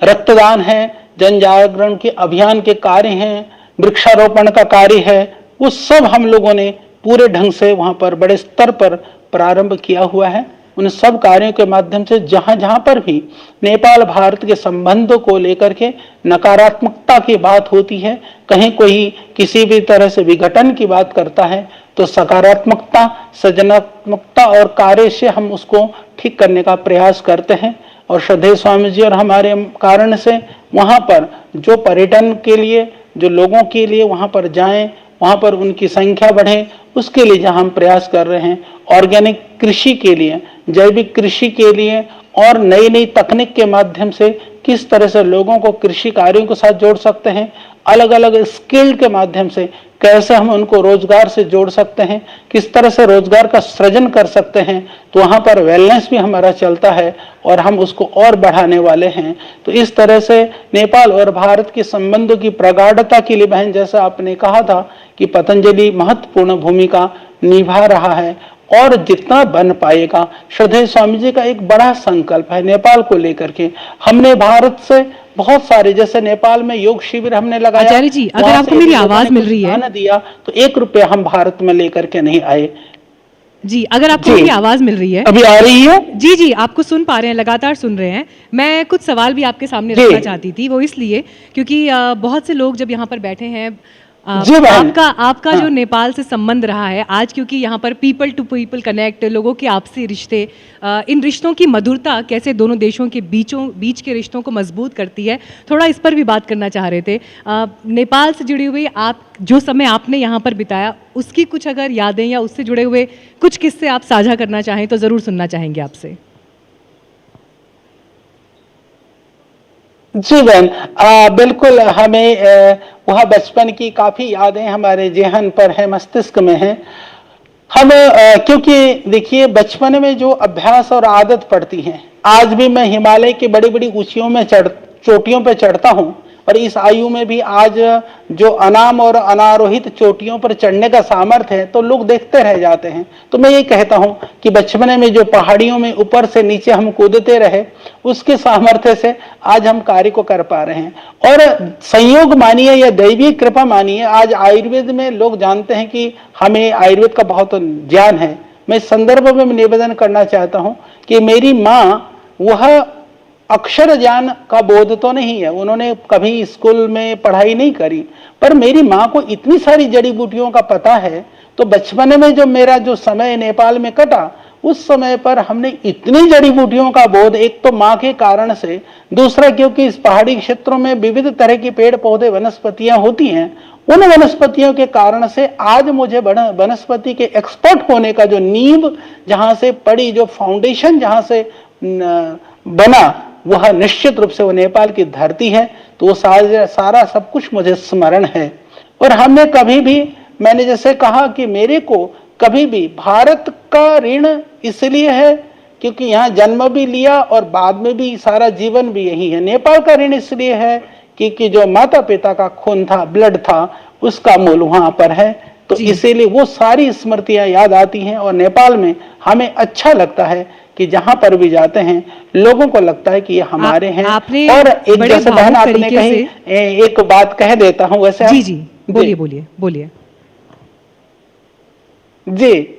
रक्तदान है, जन जागरण के अभियान के कार्य हैं, वृक्षारोपण का कार्य है, वो सब हम लोगों ने पूरे ढंग से वहां पर बड़े स्तर पर प्रारंभ किया हुआ है। उन सब कार्यों के माध्यम से जहां जहां पर भी नेपाल भारत के संबंधों को लेकर के नकारात्मकता की बात होती है, कहीं कोई किसी भी तरह से विघटन की बात करता है, तो सकारात्मकता, सृजनात्मकता और कार्य से हम उसको ठीक करने का प्रयास करते हैं। और श्रद्धेय स्वामी जी और हमारे कारण से वहां पर जो पर्यटन के लिए, जो लोगों के लिए वहां पर जाएं, वहां पर उनकी संख्या बढ़े, उसके लिए जहां हम प्रयास कर रहे हैं। ऑर्गेनिक कृषि के लिए, जैविक कृषि के लिए और नई नई तकनीक के माध्यम से किस तरह से लोगों को कृषि कार्यों के साथ जोड़ सकते हैं, अलग अलग स्किल के माध्यम से कैसे हम उनको रोजगार से जोड़ सकते हैं, किस तरह से रोजगार का सृजन कर सकते हैं। तो वहां पर वेलनेस भी हमारा चलता है और हम उसको और बढ़ाने वाले हैं। तो इस तरह से नेपाल और भारत के संबंधों की प्रगाढ़ता के लिए बहन, जैसा आपने कहा था कि पतंजलि महत्वपूर्ण भूमिका निभा रहा है और जितना बन पाएगा। श्रद्धेय स्वामी जी का एक बड़ा संकल्प है नेपाल को लेकर के। हमने भारत से बहुत सारे, जैसे नेपाल में योग शिविर हमने लगाया। आचार्य जी, अगर आपको मेरी आवाज मिल रही है, दिया तो 1 रुपया हम भारत में लेकर के नहीं आए। जी, अगर आपको मेरी आवाज मिल रही है, अभी आ रही है? जी जी, आपको सुन पा रहे हैं, लगातार सुन रहे हैं। मैं कुछ सवाल भी आपके सामने रखना चाहती थी, वो इसलिए क्योंकि बहुत से लोग जब यहाँ पर बैठे हैं, आपका जो नेपाल से संबंध रहा है आज, क्योंकि यहाँ पर पीपल टू पीपल कनेक्ट, लोगों के आपसी रिश्ते, इन रिश्तों की मधुरता कैसे दोनों देशों के बीच के रिश्तों को मजबूत करती है, थोड़ा इस पर भी बात करना चाह रहे थे। नेपाल से जुड़ी हुई आप जो समय आपने यहाँ पर बिताया, उसकी कुछ अगर यादें या उससे जुड़े हुए कुछ किस्से आप साझा करना चाहें तो ज़रूर सुनना चाहेंगे आपसे। जी बहन, बिल्कुल, हमें वह बचपन की काफी यादें हमारे जेहन पर है, मस्तिष्क में है। हम क्योंकि देखिए बचपन में जो अभ्यास और आदत पड़ती है, आज भी मैं हिमालय की बड़ी बड़ी ऊंचाइयों में चोटियों पे चढ़ता हूँ, और इस आयु में भी आज जो अनाम और अनारोहित चोटियों पर चढ़ने का सामर्थ्य है तो लोग देखते रह जाते हैं। तो मैं ये कहता हूं कि बचपने में जो पहाड़ियों में ऊपर से नीचे हम कूदते रहे, उसके सामर्थ्य से आज हम कार्य को कर पा रहे हैं। और संयोग मानिए या दैवीय कृपा मानिए, आज आयुर्वेद में लोग जानते हैं कि हमें आयुर्वेद का बहुत ज्ञान है। मैं इस संदर्भ में निवेदन करना चाहता हूं कि मेरी माँ, वह अक्षर ज्ञान का बोध तो नहीं है, उन्होंने कभी स्कूल में पढ़ाई नहीं करी, पर मेरी माँ को इतनी सारी जड़ी बूटियों का पता है। तो बचपन में जो मेरा जो समय नेपाल में कटा, उस समय पर हमने इतनी जड़ी बूटियों का बोध, एक तो माँ के कारण से, दूसरा क्योंकि इस पहाड़ी क्षेत्रों में विविध तरह के पेड़ पौधे वनस्पतियां होती हैं, उन वनस्पतियों के कारण से आज मुझे वनस्पति के एक्सपर्ट होने का जो नींव जहां से पड़ी, जो फाउंडेशन जहां से बना, वह निश्चित रूप से वो नेपाल की धरती है। तो वो सारा सब कुछ मुझे स्मरण है। और हमने कभी भी, मैंने जैसे कहा कि मेरे को कभी भी भारत का ऋण इसलिए है क्योंकि यहाँ जन्म भी लिया और बाद में भी सारा जीवन भी यही है। नेपाल का ऋण इसलिए है क्योंकि जो माता पिता का खून था, ब्लड था, उसका मूल वहां पर है। तो इसीलिए वो सारी स्मृतियां याद आती हैं और नेपाल में हमें अच्छा लगता है कि जहां पर भी जाते हैं लोगों को लगता है कि ये हमारे हैं। और एक जैसे बहन आपने कही, एक बात कह देता हूं वैसे। जी जी, बोलिए बोलिए बोलिए। जी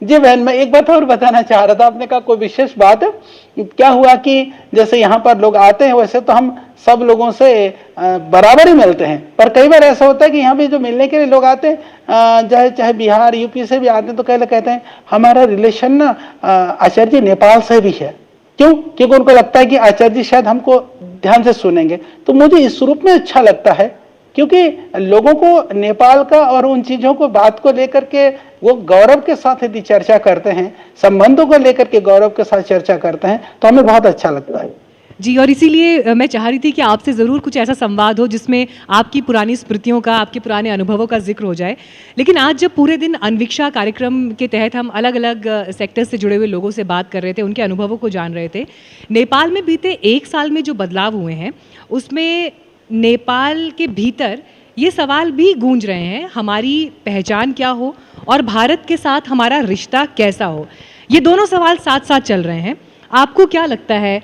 जी बहन, मैं एक बात और बताना चाह रहा था। आपने कहा कोई विशेष बात है, क्या हुआ कि जैसे यहाँ पर लोग आते हैं, वैसे तो हम सब लोगों से बराबर ही मिलते हैं, पर कई बार ऐसा होता है कि यहाँ भी जो मिलने के लिए लोग आते हैं, चाहे बिहार यूपी से भी आते हैं, तो कई लोग कहते हैं हमारा रिलेशन ना आचार्य जी नेपाल से भी है। क्यों? क्योंकि उनको लगता है कि आचार्य जी शायद हमको ध्यान से सुनेंगे। तो मुझे इस रूप में अच्छा लगता है क्योंकि लोगों को नेपाल का और उन चीजों को, बात को लेकर के वो गौरव के साथ यदि चर्चा करते हैं, संबंधों को लेकर के गौरव के साथ चर्चा करते हैं, तो हमें बहुत अच्छा लगता है। जी, और इसीलिए मैं चाह रही थी कि आपसे ज़रूर कुछ ऐसा संवाद हो जिसमें आपकी पुरानी स्मृतियों का, आपके पुराने अनुभवों का जिक्र हो जाए। लेकिन आज जब पूरे दिन अन्विक्षा कार्यक्रम के तहत हम अलग अलग सेक्टर से जुड़े हुए लोगों से बात कर रहे थे, उनके अनुभवों को जान रहे थे, नेपाल में बीते 1 साल में जो बदलाव हुए हैं, उसमें नेपाल के भीतर ये सवाल भी गूंज रहे हैं, हमारी पहचान क्या हो और भारत के साथ हमारा रिश्ता कैसा हो। ये दोनों सवाल साथ साथ चल रहे हैं। आपको क्या लगता है,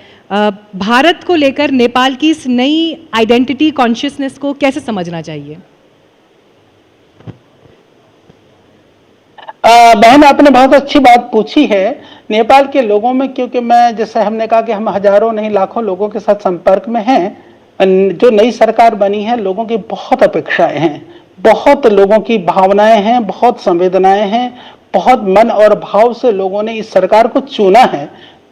भारत को लेकर नेपाल की इस नई आइडेंटिटी कॉन्शियसनेस को कैसे समझना चाहिए? बहन, आपने बहुत अच्छी बात पूछी है। नेपाल के लोगों में, क्योंकि मैं, जैसे हमने कहा कि हम हजारों नहीं लाखों लोगों के साथ संपर्क में हैं। जो नई सरकार बनी है, लोगों की बहुत अपेक्षाएं हैं, बहुत लोगों की भावनाएं हैं, बहुत संवेदनाएं हैं, बहुत मन और भाव से लोगों ने इस सरकार को चुना है।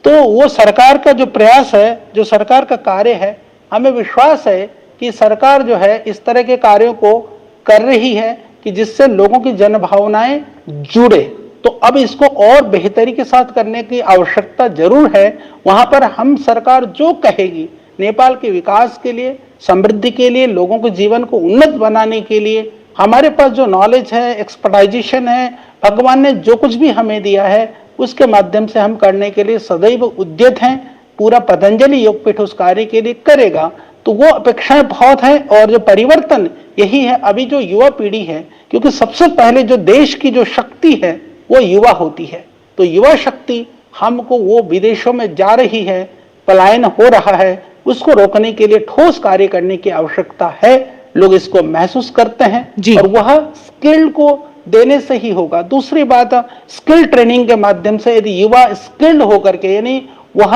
तो वो सरकार का जो प्रयास है, जो सरकार का कार्य है, हमें विश्वास है कि सरकार जो है इस तरह के कार्यों को कर रही है कि जिससे लोगों की जन भावनाएं जुड़े। तो अब इसको और बेहतरी के साथ करने की आवश्यकता जरूर है। वहां पर हम सरकार जो कहेगी, नेपाल के विकास के लिए, समृद्धि के लिए, लोगों के जीवन को उन्नत बनाने के लिए, हमारे पास जो नॉलेज है, एक्सपर्टाइजेशन है, भगवान ने जो कुछ भी हमें दिया है, उसके माध्यम से हम करने के लिए सदैव उद्यत हैं। पूरा पतंजलि योगपीठ उस कार्य के लिए करेगा। तो वो अपेक्षाएं बहुत हैं और जो परिवर्तन यही है। अभी जो युवा पीढ़ी है, क्योंकि सबसे पहले जो देश की जो शक्ति है वो युवा होती है, तो युवा शक्ति हमको, वो विदेशों में जा रही है, पलायन हो रहा है, उसको रोकने के लिए ठोस कार्य करने की आवश्यकता है। लोग इसको महसूस करते हैं और वह स्किल को देने से ही होगा। दूसरी बात, स्किल ट्रेनिंग के माध्यम से यदि युवा स्किल्ड होकर के, यानी वह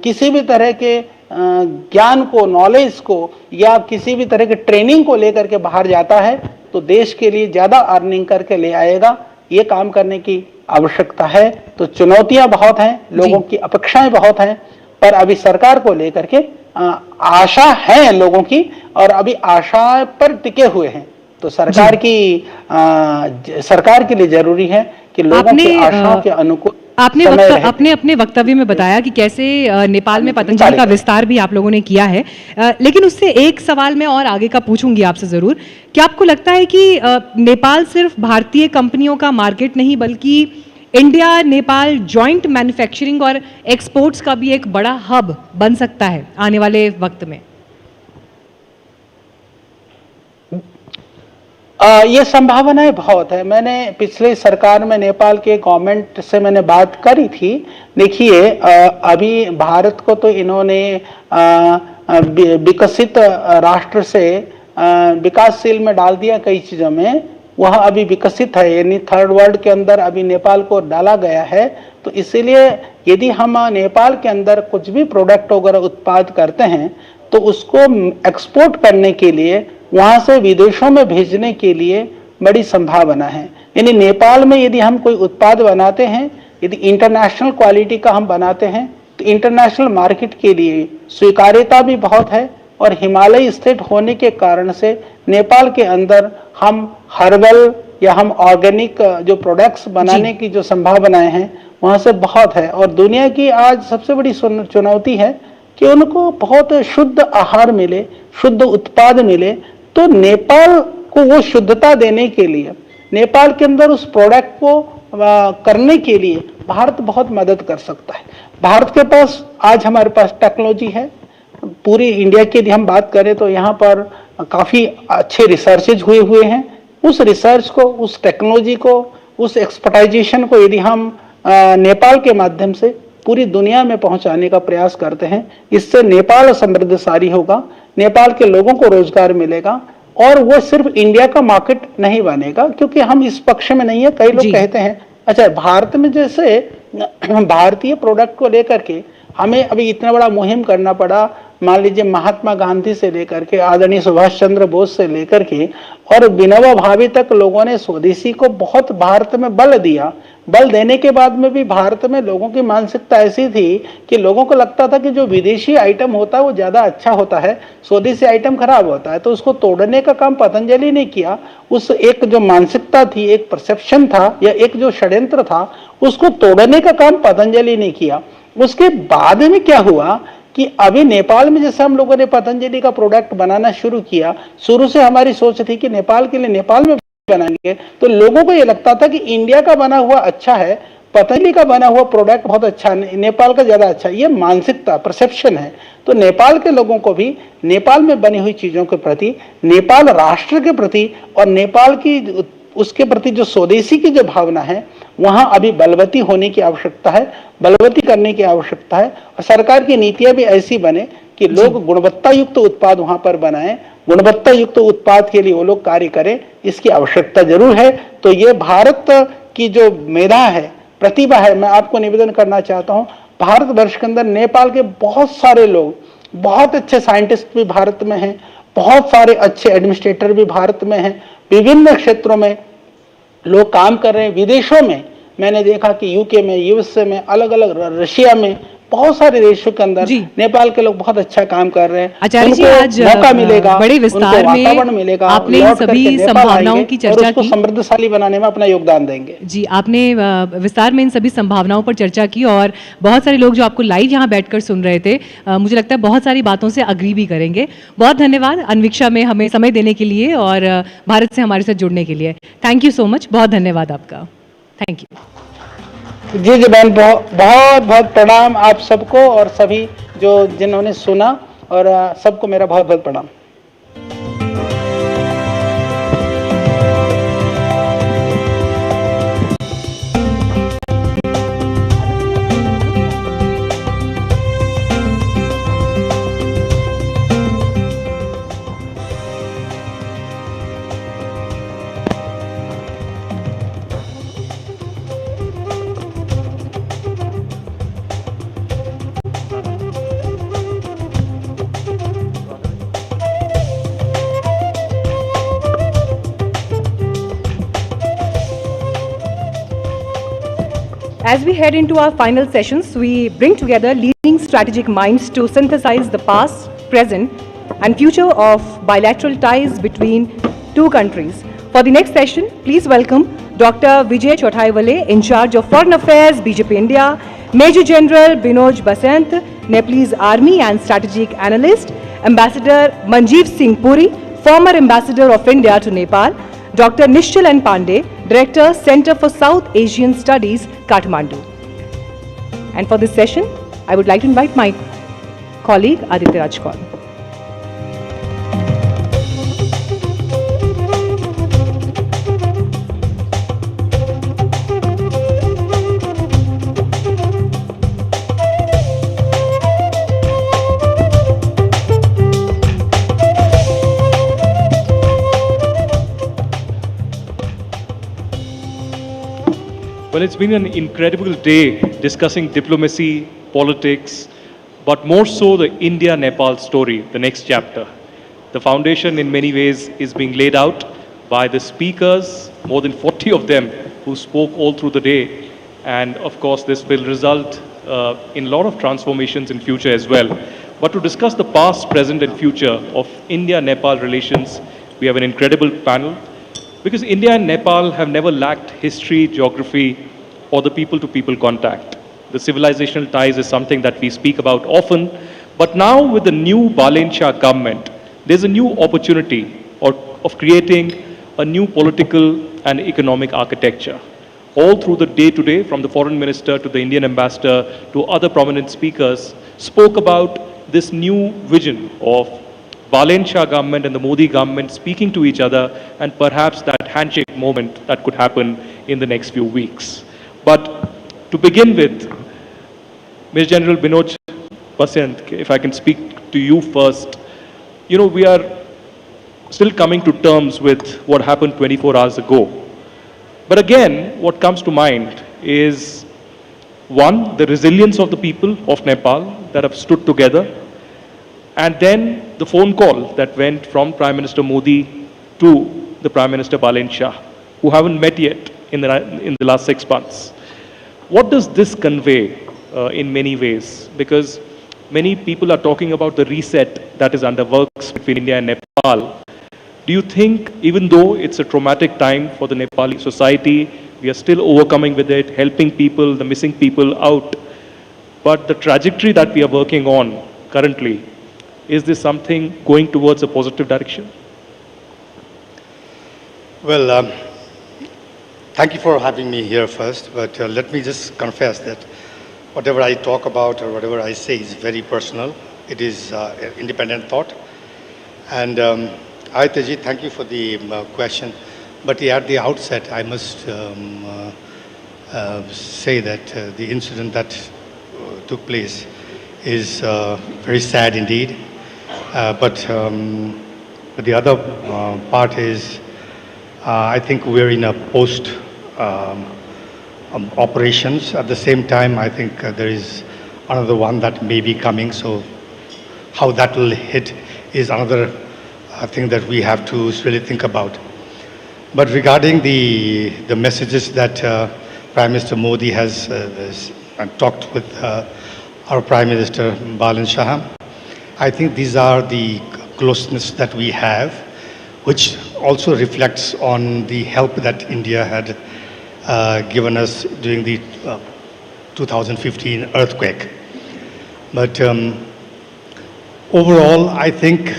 किसी भी तरह के ज्ञान को, नॉलेज को या किसी भी तरह के ट्रेनिंग को लेकर के बाहर जाता है, तो देश के लिए ज्यादा अर्निंग करके ले आएगा। ये काम करने की आवश्यकता है। तो चुनौतियां बहुत हैं, लोगों की अपेक्षाएं बहुत हैं, पर अभी सरकार को लेकर के आशा है लोगों की, और अभी आशा पर टिके हुए हैं। तो सरकार के लिए जरूरी है कि लोगों की आशाओं के अनुकूल आपने अपने वक्तव्य में बताया कि कैसे नेपाल में पतंजलि का विस्तार भी आप लोगों ने किया है, लेकिन उससे एक सवाल मैं और आगे का पूछूंगी आपसे जरूर। क्या आपको लगता है कि नेपाल सिर्फ भारतीय कंपनियों का मार्केट नहीं, बल्कि इंडिया नेपाल जॉइंट मैन्युफैक्चरिंग और एक्सपोर्ट्स का भी एक बड़ा हब बन सकता है आने वाले वक्त में? ये संभावनाएं बहुत है। मैंने पिछले सरकार में नेपाल के गवर्नमेंट से मैंने बात करी थी। देखिए अभी भारत को तो इन्होंने विकसित राष्ट्र से विकासशील में डाल दिया कई चीज़ों में। वह अभी विकसित है, यानी थर्ड वर्ल्ड के अंदर अभी नेपाल को डाला गया है। तो इसीलिए यदि हम नेपाल के अंदर कुछ भी प्रोडक्ट वगैरह उत्पाद करते हैं तो उसको एक्सपोर्ट करने के लिए, वहाँ से विदेशों में भेजने के लिए बड़ी संभावना है। यानी नेपाल में यदि हम कोई उत्पाद बनाते हैं, यदि इंटरनेशनल क्वालिटी का हम बनाते हैं तो इंटरनेशनल मार्केट के लिए स्वीकार्यता भी बहुत है। और हिमालय स्टेट होने के कारण से नेपाल के अंदर हम हर्बल या हम ऑर्गेनिक जो प्रोडक्ट्स बनाने की जो संभावनाएं हैं वहाँ से बहुत है। और दुनिया की आज सबसे बड़ी चुनौती है कि उनको बहुत शुद्ध आहार मिले, शुद्ध उत्पाद मिले। तो नेपाल को वो शुद्धता देने के लिए, नेपाल के अंदर उस प्रोडक्ट को करने के लिए भारत बहुत मदद कर सकता है। भारत के पास आज हमारे पास टेक्नोलॉजी है। पूरी इंडिया की यदि हम बात करें तो यहाँ पर काफ़ी अच्छे रिसर्चेज हुए हैं। उस रिसर्च को, उस टेक्नोलॉजी को, उस एक्सपर्टाइजेशन को यदि हम नेपाल के माध्यम से पूरी दुनिया में पहुंचाने का प्रयास करते हैं, इससे नेपाल समृद्धशाली होगा, नेपाल के लोगों को रोजगार मिलेगा। और वो सिर्फ इंडिया का मार्केट नहीं बनेगा, क्योंकि हम इस पक्ष में नहीं है। कई लोग कहते हैं अच्छा भारत में जैसे भारतीय प्रोडक्ट को लेकर के हमें अभी इतना बड़ा मुहिम करना पड़ा। मान लीजिए महात्मा गांधी से लेकर के आदरणीय सुभाष चंद्र बोस से लेकर के और विनोबा भावे तक लोगों ने स्वदेशी को बहुत भारत में बल दिया। बल देने के बाद में भी भारत में लोगों की मानसिकता ऐसी थी कि लोगों को लगता था कि जो विदेशी आइटम होता है वो ज़्यादा अच्छा होता है, स्वदेशी आइटम खराब होता है। तो उसको तोड़ने का काम पतंजलि ने किया। उस एक जो मानसिकता थी, एक परसेप्शन था या एक जो षड्यंत्र था, उसको तोड़ने का काम पतंजलि ने किया। उसके बाद में क्या हुआ कि अभी नेपाल में जैसे हम लोगों ने पतंजलि का प्रोडक्ट बनाना शुरू किया, शुरू से हमारी सोच थी कि नेपाल के लिए नेपाल में बनाएंगे। तो लोगों को ये लगता था कि इंडिया का बना हुआ अच्छा है, पतंजलि का बना हुआ प्रोडक्ट बहुत अच्छा है, नेपाल का ज्यादा अच्छा है। ये मानसिकता, परसेप्शन है। तो नेपाल के लोगों को भी नेपाल में बनी हुई चीजों के प्रति, नेपाल राष्ट्र के प्रति और नेपाल की उसके प्रति जो स्वदेशी की जो भावना है, वहां अभी बलवती होने की आवश्यकता है, बलवती करने की आवश्यकता है। और सरकार की नीतियां भी ऐसी बने कि लोग गुणवत्ता युक्त उत्पाद वहां पर बनाएं, गुणवत्ता युक्त उत्पाद के लिए वो लोग कार्य करें, इसकी आवश्यकता जरूर है। तो ये भारत की जो मेधा है, प्रतिभा है, मैं आपको निवेदन करना चाहता हूं, भारतवर्ष के अंदर नेपाल के बहुत सारे लोग, बहुत अच्छे साइंटिस्ट भी भारत में हैं, बहुत सारे अच्छे एडमिनिस्ट्रेटर भी भारत में हैं, विभिन्न क्षेत्रों में लोग काम कर रहे हैं। विदेशों में मैंने देखा कि यूके में, यूएसए में, अलग अलग रशिया में, बहुत सारे देशों के अंदर नेपाल के लोग बहुत अच्छा काम कर रहे हैं। आचार्य जी, आज मौका मिलेगा, बड़े विस्तार में वातावरण मिलेगा, आपने इन सभी संभावनाओं की चर्चा की, समृद्धशाली बनाने में अपना योगदान देंगे। जी, आपने विस्तार में इन सभी संभावनाओं पर चर्चा की और बहुत सारे लोग जो आपको लाइव यहाँ बैठकर सुन रहे थे, मुझे लगता है बहुत सारी बातों से अग्री भी करेंगे। बहुत धन्यवाद अनविक्षा में हमें समय देने के लिए और भारत से हमारे साथ जुड़ने के लिए। थैंक यू सो मच, बहुत धन्यवाद आपका। Thank you. जी जी बहन, बहुत बहुत प्रणाम आप सबको और सभी जो जिन्होंने सुना, और सबको मेरा बहुत बहुत प्रणाम। As we head into our final sessions, we bring together leading strategic minds to synthesize the past, present, and future of bilateral ties between two countries. For the next session, please welcome Dr. Vijay Chothaiwale, in charge of Foreign Affairs, BJP India, Major General Binoj Basant, Nepalese Army and Strategic Analyst, Ambassador Manjeev Singh Puri, former Ambassador of India to Nepal, Dr. Nishchal N. Pandey, Director, Center for South Asian Studies, Kathmandu. And for this session, I would like to invite my colleague Aditya Rajkor. Well, it's been an incredible day discussing diplomacy, politics, but more so the India-Nepal story, the next chapter. The foundation in many ways is being laid out by the speakers, more than 40 of them who spoke all through the day. And of course, this will result in a lot of transformations in future as well. But to discuss the past, present and future of India-Nepal relations, we have an incredible panel. Because India and Nepal have never lacked history, geography, or the people-to-people contact. The civilizational ties is something that we speak about often, but now with the new Balenshaw government, there's a new opportunity of creating a new political and economic architecture. All through the day today, from the foreign minister to the Indian ambassador to other prominent speakers, spoke about this new vision of Balenshaw government and the Modi government speaking to each other, and perhaps that handshake moment that could happen in the next few weeks. But to begin with, Major General Binod Basyant, if I can speak to you first, you know, we are still coming to terms with what happened 24 hours ago. But again, what comes to mind is, one, the resilience of the people of Nepal that have stood together, and then the phone call that went from Prime Minister Modi to the Prime Minister Balenshaw, who haven't met yet in the last 6 months. What does this convey in many ways? Because many people are talking about the reset that is under works between India and Nepal. Do you think, even though it's a traumatic time for the Nepali society, we are still overcoming with it, helping people, the missing people out, but the trajectory that we are working on currently, is this something going towards a positive direction? Well, thank you for having me here first, but let me just confess that whatever I talk about or whatever I say is very personal. It is an independent thought. And Ayataji, thank you for the question. But at the outset, I must say that the incident that took place is very sad indeed. But the other part is, I think we're in a post operations. At the same time, I think there is another one that may be coming. So how that will hit is another thing that we have to really think about. But regarding the messages that Prime Minister Modi has talked with our Prime Minister Balenshaw, I think these are the closeness that we have, which also reflects on the help that India had given us during the 2015 earthquake. But overall, I think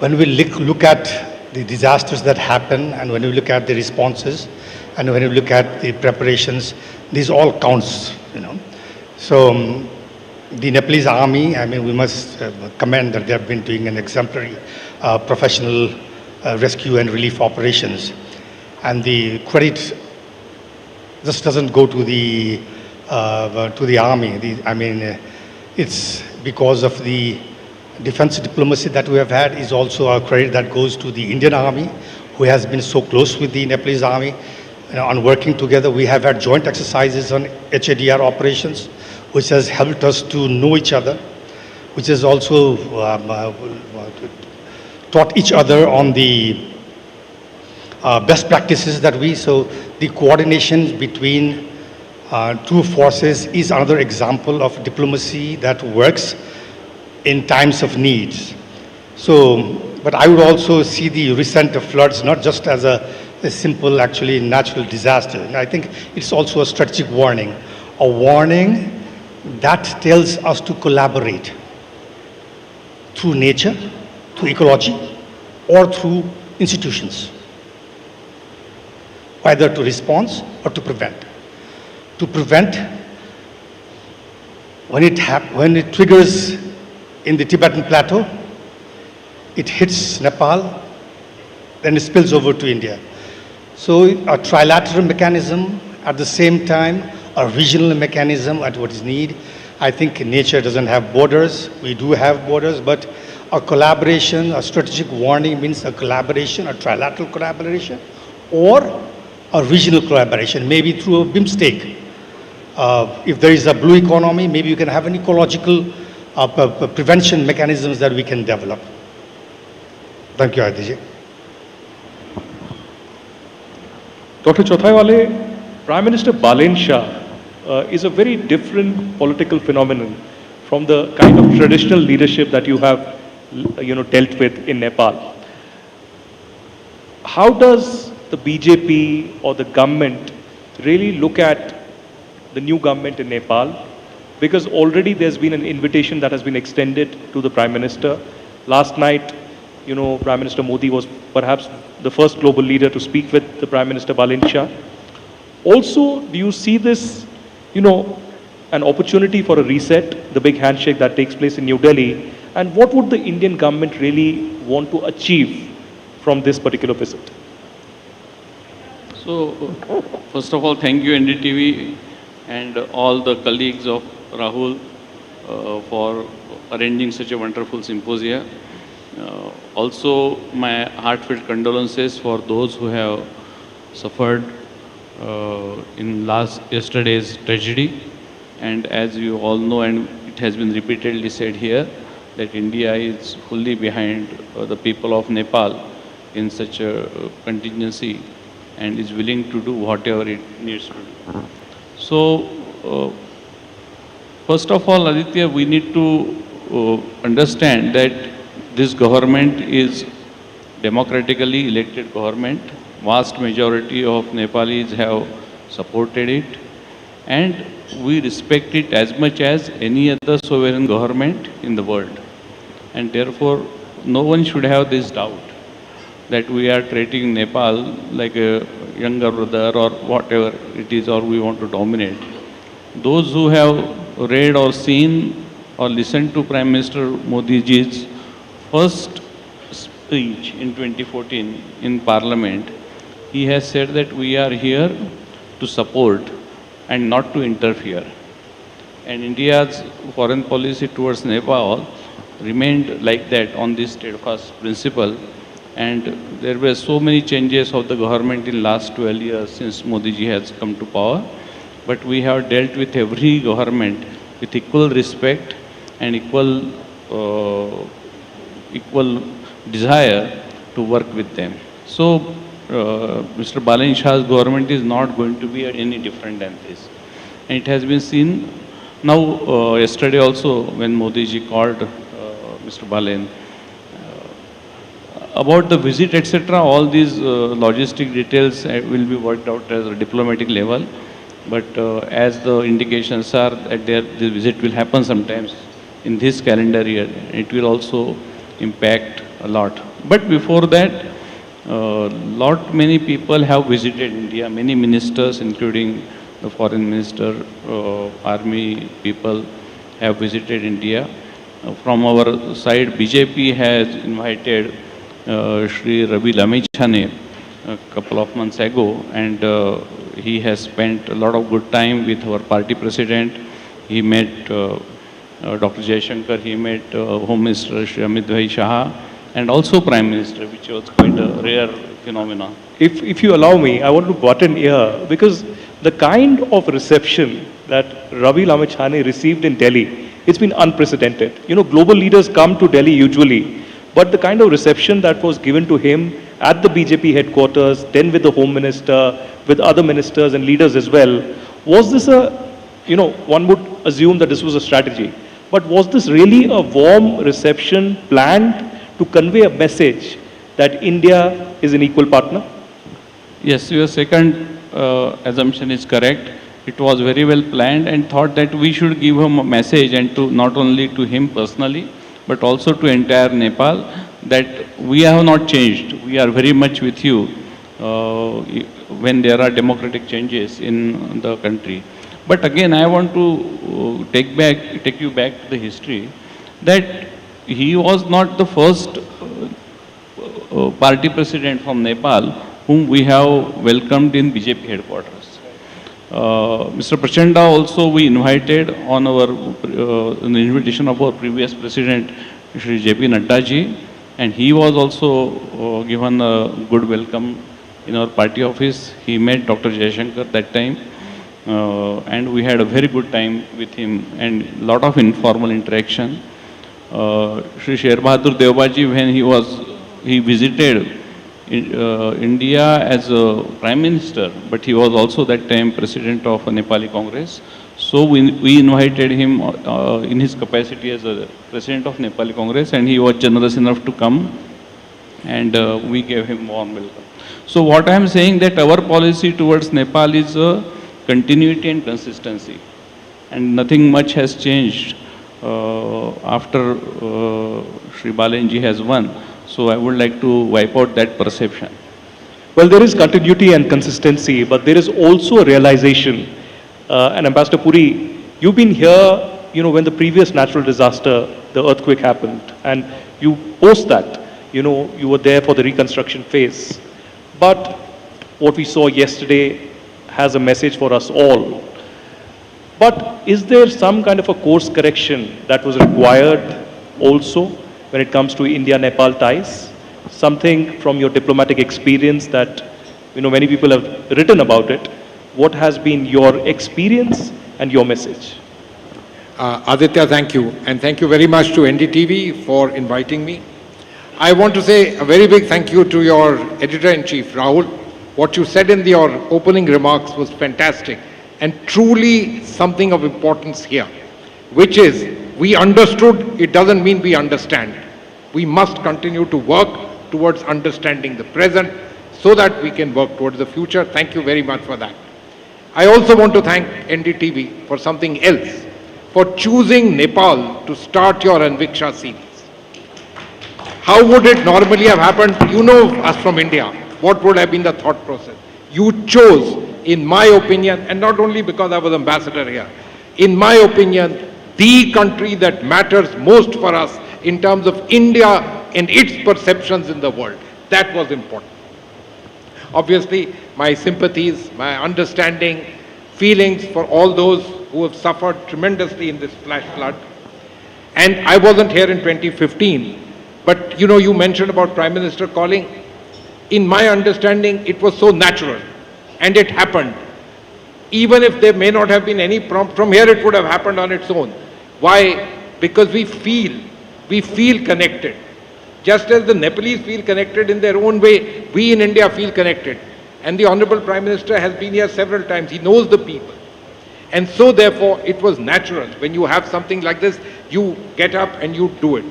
when we look at the disasters that happen, and when we look at the responses, and when we look at the preparations, these all counts, you know. So the Nepalese army, I mean, we must commend that they have been doing an exemplary professional rescue and relief operations. And the credit just doesn't go to the army. I mean, it's because of the defense diplomacy that we have had is also a credit that goes to the Indian army, who has been so close with the Nepalese army. You know, on working together, we have had joint exercises on HADR operations, which has helped us to know each other, which has also taught each other on the best practices that so the coordination between two forces is another example of diplomacy that works in times of needs. So, but I would also see the recent floods not just as a simple, actually natural disaster. And I think it's also a strategic warning, a warning that tells us to collaborate through nature, through ecology, or through institutions, either to respond or to prevent. To prevent, when it triggers in the Tibetan plateau, it hits Nepal, then it spills over to India. So a trilateral mechanism, at the same time, a regional mechanism at what is needed. I think nature doesn't have borders. We do have borders, but a collaboration, a strategic warning means a collaboration, a trilateral collaboration, or or regional collaboration, maybe through a BIMSTEC. If there is a blue economy, maybe you can have an ecological prevention mechanisms that we can develop. Thank you, Adiji. Dr. Chothaiwale, Prime Minister Balen Shah is a very different political phenomenon from the kind of traditional leadership that you have, dealt with in Nepal. How does the BJP or the government really look at the new government in Nepal? Because already there's been an invitation that has been extended to the Prime Minister. Last night, Prime Minister Modi was perhaps the first global leader to speak with the Prime Minister Balen Shah. Also, do you see this, an opportunity for a reset, the big handshake that takes place in New Delhi? And what would the Indian government really want to achieve from this particular visit? So, first of all, thank you NDTV and all the colleagues of Rahul for arranging such a wonderful symposia. Also, my heartfelt condolences for those who have suffered in yesterday's tragedy. And as you all know, and it has been repeatedly said here, that India is fully behind the people of Nepal in such a contingency and is willing to do whatever it needs to do. So, first of all, Aditya, we need to understand that this government is democratically elected government. Vast majority of Nepalis have supported it, and we respect it as much as any other sovereign government in the world. And therefore, no one should have this doubt that we are treating Nepal like a younger brother or whatever it is, or we want to dominate. Those who have read or seen or listened to Prime Minister Modi ji's first speech in 2014 in Parliament, he has said that we are here to support and not to interfere. And India's foreign policy towards Nepal remained like that on this steadfast principle. And there were so many changes of the government in last 12 years since Modi ji has come to power. But we have dealt with every government with equal respect and equal desire to work with them. So, Mr. Balen Shah's government is not going to be any different than this. And it has been seen now, yesterday also, when Modi ji called Mr. Balen, about the visit, etc., all these logistic details will be worked out at a diplomatic level. But as the indications are that the visit will happen sometimes in this calendar year, it will also impact a lot. But before that, many people have visited India, many ministers, including the foreign minister, army people have visited India. From our side, BJP has invited Shri Ravi Lamechhane a couple of months ago, and he has spent a lot of good time with our party president. He met Dr. Jaishankar, he met Home Minister Shri Amit Bhai Shah, and also Prime Minister, which was quite a rare phenomenon. If you allow me, I want to butt in here, because the kind of reception that Ravi Lamechhane received in Delhi, it's been unprecedented. Global leaders come to Delhi usually, but the kind of reception that was given to him at the BJP headquarters, then with the Home Minister, with other ministers and leaders as well, was this one would assume that this was a strategy, but was this really a warm reception planned to convey a message that India is an equal partner? Yes, your second assumption is correct. It was very well planned and thought that we should give him a message, and to not only to him personally, but also to entire Nepal, that we have not changed. We are very much with you when there are democratic changes in the country. But again, I want to take you back to the history, that he was not the first party president from Nepal whom we have welcomed in BJP headquarters. Mr. Prachanda also we invited on an invitation of our previous president, Shri J.P. Nadda ji, and he was also given a good welcome in our party office. He met Dr. Jayashankar that time, and we had a very good time with him and a lot of informal interaction. Shri Sher Bahadur Devbaji, when he visited India as a Prime Minister, but he was also that time President of a Nepali Congress. So we invited him in his capacity as a President of Nepali Congress, and he was generous enough to come, and we gave him warm welcome. So what I am saying, that our policy towards Nepal is a continuity and consistency, and nothing much has changed after Shri Balenji has won. So I would like to wipe out that perception. Well, there is continuity and consistency, but there is also a realization. And Ambassador Puri, you've been here, when the previous natural disaster, the earthquake happened, and you post that, you were there for the reconstruction phase. But what we saw yesterday has a message for us all. But is there some kind of a course correction that was required also when it comes to India-Nepal ties? Something from your diplomatic experience that, many people have written about it. What has been your experience and your message? Aditya, thank you. And thank you very much to NDTV for inviting me. I want to say a very big thank you to your editor-in-chief, Rahul. What you said in your opening remarks was fantastic and truly something of importance here, which is we understood, it doesn't mean we understand. We must continue to work towards understanding the present so that we can work towards the future. Thank you very much for that. I also want to thank NDTV for something else, for choosing Nepal to start your Anviksha series. How would it normally have happened? You know us from India. What would have been the thought process? You chose, in my opinion, and not only because I was ambassador here, in my opinion, the country that matters most for us in terms of India and its perceptions in the world. That was important. Obviously, my sympathies, my understanding, feelings for all those who have suffered tremendously in this flash flood. And I wasn't here in 2015, but you mentioned about Prime Minister calling. In my understanding, it was so natural, and it happened. Even if there may not have been any prompt, from here it would have happened on its own. Why? Because we feel connected. Just as the Nepalese feel connected in their own way, we in India feel connected. And the Honorable Prime Minister has been here several times. He knows the people. And so therefore, it was natural. When you have something like this, you get up and you do it.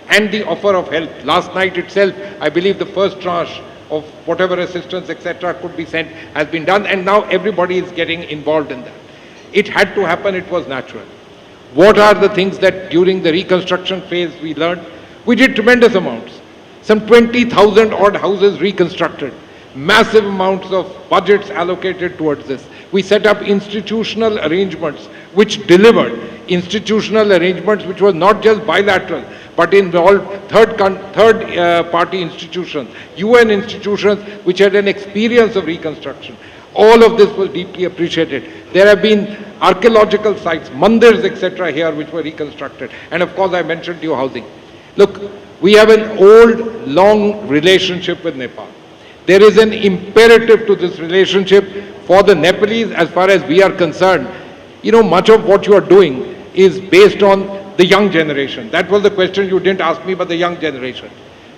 And the offer of help. Last night itself, I believe the first tranche of whatever assistance, etc., could be sent has been done. And now everybody is getting involved in that. It had to happen. It was natural. What are the things that during the reconstruction phase we learned? We did tremendous amounts. Some 20,000 odd houses reconstructed. Massive amounts of budgets allocated towards this. We set up institutional arrangements which delivered. Institutional arrangements which was not just bilateral, but involved third party institutions, UN institutions which had an experience of reconstruction. All of this was deeply appreciated. There have been archaeological sites, mandirs, etc. here which were reconstructed. And of course I mentioned to you housing. Look, we have an old, long relationship with Nepal. There is an imperative to this relationship for the Nepalese as far as we are concerned. Much of what you are doing is based on the young generation. That was the question you didn't ask me, but the young generation.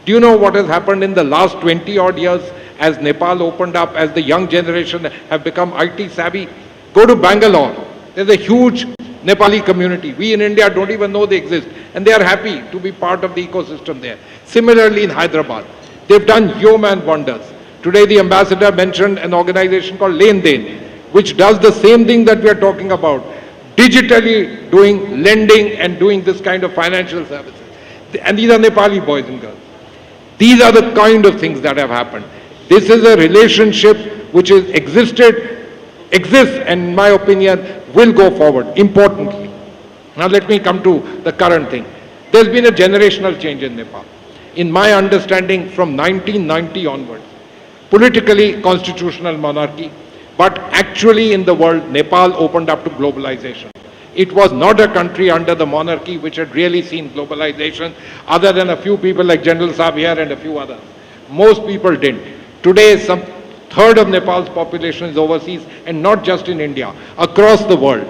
Do you know what has happened in the last 20 odd years as Nepal opened up, as the young generation have become IT savvy? Go to Bangalore. There's a huge Nepali community. We in India don't even know they exist. And they are happy to be part of the ecosystem there. Similarly in Hyderabad, they've done yeoman wonders. Today the ambassador mentioned an organization called Len Den, which does the same thing that we are talking about. Digitally doing lending and doing this kind of financial services. And these are Nepali boys and girls. These are the kind of things that have happened. This is a relationship which has exists, and in my opinion, will go forward, importantly. Now let me come to the current thing. There's been a generational change in Nepal. In my understanding, from 1990 onwards, politically constitutional monarchy, but actually in the world, Nepal opened up to globalization. It was not a country under the monarchy which had really seen globalization, other than a few people like General Saab here and a few others. Most people didn't. Today, some third of Nepal's population is overseas, and not just in India, across the world.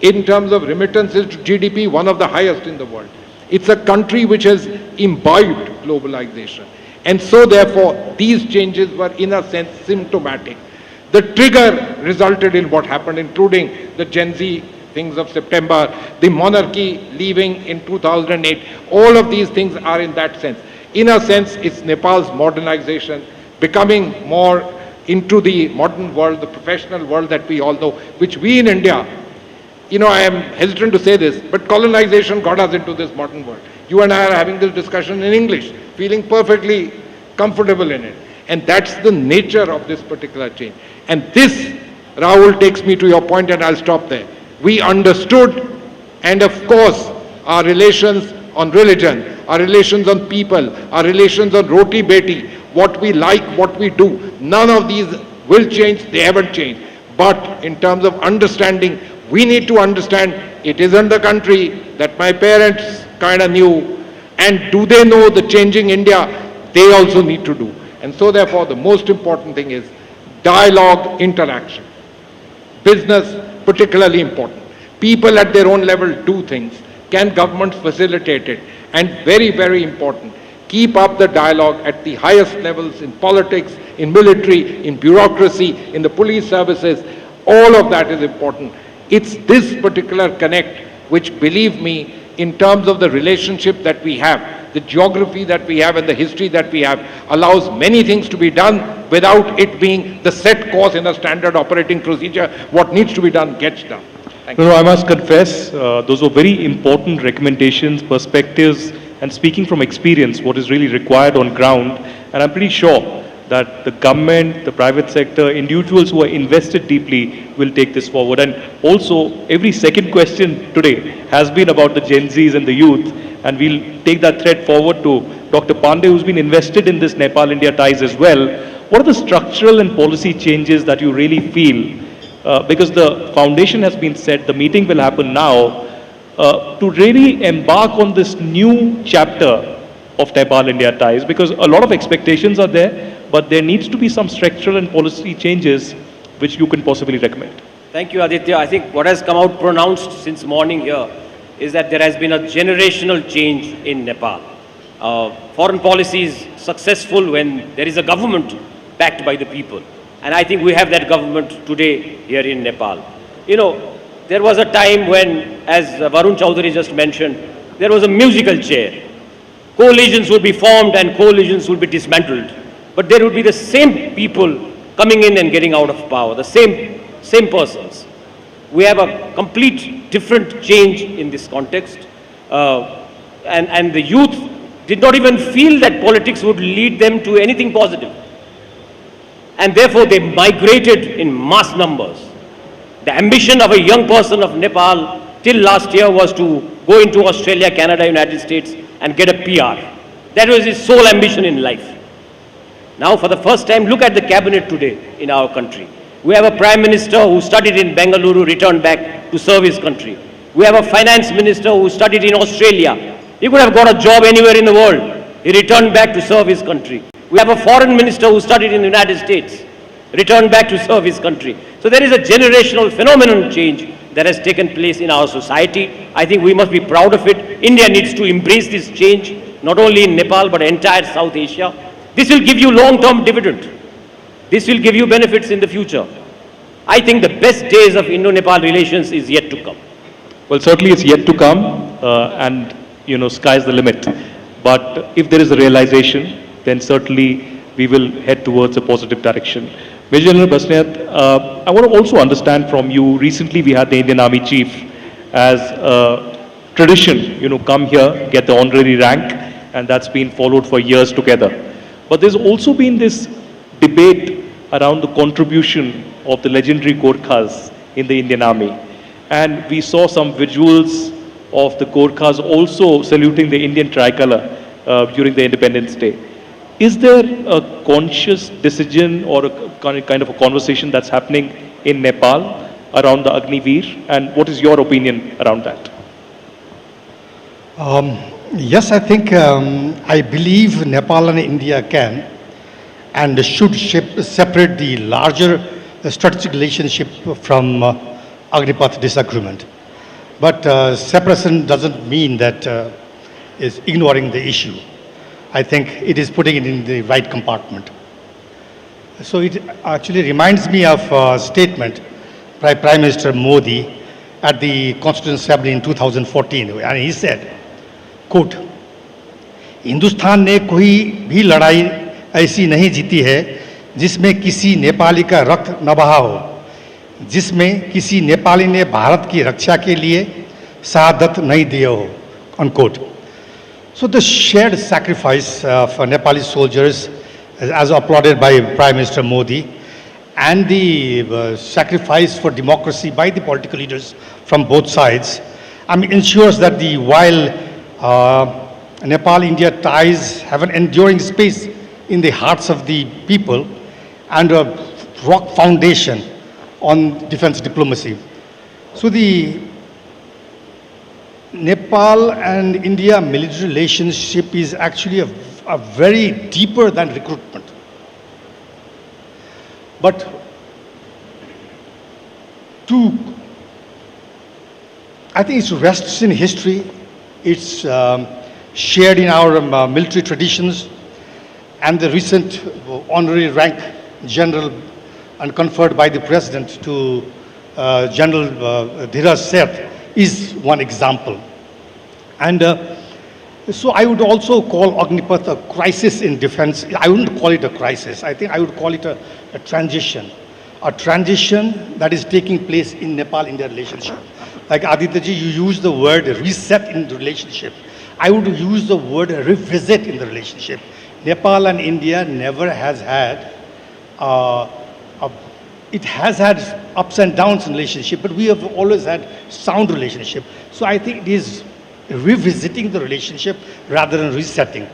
In terms of remittances to GDP, one of the highest in the world. It's a country which has imbibed globalization. And so therefore, these changes were in a sense symptomatic. The trigger resulted in what happened, including the Gen Z things of September, the monarchy leaving in 2008. All of these things are in that sense. In a sense, it's Nepal's modernization, becoming more into the modern world, the professional world that we all know, which we in India, you know, I am hesitant to say this, but colonization got us into this modern world. You and I are having this discussion in English, feeling perfectly comfortable in it. And that's the nature of this particular change. And this, Rahul, takes me to your point, and I'll stop there. We understood, and of course, our relations on religion, our relations on people, our relations on roti beti, what we like, what we do, none of these will change, they haven't changed. But in terms of understanding, we need to understand it isn't the country that my parents kind of knew, and do they know the changing India? They also need to do. And so therefore, the most important thing is dialogue, interaction. Business, particularly important. People at their own level do things. Can governments facilitate it? And very, very important, keep up the dialogue at the highest levels in politics, in military, in bureaucracy, in the police services. All of that is important. It's this particular connect which, believe me, in terms of the relationship that we have, the geography that we have and the history that we have, allows many things to be done without it being the set course in a standard operating procedure. What needs to be done gets done. Thank you. No, I must confess, those were very important recommendations, perspectives, and speaking from experience, what is really required on ground. And I'm pretty sure that the government, the private sector, individuals who are invested deeply will take this forward. And also, every second question today has been about the Gen Zs and the youth, and we'll take that thread forward to Dr. Pandey, who's been invested in this Nepal-India ties as well. What are the structural and policy changes that you really feel? Because the foundation has been set, the meeting will happen now, to really embark on this new chapter of Nepal-India ties, because a lot of expectations are there, but there needs to be some structural and policy changes which you can possibly recommend. Thank you, Aditya. I think what has come out pronounced since morning here is that there has been a generational change in Nepal. Foreign policy is successful when there is a government backed by the people. And I think we have that government today here in Nepal. You know, there was a time when, as Varun Chaudhary just mentioned, there was a musical chair. Coalitions would be formed and coalitions would be dismantled. But there would be the same people coming in and getting out of power, the same persons. We have a complete different change in this context. And the youth did not even feel that politics would lead them to anything positive. And therefore they migrated in mass numbers. The ambition of a young person of Nepal till last year was to go into Australia, Canada, United States and get a PR. That was his sole ambition in life. Now for the first time, look at the cabinet today in our country. We have a Prime Minister who studied in Bengaluru, returned back to serve his country. We have a Finance Minister who studied in Australia. He could have got a job anywhere in the world. He returned back to serve his country. We have a Foreign Minister who studied in the United States, returned back to serve his country. So there is a generational phenomenon change that has taken place in our society. I think we must be proud of it. India needs to embrace this change, not only in Nepal, but entire South Asia. This will give you long-term dividend. This will give you benefits in the future. I think the best days of Indo-Nepal relations is yet to come. Well, certainly it's yet to come, and you know, sky's the limit. But if there is a realization, then certainly we will head towards a positive direction. Major General Basneyat, I want to also understand from you, recently we had the Indian Army Chief as a tradition, you know, come here, get the honorary rank, and that's been followed for years together. But there's also been this debate around the contribution of the legendary Gorkhas in the Indian Army. And we saw some visuals of the Gorkhas also saluting the Indian tricolor during the Independence Day. Is there a conscious decision or a kind of a conversation that's happening in Nepal around the Agniveer? And what is your opinion around that? Yes, I think, I believe Nepal and India can. and should separate the larger strategic relationship from Agnipath disagreement. But separation doesn't mean that is ignoring the issue. I think it is putting it in the right compartment. So it actually reminds me of a statement by Prime Minister Modi at the Constituent Assembly in 2014, and he said, quote, Hindustan ने कोई भी लड़ाई ऐसी नहीं जीती है जिसमें किसी नेपाली का रक्त न बहा हो, जिसमें किसी नेपाली ने भारत की रक्षा के लिए शहादत नहीं दी हो, unquote. So the shared sacrifice of Nepali soldiers, as applauded by Prime Minister Modi, and the sacrifice for democracy by the political leaders from both sides, ensures that while Nepal-India ties have an enduring space in the hearts of the people and a rock foundation on defense diplomacy. So the Nepal and India military relationship is actually a very deeper than recruitment. But I think it rests in history, it's shared in our military traditions, and the recent honorary rank general and conferred by the president to General Dhiraj Seth is one example. And so I would also call Agnipath a crisis in defense. I wouldn't call it a crisis. I think I would call it a transition that is taking place in Nepal-India relationship. Like Aditya ji, you use the word reset in the relationship. I would use the word revisit in the relationship. Nepal and India never has had, it has had ups and downs in relationship, but we have always had sound relationship. So I think it is revisiting the relationship rather than resetting.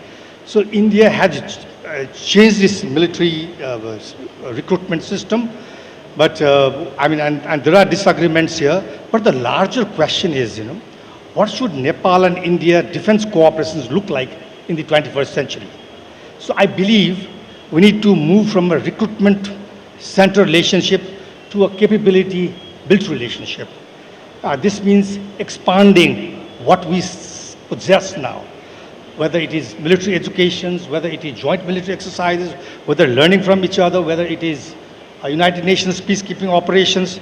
So India has changed its military recruitment system, but and there are disagreements here, but the larger question is, what should Nepal and India defense cooperations look like in the 21st century? So I believe we need to move from a recruitment-centered relationship to a capability-built relationship. This means expanding what we possess now, whether it is military educations, whether it is joint military exercises, whether learning from each other, whether it is United Nations peacekeeping operations.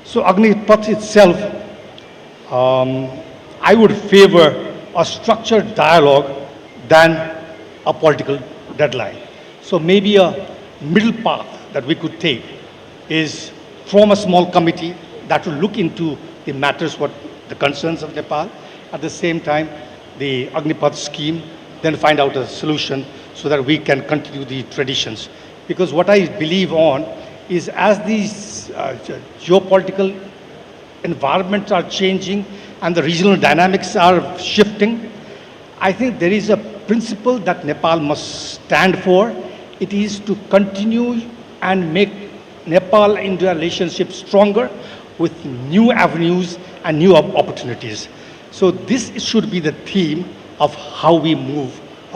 So Agnipath itself, I would favor a structured dialogue than a political deadline. So maybe a middle path that we could take is form a small committee that will look into the matters, what the concerns of Nepal, at the same time the Agnipath scheme, then find out a solution so that we can continue the traditions. Because what I believe on is as these geopolitical environments are changing and the regional dynamics are shifting, I think there is a principle that Nepal must stand for. It is to continue and make Nepal-India relationship stronger with new avenues and new opportunities. So this should be the theme of how we move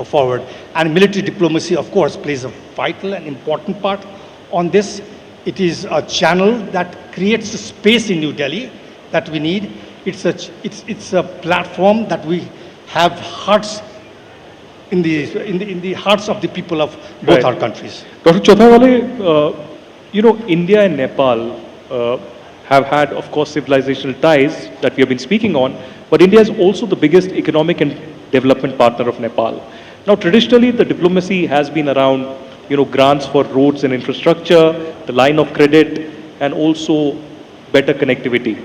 forward. And military diplomacy, of course, plays a vital and important part on this. It is a channel that creates a space in New Delhi that we need. It's a platform that we have hearts in the hearts of the people of both our countries. Dr. Chothawale, India and Nepal have had, of course, civilizational ties that we have been speaking on, but India is also the biggest economic and development partner of Nepal. Now, traditionally, the diplomacy has been around, grants for roads and infrastructure, the line of credit, and also better connectivity.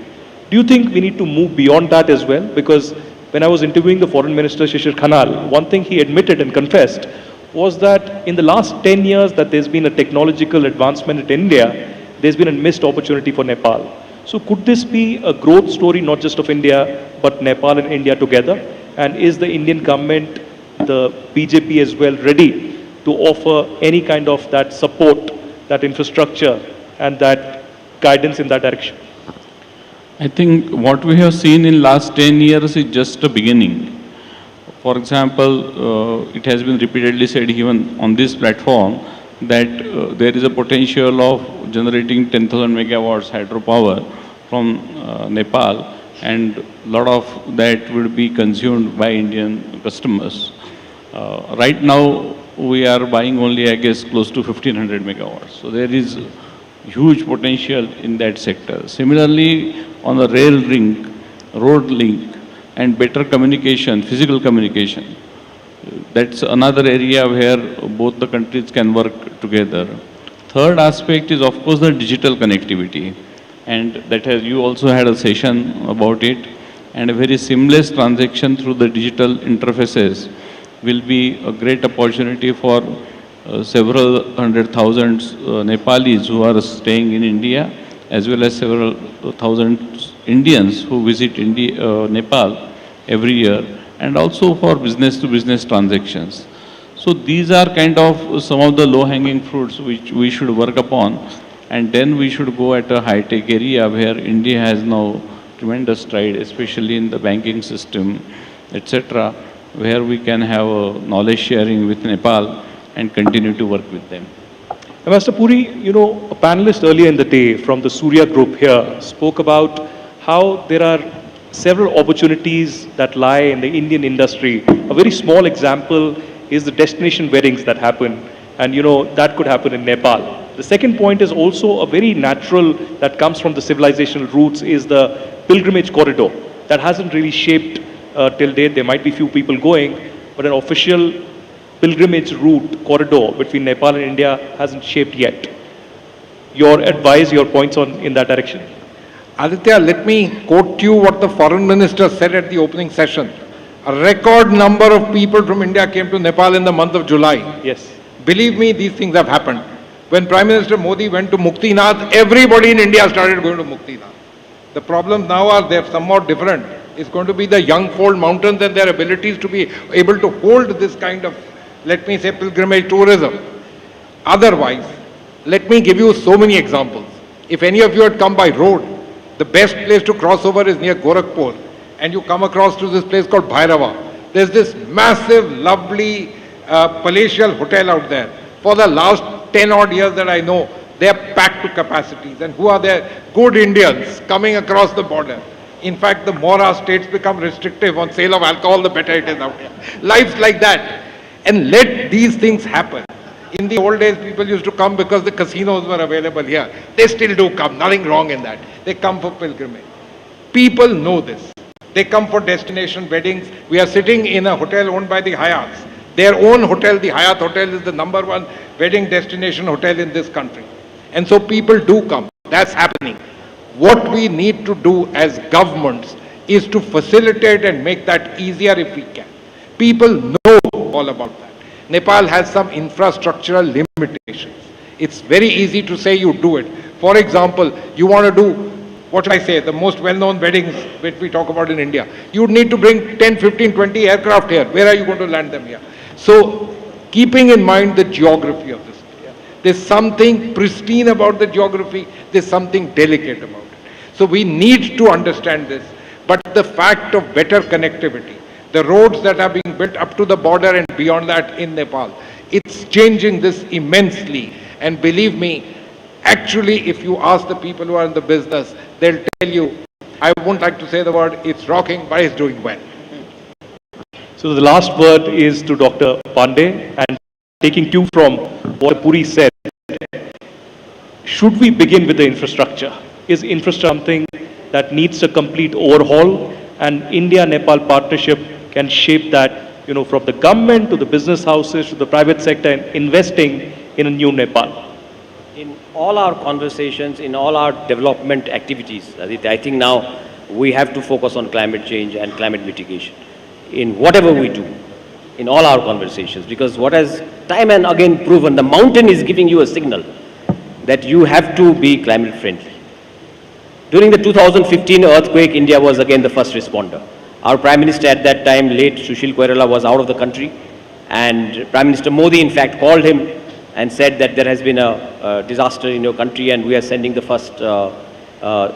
Do you think we need to move beyond that as well? Because when I was interviewing the Foreign Minister Shishir Khanal, one thing he admitted and confessed was that in the last 10 years that there's been a technological advancement in India, there's been a missed opportunity for Nepal. So could this be a growth story, not just of India, but Nepal and India together? And is the Indian government, the BJP as well, ready to offer any kind of that support, that infrastructure, and that guidance in that direction? I think what we have seen in last 10 years is just a beginning. For example, it has been repeatedly said even on this platform that there is a potential of generating 10,000 megawatts hydropower from Nepal, and a lot of that will be consumed by Indian customers. Right now, we are buying only, I guess, close to 1,500 megawatts. So there is huge potential in that sector. Similarly, on the rail link, road link, and better communication, physical communication, that's another area where both the countries can work together. Third aspect is, of course, the digital connectivity. And that has, you also had a session about it. And a very seamless transaction through the digital interfaces will be a great opportunity for several hundred thousands Nepalis who are staying in India, as well as several thousand Indians who visit Nepal every year, and also for business-to-business transactions. So these are kind of some of the low-hanging fruits which we should work upon, and then we should go at a high-tech area where India has now tremendous stride, especially in the banking system, etc., where we can have a knowledge sharing with Nepal and continue to work with them. Master Puri, you know, a panelist earlier in the day from the Surya group here spoke about how there are several opportunities that lie in the Indian industry. A very small example is the destination weddings that happen, and you know, that could happen in Nepal. The second point is also a very natural that comes from the civilizational roots is the pilgrimage corridor. That hasn't really shaped till date. There might be few people going, but an official pilgrimage route corridor between Nepal and India hasn't shaped yet. Your advice, your points on in that direction? Aditya, let me quote you what the foreign minister said at the opening session. A record number of people from India came to Nepal in the month of July. Yes. Believe me, these things have happened. When Prime Minister Modi went to Muktinath, everybody in India started going to Muktinath. The problems now are they're somewhat different. It's going to be the young fold mountains and their abilities to be able to hold this kind of, let me say, pilgrimage tourism. Otherwise, let me give you so many examples. If any of you had come by road, the best place to cross over is near Gorakhpur, and you come across to this place called Bhairava. There's this massive, lovely, palatial hotel out there. For the last 10 odd years that I know, they are packed to capacities. And who are there? Good Indians coming across the border. In fact, the more our states become restrictive on sale of alcohol, the better it is out here. Life's like that. And let these things happen. In the old days, people used to come because the casinos were available here. They still do come, nothing wrong in that. They come for pilgrimage. People know this. They come for destination weddings. We are sitting in a hotel owned by the Hyats. Their own hotel, the Hyatt Hotel, is the #1 wedding destination hotel in this country. And so people do come. That's happening. What we need to do as governments is to facilitate and make that easier if we can. People know all about that. Nepal has some infrastructural limitations. It's very easy to say you do it. For example, you want to do, what should I say, the most well-known weddings which we talk about in India. You would need to bring 10, 15, 20 aircraft here. Where are you going to land them here? So, keeping in mind the geography of this area, there's something pristine about the geography, there's something delicate about it. So we need to understand this. But the fact of better connectivity, the roads that are being built up to the border and beyond that in Nepal, it's changing this immensely. And believe me, actually, if you ask the people who are in the business, they'll tell you, I won't like to say the word, it's rocking, but it's doing well. So the last word is to Dr. Pandey, and taking cue from what Puri said, should we begin with the infrastructure? Is infrastructure something that needs a complete overhaul, and India-Nepal partnership can shape that, you know, from the government to the business houses to the private sector and investing in a new Nepal? In all our conversations, in all our development activities, I think now we have to focus on climate change and climate mitigation in whatever we do, in all our conversations, because what has time and again proven, the mountain is giving you a signal that you have to be climate friendly. During the 2015 earthquake, India was again the first responder. Our Prime Minister at that time, late Sushil Koirala, was out of the country, and Prime Minister Modi in fact called him and said that there has been a disaster in your country and we are sending the first,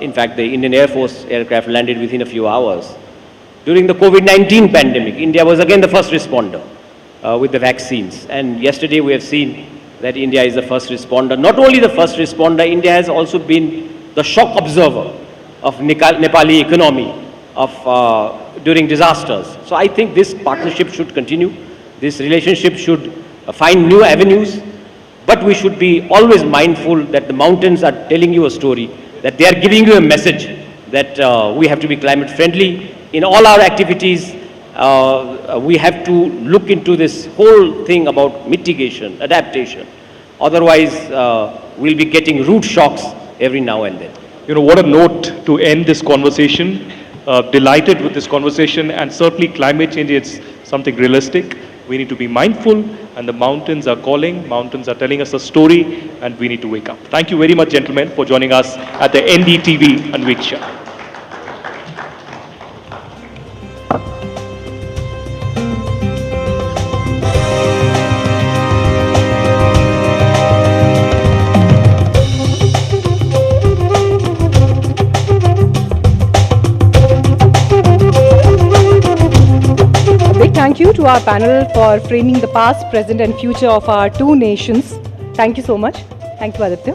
in fact the Indian Air Force aircraft landed within a few hours. During the COVID-19 pandemic, India was again the first responder with the vaccines. And yesterday we have seen that India is the first responder. Not only the first responder, India has also been the shock observer of Nepali economy during disasters. So I think this partnership should continue. This relationship should find new avenues, but we should be always mindful that the mountains are telling you a story, that they are giving you a message that we have to be climate friendly. In all our activities, we have to look into this whole thing about mitigation, adaptation. Otherwise, we'll be getting root shocks every now and then. You know, what a note to end this conversation. Delighted with this conversation, and certainly climate change is something realistic. We need to be mindful, and the mountains are calling, mountains are telling us a story, and we need to wake up. Thank you very much, gentlemen, for joining us at the NDTV Anviksha. Thank you to our panel for framing the past, present and future of our two nations. Thank you so much. Thank you, Aditya.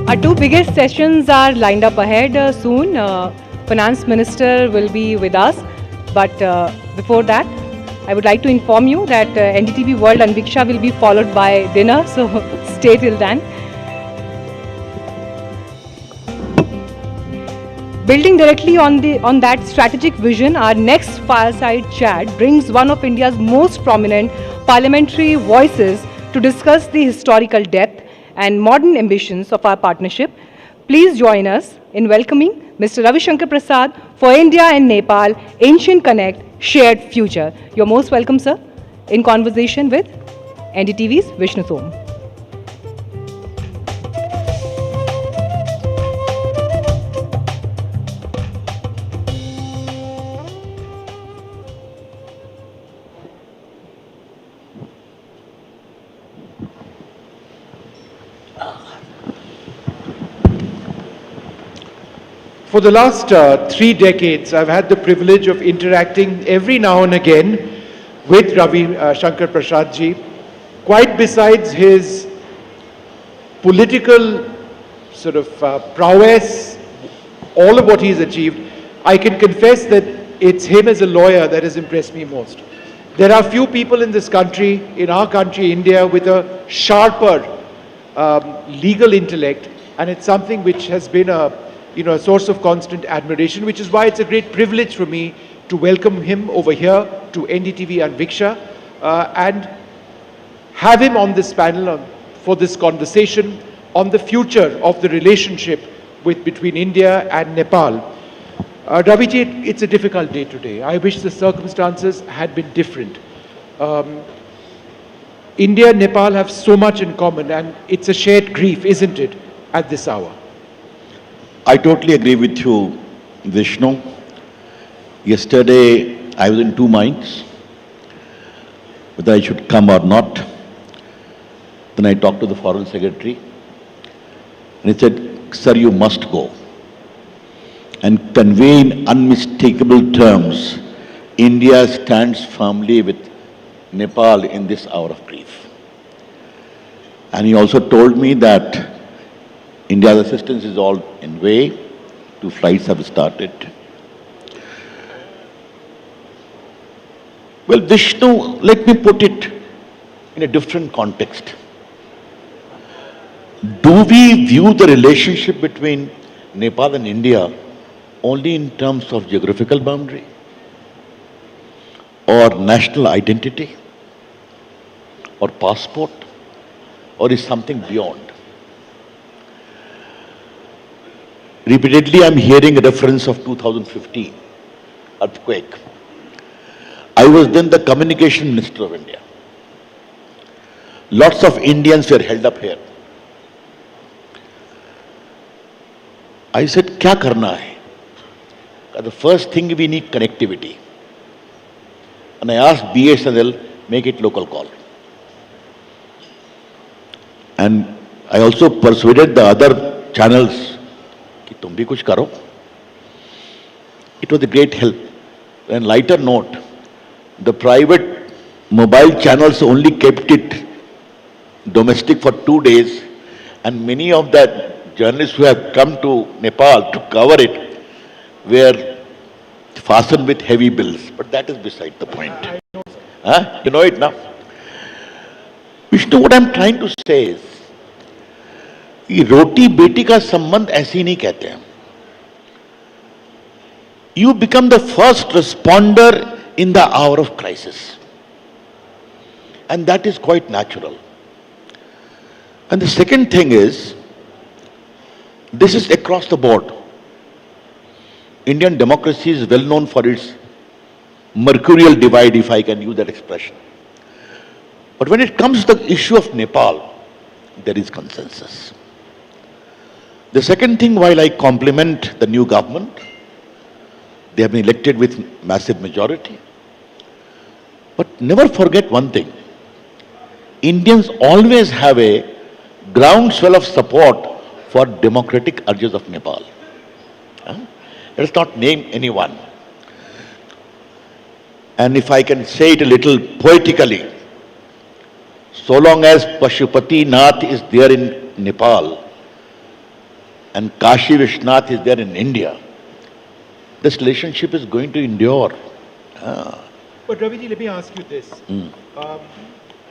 Our two biggest sessions are lined up ahead soon. Finance Minister will be with us. But before that, I would like to inform you that NDTV World Anviksha will be followed by dinner, so stay till then. Building directly on that strategic vision, our next fireside chat brings one of India's most prominent parliamentary voices to discuss the historical depth and modern ambitions of our partnership. Please join us in welcoming Mr. Ravi Shankar Prasad for India and Nepal Ancient Connect Shared Future. You're most welcome, sir, in conversation with NDTV's Vishnu Som. For the last 3 decades, I've had the privilege of interacting every now and again with Ravi Shankar Prasad ji. Quite besides his political sort of prowess, all of what he's achieved, I can confess that it's him as a lawyer that has impressed me most. There are few people in this country, in our country, India, with a sharper legal intellect, and it's something which has been a source of constant admiration, which is why it's a great privilege for me to welcome him over here to NDTV Anviksha and have him on this panel for this conversation on the future of the relationship between India and Nepal. Raviji, it's a difficult day today. I wish the circumstances had been different. India and Nepal have so much in common, and it's a shared grief, isn't it, at this hour? I totally agree with you, Vishnu. Yesterday, I was in two minds, whether I should come or not. Then I talked to the Foreign Secretary, and he said, "Sir, you must go and convey in unmistakable terms, India stands firmly with Nepal in this hour of grief." And he also told me that India's assistance is all in way. 2 flights have started. Well, Vishnu, let me put it in a different context. Do we view the relationship between Nepal and India only in terms of geographical boundary or national identity or passport, or is something beyond? Repeatedly, I'm hearing a reference of 2015 earthquake. I was then the communication minister of India. Lots of Indians were held up here. I said, "Kya karna hai?" The first thing, we need connectivity. And I asked BSNL, make it local call. And I also persuaded the other channels, तुम भी कुछ करो, it was a great help. And lighter note, the private mobile channels only kept it domestic for 2 days, and many of the journalists who have come to Nepal to cover it were fastened with heavy bills. But that is beside the point. Huh? You know it now. Vishnu, what I'm trying to say is, ये रोटी बेटी का संबंध ऐसे ही नहीं कहते हैं. You become the first responder in the hour of crisis. And that is quite natural. And the second thing is, this is across the board. Indian democracy is well known for its mercurial divide, if I can use that expression. But when it comes to the issue of Nepal, there is consensus. The second thing, while I compliment the new government, they have been elected with massive majority. But never forget one thing. Indians always have a groundswell of support for democratic urges of Nepal. Let us not name anyone. And if I can say it a little poetically, so long as Pashupati Nath is there in Nepal and Kashi Vishnath is there in India, this relationship is going to endure. But Raviji, let me ask you this.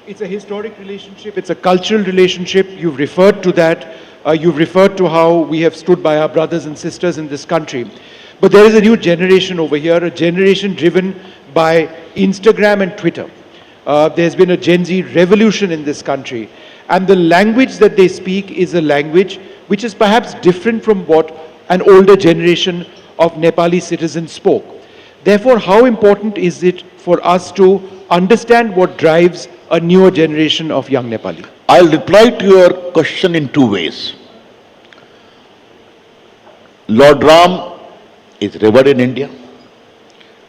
It's a historic relationship, it's a cultural relationship, you've referred to that, you've referred to how we have stood by our brothers and sisters in this country. But there is a new generation over here, a generation driven by Instagram and Twitter. There's been a Gen Z revolution in this country. And the language that they speak is a language which is perhaps different from what an older generation of Nepali citizens spoke. Therefore, how important is it for us to understand what drives a newer generation of young Nepali? I'll reply to your question in two ways. Lord Ram is revered in India,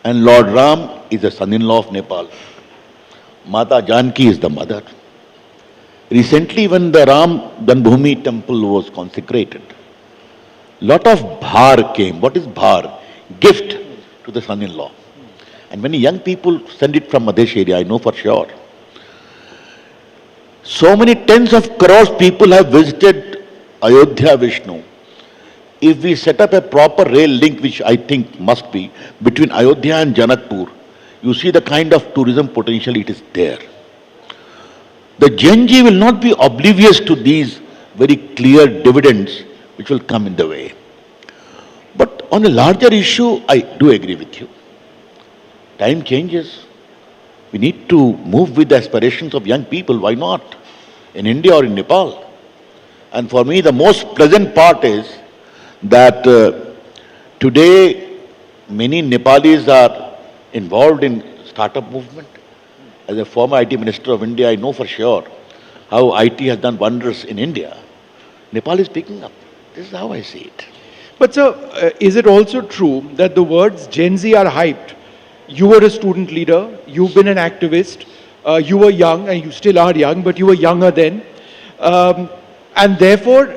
and Lord Ram is the son-in-law of Nepal. Mata Janki is the mother. Recently, when the Ram Janbhoomi temple was consecrated, lot of bhar came. What is bhar? Gift to the son-in-law. And many young people send it from Madhesh area, I know for sure. So many tens of crores people have visited Ayodhya, Vishnu. If we set up a proper rail link, which I think must be, between Ayodhya and Janakpur, you see the kind of tourism potential it is there. The Gen Z will not be oblivious to these very clear dividends which will come in the way. But on a larger issue, I do agree with you. Time changes. We need to move with the aspirations of young people. Why not? In India or in Nepal. And for me, the most pleasant part is that today many Nepalis are involved in startup movement. As a former IT Minister of India, I know for sure how IT has done wonders in India. Nepal is picking up. This is how I see it. But sir, is it also true that the words Gen Z are hyped? You were a student leader, you've been an activist, you were young and you still are young, but you were younger then. And therefore,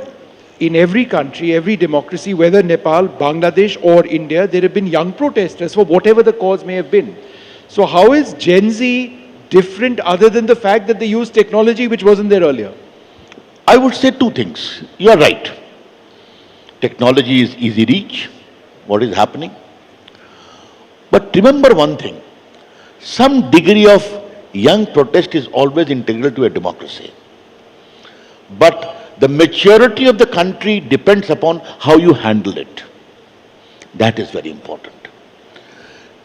in every country, every democracy, whether Nepal, Bangladesh or India, there have been young protesters for whatever the cause may have been. So how is Gen Z different other than the fact that they use technology which wasn't there earlier? I would say two things. You are right. Technology is easy reach, what is happening. But remember one thing, some degree of young protest is always integral to a democracy. But the maturity of the country depends upon how you handle it. That is very important.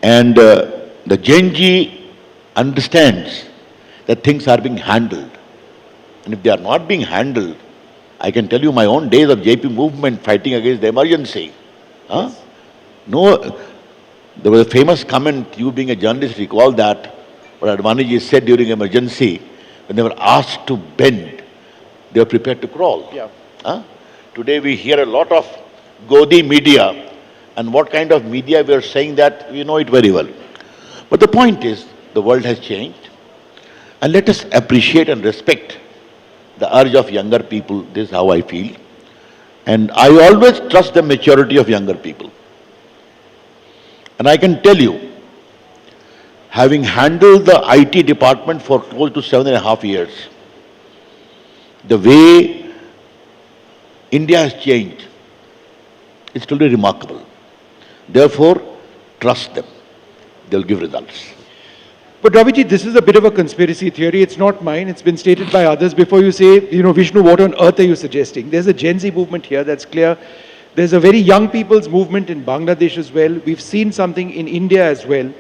And the Gen Z understands that things are being handled. And if they are not being handled, I can tell you my own days of JP movement fighting against the emergency. Huh? No, there was a famous comment, you being a journalist recall that, what Advaniji said during emergency, when they were asked to bend, they were prepared to crawl. Yeah. Huh? Today we hear a lot of Godi media, and what kind of media we are saying that, we know it very well. But the point is, the world has changed, and let us appreciate and respect the urge of younger people. This is how I feel. And I always trust the maturity of younger people. And I can tell you, having handled the IT department for close to 7.5 years, the way India has changed is truly remarkable. Therefore, trust them. They'll give results. But Raviji, this is a bit of a conspiracy theory. It's not mine. It's been stated by others. Before you say, Vishnu, what on earth are you suggesting? There's a Gen Z movement here, that's clear. There's a very young people's movement in Bangladesh as well. We've seen something in India as well.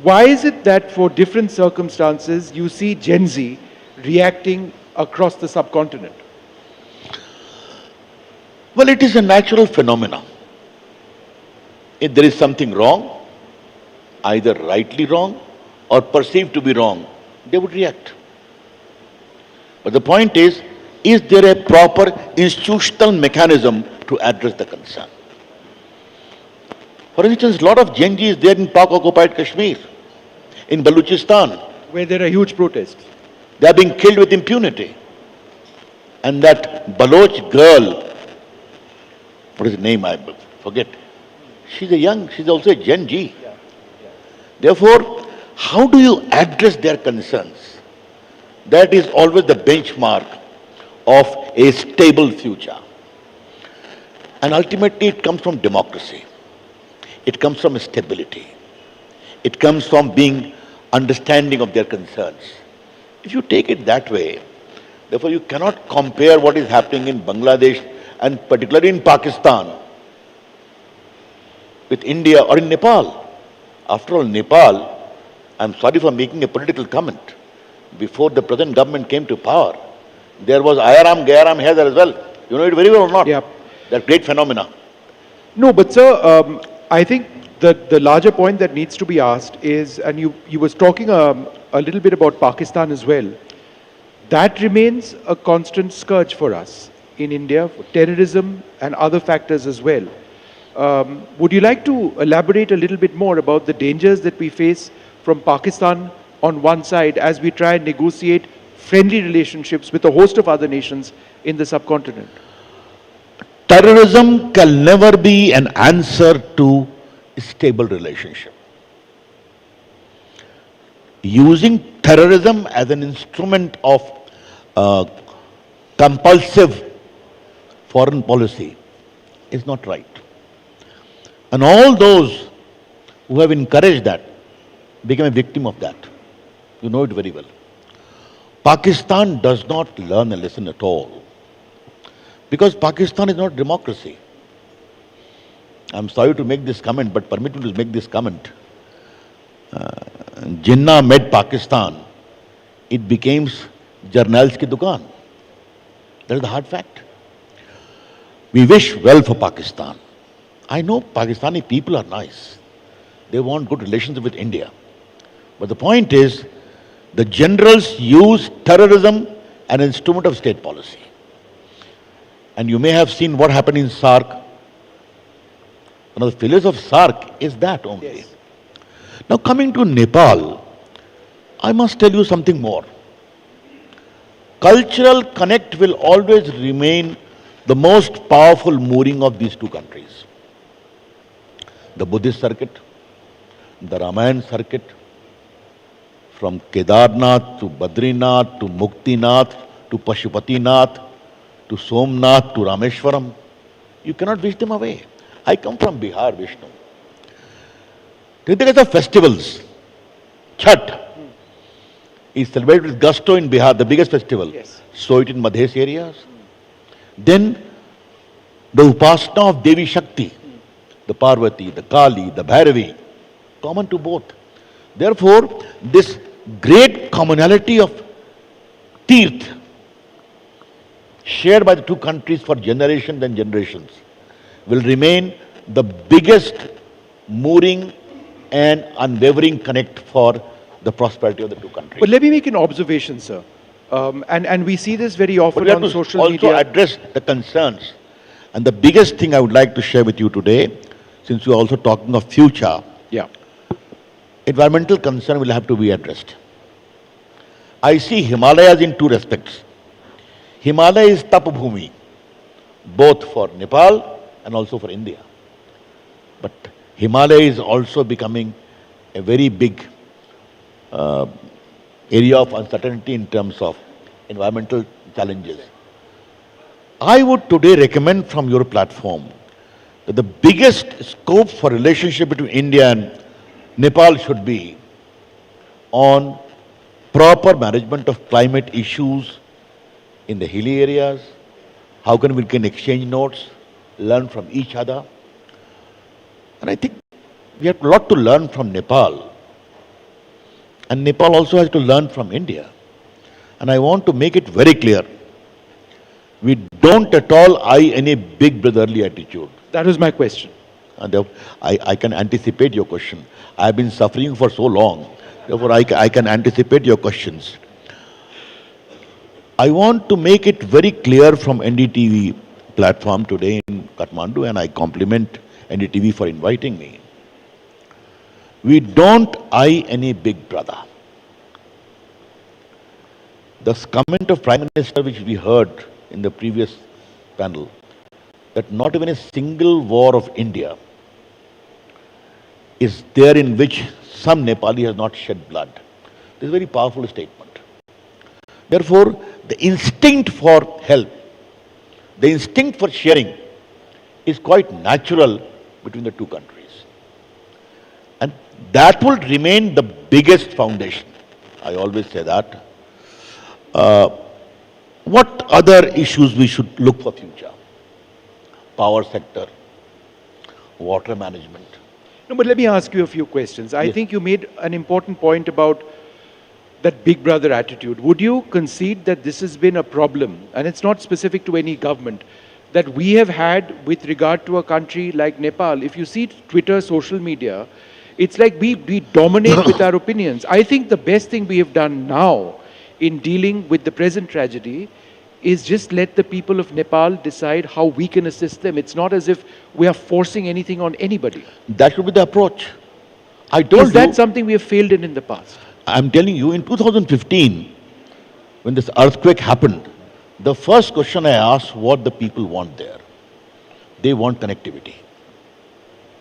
Why is it that for different circumstances, you see Gen Z reacting across the subcontinent? Well, it is a natural phenomenon. If there is something wrong, either rightly wrong or perceived to be wrong, they would react. But the point is there a proper institutional mechanism to address the concern? For instance, a lot of Gen Z is there in Pak-occupied Kashmir, in Baluchistan, where there are huge protests. They are being killed with impunity. And that Baloch girl, what is the name, I forget, she's also a Gen Z. Therefore, how do you address their concerns? That is always the benchmark of a stable future. And ultimately it comes from democracy. It comes from stability. It comes from being understanding of their concerns. If you take it that way, therefore you cannot compare what is happening in Bangladesh and particularly in Pakistan with India or in Nepal. After all, Nepal, I'm sorry for making a political comment, before the present government came to power, there was Ayaram, Gayaram here as well. You know it very well or not? Yeah. That great phenomena. No, but sir, I think the larger point that needs to be asked is, and you was talking a little bit about Pakistan as well, that remains a constant scourge for us in India, for terrorism and other factors as well. Would you like to elaborate a little bit more about the dangers that we face from Pakistan on one side as we try and negotiate friendly relationships with a host of other nations in the subcontinent? Terrorism can never be an answer to a stable relationship. Using terrorism as an instrument of compulsive foreign policy is not right. And all those who have encouraged that become a victim of that. You know it very well. Pakistan does not learn a lesson at all. Because Pakistan is not democracy. I'm sorry to make this comment, but permit me to make this comment. Jinnah met Pakistan, it became Jarnail's ki dukaan. That is the hard fact. We wish well for Pakistan. I know Pakistani people are nice. They want good relations with India. But the point is, the generals use terrorism as an instrument of state policy. And you may have seen what happened in SARC. One of the failures of SARC is that only. Yes. Now coming to Nepal, I must tell you something more. Cultural connect will always remain the most powerful mooring of these two countries. The Buddhist circuit, the Ramayan circuit, from Kedarnath to Badrinath to Muktinath to Pashupatinath to Somnath to Rameshwaram, you cannot wish them away. I come from Bihar, Vishnu. Take the case of festivals. Chhat is celebrated with gusto in Bihar, the biggest festival. Yes. So it in Madhesh areas. Then the Upasana of Devi Shakti, the Parvati, the Kali, the Bhairavi, common to both. Therefore, this great commonality of Tirth shared by the two countries for generations and generations will remain the biggest mooring and unwavering connect for the prosperity of the two countries. But let me make an observation, sir. And we see this very often on social media. Also address the concerns. And the biggest thing I would like to share with you today, since we are also talking of future, environmental concern will have to be addressed. I see Himalayas in two respects. Himalaya is Tapabhumi, both for Nepal and also for India. But Himalaya is also becoming a very big area of uncertainty in terms of environmental challenges. I would today recommend from your platform that the biggest scope for relationship between India and Nepal should be on proper management of climate issues in the hilly areas. How can we can exchange notes, learn from each other? And I think we have a lot to learn from Nepal. And Nepal also has to learn from India. And I want to make it very clear. We don't at all eye any big brotherly attitude. That was my question. And I can anticipate your question. I have been suffering for so long. Therefore, I can anticipate your questions. I want to make it very clear from NDTV platform today in Kathmandu, and I compliment NDTV for inviting me. We don't eye any big brother. The comment of Prime Minister which we heard in the previous panel, that not even a single war of India is there in which some Nepali has not shed blood. This is a very powerful statement. Therefore, the instinct for help, the instinct for sharing is quite natural between the two countries. And that will remain the biggest foundation. I always say that. What other issues we should look for future? Power sector, water management. No, but let me ask you a few questions. I think you made an important point about that big brother attitude. Would you concede that this has been a problem, and it's not specific to any government, that we have had with regard to a country like Nepal? If you see Twitter, social media, it's like we dominate with our opinions. I think the best thing we have done now in dealing with the present tragedy is just let the people of Nepal decide how we can assist them. It's not as if we are forcing anything on anybody. That should be the approach. I told Is that something we have failed in the past? I'm telling you, in 2015, when this earthquake happened, the first question I asked what the people want there. They want connectivity.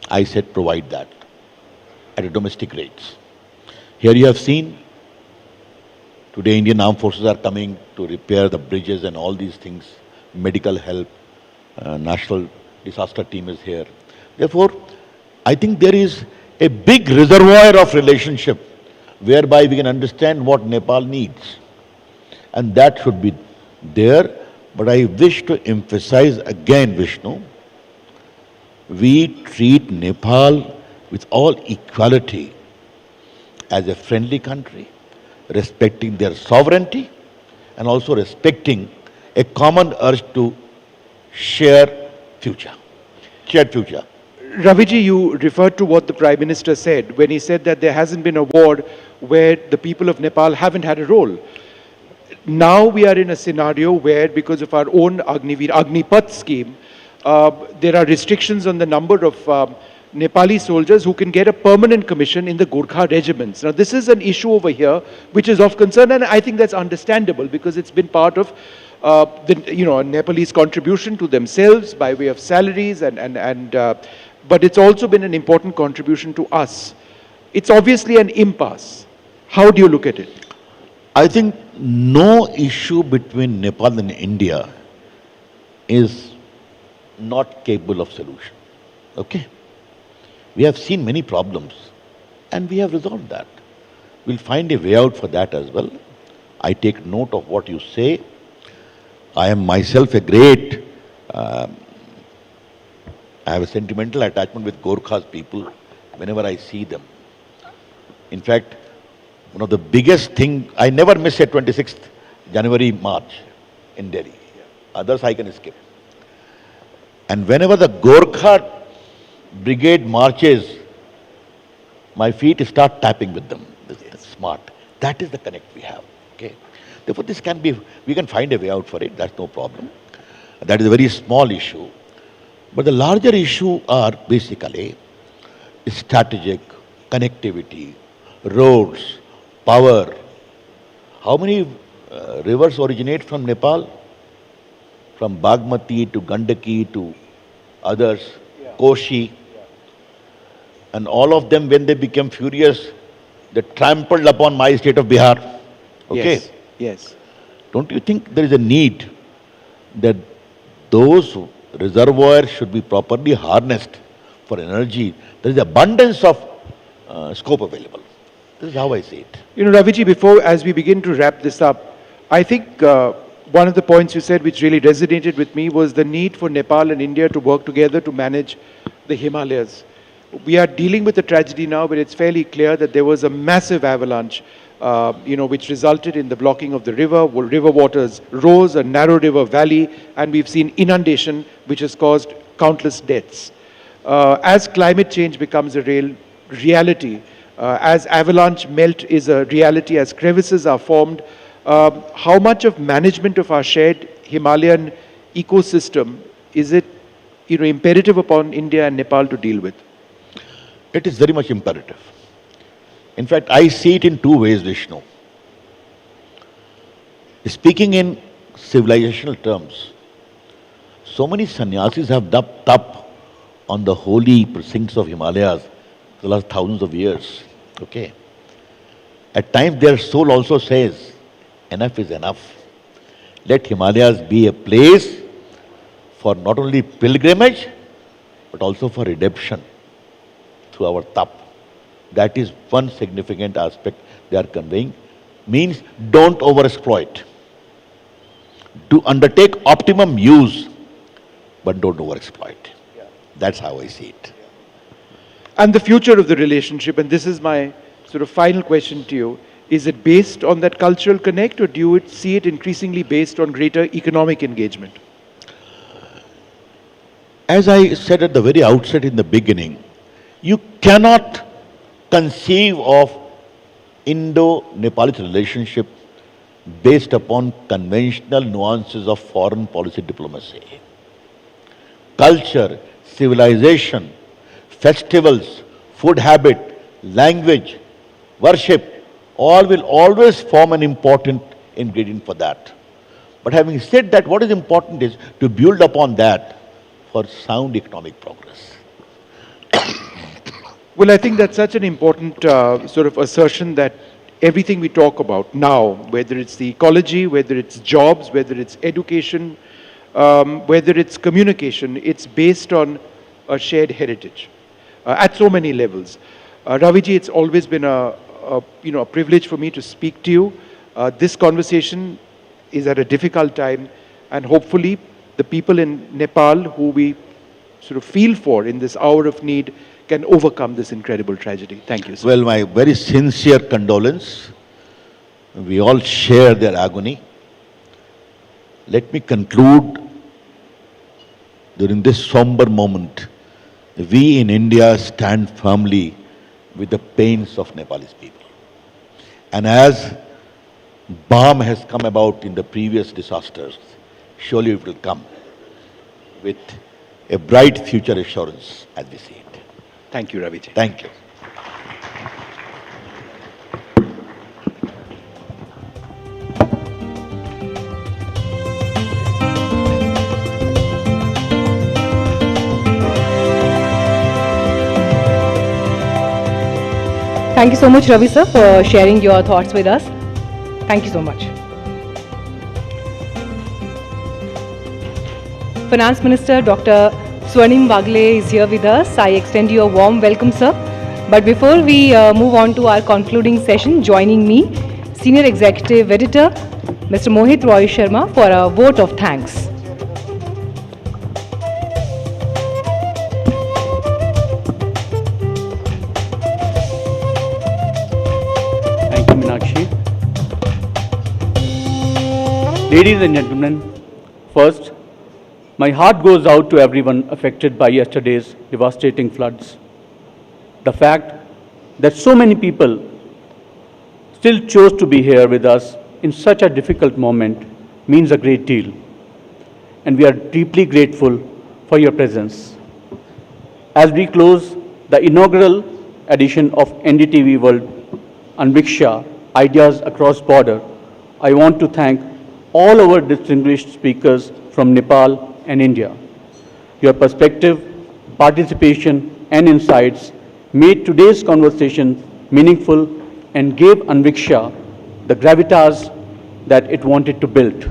I said provide that at a domestic rates. Here you have seen, today Indian Armed Forces are coming to repair the bridges and all these things, medical help, national disaster team is here. Therefore, I think there is a big reservoir of relationship whereby we can understand what Nepal needs. And that should be there. But I wish to emphasize again, Vishnu, we treat Nepal with all equality as a friendly country, respecting their sovereignty and also respecting a common urge to share future, shared future. Raviji, you referred to what the Prime Minister said when he said that there hasn't been a war where the people of Nepal haven't had a role. Now we are in a scenario where, because of our own Agnipath scheme, there are restrictions on the number of Nepali soldiers who can get a permanent commission in the Gurkha regiments. Now this is an issue over here which is of concern, and I think that's understandable because it's been part of Nepalese contribution to themselves by way of salaries but it's also been an important contribution to us. It's obviously an impasse. How do you look at it? I think no issue between Nepal and India is not capable of solution. Okay? We have seen many problems and we have resolved that. We'll find a way out for that as well. I take note of what you say. I am myself a great, I have a sentimental attachment with Gorkha's people whenever I see them. In fact, one of the biggest thing, I never miss a 26th January march in Delhi. Others I can skip. And whenever the Gorkha brigade marches, my feet start tapping with them. That's smart. That is the connect we have. Okay. Therefore, this can be, we can find a way out for it. That's no problem. That is a very small issue. But the larger issue are basically strategic, connectivity, roads, power. How many rivers originate from Nepal? From Bagmati to Gandaki to others, Koshi. And all of them, when they became furious, they trampled upon my state of Bihar. Okay? Yes, yes. Don't you think there is a need that those reservoirs should be properly harnessed for energy? There is abundance of scope available. This is how I see it. You know, Raviji, as we begin to wrap this up, I think one of the points you said which really resonated with me was the need for Nepal and India to work together to manage the Himalayas. We are dealing with a tragedy now, but it's fairly clear that there was a massive avalanche, which resulted in the blocking of the river. River waters rose, a narrow river valley, and we've seen inundation, which has caused countless deaths. As climate change becomes a real reality, as avalanche melt is a reality, as crevices are formed, how much of management of our shared Himalayan ecosystem is it imperative upon India and Nepal to deal with? It is very much imperative. In fact, I see it in two ways, Vishnu. Speaking in civilizational terms, so many sannyasis have dubbed up on the holy precincts of Himalayas for the last thousands of years. Okay. At times their soul also says, enough is enough. Let Himalayas be a place for not only pilgrimage, but also for redemption through our tap. That is one significant aspect they are conveying. Means don't overexploit. To undertake optimum use, but don't overexploit. That's how I see it. And the future of the relationship, and this is my sort of final question to you, is it based on that cultural connect, or do you see it increasingly based on greater economic engagement? As I said at the very outset in the beginning, you cannot conceive of Indo-Nepalese relationship based upon conventional nuances of foreign policy diplomacy. Culture, civilization, festivals, food habit, language, worship, all will always form an important ingredient for that. But having said that, what is important is to build upon that for sound economic progress. Well, I think that's such an important sort of assertion that everything we talk about now, whether it's the ecology, whether it's jobs, whether it's education, whether it's communication, it's based on a shared heritage at so many levels. Raviji, it's always been a privilege for me to speak to you. This conversation is at a difficult time, and hopefully the people in Nepal who we sort of feel for in this hour of need can overcome this incredible tragedy. Thank you, sir. Well, my very sincere condolence. We all share their agony. Let me conclude during this somber moment. We in India stand firmly with the pains of Nepalese people. And as balm has come about in the previous disasters, surely it will come with a bright future assurance as we see it. Thank you, Raviji. Thank you. Thank you so much, Ravi sir, for sharing your thoughts with us. Thank you so much. Finance Minister Dr. Swarnim Bagle is here with us. I extend you a warm welcome, sir. But before we move on to our concluding session, joining me, Senior Executive Editor, Mr. Mohit Roy Sharma, for a vote of thanks. Thank you, Meenakshi. Ladies and gentlemen, first, my heart goes out to everyone affected by yesterday's devastating floods. The fact that so many people still chose to be here with us in such a difficult moment means a great deal. And we are deeply grateful for your presence. As we close the inaugural edition of NDTV World, Anviksha, Ideas Across Border, I want to thank all our distinguished speakers from Nepal and India. Your perspective, participation, and insights made today's conversation meaningful and gave Anviksha the gravitas that it wanted to build.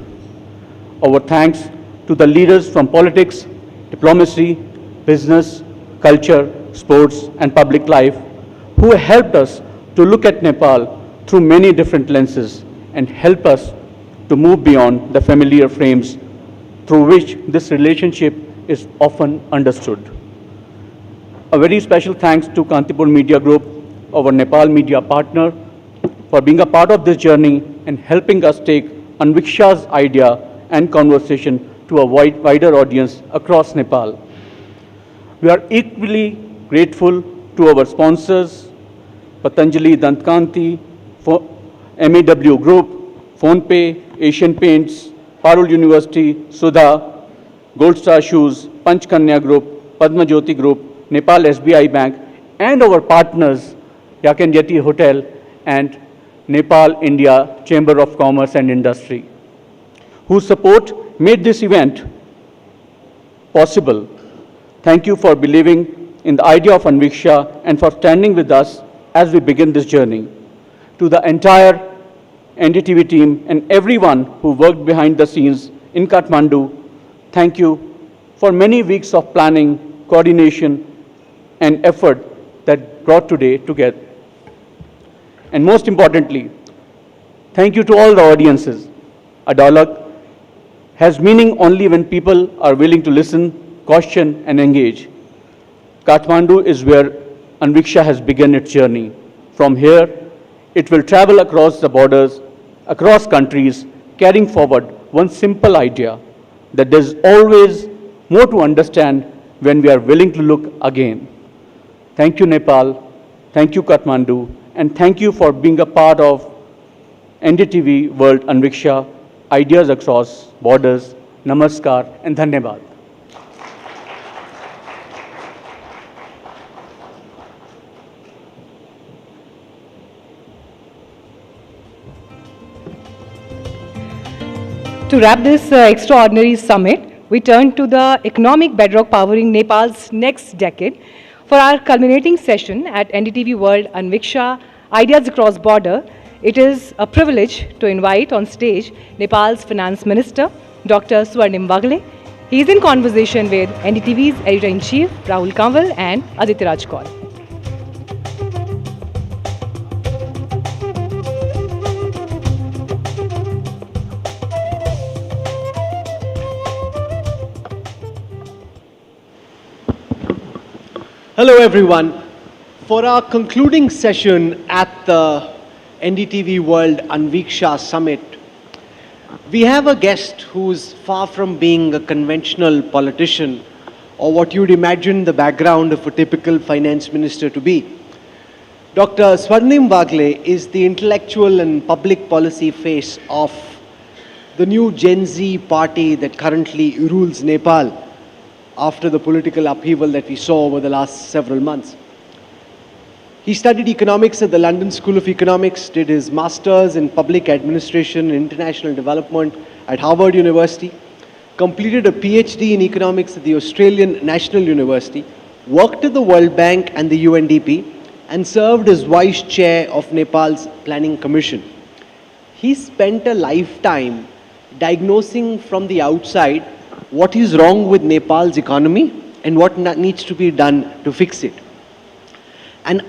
Our thanks to the leaders from politics, diplomacy, business, culture, sports, and public life who helped us to look at Nepal through many different lenses and help us to move beyond the familiar frames through which this relationship is often understood. A very special thanks to Kantipur Media Group, our Nepal media partner, for being a part of this journey and helping us take Anviksha's idea and conversation to a wider audience across Nepal. We are equally grateful to our sponsors, Patanjali Dantkanti, MEW Group, PhonePe, Asian Paints, Parul University, Sudha, Gold Star Shoes, Panchkanya Group, Padma Jyoti Group, Nepal SBI Bank, and our partners, Yak and Yeti Hotel and Nepal India Chamber of Commerce and Industry, whose support made this event possible. Thank you for believing in the idea of Anviksha and for standing with us as we begin this journey. To the entire NDTV team and everyone who worked behind the scenes in Kathmandu, thank you for many weeks of planning, coordination, and effort that brought today together. And most importantly, thank you to all the audiences. A dialogue has meaning only when people are willing to listen, question, and engage. Kathmandu is where Anviksha has begun its journey. From here, it will travel across the borders, across countries, carrying forward one simple idea, that there's always more to understand when we are willing to look again. Thank you, Nepal. Thank you, Kathmandu. And thank you for being a part of NDTV World Anviksha, Ideas Across Borders. Namaskar and Dhanyabad. To wrap this extraordinary summit, we turn to the economic bedrock powering Nepal's next decade for our culminating session at NDTV World Anviksha, Ideas Across Border. It is a privilege to invite on stage Nepal's Finance Minister, Dr. Swarnim Bagle. He is in conversation with NDTV's Editor-in-Chief, Rahul Kanwal, and Aditya Raj Kaur. Hello everyone. For our concluding session at the NDTV World Anviksha Summit, we have a guest who's far from being a conventional politician or what you'd imagine the background of a typical finance minister to be. Dr. Swarnim Bagle is the intellectual and public policy face of the new Gen Z party that currently rules Nepal after the political upheaval that we saw over the last several months. He studied economics at the London School of Economics, did his master's in public administration and international development at Harvard University, completed a PhD in economics at the Australian National University, worked at the World Bank and the UNDP, and served as vice chair of Nepal's Planning Commission. He spent a lifetime diagnosing from the outside what is wrong with Nepal's economy and what needs to be done to fix it. And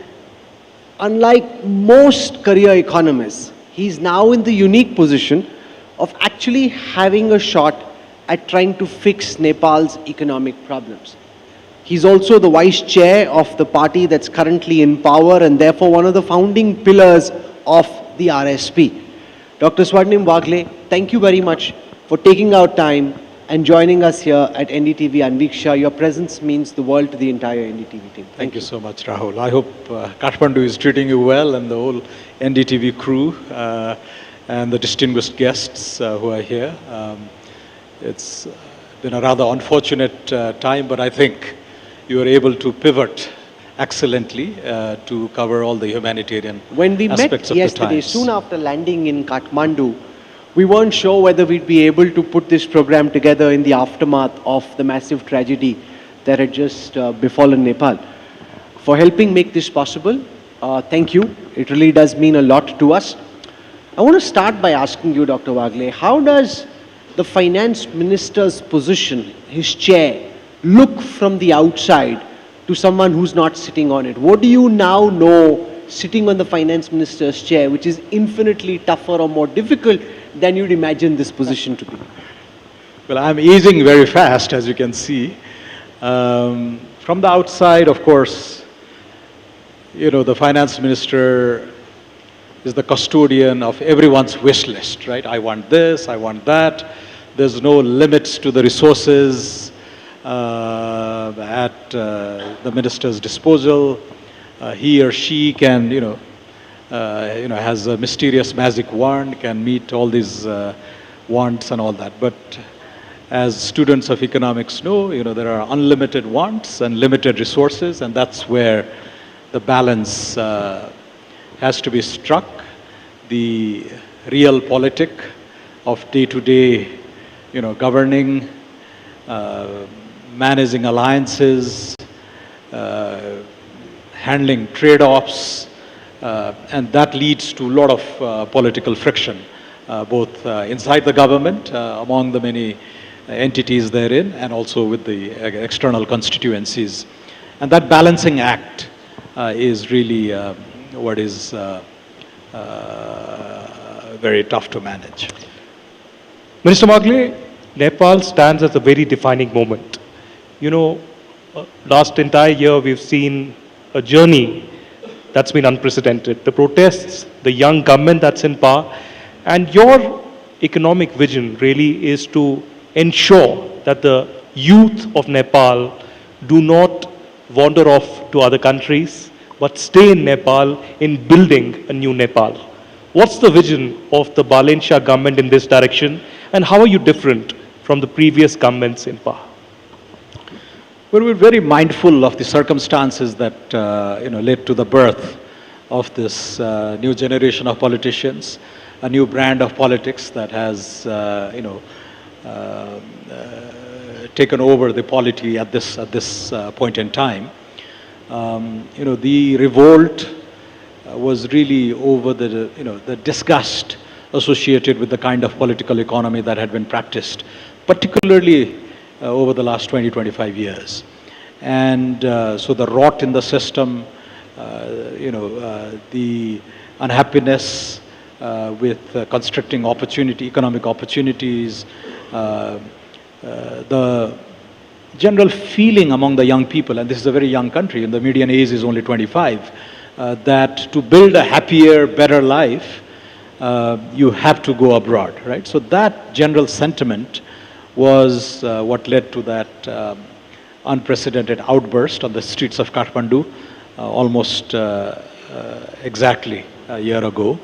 unlike most career economists, he's now in the unique position of actually having a shot at trying to fix Nepal's economic problems. He's also the vice chair of the party that's currently in power and therefore one of the founding pillars of the RSP. Dr. Swarnim Bagle, thank you very much for taking out time and joining us here at NDTV Anviksha. Your presence means the world to the entire NDTV team. Thank you so much, Rahul. I hope Kathmandu is treating you well and the whole NDTV crew and the distinguished guests who are here. It's been a rather unfortunate time, but I think you were able to pivot excellently to cover all the humanitarian When we met yesterday, soon after landing in Kathmandu, we weren't sure whether we'd be able to put this program together in the aftermath of the massive tragedy that had just befallen Nepal. for helping make this possible. Thank you. It really does mean a lot to us. I want to start by asking you, Dr. Wagle, how does the finance minister's position, his chair, look from the outside to someone who's not sitting on it? What do you now know sitting on the finance minister's chair, which is infinitely tougher or more difficult than you'd imagine this position to be? Well, I'm aging very fast, as you can see. From the outside, of course, you know, the finance minister is the custodian of everyone's wish list, right? I want this, I want that. There's no limits to the resources at the minister's disposal. He or she can, has a mysterious magic wand, can meet all these wants and all that. But as students of economics know, there are unlimited wants and limited resources, and that's where the balance has to be struck. The real politic of day-to-day, governing, managing alliances, handling trade-offs, and that leads to a lot of political friction, both inside the government, among the many entities therein, and also with the external constituencies. And that balancing act is really what is very tough to manage. Minister Wagle, Nepal stands as a very defining moment. Last entire year we've seen a journey that's been unprecedented. The protests, the young government that's in power, and your economic vision really is to ensure that the youth of Nepal do not wander off to other countries, but stay in Nepal in building a new Nepal. What's the vision of the Balen Shah government in this direction, and how are you different from the previous governments in power? Well, we're very mindful of the circumstances that led to the birth of this new generation of politicians, a new brand of politics that has taken over the polity at this point in time. The revolt was really over the disgust associated with the kind of political economy that had been practiced, particularly over the last 20-25 years. And so the rot in the system, the unhappiness with constricting economic opportunities, the general feeling among the young people, and this is a very young country, and the median age is only 25, that to build a happier, better life, you have to go abroad, right? So that general sentiment was what led to that unprecedented outburst on the streets of Kathmandu almost exactly a year ago.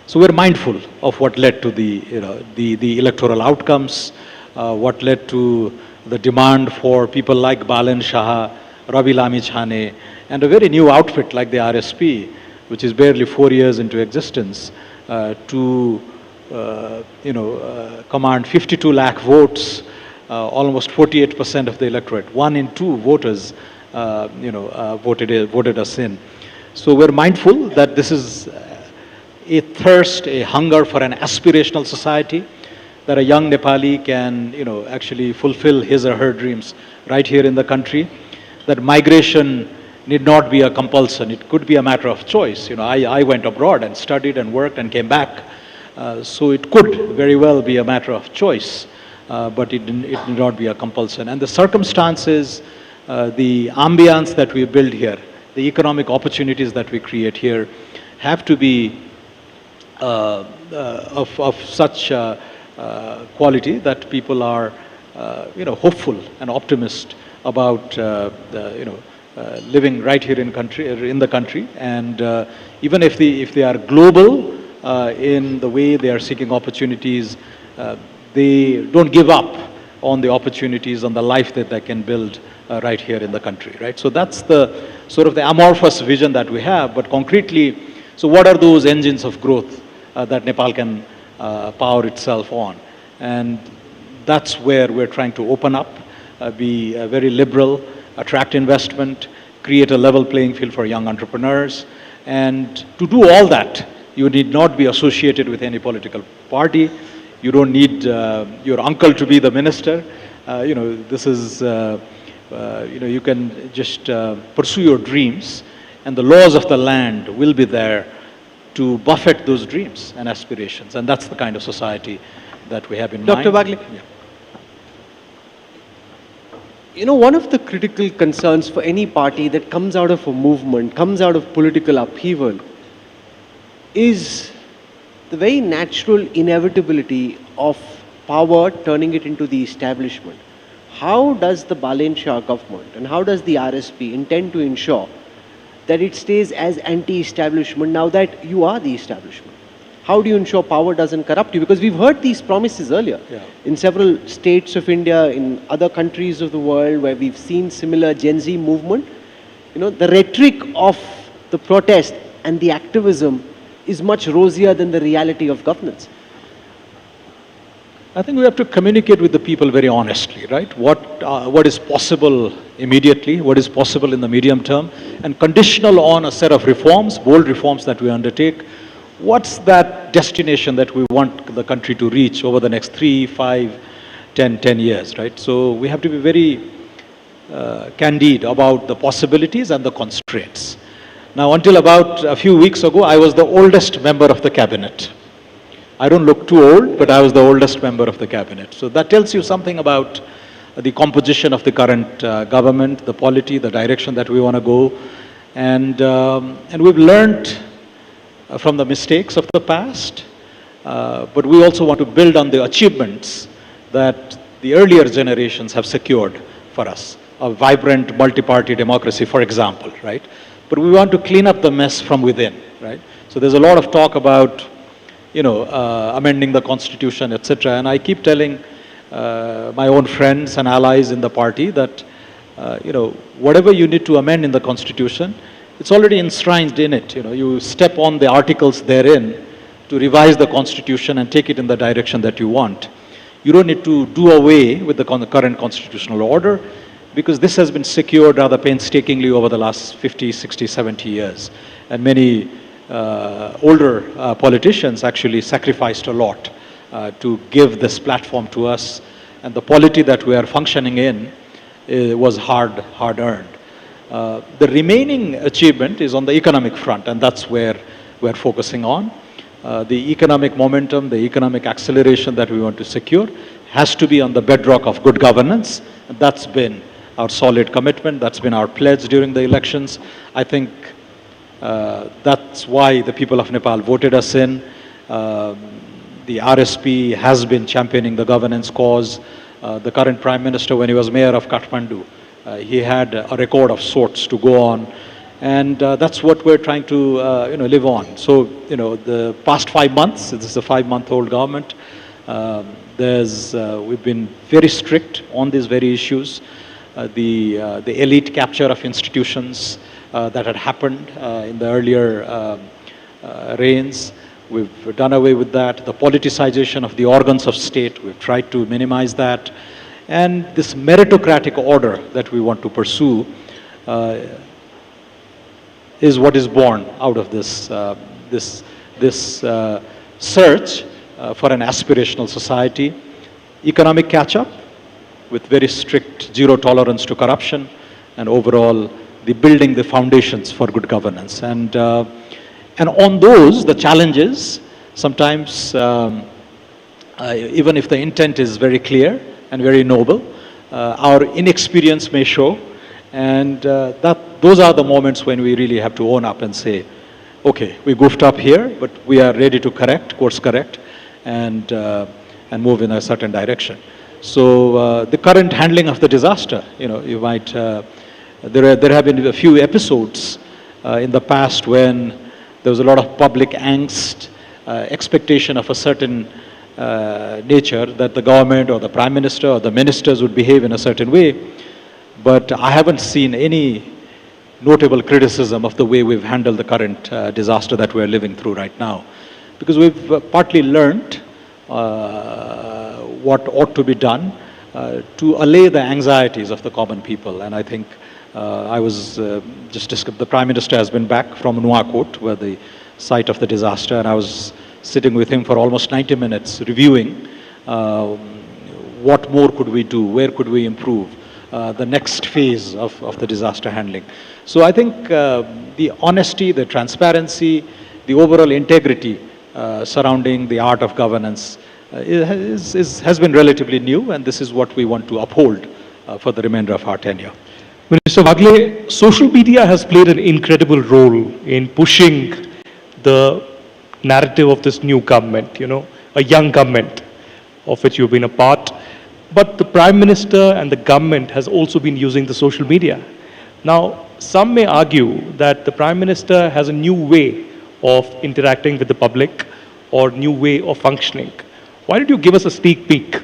So we're mindful of what led to the electoral outcomes, what led to the demand for people like Balen Shah, Ravi Lami Chhane, and a very new outfit like the RSP, which is barely 4 years into existence, to command 52 lakh votes, almost 48% of the electorate. 1 in 2 voters, voted us in. So we're mindful that this is a thirst, a hunger for an aspirational society, that a young Nepali can, actually fulfill his or her dreams right here in the country. That migration need not be a compulsion; it could be a matter of choice. I went abroad and studied and worked and came back, so it could very well be a matter of choice, but it need not be a compulsion. And the circumstances, the ambience that we build here, the economic opportunities that we create here, have to be of such quality that people are, hopeful and optimist about, living right here in the country, and even if they are global in the way they are seeking opportunities, they don't give up on the opportunities, on the life that they can build right here in the country, right? So that's the sort of the amorphous vision that we have, but concretely, so what are those engines of growth that Nepal can power itself on? And that's where we're trying to open up, be very liberal, attract investment, create a level playing field for young entrepreneurs. And to do all that, you need not be associated with any political party. You don't need your uncle to be the minister. This is, you can just pursue your dreams, and the laws of the land will be there to buffet those dreams and aspirations. And that's the kind of society that we have in mind. Dr. Bagley. Yeah. One of the critical concerns for any party that comes out of a movement, comes out of political upheaval, is the very natural inevitability of power turning it into the establishment. How does the Balen Shah government and how does the RSP intend to ensure that it stays as anti-establishment now that you are the establishment? How do you ensure power doesn't corrupt you? Because we've heard these promises earlier in several states of India, in other countries of the world where we've seen similar Gen Z movement. The rhetoric of the protest and the activism is much rosier than the reality of governance. I think we have to communicate with the people very honestly, right? What is possible immediately, what is possible in the medium term, and conditional on a set of reforms, bold reforms that we undertake. What's that destination that we want the country to reach over the next 3, 5, 10 years, right? So we have to be very candid about the possibilities and the constraints. Now, until about a few weeks ago, I was the oldest member of the cabinet. I don't look too old, but I was the oldest member of the cabinet. So that tells you something about the composition of the current government, the polity, the direction that we want to go. And we've learned from the mistakes of the past, but we also want to build on the achievements that the earlier generations have secured for us. A vibrant multi-party democracy, for example, right? But we want to clean up the mess from within, right? So there's a lot of talk about amending the constitution, etc. And I keep telling my own friends and allies in the party that, whatever you need to amend in the constitution, it's already enshrined in it. You step on the articles therein to revise the constitution and take it in the direction that you want. You don't need to do away with the current constitutional order, because this has been secured rather painstakingly over the last 50, 60, 70 years. And many older politicians actually sacrificed a lot to give this platform to us, and the polity that we are functioning in was hard-earned. The remaining achievement is on the economic front, and that's where we're focusing on. The economic momentum, the economic acceleration that we want to secure has to be on the bedrock of good governance. And that's been our solid commitment, that's been our pledge during the elections. I think that's why the people of Nepal voted us in. The RSP has been championing the governance cause. The current Prime Minister, when he was Mayor of Kathmandu, he had a record of sorts to go on. And that's what we're trying to live on. So, the past 5 months, this is a 5-month-old government, we've been very strict on these very issues. The elite capture of institutions that had happened in the earlier reigns, we've done away with that. The politicization of the organs of state, we've tried to minimize that. And this meritocratic order that we want to pursue is what is born out of this search for an aspirational society. Economic catch-up with very strict zero tolerance to corruption, and overall building the foundations for good governance. And on those, the challenges, sometimes even if the intent is very clear and very noble, our inexperience may show. And those are the moments when we really have to own up and say, okay, we goofed up here, but we are ready to course correct, and move in a certain direction. So the current handling of the disaster, you might, there have been a few episodes in the past when there was a lot of public angst, expectation of a certain nature that the government or the Prime Minister or the ministers would behave in a certain way. But I haven't seen any notable criticism of the way we've handled the current disaster that we're living through right now. Because we've partly learned what ought to be done to allay the anxieties of the common people. And I think The Prime Minister has been back from Nuwakot, where the site of the disaster, and I was sitting with him for almost 90 minutes reviewing what more could we do, where could we improve, the next phase of the disaster handling. So I think the honesty, the transparency, the overall integrity surrounding the art of governance has been relatively new, and this is what we want to uphold for the remainder of our tenure. Mr. Wagle, social media has played an incredible role in pushing the narrative of this new government, a young government of which you've been a part. But the Prime Minister and the government has also been using the social media. Now, some may argue that the Prime Minister has a new way of interacting with the public or new way of functioning. Why don't you give us a sneak peek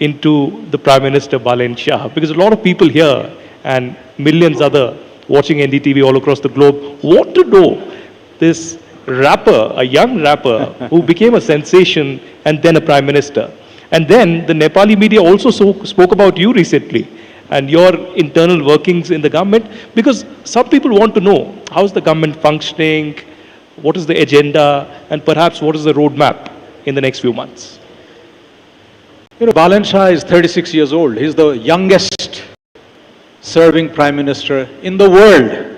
into the Prime Minister Balen Shah? Because a lot of people here and millions other watching NDTV all across the globe want to know this rapper, a young rapper who became a sensation and then a Prime Minister. And then the Nepali media also spoke about you recently and your internal workings in the government, because some people want to know how is the government functioning, what is the agenda, and perhaps what is the roadmap in the next few months. Balen Shah is 36 years old. He's the youngest serving Prime Minister in the world.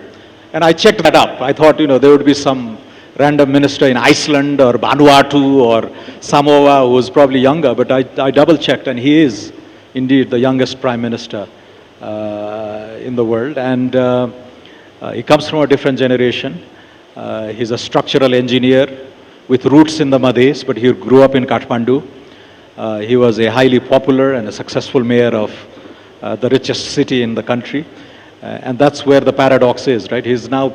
And I checked that up. I thought, there would be some random minister in Iceland or Vanuatu or Samoa who was probably younger, but I double-checked, and he is indeed the youngest Prime Minister in the world. And he comes from a different generation. He's a structural engineer with roots in the Madhes, but he grew up in Kathmandu. He was a highly popular and a successful mayor of the richest city in the country. And that's where the paradox is, right? He's now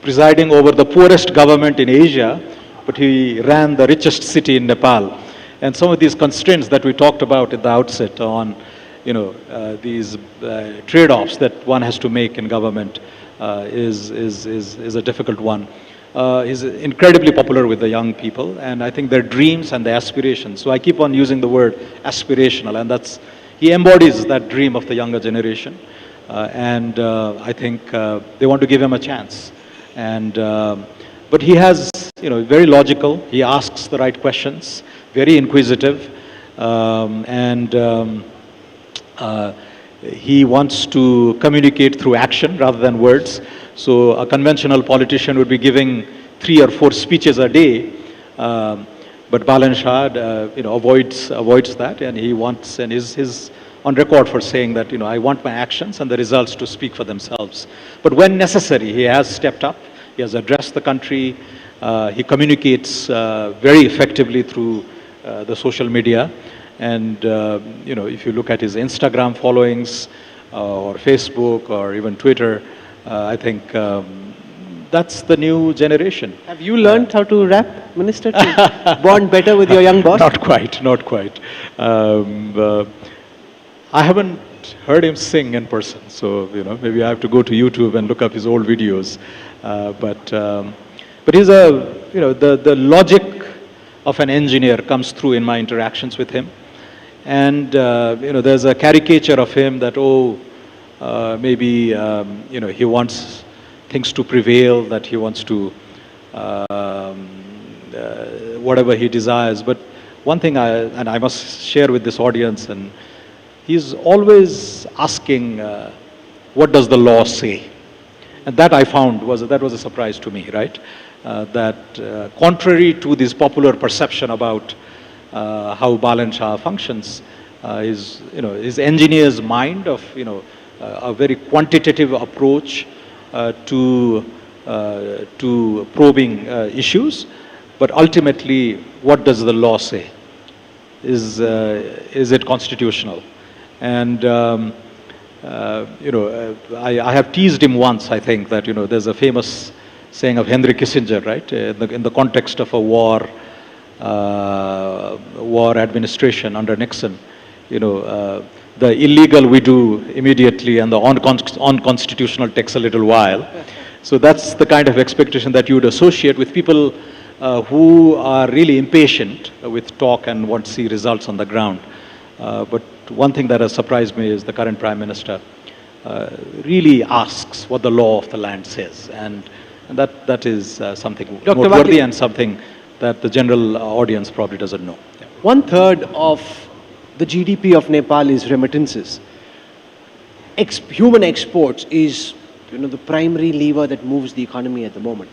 presiding over the poorest government in Asia, but he ran the richest city in Nepal. And some of these constraints that we talked about at the outset on, these trade-offs that one has to make in government is a difficult one. He's incredibly popular with the young people, and I think their dreams and their aspirations. So I keep on using the word aspirational, and he embodies that dream of the younger generation. And I think they want to give him a chance. But he has, very logical. He asks the right questions, very inquisitive, and he wants to communicate through action rather than words. So a conventional politician would be giving 3 or 4 speeches a day, but Balen Shah, avoids that, and he wants, and is on record for saying that, I want my actions and the results to speak for themselves. But when necessary, he has stepped up. He has addressed the country. He communicates very effectively through the social media. And, if you look at his Instagram followings or Facebook or even Twitter, I think that's the new generation. Have you learned how to rap, Minister, to bond better with your young boss? Not quite. I haven't heard him sing in person, so maybe I have to go to YouTube and look up his old videos. But he's the logic of an engineer comes through in my interactions with him, and there's a caricature of him that maybe he wants things to prevail, that he wants to whatever he desires. But one thing I must share with this audience, and he's always asking, what does the law say? And that I found was a surprise to me, right? That contrary to this popular perception about how Balen Shah functions, his engineer's mind of a very quantitative approach to probing issues, but ultimately, what does the law say? Is it constitutional? And I have teased him once, I think, that there's a famous saying of Henry Kissinger, right? In the context of a war administration under Nixon, the illegal we do immediately and the unconstitutional takes a little while. So that's the kind of expectation that you would associate with people who are really impatient with talk and want to see results on the ground. But one thing that has surprised me is the current Prime Minister. really asks what the law of the land says. And that is something Dr. noteworthy Vakil. and something that the general audience probably doesn't know. 1/3 of the GDP of Nepal is remittances. Human exports is, the primary lever that moves the economy at the moment.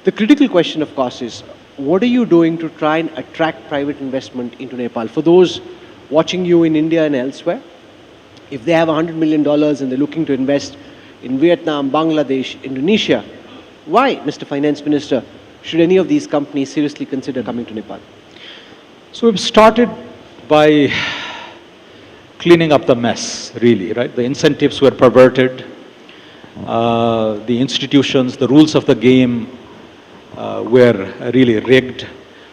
The critical question, of course, is what are you doing to try and attract private investment into Nepal? For those watching you in India and elsewhere, if they have $100 million and they're looking to invest in Vietnam, Bangladesh, Indonesia, why, Mr. Finance Minister, should any of these companies seriously consider coming to Nepal? So we've started by cleaning up the mess, really, right? The incentives were perverted, the institutions, the rules of the game were really rigged.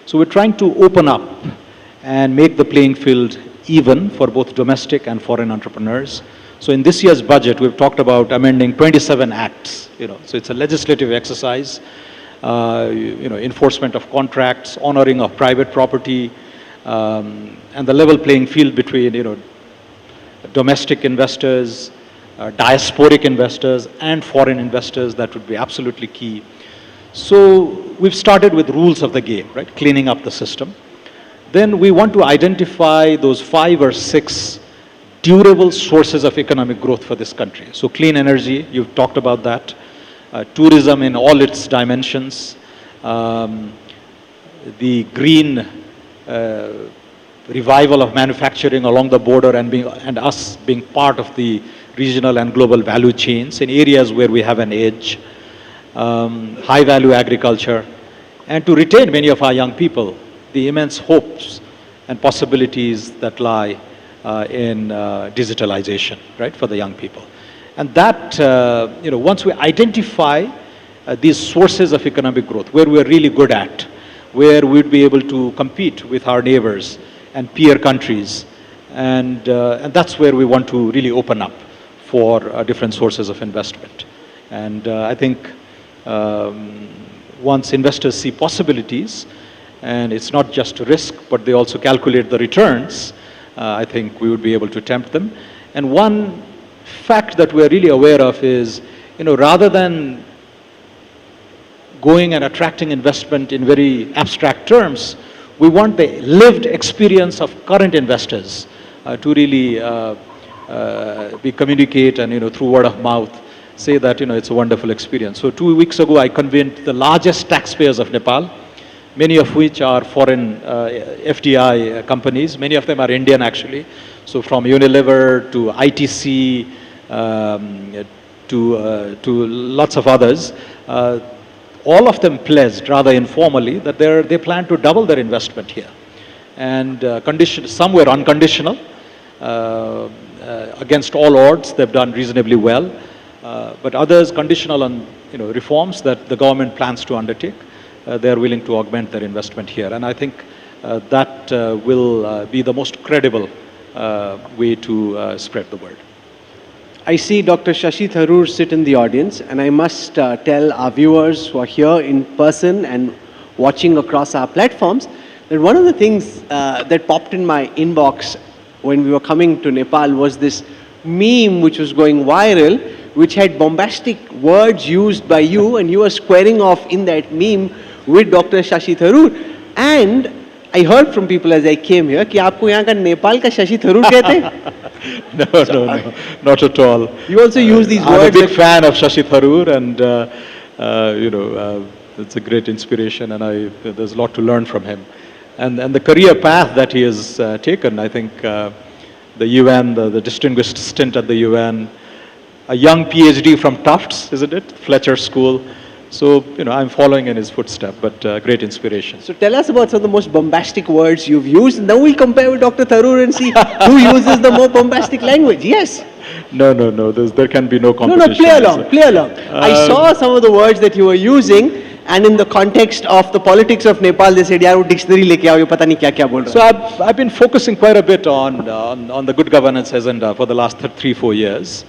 So we're trying to open up and make the playing field even for both domestic and foreign entrepreneurs. So in this year's budget, we've talked about amending 27 acts, so it's a legislative exercise, enforcement of contracts, honoring of private property, and the level playing field between, domestic investors, diasporic investors, and foreign investors. That would be absolutely key. So we've started with rules of the game, right? Cleaning up the system. Then we want to identify those 5 or 6 durable sources of economic growth for this country. So clean energy, you've talked about that. Tourism in all its dimensions. The green revival of manufacturing along the border and us being part of the regional and global value chains in areas where we have an edge. High value agriculture, and to retain many of our young people, the immense hopes and possibilities that lie in digitalization, right, for the young people. And that, once we identify these sources of economic growth, where we're really good at, where we'd be able to compete with our neighbors and peer countries, and that's where we want to really open up for different sources of investment. And I think once investors see possibilities, and it's not just risk, but they also calculate the returns, I think we would be able to tempt them. And one fact that we're really aware of is, rather than going and attracting investment in very abstract terms, we want the lived experience of current investors to really communicate and, through word of mouth, say that, it's a wonderful experience. So 2 weeks ago, I convened the largest taxpayers of Nepal, many of which are foreign FDI companies. Many of them are Indian, actually. So from Unilever to ITC to lots of others. All of them pledged, rather informally, that they plan to double their investment here. And some were unconditional. Against all odds, they've done reasonably well. But others conditional on reforms that the government plans to undertake. They are willing to augment their investment here. And I think that will be the most credible way to spread the word. I see Dr. Shashi Tharoor sit in the audience, and I must tell our viewers who are here in person and watching across our platforms that one of the things that popped in my inbox when we were coming to Nepal was this meme which was going viral, which had bombastic words used by you, and you were squaring off in that meme with Dr. Shashi Tharoor. And I heard from people as I came here कि आपको यहाँ का नेपाल का शशि थरूर कहते हैं? No, not at all. You also use these words. I'm a big fan of Shashi Tharoor, and it's a great inspiration, and there's a lot to learn from him. And the career path that he has taken, I think the UN, the distinguished stint at the UN, a young PhD from Tufts, isn't it? Fletcher School. So, I'm following in his footsteps, but great inspiration. So tell us about some of the most bombastic words you've used. Now we'll compare with Dr. Tharoor and see who uses the more bombastic language. Yes. No. There can be no competition. No, play along. I saw some of the words that you were using, and in the context of the politics of Nepal, they said, "Yaar, wo dictionary leke aao, ye pata nahi kya bol raha." So I've been focusing quite a bit on the good governance agenda for the last 3-4 years.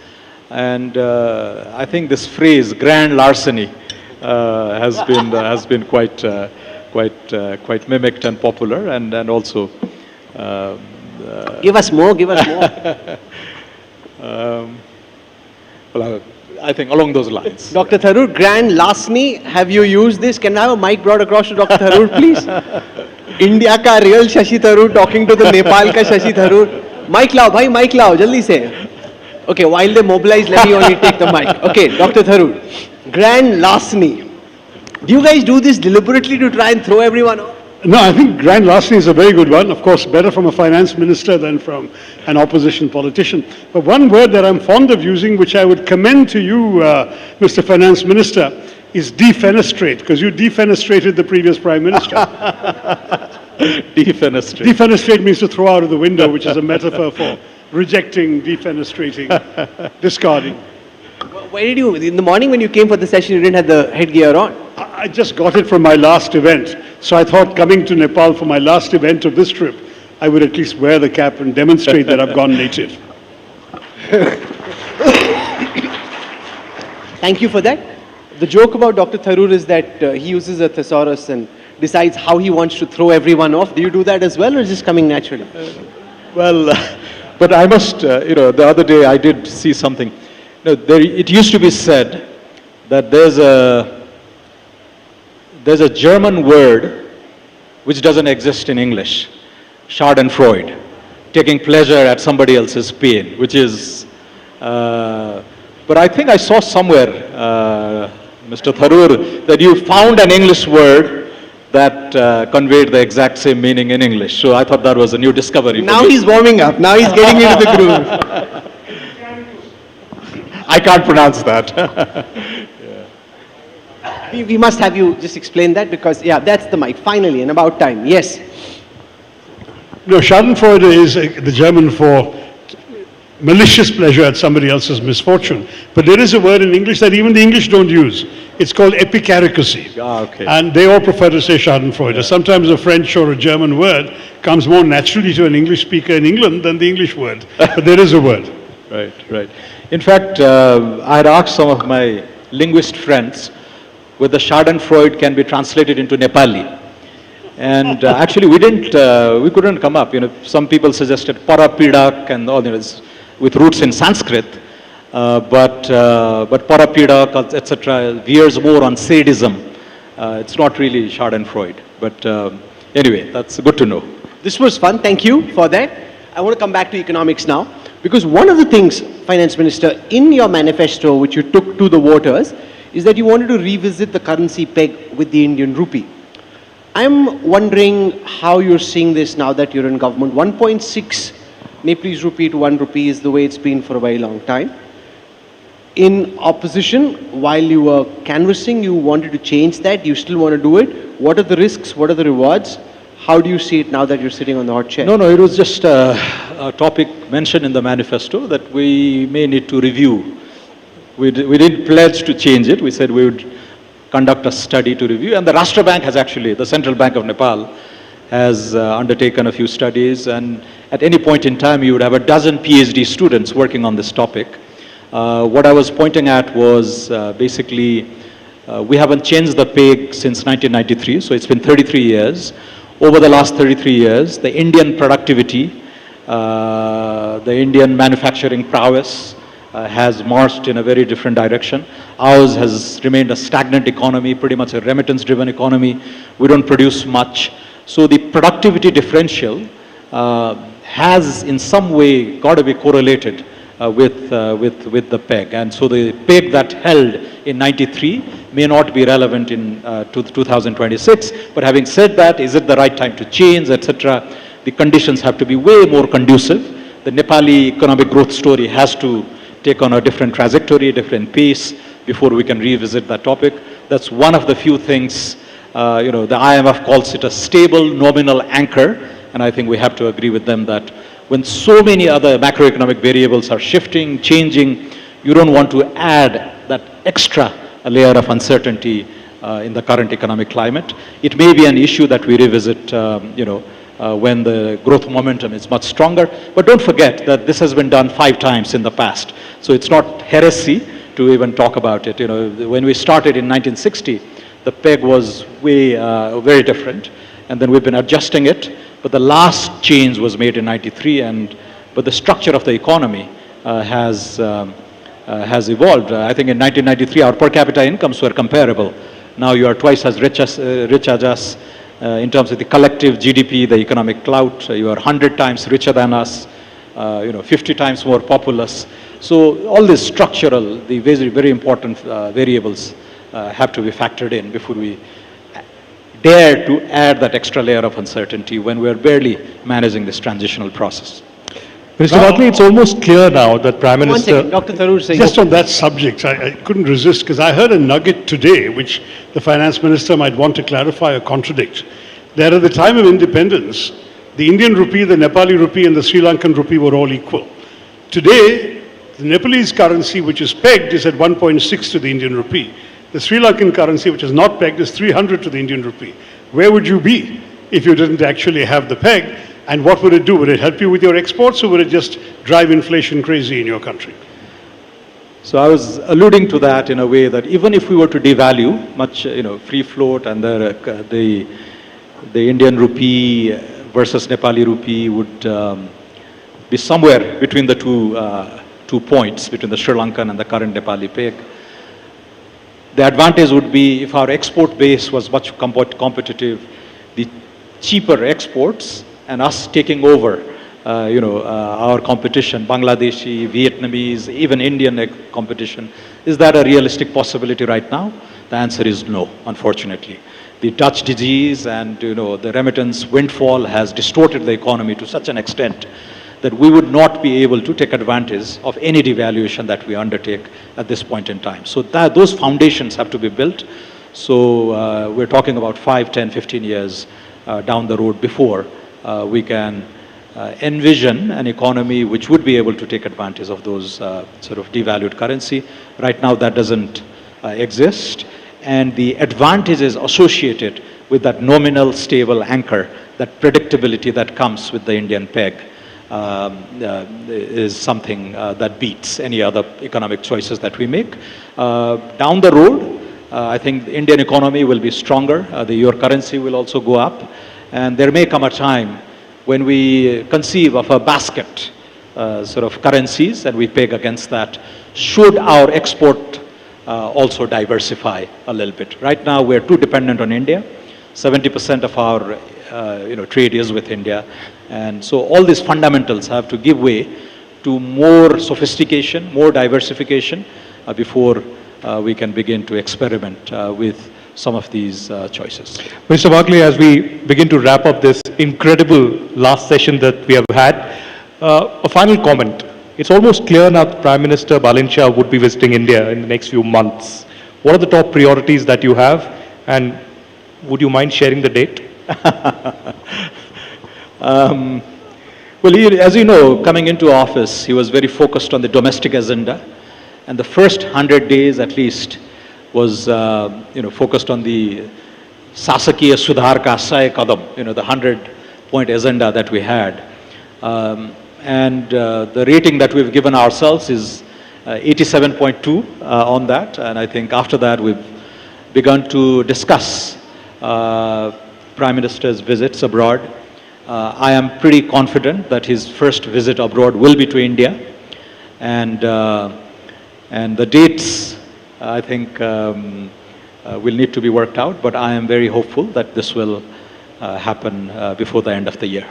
And I think this phrase, grand larceny, has been quite mimicked and popular, and also give us more. Well, I think along those lines. Dr. Tharoor, grand Lasni, have you used this? Can I have a mic brought across to Dr. Tharoor, please? India ka real Shashi Tharoor talking to the Nepal ka Shashi Tharoor. Mic lao, bhai, mic lao, jaldi se. Okay, while they mobilize, let me only take the mic. Okay, Dr. Tharoor, grand Lasni. Do you guys do this deliberately to try and throw everyone off? No, I think grand larceny is a very good one. Of course, better from a finance minister than from an opposition politician. But one word that I'm fond of using, which I would commend to you, Mr. Finance Minister, is defenestrate, because you defenestrated the previous Prime Minister. Defenestrate. Defenestrate means to throw out of the window, which is a metaphor for rejecting, defenestrating, discarding. Why did you, in the morning when you came for the session, you didn't have the headgear on? I just got it from my last event. So I thought coming to Nepal for my last event of this trip, I would at least wear the cap and demonstrate that I've gone native. Thank you for that. The joke about Dr. Tharoor is that he uses a thesaurus and decides how he wants to throw everyone off. Do you do that as well, or is this coming naturally? Well, but I must, the other day I did see something. It used to be said that there's a German word which doesn't exist in English, Schadenfreude, taking pleasure at somebody else's pain, which is, but I think I saw somewhere, Mr. Tharoor, that you found an English word that conveyed the exact same meaning in English. So I thought that was a new discovery. Now he's warming up. Now he's getting into the groove. I can't pronounce that. We must have you just explain that because, yeah, that's the mic. Finally, and about time. Yes. No, Schadenfreude is the German for malicious pleasure at somebody else's misfortune. But there is a word in English that even the English don't use. It's called epicaricacy. Okay. And they all prefer to say Schadenfreude. Yeah. Sometimes a French or a German word comes more naturally to an English speaker in England than the English word. But there is a word. Right, right. In fact, I had asked some of my linguist friends whether Schadenfreude can be translated into Nepali. And actually we couldn't come up. Some people suggested parapidak and all this with roots in Sanskrit. But parapidak, etc., veers more on sadism. It's not really Schadenfreude. But anyway, that's good to know. This was fun. Thank you for that. I want to come back to economics now. Because one of the things, Finance Minister, in your manifesto, which you took to the voters, is that you wanted to revisit the currency peg with the Indian rupee. I'm wondering how you're seeing this now that you're in government. 1.6 Nepalese rupee to 1 rupee is the way it's been for a very long time. In opposition, while you were canvassing, you wanted to change that. You still want to do it. What are the risks? What are the rewards? How do you see it now that you're sitting on the hot chair? No, it was just a topic mentioned in the manifesto that we may need to review. We didn't pledge to change it. We said we would conduct a study to review. And the Rashtra Bank has actually, the Central Bank of Nepal, has undertaken a few studies. And at any point in time, you would have a dozen PhD students working on this topic. What I was pointing at was basically, we haven't changed the peg since 1993. So it's been 33 years. Over the last 33 years, the Indian productivity, the Indian manufacturing prowess has marched in a very different direction. Ours has remained a stagnant economy, pretty much a remittance-driven economy. We don't produce much. So the productivity differential has in some way got to be correlated with the peg. And so the peg that held in 93 may not be relevant in 2026. But having said that, is it the right time to change, etc.? The conditions have to be way more conducive. The Nepali economic growth story has to take on a different trajectory, different pace before we can revisit that topic. That's one of the few things, the IMF calls it a stable nominal anchor. And I think we have to agree with them that when so many other macroeconomic variables are shifting, changing, you don't want to add that extra layer of uncertainty in the current economic climate. It may be an issue that we revisit, when the growth momentum is much stronger. But don't forget that this has been done 5 times in the past. So it's not heresy to even talk about it. When we started in 1960, the peg was very different. And then we've been adjusting it. But the last change was made in 93, but the structure of the economy has has evolved. I think in 1993 our per capita incomes were comparable. Now you are twice as rich as us in terms of the collective GDP, the economic clout. You are 100 times richer than us, 50 times more populous. So all these structural, the very, very important variables have to be factored in before we dare to add that extra layer of uncertainty when we are barely managing this transitional process. Mr. Watley, it's almost clear now that Prime Minister... Dr. Tharoor saying... Just on that subject, I couldn't resist because I heard a nugget today which the Finance Minister might want to clarify or contradict. That at the time of independence, the Indian rupee, the Nepali rupee and the Sri Lankan rupee were all equal. Today, the Nepalese currency which is pegged is at 1.6 to the Indian rupee. The Sri Lankan currency which is not pegged is 300 to the Indian rupee. Where would you be if you didn't actually have the peg? And what would it do? Would it help you with your exports or would it just drive inflation crazy in your country? So I was alluding to that in a way that even if we were to devalue much, free float and the Indian rupee versus Nepali rupee would be somewhere between the two points, between the Sri Lankan and the current Nepali peg. The advantage would be if our export base was much competitive, the cheaper exports and us taking over, our competition, Bangladeshi, Vietnamese, even Indian competition. Is that a realistic possibility right now? The answer is no, unfortunately. The Dutch disease and the remittance windfall has distorted the economy to such an extent that we would not be able to take advantage of any devaluation that we undertake at this point in time. So those foundations have to be built. So we're talking about 5, 10, 15 years down the road before we can envision an economy which would be able to take advantage of those sort of devalued currency. Right now that doesn't exist. And the advantages associated with that nominal stable anchor, that predictability that comes with the Indian peg, is something that beats any other economic choices that we make. Down the road, I think the Indian economy will be stronger. Your currency will also go up. And there may come a time when we conceive of a basket sort of currencies and we peg against that. Should our export also diversify a little bit? Right now we're too dependent on India. 70% of our trade is with India. And so all these fundamentals have to give way to more sophistication, more diversification before we can begin to experiment with some of these choices. Mr. Watley, as we begin to wrap up this incredible last session that we have had, a final comment. It's almost clear now that Prime Minister Balinsha would be visiting India in the next few months. What are the top priorities that you have, and would you mind sharing the date? Well, as you know, coming into office, he was very focused on the domestic agenda, and the first 100 days at least was focused on the Sasakiya Sudhar Ka 100 Kadam, the 100-point agenda that we had. And the rating that we've given ourselves is 87.2 on that, and I think after that we've begun to discuss Prime Minister's visits abroad. I am pretty confident that his first visit abroad will be to India, and the dates I think will need to be worked out, but I am very hopeful that this will happen before the end of the year.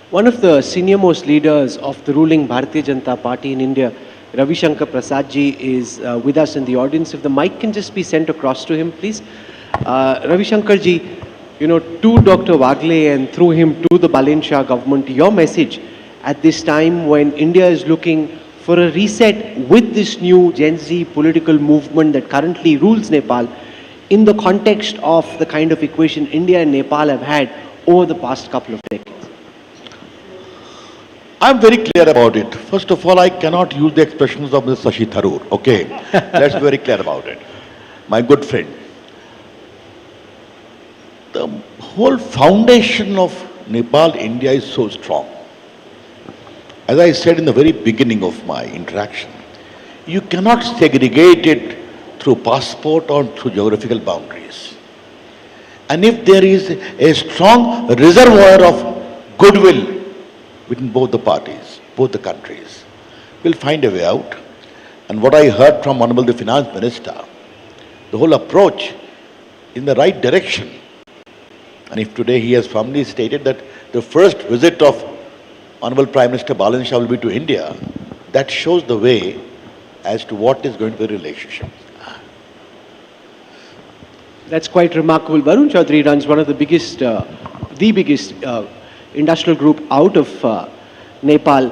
One of the senior-most leaders of the ruling Bharatiya Janata Party in India, Ravi Shankar Prasad ji, is with us in the audience. If the mic can just be sent across to him, please. Ravi Shankar ji, to Dr. Wagle and through him to the Balinsha government, your message at this time when India is looking for a reset with this new Gen Z political movement that currently rules Nepal in the context of the kind of equation India and Nepal have had over the past couple of decades? I'm very clear about it. First of all, I cannot use the expressions of Mr. Shashi Tharoor, okay? Let's be very clear about it. My good friend. The whole foundation of Nepal-India is so strong. As I said in the very beginning of my interaction, you cannot segregate it through passport or through geographical boundaries. And if there is a strong reservoir of goodwill between both the parties, both the countries, we'll find a way out. And what I heard from Honorable the Finance Minister, the whole approach in the right direction. And if today he has firmly stated that the first visit of Honorable Prime Minister Balan Shah will be to India, that shows the way as to what is going to be the relationship. That's quite remarkable. Varun Chaudhary runs one of the biggest industrial group out of Nepal.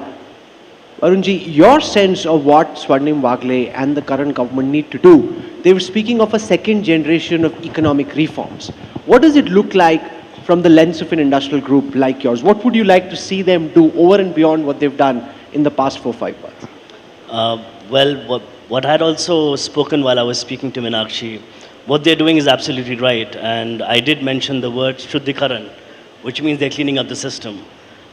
Varunji, your sense of what Swarnim Wagle and the current government need to do? They were speaking of a second generation of economic reforms. What does it look like from the lens of an industrial group like yours? What would you like to see them do over and beyond what they've done in the past 4-5 months? Well, what I had also spoken while I was speaking to Meenakshi, what they're doing is absolutely right. And I did mention the word Shuddhikaran, which means they're cleaning up the system.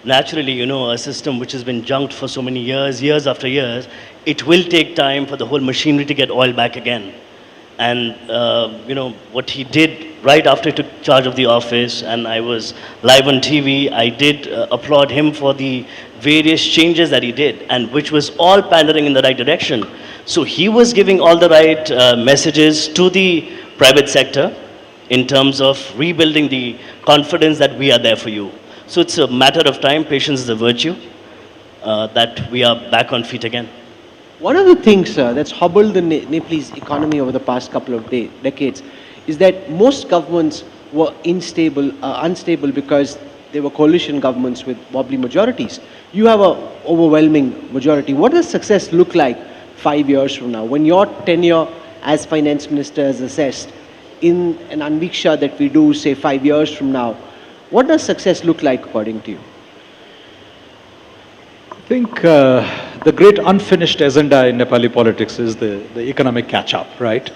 Naturally, you know, a system which has been junked for so many years, years after years, it will take time for the whole machinery to get oil back again. And, you know, what he did right after he took charge of the office, and I was live on TV, I did applaud him for the various changes that he did, and which was all pandering in the right direction. So he was giving all the right messages to the private sector in terms of rebuilding the confidence that we are there for you. So it's a matter of time, patience is a virtue, that we are back on feet again. One of the things that's hobbled the Nepalese economy over the past couple of decades is that most governments were unstable because they were coalition governments with wobbly majorities. You have an overwhelming majority. What does success look like 5 years from now? When your tenure as finance minister is assessed in an Anviksha that we do, say, 5 years from now, what does success look like according to you? I think the great unfinished agenda in Nepali politics is the economic catch-up, right?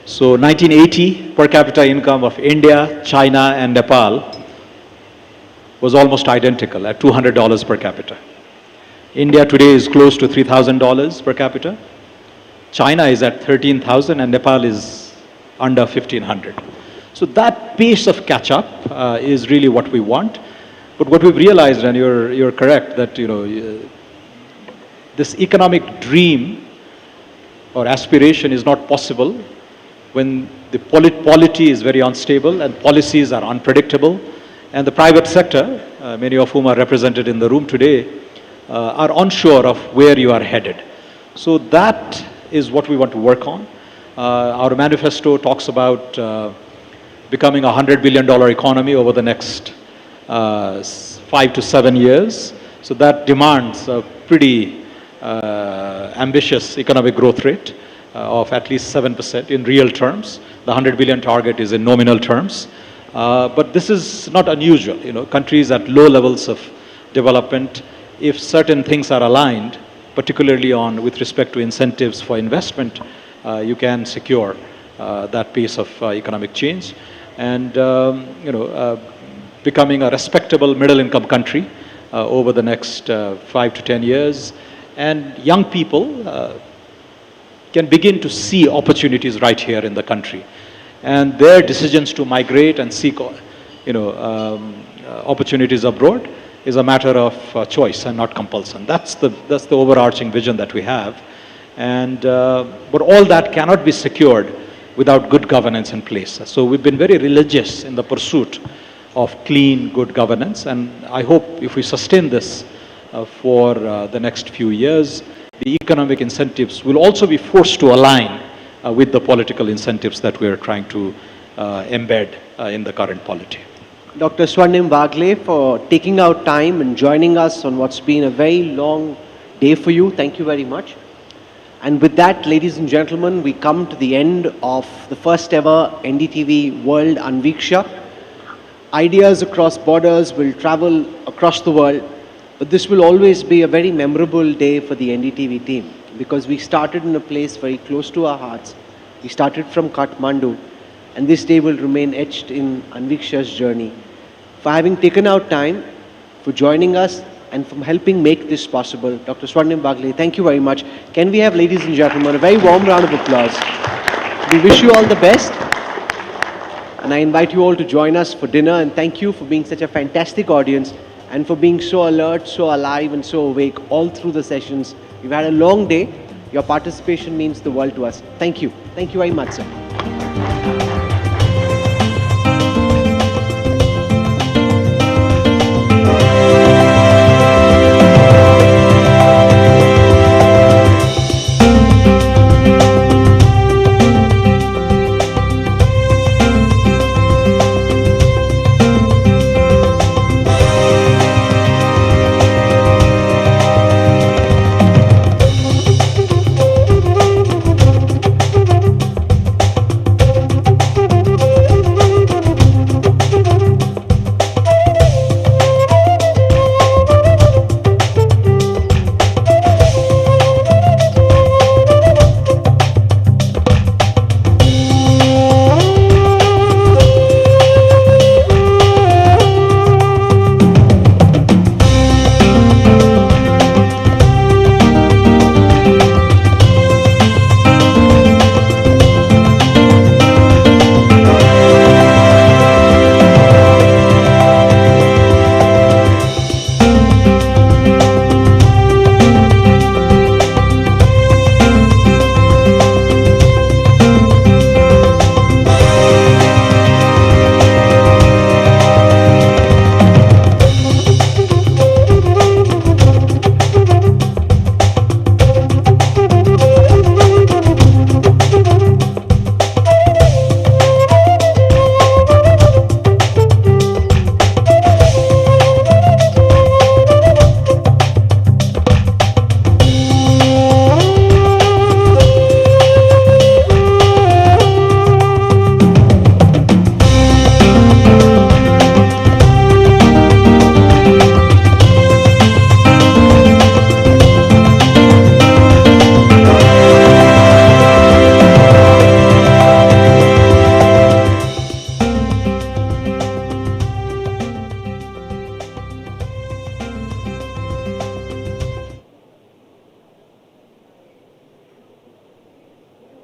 So 1980, per capita income of India, China and Nepal was almost identical at $200 per capita. India today is close to $3,000 per capita. China is at 13,000 and Nepal is under 1,500. So that pace of catch-up is really what we want. But what we've realized, and you're correct, that this economic dream or aspiration is not possible when the polity is very unstable and policies are unpredictable, and the private sector, many of whom are represented in the room today, are unsure of where you are headed. So that is what we want to work on. Our manifesto talks about becoming a $100 billion economy over the next 5 to 7 years. So that demands a pretty ambitious economic growth rate of at least 7% in real terms. The 100 billion target is in nominal terms. But this is not unusual. You know, countries at low levels of development, if certain things are aligned, particularly with respect to incentives for investment, you can secure that pace of economic change. And becoming a respectable middle-income country over the next 5 to 10 years. And young people can begin to see opportunities right here in the country. And their decisions to migrate and seek opportunities abroad is a matter of choice and not compulsion. That's the overarching vision that we have. And but all that cannot be secured without good governance in place. So we've been very religious in the pursuit of clean, good governance, and I hope if we sustain this for the next few years, the economic incentives will also be forced to align with the political incentives that we are trying to embed in the current polity. Dr. Swarnim Wagle, for taking out time and joining us on what's been a very long day for you. Thank you very much. And with that, ladies and gentlemen, we come to the end of the first ever NDTV World Anviksha. Ideas across borders will travel across the world, but this will always be a very memorable day for the NDTV team because we started in a place very close to our hearts. We started from Kathmandu, and this day will remain etched in Anviksha's journey. For having taken out time, for joining us, and for helping make this possible, Dr. Swarnim Wagle, thank you very much. Can we have, ladies and gentlemen, a very warm round of applause. We wish you all the best. And I invite you all to join us for dinner, and thank you for being such a fantastic audience and for being so alert, so alive and so awake all through the sessions. We've had a long day, Your participation means the world to us. Thank you. Thank you very much, sir.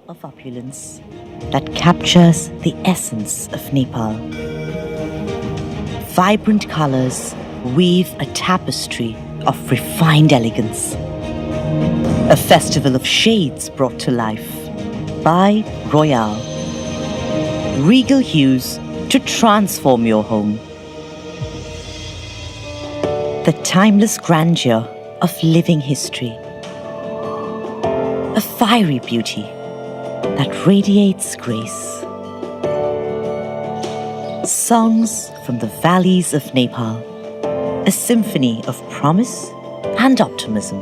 Of opulence that captures the essence of Nepal. Vibrant colors weave a tapestry of refined elegance. A festival of shades brought to life by Royale. Regal hues to transform your home. The timeless grandeur of living history. A fiery beauty that radiates grace. Songs from the valleys of Nepal, a symphony of promise and optimism.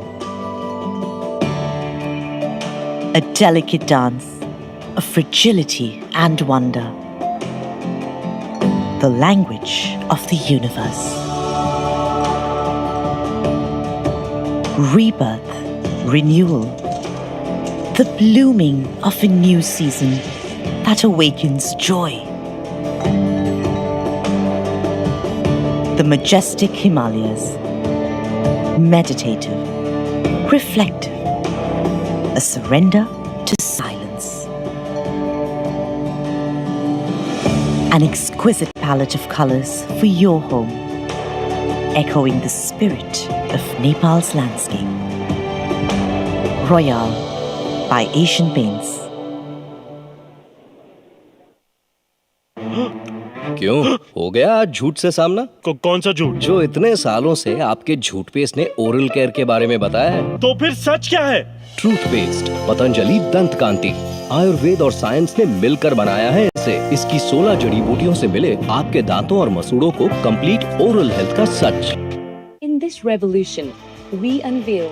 A delicate dance of fragility and wonder. The language of the universe. Rebirth, renewal, the blooming of a new season that awakens joy. The majestic Himalayas, meditative, reflective, a surrender to silence. An exquisite palette of colors for your home, echoing the spirit of Nepal's landscape. Royale by Asian Paints. क्यों हो गया आज झूठ से सामना? कौन सा झूठ? जो इतने सालों से आपके झूठ पेस्ट ने ओरल केयर के बारे में बताया है। तो फिर सच क्या है? ट्रूथ पेस्ट, पतंजलि दंत कांति, आयुर्वेद और साइंस ने मिलकर बनाया है इसे। इसकी 16 जड़ी बूटियों से मिले आपके दांतों और मसूड़ों को कंप्लीट ओरल हेल्थ का सच। In this revolution, we unveil